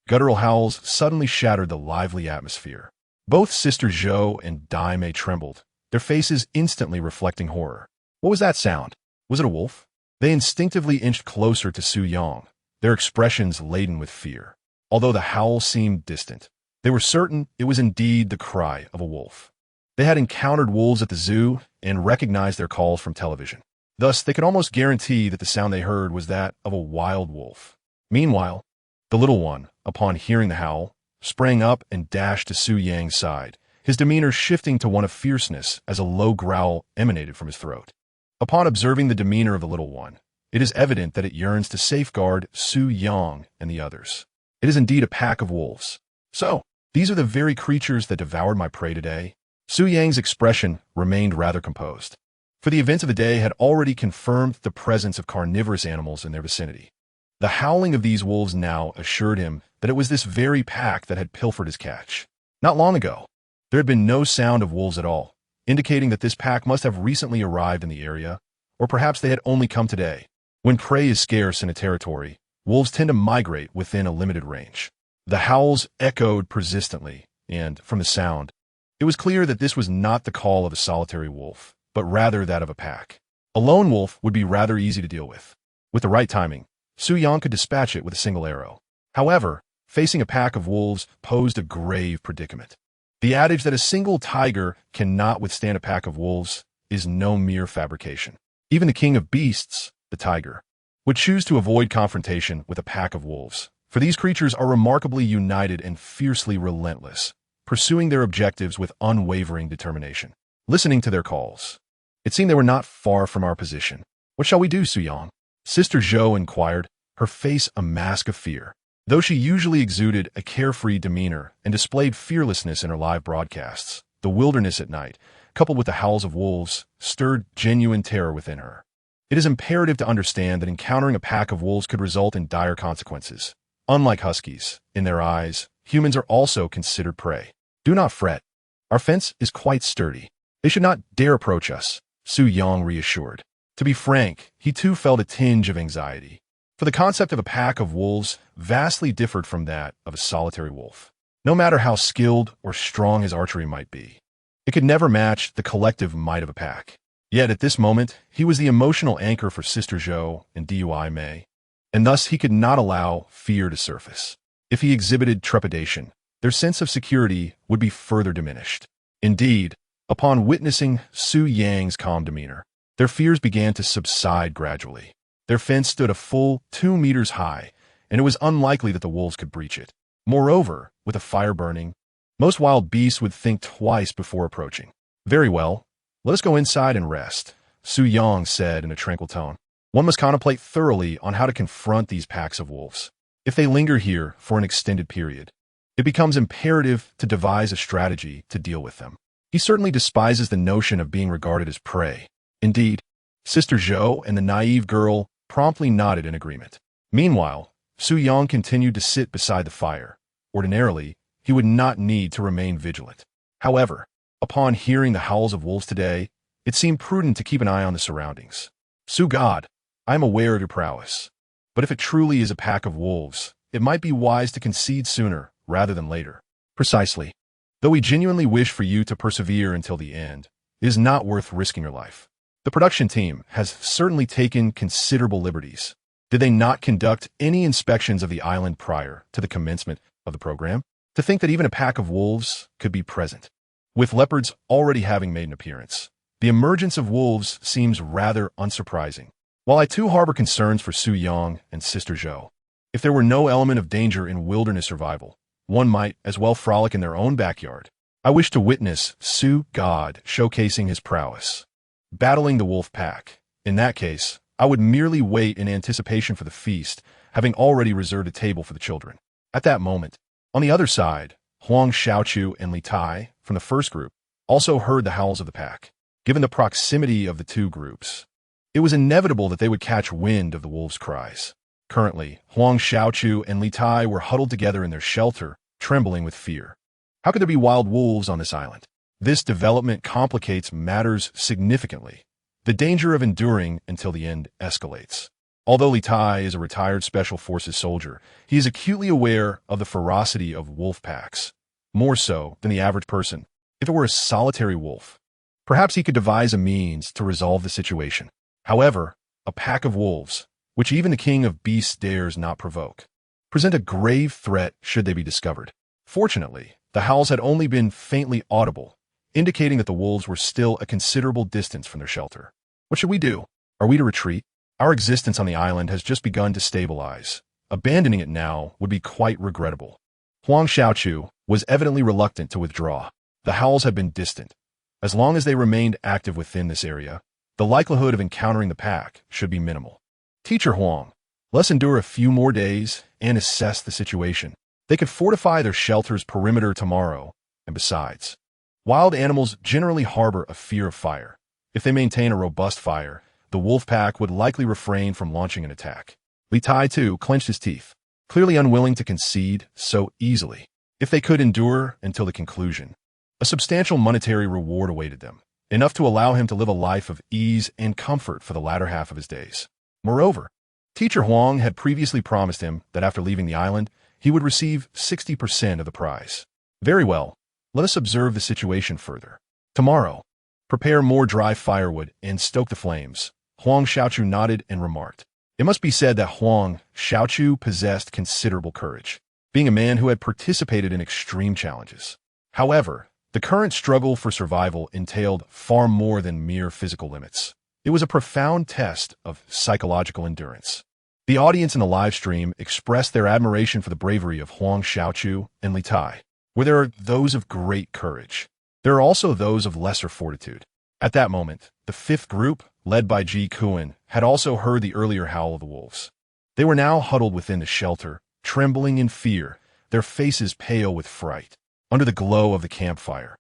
guttural howls suddenly shattered the lively atmosphere. Both Sister Zhou and Daimei trembled, their faces instantly reflecting horror. What was that sound? Was it a wolf? They instinctively inched closer to Su Yang, their expressions laden with fear. Although the howl seemed distant, they were certain it was indeed the cry of a wolf. They had encountered wolves at the zoo and recognized their calls from television. Thus, they could almost guarantee that the sound they heard was that of a wild wolf. Meanwhile, the little one, upon hearing the howl, sprang up and dashed to Su Yang's side, his demeanor shifting to one of fierceness as a low growl emanated from his throat. Upon observing the demeanor of the little one, it is evident that it yearns to safeguard Su Yang and the others. It is indeed a pack of wolves. So, these are the very creatures that devoured my prey today? Su Yang's expression remained rather composed, for the events of the day had already confirmed the presence of carnivorous animals in their vicinity. The howling of these wolves now assured him that it was this very pack that had pilfered his catch. Not long ago, there had been no sound of wolves at all, indicating that this pack must have recently arrived in the area, or perhaps they had only come today. When prey is scarce in a territory, wolves tend to migrate within a limited range. The howls echoed persistently, and, from the sound, it was clear that this was not the call of a solitary wolf, but rather that of a pack. A lone wolf would be rather easy to deal with. With the right timing, Su Yang could dispatch it with a single arrow. However, facing a pack of wolves posed a grave predicament. The adage that a single tiger cannot withstand a pack of wolves is no mere fabrication. Even the king of beasts, the tiger, would choose to avoid confrontation with a pack of wolves, for these creatures are remarkably united and fiercely relentless, pursuing their objectives with unwavering determination. Listening to their calls, it seemed they were not far from our position. What shall we do, Su Yang? Sister Zhou inquired, her face a mask of fear. Though she usually exuded a carefree demeanor and displayed fearlessness in her live broadcasts, the wilderness at night, coupled with the howls of wolves, stirred genuine terror within her. It is imperative to understand that encountering a pack of wolves could result in dire consequences. Unlike huskies, in their eyes, humans are also considered prey. Do not fret. Our fence is quite sturdy. They should not dare approach us, Su Yang reassured. To be frank, he too felt a tinge of anxiety, for the concept of a pack of wolves vastly differed from that of a solitary wolf. No matter how skilled or strong his archery might be, it could never match the collective might of a pack. Yet at this moment, he was the emotional anchor for Sister Zhou and Daimei, and thus he could not allow fear to surface. If he exhibited trepidation, their sense of security would be further diminished. Indeed, upon witnessing Su Yang's calm demeanor, their fears began to subside gradually. Their fence stood a full 2 meters high, and it was unlikely that the wolves could breach it. Moreover, with a fire burning, most wild beasts would think twice before approaching. Very well, let us go inside and rest, Su Yang said in a tranquil tone. One must contemplate thoroughly on how to confront these packs of wolves. If they linger here for an extended period, it becomes imperative to devise a strategy to deal with them. He certainly despises the notion of being regarded as prey. Indeed, Sister Zhou and the naive girl promptly nodded in agreement. Meanwhile, Su Yang continued to sit beside the fire. Ordinarily, he would not need to remain vigilant. However, upon hearing the howls of wolves today, it seemed prudent to keep an eye on the surroundings. Su God, I am aware of your prowess, but if it truly is a pack of wolves, it might be wise to concede sooner rather than later. Precisely. Though we genuinely wish for you to persevere until the end, it is not worth risking your life. The production team has certainly taken considerable liberties. Did they not conduct any inspections of the island prior to the commencement of the program? To think that even a pack of wolves could be present. With leopards already having made an appearance, the emergence of wolves seems rather unsurprising. While I too harbor concerns for Su Yang and Sister Zhou, if there were no element of danger in wilderness survival, one might as well frolic in their own backyard. I wish to witness Su God showcasing his prowess, battling the wolf pack. In that case, I would merely wait in anticipation for the feast, having already reserved a table for the children. At that moment, on the other side, Huang Xiaochu and Li Tai, from the first group, also heard the howls of the pack. Given the proximity of the two groups, it was inevitable that they would catch wind of the wolves' cries. Currently, Huang Xiaochu and Li Tai were huddled together in their shelter, trembling with fear. How could there be wild wolves on this island? This development complicates matters significantly. The danger of enduring until the end escalates. Although Li Tai is a retired Special Forces soldier, he is acutely aware of the ferocity of wolf packs, more so than the average person. If it were a solitary wolf, perhaps he could devise a means to resolve the situation. However, a pack of wolves, which even the king of beasts dares not provoke, present a grave threat should they be discovered. Fortunately, the howls had only been faintly audible, indicating that the wolves were still a considerable distance from their shelter. What should we do? Are we to retreat? Our existence on the island has just begun to stabilize. Abandoning it now would be quite regrettable. Huang Xiaochu was evidently reluctant to withdraw. The howls had been distant. As long as they remained active within this area, the likelihood of encountering the pack should be minimal. Teacher Huang, let's endure a few more days and assess the situation. They could fortify their shelter's perimeter tomorrow, and besides, wild animals generally harbor a fear of fire. If they maintain a robust fire, the wolf pack would likely refrain from launching an attack. Li Tai, too, clenched his teeth, clearly unwilling to concede so easily. If they could endure until the conclusion, a substantial monetary reward awaited them, enough to allow him to live a life of ease and comfort for the latter half of his days. Moreover, Teacher Huang had previously promised him that after leaving the island, he would receive 60% of the prize. Very well, let us observe the situation further. Tomorrow, prepare more dry firewood and stoke the flames. Huang Xiaochu nodded and remarked. It must be said that Huang Xiaochu possessed considerable courage, being a man who had participated in extreme challenges. However, the current struggle for survival entailed far more than mere physical limits. It was a profound test of psychological endurance. The audience in the live stream expressed their admiration for the bravery of Huang Xiaochu and Li Tai. Where there are those of great courage, there are also those of lesser fortitude. At that moment, the fifth group, led by Ji Kuan, had also heard the earlier howl of the wolves. They were now huddled within the shelter, trembling in fear, their faces pale with fright, under the glow of the campfire.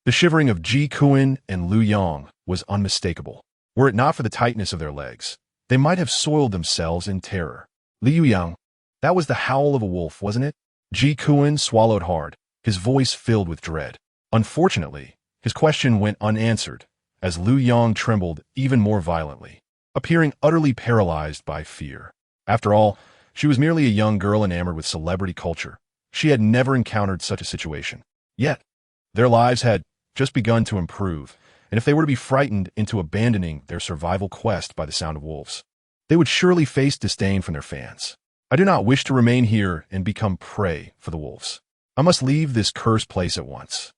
The shivering of Ji Kuan and Lu Yang was unmistakable. Were it not for the tightness of their legs, they might have soiled themselves in terror. Liu Yang, that was the howl of a wolf, wasn't it? Ji Kuan swallowed hard, his voice filled with dread. Unfortunately, his question went unanswered, as Liu Yang trembled even more violently, appearing utterly paralyzed by fear. After all, she was merely a young girl enamored with celebrity culture. She had never encountered such a situation. Yet, their lives had just begun to improve, and if they were to be frightened into abandoning their survival quest by the sound of wolves, they would surely face disdain from their fans. I do not wish to remain here and become prey for the wolves. I must leave this cursed place at once.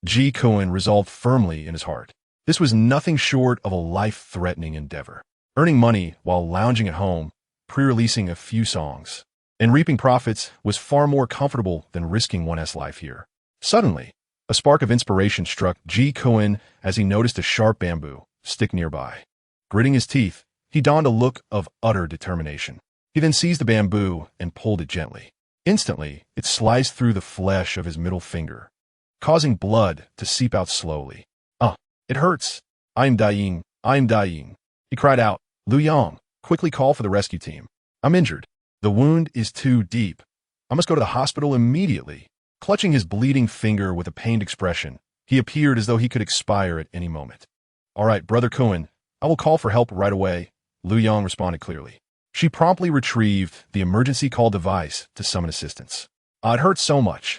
Ji Kuan resolved firmly in his heart. This was nothing short of a life-threatening endeavor. Earning money while lounging at home, pre-releasing a few songs, and reaping profits was far more comfortable than risking one's life here. Suddenly, a spark of inspiration struck Ji Kuan as he noticed a sharp bamboo stick nearby. Gritting his teeth, he donned a look of utter determination. He then seized the bamboo and pulled it gently. Instantly, it sliced through the flesh of his middle finger, causing blood to seep out slowly. It hurts. I'm dying. I'm dying. He cried out. Liu Yang, quickly call for the rescue team. I'm injured. The wound is too deep. I must go to the hospital immediately. Clutching his bleeding finger with a pained expression, he appeared as though he could expire at any moment. All right, Brother Kuan, I will call for help right away, Liu Yang responded clearly. She promptly retrieved the emergency call device to summon assistance. It hurt so much.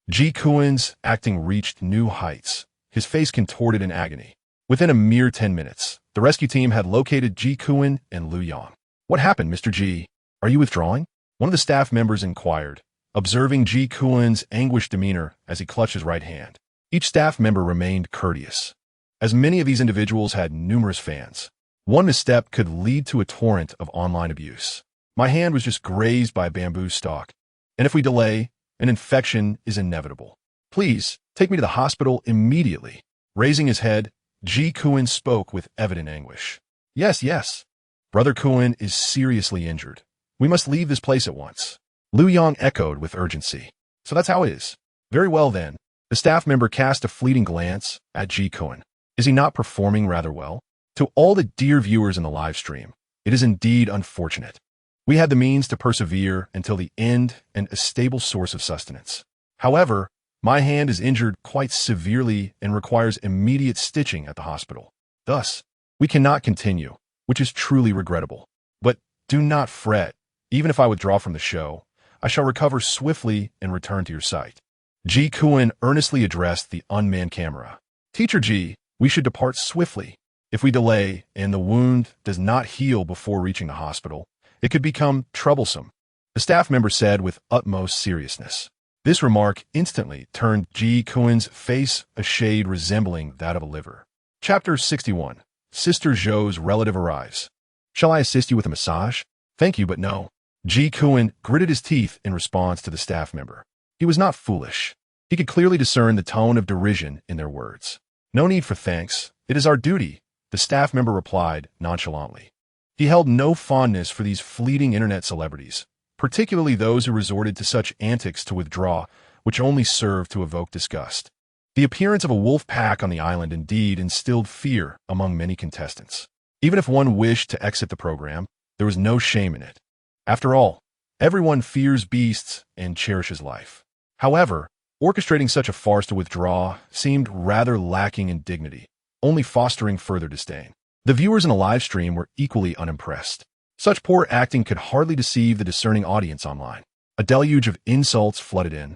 Ji Kuan's acting reached new heights, his face contorted in agony. Within a mere 10 minutes, the rescue team had located Ji Kuan and Liu Yang. What happened, Mr. Ji? Are you withdrawing? One of the staff members inquired, observing Ji Kuan's anguished demeanor as he clutched his right hand. Each staff member remained courteous, as many of these individuals had numerous fans. One misstep could lead to a torrent of online abuse. My hand was just grazed by a bamboo stalk, and if we delay, an infection is inevitable. Please, take me to the hospital immediately. Raising his head, Ji Kuan spoke with evident anguish. Yes. Brother Kuan is seriously injured. We must leave this place at once. Liu Yang echoed with urgency. So that's how it is. Very well then. The staff member cast a fleeting glance at Ji Kun. Is he not performing rather well? To all the dear viewers in the live stream, it is indeed unfortunate. We had the means to persevere until the end and a stable source of sustenance. However, my hand is injured quite severely and requires immediate stitching at the hospital. Thus, we cannot continue, which is truly regrettable. But do not fret. Even if I withdraw from the show, I shall recover swiftly and return to your sight. Ji Kun earnestly addressed the unmanned camera. Teacher Ji, we should depart swiftly. If we delay and the wound does not heal before reaching the hospital, it could become troublesome, the staff member said with utmost seriousness. This remark instantly turned Ji Kun's face a shade resembling that of a liver. Chapter 61. Sister Zhou's relative arrives. Shall I assist you with a massage? Thank you, but no. Ji Kun gritted his teeth in response to the staff member. He was not foolish. He could clearly discern the tone of derision in their words. No need for thanks. It is our duty, the staff member replied nonchalantly. He held no fondness for these fleeting internet celebrities, particularly those who resorted to such antics to withdraw, which only served to evoke disgust. The appearance of a wolf pack on the island indeed instilled fear among many contestants. Even if one wished to exit the program, there was no shame in it. After all, everyone fears beasts and cherishes life. However, orchestrating such a farce to withdraw seemed rather lacking in dignity, only fostering further disdain. The viewers in the live stream were equally unimpressed. Such poor acting could hardly deceive the discerning audience online. A deluge of insults flooded in,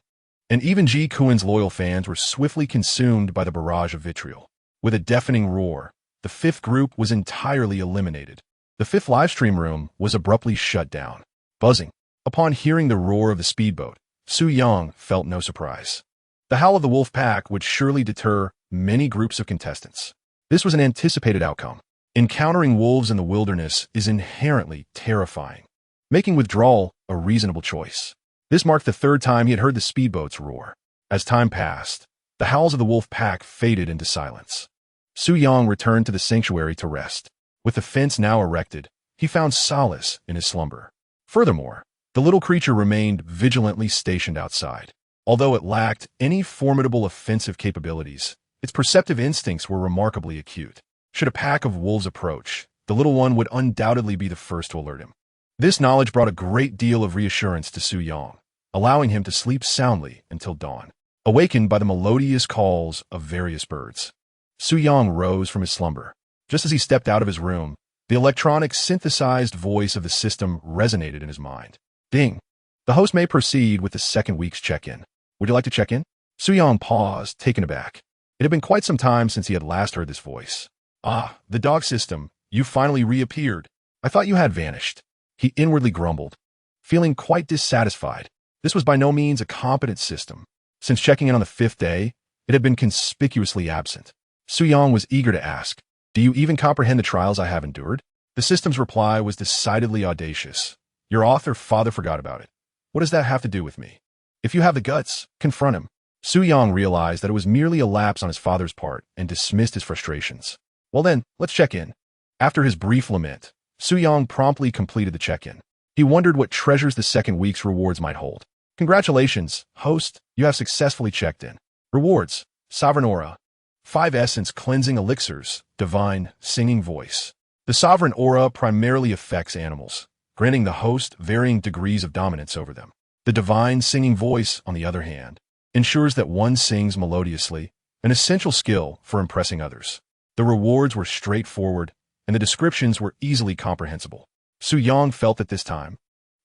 and even Ji Kun's loyal fans were swiftly consumed by the barrage of vitriol. With a deafening roar, the fifth group was entirely eliminated. The fifth livestream room was abruptly shut down. Buzzing. Upon hearing the roar of the speedboat, Su Yang felt no surprise. The howl of the wolf pack would surely deter many groups of contestants. This was an anticipated outcome. Encountering wolves in the wilderness is inherently terrifying, making withdrawal a reasonable choice. This marked the third time he had heard the speedboats roar. As time passed, the howls of the wolf pack faded into silence. Su Yang returned to the sanctuary to rest. With the fence now erected, he found solace in his slumber. Furthermore, the little creature remained vigilantly stationed outside. Although it lacked any formidable offensive capabilities, its perceptive instincts were remarkably acute. Should a pack of wolves approach, the little one would undoubtedly be the first to alert him. This knowledge brought a great deal of reassurance to Su Yang, allowing him to sleep soundly until dawn, awakened by the melodious calls of various birds. Su Yang rose from his slumber. Just as he stepped out of his room, the electronic synthesized voice of the system resonated in his mind. Ding. The host may proceed with the second week's check-in. Would you like to check in? Su Yang paused, taken aback. It had been quite some time since he had last heard this voice. Ah, the dog system, you finally reappeared. I thought you had vanished. He inwardly grumbled, feeling quite dissatisfied. This was by no means a competent system. Since checking in on the fifth day, it had been conspicuously absent. Su Yang was eager to ask, do you even comprehend the trials I have endured? The system's reply was decidedly audacious. Your author father forgot about it. What does that have to do with me? If you have the guts, confront him. Su Yang realized that it was merely a lapse on his father's part and dismissed his frustrations. Well then, let's check in. After his brief lament, Su Yang promptly completed the check-in. He wondered what treasures the second week's rewards might hold. Congratulations, host, you have successfully checked in. Rewards, Sovereign Aura, 5 Essence Cleansing Elixirs, Divine Singing Voice. The Sovereign Aura primarily affects animals, granting the host varying degrees of dominance over them. The Divine Singing Voice, on the other hand, ensures that one sings melodiously, an essential skill for impressing others. The rewards were straightforward, and the descriptions were easily comprehensible. Su Yang felt that this time,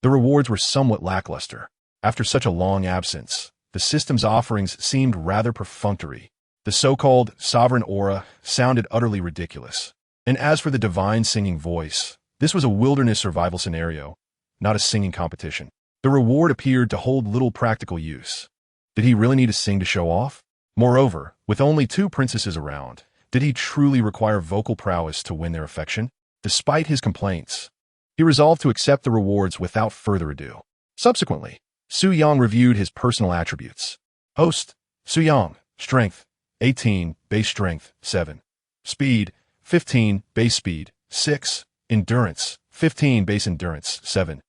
the rewards were somewhat lackluster. After such a long absence, the system's offerings seemed rather perfunctory. The so-called Sovereign Aura sounded utterly ridiculous. And as for the Divine Singing Voice, this was a wilderness survival scenario, not a singing competition. The reward appeared to hold little practical use. Did he really need to sing to show off? Moreover, with only 2 princesses around, did he truly require vocal prowess to win their affection? Despite his complaints, he resolved to accept the rewards without further ado. Subsequently, Su Yang reviewed his personal attributes. Host, Su Yang, Strength, 18, Base Strength, 7. Speed, 15, Base Speed, 6. Endurance, 15, Base Endurance, 7.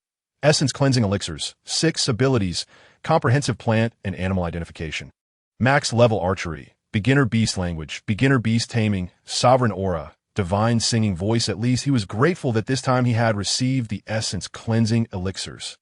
Essence Cleansing Elixirs, 6. Abilities, Comprehensive Plant and Animal Identification. Max level archery, beginner beast language, beginner beast taming, sovereign aura, divine singing voice. At least he was grateful that this time he had received the essence cleansing elixirs.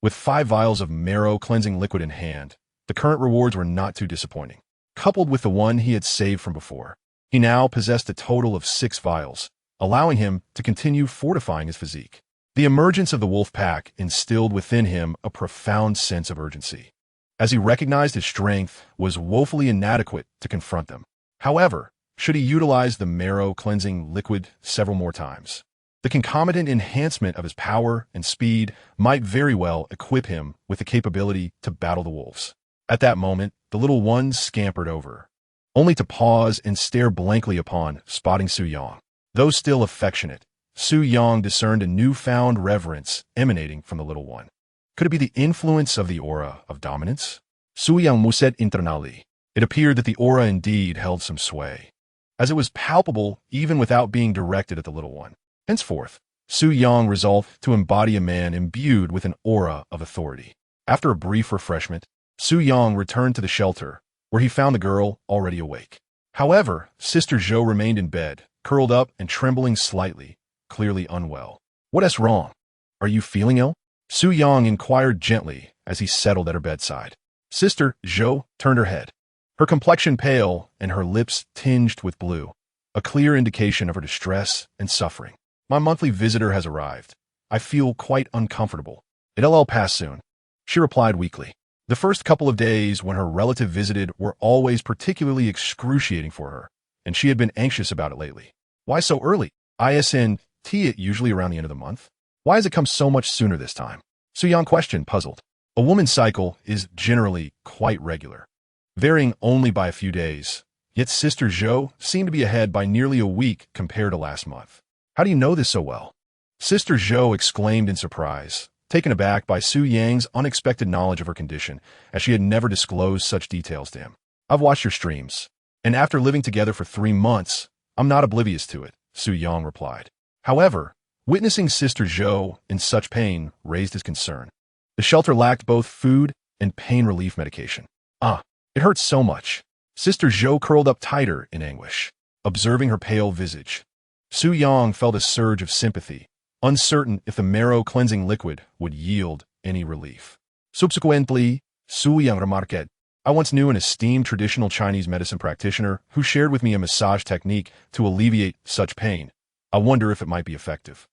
With 5 vials of marrow cleansing liquid in hand, the current rewards were not too disappointing. Coupled with the one he had saved from before, he now possessed a total of 6 vials, allowing him to continue fortifying his physique. The emergence of the wolf pack instilled within him a profound sense of urgency, as he recognized his strength was woefully inadequate to confront them. However, should he utilize the marrow cleansing liquid several more times, the concomitant enhancement of his power and speed might very well equip him with the capability to battle the wolves. At that moment, the little one scampered over, only to pause and stare blankly upon spotting Su Yang. Though still affectionate, Su Yang discerned a newfound reverence emanating from the little one. Could it be the influence of the aura of dominance? Su Yang muset internally. It appeared that the aura indeed held some sway, as it was palpable even without being directed at the little one. Henceforth, Su Yang resolved to embody a man imbued with an aura of authority. After a brief refreshment, Su Yang returned to the shelter, where he found the girl already awake. However, Sister Zhou remained in bed, curled up and trembling slightly, clearly unwell. "What is wrong? Are you feeling ill?" Su Yang inquired gently as he settled at her bedside. Sister Zhou turned her head, her complexion pale and her lips tinged with blue, a clear indication of her distress and suffering. "My monthly visitor has arrived. I feel quite uncomfortable. It'll pass soon," she replied weakly. The first couple of days when her relative visited were always particularly excruciating for her, and she had been anxious about it lately. "Why so early? Isn't it usually around the end of the month? Why has it come so much sooner this time?" Su Yang questioned, puzzled. A woman's cycle is generally quite regular, varying only by a few days, yet Sister Zhou seemed to be ahead by nearly a week compared to last month. "How do you know this so well?" Sister Zhou exclaimed in surprise, taken aback by Su Yang's unexpected knowledge of her condition, as she had never disclosed such details to him. "I've watched your streams, and after living together for 3 months, I'm not oblivious to it," Su Yang replied. However, witnessing Sister Zhou in such pain raised his concern. The shelter lacked both food and pain relief medication. It hurts so much." Sister Zhou curled up tighter in anguish, observing her pale visage. Su Yang felt a surge of sympathy, uncertain if the marrow cleansing liquid would yield any relief. Subsequently, Su Yang remarked, "I once knew an esteemed traditional Chinese medicine practitioner who shared with me a massage technique to alleviate such pain. I wonder if it might be effective."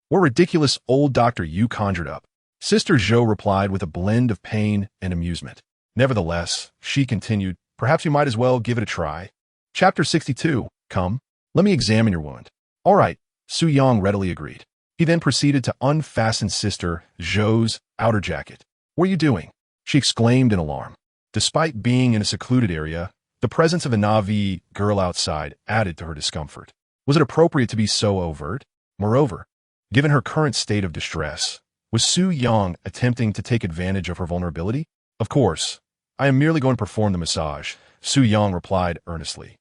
What ridiculous old doctor you conjured up," Sister Zhou replied with a blend of pain and amusement. Nevertheless, she continued, "Perhaps you might as well give it a try." Chapter 62. "Come, let me examine your wound." "All right," Su Yang readily agreed. He then proceeded to unfasten Sister Zhou's outer jacket. "What are you doing?" she exclaimed in alarm. Despite being in a secluded area, the presence of a Na'vi girl outside added to her discomfort. Was it appropriate to be so overt? Moreover, given her current state of distress, was Su Yang attempting to take advantage of her vulnerability? "Of course, I am merely going to perform the massage," Su Yang replied earnestly.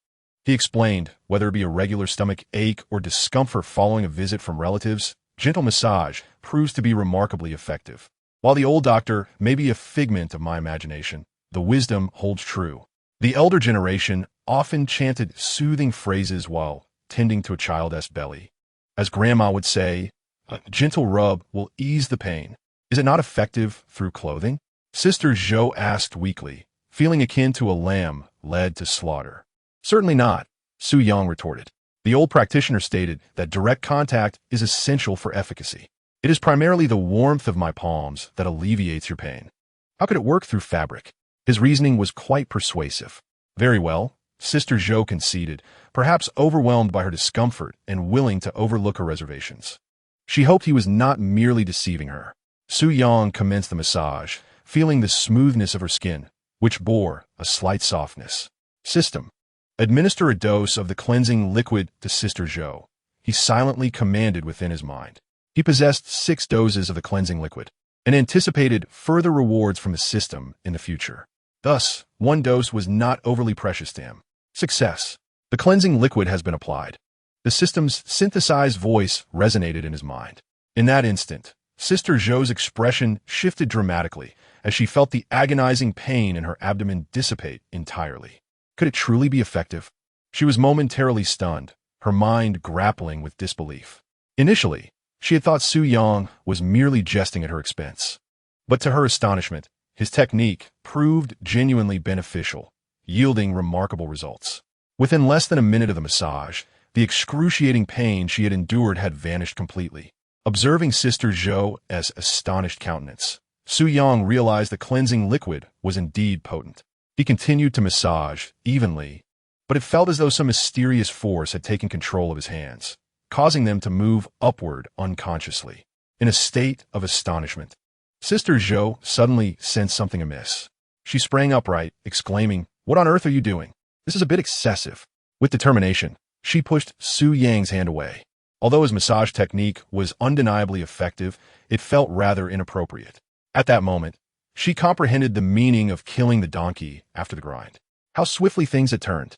He explained, whether it be a regular stomach ache or discomfort following a visit from relatives, gentle massage proves to be remarkably effective. While the old doctor may be a figment of my imagination, the wisdom holds true. The elder generation often chanted soothing phrases while tending to a child's belly. As Grandma would say, "A gentle rub will ease the pain." Is it not effective through clothing? Sister Zhou asked weakly, feeling akin to a lamb led to slaughter. "Certainly not," Su Yang retorted. The old practitioner stated that direct contact is essential for efficacy. "It is primarily the warmth of my palms that alleviates your pain. How could it work through fabric?" His reasoning was quite persuasive. "Very well," Sister Zhou conceded, perhaps overwhelmed by her discomfort and willing to overlook her reservations. She hoped he was not merely deceiving her. Su Yang commenced the massage, feeling the smoothness of her skin, which bore a slight softness. System: administer a dose of the cleansing liquid to Sister Zhou, he silently commanded within his mind. He possessed 6 doses of the cleansing liquid, and anticipated further rewards from the system in the future. Thus, 1 dose was not overly precious to him. Success. The cleansing liquid has been applied. The system's synthesized voice resonated in his mind. In that instant, Sister Zhou's expression shifted dramatically, as she felt the agonizing pain in her abdomen dissipate entirely. Could it truly be effective? She was momentarily stunned, her mind grappling with disbelief. Initially, she had thought Su Yang was merely jesting at her expense. But to her astonishment, his technique proved genuinely beneficial, yielding remarkable results. Within less than a minute of the massage, the excruciating pain she had endured had vanished completely. Observing Sister Zhou's astonished countenance, Su Yang realized the cleansing liquid was indeed potent. He continued to massage evenly, but it felt as though some mysterious force had taken control of his hands, causing them to move upward unconsciously. In a state of astonishment, Sister Zhou suddenly sensed something amiss. She sprang upright, exclaiming, "What on earth are you doing? This is a bit excessive." With determination, she pushed Su Yang's hand away. Although his massage technique was undeniably effective, it felt rather inappropriate. At that moment, she comprehended the meaning of killing the donkey after the grind. How swiftly things had turned.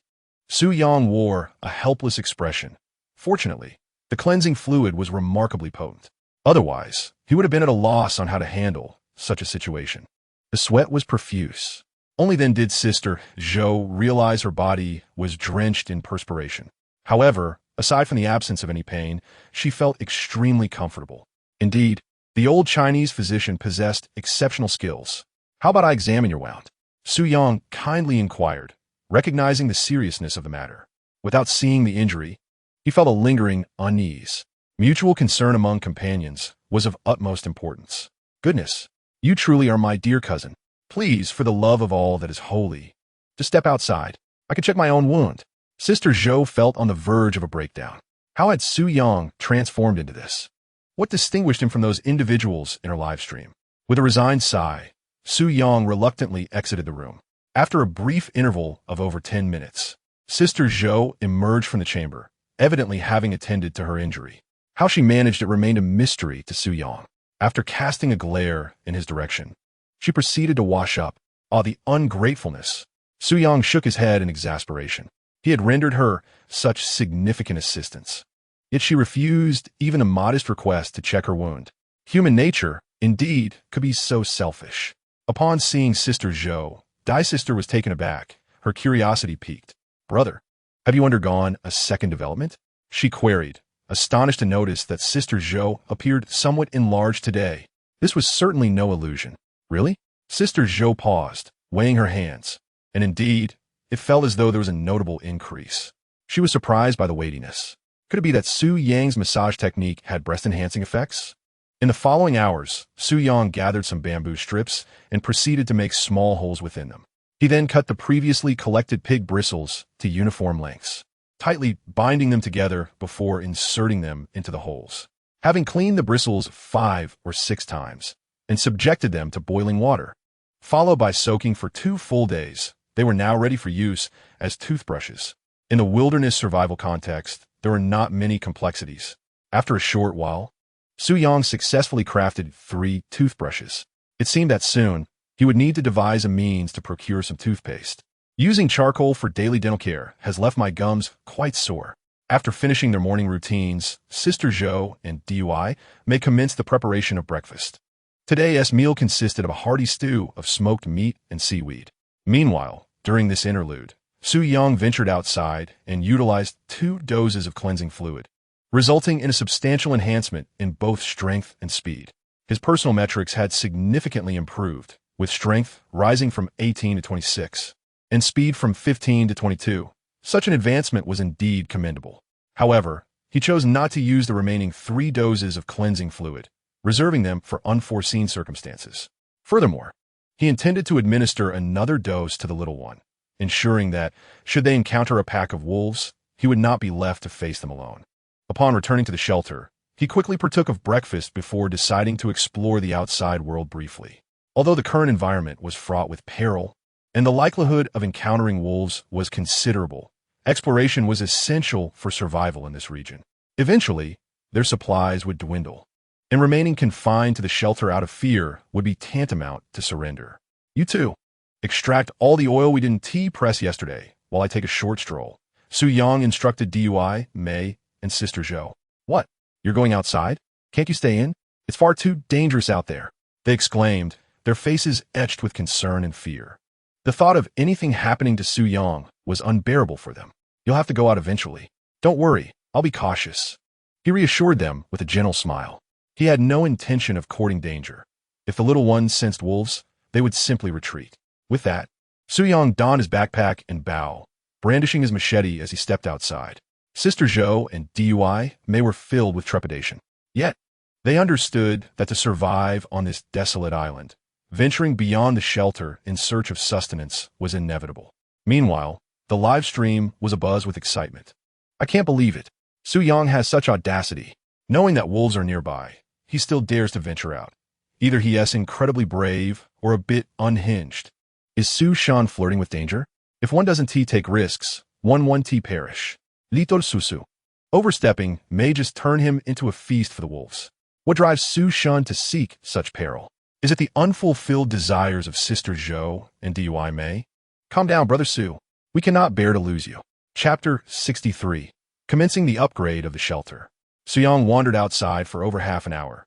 Su Yang wore a helpless expression. Fortunately, the cleansing fluid was remarkably potent. Otherwise, he would have been at a loss on how to handle such a situation. The sweat was profuse. Only then did Sister Zhou realize her body was drenched in perspiration. However, aside from the absence of any pain, she felt extremely comfortable. Indeed, the old Chinese physician possessed exceptional skills. "How about I examine your wound?" Su Yang kindly inquired, recognizing the seriousness of the matter. Without seeing the injury, he felt a lingering unease. Mutual concern among companions was of utmost importance. "Goodness, you truly are my dear cousin. Please, for the love of all that is holy, just step outside. I can check my own wound." Sister Zhou felt on the verge of a breakdown. How had Su Yang transformed into this? What distinguished him from those individuals in her live stream? With a resigned sigh, Su Yang reluctantly exited the room. After a brief interval of over 10 minutes, Sister Zhou emerged from the chamber, evidently having attended to her injury. How she managed it remained a mystery to Su Yang. After casting a glare in his direction, she proceeded to wash up. The ungratefulness! Su Yang shook his head in exasperation. He had rendered her such significant assistance. Yet she refused even a modest request to check her wound. Human nature, indeed, could be so selfish. Upon seeing Sister Zhou, Dai Sister was taken aback, her curiosity piqued. "Brother, have you undergone a second development?" she queried, astonished to notice that Sister Zhou appeared somewhat enlarged today. This was certainly no illusion. "Really?" Sister Zhou paused, weighing her hands, and indeed, it felt as though there was a notable increase. She was surprised by the weightiness. Could it be that Su Yang's massage technique had breast-enhancing effects? In the following hours, Su Yang gathered some bamboo strips and proceeded to make small holes within them. He then cut the previously collected pig bristles to uniform lengths, tightly binding them together before inserting them into the holes. Having cleaned the bristles 5 or 6 times and subjected them to boiling water, followed by soaking for 2 full days, they were now ready for use as toothbrushes. In the wilderness survival context, there were not many complexities. After a short while, Su Yang successfully crafted 3 toothbrushes. It seemed that soon, he would need to devise a means to procure some toothpaste. "Using charcoal for daily dental care has left my gums quite sore." After finishing their morning routines, Sister Zhou and Dui may commence the preparation of breakfast. Today's meal consisted of a hearty stew of smoked meat and seaweed. Meanwhile, during this interlude, Su Yang ventured outside and utilized 2 doses of cleansing fluid, resulting in a substantial enhancement in both strength and speed. His personal metrics had significantly improved, with strength rising from 18 to 26, and speed from 15 to 22. Such an advancement was indeed commendable. However, he chose not to use the remaining 3 doses of cleansing fluid, reserving them for unforeseen circumstances. Furthermore, he intended to administer another dose to the little one, ensuring that, should they encounter a pack of wolves, he would not be left to face them alone. Upon returning to the shelter, he quickly partook of breakfast before deciding to explore the outside world briefly. Although the current environment was fraught with peril, and the likelihood of encountering wolves was considerable, exploration was essential for survival in this region. Eventually, their supplies would dwindle, and remaining confined to the shelter out of fear would be tantamount to surrender. "You too. Extract all the oil we didn't tea press yesterday while I take a short stroll," Su Yang instructed Dui, Mei, and Sister Zhou. "What? You're going outside? Can't you stay in? It's far too dangerous out there," they exclaimed, their faces etched with concern and fear. The thought of anything happening to Su Yang was unbearable for them. You'll have to go out eventually. Don't worry, I'll be cautious. He reassured them with a gentle smile. He had no intention of courting danger. If the little ones sensed wolves, they would simply retreat. With that, Su Yang donned his backpack and bowed, brandishing his machete as he stepped outside. Sister Zhou and Daimei were filled with trepidation. Yet, they understood that to survive on this desolate island, venturing beyond the shelter in search of sustenance was inevitable. Meanwhile, the live stream was abuzz with excitement. I can't believe it. Su Yang has such audacity. Knowing that wolves are nearby, he still dares to venture out. Either he is incredibly brave or a bit unhinged. Is Su Shan flirting with danger? If one doesn't take risks, one perish. Little Susu. Overstepping may just turn him into a feast for the wolves. What drives Su Shan to seek such peril? Is it the unfulfilled desires of Sister Zhou and Daimei? Calm down, Brother Su. We cannot bear to lose you. Chapter 63. Commencing the upgrade of the shelter. Su Yang wandered outside for over half an hour.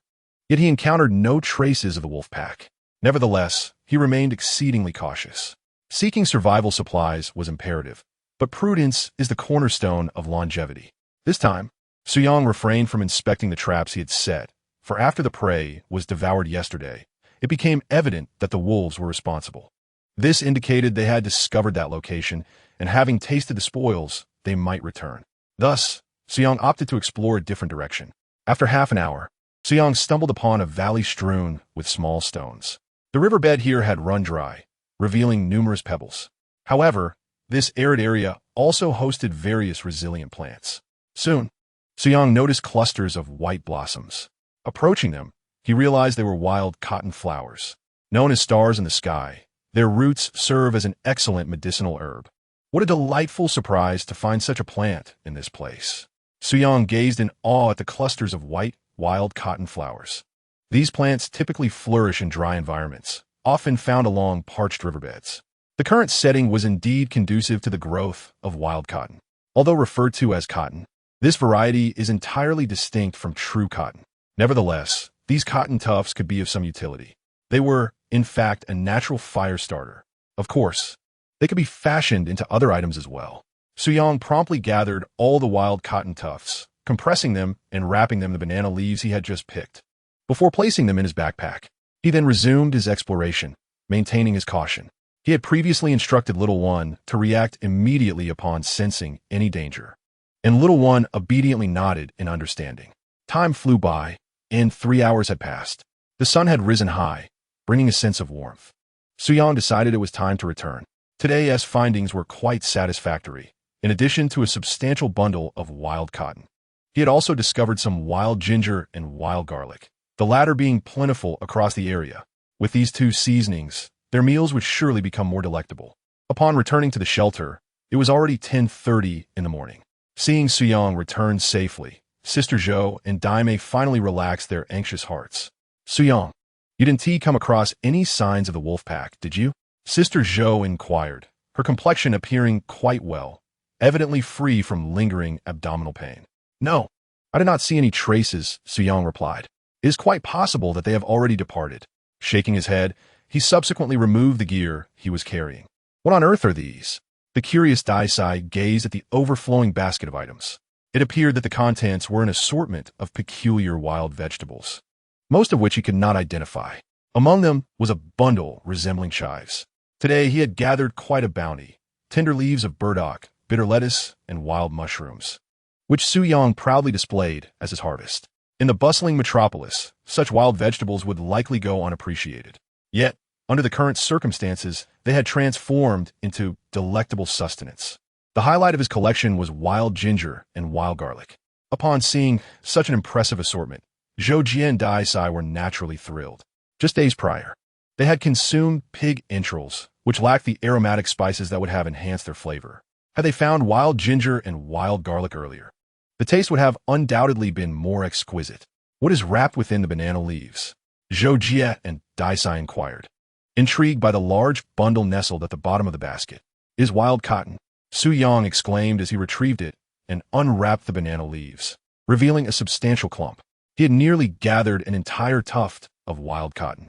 Yet he encountered no traces of the wolf pack. Nevertheless, he remained exceedingly cautious. Seeking survival supplies was imperative, but prudence is the cornerstone of longevity. This time, Su Yang refrained from inspecting the traps he had set, for after the prey was devoured yesterday, it became evident that the wolves were responsible. This indicated they had discovered that location, and having tasted the spoils, they might return. Thus, Su Yang opted to explore a different direction. After half an hour, Su Yang stumbled upon a valley strewn with small stones. The riverbed here had run dry, revealing numerous pebbles. However, this arid area also hosted various resilient plants. Soon, Su Yang noticed clusters of white blossoms. Approaching them, he realized they were wild cotton flowers. Known as stars in the sky, their roots serve as an excellent medicinal herb. What a delightful surprise to find such a plant in this place. Su Yang gazed in awe at the clusters of white, wild cotton flowers. These plants typically flourish in dry environments, often found along parched riverbeds. The current setting was indeed conducive to the growth of wild cotton. Although referred to as cotton, this variety is entirely distinct from true cotton. Nevertheless, these cotton tufts could be of some utility. They were, in fact, a natural fire starter. Of course, they could be fashioned into other items as well. Su Yang promptly gathered all the wild cotton tufts, compressing them and wrapping them in the banana leaves he had just picked. Before placing them in his backpack, he then resumed his exploration, maintaining his caution. He had previously instructed Little One to react immediately upon sensing any danger, and Little One obediently nodded in understanding. Time flew by, and 3 hours had passed. The sun had risen high, bringing a sense of warmth. Su Yang decided it was time to return. Today's findings were quite satisfactory, in addition to a substantial bundle of wild cotton. He had also discovered some wild ginger and wild garlic, the latter being plentiful across the area. With these two seasonings, their meals would surely become more delectable. Upon returning to the shelter, it was already 10:30 in the morning. Seeing Su Yang return safely, Sister Zhou and Daimei finally relaxed their anxious hearts. Su Yang, you didn't come across any signs of the wolf pack, did you? Sister Zhou inquired, her complexion appearing quite well, evidently free from lingering abdominal pain. No, I did not see any traces, Su Yang replied. It is quite possible that they have already departed. Shaking his head, he subsequently removed the gear he was carrying. What on earth are these? The curious Daisai gazed at the overflowing basket of items. It appeared that the contents were an assortment of peculiar wild vegetables, most of which he could not identify. Among them was a bundle resembling chives. Today he had gathered quite a bounty: tender leaves of burdock, bitter lettuce, and wild mushrooms, which Su Yang proudly displayed as his harvest. In the bustling metropolis, such wild vegetables would likely go unappreciated. Yet, under the current circumstances, they had transformed into delectable sustenance. The highlight of his collection was wild ginger and wild garlic. Upon seeing such an impressive assortment, Zhou Jie and Dai Sai were naturally thrilled. Just days prior, they had consumed pig entrails, which lacked the aromatic spices that would have enhanced their flavor. Had they found wild ginger and wild garlic earlier, the taste would have undoubtedly been more exquisite. What is wrapped within the banana leaves? Zhou Jie and Dai Sai inquired, intrigued by the large bundle nestled at the bottom of the basket. Is wild cotton, Su Yang exclaimed as he retrieved it and unwrapped the banana leaves, revealing a substantial clump. He had nearly gathered an entire tuft of wild cotton.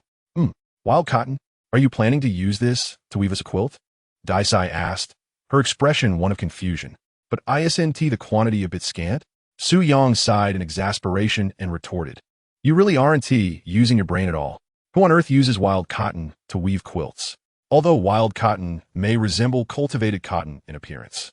Wild cotton? Are you planning to use this to weave us a quilt? Daisei asked, her expression one of confusion. But isn't the quantity a bit scant? Su Yang sighed in exasperation and retorted. You really aren't using your brain at all. Who on earth uses wild cotton to weave quilts? Although wild cotton may resemble cultivated cotton in appearance,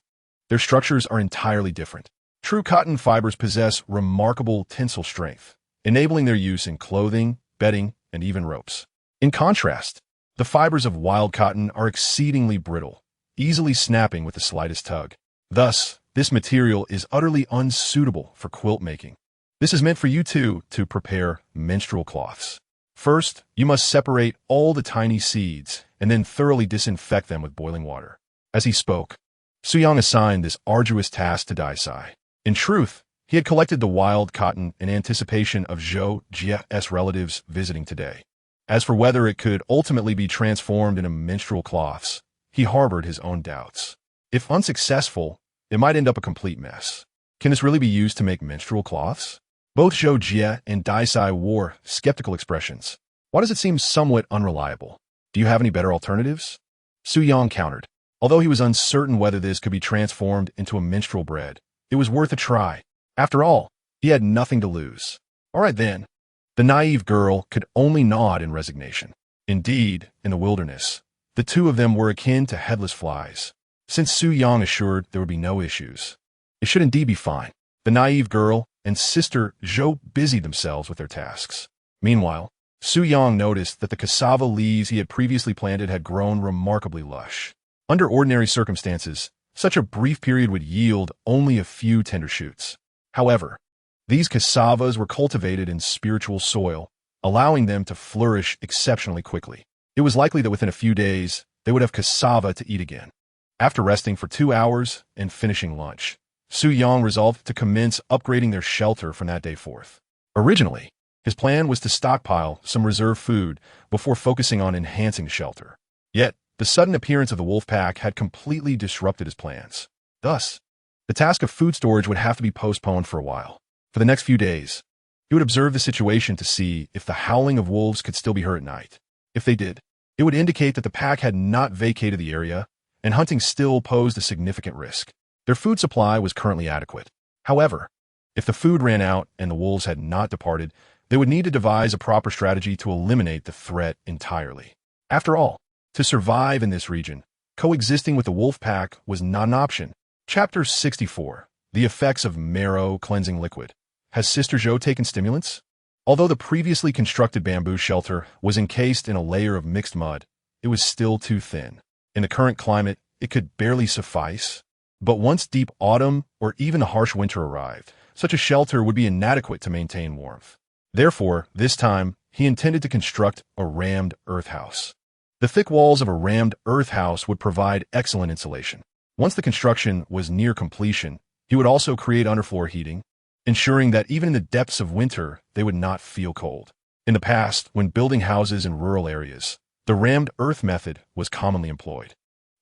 their structures are entirely different. True cotton fibers possess remarkable tensile strength, enabling their use in clothing, bedding, and even ropes. In contrast, the fibers of wild cotton are exceedingly brittle, easily snapping with the slightest tug. Thus, this material is utterly unsuitable for quilt making. This is meant for you two to prepare menstrual cloths. First, you must separate all the tiny seeds and then thoroughly disinfect them with boiling water. As he spoke, Su Yang assigned this arduous task to Daisei. In truth, he had collected the wild cotton in anticipation of Zhou Jie's relatives visiting today. As for whether it could ultimately be transformed into menstrual cloths, he harbored his own doubts. If unsuccessful, it might end up a complete mess. Can this really be used to make menstrual cloths? Both Zhou Jie and Daisei wore skeptical expressions. Why does it seem somewhat unreliable? Do you have any better alternatives? Su Yang countered. Although he was uncertain whether this could be transformed into a menstrual bread, it was worth a try. After all, he had nothing to lose. All right then. The naive girl could only nod in resignation. Indeed, in the wilderness, the two of them were akin to headless flies. Since Su Yang assured there would be no issues, it should indeed be fine. The naive girl and Sister Zhou busied themselves with their tasks. Meanwhile, Su Yang noticed that the cassava leaves he had previously planted had grown remarkably lush. Under ordinary circumstances, such a brief period would yield only a few tender shoots. However, these cassavas were cultivated in spiritual soil, allowing them to flourish exceptionally quickly. It was likely that within a few days, they would have cassava to eat again. After resting for 2 hours and finishing lunch, Su Yang resolved to commence upgrading their shelter from that day forth. Originally, his plan was to stockpile some reserve food before focusing on enhancing the shelter. Yet, the sudden appearance of the wolf pack had completely disrupted his plans. Thus, the task of food storage would have to be postponed for a while. For the next few days, he would observe the situation to see if the howling of wolves could still be heard at night. If they did, it would indicate that the pack had not vacated the area, and hunting still posed a significant risk. Their food supply was currently adequate. However, if the food ran out and the wolves had not departed, they would need to devise a proper strategy to eliminate the threat entirely. After all, to survive in this region, coexisting with the wolf pack was not an option. Chapter 64. The Effects of Marrow Cleansing Liquid. Has Sister Zhou taken stimulants? Although the previously constructed bamboo shelter was encased in a layer of mixed mud, it was still too thin. In the current climate, it could barely suffice. But once deep autumn or even a harsh winter arrived, such a shelter would be inadequate to maintain warmth. Therefore, this time, he intended to construct a rammed earth house. The thick walls of a rammed earth house would provide excellent insulation. Once the construction was near completion, he would also create underfloor heating, ensuring that even in the depths of winter, they would not feel cold. In the past, when building houses in rural areas, the rammed earth method was commonly employed.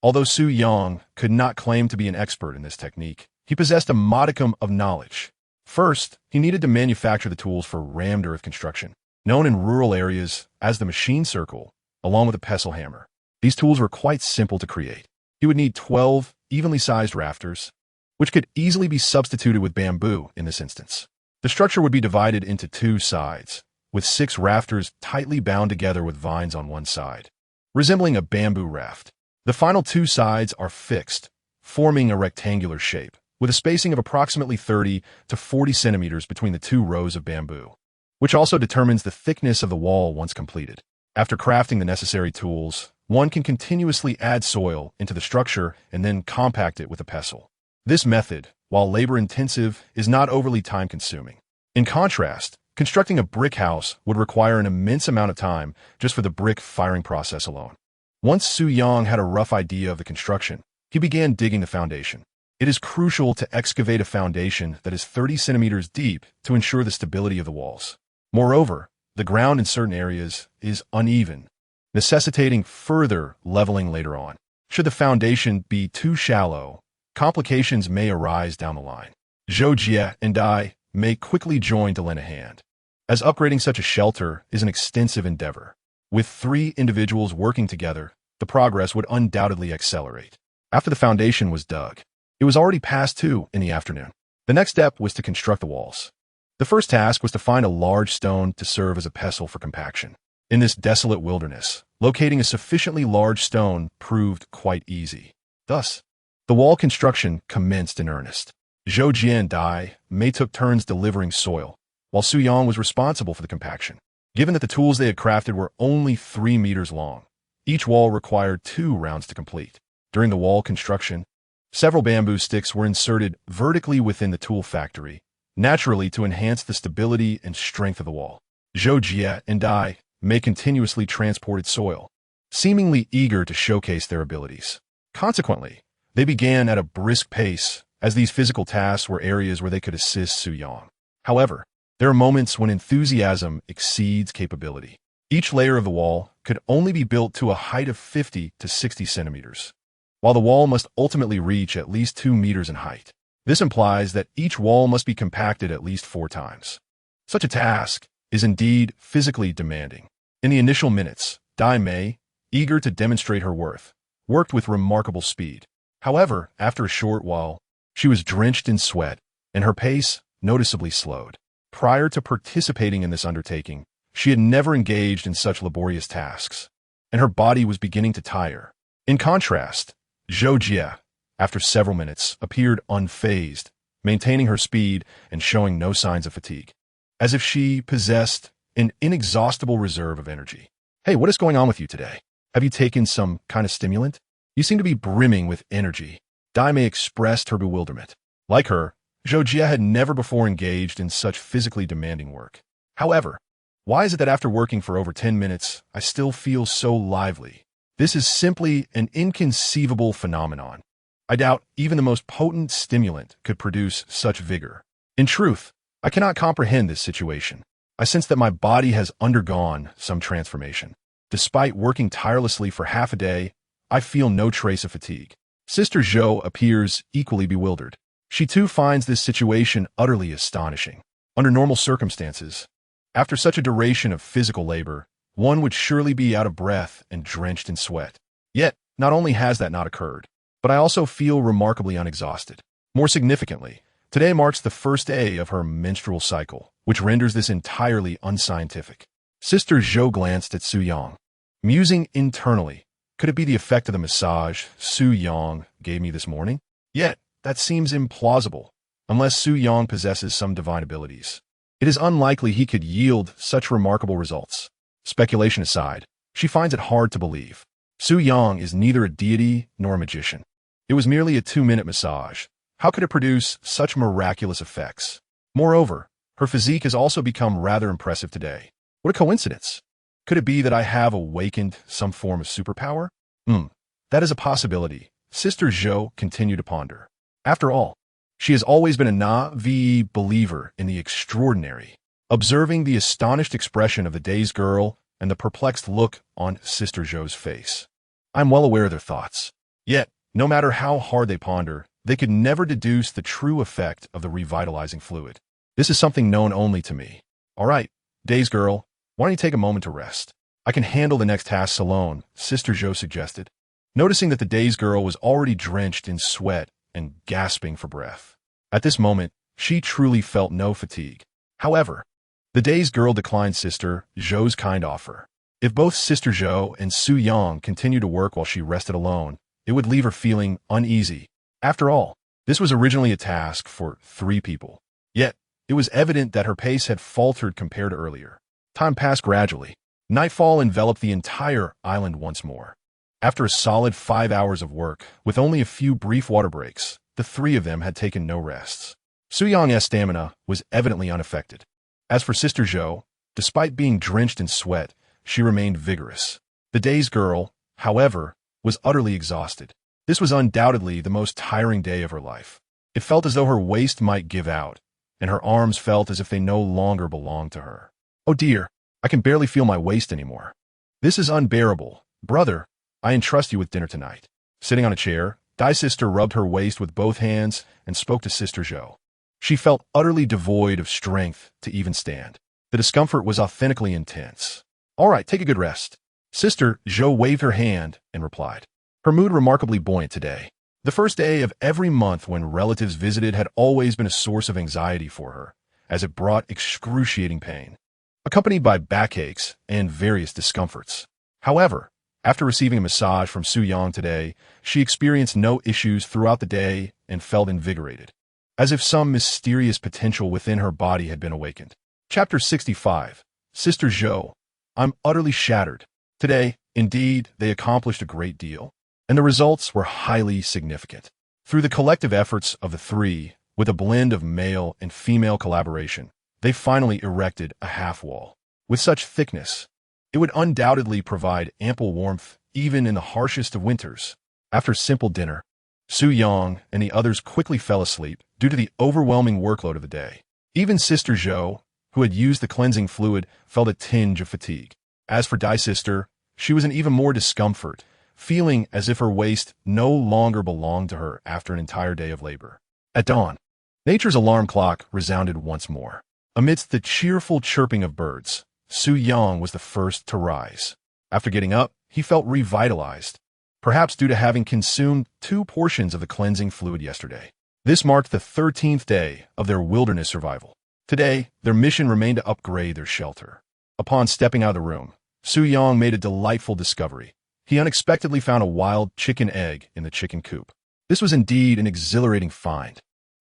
Although Su Yang could not claim to be an expert in this technique, he possessed a modicum of knowledge. First, he needed to manufacture the tools for rammed earth construction, known in rural areas as the machine circle, along with a pestle hammer. These tools were quite simple to create. He would need 12 evenly sized rafters, which could easily be substituted with bamboo in this instance. The structure would be divided into 2 sides, with 6 rafters tightly bound together with vines on one side, resembling a bamboo raft. The final 2 sides are fixed, forming a rectangular shape, with a spacing of approximately 30 to 40 centimeters between the 2 rows of bamboo, which also determines the thickness of the wall once completed. After crafting the necessary tools, one can continuously add soil into the structure and then compact it with a pestle. This method, while labor-intensive, is not overly time-consuming. In contrast, constructing a brick house would require an immense amount of time just for the brick firing process alone. Once Su Yang had a rough idea of the construction, he began digging the foundation. It is crucial to excavate a foundation that is 30 centimeters deep to ensure the stability of the walls. Moreover, the ground in certain areas is uneven, necessitating further leveling later on. Should the foundation be too shallow, complications may arise down the line. Zhou Jie and I may quickly join to lend a hand, as upgrading such a shelter is an extensive endeavor. With 3 individuals working together, the progress would undoubtedly accelerate. After the foundation was dug, it was already past 2 in the afternoon. The next step was to construct the walls. The first task was to find a large stone to serve as a pestle for compaction. In this desolate wilderness, locating a sufficiently large stone proved quite easy. Thus, the wall construction commenced in earnest. Zhou Jie and Daimei took turns delivering soil, while Su Yang was responsible for the compaction. Given that the tools they had crafted were only 3 meters long, each wall required 2 rounds to complete. During the wall construction, several bamboo sticks were inserted vertically within the tool factory, naturally to enhance the stability and strength of the wall. Zhou Jie and Daimei continuously transported soil, seemingly eager to showcase their abilities. Consequently, they began at a brisk pace, as these physical tasks were areas where they could assist Su Yang. However, there are moments when enthusiasm exceeds capability. Each layer of the wall could only be built to a height of 50 to 60 centimeters, while the wall must ultimately reach at least 2 meters in height. This implies that each wall must be compacted at least 4 times. Such a task is indeed physically demanding. In the initial minutes, Daimei, eager to demonstrate her worth, worked with remarkable speed. However, after a short while, she was drenched in sweat, and her pace noticeably slowed. Prior to participating in this undertaking, she had never engaged in such laborious tasks, and her body was beginning to tire. In contrast, Zhou Jie, after several minutes, appeared unfazed, maintaining her speed and showing no signs of fatigue, as if she possessed an inexhaustible reserve of energy. "Hey, what is going on with you today? Have you taken some kind of stimulant? You seem to be brimming with energy." Daimei expressed her bewilderment. Like her, Zhou Jie had never before engaged in such physically demanding work. "However, why is it that after working for over 10 minutes, I still feel so lively? This is simply an inconceivable phenomenon. I doubt even the most potent stimulant could produce such vigor. In truth, I cannot comprehend this situation. I sense that my body has undergone some transformation. Despite working tirelessly for half a day, I feel no trace of fatigue." Sister Zhou appears equally bewildered. She too finds this situation utterly astonishing. Under normal circumstances, after such a duration of physical labor, one would surely be out of breath and drenched in sweat. Yet, not only has that not occurred, but I also feel remarkably unexhausted. More significantly, today marks the first day of her menstrual cycle, which renders this entirely unscientific. Sister Zhou glanced at Su Yang, musing internally. Could it be the effect of the massage Su Yang gave me this morning? Yet, that seems implausible, unless Su Yang possesses some divine abilities. It is unlikely he could yield such remarkable results. Speculation aside, she finds it hard to believe. Su Yang is neither a deity nor a magician. It was merely a 2-minute massage. How could it produce such miraculous effects? Moreover, her physique has also become rather impressive today. What a coincidence! Could it be that I have awakened some form of superpower? That is a possibility, Sister Zhou continued to ponder. After all, she has always been a naive believer in the extraordinary. Observing the astonished expression of the dazed girl and the perplexed look on Sister Zhou's face, I am well aware of their thoughts. Yet, no matter how hard they ponder, they could never deduce the true effect of the revitalizing fluid. This is something known only to me. All right, dazed girl, why don't you take a moment to rest? I can handle the next tasks alone, Sister Zhou suggested, noticing that the dazed girl was already drenched in sweat and gasping for breath. At this moment, she truly felt no fatigue. However, the dazed girl declined Sister Zhou's kind offer. If both Sister Zhou and Su Yang continued to work while she rested alone, it would leave her feeling uneasy. After all, this was originally a task for 3 people. Yet, it was evident that her pace had faltered compared to earlier. Time passed gradually. Nightfall enveloped the entire island once more. After a solid 5 hours of work, with only a few brief water breaks, the 3 of them had taken no rests. Su Yang's stamina was evidently unaffected. As for Sister Zhou, despite being drenched in sweat, she remained vigorous. The dazed girl, however, was utterly exhausted. This was undoubtedly the most tiring day of her life. It felt as though her waist might give out, and her arms felt as if they no longer belonged to her. "Oh dear, I can barely feel my waist anymore. This is unbearable. Brother, I entrust you with dinner tonight." Sitting on a chair, Dai's sister rubbed her waist with both hands and spoke to Sister Zhou. She felt utterly devoid of strength to even stand. The discomfort was authentically intense. "All right, take a good rest. Sister Zhou waved her hand and replied. Her mood remarkably buoyant today. The first day of every month when relatives visited had always been a source of anxiety for her, as it brought excruciating pain, accompanied by backaches and various discomforts. However, after receiving a massage from Su Yang today, she experienced no issues throughout the day and felt invigorated, as if some mysterious potential within her body had been awakened. Chapter 65. Sister Zhou. I'm utterly shattered. Today, indeed, they accomplished a great deal, and the results were highly significant. Through the collective efforts of the three, with a blend of male and female collaboration, they finally erected a half-wall. With such thickness, it would undoubtedly provide ample warmth even in the harshest of winters. After simple dinner, Su Yang and the others quickly fell asleep due to the overwhelming workload of the day. Even Sister Zhou, who had used the cleansing fluid, felt a tinge of fatigue. As for Dai Sister, she was in even more discomfort, feeling as if her waist no longer belonged to her after an entire day of labor. At dawn, nature's alarm clock resounded once more. Amidst the cheerful chirping of birds, Su Yang was the first to rise. After getting up, he felt revitalized, perhaps due to having consumed 2 portions of the cleansing fluid yesterday. This marked the 13th day of their wilderness survival. Today, their mission remained to upgrade their shelter. Upon stepping out of the room, Su Yang made a delightful discovery. He unexpectedly found a wild chicken egg in the chicken coop. This was indeed an exhilarating find.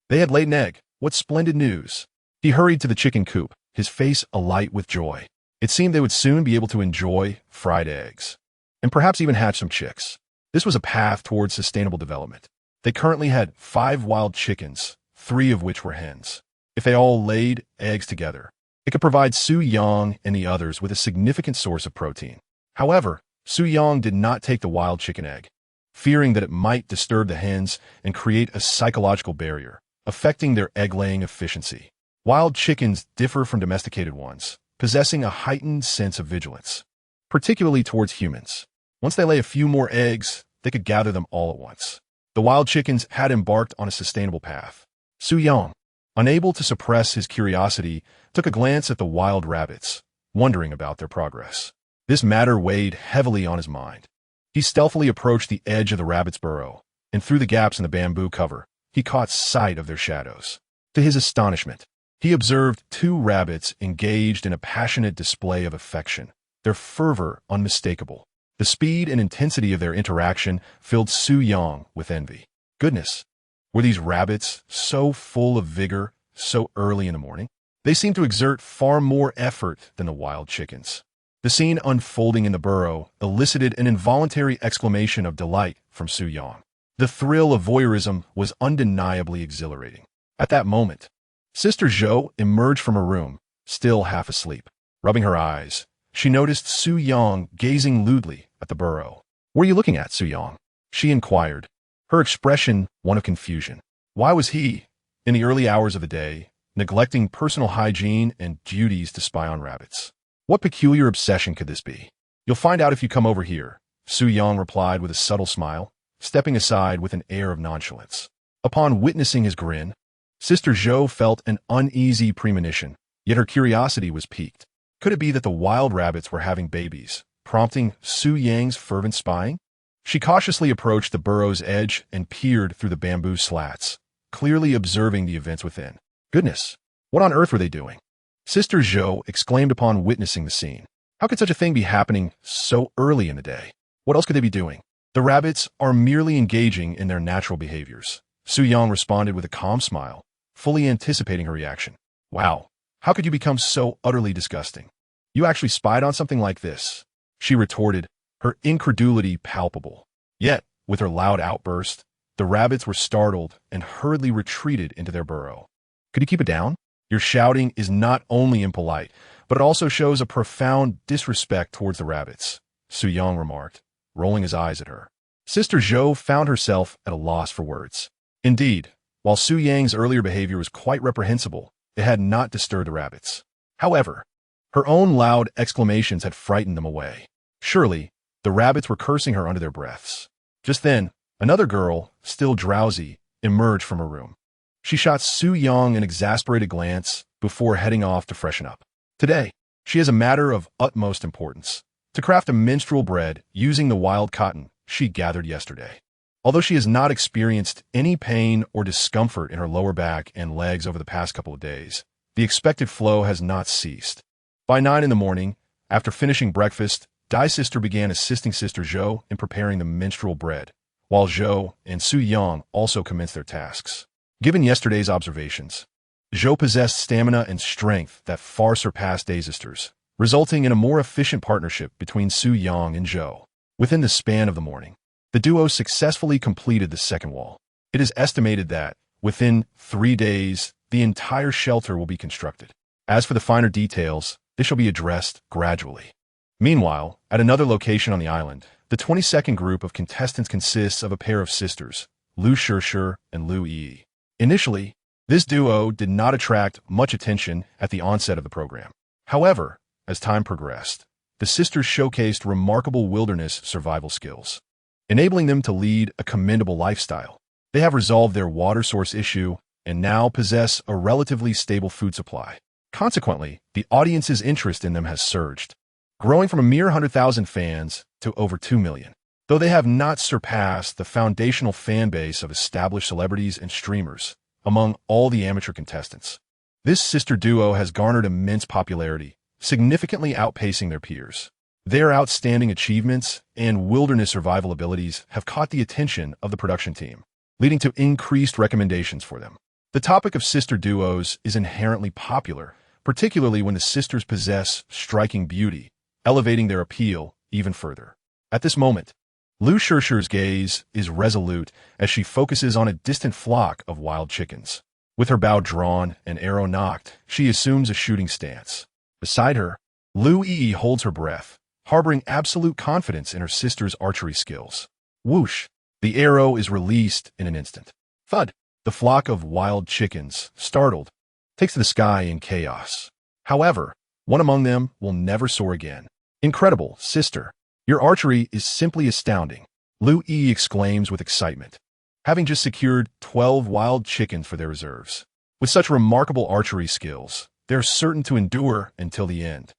They had laid an egg. What splendid news! He hurried to the chicken coop, his face alight with joy. It seemed they would soon be able to enjoy fried eggs, and perhaps even hatch some chicks. This was a path towards sustainable development. They currently had 5 wild chickens, 3 of which were hens. If they all laid eggs together, it could provide Su Yang and the others with a significant source of protein. However, Su Yang did not take the wild chicken egg, fearing that it might disturb the hens and create a psychological barrier, affecting their egg-laying efficiency. Wild chickens differ from domesticated ones, possessing a heightened sense of vigilance, particularly towards humans. Once they lay a few more eggs, they could gather them all at once. The wild chickens had embarked on a sustainable path. Su Yang, unable to suppress his curiosity, took a glance at the wild rabbits, wondering about their progress. This matter weighed heavily on his mind. He stealthily approached the edge of the rabbit's burrow, and through the gaps in the bamboo cover, he caught sight of their shadows. To his astonishment, he observed 2 rabbits engaged in a passionate display of affection, their fervor unmistakable. The speed and intensity of their interaction filled Su Yang with envy. Goodness, were these rabbits so full of vigor so early in the morning? They seemed to exert far more effort than the wild chickens. The scene unfolding in the burrow elicited an involuntary exclamation of delight from Su Yang. The thrill of voyeurism was undeniably exhilarating. At that moment, Sister Zhou emerged from her room, still half asleep. Rubbing her eyes, she noticed Su Yang gazing lewdly at the burrow. "What are you looking at, Su Yang?" she inquired, her expression one of confusion. Why was he, in the early hours of the day, neglecting personal hygiene and duties to spy on rabbits? What peculiar obsession could this be? "You'll find out if you come over here," Su Yang replied with a subtle smile, stepping aside with an air of nonchalance. Upon witnessing his grin, Sister Zhou felt an uneasy premonition, yet her curiosity was piqued. Could it be that the wild rabbits were having babies, prompting Su Yang's fervent spying? She cautiously approached the burrow's edge and peered through the bamboo slats, clearly observing the events within. Goodness, what on earth were they doing? Sister Zhou exclaimed upon witnessing the scene. How could such a thing be happening so early in the day? What else could they be doing? "The rabbits are merely engaging in their natural behaviors," Su Yang responded with a calm smile, fully anticipating her reaction. "Wow, how could you become so utterly disgusting? You actually spied on something like this?" she retorted, her incredulity palpable. Yet, with her loud outburst, the rabbits were startled and hurriedly retreated into their burrow. "Could you keep it down? Your shouting is not only impolite, but it also shows a profound disrespect towards the rabbits," Su Yang remarked, rolling his eyes at her. Sister Zhou found herself at a loss for words. Indeed, while Su Yang's earlier behavior was quite reprehensible, it had not disturbed the rabbits. However, her own loud exclamations had frightened them away. Surely, the rabbits were cursing her under their breaths. Just then, another girl, still drowsy, emerged from her room. She shot Su Yang an exasperated glance before heading off to freshen up. Today, she has a matter of utmost importance. to craft a menstrual bread using the wild cotton she gathered yesterday. Although she has not experienced any pain or discomfort in her lower back and legs over the past couple of days, the expected flow has not ceased. By 9 in the morning, after finishing breakfast, Dai's sister began assisting Sister Zhou in preparing the menstrual bread, while Zhou and Su Yang also commenced their tasks. Given yesterday's observations, Zhou possessed stamina and strength that far surpassed Dai's sisters, resulting in a more efficient partnership between Su Yang and Zhou. Within the span of the morning, the duo successfully completed the second wall. It is estimated that, within 3 days, the entire shelter will be constructed. As for the finer details, they shall be addressed gradually. Meanwhile, at another location on the island, the 22nd group of contestants consists of a pair of sisters, Lu Shishir and Lu Yi. Initially, this duo did not attract much attention at the onset of the program. However, as time progressed, the sisters showcased remarkable wilderness survival skills, enabling them to lead a commendable lifestyle. They have resolved their water source issue and now possess a relatively stable food supply. Consequently, the audience's interest in them has surged, growing from a mere 100,000 fans to over 2 million. Though they have not surpassed the foundational fan base of established celebrities and streamers among all the amateur contestants, this sister duo has garnered immense popularity, significantly outpacing their peers. Their outstanding achievements and wilderness survival abilities have caught the attention of the production team, leading to increased recommendations for them. The topic of sister duos is inherently popular, particularly when the sisters possess striking beauty, elevating their appeal even further. At this moment, Lu Shishir's gaze is resolute as she focuses on a distant flock of wild chickens. With her bow drawn and arrow nocked, she assumes a shooting stance. Beside her, Lu Yi holds her breath, harboring absolute confidence in her sister's archery skills. Whoosh! The arrow is released in an instant. Thud! The flock of wild chickens, startled, takes to the sky in chaos. However, one among them will never soar again. Incredible, sister! Your archery is simply astounding, Lu Yi exclaims with excitement, having just secured 12 wild chickens for their reserves. With such remarkable archery skills, they're certain to endure until the end.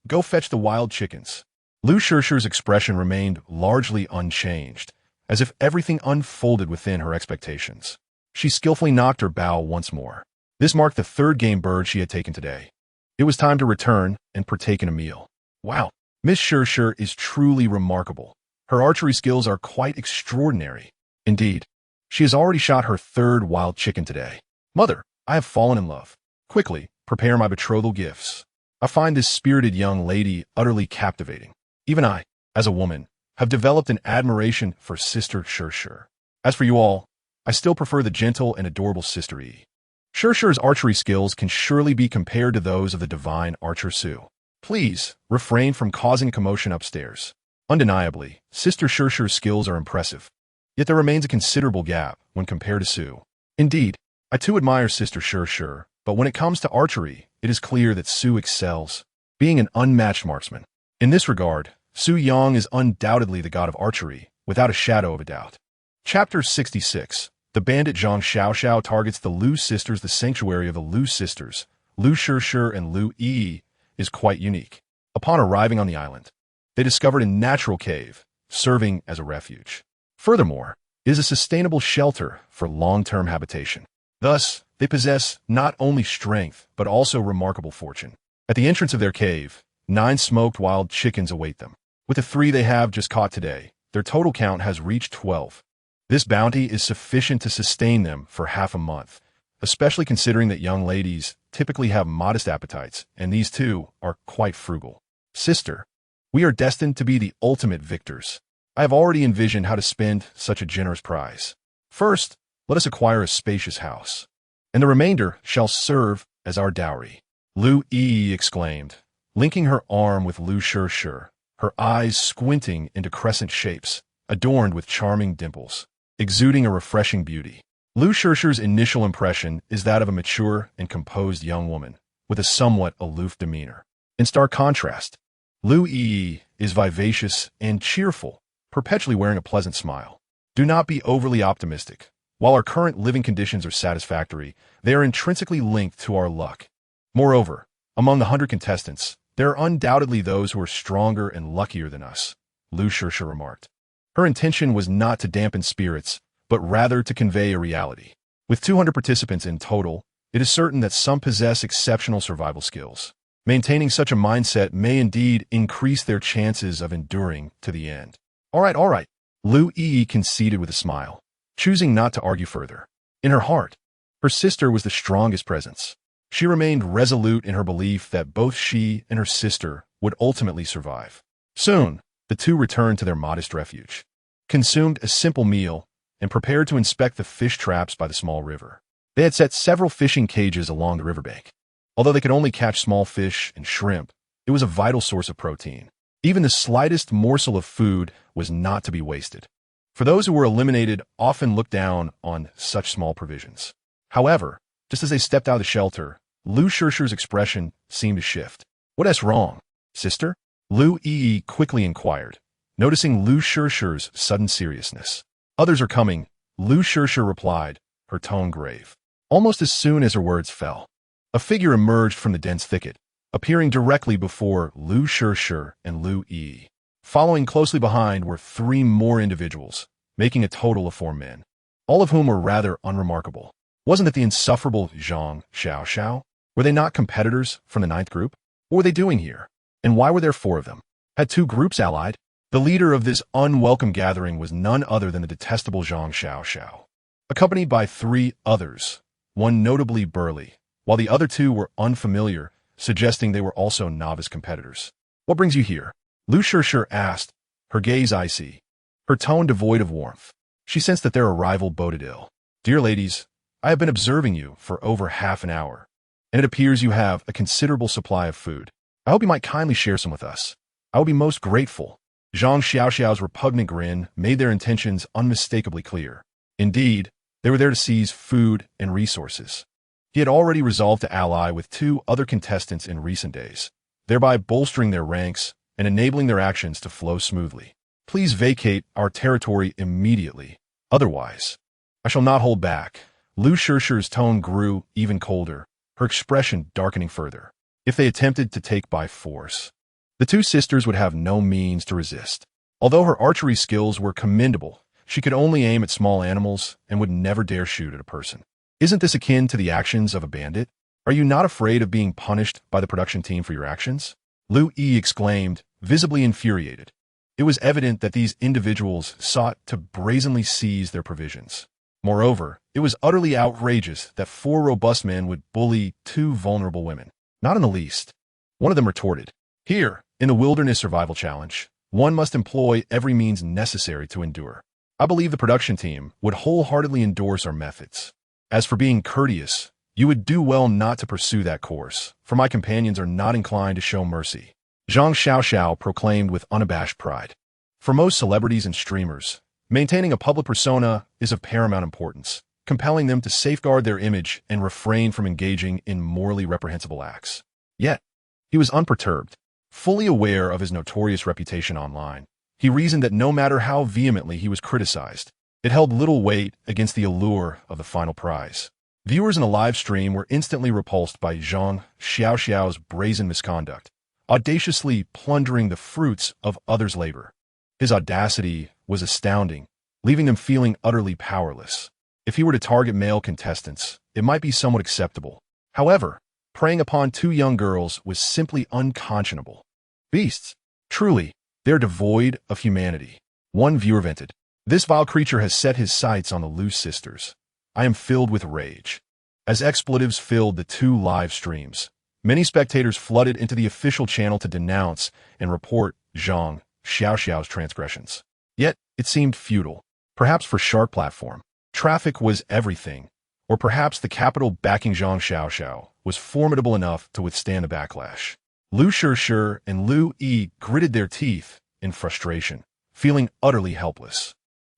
Go fetch the wild chickens. Lu Shishir's expression remained largely unchanged, as if everything unfolded within her expectations. She skillfully knocked her bow once more. This marked the third game bird she had taken today. It was time to return and partake in a meal. Wow, Miss Shishir is truly remarkable. Her archery skills are quite extraordinary. Indeed, she has already shot her third wild chicken today. Mother, I have fallen in love. Quickly, prepare my betrothal gifts. I find this spirited young lady utterly captivating. Even I, as a woman, have developed an admiration for Sister Shishir. As for you all, I still prefer the gentle and adorable Sister Yi. Shishir's archery skills can surely be compared to those of the divine archer Su. Please, refrain from causing a commotion upstairs. Undeniably, Sister Shishir's skills are impressive, yet there remains a considerable gap when compared to Su. Indeed, I too admire Sister Shishir, but when it comes to archery, it is clear that Su excels, being an unmatched marksman. In this regard, Su Yang is undoubtedly the god of archery, without a shadow of a doubt. Chapter 66. The bandit Zhang Xiaoxiao targets the Lu sisters. The sanctuary of the Lu sisters, Lu Shishir and Lu Yi, is quite unique. Upon arriving on the island, they discovered a natural cave, serving as a refuge. Furthermore, it is a sustainable shelter for long-term habitation. Thus, they possess not only strength, but also remarkable fortune. At the entrance of their cave, 9 smoked wild chickens await them. With the 3 they have just caught today, their total count has reached 12. This bounty is sufficient to sustain them for half a month, especially considering that young ladies typically have modest appetites, and these two are quite frugal. Sister, we are destined to be the ultimate victors. I have already envisioned how to spend such a generous prize. First, let us acquire a spacious house, and the remainder shall serve as our dowry. Lu Yi exclaimed, linking her arm with Lu Shishir, her eyes squinting into crescent shapes, adorned with charming dimples, exuding a refreshing beauty. Lu Shishir's initial impression is that of a mature and composed young woman, with a somewhat aloof demeanor. In stark contrast, Lu Yi is vivacious and cheerful, perpetually wearing a pleasant smile. Do not be overly optimistic. While our current living conditions are satisfactory, they are intrinsically linked to our luck. Moreover, among the 100 contestants, There are undoubtedly those who are stronger and luckier than us, Lu Shirsha remarked. Her intention was not to dampen spirits, but rather to convey a reality. With 200 participants in total, it is certain that some possess exceptional survival skills. Maintaining such a mindset may indeed increase their chances of enduring to the end. All right, Lu Yi conceded with a smile, choosing not to argue further. In her heart, her sister was the strongest presence. She remained resolute in her belief that both she and her sister would ultimately survive. Soon, the two returned to their modest refuge, consumed a simple meal, and prepared to inspect the fish traps by the small river. They had set several fishing cages along the riverbank. Although they could only catch small fish and shrimp, it was a vital source of protein. Even the slightest morsel of food was not to be wasted. For those who were eliminated often looked down on such small provisions. However, just as they stepped out of the shelter, Lu Shirsha's expression seemed to shift. "What's wrong, sister?" Lu Yi quickly inquired, noticing Lu Shirsha's sudden seriousness. "Others are coming," Lu Shirsha replied, her tone grave. Almost as soon as her words fell, a figure emerged from the dense thicket, appearing directly before Lu Shirsha and Lu Yi. Following closely behind were 3 more individuals, making a total of 4 men, all of whom were rather unremarkable. Wasn't it the insufferable Zhang Xiao? Were they not competitors from the 9th group? What were they doing here? And why were there 4 of them? Had 2 groups allied? The leader of this unwelcome gathering was none other than the detestable Zhang Xiao, accompanied by 3 others, one notably burly, while the other 2 were unfamiliar, suggesting they were also novice competitors. "What brings you here?" Lu Shirsha asked, her gaze icy, her tone devoid of warmth. She sensed that their arrival boded ill. "Dear ladies, I have been observing you for over half an hour, and it appears you have a considerable supply of food. I hope you might kindly share some with us. I would be most grateful." Zhang Xiao's repugnant grin made their intentions unmistakably clear. Indeed, they were there to seize food and resources. He had already resolved to ally with 2 other contestants in recent days, thereby bolstering their ranks and enabling their actions to flow smoothly. "Please vacate our territory immediately. Otherwise, I shall not hold back." Lu Shirsha's tone grew even colder, her expression darkening further. If they attempted to take by force, the 2 sisters would have no means to resist. Although her archery skills were commendable, she could only aim at small animals and would never dare shoot at a person. "Isn't this akin to the actions of a bandit? Are you not afraid of being punished by the production team for your actions?" Lu Yi exclaimed, visibly infuriated. It was evident that these individuals sought to brazenly seize their provisions. Moreover, it was utterly outrageous that 4 robust men would bully 2 vulnerable women. "Not in the least," one of them retorted. "Here, in the Wilderness Survival Challenge, one must employ every means necessary to endure. I believe the production team would wholeheartedly endorse our methods. As for being courteous, you would do well not to pursue that course, for my companions are not inclined to show mercy," Zhang Xiao proclaimed with unabashed pride. For most celebrities and streamers, maintaining a public persona is of paramount importance, compelling them to safeguard their image and refrain from engaging in morally reprehensible acts. Yet, he was unperturbed. Fully aware of his notorious reputation online, he reasoned that no matter how vehemently he was criticized, it held little weight against the allure of the final prize. Viewers in a live stream were instantly repulsed by Zhang Xiao's brazen misconduct, audaciously plundering the fruits of others' labor. His audacity was astounding, leaving them feeling utterly powerless. If he were to target male contestants, it might be somewhat acceptable. However, preying upon 2 young girls was simply unconscionable. "Beasts. Truly, they're devoid of humanity." One viewer vented, "This vile creature has set his sights on the Lu sisters. I am filled with rage." As expletives filled the 2 live streams, many spectators flooded into the official channel to denounce and report Zhang Xiao's transgressions. Yet, it seemed futile. Perhaps for Shark Platform, traffic was everything, or perhaps the capital backing Zhang Xiao was formidable enough to withstand the backlash. Lu Shirsha and Lu Yi gritted their teeth in frustration, feeling utterly helpless.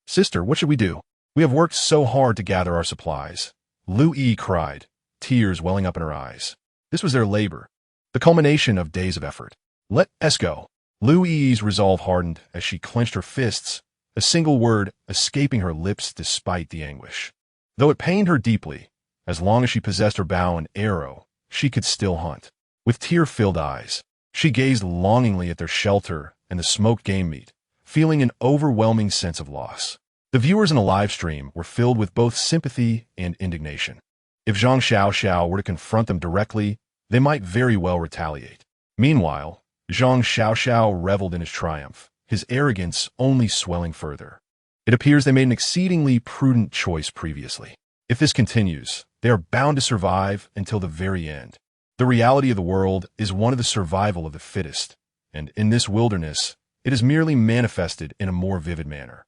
"Sister, what should we do? We have worked so hard to gather our supplies," Lu Yi cried, tears welling up in her eyes. This was their labor, the culmination of days of effort. "Let us go." Lu Yi's resolve hardened as she clenched her fists, a single word escaping her lips despite the anguish. Though it pained her deeply, as long as she possessed her bow and arrow, she could still hunt. With tear-filled eyes, She gazed longingly at their shelter and the smoked game meat, feeling an overwhelming sense of loss. The viewers in the live stream were filled with both sympathy and indignation. If Zhang Xiaoxiao were to confront them directly, they might very well retaliate. Meanwhile, Zhang Xiaoxiao reveled in his triumph, his arrogance only swelling further. It appears they made an exceedingly prudent choice previously. If this continues, they are bound to survive until the very end. The reality of the world is one of the survival of the fittest, and in this wilderness, it is merely manifested in a more vivid manner.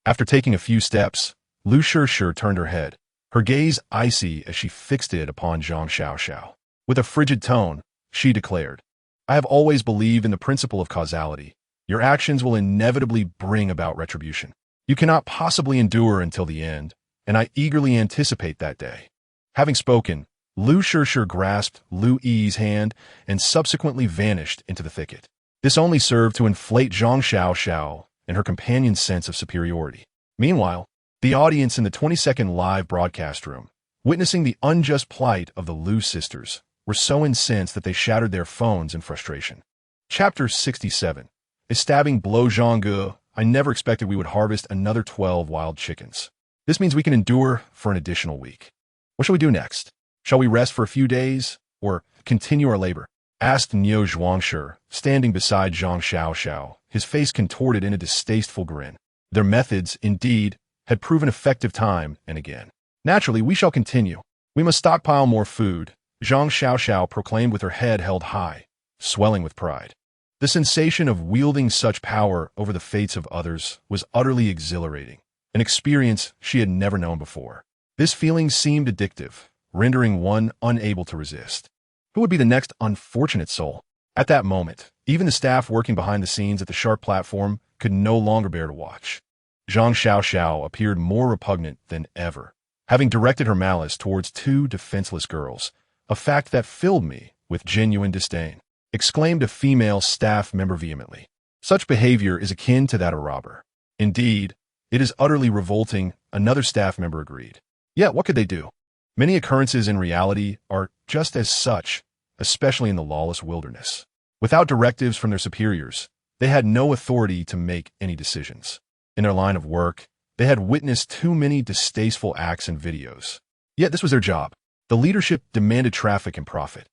After taking a few steps, Lu Shishir turned her head, her gaze icy as she fixed it upon Zhang Xiaoxiao. With a frigid tone, she declared, "I have always believed in the principle of causality. Your actions will inevitably bring about retribution. You cannot possibly endure until the end, and I eagerly anticipate that day." Having spoken, Lu Shishir grasped Lu Yi's hand and subsequently vanished into the thicket. This only served to inflate Zhang Xiaoxiao and her companion's sense of superiority. Meanwhile, the audience in the 20-second live broadcast room, witnessing the unjust plight of the Lu sisters, were so incensed that they shattered their phones in frustration. Chapter 67. A stabbing blow. Zhangge, I never expected we would harvest another 12 wild chickens. This means we can endure for an additional week. What shall we do next? Shall we rest for a few days, or continue our labor? Asked Niu Zhuangshi, standing beside Zhang Xiaoxiao, his face contorted in a distasteful grin. Their methods, indeed, had proven effective time and again. Naturally, we shall continue. We must stockpile more food, Zhang Xiaoxiao proclaimed with her head held high, swelling with pride. The sensation of wielding such power over the fates of others was utterly exhilarating, an experience she had never known before. This feeling seemed addictive, rendering one unable to resist. Who would be the next unfortunate soul? At that moment, even the staff working behind the scenes at the shark platform could no longer bear to watch. Zhang Xiaoxiao appeared more repugnant than ever, having directed her malice towards two defenseless girls, a fact that filled me with genuine disdain, exclaimed a female staff member vehemently. Such behavior is akin to that of a robber. Indeed, it is utterly revolting, another staff member agreed. Yet what could they do? Many occurrences in reality are just as such, especially in the lawless wilderness. Without directives from their superiors, they had no authority to make any decisions. In their line of work, they had witnessed too many distasteful acts and videos. Yet this was their job. The leadership demanded traffic and profit.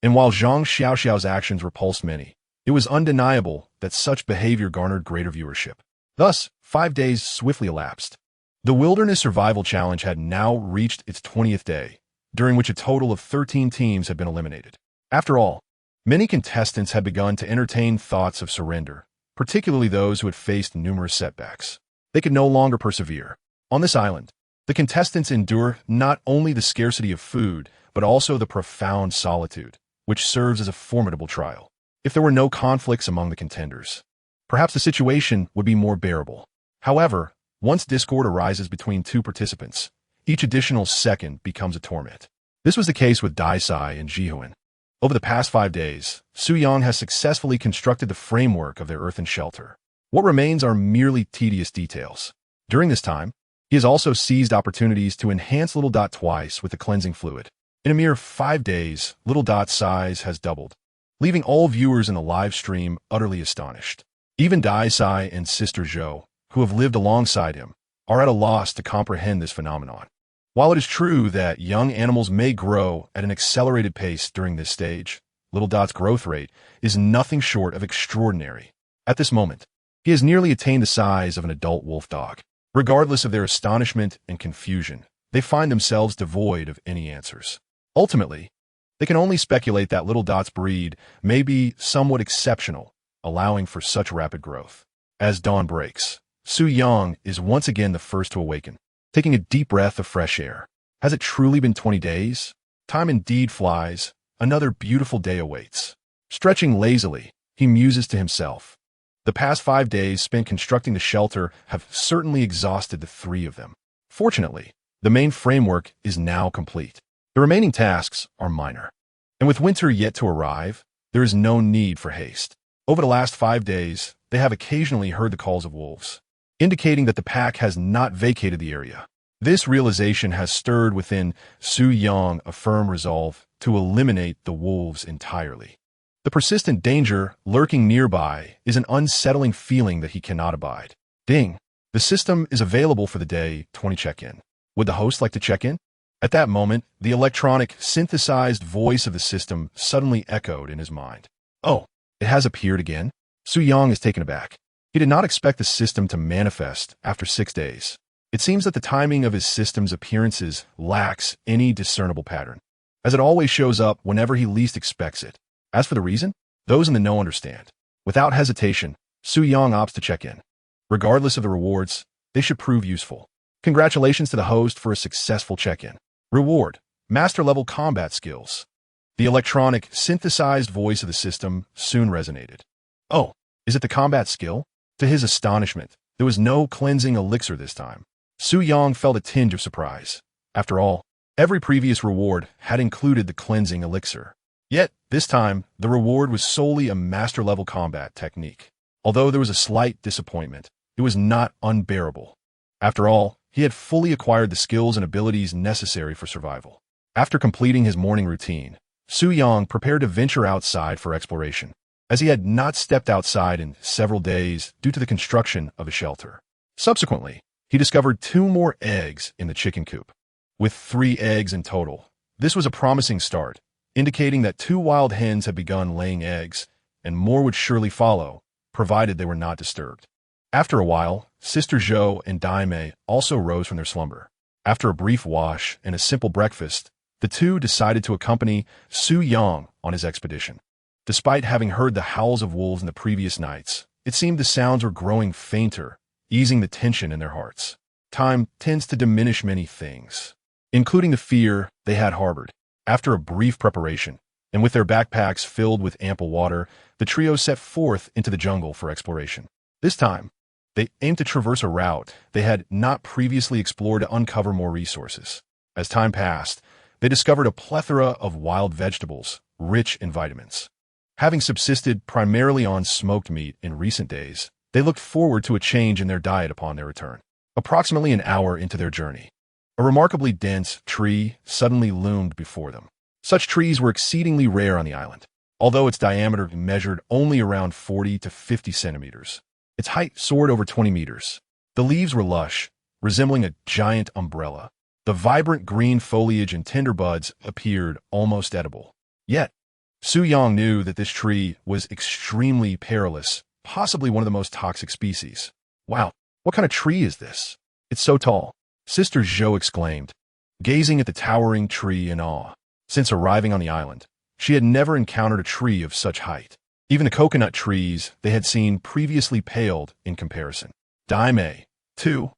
And while Zhang Xiaoxiao's actions repulsed many, it was undeniable that such behavior garnered greater viewership. Thus, 5 days swiftly elapsed. The Wilderness Survival Challenge had now reached its 20th day, during which a total of 13 teams had been eliminated. After all, many contestants had begun to entertain thoughts of surrender, particularly those who had faced numerous setbacks. They could no longer persevere. On this island, the contestants endure not only the scarcity of food, but also the profound solitude, which serves as a formidable trial. If there were no conflicts among the contenders, perhaps the situation would be more bearable. However, once discord arises between two participants, each additional second becomes a torment. This was the case with Daimei and Jihuan. Over the past 5 days, Su Yang has successfully constructed the framework of their earthen shelter. What remains are merely tedious details. During this time, he has also seized opportunities to enhance Little Dot twice with the cleansing fluid. In a mere 5 days, Little Dot's size has doubled, leaving all viewers in the live stream utterly astonished. Even Daimei and Sister Zhou, who have lived alongside him, are at a loss to comprehend this phenomenon. While it is true that young animals may grow at an accelerated pace during this stage, Little Dot's growth rate is nothing short of extraordinary. At this moment, he has nearly attained the size of an adult wolf dog. Regardless of their astonishment and confusion, they find themselves devoid of any answers. Ultimately, they can only speculate that Little Dot's breed may be somewhat exceptional, allowing for such rapid growth. As dawn breaks, Su Yang is once again the first to awaken, taking a deep breath of fresh air. Has it truly been 20 days? Time indeed flies. Another beautiful day awaits. Stretching lazily, he muses to himself. The past 5 days spent constructing the shelter have certainly exhausted the 3 of them. Fortunately, the main framework is now complete. The remaining tasks are minor. And with winter yet to arrive, there is no need for haste. Over the last 5 days, they have occasionally heard the calls of wolves, indicating that the pack has not vacated the area. This realization has stirred within Su Yang a firm resolve to eliminate the wolves entirely. The persistent danger lurking nearby is an unsettling feeling that he cannot abide. Ding. The system is available for the day 20 check-in. Would the host like to check in? At that moment, the electronic, synthesized voice of the system suddenly echoed in his mind. Oh, it has appeared again? Su Yang is taken aback. He did not expect the system to manifest after 6 days. It seems that the timing of his system's appearances lacks any discernible pattern, as it always shows up whenever he least expects it. As for the reason, those in the know understand. Without hesitation, Su Yang opts to check in. Regardless of the rewards, they should prove useful. Congratulations to the host for a successful check-in. Reward: Master-level combat skills. The electronic, synthesized voice of the system soon resonated. Oh, is it the combat skill? To his astonishment, there was no cleansing elixir this time. Su Yang felt a tinge of surprise. After all, every previous reward had included the cleansing elixir. Yet, this time, the reward was solely a master-level combat technique. Although there was a slight disappointment, it was not unbearable. After all, he had fully acquired the skills and abilities necessary for survival. After completing his morning routine, Su Yang prepared to venture outside for exploration, as he had not stepped outside in several days due to the construction of a shelter. Subsequently, he discovered 2 more eggs in the chicken coop. With 3 eggs in total, this was a promising start, indicating that 2 wild hens had begun laying eggs, and more would surely follow, provided they were not disturbed. After a while, Sister Zhou and Daimei also rose from their slumber. After a brief wash and a simple breakfast, the two decided to accompany Su Yang on his expedition. Despite having heard the howls of wolves in the previous nights, it seemed the sounds were growing fainter, easing the tension in their hearts. Time tends to diminish many things, including the fear they had harbored. After a brief preparation, and with their backpacks filled with ample water, the trio set forth into the jungle for exploration. This time, they aimed to traverse a route they had not previously explored to uncover more resources. As time passed, they discovered a plethora of wild vegetables, rich in vitamins. Having subsisted primarily on smoked meat in recent days, they looked forward to a change in their diet upon their return. Approximately an hour into their journey, a remarkably dense tree suddenly loomed before them. Such trees were exceedingly rare on the island, although its diameter measured only around 40 to 50 centimeters. Its height soared over 20 meters. The leaves were lush, resembling a giant umbrella. The vibrant green foliage and tender buds appeared almost edible. Yet, Su Yang knew that this tree was extremely perilous, possibly one of the most toxic species. Wow, what kind of tree is this? It's so tall, Sister Zhou exclaimed, gazing at the towering tree in awe. Since arriving on the island, she had never encountered a tree of such height. Even the coconut trees they had seen previously paled in comparison. Daimei, too,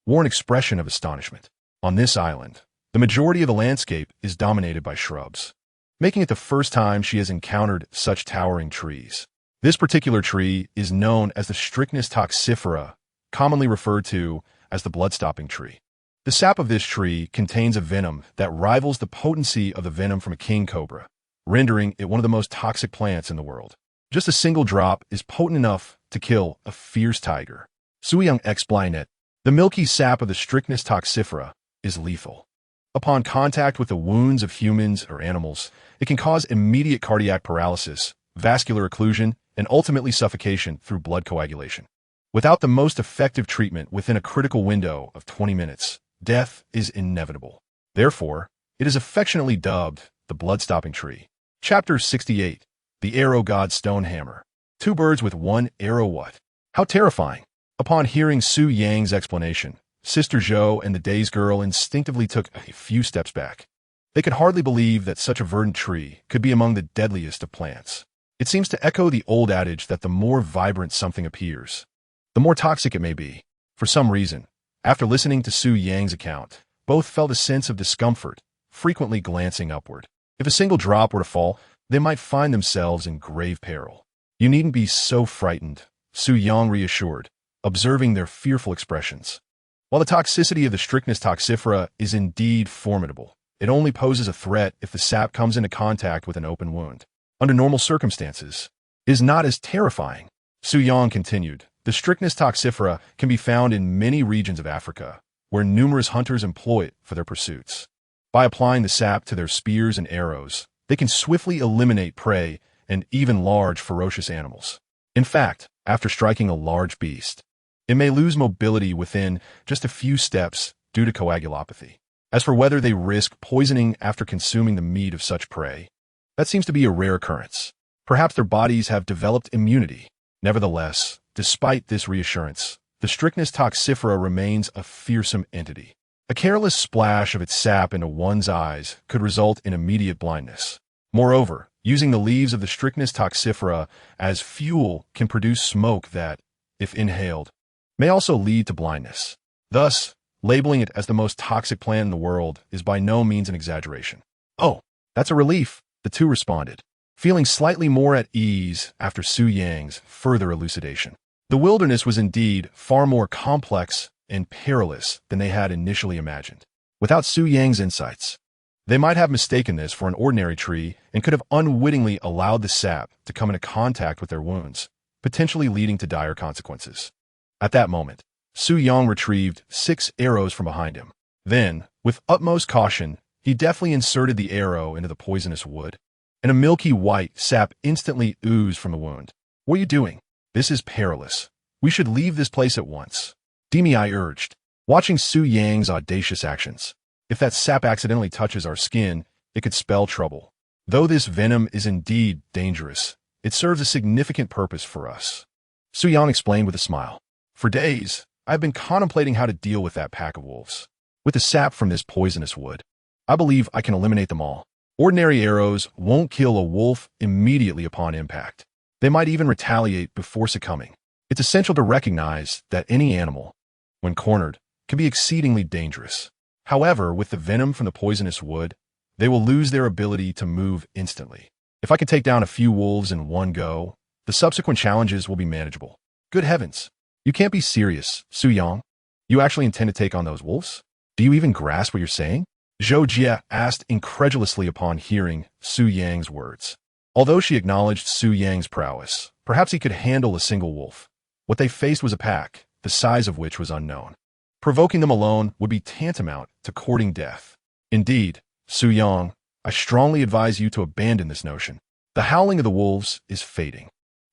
wore an expression of astonishment. On this island, the majority of the landscape is dominated by shrubs, making it the first time she has encountered such towering trees. This particular tree is known as the Strychnus toxifera, commonly referred to as the blood-stopping tree. The sap of this tree contains a venom that rivals the potency of the venom from a king cobra, rendering it one of the most toxic plants in the world. Just a single drop is potent enough to kill a fierce tiger. Su Yang explained it. The milky sap of the Strychnus toxifera is lethal. Upon contact with the wounds of humans or animals, it can cause immediate cardiac paralysis, vascular occlusion, and ultimately suffocation through blood coagulation. Without the most effective treatment within a critical window of 20 minutes, death is inevitable. Therefore, it is affectionately dubbed the blood-stopping tree. Chapter 68. The Arrow God Stonehammer. 2 birds with 1 arrow. What? How terrifying. Upon hearing Su Yang's explanation, Sister Zhou and the Days Girl instinctively took a few steps back. They could hardly believe that such a verdant tree could be among the deadliest of plants. It seems to echo the old adage that the more vibrant something appears, the more toxic it may be. For some reason, after listening to Su Yang's account, both felt a sense of discomfort, frequently glancing upward. If a single drop were to fall, they might find themselves in grave peril. You needn't be so frightened, Su Yang reassured, observing their fearful expressions. While the toxicity of the Strychnus toxifera is indeed formidable, it only poses a threat if the sap comes into contact with an open wound. Under normal circumstances, it is not as terrifying. Su Yang continued, the Strychnus toxifera can be found in many regions of Africa, where numerous hunters employ it for their pursuits. By applying the sap to their spears and arrows, they can swiftly eliminate prey and even large, ferocious animals. In fact, after striking a large beast, it may lose mobility within just a few steps due to coagulopathy. As for whether they risk poisoning after consuming the meat of such prey, that seems to be a rare occurrence. Perhaps their bodies have developed immunity. Nevertheless, despite this reassurance, the Strychnus toxifera remains a fearsome entity. A careless splash of its sap into one's eyes could result in immediate blindness. Moreover, using the leaves of the Strychnus toxifera as fuel can produce smoke that, if inhaled, may also lead to blindness. Thus, labeling it as the most toxic plant in the world is by no means an exaggeration. "Oh, that's a relief," the two responded, feeling slightly more at ease after Su Yang's further elucidation. The wilderness was indeed far more complex and perilous than they had initially imagined. Without Su Yang's insights, they might have mistaken this for an ordinary tree and could have unwittingly allowed the sap to come into contact with their wounds, potentially leading to dire consequences. At that moment, Su Yang retrieved 6 arrows from behind him. Then, with utmost caution, he deftly inserted the arrow into the poisonous wood, and a milky white sap instantly oozed from the wound. "What are you doing? This is perilous. We should leave this place at once," Daimei urged, watching Su Yang's audacious actions. "If that sap accidentally touches our skin, it could spell trouble. Though this venom is indeed dangerous, it serves a significant purpose for us," Su Yang explained with a smile. "For days, I've been contemplating how to deal with that pack of wolves. With the sap from this poisonous wood, I believe I can eliminate them all. Ordinary arrows won't kill a wolf immediately upon impact. They might even retaliate before succumbing. It's essential to recognize that any animal, when cornered, can be exceedingly dangerous. However, with the venom from the poisonous wood, they will lose their ability to move instantly. If I can take down a few wolves in one go, the subsequent challenges will be manageable." "Good heavens! You can't be serious, Su Yang. You actually intend to take on those wolves? Do you even grasp what you're saying?" Zhou Jie asked incredulously upon hearing Su Yang's words. Although she acknowledged Su Yang's prowess, perhaps he could handle a single wolf. What they faced was a pack, the size of which was unknown. Provoking them alone would be tantamount to courting death. "Indeed, Su Yang, I strongly advise you to abandon this notion. The howling of the wolves is fading.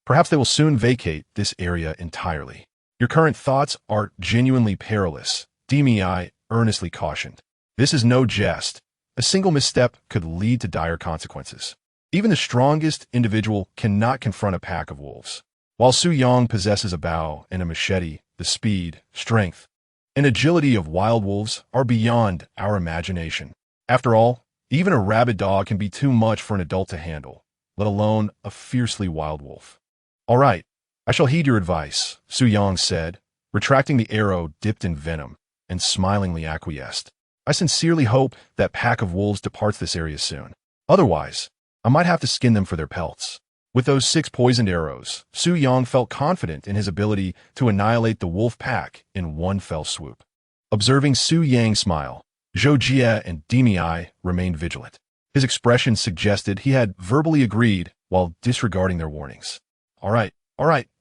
Perhaps they will soon vacate this area entirely. Your current thoughts are genuinely perilous," Daimei earnestly cautioned. "This is no jest. A single misstep could lead to dire consequences. Even the strongest individual cannot confront a pack of wolves. While Su Yang possesses a bow and a machete, the speed, strength, and agility of wild wolves are beyond our imagination. After all, even a rabid dog can be too much for an adult to handle, let alone a fiercely wild wolf." "All right, I shall heed your advice," Su Yang said, retracting the arrow dipped in venom, and smilingly acquiesced. "I sincerely hope that pack of wolves departs this area soon. Otherwise, I might have to skin them for their pelts." With those 6 poisoned arrows, Su Yang felt confident in his ability to annihilate the wolf pack in one fell swoop. Observing Su Yang smile, Zhou Jie and Daimei remained vigilant. His expression suggested he had verbally agreed while disregarding their warnings. All right,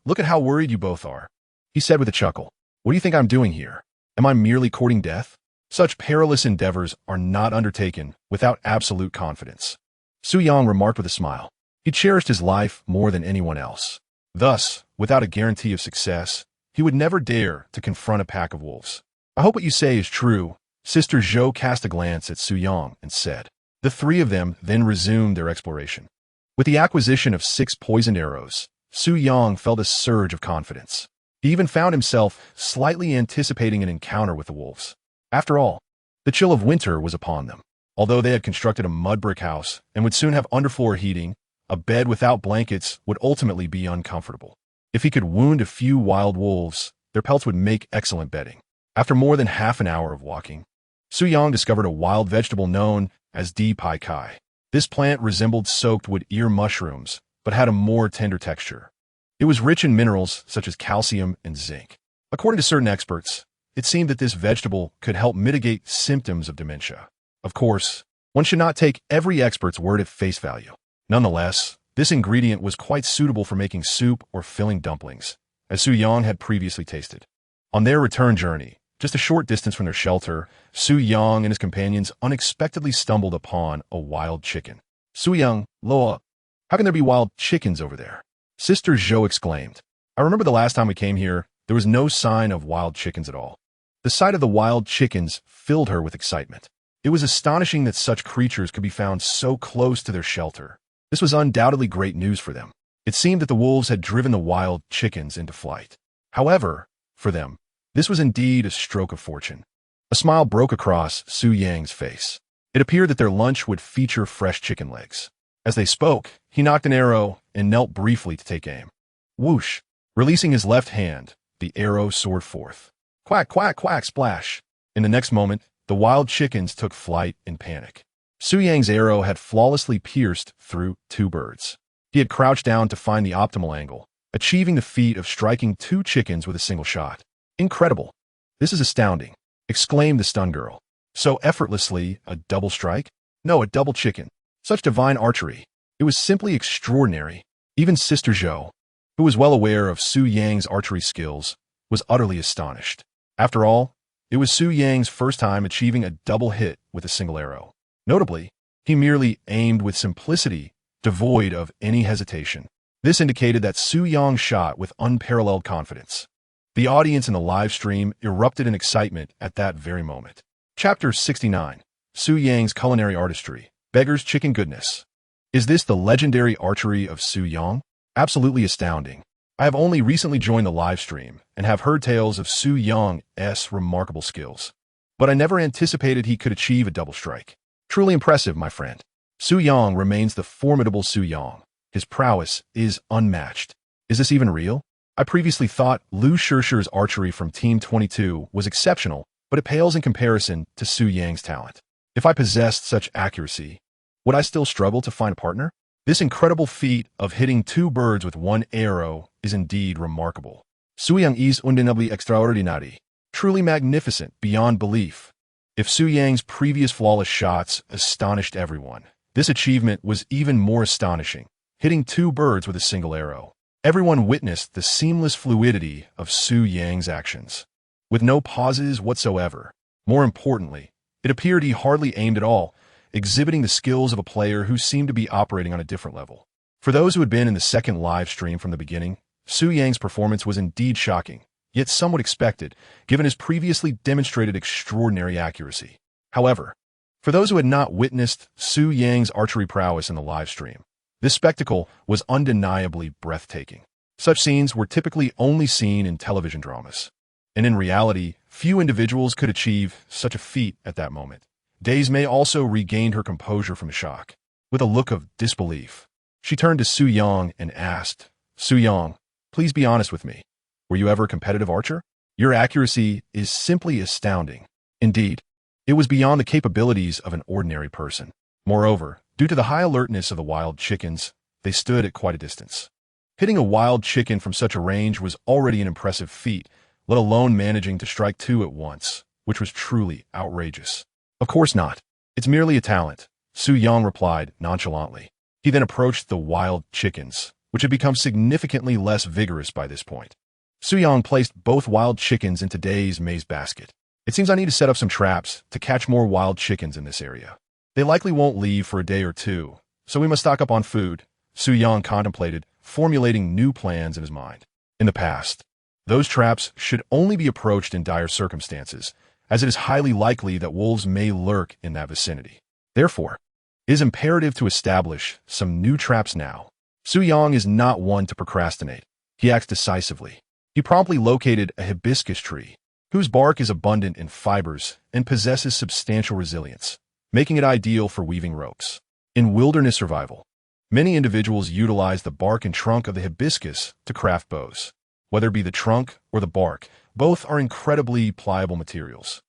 look at how worried you both are," he said with a chuckle. "What do you think I'm doing here? Am I merely courting death? Such perilous endeavors are not undertaken without absolute confidence." Su Yang remarked with a smile. He cherished his life more than anyone else. Thus, without a guarantee of success, he would never dare to confront a pack of wolves. "I hope what you say is true." Sister Zhou cast a glance at Su Yang and said. The 3 of them then resumed their exploration. With the acquisition of 6 poisoned arrows, Su Yang felt a surge of confidence. He even found himself slightly anticipating an encounter with the wolves. After all, the chill of winter was upon them. Although they had constructed a mud brick house and would soon have underfloor heating, a bed without blankets would ultimately be uncomfortable. If he could wound a few wild wolves, their pelts would make excellent bedding. After more than half an hour of walking, Su Yang discovered a wild vegetable known as Di Pai Kai. This plant resembled soaked wood ear mushrooms, but had a more tender texture. It was rich in minerals such as calcium and zinc. According to certain experts, it seemed that this vegetable could help mitigate symptoms of dementia. Of course, one should not take every expert's word at face value. Nonetheless, this ingredient was quite suitable for making soup or filling dumplings, as Su Yang had previously tasted. On their return journey, just a short distance from their shelter, Su Yang and his companions unexpectedly stumbled upon a wild chicken. "Su Yang, Loa, How can there be wild chickens over there? Sister Zhou exclaimed. I remember the last time we came here, there was no sign of wild chickens at all. The sight of the wild chickens filled her with excitement. It was astonishing that such creatures could be found so close to their shelter. This was undoubtedly great news for them. It seemed that the wolves had driven the wild chickens into flight. However, for them, this was indeed a stroke of fortune. A smile broke across Su Yang's face. It appeared that their lunch would feature fresh chicken legs. As they spoke, he knocked an arrow and knelt briefly to take aim. Whoosh! Releasing his left hand, the arrow soared forth. Quack, quack, quack, splash! In the next moment, the wild chickens took flight in panic. Su Yang's arrow had flawlessly pierced through 2 birds. He had crouched down to find the optimal angle, achieving the feat of striking 2 chickens with a single shot. Incredible! This is astounding, exclaimed the stunned girl. So effortlessly, a double strike? No, a double chicken. Such divine archery. It was simply extraordinary. Even Sister Zhou, who was well aware of Su Yang's archery skills, was utterly astonished. After all, it was Su Yang's first time achieving a double hit with a single arrow. Notably, he merely aimed with simplicity, devoid of any hesitation. This indicated that Su Yang shot with unparalleled confidence. The audience in the live stream erupted in excitement at that very moment. Chapter 69. Su Yang's Culinary Artistry. Beggar's Chicken Goodness. Is this the legendary archery of Su Yang? Absolutely astounding. I have only recently joined the live stream and have heard tales of Su Yang's remarkable skills. But I never anticipated he could achieve a double strike. Truly impressive, my friend. Su Yang remains the formidable Su Yang. His prowess is unmatched. Is this even real? I previously thought Lu Shishir's archery from Team 22 was exceptional, but it pales in comparison to Su Yang's talent. If I possessed such accuracy, would I still struggle to find a partner? This incredible feat of hitting 2 birds with 1 arrow is indeed remarkable. Su Yang is undeniably extraordinary, truly magnificent beyond belief. If Su Yang's previous flawless shots astonished everyone, this achievement was even more astonishing, hitting 2 birds with a single arrow. Everyone witnessed the seamless fluidity of Su Yang's actions, with no pauses whatsoever. More importantly, it appeared he hardly aimed at all, exhibiting the skills of a player who seemed to be operating on a different level. For those who had been in the second live stream from the beginning, Su Yang's performance was indeed shocking, yet somewhat expected, given his previously demonstrated extraordinary accuracy. However, for those who had not witnessed Su Yang's archery prowess in the live stream, this spectacle was undeniably breathtaking. Such scenes were typically only seen in television dramas, and in reality, few individuals could achieve such a feat at that moment. Daimei also regained her composure from the shock. With a look of disbelief, she turned to Su Yang and asked, Su Yang, please be honest with me. Were you ever a competitive archer? Your accuracy is simply astounding. Indeed, it was beyond the capabilities of an ordinary person. Moreover, due to the high alertness of the wild chickens, they stood at quite a distance. Hitting a wild chicken from such a range was already an impressive feat, let alone managing to strike 2 at once, which was truly outrageous. Of course not. It's merely a talent, Su Yang replied nonchalantly. He then approached the wild chickens, which had become significantly less vigorous by this point. Su Yang placed both wild chickens into Daimei's basket. It seems I need to set up some traps to catch more wild chickens in this area. They likely won't leave for a day or 2, so we must stock up on food. Su Yang contemplated, formulating new plans in his mind. In the past, those traps should only be approached in dire circumstances, as it is highly likely that wolves may lurk in that vicinity. Therefore, it is imperative to establish some new traps now. Su Yang is not one to procrastinate. He acts decisively. He promptly located a hibiscus tree, whose bark is abundant in fibers and possesses substantial resilience, making it ideal for weaving ropes. In wilderness survival, many individuals utilize the bark and trunk of the hibiscus to craft bows. Whether it be the trunk or the bark, both are incredibly pliable materials.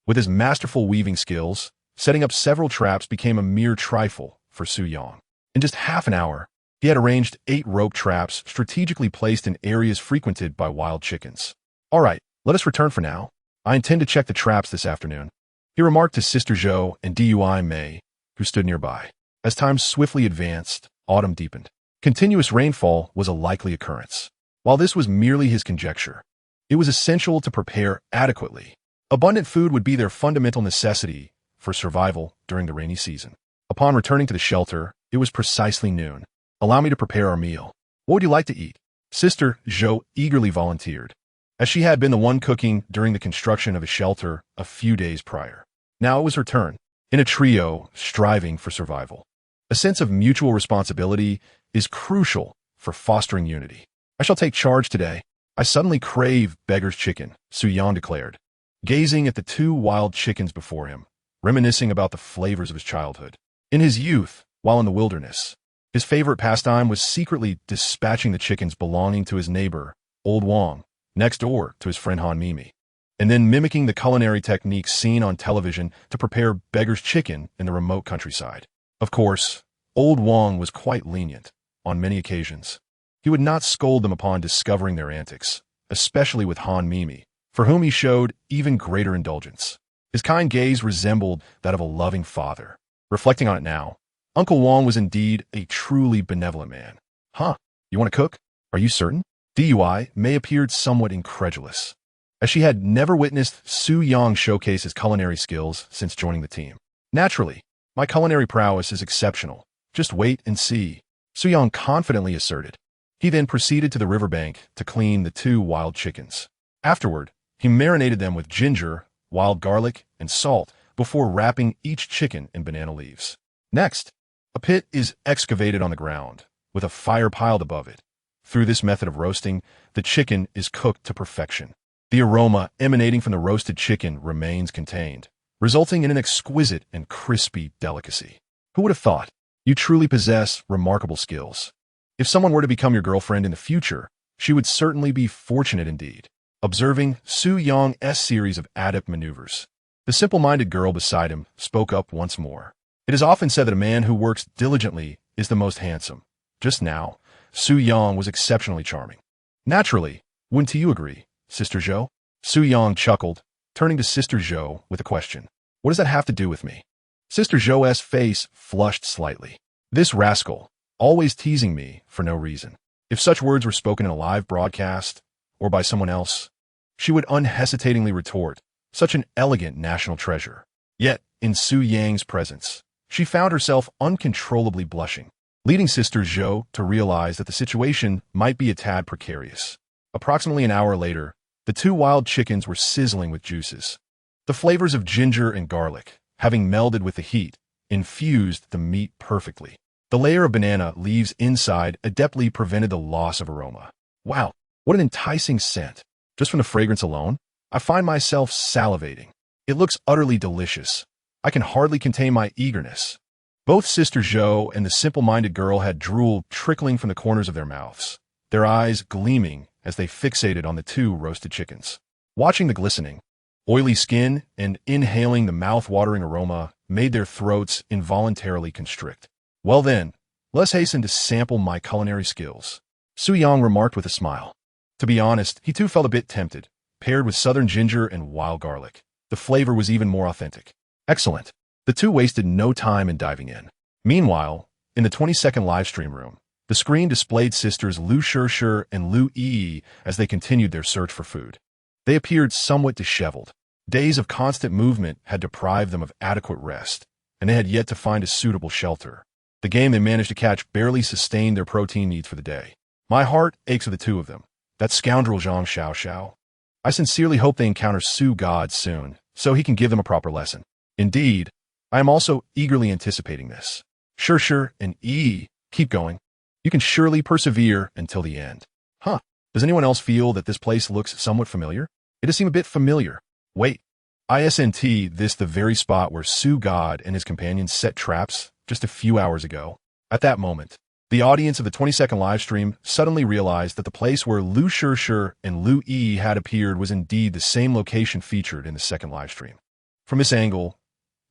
With his masterful weaving skills, setting up several traps became a mere trifle for Su Yang. In just half an hour, he had arranged 8 rope traps strategically placed in areas frequented by wild chickens. All right, let us return for now. I intend to check the traps this afternoon, he remarked to Sister Zhou and Daimei, who stood nearby. As time swiftly advanced, autumn deepened. Continuous rainfall was a likely occurrence. While this was merely his conjecture, it was essential to prepare adequately. Abundant food would be their fundamental necessity for survival during the rainy season. Upon returning to the shelter, it was precisely noon. Allow me to prepare our meal. What would you like to eat? Sister Zhou eagerly volunteered, as she had been the one cooking during the construction of a shelter a few days prior. Now it was her turn, in a trio striving for survival. A sense of mutual responsibility is crucial for fostering unity. I shall take charge today. I suddenly crave beggar's chicken, Su Yang declared, gazing at the two wild chickens before him, reminiscing about the flavors of his childhood. In his youth, while in the wilderness, his favorite pastime was secretly dispatching the chickens belonging to his neighbor, Old Wang, next door to his friend Han Mimi, and then mimicking the culinary techniques seen on television to prepare beggar's chicken in the remote countryside. Of course, Old Wang was quite lenient on many occasions. He would not scold them upon discovering their antics, especially with Han Mimi, for whom he showed even greater indulgence. His kind gaze resembled that of a loving father. Reflecting on it now, Uncle Wang was indeed a truly benevolent man. Huh, you want to cook? Are you certain? Dui May appeared somewhat incredulous, as she had never witnessed Su Yang showcase his culinary skills since joining the team. Naturally, my culinary prowess is exceptional. Just wait and see, Su Yang confidently asserted. He then proceeded to the riverbank to clean the two wild chickens. Afterward, he marinated them with ginger, wild garlic, and salt before wrapping each chicken in banana leaves. Next, a pit is excavated on the ground, with a fire piled above it. Through this method of roasting, the chicken is cooked to perfection. The aroma emanating from the roasted chicken remains contained, resulting in an exquisite and crispy delicacy. Who would have thought? You truly possess remarkable skills. If someone were to become your girlfriend in the future, she would certainly be fortunate indeed. Observing Su Yang's series of adept maneuvers, the simple-minded girl beside him spoke up once more. It is often said that a man who works diligently is the most handsome. Just now, Su Yang was exceptionally charming. Naturally, wouldn't you agree, Sister Zhou? Su Yang chuckled, turning to Sister Zhou with a question. What does that have to do with me? Sister Zhou's face flushed slightly. This rascal, always teasing me for no reason. If such words were spoken in a live broadcast, or by someone else, she would unhesitatingly retort, such an elegant national treasure. Yet, in Su Yang's presence, she found herself uncontrollably blushing, leading Sister Zhou to realize that the situation might be a tad precarious. Approximately an hour later, the two wild chickens were sizzling with juices. The flavors of ginger and garlic, having melded with the heat, infused the meat perfectly. The layer of banana leaves inside adeptly prevented the loss of aroma. Wow, what an enticing scent. Just from the fragrance alone, I find myself salivating. It looks utterly delicious. I can hardly contain my eagerness. Both Sister Zhou and the simple-minded girl had drool trickling from the corners of their mouths, their eyes gleaming as they fixated on the two roasted chickens. Watching the glistening, oily skin and inhaling the mouth-watering aroma made their throats involuntarily constrict. Well then, let's hasten to sample my culinary skills, Su Yang remarked with a smile. To be honest, he too felt a bit tempted. Paired with southern ginger and wild garlic, the flavor was even more authentic. Excellent. The two wasted no time in diving in. Meanwhile, in the 20-second livestream room, the screen displayed sisters Lu Shishir and Lu Yi as they continued their search for food. They appeared somewhat disheveled. Days of constant movement had deprived them of adequate rest, and they had yet to find a suitable shelter. The game they managed to catch barely sustained their protein needs for the day. My heart aches for the two of them. That scoundrel Zhang Xiao. I sincerely hope they encounter Su God soon, so he can give them a proper lesson. Indeed, I am also eagerly anticipating this. Shishir and Yi, keep going. You can surely persevere until the end. Huh, does anyone else feel that this place looks somewhat familiar? It does seem a bit familiar. Wait, isn't this the very spot where Su God and his companions set traps just a few hours ago? At that moment, the audience of the 20-second livestream suddenly realized that the place where Lu Shishir and Lu Yi had appeared was indeed the same location featured in the second livestream. From this angle,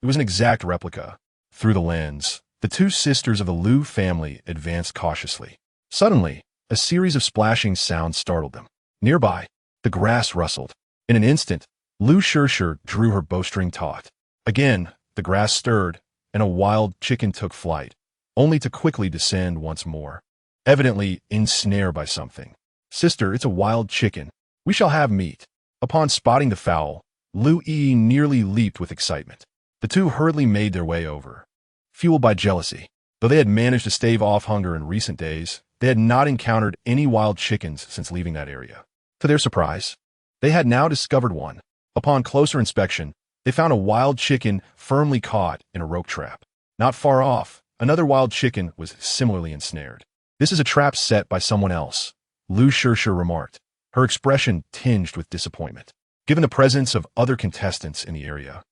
it was an exact replica. Through the lens, the two sisters of the Lu family advanced cautiously. Suddenly, a series of splashing sounds startled them. Nearby, the grass rustled. In an instant, Lu Shishir drew her bowstring taut. Again, the grass stirred, and a wild chicken took flight, only to quickly descend once more, evidently ensnared by something. Sister, it's a wild chicken. We shall have meat. Upon spotting the fowl, Lu Yi nearly leaped with excitement. The two hurriedly made their way over. Fueled by jealousy, Though they had managed to stave off hunger in recent days, they had not encountered any wild chickens since leaving that area. To their surprise, they had now discovered one. Upon closer inspection, they found a wild chicken firmly caught in a rope trap. Not far off, another wild chicken was similarly ensnared. "This is a trap set by someone else," Lu Shirsher remarked, her expression tinged with disappointment. Given the presence of other contestants in the area,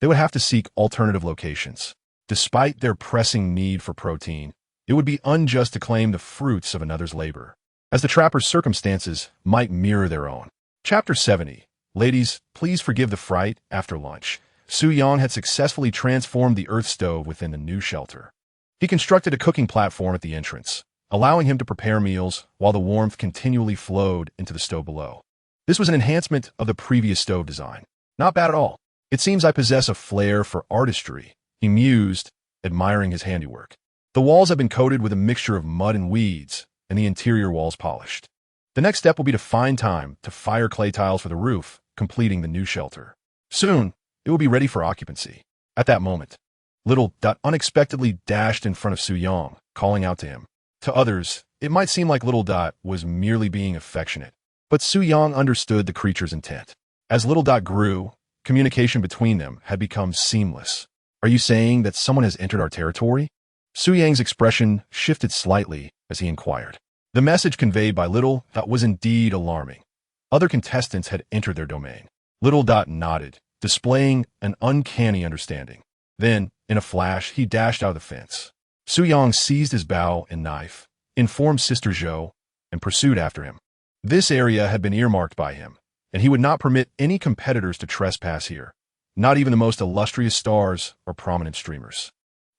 they would have to seek alternative locations. Despite their pressing need for protein, it would be unjust to claim the fruits of another's labor, as the trapper's circumstances might mirror their own. Chapter 70. Ladies, please forgive the fright. After lunch, Su Yang had successfully transformed the earth stove within the new shelter. He constructed a cooking platform at the entrance, allowing him to prepare meals while the warmth continually flowed into the stove below. This was an enhancement of the previous stove design. Not bad at all. "It seems I possess a flair for artistry," he mused, admiring his handiwork. The walls have been coated with a mixture of mud and weeds, and the interior walls polished. The next step will be to find time to fire clay tiles for the roof, completing the new shelter. Soon, it will be ready for occupancy. At that moment, Little Dot unexpectedly dashed in front of Su Yang, calling out to him. To others, it might seem like Little Dot was merely being affectionate, but Su Yang understood the creature's intent. As Little Dot grew, communication between them had become seamless. "Are you saying that someone has entered our territory?" Su Yang's expression shifted slightly as he inquired. The message conveyed by Little Dot was indeed alarming. Other contestants had entered their domain. Little Dot nodded, displaying an uncanny understanding. Then, in a flash, he dashed out of the fence. Su Yang seized his bow and knife, informed Sister Zhou, and pursued after him. This area had been earmarked by him, and he would not permit any competitors to trespass here, not even the most illustrious stars or prominent streamers.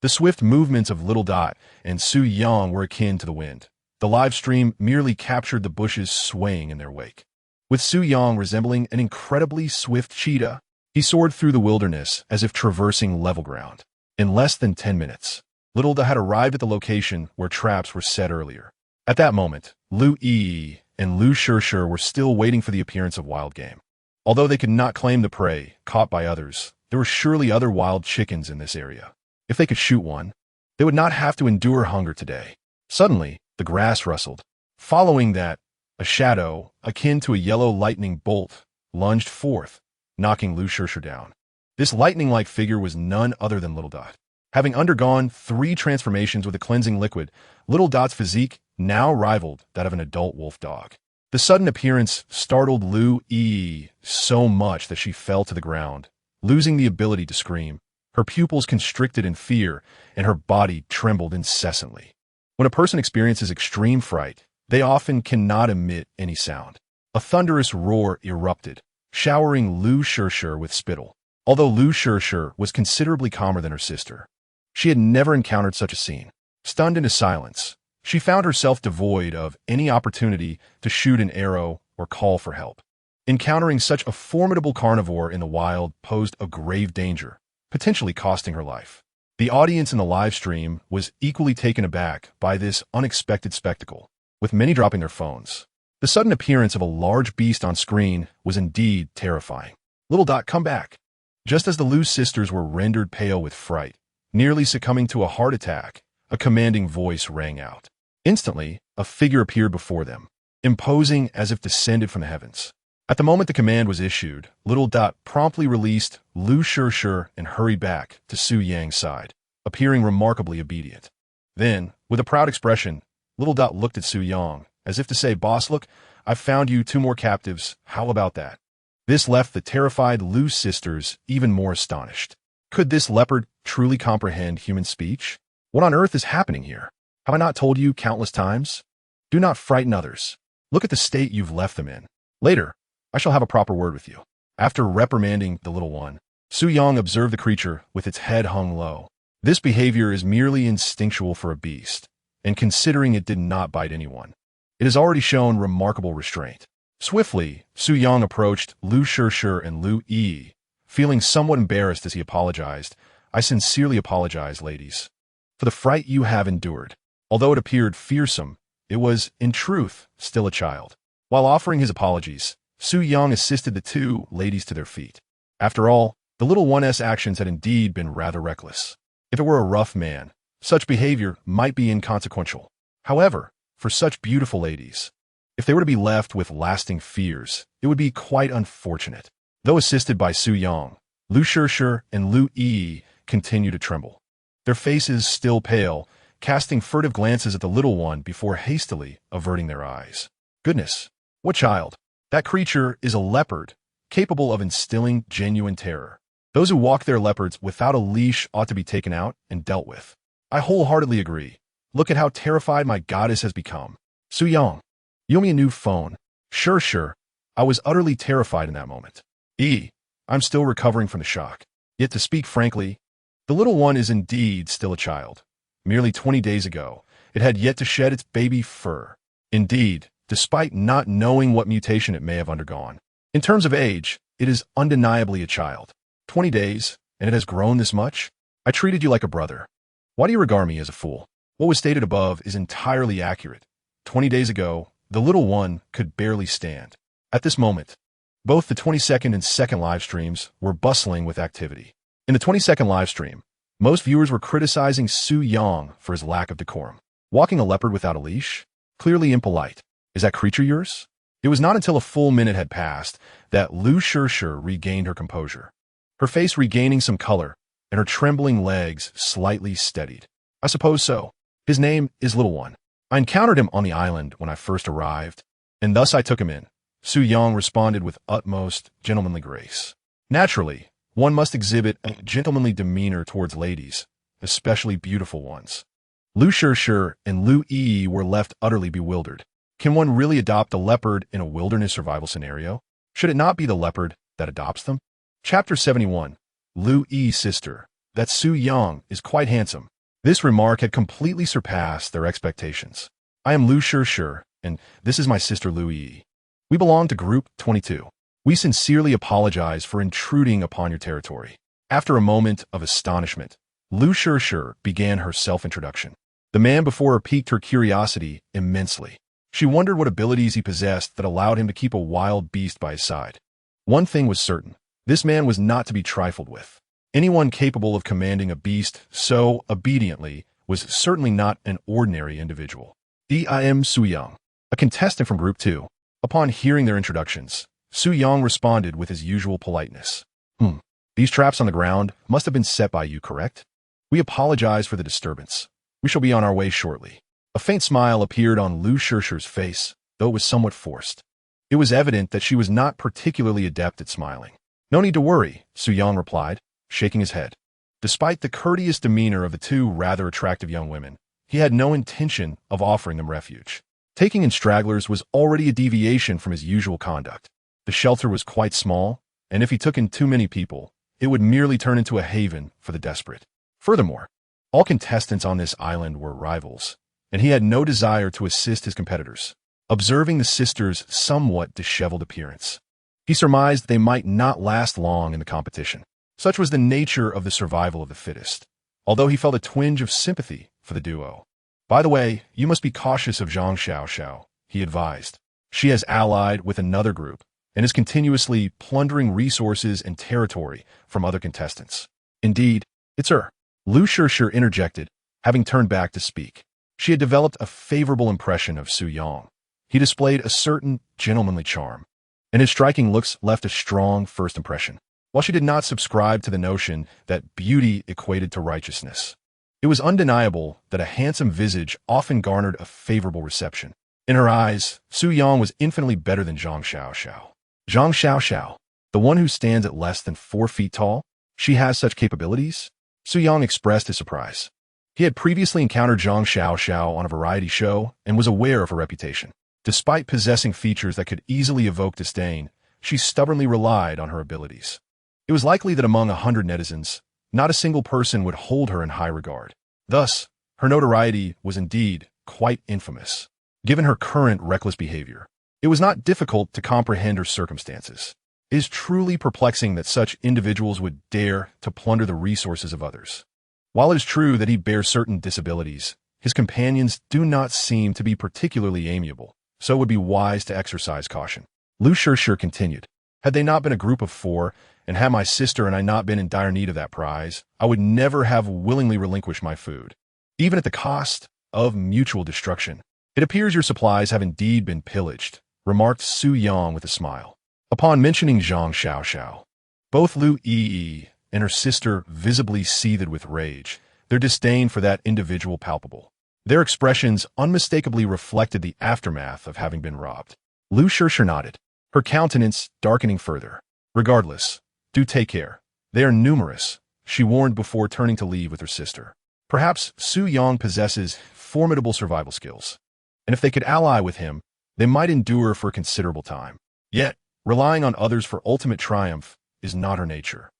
The swift movements of Little Dot and Su Yang were akin to the wind. The live stream merely captured the bushes swaying in their wake. With Su Yang resembling an incredibly swift cheetah, he soared through the wilderness as if traversing level ground. In less than 10 minutes, Little Dot had arrived at the location where traps were set earlier. At that moment, Lu Yi and Lu Shirsher were still waiting for the appearance of wild game. Although they could not claim the prey caught by others, there were surely other wild chickens in this area. If they could shoot one, they would not have to endure hunger today. Suddenly, the grass rustled. Following that, a shadow, akin to a yellow lightning bolt, lunged forth, knocking Lu Shirsher down. This lightning-like figure was none other than Little Dot. Having undergone 3 transformations with a cleansing liquid, Little Dot's physique now rivaled that of an adult wolf dog. The sudden appearance startled Lu Yi so much that she fell to the ground, losing the ability to scream. Her pupils constricted in fear, and her body trembled incessantly. When a person experiences extreme fright, they often cannot emit any sound. A thunderous roar erupted, showering Lu Shirsher with spittle. Although Lu Shirsher was considerably calmer than her sister, she had never encountered such a scene. Stunned into silence, she found herself devoid of any opportunity to shoot an arrow or call for help. Encountering such a formidable carnivore in the wild posed a grave danger, potentially costing her life. The audience in the live stream was equally taken aback by this unexpected spectacle, with many dropping their phones. The sudden appearance of a large beast on screen was indeed terrifying. "Little Dot, come back!" Just as the Lu sisters were rendered pale with fright, nearly succumbing to a heart attack, a commanding voice rang out. Instantly, a figure appeared before them, imposing as if descended from the heavens. At the moment the command was issued, Little Dot promptly released Lu Shirsher and hurried back to Su Yang's side, appearing remarkably obedient. Then, with a proud expression, Little Dot looked at Su Yang, as if to say, "Boss, look, I've found you 2 more captives. How about that?" This left the terrified Lu sisters even more astonished. Could this leopard truly comprehend human speech? What on earth is happening here? Have I not told you countless times? Do not frighten others. Look at the state you've left them in. Later, I shall have a proper word with you. After reprimanding the little one, Su Yang observed the creature with its head hung low. This behavior is merely instinctual for a beast, and considering it did not bite anyone, it has already shown remarkable restraint. Swiftly, Su Yang approached Lu Shirsher and Lu Yi, feeling somewhat embarrassed as he apologized. "I sincerely apologize, ladies, for the fright you have endured." Although it appeared fearsome, it was, in truth, still a child. While offering his apologies, Su Yang assisted the 2 ladies to their feet. After all, the little one's actions had indeed been rather reckless. If it were a rough man, such behavior might be inconsequential. However, for such beautiful ladies, if they were to be left with lasting fears, it would be quite unfortunate. Though assisted by Su Yang, Lu Shishir and Lu Yi continue to tremble. Their faces still pale, casting furtive glances at the little one before hastily averting their eyes. Goodness, what child! That creature is a leopard, capable of instilling genuine terror. Those who walk their leopards without a leash ought to be taken out and dealt with. I wholeheartedly agree. Look at how terrified my goddess has become. Su Yang, you owe me a new phone. Sure. I was utterly terrified in that moment. I'm still recovering from the shock. Yet to speak frankly, the little one is indeed still a child. Merely 20 days ago, it had yet to shed its baby fur. Indeed, despite not knowing what mutation it may have undergone. In terms of age, it is undeniably a child. 20 days, and it has grown this much? I treated you like a brother. Why do you regard me as a fool? What was stated above is entirely accurate. 20 days ago, the little one could barely stand. At this moment, both the 22nd and 2nd live streams were bustling with activity. In the 22nd live stream, most viewers were criticizing Su Yang for his lack of decorum. Walking a leopard without a leash? Clearly impolite. Is that creature yours? It was not until a full minute had passed that Lu Shishir regained her composure. Her face regaining some color, and her trembling legs slightly steadied. I suppose so. His name is Little One. I encountered him on the island when I first arrived, and thus I took him in. Su Yang responded with utmost gentlemanly grace. Naturally, one must exhibit a gentlemanly demeanor towards ladies, especially beautiful ones. Lu Shishir and Lu Yi were left utterly bewildered. Can one really adopt a leopard in a wilderness survival scenario? Should it not be the leopard that adopts them? Chapter 71. Lu Yi's sister. That Su Yang is quite handsome. This remark had completely surpassed their expectations. I am Lu Shishir, and this is my sister Lu Yi. We belong to Group 22. We sincerely apologize for intruding upon your territory. After a moment of astonishment, Lu Shishir began her self-introduction. The man before her piqued her curiosity immensely. She wondered what abilities he possessed that allowed him to keep a wild beast by his side. One thing was certain. This man was not to be trifled with. Anyone capable of commanding a beast so obediently was certainly not an ordinary individual. I am Su Yang, a contestant from Group 2. Upon hearing their introductions, Su Yang responded with his usual politeness. These traps on the ground must have been set by you, correct? We apologize for the disturbance. We shall be on our way shortly. A faint smile appeared on Lu Shishir's face, though it was somewhat forced. It was evident that she was not particularly adept at smiling. No need to worry, Su Yang replied, shaking his head. Despite the courteous demeanor of the two rather attractive young women, he had no intention of offering them refuge. Taking in stragglers was already a deviation from his usual conduct. The shelter was quite small, and if he took in too many people, it would merely turn into a haven for the desperate. Furthermore, all contestants on this island were rivals, and he had no desire to assist his competitors. Observing the sisters' somewhat disheveled appearance, he surmised they might not last long in the competition. Such was the nature of the survival of the fittest, although he felt a twinge of sympathy for the duo. By the way, you must be cautious of Zhang Xiao, he advised. She has allied with another group and is continuously plundering resources and territory from other contestants. Indeed, it's her. Lu Shishir interjected, having turned back to speak. She had developed a favorable impression of Su Yang. He displayed a certain gentlemanly charm, and his striking looks left a strong first impression. While she did not subscribe to the notion that beauty equated to righteousness, it was undeniable that a handsome visage often garnered a favorable reception. In her eyes, Su Yang was infinitely better than Zhang Xiao. Zhang Xiao, the one who stands at less than 4 feet tall? She has such capabilities? Su Yang expressed his surprise. He had previously encountered Zhang Xiao on a variety show and was aware of her reputation. Despite possessing features that could easily evoke disdain, she stubbornly relied on her abilities. It was likely that among 100 netizens, not a single person would hold her in high regard. Thus, her notoriety was indeed quite infamous. Given her current reckless behavior, it was not difficult to comprehend her circumstances. It is truly perplexing that such individuals would dare to plunder the resources of others. While it is true that he bears certain disabilities, his companions do not seem to be particularly amiable, so it would be wise to exercise caution. Lu Shishir continued, had they not been a group of 4, and had my sister and I not been in dire need of that prize, I would never have willingly relinquished my food. even at the cost of mutual destruction. It appears your supplies have indeed been pillaged, remarked Su Yang with a smile. Upon mentioning Zhang Xiao, both Lu Yi and her sister visibly seethed with rage, their disdain for that individual palpable. Their expressions unmistakably reflected the aftermath of having been robbed. Lu Shishir nodded, her countenance darkening further. Regardless, do take care. They are numerous, she warned before turning to leave with her sister. Perhaps Su Yang possesses formidable survival skills, and if they could ally with him, they might endure for a considerable time. Yet, relying on others for ultimate triumph is not her nature.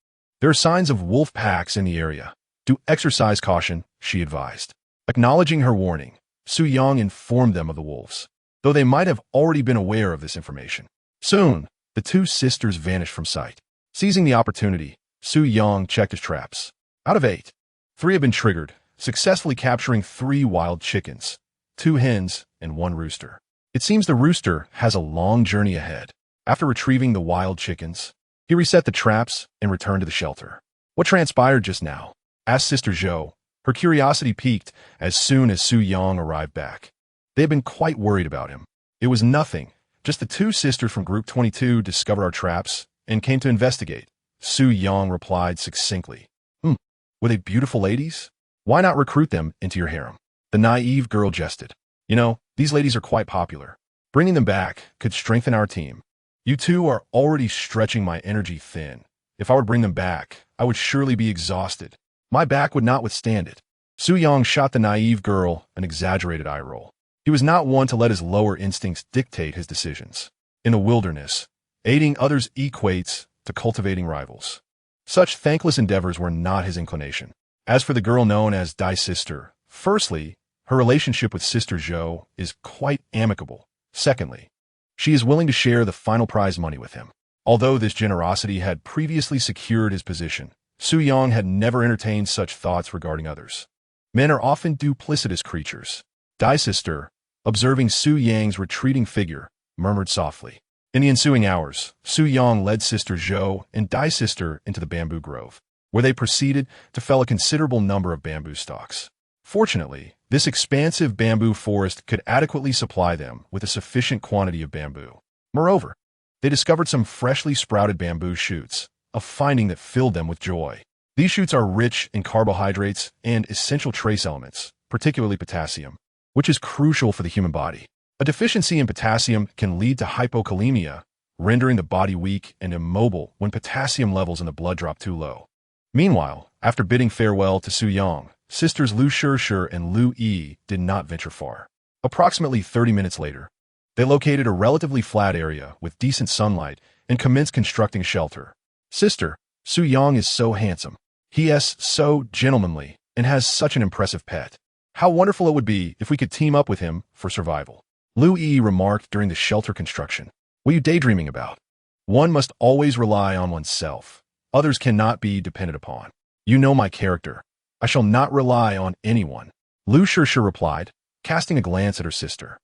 There are signs of wolf packs in the area. Do exercise caution, she advised. Acknowledging her warning, Su Yang informed them of the wolves, though they might have already been aware of this information. Soon, the two sisters vanished from sight. Seizing the opportunity, Su Yang checked his traps. Out of 8, 3 had been triggered, successfully capturing 3 wild chickens, 2 hens, and 1 rooster. It seems the rooster has a long journey ahead. After retrieving the wild chickens, he reset the traps and returned to the shelter. What transpired just now? Asked Sister Zhou, her curiosity piqued as soon as Su Yang arrived back. They had been quite worried about him. It was nothing, just the 2 sisters from Group 22 discovered our traps and came to investigate. Su Yang replied succinctly. Were they beautiful ladies? Why not recruit them into your harem? The naive girl jested. You know, these ladies are quite popular. Bringing them back could strengthen our team. You two are already stretching my energy thin. If I were to bring them back, I would surely be exhausted. My back would not withstand it. Su Yang shot the naive girl an exaggerated eye roll. He was not one to let his lower instincts dictate his decisions. In the wilderness, aiding others equates to cultivating rivals. Such thankless endeavors were not his inclination. As for the girl known as Dai Sister, firstly, her relationship with Sister Zhou is quite amicable. Secondly, she is willing to share the final prize money with him. Although this generosity had previously secured his position, Su Yang had never entertained such thoughts regarding others. Men are often duplicitous creatures. Dai Sister, observing Su Yang's retreating figure, murmured softly. In the ensuing hours, Su Yang led Sister Zhou and Dai Sister into the bamboo grove, where they proceeded to fell a considerable number of bamboo stalks. Fortunately, this expansive bamboo forest could adequately supply them with a sufficient quantity of bamboo. Moreover, they discovered some freshly sprouted bamboo shoots, a finding that filled them with joy. These shoots are rich in carbohydrates and essential trace elements, particularly potassium, which is crucial for the human body. A deficiency in potassium can lead to hypokalemia, rendering the body weak and immobile when potassium levels in the blood drop too low. Meanwhile, after bidding farewell to Su Yang, Sisters Lu Shishir and Lu Yi did not venture far. Approximately 30 minutes later, they located a relatively flat area with decent sunlight and commenced constructing a shelter. Sister, Su Yang is so handsome. He is so gentlemanly and has such an impressive pet. How wonderful it would be if we could team up with him for survival. Lu Yi remarked during the shelter construction. What are you daydreaming about? One must always rely on oneself. Others cannot be depended upon. You know my character. I shall not rely on anyone. Lu Shishir replied, casting a glance at her sister.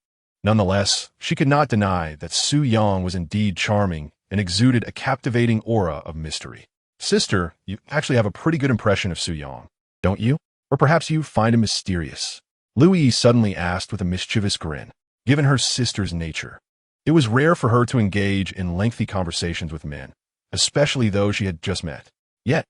Nonetheless, she could not deny that Su Yang was indeed charming and exuded a captivating aura of mystery. Sister, you actually have a pretty good impression of Su Yang, don't you? Or perhaps you find him mysterious? Lu Yi suddenly asked with a mischievous grin. Given her sister's nature, it was rare for her to engage in lengthy conversations with men, especially those she had just met. Yet,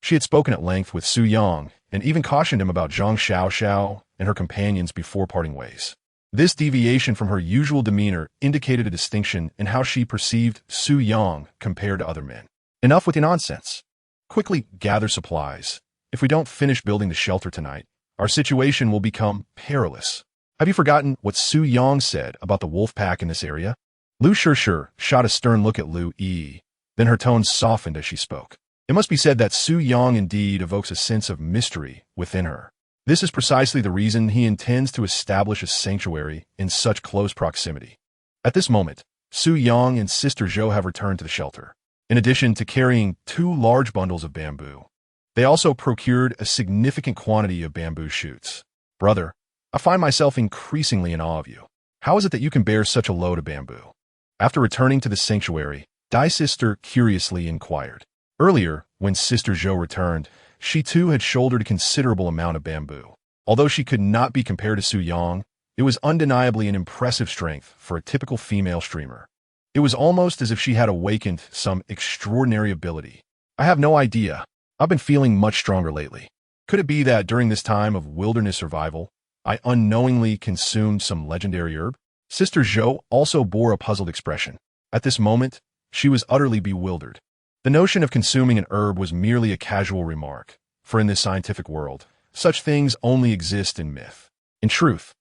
she had spoken at length with Su Yang and even cautioned him about Zhang Xiao and her companions before parting ways. This deviation from her usual demeanor indicated a distinction in how she perceived Su Yang compared to other men. Enough with the nonsense. Quickly gather supplies. If we don't finish building the shelter tonight, our situation will become perilous. Have you forgotten what Su Yang said about the wolf pack in this area? Lu Shishir shot a stern look at Lu Yi, then her tone softened as she spoke. It must be said that Su Yang indeed evokes a sense of mystery within her. This is precisely the reason he intends to establish a sanctuary in such close proximity. At this moment, Su Yang and Sister Zhou have returned to the shelter. In addition to carrying 2 large bundles of bamboo, they also procured a significant quantity of bamboo shoots. Brother, I find myself increasingly in awe of you. How is it that you can bear such a load of bamboo? After returning to the sanctuary, Dai Sister curiously inquired. Earlier, when Sister Zhou returned, she too had shouldered a considerable amount of bamboo. Although she could not be compared to Su Yang, it was undeniably an impressive strength for a typical female streamer. It was almost as if she had awakened some extraordinary ability. I have no idea. I've been feeling much stronger lately. Could it be that during this time of wilderness survival, I unknowingly consumed some legendary herb? Sister Zhou also bore a puzzled expression. At this moment, she was utterly bewildered. The notion of consuming an herb was merely a casual remark, for in this scientific world, such things only exist in myth. In truth,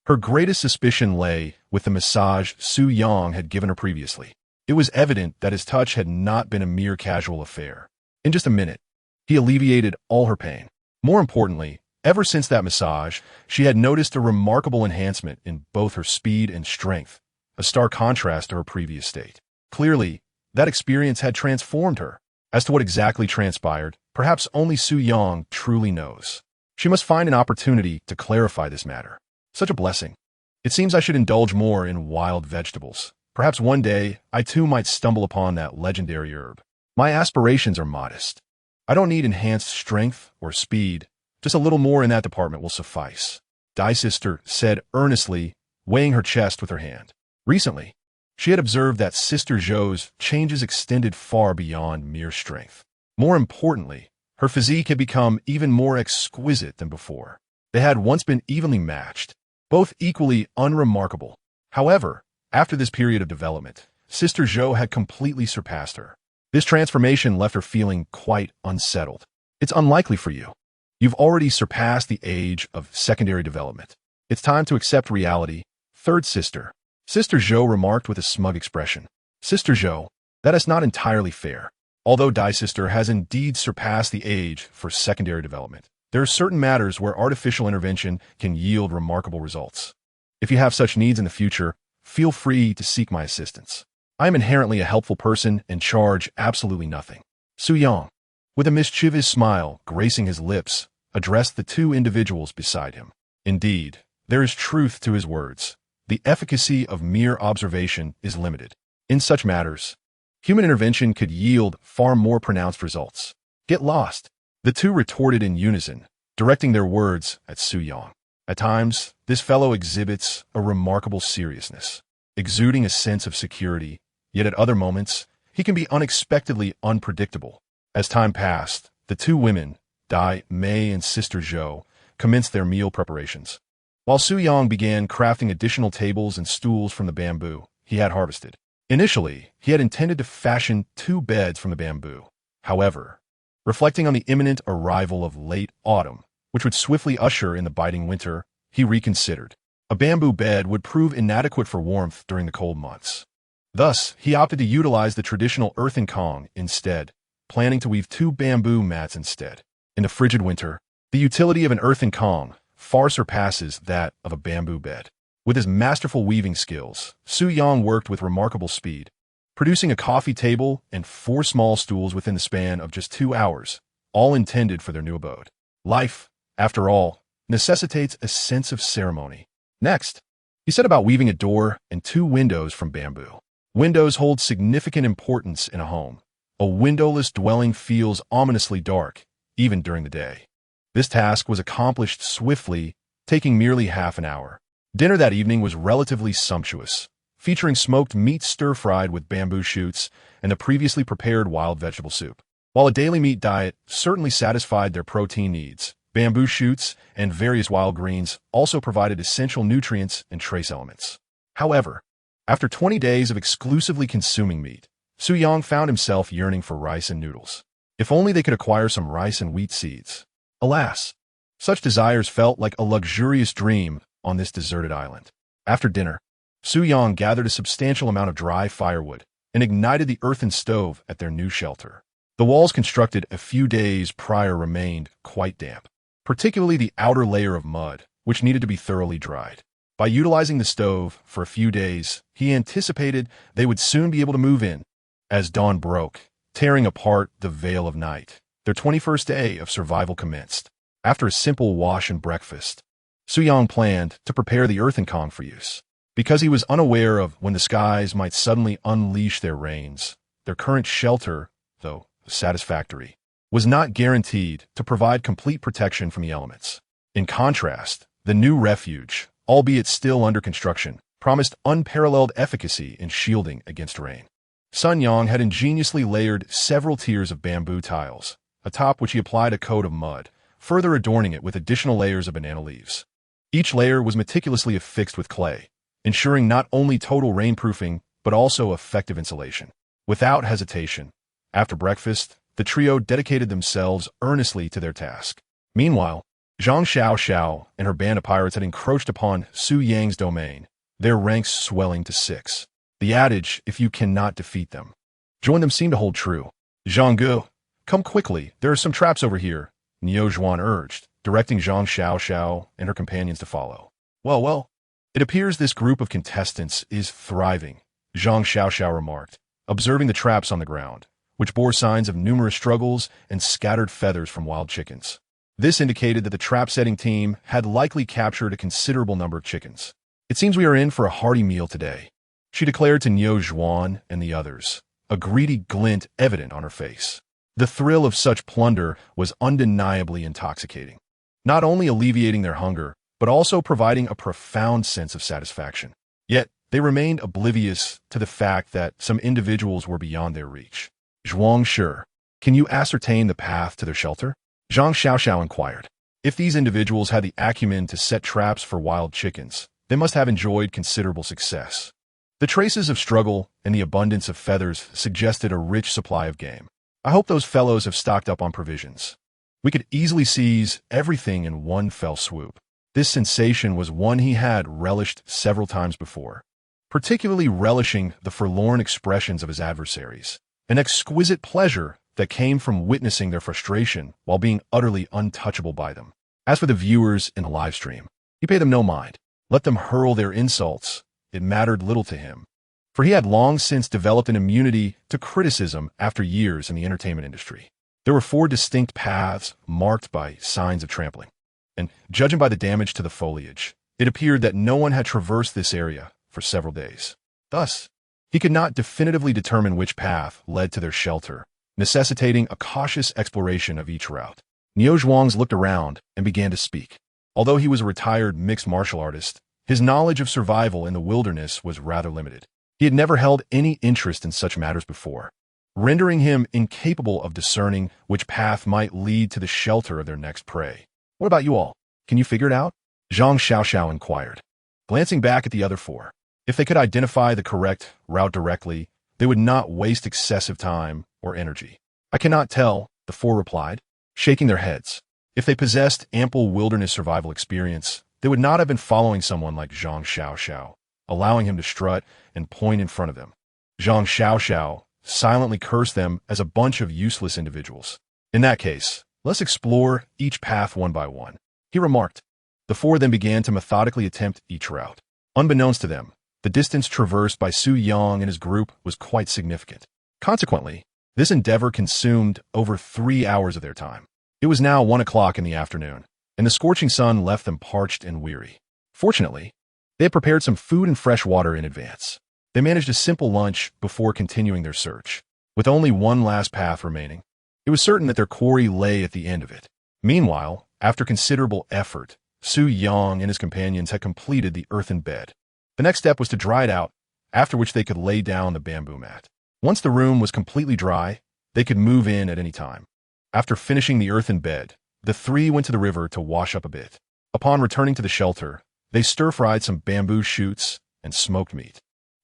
her greatest suspicion lay with the massage Su Yang had given her previously. It was evident that his touch had not been a mere casual affair. In just a minute, he alleviated all her pain. More importantly, ever since that massage, she had noticed a remarkable enhancement in both her speed and strength, a stark contrast to her previous state. Clearly, that experience had transformed her. As to what exactly transpired, perhaps only Su Yang truly knows. She must find an opportunity to clarify this matter. Such a blessing. It seems I should indulge more in wild vegetables. Perhaps one day, I too might stumble upon that legendary herb. My aspirations are modest. I don't need enhanced strength or speed. Just a little more in that department will suffice. Dai Sister said earnestly, weighing her chest with her hand. Recently, she had observed that Sister Zhou's changes extended far beyond mere strength. More importantly, her physique had become even more exquisite than before. They had once been evenly matched, both equally unremarkable. However, after this period of development, Sister Zhou had completely surpassed her. This transformation left her feeling quite unsettled. It's unlikely for you. You've already surpassed the age of secondary development. It's time to accept reality. Third sister. Sister Zhou remarked with a smug expression. Sister Zhou, that is not entirely fair. Although Dai Sister has indeed surpassed the age for secondary development, there are certain matters where artificial intervention can yield remarkable results. If you have such needs in the future, feel free to seek my assistance. I am inherently a helpful person and charge absolutely nothing. Su Yang, with a mischievous smile gracing his lips, addressed the two individuals beside him. Indeed, there is truth to his words. The efficacy of mere observation is limited. In such matters, human intervention could yield far more pronounced results. Get lost. The two retorted in unison, directing their words at Su Yang. At times, this fellow exhibits a remarkable seriousness, exuding a sense of security, yet at other moments, he can be unexpectedly unpredictable. As time passed, the two women, Daimei and Sister Zhou, commenced their meal preparations. While Su Yang began crafting additional tables and stools from the bamboo he had harvested. Initially, he had intended to fashion 2 beds from the bamboo. However, reflecting on the imminent arrival of late autumn, which would swiftly usher in the biting winter, he reconsidered. A bamboo bed would prove inadequate for warmth during the cold months. Thus, he opted to utilize the traditional earthen kong instead, planning to weave 2 bamboo mats instead. In the frigid winter, the utility of an earthen kong far surpasses that of a bamboo bed. With his masterful weaving skills, Su Yang worked with remarkable speed, producing a coffee table and 4 small stools within the span of just 2 hours, all intended for their new abode. Life, after all, necessitates a sense of ceremony. Next, he set about weaving a door and 2 windows from bamboo. Windows hold significant importance in a home. A windowless dwelling feels ominously dark, even during the day. This task was accomplished swiftly, taking merely half an hour. Dinner that evening was relatively sumptuous, featuring smoked meat stir-fried with bamboo shoots and the previously prepared wild vegetable soup. While a daily meat diet certainly satisfied their protein needs, bamboo shoots and various wild greens also provided essential nutrients and trace elements. However, after 20 days of exclusively consuming meat, Su Yang found himself yearning for rice and noodles. If only they could acquire some rice and wheat seeds. Alas, such desires felt like a luxurious dream on this deserted island. After dinner, Su Yang gathered a substantial amount of dry firewood and ignited the earthen stove at their new shelter. The walls constructed a few days prior remained quite damp, particularly the outer layer of mud, which needed to be thoroughly dried. By utilizing the stove for a few days, he anticipated they would soon be able to move in. As dawn broke, tearing apart the veil of night, their 21st day of survival commenced. After a simple wash and breakfast, Su Yang planned to prepare the earthen kong for use. Because he was unaware of when the skies might suddenly unleash their rains, their current shelter, though satisfactory, was not guaranteed to provide complete protection from the elements. In contrast, the new refuge, albeit still under construction, promised unparalleled efficacy in shielding against rain. Sun Yang had ingeniously layered several tiers of bamboo tiles, atop which he applied a coat of mud, further adorning it with additional layers of banana leaves. Each layer was meticulously affixed with clay, ensuring not only total rainproofing, but also effective insulation. Without hesitation, after breakfast, the trio dedicated themselves earnestly to their task. Meanwhile, Zhang Xiao and her band of pirates had encroached upon Su Yang's domain, their ranks swelling to 6. The adage, if you cannot defeat them, join them, seemed to hold true. Zhang Gu, come quickly, there are some traps over here, Niu Zhuan urged, directing Zhang Xiao and her companions to follow. Well, it appears this group of contestants is thriving, Zhang Xiao remarked, observing the traps on the ground, which bore signs of numerous struggles and scattered feathers from wild chickens. This indicated that the trap-setting team had likely captured a considerable number of chickens. It seems we are in for a hearty meal today, she declared to Niu Zhuan and the others, a greedy glint evident on her face. The thrill of such plunder was undeniably intoxicating, not only alleviating their hunger, but also providing a profound sense of satisfaction. Yet, they remained oblivious to the fact that some individuals were beyond their reach. Zhuang Shi, can you ascertain the path to their shelter? Zhang Xiao inquired. If these individuals had the acumen to set traps for wild chickens, they must have enjoyed considerable success. The traces of struggle and the abundance of feathers suggested a rich supply of game. I hope those fellows have stocked up on provisions. We could easily seize everything in one fell swoop. This sensation was one he had relished several times before, particularly relishing the forlorn expressions of his adversaries, an exquisite pleasure that came from witnessing their frustration while being utterly untouchable by them. As for the viewers in the live stream, he paid them no mind. Let them hurl their insults. It mattered little to him, for he had long since developed an immunity to criticism after years in the entertainment industry. There were 4 distinct paths marked by signs of trampling, and judging by the damage to the foliage, it appeared that no one had traversed this area for several days. Thus, he could not definitively determine which path led to their shelter, necessitating a cautious exploration of each route. Niu Zhuang looked around and began to speak. Although he was a retired mixed martial artist, his knowledge of survival in the wilderness was rather limited. He had never held any interest in such matters before, rendering him incapable of discerning which path might lead to the shelter of their next prey. What about you all? Can you figure it out? Zhang Xiao inquired, glancing back at the other 4. If they could identify the correct route directly, they would not waste excessive time or energy. I cannot tell, the 4 replied, shaking their heads. If they possessed ample wilderness survival experience, they would not have been following someone like Zhang Xiao, allowing him to strut and point in front of them. Zhang Xiao silently cursed them as a bunch of useless individuals. In that case, let's explore each path one by one, he remarked. The 4 then began to methodically attempt each route. Unbeknownst to them, the distance traversed by Su Yang and his group was quite significant. Consequently, this endeavor consumed over 3 hours of their time. It was now 1 o'clock in the afternoon, and the scorching sun left them parched and weary. Fortunately, they had prepared some food and fresh water in advance. They managed a simple lunch before continuing their search. With only one last path remaining, it was certain that their quarry lay at the end of it. Meanwhile, after considerable effort, Su Yang and his companions had completed the earthen bed. The next step was to dry it out, after which they could lay down the bamboo mat. Once the room was completely dry, they could move in at any time. After finishing the earthen bed, the 3 went to the river to wash up a bit. Upon returning to the shelter, they stir-fried some bamboo shoots and smoked meat,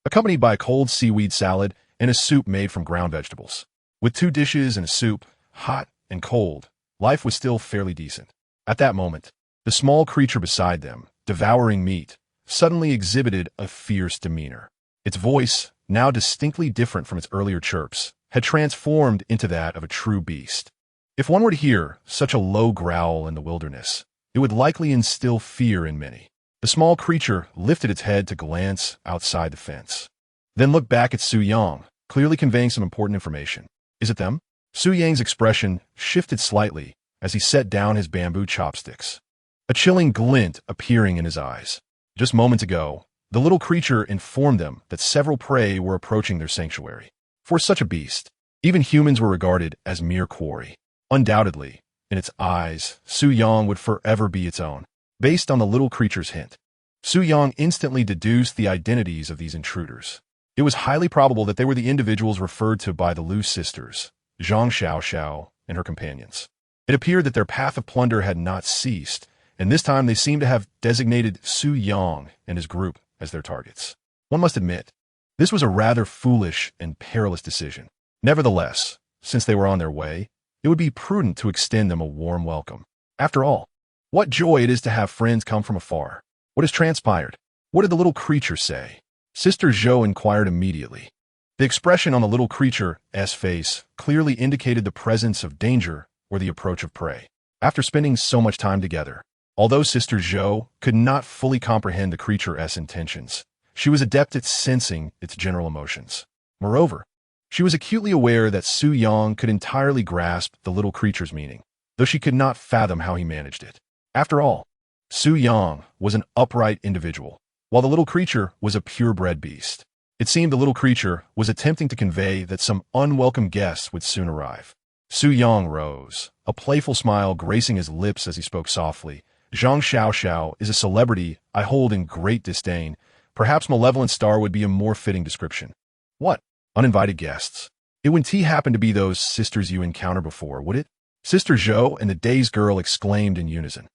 accompanied by a cold seaweed salad and a soup made from ground vegetables. With 2 dishes and a soup, hot and cold, life was still fairly decent. At that moment, the small creature beside them, devouring meat, suddenly exhibited a fierce demeanor. Its voice, now distinctly different from its earlier chirps, had transformed into that of a true beast. If one were to hear such a low growl in the wilderness, it would likely instill fear in many. The small creature lifted its head to glance outside the fence, then looked back at Su Yang, clearly conveying some important information. Is it them? Su Yang's expression shifted slightly as he set down his bamboo chopsticks, a chilling glint appearing in his eyes. Just moments ago, the little creature informed them that several prey were approaching their sanctuary. For such a beast, even humans were regarded as mere quarry. Undoubtedly, In its eyes, Su Yang would forever be its own. Based on the little creature's hint, Su Yang instantly deduced the identities of these intruders. It was highly probable that they were the individuals referred to by the Lu sisters, Zhang Xiaoxiao and her companions. It appeared that their path of plunder had not ceased, and this time they seemed to have designated Su Yang and his group as their targets. One must admit, this was a rather foolish and perilous decision. Nevertheless, since they were on their way, it would be prudent to extend them a warm welcome. After all, what joy it is to have friends come from afar. What has transpired? What did the little creature say? Sister Zhou inquired immediately. The expression on the little creature's face clearly indicated the presence of danger or the approach of prey. After spending so much time together, although Sister Zhou could not fully comprehend the creature's intentions, she was adept at sensing its general emotions. Moreover, she was acutely aware that Su Yang could entirely grasp the little creature's meaning, though she could not fathom how he managed it. After all, Su Yang was an upright individual, while the little creature was a purebred beast. It seemed the little creature was attempting to convey that some unwelcome guests would soon arrive. Su Yang rose, a playful smile gracing his lips as he spoke softly. Zhang Xiaoxiao is a celebrity I hold in great disdain. Perhaps Malevolent Star would be a more fitting description. What? Uninvited guests. It wouldn't happen to be those sisters you encountered before, would it? Sister Zhou and the dazed girl exclaimed in unison.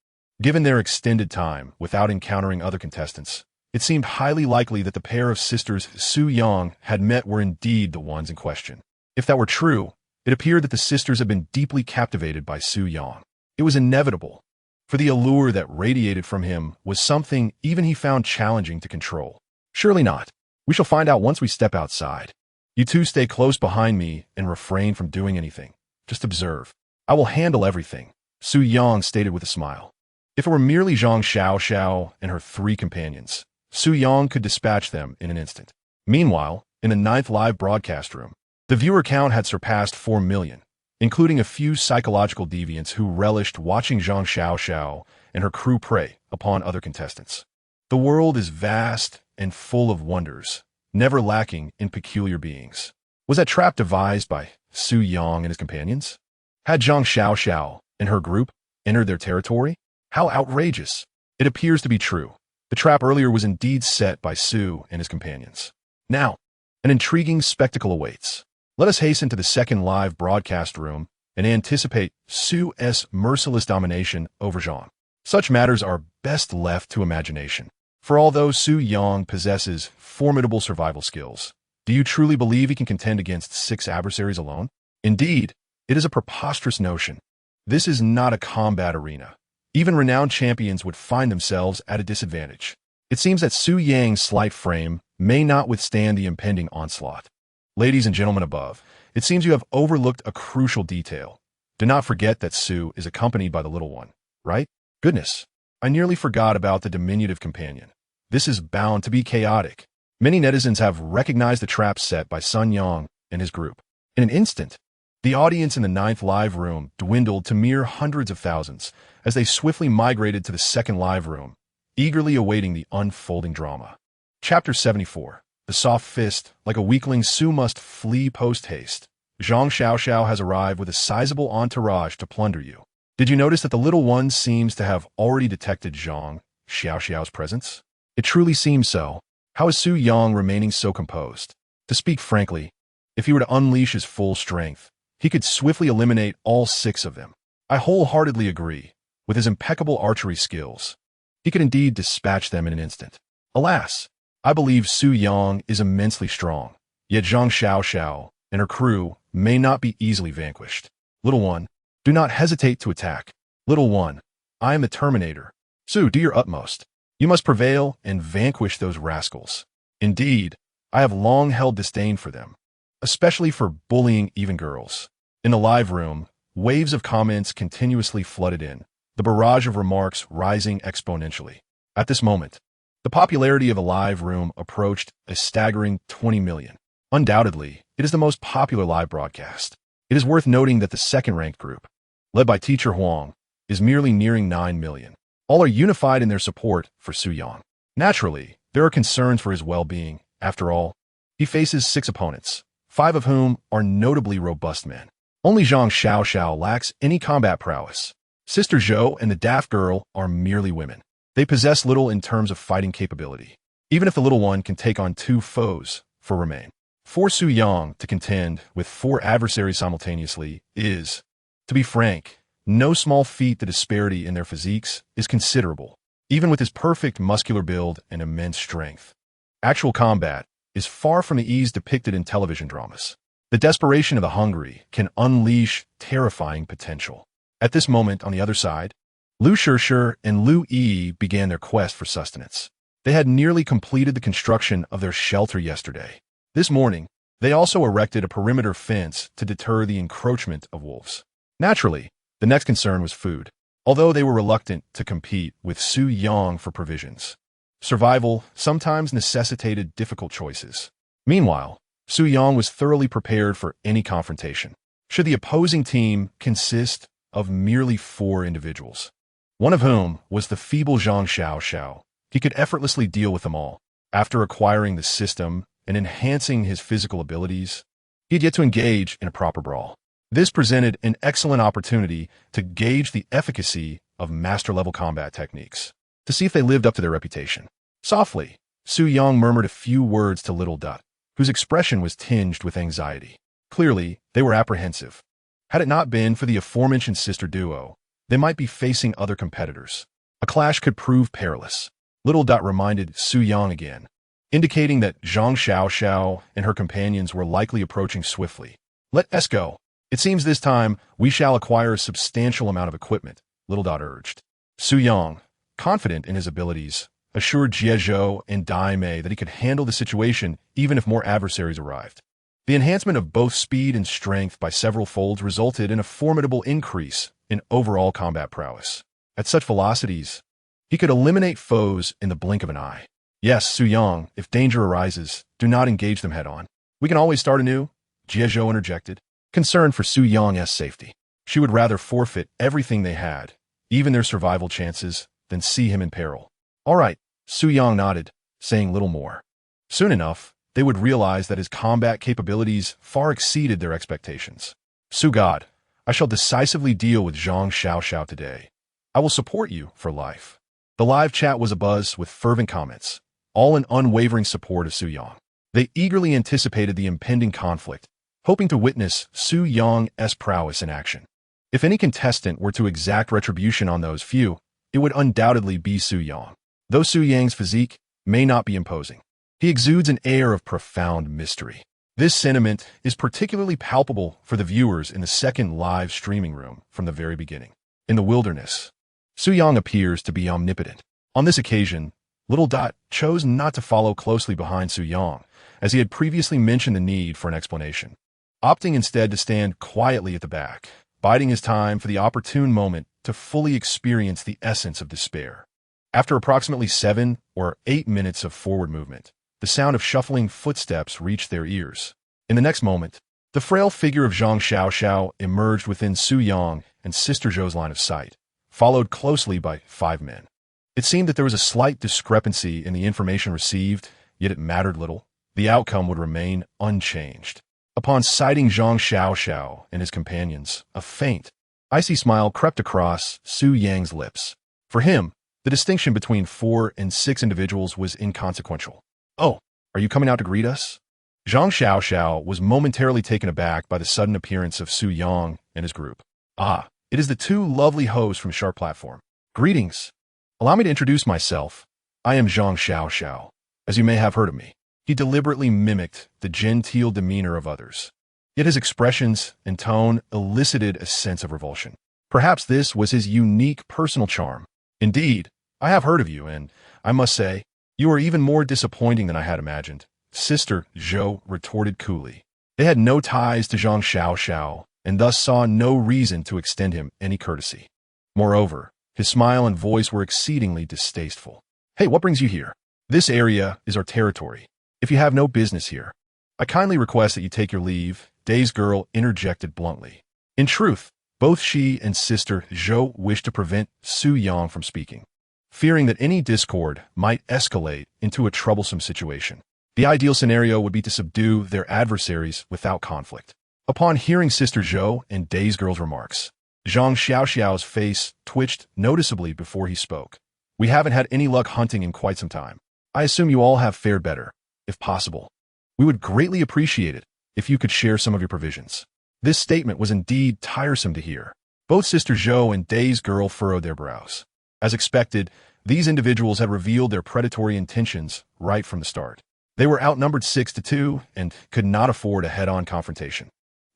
Given their extended time without encountering other contestants, it seemed highly likely that the pair of sisters Su Yang had met were indeed the ones in question. If that were true, it appeared that the sisters had been deeply captivated by Su Yang. It was inevitable, for the allure that radiated from him was something even he found challenging to control. Surely not. We shall find out once we step outside. You two stay close behind me and refrain from doing anything. Just observe. I will handle everything, Su Yang stated with a smile. If it were merely Zhang Xiaoxiao and her 3 companions, Su Yang could dispatch them in an instant. Meanwhile, in the 9th live broadcast room, the viewer count had surpassed 4 million, including a few psychological deviants who relished watching Zhang Xiaoxiao and her crew prey upon other contestants. The world is vast and full of wonders, never lacking in peculiar beings. Was that trap devised by Su Yang and his companions? Had Zhang Xiaoxiao and her group entered their territory? How outrageous! It appears to be true. The trap earlier was indeed set by Su and his companions. Now, an intriguing spectacle awaits. Let us hasten to the 2nd live broadcast room and anticipate Su's merciless domination over Zhang. Such matters are best left to imagination. For although Su Yang possesses formidable survival skills, do you truly believe he can contend against 6 adversaries alone? Indeed, it is a preposterous notion. This is not a combat arena. Even renowned champions would find themselves at a disadvantage. It seems that Su Yang's slight frame may not withstand the impending onslaught. Ladies and gentlemen above, it seems you have overlooked a crucial detail. Do not forget that Su is accompanied by the little one, right? Goodness, I nearly forgot about the diminutive companion. This is bound to be chaotic. Many netizens have recognized the trap set by Sun Yang and his group. In an instant, the audience in the 9th live room dwindled to mere hundreds of thousands as they swiftly migrated to the 2nd live room, eagerly awaiting the unfolding drama. Chapter 74. The soft fist, like a weakling, Su must flee post-haste. Zhang Xiaoxiao has arrived with a sizable entourage to plunder you. Did you notice that the little one seems to have already detected Zhang Xiaoxiao's presence? It truly seems so. How is Su Yang remaining so composed? To speak frankly, if he were to unleash his full strength, he could swiftly eliminate all 6 of them. I wholeheartedly agree. With his impeccable archery skills, he could indeed dispatch them in an instant. Alas, I believe Su Yang is immensely strong, yet Zhang Xiaoxiao and her crew may not be easily vanquished. Little one, do not hesitate to attack. Little one, I am the Terminator. Su, do your utmost. You must prevail and vanquish those rascals. Indeed, I have long held disdain for them, especially for bullying even girls. In the live room, waves of comments continuously flooded in, the barrage of remarks rising exponentially. At this moment, the popularity of a live room approached a staggering 20 million. Undoubtedly, it is the most popular live broadcast. It is worth noting that the 2nd-ranked group, led by Teacher Huang, is merely nearing 9 million. All are unified in their support for Su Yang. Naturally, there are concerns for his well-being. After all, he faces 6 opponents, 5 of whom are notably robust men. Only Zhang Xiao lacks any combat prowess. Sister Zhou and the daft girl are merely women. They possess little in terms of fighting capability. Even if the little one can take on 2 foes for remain. For Su Yang to contend with 4 adversaries simultaneously is, to be frank, no small feat. The disparity in their physiques is considerable, even with his perfect muscular build and immense strength. Actual combat is far from the ease depicted in television dramas. The desperation of the hungry can unleash terrifying potential. At this moment, on the other side, Lu Shishir and Lu Yi began their quest for sustenance. They had nearly completed the construction of their shelter yesterday. This morning, they also erected a perimeter fence to deter the encroachment of wolves. Naturally, the next concern was food, although they were reluctant to compete with Su Yang for provisions. Survival sometimes necessitated difficult choices. Meanwhile, Su Yang was thoroughly prepared for any confrontation. Should the opposing team consist of merely 4 individuals, one of whom was the feeble Zhang Xiao, he could effortlessly deal with them all. After acquiring the system and enhancing his physical abilities, he had yet to engage in a proper brawl. This presented an excellent opportunity to gauge the efficacy of master-level combat techniques, to see if they lived up to their reputation. Softly, Su Yang murmured a few words to Little Dot, whose expression was tinged with anxiety. Clearly, they were apprehensive. Had it not been for the aforementioned sister duo, they might be facing other competitors. A clash could prove perilous. Little Dot reminded Su Yang again, indicating that Zhang Xiao and her companions were likely approaching swiftly. Let us go. It seems this time we shall acquire a substantial amount of equipment, Little Dot urged. Su Yang, confident in his abilities, assured Zhou and Daimei that he could handle the situation even if more adversaries arrived. The enhancement of both speed and strength by several folds resulted in a formidable increase in overall combat prowess. At such velocities, he could eliminate foes in the blink of an eye. Yes, Su Yang, if danger arises, do not engage them head-on. We can always start anew, Zhou interjected, concerned for Su Yang's safety. She would rather forfeit everything they had, even their survival chances, than see him in peril. All right, Su Yang nodded, saying little more. Soon enough, they would realize that his combat capabilities far exceeded their expectations. Su God, I shall decisively deal with Zhang Xiao today. I will support you for life. The live chat was abuzz with fervent comments, all in unwavering support of Su Yang. They eagerly anticipated the impending conflict, hoping to witness Su Yang's prowess in action. If any contestant were to exact retribution on those few, it would undoubtedly be Su Yang. Though Su Yang's physique may not be imposing, he exudes an air of profound mystery. This sentiment is particularly palpable for the viewers in the second live streaming room from the very beginning. In the wilderness, Su Yang appears to be omnipotent. On this occasion, Little Dot chose not to follow closely behind Su Yang, as he had previously mentioned the need for an explanation, opting instead to stand quietly at the back, biding his time for the opportune moment to fully experience the essence of despair. After approximately 7 or 8 minutes of forward movement, the sound of shuffling footsteps reached their ears. In the next moment, the frail figure of Zhang Xiao emerged within Su Yang and Sister Zhou's line of sight, followed closely by 5 men. It seemed that there was a slight discrepancy in the information received, yet it mattered little. The outcome would remain unchanged. Upon sighting Zhang Xiao and his companions, a faint, icy smile crept across Su Yang's lips. For him, the distinction between 4 and 6 individuals was inconsequential. Oh, are you coming out to greet us? Zhang Xiao was momentarily taken aback by the sudden appearance of Su Yang and his group. Ah, it is the 2 lovely hosts from Sharp Platform. Greetings. Allow me to introduce myself. I am Zhang Xiao, as you may have heard of me. He deliberately mimicked the genteel demeanor of others. Yet his expressions and tone elicited a sense of revulsion. Perhaps this was his unique personal charm. Indeed, I have heard of you, and I must say, you are even more disappointing than I had imagined, Sister Zhou retorted coolly. They had no ties to Zhang Xiao, and thus saw no reason to extend him any courtesy. Moreover, his smile and voice were exceedingly distasteful. Hey, what brings you here? This area is our territory. If you have no business here, I kindly request that you take your leave, Day's girl interjected bluntly. In truth, both she and Sister Zhou wished to prevent Su Yang from speaking, fearing that any discord might escalate into a troublesome situation. The ideal scenario would be to subdue their adversaries without conflict. Upon hearing Sister Zhou and Daisy Girl's remarks, Zhang Xiaoxiao's face twitched noticeably before he spoke. We haven't had any luck hunting in quite some time. I assume you all have fared better, if possible. We would greatly appreciate it if you could share some of your provisions. This statement was indeed tiresome to hear. Both Sister Zhou and Daisy Girl furrowed their brows. As expected, these individuals had revealed their predatory intentions right from the start. They were outnumbered 6-2 and could not afford a head-on confrontation.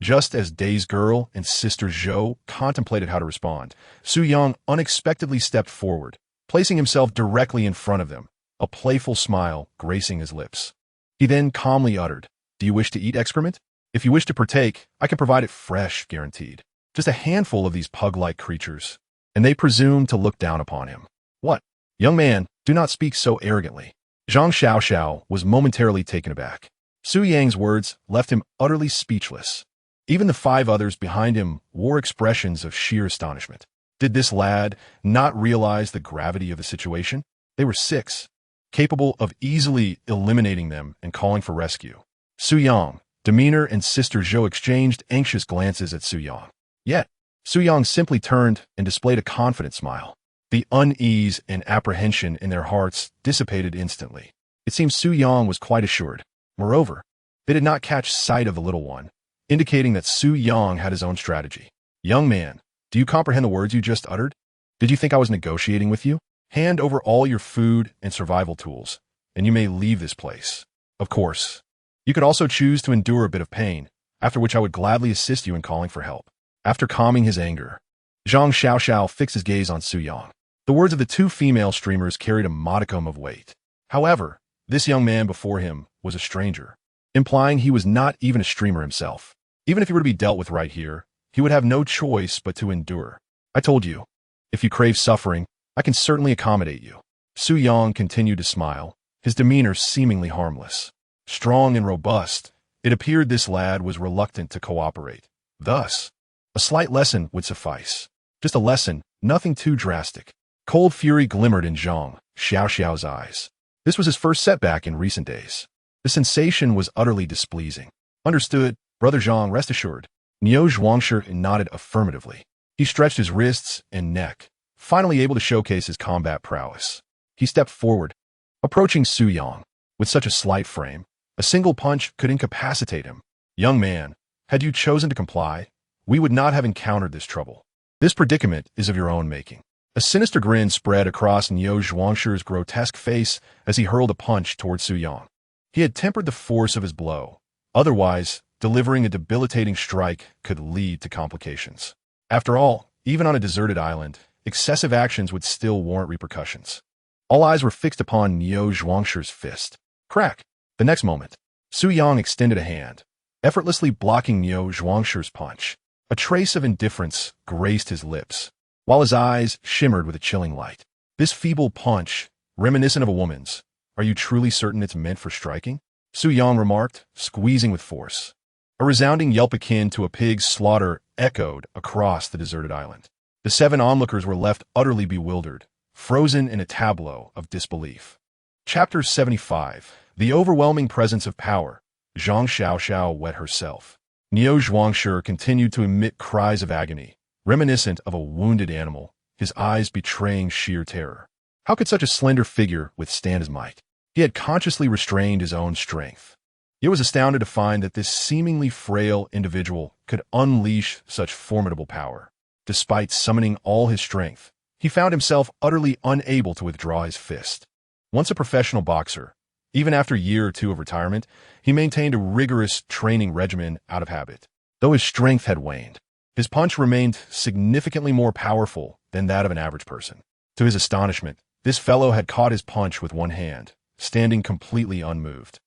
Just as Daisy Girl and Sister Zhou contemplated how to respond, Su Yang unexpectedly stepped forward, placing himself directly in front of them, a playful smile gracing his lips. He then calmly uttered, "Do you wish to eat excrement? If you wish to partake, I can provide it fresh, guaranteed. Just a handful of these pug-like creatures." And they presumed to look down upon him. "What? Young man, do not speak so arrogantly." Zhang Xiaoxiao was momentarily taken aback. Su Yang's words left him utterly speechless. Even the 5 others behind him wore expressions of sheer astonishment. Did this lad not realize the gravity of the situation? They were 6, capable of easily eliminating them and calling for rescue. Su Yang, Demeanor, and Sister Zhou exchanged anxious glances at Su Yang. Yet, Su Yang simply turned and displayed a confident smile. The unease and apprehension in their hearts dissipated instantly. It seemed Su Yang was quite assured. Moreover, they did not catch sight of the little one, indicating that Su Yang had his own strategy. "Young man, do you comprehend the words you just uttered? Did you think I was negotiating with you? Hand over all your food and survival tools, and you may leave this place. Of course, you could also choose to endure a bit of pain, after which I would gladly assist you in calling for help." After calming his anger, Zhang Xiaoxiao fixed his gaze on Su Yang. The words of the 2 female streamers carried a modicum of weight. However, this young man before him was a stranger, implying he was not even a streamer himself. Even if he were to be dealt with right here, he would have no choice but to endure. "I told you, if you crave suffering, I can certainly accommodate you." Su Yang continued to smile, his demeanor seemingly harmless. Strong and robust, it appeared this lad was reluctant to cooperate. Thus, a slight lesson would suffice. Just a lesson, nothing too drastic. Cold fury glimmered in Zhang Xiaoxiao's eyes. This was his first setback in recent days. The sensation was utterly displeasing. "Understood, Brother Zhang, rest assured." Niu Zhuangshi nodded affirmatively. He stretched his wrists and neck, finally able to showcase his combat prowess. He stepped forward, approaching Su Yang. With such a slight frame, a single punch could incapacitate him. "Young man, had you chosen to comply, we would not have encountered this trouble. This predicament is of your own making." A sinister grin spread across Niu Zhuangshi's grotesque face as he hurled a punch toward Su Yang. He had tempered the force of his blow. Otherwise, delivering a debilitating strike could lead to complications. After all, even on a deserted island, excessive actions would still warrant repercussions. All eyes were fixed upon Niu Zhuangshi's fist. Crack! The next moment, Su Yang extended a hand, effortlessly blocking Niu Zhuangshi's punch. A trace of indifference graced his lips, while his eyes shimmered with a chilling light. "This feeble punch, reminiscent of a woman's. Are you truly certain it's meant for striking?" Su Yang remarked, squeezing with force. A resounding yelp akin to a pig's slaughter echoed across the deserted island. The 7 onlookers were left utterly bewildered, frozen in a tableau of disbelief. Chapter 75. The Overwhelming Presence of Power. Zhang Xiaoxiao wet herself. Niu Zhuangshi continued to emit cries of agony, reminiscent of a wounded animal, his eyes betraying sheer terror. How could such a slender figure withstand his might? He had consciously restrained his own strength. He was astounded to find that this seemingly frail individual could unleash such formidable power. Despite summoning all his strength, he found himself utterly unable to withdraw his fist. Once a professional boxer, even after a year or 2 of retirement, he maintained a rigorous training regimen out of habit. Though his strength had waned, his punch remained significantly more powerful than that of an average person. To his astonishment, this fellow had caught his punch with one hand, standing completely unmoved.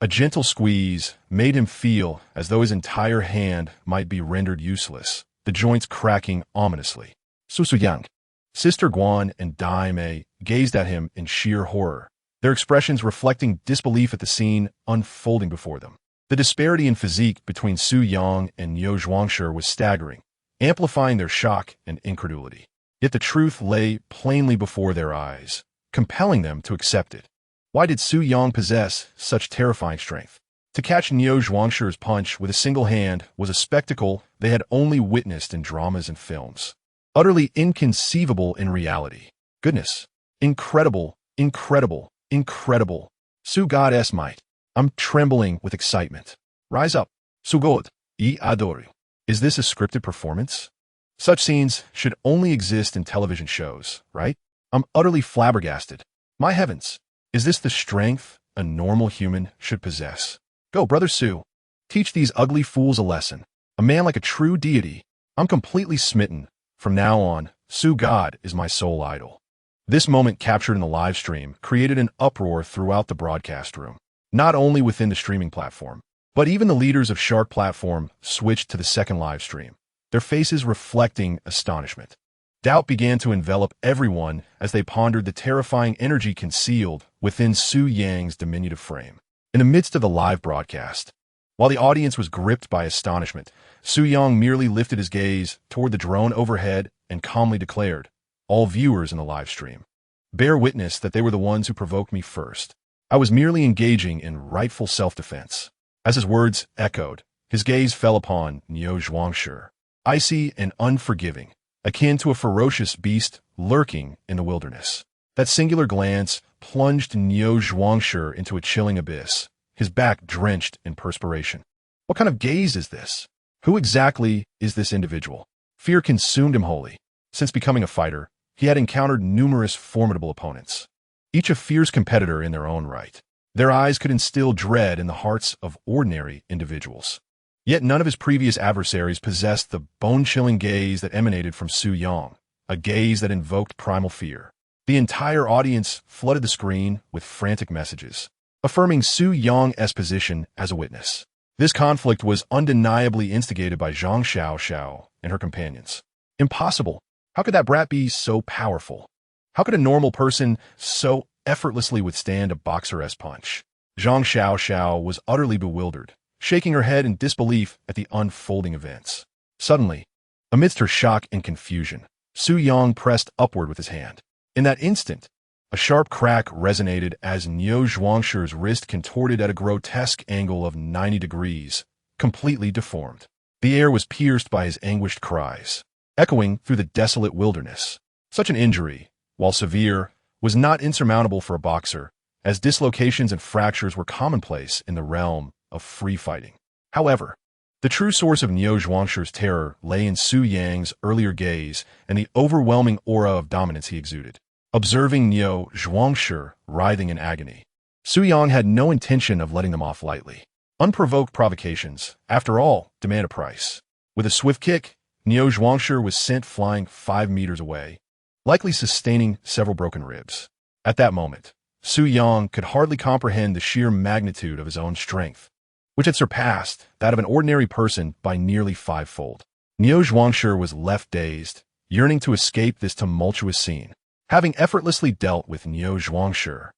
A gentle squeeze made him feel as though his entire hand might be rendered useless, the joints cracking ominously. Su Yang, Sister Guan, and Daimei gazed at him in sheer horror, their expressions reflecting disbelief at the scene unfolding before them. The disparity in physique between Su Yang and Niu Zhuangshi was staggering, amplifying their shock and incredulity. Yet the truth lay plainly before their eyes, compelling them to accept it. Why did Su Yang possess such terrifying strength? To catch Niu Zhuangshi's punch with a single hand was a spectacle they had only witnessed in dramas and films. Utterly inconceivable in reality. Goodness. Incredible, incredible, incredible. Su Goddess might. I'm trembling with excitement. Rise up. Su God. I adoru. Is this a scripted performance? Such scenes should only exist in television shows, right? I'm utterly flabbergasted. My heavens. Is this the strength a normal human should possess? Go, Brother Su. Teach these ugly fools a lesson. A man like a true deity. I'm completely smitten. From now on, Su God is my sole idol. This moment captured in the live stream created an uproar throughout the broadcast room. Not only within the streaming platform, but even the leaders of Shark Platform switched to the second live stream, their faces reflecting astonishment. Doubt began to envelop everyone as they pondered the terrifying energy concealed within Su Yang's diminutive frame. In the midst of the live broadcast, while the audience was gripped by astonishment, Su Yang merely lifted his gaze toward the drone overhead and calmly declared, "All viewers in the live stream, bear witness that they were the ones who provoked me first. I was merely engaging in rightful self-defense." As his words echoed, his gaze fell upon Niu Zhuangshi, icy and unforgiving, akin to a ferocious beast lurking in the wilderness. That singular glance plunged Niu Zhuangshi into a chilling abyss, his back drenched in perspiration. What kind of gaze is this? Who exactly is this individual? Fear consumed him wholly. Since becoming a fighter, he had encountered numerous formidable opponents, each a fierce competitor in their own right. Their eyes could instill dread in the hearts of ordinary individuals. Yet none of his previous adversaries possessed the bone-chilling gaze that emanated from Su Yang, a gaze that invoked primal fear. The entire audience flooded the screen with frantic messages, affirming Su Yang's position as a witness. This conflict was undeniably instigated by Zhang Xiao and her companions. Impossible. How could that brat be so powerful? How could a normal person so effortlessly withstand a boxer's punch? Zhang Xiao was utterly bewildered, shaking her head in disbelief at the unfolding events. Suddenly, amidst her shock and confusion, Su Yang pressed upward with his hand. In that instant, a sharp crack resonated as Niu Zhuangshi's wrist contorted at a grotesque angle of 90 degrees, completely deformed. The air was pierced by his anguished cries, echoing through the desolate wilderness. Such an injury, while severe, was not insurmountable for a boxer, as dislocations and fractures were commonplace in the realm of free fighting. However, the true source of Niu Zhuangshi's terror lay in Su Yang's earlier gaze and the overwhelming aura of dominance he exuded. Observing Niu Zhuangshi writhing in agony, Su Yang had no intention of letting them off lightly. Unprovoked provocations, after all, demand a price. With a swift kick, Niu Zhuangshi was sent flying 5 meters away, likely sustaining several broken ribs. At that moment, Su Yang could hardly comprehend the sheer magnitude of his own strength, which had surpassed that of an ordinary person by nearly 5-fold. Niu Zhuangshi was left dazed, yearning to escape this tumultuous scene. Having effortlessly dealt with Niu Zhuangshi,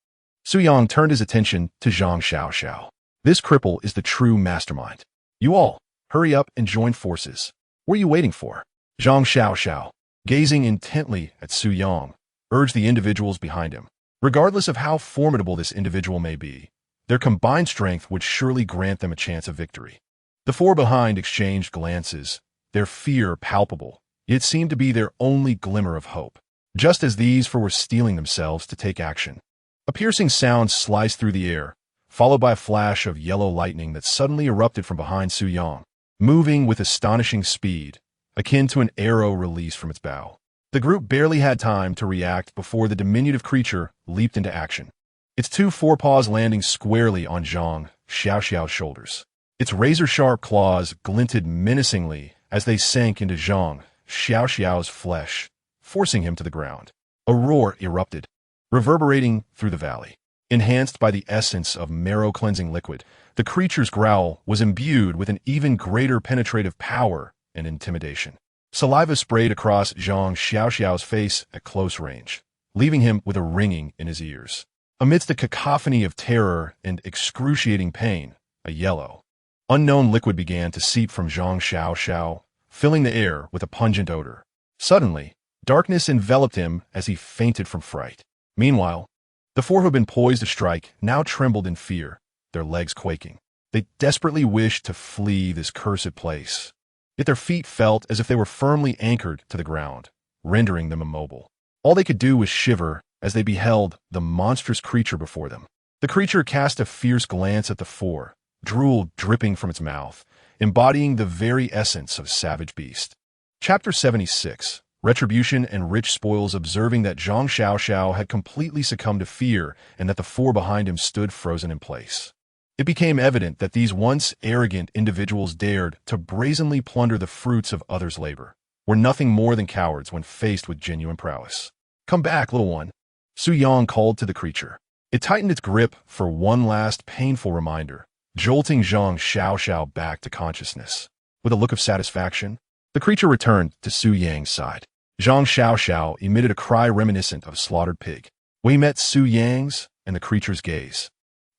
Su Yang turned his attention to Zhang Xiao. This cripple is the true mastermind. You all, hurry up and join forces. What are you waiting for? Zhang Xiao, gazing intently at Su Yang, urged the individuals behind him. Regardless of how formidable this individual may be, their combined strength would surely grant them a chance of victory. The four behind exchanged glances, their fear palpable, yet seemed to be their only glimmer of hope. Just as these four were steeling themselves to take action, a piercing sound sliced through the air, followed by a flash of yellow lightning that suddenly erupted from behind Su Yang, moving with astonishing speed, akin to an arrow released from its bow. The group barely had time to react before the diminutive creature leaped into action, its 2 forepaws landing squarely on Zhang Xiao's shoulders. Its razor-sharp claws glinted menacingly as they sank into Zhang Xiao's flesh, forcing him to the ground. A roar erupted, reverberating through the valley. Enhanced by the essence of marrow-cleansing liquid, the creature's growl was imbued with an even greater penetrative power and intimidation. Saliva sprayed across Zhang Xiao's face at close range, leaving him with a ringing in his ears. Amidst a cacophony of terror and excruciating pain, a yellow, unknown liquid began to seep from Zhang Xiao, filling the air with a pungent odor. Suddenly, darkness enveloped him as he fainted from fright. Meanwhile, the four who had been poised to strike now trembled in fear, their legs quaking. They desperately wished to flee this cursed place. Yet their feet felt as if they were firmly anchored to the ground, rendering them immobile. All they could do was shiver as they beheld the monstrous creature before them. The creature cast a fierce glance at the four, drool dripping from its mouth, embodying the very essence of a savage beast. Chapter 76. Retribution and Rich Spoils. Observing that Zhang Xiao had completely succumbed to fear and that the four behind him stood frozen in place, it became evident that these once arrogant individuals dared to brazenly plunder the fruits of others' labor, were nothing more than cowards when faced with genuine prowess. "Come back, little one," Su Yang called to the creature. It tightened its grip for one last painful reminder, jolting Zhang Xiao back to consciousness. With a look of satisfaction, the creature returned to Su Yang's side. Zhang Xiao emitted a cry reminiscent of a slaughtered pig. We met Su Yang's and the creature's gaze.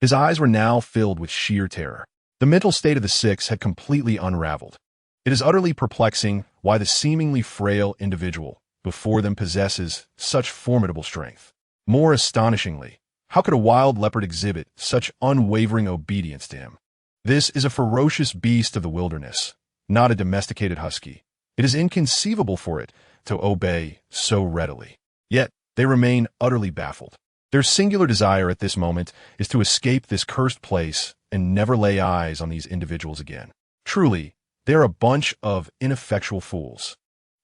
His eyes were now filled with sheer terror. The mental state of the six had completely unraveled. It is utterly perplexing why the seemingly frail individual before them possesses such formidable strength. More astonishingly, how could a wild leopard exhibit such unwavering obedience to him? This is a ferocious beast of the wilderness, not a domesticated husky. It is inconceivable for it to obey so readily. Yet, they remain utterly baffled. Their singular desire at this moment is to escape this cursed place and never lay eyes on these individuals again. Truly, they are a bunch of ineffectual fools,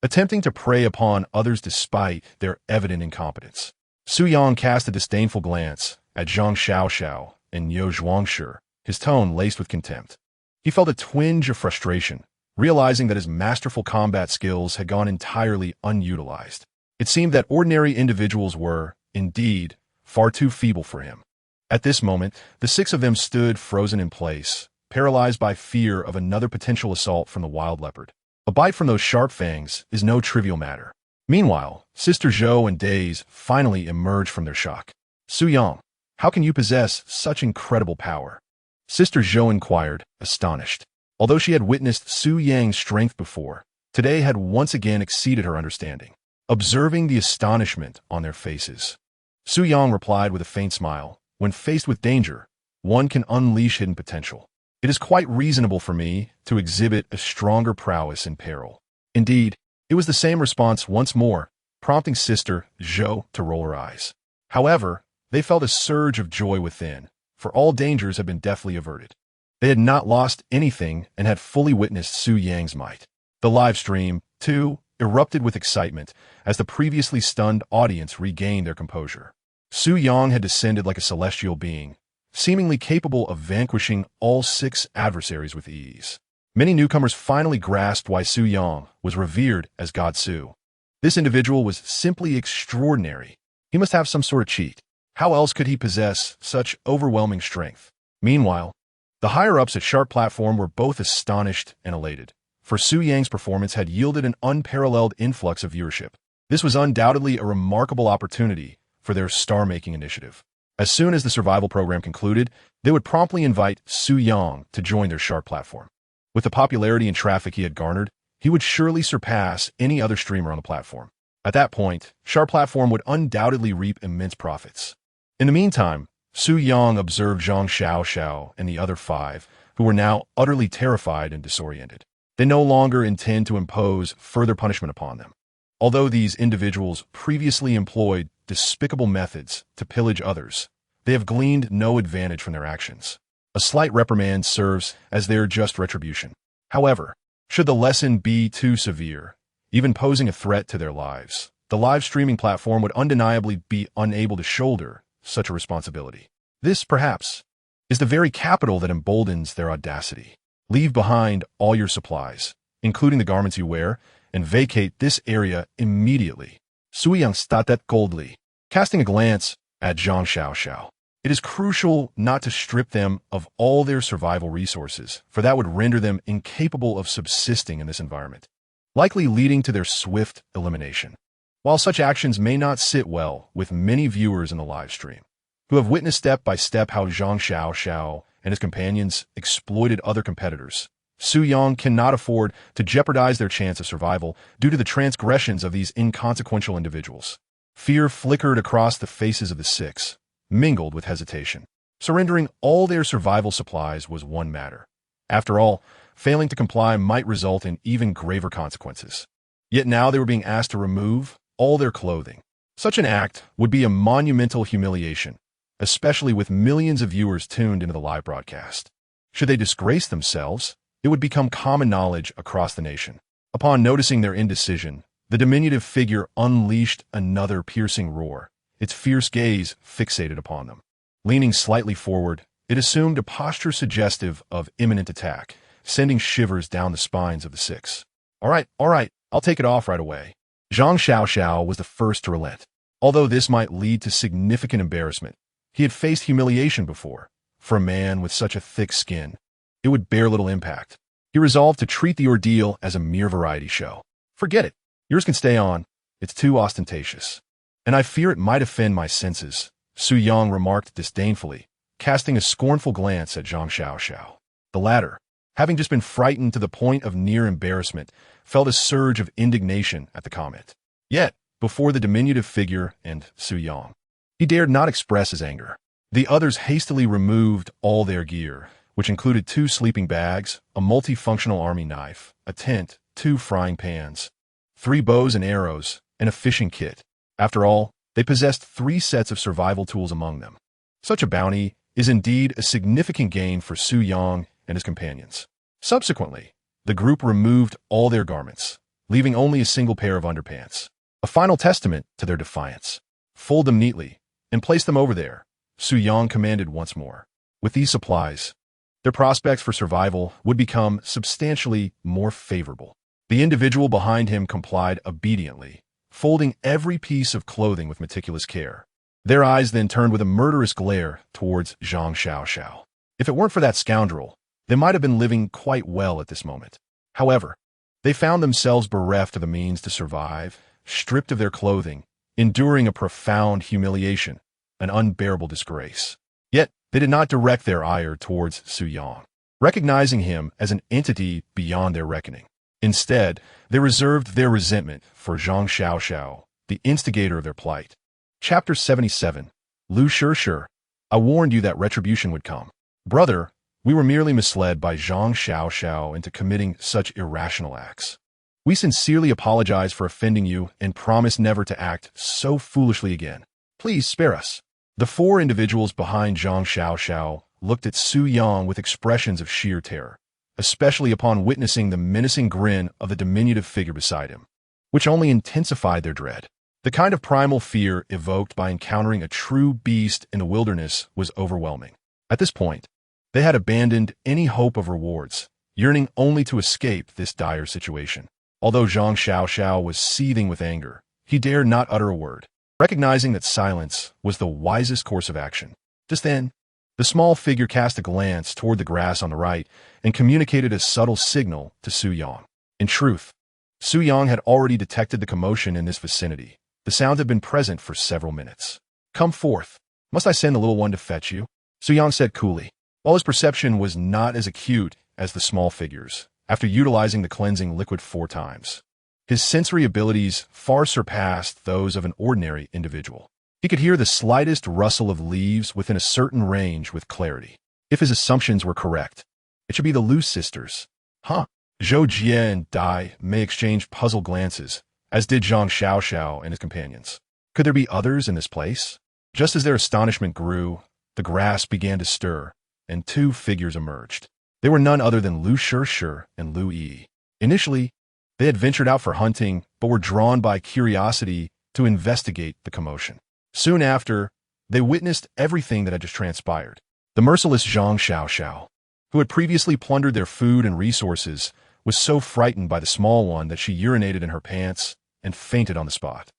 attempting to prey upon others despite their evident incompetence. Su Yang cast a disdainful glance at Zhang Xiao and Yo Zhuangshi, his tone laced with contempt. He felt a twinge of frustration, realizing that his masterful combat skills had gone entirely unutilized. It seemed that ordinary individuals were, indeed, far too feeble for him. At this moment, the six of them stood frozen in place, paralyzed by fear of another potential assault from the wild leopard. A bite from those sharp fangs is no trivial matter. Meanwhile, Sister Zhou and Days finally emerged from their shock. "Su Yang, how can you possess such incredible power?" Sister Zhou inquired, astonished. Although she had witnessed Su Yang's strength before, today had once again exceeded her understanding. Observing the astonishment on their faces, Su Yang replied with a faint smile, "When faced with danger, one can unleash hidden potential. It is quite reasonable for me to exhibit a stronger prowess in peril." Indeed, it was the same response once more, prompting Sister Zhou to roll her eyes. However, they felt a surge of joy within, for all dangers had been deftly averted. They had not lost anything and had fully witnessed Su Yang's might. The live stream, too, erupted with excitement as the previously stunned audience regained their composure. Su Yang had descended like a celestial being, seemingly capable of vanquishing all six adversaries with ease. Many newcomers finally grasped why Su Yang was revered as God Su. This individual was simply extraordinary. He must have some sort of cheat. How else could he possess such overwhelming strength? Meanwhile, the higher-ups at Sharp Platform were both astonished and elated, for Su Yang's performance had yielded an unparalleled influx of viewership. This was undoubtedly a remarkable opportunity for their star-making initiative. As soon as the survival program concluded, they would promptly invite Su Yang to join their Sharp Platform. With the popularity and traffic he had garnered, he would surely surpass any other streamer on the platform. At that point, Sharp Platform would undoubtedly reap immense profits. In the meantime, Su Yang observed Zhang Xiao and the other five, who were now utterly terrified and disoriented. They no longer intend to impose further punishment upon them. Although these individuals previously employed despicable methods to pillage others, they have gleaned no advantage from their actions. A slight reprimand serves as their just retribution. However, should the lesson be too severe, even posing a threat to their lives, the live streaming platform would undeniably be unable to shoulder such a responsibility. This, perhaps, is the very capital that emboldens their audacity. Leave behind all your supplies, including the garments you wear, and vacate this area immediately. Su Yang stated coldly, casting a glance at Zhang Xiao. It is crucial not to strip them of all their survival resources, for that would render them incapable of subsisting in this environment, likely leading to their swift elimination. While such actions may not sit well with many viewers in the live stream, who have witnessed step by step how Zhang Xiao and his companions exploited other competitors, Su Yang cannot afford to jeopardize their chance of survival due to the transgressions of these inconsequential individuals. Fear flickered across the faces of the six, mingled with hesitation. Surrendering all their survival supplies was one matter. After all, failing to comply might result in even graver consequences. Yet now they were being asked to remove all their clothing. Such an act would be a monumental humiliation, especially with millions of viewers tuned into the live broadcast. Should they disgrace themselves, it would become common knowledge across the nation. Upon noticing their indecision, the diminutive figure unleashed another piercing roar, its fierce gaze fixated upon them. Leaning slightly forward, it assumed a posture suggestive of imminent attack, sending shivers down the spines of the six. All right, I'll take it off right away. Zhang Xiaoxiao was the first to relent. Although this might lead to significant embarrassment, he had faced humiliation before. For a man with such a thick skin, it would bear little impact. He resolved to treat the ordeal as a mere variety show. Forget it. Yours can stay on. It's too ostentatious. And I fear it might offend my senses, Su Yang remarked disdainfully, casting a scornful glance at Zhang Xiaoxiao. The latter, having just been frightened to the point of near embarrassment, felt a surge of indignation at the comment. Yet, before the diminutive figure and Su Yang, he dared not express his anger. The others hastily removed all their gear, which included 2 sleeping bags, a multifunctional army knife, a tent, 2 frying pans, 3 bows and arrows, and a fishing kit. After all, they possessed 3 sets of survival tools among them. Such a bounty is indeed a significant gain for Su Yang and his companions. Subsequently, the group removed all their garments, leaving only a single pair of underpants, a final testament to their defiance. Fold them neatly and place them over there, Su Yang commanded once more. With these supplies, their prospects for survival would become substantially more favorable. The individual behind him complied obediently, folding every piece of clothing with meticulous care. Their eyes then turned with a murderous glare towards Zhang Xiaoxiao. If it weren't for that scoundrel, they might have been living quite well at this moment. However, they found themselves bereft of the means to survive, stripped of their clothing, enduring a profound humiliation, an unbearable disgrace. Yet, they did not direct their ire towards Su Yang, recognizing him as an entity beyond their reckoning. Instead, they reserved their resentment for Zhang Xiaoxiao, the instigator of their plight. Chapter 77. Lu Shishir, I warned you that retribution would come. Brother, we were merely misled by Zhang Xiaoxiao into committing such irrational acts. We sincerely apologize for offending you and promise never to act so foolishly again. Please spare us. The 4 individuals behind Zhang Xiaoxiao looked at Su Yang with expressions of sheer terror, especially upon witnessing the menacing grin of the diminutive figure beside him, which only intensified their dread. The kind of primal fear evoked by encountering a true beast in the wilderness was overwhelming. At this point, they had abandoned any hope of rewards, yearning only to escape this dire situation. Although Zhang Xiaoxiao was seething with anger, he dared not utter a word, recognizing that silence was the wisest course of action. Just then, the small figure cast a glance toward the grass on the right and communicated a subtle signal to Su Yang. In truth, Su Yang had already detected the commotion in this vicinity. The sound had been present for several minutes. Come forth. Must I send the little one to fetch you? Su Yang said coolly, while his perception was not as acute as the small figure's. After utilizing the cleansing liquid 4 times, his sensory abilities far surpassed those of an ordinary individual. He could hear the slightest rustle of leaves within a certain range with clarity. If his assumptions were correct, it should be the Lu sisters. Zhou Jie and Daimei exchanged puzzled glances, as did Zhang Xiaoxiao and his companions. Could there be others in this place? Just as their astonishment grew, the grass began to stir, and 2 figures emerged. They were none other than Lu Shishir and Lu Yi. Initially, they had ventured out for hunting, but were drawn by curiosity to investigate the commotion. Soon after, they witnessed everything that had just transpired. The merciless Zhang Xiaoxiao, who had previously plundered their food and resources, was so frightened by the small one that she urinated in her pants and fainted on the spot.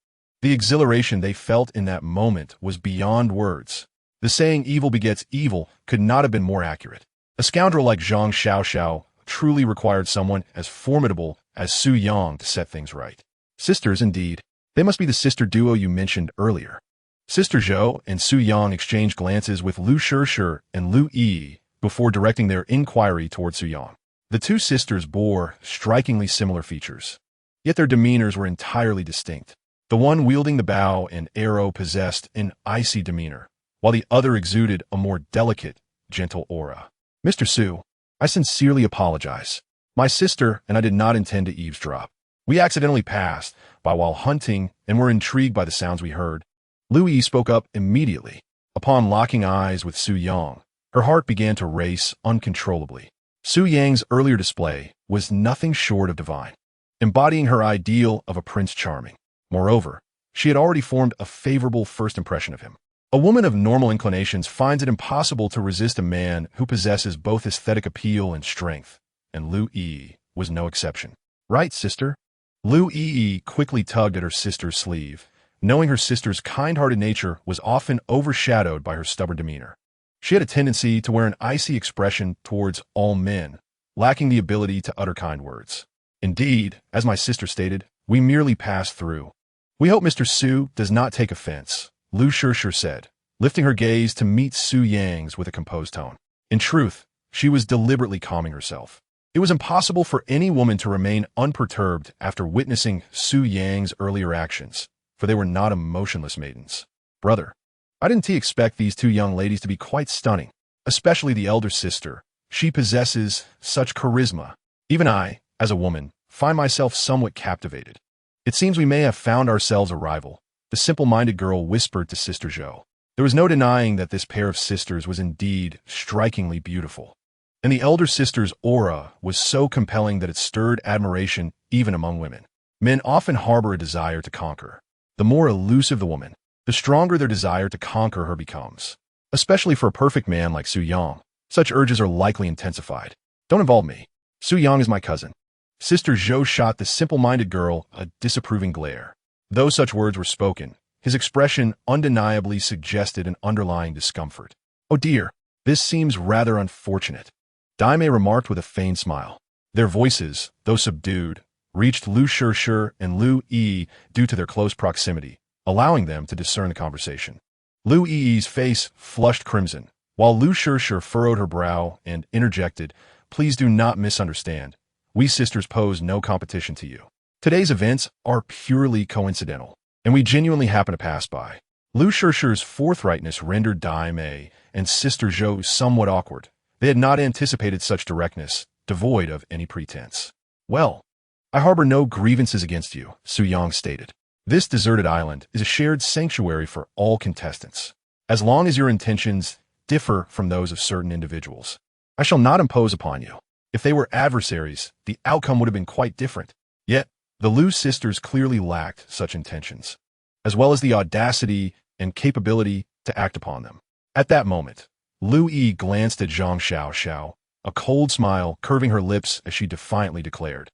The exhilaration they felt in that moment was beyond words. The saying evil begets evil could not have been more accurate. A scoundrel like Zhang Xiaoxiao truly required someone as formidable as Su Yang to set things right. Sisters, indeed. They must be the sister duo you mentioned earlier. Sister Zhou and Su Yang exchanged glances with Lu Shishir and Lu Yi before directing their inquiry toward Su Yang. The 2 sisters bore strikingly similar features, yet their demeanors were entirely distinct. The one wielding the bow and arrow possessed an icy demeanor, while the other exuded a more delicate, gentle aura. Mr. Zhou, I sincerely apologize. My sister and I did not intend to eavesdrop. We accidentally passed by while hunting and were intrigued by the sounds we heard. Lu Yi spoke up immediately. Upon locking eyes with Su Yang, her heart began to race uncontrollably. Su Yang's earlier display was nothing short of divine, embodying her ideal of a prince charming. Moreover, she had already formed a favorable first impression of him. A woman of normal inclinations finds it impossible to resist a man who possesses both aesthetic appeal and strength, and Lu Yi was no exception. Right, sister? Lu Yi quickly tugged at her sister's sleeve, knowing her sister's kind-hearted nature was often overshadowed by her stubborn demeanor. She had a tendency to wear an icy expression towards all men, lacking the ability to utter kind words. Indeed, as my sister stated, we merely passed through. We hope Mr. Zhou does not take offense, Lu Shishir said, lifting her gaze to meet Su Yang's with a composed tone. In truth, she was deliberately calming herself. It was impossible for any woman to remain unperturbed after witnessing Su Yang's earlier actions, for they were not emotionless maidens. Brother, I didn't expect these two young ladies to be quite stunning, especially the elder sister. She possesses such charisma. Even I, as a woman, find myself somewhat captivated. It seems we may have found ourselves a rival, the simple-minded girl whispered to Sister Zhou. There was no denying that this pair of sisters was indeed strikingly beautiful, and the elder sister's aura was so compelling that it stirred admiration even among women. Men often harbor a desire to conquer. The more elusive the woman, the stronger their desire to conquer her becomes. Especially for a perfect man like Su Yang, such urges are likely intensified. Don't involve me. Su Yang is my cousin. Sister Zhou shot the simple-minded girl a disapproving glare. Though such words were spoken, his expression undeniably suggested an underlying discomfort. Oh dear, this seems rather unfortunate, Daimei remarked with a feigned smile. Their voices, though subdued, reached Lu Shishir and Lu Yi due to their close proximity, allowing them to discern the conversation. Lu Yi's face flushed crimson, while Lu Shishir furrowed her brow and interjected, "Please do not misunderstand. We sisters pose no competition to you. Today's events are purely coincidental, and we genuinely happen to pass by." Lu Shishir's forthrightness rendered Daimei and Sister Zhou somewhat awkward. They had not anticipated such directness, devoid of any pretense. "Well, I harbor no grievances against you," Su Yang stated. "This deserted island is a shared sanctuary for all contestants. As long as your intentions differ from those of certain individuals, I shall not impose upon you. If they were adversaries, the outcome would have been quite different." Yet, the Lu sisters clearly lacked such intentions, as well as the audacity and capability to act upon them. At that moment, Lu Yi glanced at Zhang Xiao, a cold smile curving her lips as she defiantly declared,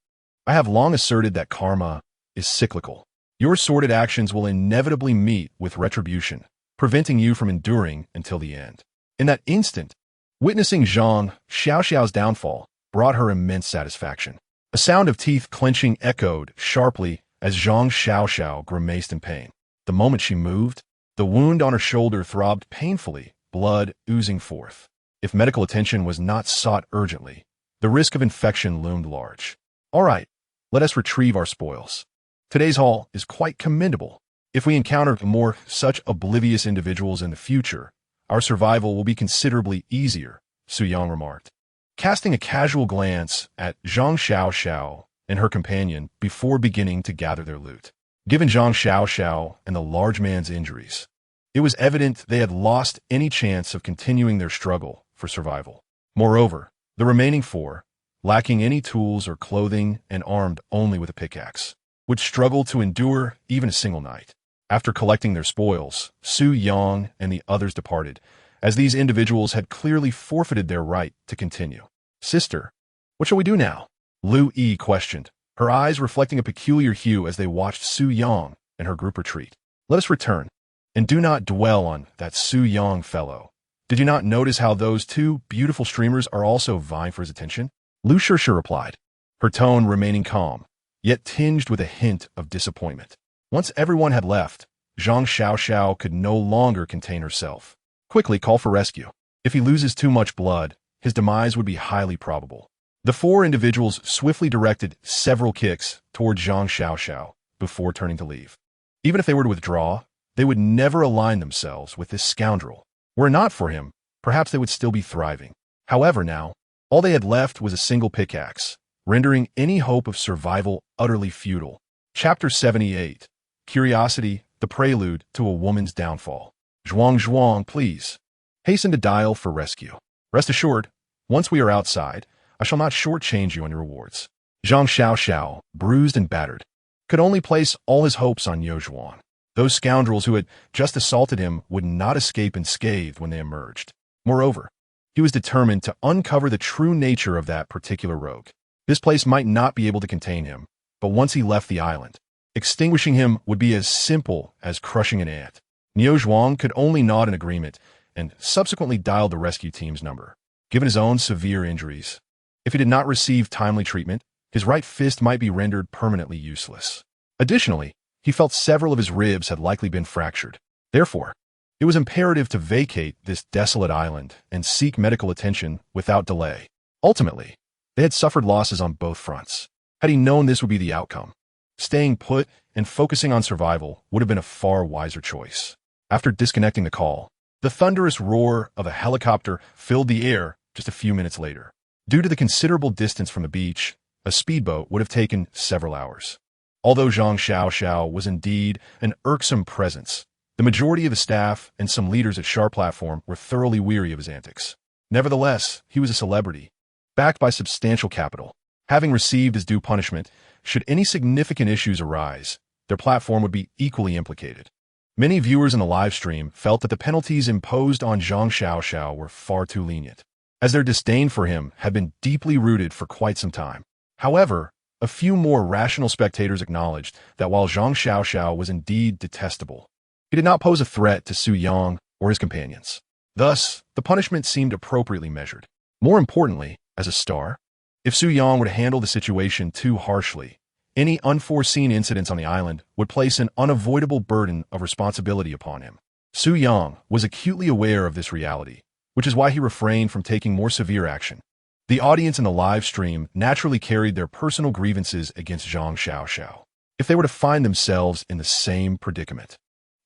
"I have long asserted that karma is cyclical. Your sordid actions will inevitably meet with retribution, preventing you from enduring until the end." In that instant, witnessing Zhang Xiao's downfall brought her immense satisfaction. A sound of teeth clenching echoed sharply as Zhang Xiao grimaced in pain. The moment she moved, the wound on her shoulder throbbed painfully, blood oozing forth. If medical attention was not sought urgently, the risk of infection loomed large. "All right, let us retrieve our spoils. Today's haul is quite commendable. If we encounter more such oblivious individuals in the future, our survival will be considerably easier," Su Yang remarked, casting a casual glance at Zhang Xiao and her companion before beginning to gather their loot. Given Zhang Xiao and the large man's injuries, it was evident they had lost any chance of continuing their struggle for survival. Moreover, the remaining four, lacking any tools or clothing and armed only with a pickaxe, would struggle to endure even a single night. After collecting their spoils, Su Yang and the others departed, as these individuals had clearly forfeited their right to continue. "Sister, what shall we do now?" Lu Yi questioned, her eyes reflecting a peculiar hue as they watched Su Yang and her group retreat. "Let us return. And do not dwell on that Su Yang fellow. Did you not notice how those two beautiful streamers are also vying for his attention?" Lu Shishir replied, her tone remaining calm, yet tinged with a hint of disappointment. Once everyone had left, Zhang Xiao could no longer contain herself. "Quickly call for rescue. If he loses too much blood, his demise would be highly probable." The four individuals swiftly directed several kicks toward Zhang Xiao before turning to leave. Even if they were to withdraw, they would never align themselves with this scoundrel. Were it not for him, perhaps they would still be thriving. However, now, all they had left was a single pickaxe, rendering any hope of survival utterly futile. Chapter 78. Curiosity, the prelude to a woman's downfall. Zhuang, please. Hasten to dial for rescue. Rest assured, once we are outside, I shall not shortchange you on your rewards. Zhang Xiao, bruised and battered, could only place all his hopes on Yo Zhuang. Those scoundrels who had just assaulted him would not escape unscathed when they emerged. Moreover, he was determined to uncover the true nature of that particular rogue. This place might not be able to contain him, but once he left the island, extinguishing him would be as simple as crushing an ant. Yo Zhuang could only nod in agreement and subsequently dialed the rescue team's number. Given his own severe injuries, if he did not receive timely treatment, his right fist might be rendered permanently useless. Additionally, he felt several of his ribs had likely been fractured. Therefore, it was imperative to vacate this desolate island and seek medical attention without delay. Ultimately, they had suffered losses on both fronts. Had he known this would be the outcome, staying put and focusing on survival would have been a far wiser choice. After disconnecting the call, the thunderous roar of a helicopter filled the air just a few minutes later. Due to the considerable distance from the beach, a speedboat would have taken several hours. Although Zhang Xiao was indeed an irksome presence, the majority of the staff and some leaders at Sharp Platform were thoroughly weary of his antics. Nevertheless, he was a celebrity, backed by substantial capital. Having received his due punishment, should any significant issues arise, their platform would be equally implicated. Many viewers in the live stream felt that the penalties imposed on Zhang Xiao were far too lenient, as their disdain for him had been deeply rooted for quite some time. However, a few more rational spectators acknowledged that while Zhang Xiao was indeed detestable, he did not pose a threat to Su Yang or his companions. Thus, the punishment seemed appropriately measured. More importantly, as a star, if Su Yang were to handle the situation too harshly, any unforeseen incidents on the island would place an unavoidable burden of responsibility upon him. Su Yang was acutely aware of this reality, which is why he refrained from taking more severe action. The audience in the live stream naturally carried their personal grievances against Zhang Xiao. If they were to find themselves in the same predicament,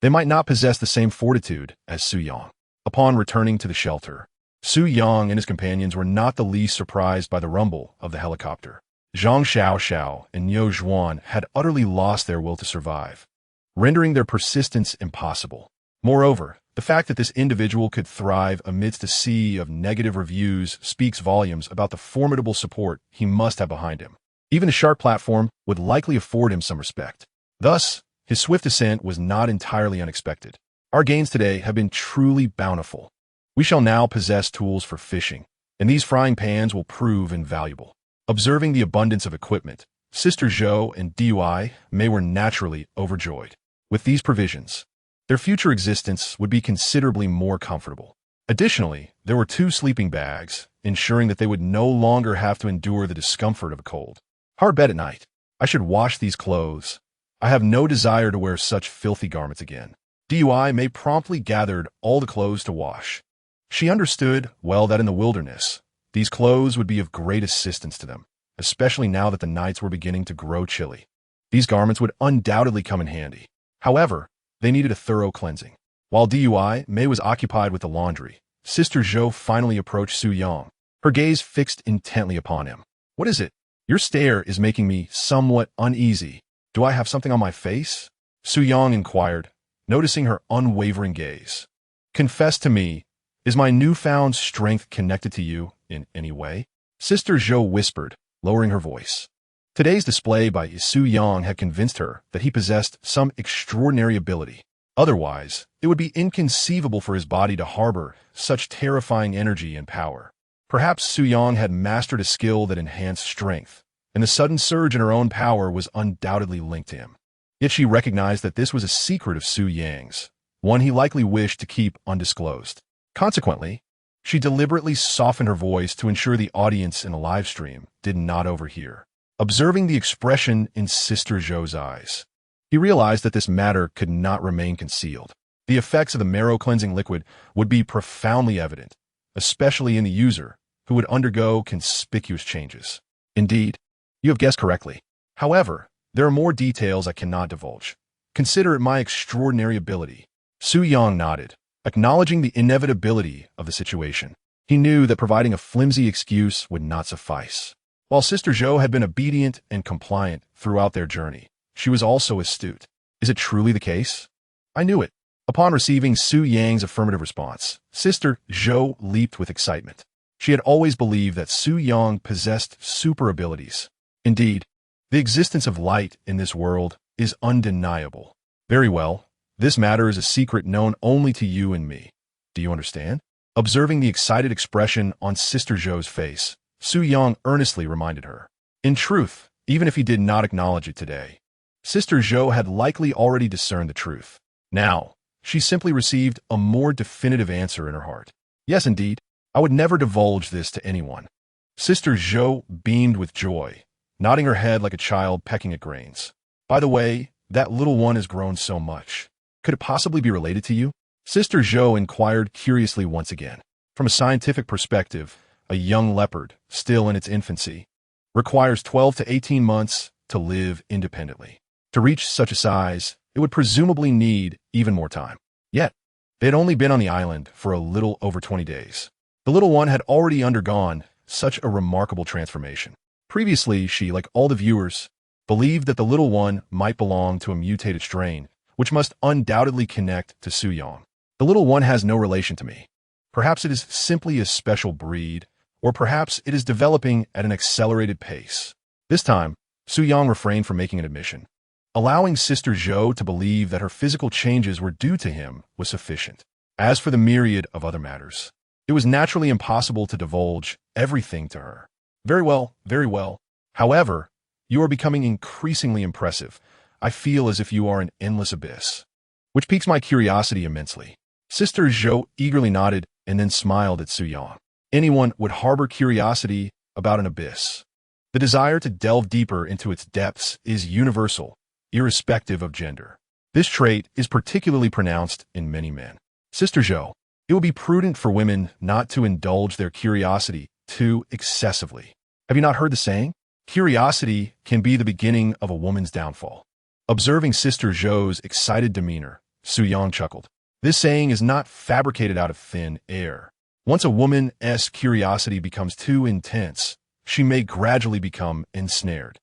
they might not possess the same fortitude as Su Yang. Upon returning to the shelter, Su Yang and his companions were not the least surprised by the rumble of the helicopter. Zhang Xiao and Yo Zhuang had utterly lost their will to survive, rendering their persistence impossible. Moreover, the fact that this individual could thrive amidst a sea of negative reviews speaks volumes about the formidable support he must have behind him. Even the Sharp Platform would likely afford him some respect. Thus, his swift ascent was not entirely unexpected. Our gains today have been truly bountiful. We shall now possess tools for fishing, and these frying pans will prove invaluable. Observing the abundance of equipment, Sister Zhou and Daimei were naturally overjoyed. With these provisions, their future existence would be considerably more comfortable. Additionally, there were 2 sleeping bags, ensuring that they would no longer have to endure the discomfort of a cold. Hard bed at night. I should wash these clothes. I have no desire to wear such filthy garments again. Daimei promptly gathered all the clothes to wash. She understood well that in the wilderness, these clothes would be of great assistance to them, especially now that the nights were beginning to grow chilly. These garments would undoubtedly come in handy. However, they needed a thorough cleansing. While Daimei was occupied with the laundry, Sister Zhou finally approached Su Yang, her gaze fixed intently upon him. What is it? Your stare is making me somewhat uneasy. Do I have something on my face? Su Yang inquired, noticing her unwavering gaze. Confess to me, is my newfound strength connected to you in any way? Sister Zhou whispered, lowering her voice. Today's display by Su Yang had convinced her that he possessed some extraordinary ability. Otherwise, it would be inconceivable for his body to harbor such terrifying energy and power. Perhaps Su Yang had mastered a skill that enhanced strength, and the sudden surge in her own power was undoubtedly linked to him. Yet she recognized that this was a secret of Su Yang's, one he likely wished to keep undisclosed. Consequently, she deliberately softened her voice to ensure the audience in the live stream did not overhear. Observing the expression in Sister Zhou's eyes, he realized that this matter could not remain concealed. The effects of the marrow-cleansing liquid would be profoundly evident, especially in the user, who would undergo conspicuous changes. Indeed, you have guessed correctly. However, there are more details I cannot divulge. Consider it my extraordinary ability. Su Yang nodded, acknowledging the inevitability of the situation. He knew that providing a flimsy excuse would not suffice. While Sister Zhou had been obedient and compliant throughout their journey, she was also astute. Is it truly the case? I knew it. Upon receiving Su Yang's affirmative response, Sister Zhou leaped with excitement. She had always believed that Su Yang possessed super abilities. Indeed, the existence of light in this world is undeniable. Very well, this matter is a secret known only to you and me. Do you understand? Observing the excited expression on Sister Zhou's face, Su Yang earnestly reminded her. In truth, even if he did not acknowledge it today, Sister Zhou had likely already discerned the truth. Now, she simply received a more definitive answer in her heart. Yes, indeed, I would never divulge this to anyone. Sister Zhou beamed with joy, nodding her head like a child pecking at grains. By the way, that little one has grown so much. Could it possibly be related to you? Sister Zhou inquired curiously once again. From a scientific perspective, a young leopard, still in its infancy, requires 12 to 18 months to live independently. To reach such a size, it would presumably need even more time. Yet, they had only been on the island for a little over 20 days. The little one had already undergone such a remarkable transformation. Previously, she, like all the viewers, believed that the little one might belong to a mutated strain, which must undoubtedly connect to Su Yang. The little one has no relation to me. Perhaps it is simply a special breed, or perhaps it is developing at an accelerated pace. This time, Su Yang refrained from making an admission. Allowing Sister Zhou to believe that her physical changes were due to him was sufficient. As for the myriad of other matters, it was naturally impossible to divulge everything to her. Very well, very well. However, you are becoming increasingly impressive. I feel as if you are an endless abyss, which piques my curiosity immensely. Sister Zhou eagerly nodded and then smiled at Su Yang. Anyone would harbor curiosity about an abyss. The desire to delve deeper into its depths is universal, irrespective of gender. This trait is particularly pronounced in many men. Sister Zhou, it will be prudent for women not to indulge their curiosity too excessively. Have you not heard the saying? Curiosity can be the beginning of a woman's downfall. Observing Sister Zhou's excited demeanor, Su Yang chuckled. This saying is not fabricated out of thin air. Once a woman's curiosity becomes too intense, she may gradually become ensnared,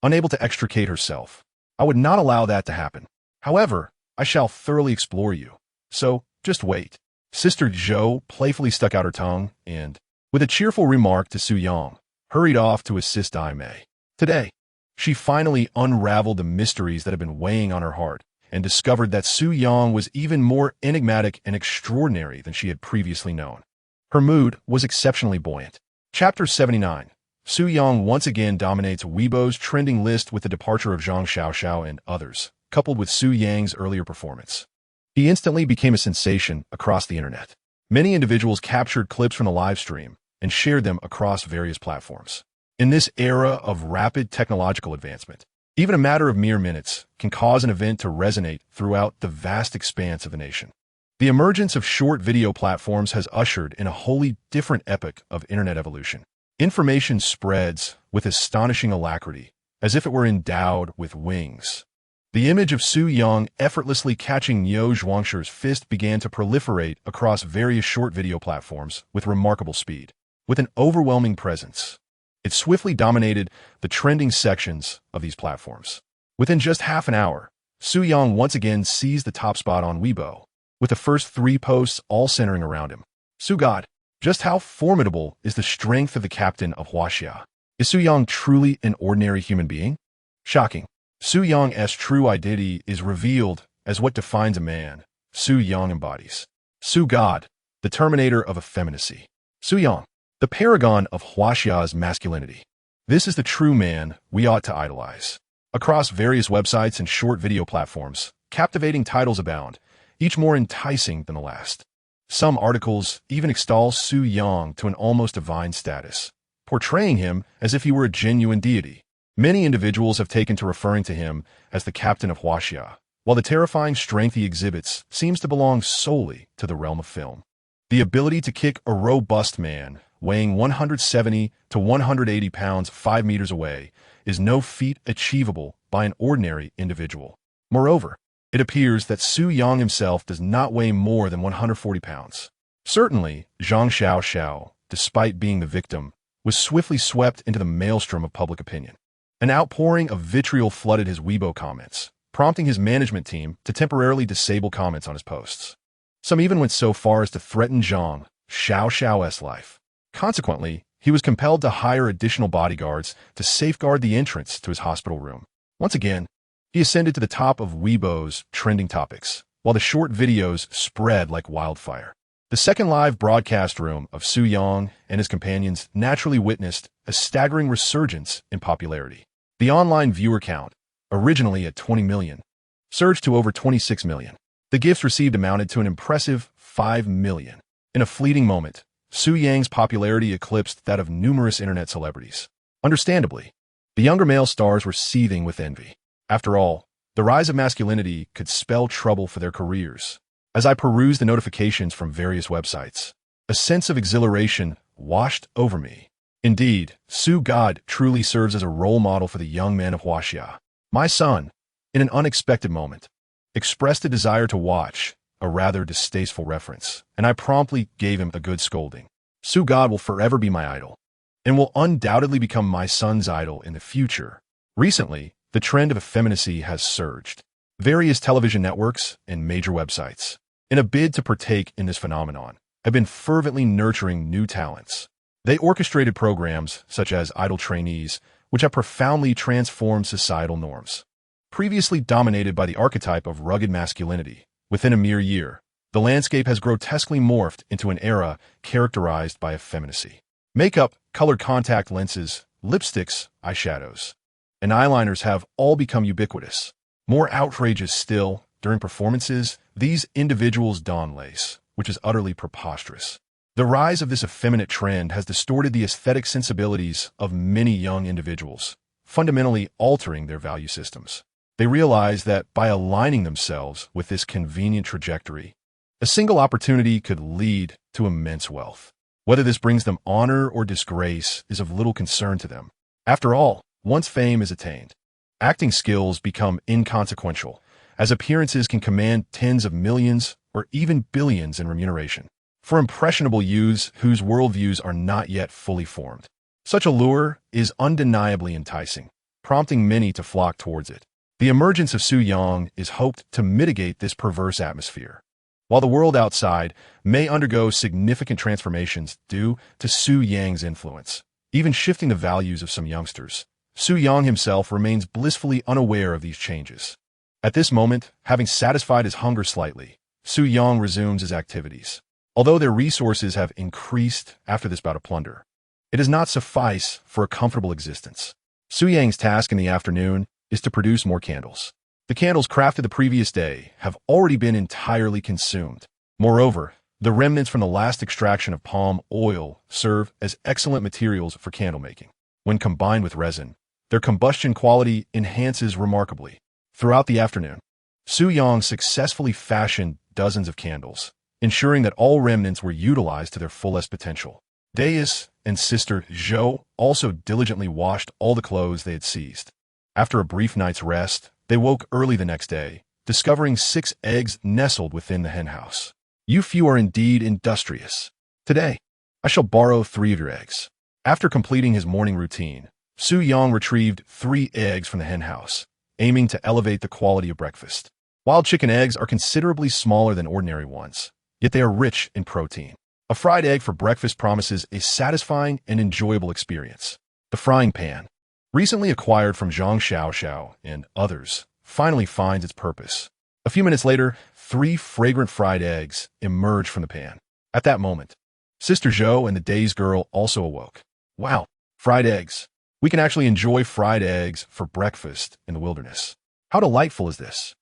unable to extricate herself. I would not allow that to happen. However, I shall thoroughly explore you. So, just wait. Sister Zhou playfully stuck out her tongue and, with a cheerful remark to Su Yang, hurried off to assist Daimei. Today, she finally unraveled the mysteries that had been weighing on her heart and discovered that Su Yang was even more enigmatic and extraordinary than she had previously known. Her mood was exceptionally buoyant. Chapter 79. Su Yang once again dominates Weibo's trending list with the departure of Zhang Xiaoxiao and others, coupled with Su Yang's earlier performance. He instantly became a sensation across the internet. Many individuals captured clips from the live stream and shared them across various platforms. In this era of rapid technological advancement, even a matter of mere minutes can cause an event to resonate throughout the vast expanse of the nation. The emergence of short video platforms has ushered in a wholly different epoch of internet evolution. Information spreads with astonishing alacrity, as if it were endowed with wings. The image of Su Yang effortlessly catching Niu Zhuangshi's fist began to proliferate across various short video platforms with remarkable speed. With an overwhelming presence, it swiftly dominated the trending sections of these platforms. Within just half an hour, Su Yang once again seized the top spot on Weibo, with the first 3 posts all centering around him. Su God, just how formidable is the strength of the captain of Huaxia? Is Su Yang truly an ordinary human being? Shocking. Su Yang's true identity is revealed as what defines a man. Su Yang embodies Su God, the terminator of effeminacy. Su Yang, the paragon of Huaxia's masculinity. This is the true man we ought to idolize. Across various websites and short video platforms, captivating titles abound, each more enticing than the last. Some articles even extol Su Yang to an almost divine status, portraying him as if he were a genuine deity. Many individuals have taken to referring to him as the captain of Huaxia, while the terrifying strength he exhibits seems to belong solely to the realm of film. The ability to kick a robust man weighing 170 to 180 pounds 5 meters away is no feat achievable by an ordinary individual. Moreover, It appears that Su Yang himself does not weigh more than 140 pounds. Certainly, Zhang Xiao, despite being the victim, was swiftly swept into the maelstrom of public opinion. An outpouring of vitriol flooded his Weibo comments, prompting his management team to temporarily disable comments on his posts. Some even went so far as to threaten Zhang Xiao's life. Consequently, he was compelled to hire additional bodyguards to safeguard the entrance to his hospital room. Once again, he ascended to the top of Weibo's trending topics, while the short videos spread like wildfire. The second live broadcast room of Su Yang and his companions naturally witnessed a staggering resurgence in popularity. The online viewer count, originally at 20 million, surged to over 26 million. The gifts received amounted to an impressive 5 million. In a fleeting moment, Su Yang's popularity eclipsed that of numerous internet celebrities. Understandably, the younger male stars were seething with envy. After all, the rise of masculinity could spell trouble for their careers. As I perused the notifications from various websites, a sense of exhilaration washed over me. Indeed, Su God truly serves as a role model for the young men of Huaxia. My son, in an unexpected moment, expressed a desire to watch, a rather distasteful reference, and I promptly gave him a good scolding. Su God will forever be my idol, and will undoubtedly become my son's idol in the future. Recently, the trend of effeminacy has surged. Various television networks and major websites, in a bid to partake in this phenomenon, have been fervently nurturing new talents. They orchestrated programs such as Idol Trainees, which have profoundly transformed societal norms. Previously dominated by the archetype of rugged masculinity, within a mere year, the landscape has grotesquely morphed into an era characterized by effeminacy. Makeup, colored contact lenses, lipsticks, eyeshadows, and eyeliners have all become ubiquitous. More outrageous still, during performances, these individuals don lace, which is utterly preposterous. The rise of this effeminate trend has distorted the aesthetic sensibilities of many young individuals, fundamentally altering their value systems. They realize that by aligning themselves with this convenient trajectory, a single opportunity could lead to immense wealth. Whether this brings them honor or disgrace is of little concern to them. After all, once fame is attained, acting skills become inconsequential, as appearances can command tens of millions or even billions in remuneration. For impressionable youths whose worldviews are not yet fully formed, such a lure is undeniably enticing, prompting many to flock towards it. The emergence of Su Yang is hoped to mitigate this perverse atmosphere. While the world outside may undergo significant transformations due to Su Yang's influence, even shifting the values of some youngsters, Su Yang himself remains blissfully unaware of these changes. At this moment, having satisfied his hunger slightly, Su Yang resumes his activities. Although their resources have increased after this bout of plunder, it does not suffice for a comfortable existence. Su Yang's task in the afternoon is to produce more candles. The candles crafted the previous day have already been entirely consumed. Moreover, the remnants from the last extraction of palm oil serve as excellent materials for candle making. When combined with resin, their combustion quality enhances remarkably. Throughout the afternoon, Su Yang successfully fashioned dozens of candles, ensuring that all remnants were utilized to their fullest potential. Daimei and Sister Zhou also diligently washed all the clothes they had seized. After a brief night's rest, they woke early the next day, discovering 6 eggs nestled within the henhouse. You few are indeed industrious. Today, I shall borrow 3 of your eggs. After completing his morning routine, Su Yang retrieved 3 eggs from the henhouse, aiming to elevate the quality of breakfast. Wild chicken eggs are considerably smaller than ordinary ones, yet they are rich in protein. A fried egg for breakfast promises a satisfying and enjoyable experience. The frying pan, recently acquired from Zhang Xiao and others, finally finds its purpose. A few minutes later, 3 fragrant fried eggs emerge from the pan. At that moment, Sister Zhou and the day's girl also awoke. Wow, fried eggs. We can actually enjoy fried eggs for breakfast in the wilderness. How delightful is this?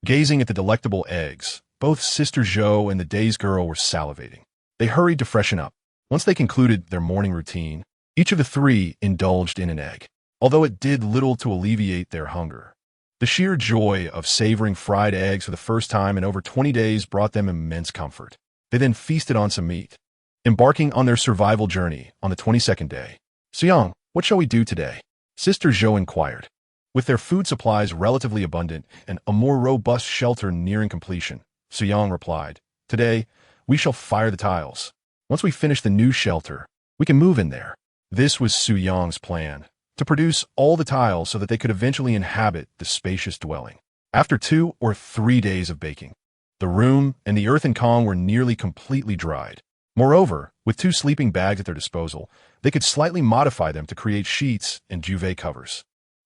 Gazing at the delectable eggs, both Sister Zhou and the day's girl were salivating. They hurried to freshen up. Once they concluded their morning routine, each of the 3 indulged in an egg, although it did little to alleviate their hunger. The sheer joy of savoring fried eggs for the first time in over 20 days brought them immense comfort. They then feasted on some meat. Embarking on their survival journey on the 22nd day, Su Yang, what shall we do today? Sister Zhou inquired. With their food supplies relatively abundant and a more robust shelter nearing completion, Suyang replied, "Today, we shall fire the tiles. Once we finish the new shelter, we can move in there." This was Suyang's plan, to produce all the tiles so that they could eventually inhabit the spacious dwelling. After 2 or 3 days of baking, the room and the earthen Kong were nearly completely dried. Moreover, with 2 sleeping bags at their disposal, they could slightly modify them to create sheets and duvet covers.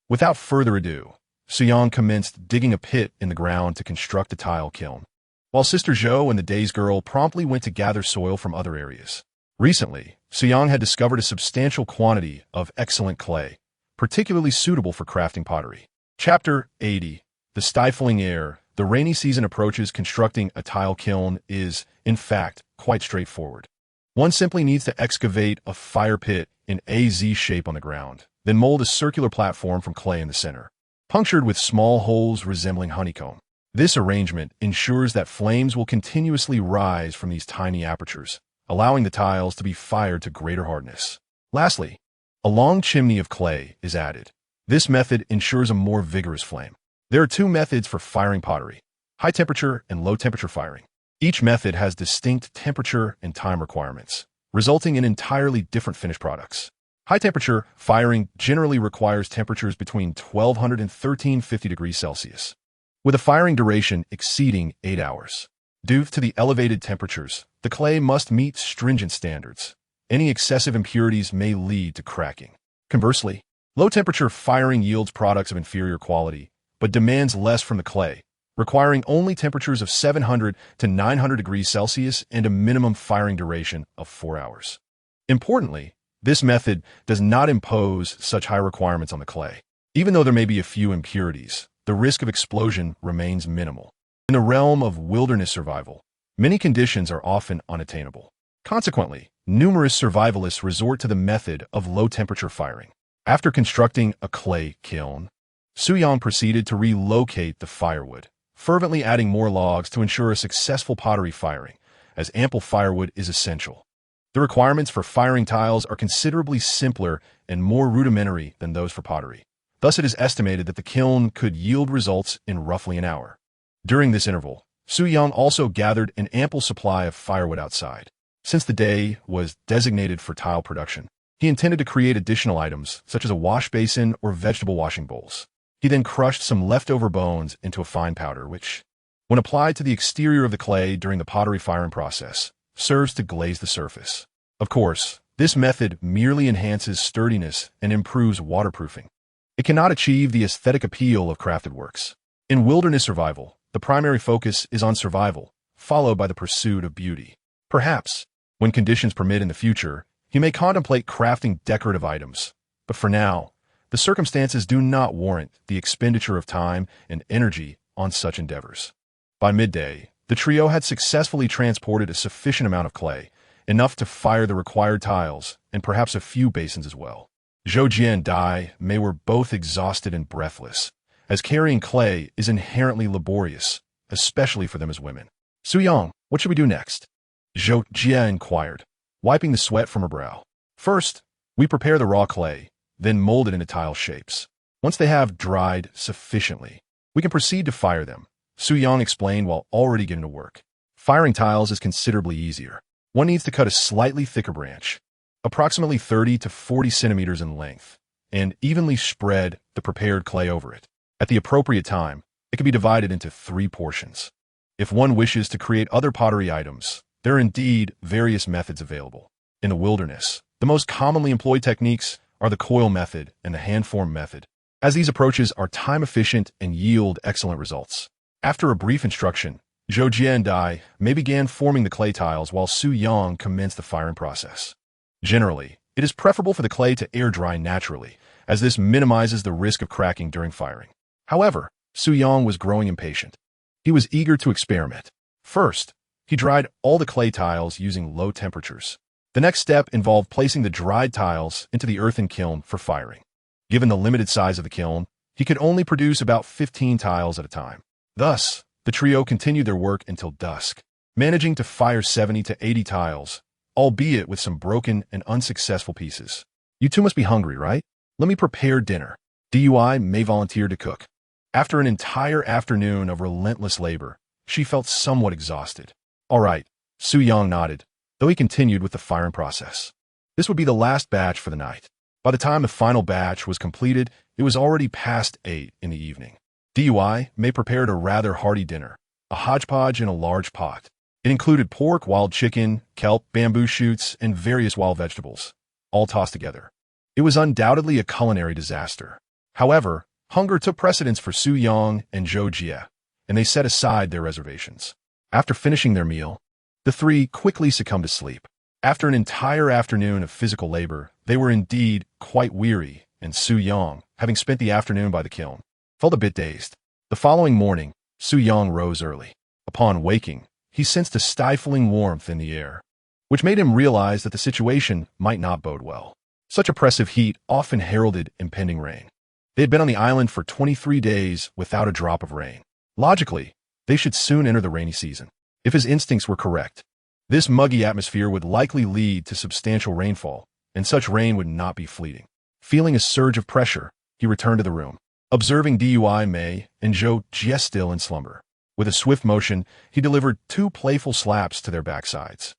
Without further ado, Suyang commenced digging a pit in the ground to construct a tile kiln, while Sister Zhou and the Days Girl promptly went to gather soil from other areas. Recently, Suyang had discovered a substantial quantity of excellent clay, particularly suitable for crafting pottery. Chapter 80. The Stifling Air. The rainy season approaches. Constructing a tile kiln is, in fact, quite straightforward. One simply needs to excavate a fire pit in a Z shape on the ground, then mold a circular platform from clay in the center, punctured with small holes resembling honeycomb. This arrangement ensures that flames will continuously rise from these tiny apertures, allowing the tiles to be fired to greater hardness. Lastly, a long chimney of clay is added. This method ensures a more vigorous flame. There are 2 methods for firing pottery: high temperature and low temperature firing. Each method has distinct temperature and time requirements, resulting in entirely different finished products. High-temperature firing generally requires temperatures between 1200 and 1350 degrees Celsius, with a firing duration exceeding 8 hours. Due to the elevated temperatures, the clay must meet stringent standards. Any excessive impurities may lead to cracking. Conversely, low-temperature firing yields products of inferior quality, but demands less from the clay, requiring only temperatures of 700 to 900 degrees Celsius and a minimum firing duration of 4 hours. Importantly, this method does not impose such high requirements on the clay. Even though there may be a few impurities, the risk of explosion remains minimal. In the realm of wilderness survival, many conditions are often unattainable. Consequently, numerous survivalists resort to the method of low-temperature firing. After constructing a clay kiln, Suyang proceeded to relocate the firewood, fervently adding more logs to ensure a successful pottery firing, as ample firewood is essential. The requirements for firing tiles are considerably simpler and more rudimentary than those for pottery. Thus, it is estimated that the kiln could yield results in roughly an hour. During this interval, Suyang also gathered an ample supply of firewood outside. Since the day was designated for tile production, he intended to create additional items, such as a wash basin or vegetable washing bowls. He then crushed some leftover bones into a fine powder, which, when applied to the exterior of the clay during the pottery firing process, serves to glaze the surface. Of course, this method merely enhances sturdiness and improves waterproofing. It cannot achieve the aesthetic appeal of crafted works. In wilderness survival, the primary focus is on survival, followed by the pursuit of beauty. Perhaps, when conditions permit in the future, he may contemplate crafting decorative items, but for now, the circumstances do not warrant the expenditure of time and energy on such endeavors. By midday, the trio had successfully transported a sufficient amount of clay, enough to fire the required tiles, and perhaps a few basins as well. Zhou and Daimei were both exhausted and breathless, as carrying clay is inherently laborious, especially for them as women. "Suyang, what should we do next?" Zhou inquired, wiping the sweat from her brow. "First, we prepare the raw clay, then mold it into tile shapes. Once they have dried sufficiently, we can proceed to fire them," Suyang explained while already getting to work. Firing tiles is considerably easier. One needs to cut a slightly thicker branch, approximately 30 to 40 centimeters in length, and evenly spread the prepared clay over it. At the appropriate time, it can be divided into 3 portions. If one wishes to create other pottery items, there are indeed various methods available. In the wilderness, the most commonly employed techniques are the coil method and the hand-form method, as these approaches are time-efficient and yield excellent results. After a brief instruction, Zhou and Daimei began forming the clay tiles while Suyang commenced the firing process. Generally, it is preferable for the clay to air dry naturally, as this minimizes the risk of cracking during firing. However, Suyang was growing impatient. He was eager to experiment. First, he dried all the clay tiles using low temperatures. The next step involved placing the dried tiles into the earthen kiln for firing. Given the limited size of the kiln, he could only produce about 15 tiles at a time. Thus, the trio continued their work until dusk, managing to fire 70 to 80 tiles, albeit with some broken and unsuccessful pieces. "You two must be hungry, right? Let me prepare dinner." Daimei volunteered to cook. After an entire afternoon of relentless labor, she felt somewhat exhausted. All right, Su-young nodded, though he continued with the firing process. This would be the last batch for the night. By the time the final batch was completed, it was already past 8 in the evening. Daimei prepared a rather hearty dinner, a hodgepodge in a large pot. It included pork, wild chicken, kelp, bamboo shoots, and various wild vegetables, all tossed together. It was undoubtedly a culinary disaster. However, hunger took precedence for Su-young and Zhou, and they set aside their reservations. After finishing their meal, the three quickly succumbed to sleep. After an entire afternoon of physical labor, they were indeed quite weary, and Su-young, having spent the afternoon by the kiln, felt a bit dazed. The following morning, Su-young rose early. Upon waking, he sensed a stifling warmth in the air, which made him realize that the situation might not bode well. Such oppressive heat often heralded impending rain. They had been on the island for 23 days without a drop of rain. Logically, they should soon enter the rainy season. If his instincts were correct, this muggy atmosphere would likely lead to substantial rainfall, and such rain would not be fleeting. Feeling a surge of pressure, he returned to the room, observing Daimei and Zhou still in slumber. With a swift motion, he delivered 2 playful slaps to their backsides.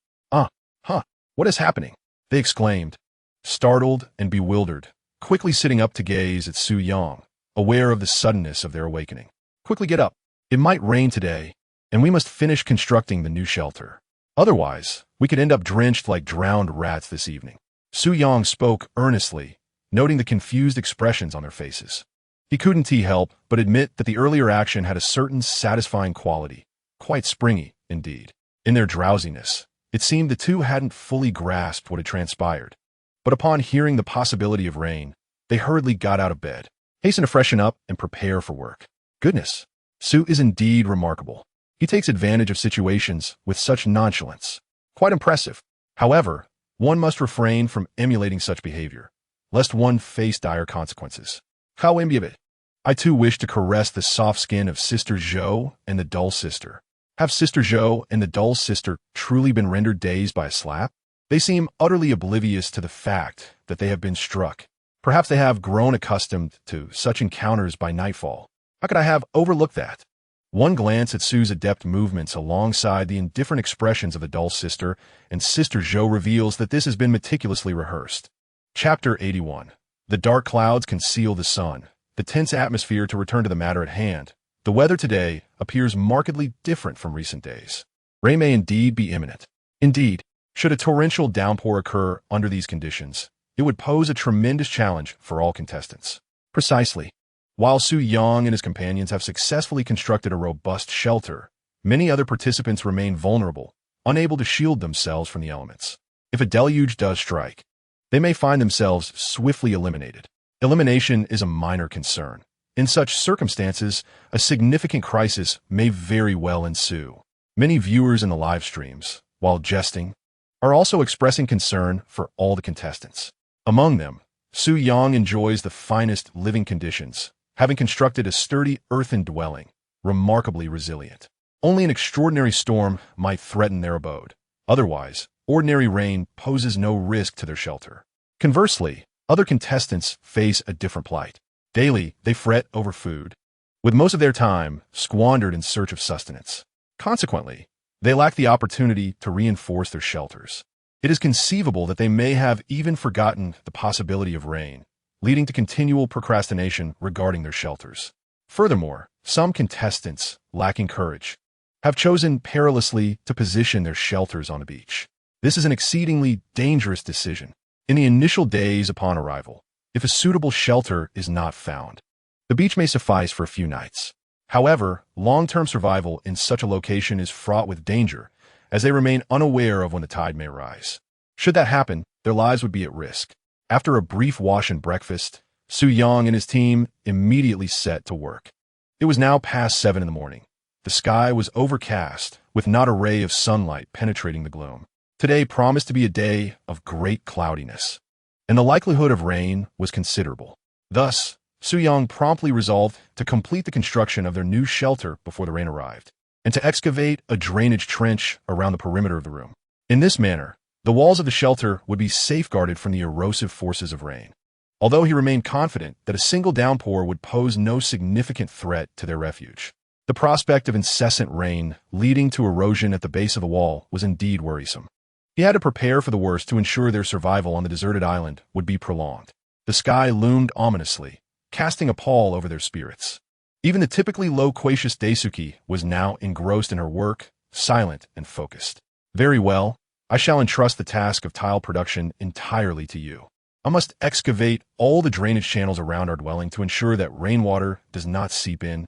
What is happening? They exclaimed, startled and bewildered, quickly sitting up to gaze at Su-young, aware of the suddenness of their awakening. Quickly get up. It might rain today, and we must finish constructing the new shelter. Otherwise, we could end up drenched like drowned rats this evening. Su-young spoke earnestly, noting the confused expressions on their faces. He couldn't help but admit that the earlier action had a certain satisfying quality, quite springy, indeed. In their drowsiness, it seemed the two hadn't fully grasped what had transpired. But upon hearing the possibility of rain, they hurriedly got out of bed, hastened to freshen up and prepare for work. Goodness, Su is indeed remarkable. He takes advantage of situations with such nonchalance. Quite impressive. However, one must refrain from emulating such behavior, lest one face dire consequences. How enviable. I too wish to caress the soft skin of Sister Zhou and the dull sister. Have Sister Zhou and the dull sister truly been rendered dazed by a slap? They seem utterly oblivious to the fact that they have been struck. Perhaps they have grown accustomed to such encounters by nightfall. How could I have overlooked that? One glance at Su's adept movements alongside the indifferent expressions of the dull sister and Sister Zhou reveals that this has been meticulously rehearsed. Chapter 81. The dark clouds conceal the sun. The tense atmosphere to return to the matter at hand. The weather today appears markedly different from recent days. Rain may indeed be imminent. Indeed, should a torrential downpour occur under these conditions, it would pose a tremendous challenge for all contestants. Precisely. While Su-young and his companions have successfully constructed a robust shelter, many other participants remain vulnerable, unable to shield themselves from the elements. If a deluge does strike, they may find themselves swiftly eliminated. Elimination is a minor concern. In such circumstances, a significant crisis may very well ensue. Many viewers in the live streams, while jesting, are also expressing concern for all the contestants. Among them, Su-young enjoys the finest living conditions, having constructed a sturdy earthen dwelling, remarkably resilient. Only an extraordinary storm might threaten their abode. Otherwise, ordinary rain poses no risk to their shelter. Conversely, other contestants face a different plight. Daily, they fret over food, with most of their time squandered in search of sustenance. Consequently, they lack the opportunity to reinforce their shelters. It is conceivable that they may have even forgotten the possibility of rain, leading to continual procrastination regarding their shelters. Furthermore, some contestants, lacking courage, have chosen perilously to position their shelters on a beach. This is an exceedingly dangerous decision. In the initial days upon arrival, if a suitable shelter is not found, the beach may suffice for a few nights. However, long-term survival in such a location is fraught with danger, as they remain unaware of when the tide may rise. Should that happen, their lives would be at risk. After a brief wash and breakfast, Su-young and his team immediately set to work. It was now past 7 in the morning. The sky was overcast, with not a ray of sunlight penetrating the gloom. Today promised to be a day of great cloudiness, and the likelihood of rain was considerable. Thus, Su-young promptly resolved to complete the construction of their new shelter before the rain arrived, and to excavate a drainage trench around the perimeter of the room. In this manner, the walls of the shelter would be safeguarded from the erosive forces of rain. although he remained confident that a single downpour would pose no significant threat to their refuge. The prospect of incessant rain leading to erosion at the base of the wall was indeed worrisome. He had to prepare for the worst to ensure their survival on the deserted island would be prolonged. The sky loomed ominously, casting a pall over their spirits. Even the typically loquacious Daisuke was now engrossed in her work, silent and focused. Very well, I shall entrust the task of tile production entirely to you. I must excavate all the drainage channels around our dwelling to ensure that rainwater does not seep in.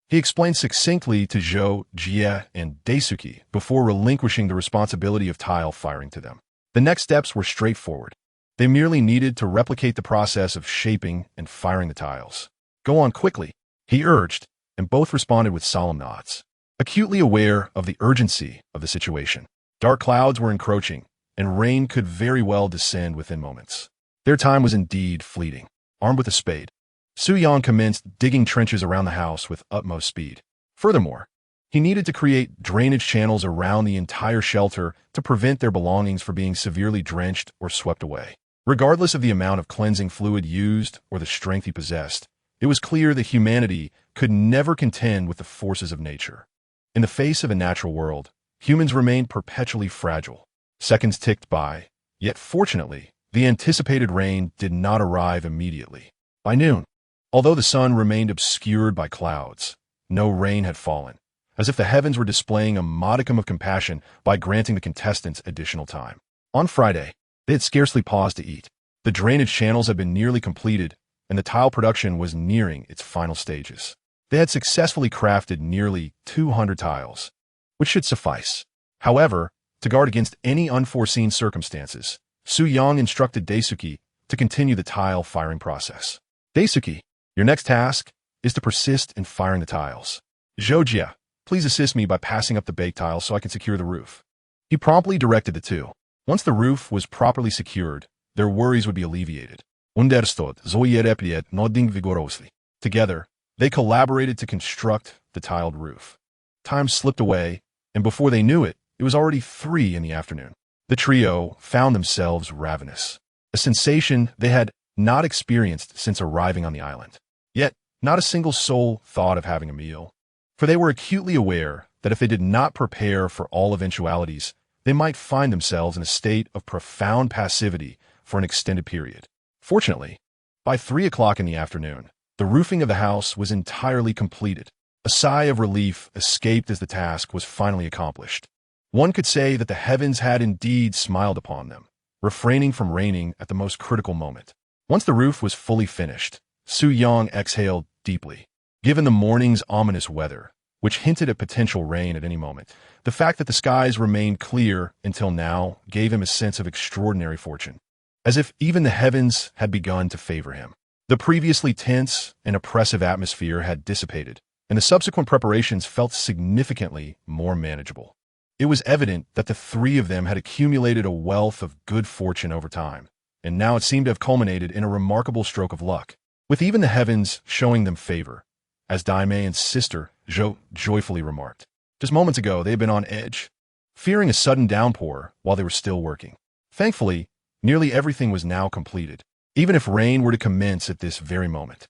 He explained succinctly to Zhou, Jie, and Daisuke before relinquishing the responsibility of tile firing to them. The next steps were straightforward. They merely needed to replicate the process of shaping and firing the tiles. Go on quickly, he urged, and both responded with solemn nods. Acutely aware of the urgency of the situation, dark clouds were encroaching, and rain could very well descend within moments. Their time was indeed fleeting. Armed with a spade, Su-yang commenced digging trenches around the house with utmost speed. Furthermore, he needed to create drainage channels around the entire shelter to prevent their belongings from being severely drenched or swept away. Regardless of the amount of cleansing fluid used or the strength he possessed, it was clear that humanity could never contend with the forces of nature. In the face of a natural world, humans remained perpetually fragile. Seconds ticked by, yet fortunately, the anticipated rain did not arrive immediately. By noon, although the sun remained obscured by clouds, no rain had fallen, as if the heavens were displaying a modicum of compassion by granting the contestants additional time. On Friday, they had scarcely paused to eat. The drainage channels had been nearly completed, and the tile production was nearing its final stages. They had successfully crafted nearly 200 tiles, which should suffice. However, to guard against any unforeseen circumstances, Su-yang instructed Daisuke to continue the tile firing process. Daisuke, your next task is to persist in firing the tiles. Zhou, please assist me by passing up the bake tiles so I can secure the roof. He promptly directed the two. Once the roof was properly secured, their worries would be alleviated. Understood, Zoe nodding vigorously. Together, they collaborated to construct the tiled roof. Time slipped away, and before they knew it, it was already 3 in the afternoon. The trio found themselves ravenous, a sensation they had not experienced since arriving on the island. Yet, not a single soul thought of having a meal, for they were acutely aware that if they did not prepare for all eventualities, they might find themselves in a state of profound passivity for an extended period. Fortunately, by 3 o'clock in the afternoon, the roofing of the house was entirely completed. A sigh of relief escaped as the task was finally accomplished. One could say that the heavens had indeed smiled upon them, refraining from raining at the most critical moment. Once the roof was fully finished, Su-yang exhaled deeply. Given the morning's ominous weather, which hinted at potential rain at any moment, the fact that the skies remained clear until now gave him a sense of extraordinary fortune, as if even the heavens had begun to favor him. The previously tense and oppressive atmosphere had dissipated, and the subsequent preparations felt significantly more manageable. It was evident that the 3 of them had accumulated a wealth of good fortune over time, and now it seemed to have culminated in a remarkable stroke of luck, with even the heavens showing them favor, as Daimei and Sister Zhou joyfully remarked. Just moments ago, they had been on edge, fearing a sudden downpour while they were still working. Thankfully, nearly everything was now completed. Even if rain were to commence at this very moment,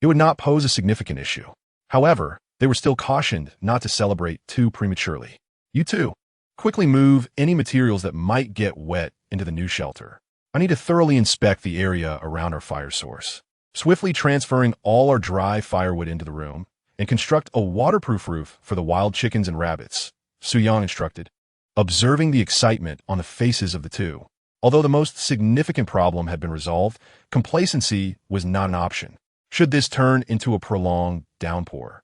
it would not pose a significant issue. However, they were still cautioned not to celebrate too prematurely. You too, quickly move any materials that might get wet into the new shelter. I need to thoroughly inspect the area around our fire source. Swiftly transferring all our dry firewood into the room, and construct a waterproof roof for the wild chickens and rabbits, Su-yang instructed, observing the excitement on the faces of the two. Although the most significant problem had been resolved, complacency was not an option. Should this turn into a prolonged downpour,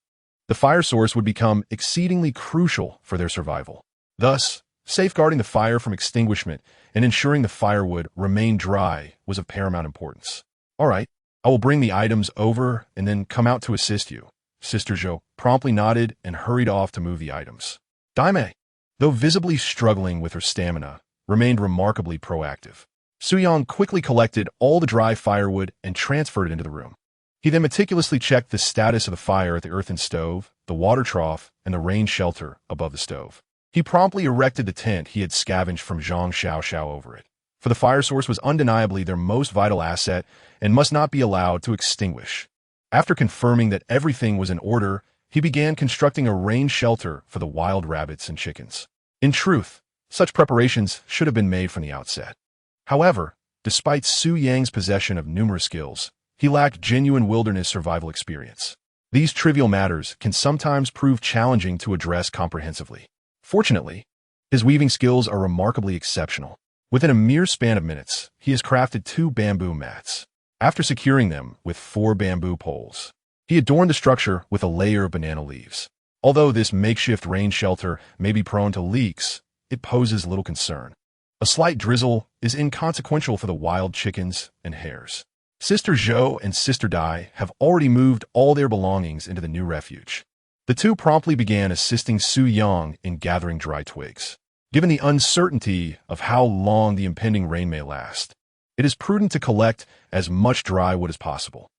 the fire source would become exceedingly crucial for their survival. Thus, safeguarding the fire from extinguishment and ensuring the firewood remained dry was of paramount importance. All right, I will bring the items over and then come out to assist you. Sister Zhou promptly nodded and hurried off to move the items. Daimei, though visibly struggling with her stamina, remained remarkably proactive. Su-yang quickly collected all the dry firewood and transferred it into the room. He then meticulously checked the status of the fire at the earthen stove, the water trough, and the rain shelter above the stove. He promptly erected the tent he had scavenged from Zhang Xiao over it, for the fire source was undeniably their most vital asset and must not be allowed to extinguish. After confirming that everything was in order, he began constructing a rain shelter for the wild rabbits and chickens. In truth, such preparations should have been made from the outset. However, despite Su Yang's possession of numerous skills, he lacked genuine wilderness survival experience. These trivial matters can sometimes prove challenging to address comprehensively. Fortunately, his weaving skills are remarkably exceptional. Within a mere span of minutes, he has crafted 2 bamboo mats. After securing them with 4 bamboo poles, he adorned the structure with a layer of banana leaves. Although this makeshift rain shelter may be prone to leaks, it poses little concern. A slight drizzle is inconsequential for the wild chickens and hares. Sister Zhou and Sister Dai have already moved all their belongings into the new refuge. The two promptly began assisting Su Yang in gathering dry twigs. Given the uncertainty of how long the impending rain may last, it is prudent to collect as much dry wood as possible.